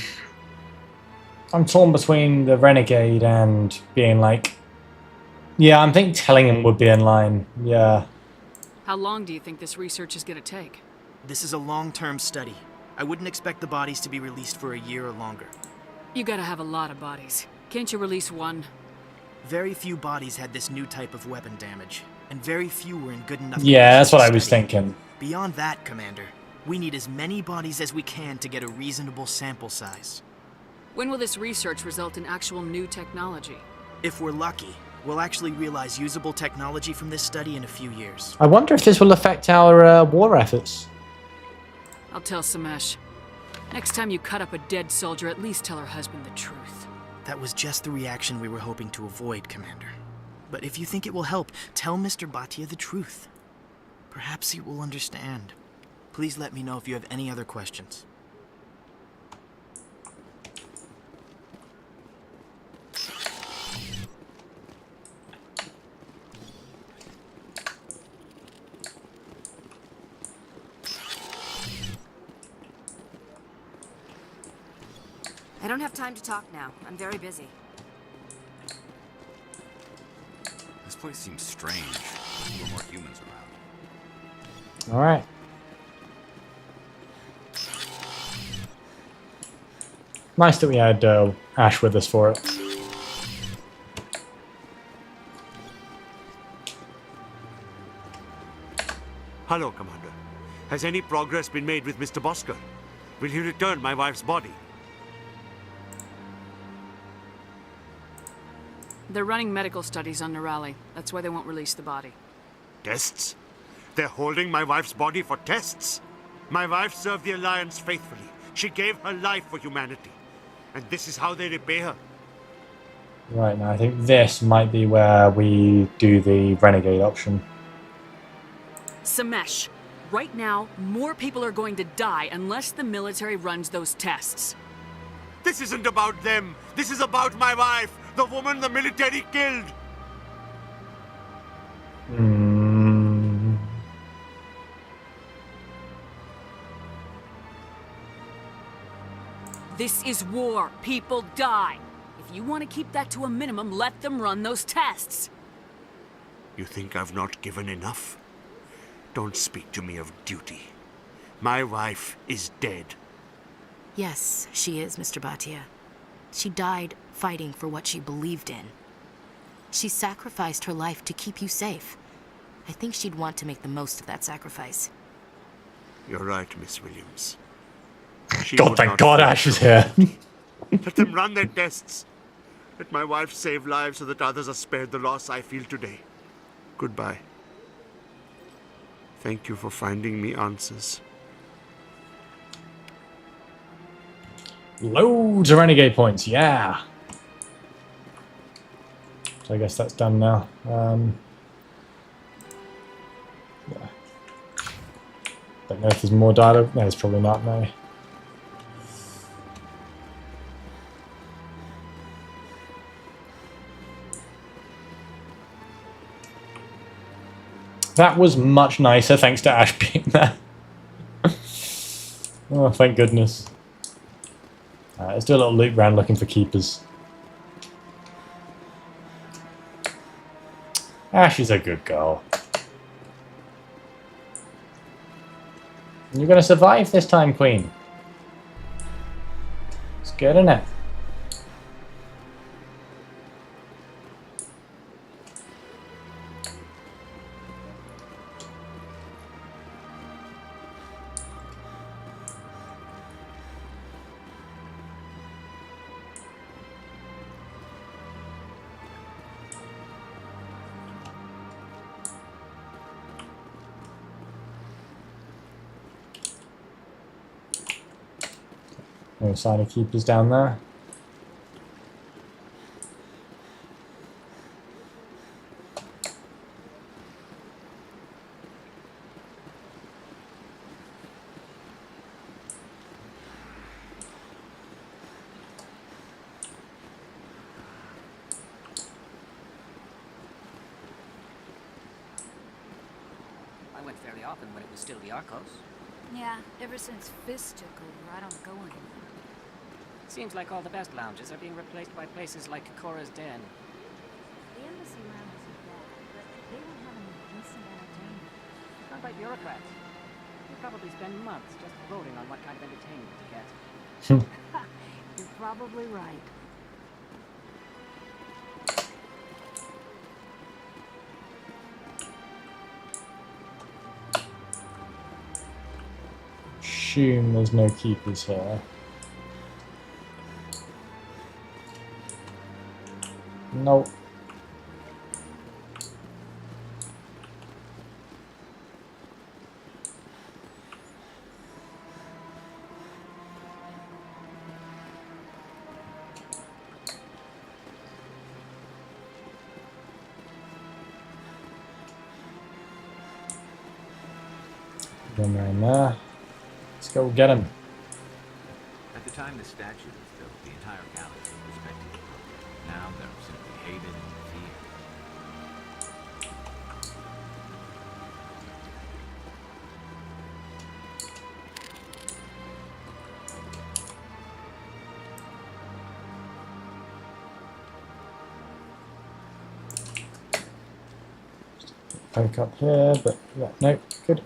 I'm torn between the renegade and being like, yeah, I think telling him would be in line. Yeah. How long do you think this research is gonna take? This is a long-term study. I wouldn't expect the bodies to be released for a year or longer. You gotta have a lot of bodies. Can't you release one? Very few bodies had this new type of weapon damage, and very few were in good enough Yeah, that's what I condition to was study. thinking. Beyond that, Commander, we need as many bodies as we can to get a reasonable sample size. When will this research result in actual new technology? If we're lucky, we'll actually realize usable technology from this study in a few years. I wonder if this will affect our war efforts. I'll tell Samesh. Next time you cut up a dead soldier, at least tell her husband the truth. That was just the reaction we were hoping to avoid, Commander. But if you think it will help, tell Mr. Batia the truth. Perhaps he will understand. Please let me know if you have any other questions. I don't have time to talk now. I'm very busy. This place seems strange. There were more humans around. All right. Nice that we had Ash with us for it. Hello, Commander. Has any progress been made with Mr. Bosker? Will he return my wife's body? They're running medical studies on Nerali. That's why they won't release the body. Tests? They're holding my wife's body for tests? My wife served the Alliance faithfully. She gave her life for humanity. And this is how they repay her. Right, now I think this might be where we do the renegade option. Samesh, right now, more people are going to die unless the military runs those tests. This isn't about them. This is about my wife, the woman the military killed. This is war. People die. If you want to keep that to a minimum, let them run those tests. You think I've not given enough? Don't speak to me of duty. My wife is dead. Yes, she is, Mr. Batia. She died fighting for what she believed in. She sacrificed her life to keep you safe. I think she'd want to make the most of that sacrifice. You're right, Miss Williams. God, thank God Ash is here. Let them run their tests. Let my wife save lives so that others are spared the loss I feel today. Goodbye. Thank you for finding me answers. Loads of renegade points, yeah. So I guess that's done now. Yeah. Don't know if there's more dialogue. No, there's probably not, no. That was much nicer thanks to Ash being there. Oh, thank goodness. Let's do a little loop round looking for keepers. Ash is a good girl. You're going to survive this time, Queen. It's good, isn't it? No sign of keepers down there. I went fairly often when it was still the Arcos. Yeah, ever since Fist took over, I don't go anymore. Seems like all the best lounges are being replaced by places like Cora's Den. The embassy lounge isn't bad, but they don't have any decent entertainment. Run by bureaucrats. You probably spend months just voting on what kind of entertainment to get. You're probably right. Assume there's no keepers here. Nope. One around there. Let's go get him. At the time the statue was built, the entire galaxy respected it. Now they're simply hated and feared. Poke up here, but yeah, no, good.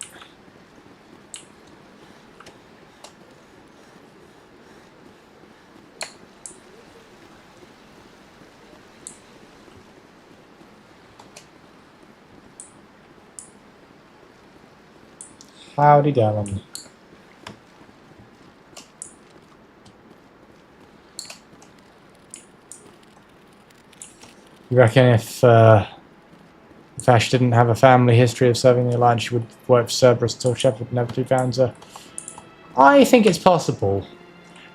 Howdy, Gallon. You reckon if Ash didn't have a family history of serving the Alliance, she would work for Cerberus until Shepard inevitably found her? I think it's possible.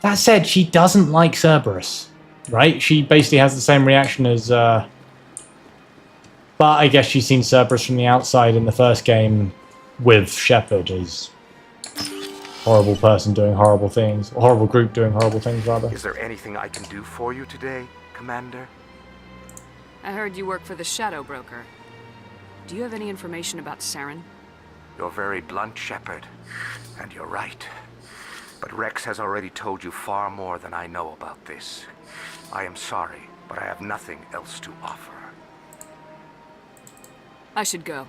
That said, she doesn't like Cerberus, right? She basically has the same reaction as... but I guess she's seen Cerberus from the outside in the first game with Shepard as horrible person doing horrible things, or horrible group doing horrible things, rather. Is there anything I can do for you today, Commander? I heard you work for the Shadow Broker. Do you have any information about Saren? You're very blunt, Shepard, and you're right. But Rex has already told you far more than I know about this. I am sorry, but I have nothing else to offer. I should go.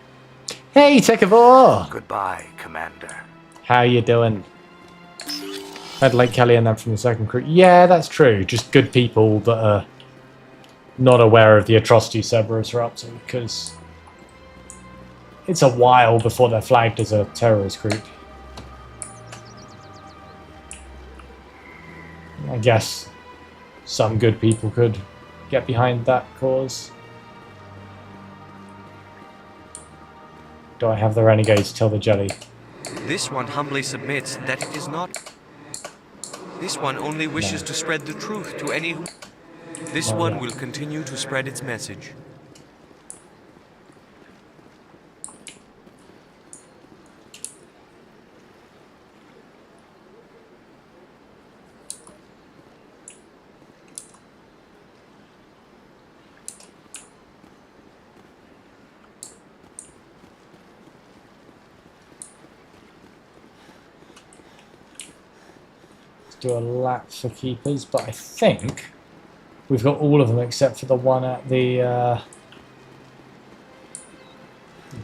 Hey, Tekavor! Goodbye, Commander. How you doing? Had Lake Kelly and them from the second crew. Yeah, that's true. Just good people that are not aware of the atrocity Cerberus are up to, because it's a while before they're flagged as a terrorist group. I guess some good people could get behind that cause. Do I have the renegades tell the jelly? This one humbly submits that it is not. This one only wishes to spread the truth to any who... This one will continue to spread its message. Do a lap for keepers, but I think we've got all of them except for the one at the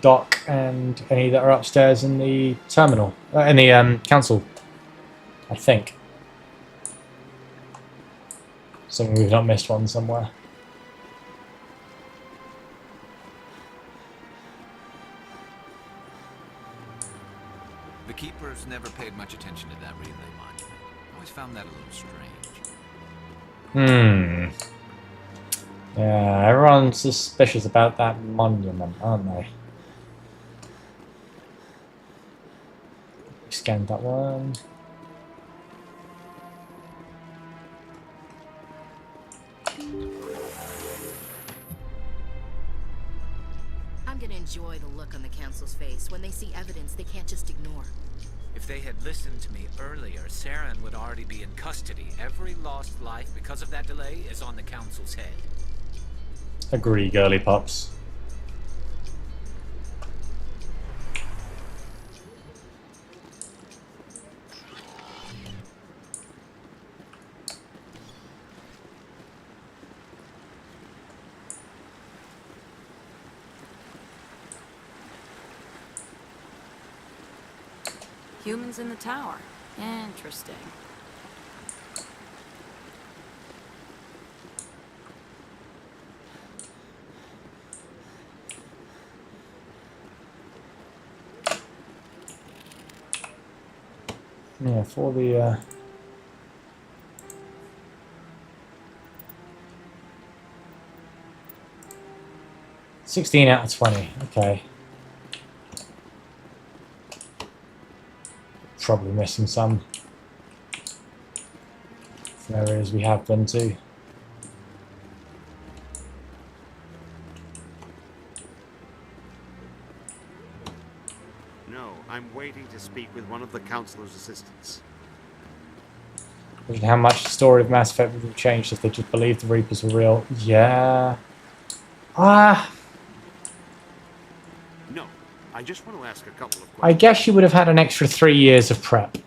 dock and any that are upstairs in the terminal, in the council, I think. Something we've not missed one somewhere. The Keepers never paid much attention to that relay monument. Always found that a little strange. Yeah, everyone's suspicious about that monument, aren't they? We scanned that one. I'm gonna enjoy the look on the Council's face when they see evidence they can't just ignore. If they had listened to me earlier, Saren would already be in custody. Every lost life because of that delay is on the Council's head. Agree, girly pops. Humans in the tower. Interesting. Yeah, for the 16 out of 20. Okay. Probably missing some areas we have been to. No, I'm waiting to speak with one of the Councilor's assistants. How much the story of Mass Effect would have changed if they just believed the Reapers were real? Yeah. No, I just want to ask a couple of questions. I guess you would have had an extra 3 years of prep.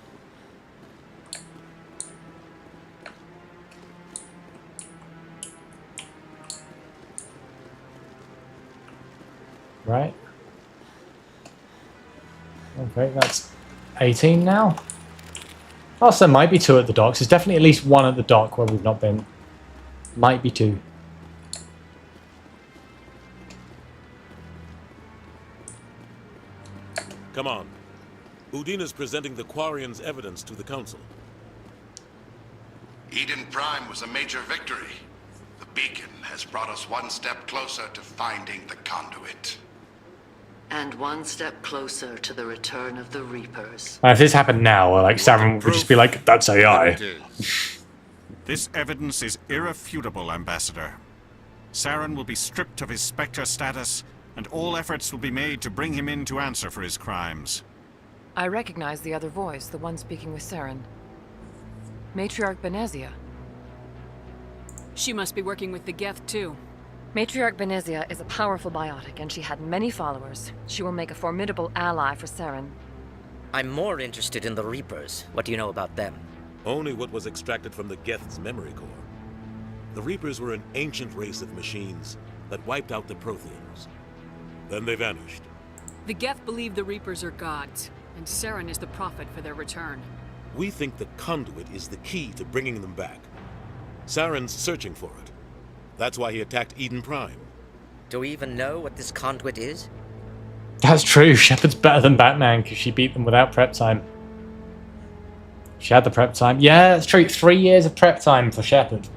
Right? Okay, that's 18 now. Also, there might be 2 at the docks. There's definitely at least 1 at the dock where we've not been. Might be 2. Come on. Udina's presenting the Quarians' evidence to the Council. Eden Prime was a major victory. The beacon has brought us one step closer to finding the conduit. And one step closer to the return of the Reapers. If this happened now, like Saren would just be like, "That's AI." This evidence is irrefutable, Ambassador. Saren will be stripped of his Spectre status, and all efforts will be made to bring him in to answer for his crimes. I recognize the other voice, the one speaking with Saren. Matriarch Benezia. She must be working with the Geth, too. Matriarch Benezia is a powerful biotic, and she had many followers. She will make a formidable ally for Saren. I'm more interested in the Reapers. What do you know about them? Only what was extracted from the Geth's memory core. The Reapers were an ancient race of machines that wiped out the Protheans. Then they vanished. The Geth believe the Reapers are gods, and Saren is the prophet for their return. We think the conduit is the key to bringing them back. Saren's searching for it. That's why he attacked Eden Prime. Do we even know what this conduit is? That's true. Shepard's better than Batman because she beat them without prep time. She had the prep time. Yeah, that's true. 3 years of prep time for Shepard.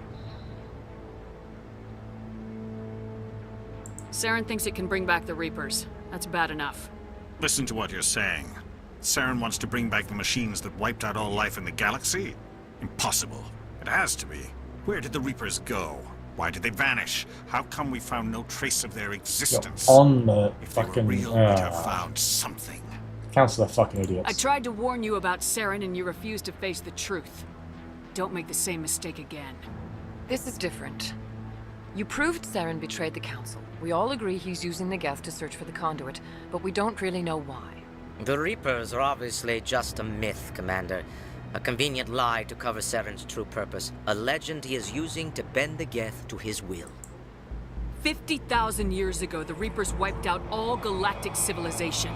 Saren thinks it can bring back the Reapers. That's bad enough. Listen to what you're saying. Saren wants to bring back the machines that wiped out all life in the galaxy? Impossible. It has to be. Where did the Reapers go? Why did they vanish? How come we found no trace of their existence? You're on the If fucking... they were real, we'd have found something. Council are fucking idiots. I tried to warn you about Saren and you refused to face the truth. Don't make the same mistake again. This is different. You proved Saren betrayed the Council. We all agree he's using the Geth to search for the conduit, but we don't really know why. The Reapers are obviously just a myth, Commander. A convenient lie to cover Saren's true purpose. A legend he is using to bend the Geth to his will. 50,000 years ago, the Reapers wiped out all galactic civilization.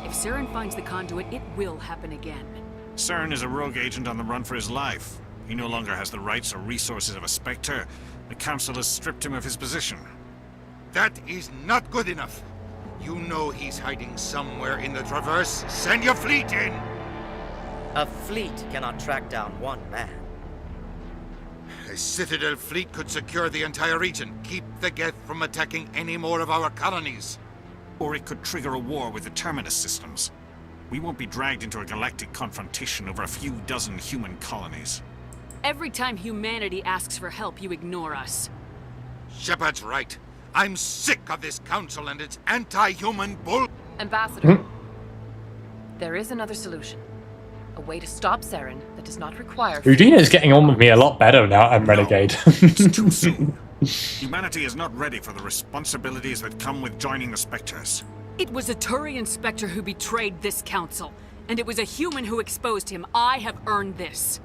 If Saren finds the conduit, it will happen again. Saren is a rogue agent on the run for his life. He no longer has the rights or resources of a Spectre. The Council has stripped him of his position. That is not good enough. You know he's hiding somewhere in the Traverse. Send your fleet in! A fleet cannot track down one man. A Citadel fleet could secure the entire region, keep the Geth from attacking any more of our colonies. Or it could trigger a war with the Terminus systems. We won't be dragged into a galactic confrontation over a few dozen human colonies. Every time humanity asks for help, you ignore us. Shepard's right. I'm sick of this council and its anti-human bull... Ambassador, there is another solution. A way to stop Saren that does not require... Udina's getting on with me a lot better now I'm Renegade. It's too soon. Humanity is not ready for the responsibilities that come with joining the Spectres. It was a Turian Spectre who betrayed this council, and it was a human who exposed him. I have earned this.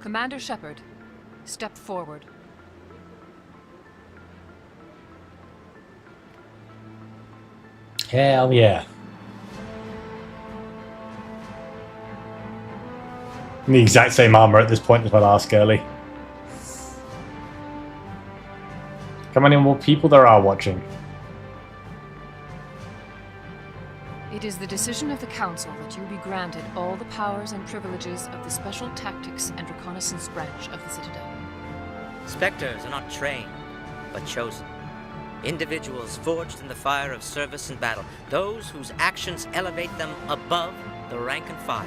Commander Shepard, step forward. Hell yeah. In the exact same armor at this point as my last girly. How many more people there are watching? It is the decision of the Council that you be granted all the powers and privileges of the Special Tactics and Reconnaissance branch of the Citadel. Spectres are not trained, but chosen. Individuals forged in the fire of service and battle. Those whose actions elevate them above the rank and file.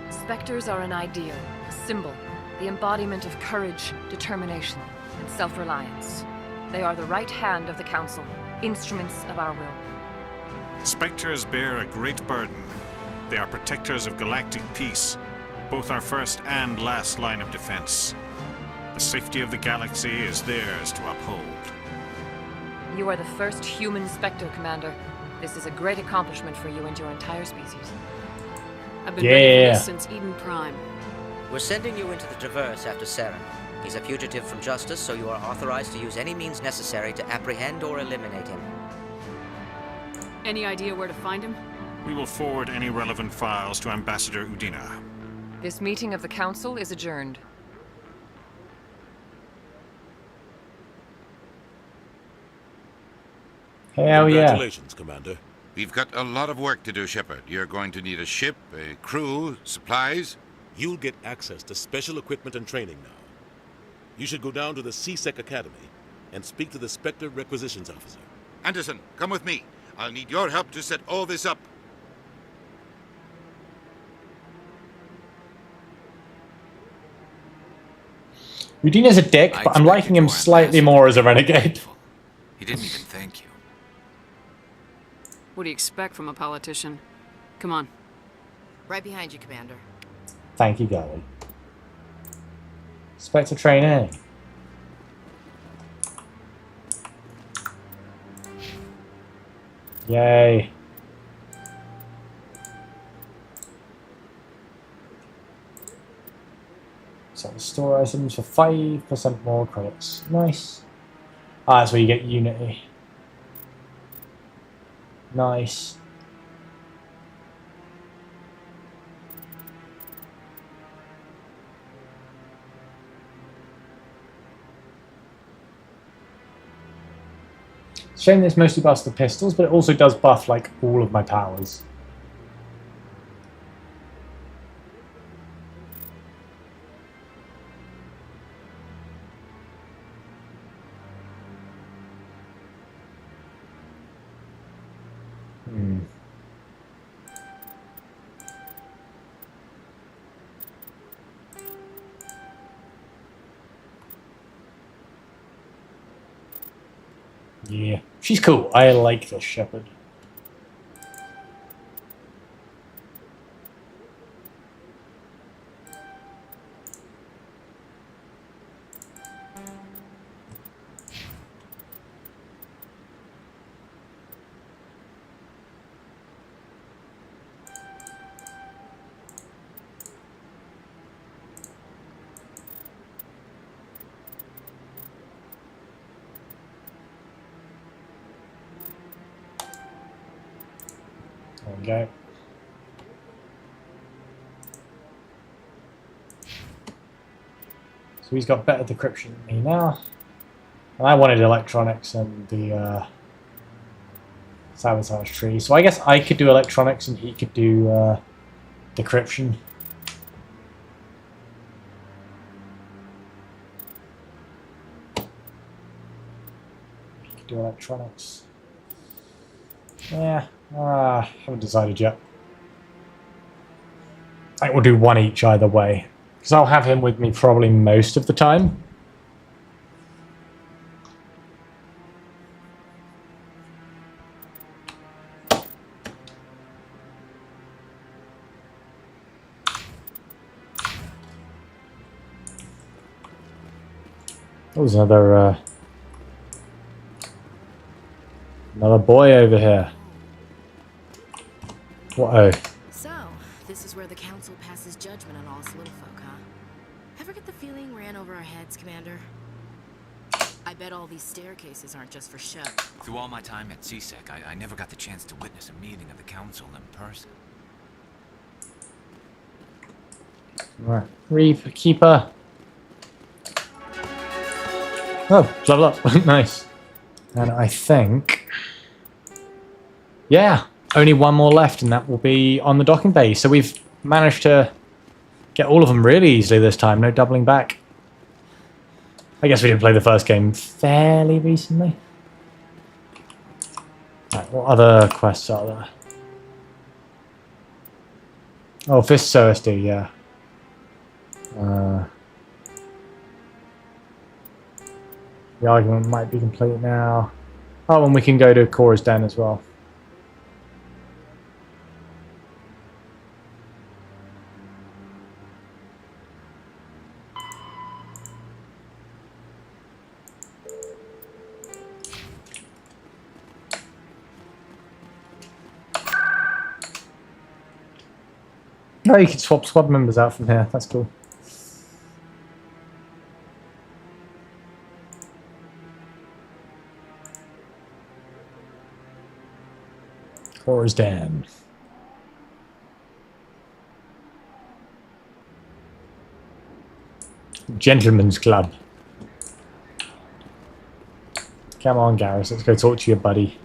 Spectres are an ideal, a symbol, the embodiment of courage, determination, and self-reliance. They are the right hand of the Council, instruments of our will. Spectres bear a great burden. They are protectors of galactic peace, both our first and last line of defense. The safety of the galaxy is theirs to uphold. You are the first human Spectre, Commander. This is a great accomplishment for you and your entire species. I've been ready for this since Eden Prime. We're sending you into the Traverse after Saren. He's a fugitive from justice, so you are authorized to use any means necessary to apprehend or eliminate him. Any idea where to find him? We will forward any relevant files to Ambassador Udina. This meeting of the Council is adjourned. Hell yeah. Congratulations, Commander. We've got a lot of work to do, Shepard. You're going to need a ship, a crew, supplies. You'll get access to special equipment and training now. You should go down to the CSEC Academy and speak to the Spectre Requisitions Officer. Anderson, come with me. I'll need your help to set all this up. Udina's a dick, but I'm liking him slightly more as a renegade. He didn't even thank you. What do you expect from a politician? Come on. Right behind you, Commander. Thank you, Gally. Spectre trainee. Yay. So store items for 5% more credits. Nice. Ah, that's where you get Unity. Nice. Shame this mostly buffs the pistols, but it also does buff like all of my powers. Yeah, she's cool. I like this Shepard. There we go. So he's got better decryption than me now. And I wanted electronics and the sabotage tree. So I guess I could do electronics and he could do decryption. do electronics. Yeah, haven't decided yet. I think we'll do one each either way. Because I'll have him with me probably most of the time. There's another boy over here. Whoa. So, this is where the council passes judgment on all us little folk, huh? Ever get the feeling we're in over our heads, Commander? I bet all these staircases aren't just for show. Through all my time at CSEC, I never got the chance to witness a meeting of the council in person. Right. Reaper, Keeper. Oh, level up. Nice. And I think... yeah, only one more left and that will be on the docking bay. So we've managed to get all of them really easily this time. No doubling back. I guess we didn't play the first game fairly recently. Right, what other quests are there? Oh, Fist OSD, yeah. The argument might be complete now. Oh, and we can go to Cora's Den as well. No, you can swap squad members out from here. That's cool. Cora's Den. Gentleman's Club. Come on, Garrus, let's go talk to your buddy.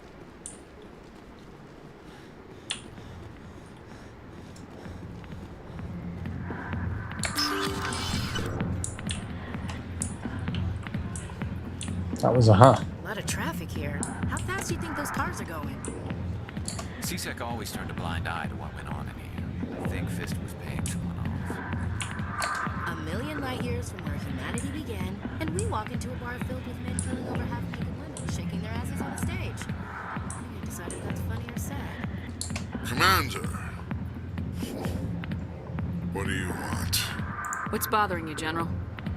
That was a A lot of traffic here. How fast do you think those cars are going? CSEC always turned a blind eye to what went on in here. I think Fist was paying someone off. A million light years from where humanity began, and we walk into a bar filled with men killing over half-naked women, shaking their asses on the stage. We decided that's funny or sad. Commander, what do you want? What's bothering you, General?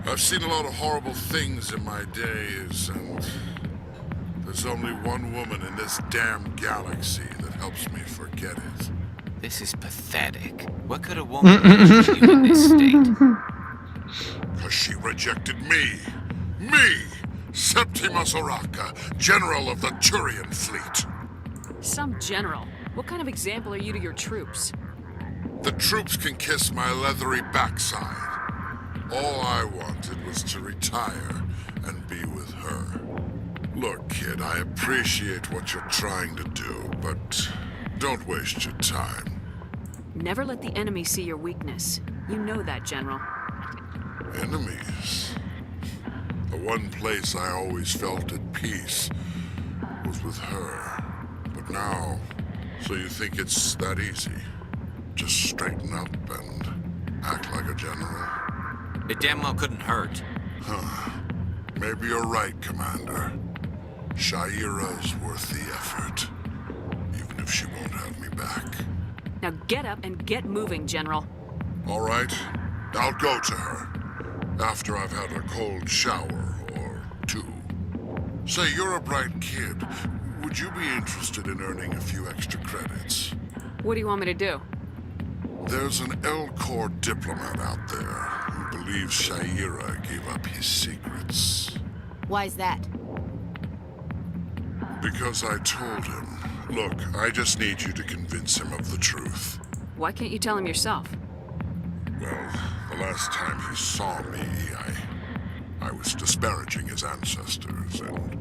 I've seen a lot of horrible things in my days, and there's only one woman in this damn galaxy that helps me forget it. This is pathetic. What could a woman do you in this state? Because she rejected me. Me! Septimus Oraka, General of the Turian Fleet. Some general. What kind of example are you to your troops? The troops can kiss my leathery backside. All I wanted was to retire and be with her. Look, kid, I appreciate what you're trying to do, but don't waste your time. Never let the enemy see your weakness. You know that, General. Enemies? The one place I always felt at peace was with her. But now, so you think it's that easy? Just straighten up and act like a general? It damn well couldn't hurt. Huh. Maybe you're right, Commander. Shaira's worth the effort. Even if she won't have me back. Now get up and get moving, General. All right. I'll go to her. After I've had a cold shower or two. Say, you're a bright kid. Would you be interested in earning a few extra credits? What do you want me to do? There's an L-Corps diplomat out there who believes Shaira gave up his secrets. Why's that? Because I told him. Look, I just need you to convince him of the truth. Why can't you tell him yourself? Well, the last time he saw me, I was disparaging his ancestors, and